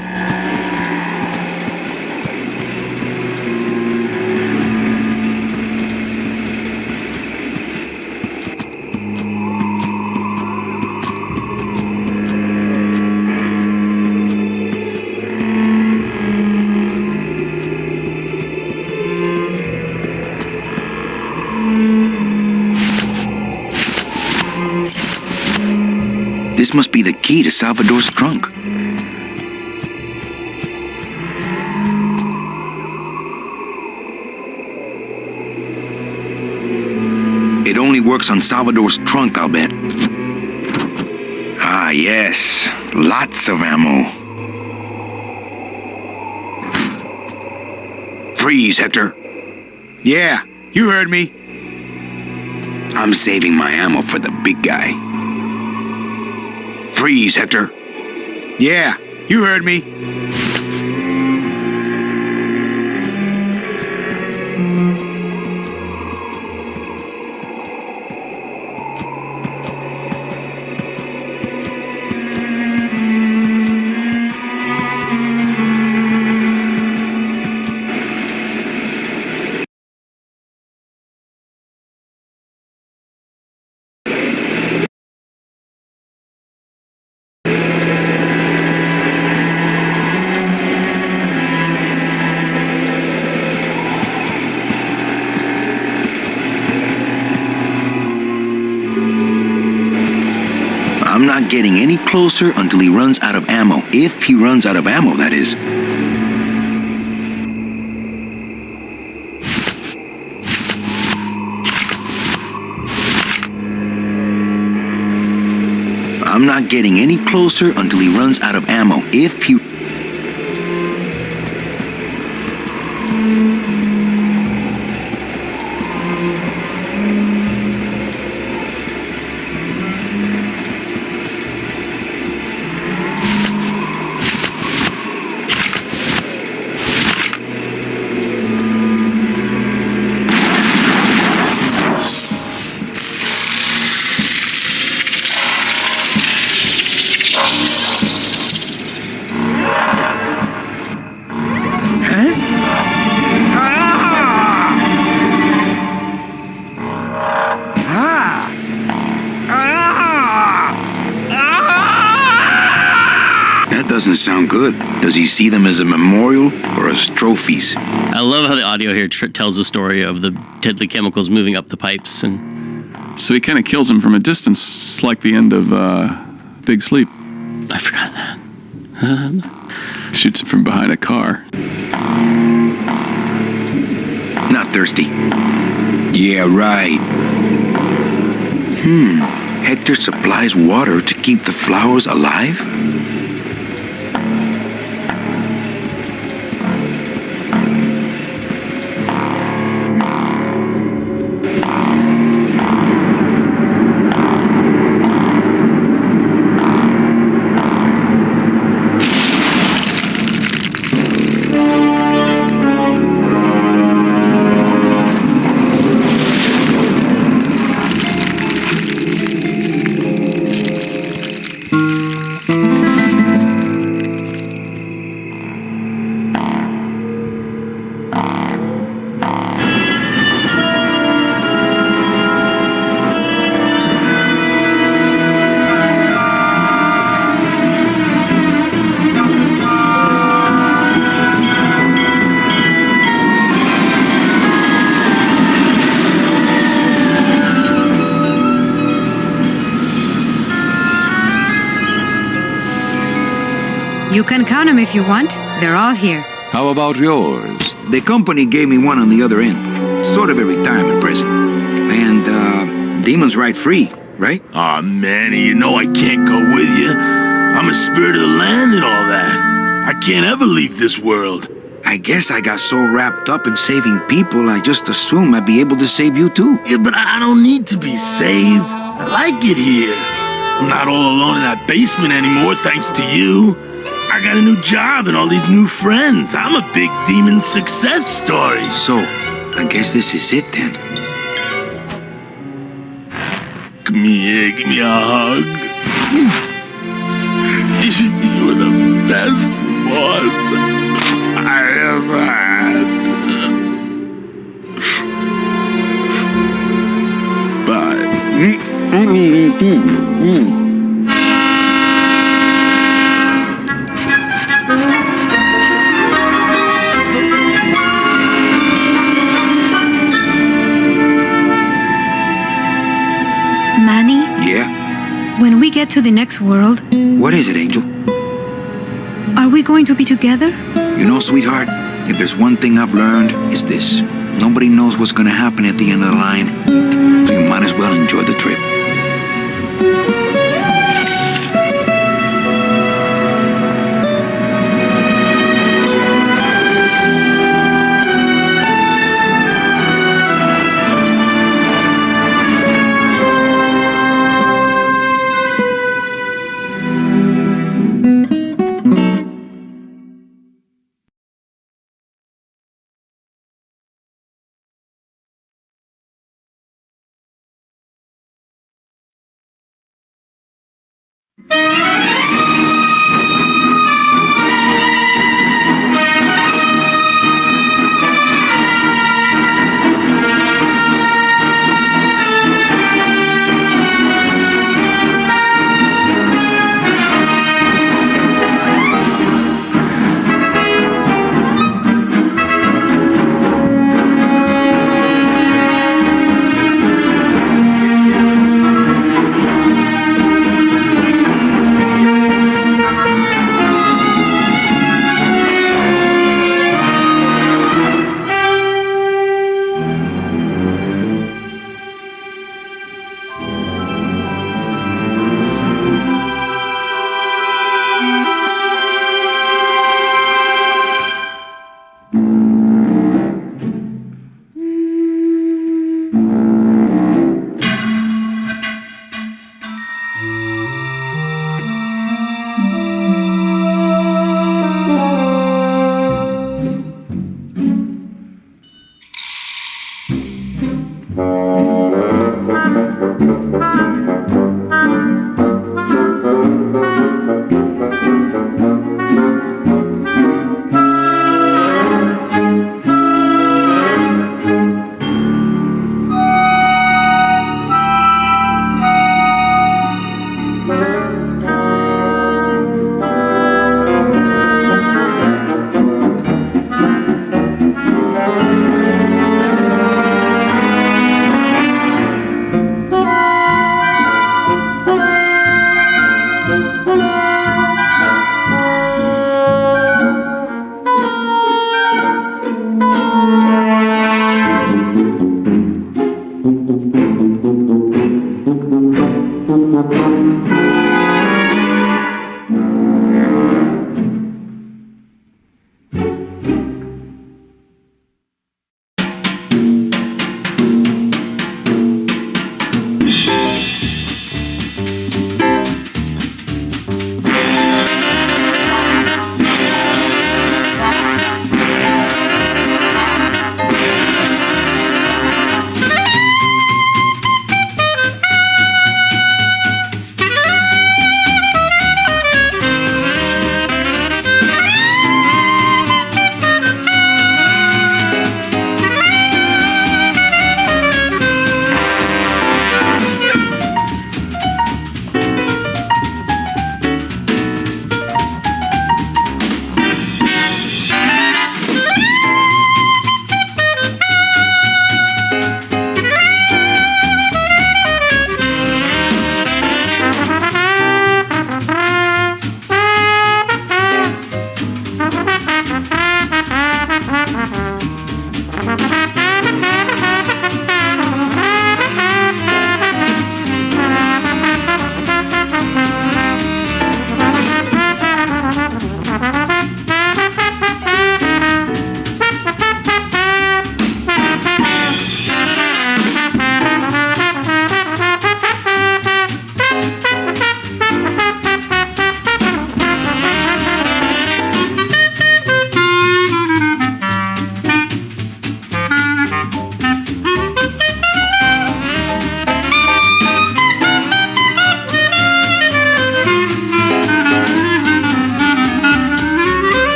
This must be the key to Salvador's trunk. It only works on Salvador's trunk, I'll bet. Ah, yes. Lots of ammo. Freeze, Hector. Yeah, you heard me. I'm saving my ammo for the big guy. Freeze, Hector. Yeah, you heard me. I'm not getting any closer until he runs out of ammo. If he runs out of ammo, that is. I'm not getting any closer until he runs out of ammo. If he... doesn't sound good. Does he see them as a memorial or as trophies? I love how the audio here tells the story of the deadly chemicals moving up the pipes, and so he kind of kills him from a distance. It's like the end of Big Sleep. I forgot that. Shoots him from behind a car. Not thirsty. Yeah, right. Hector supplies water to keep the flowers alive? You can count them if you want. They're all here. How about yours? The company gave me one on the other end. Sort of a retirement present. And, demons ride free, right? Aw, Manny, you know I can't go with you. I'm a spirit of the land and all that. I can't ever leave this world. I guess I got so wrapped up in saving people, I just assumed I'd be able to save you too. Yeah, but I don't need to be saved. I like it here. I'm not all alone in that basement anymore, thanks to you. I got a new job and all these new friends. I'm a big demon success story. So, I guess this is it then. Come here, give me a hug. You were the best boss I ever had. Bye. Manny? Yeah? When we get to the next world... What is it, Angel? Are we going to be together? You know, sweetheart, if there's one thing I've learned, it's this. Nobody knows what's gonna happen at the end of the line, so you might as well enjoy the trip.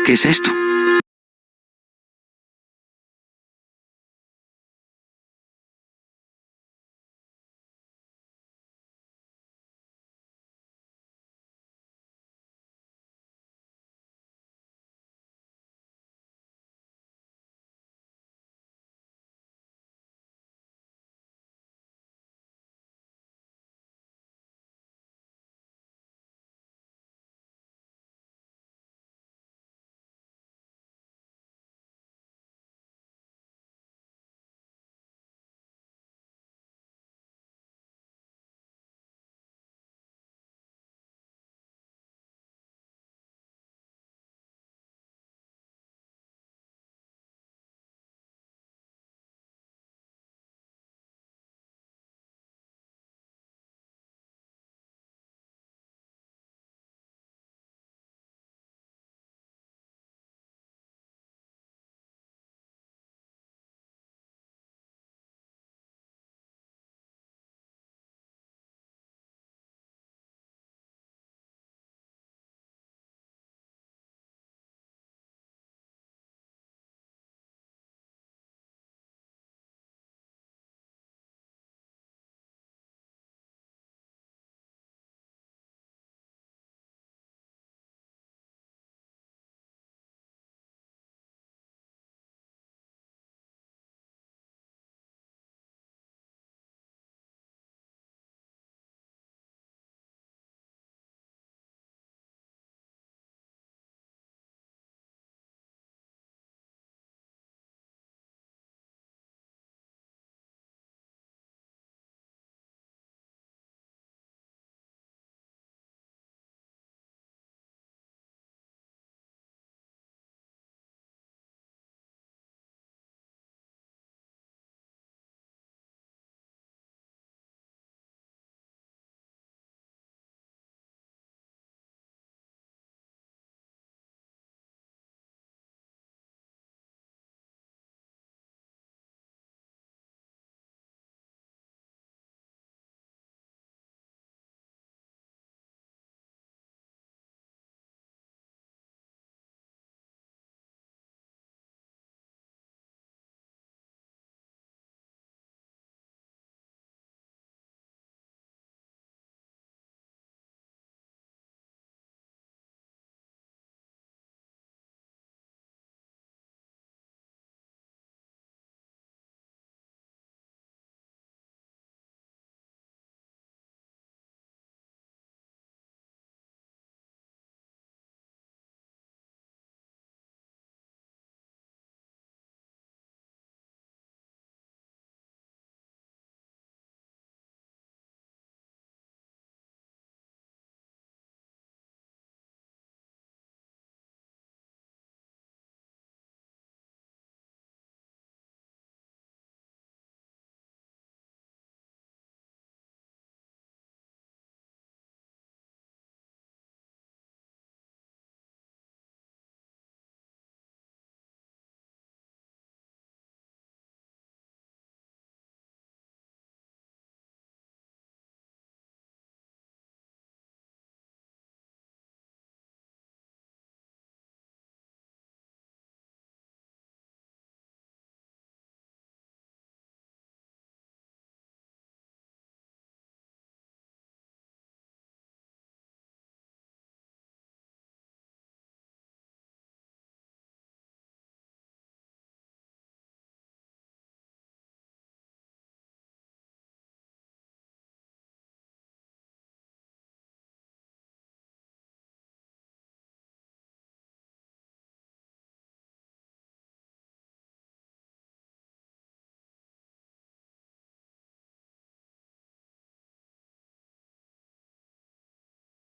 ¿Qué es esto?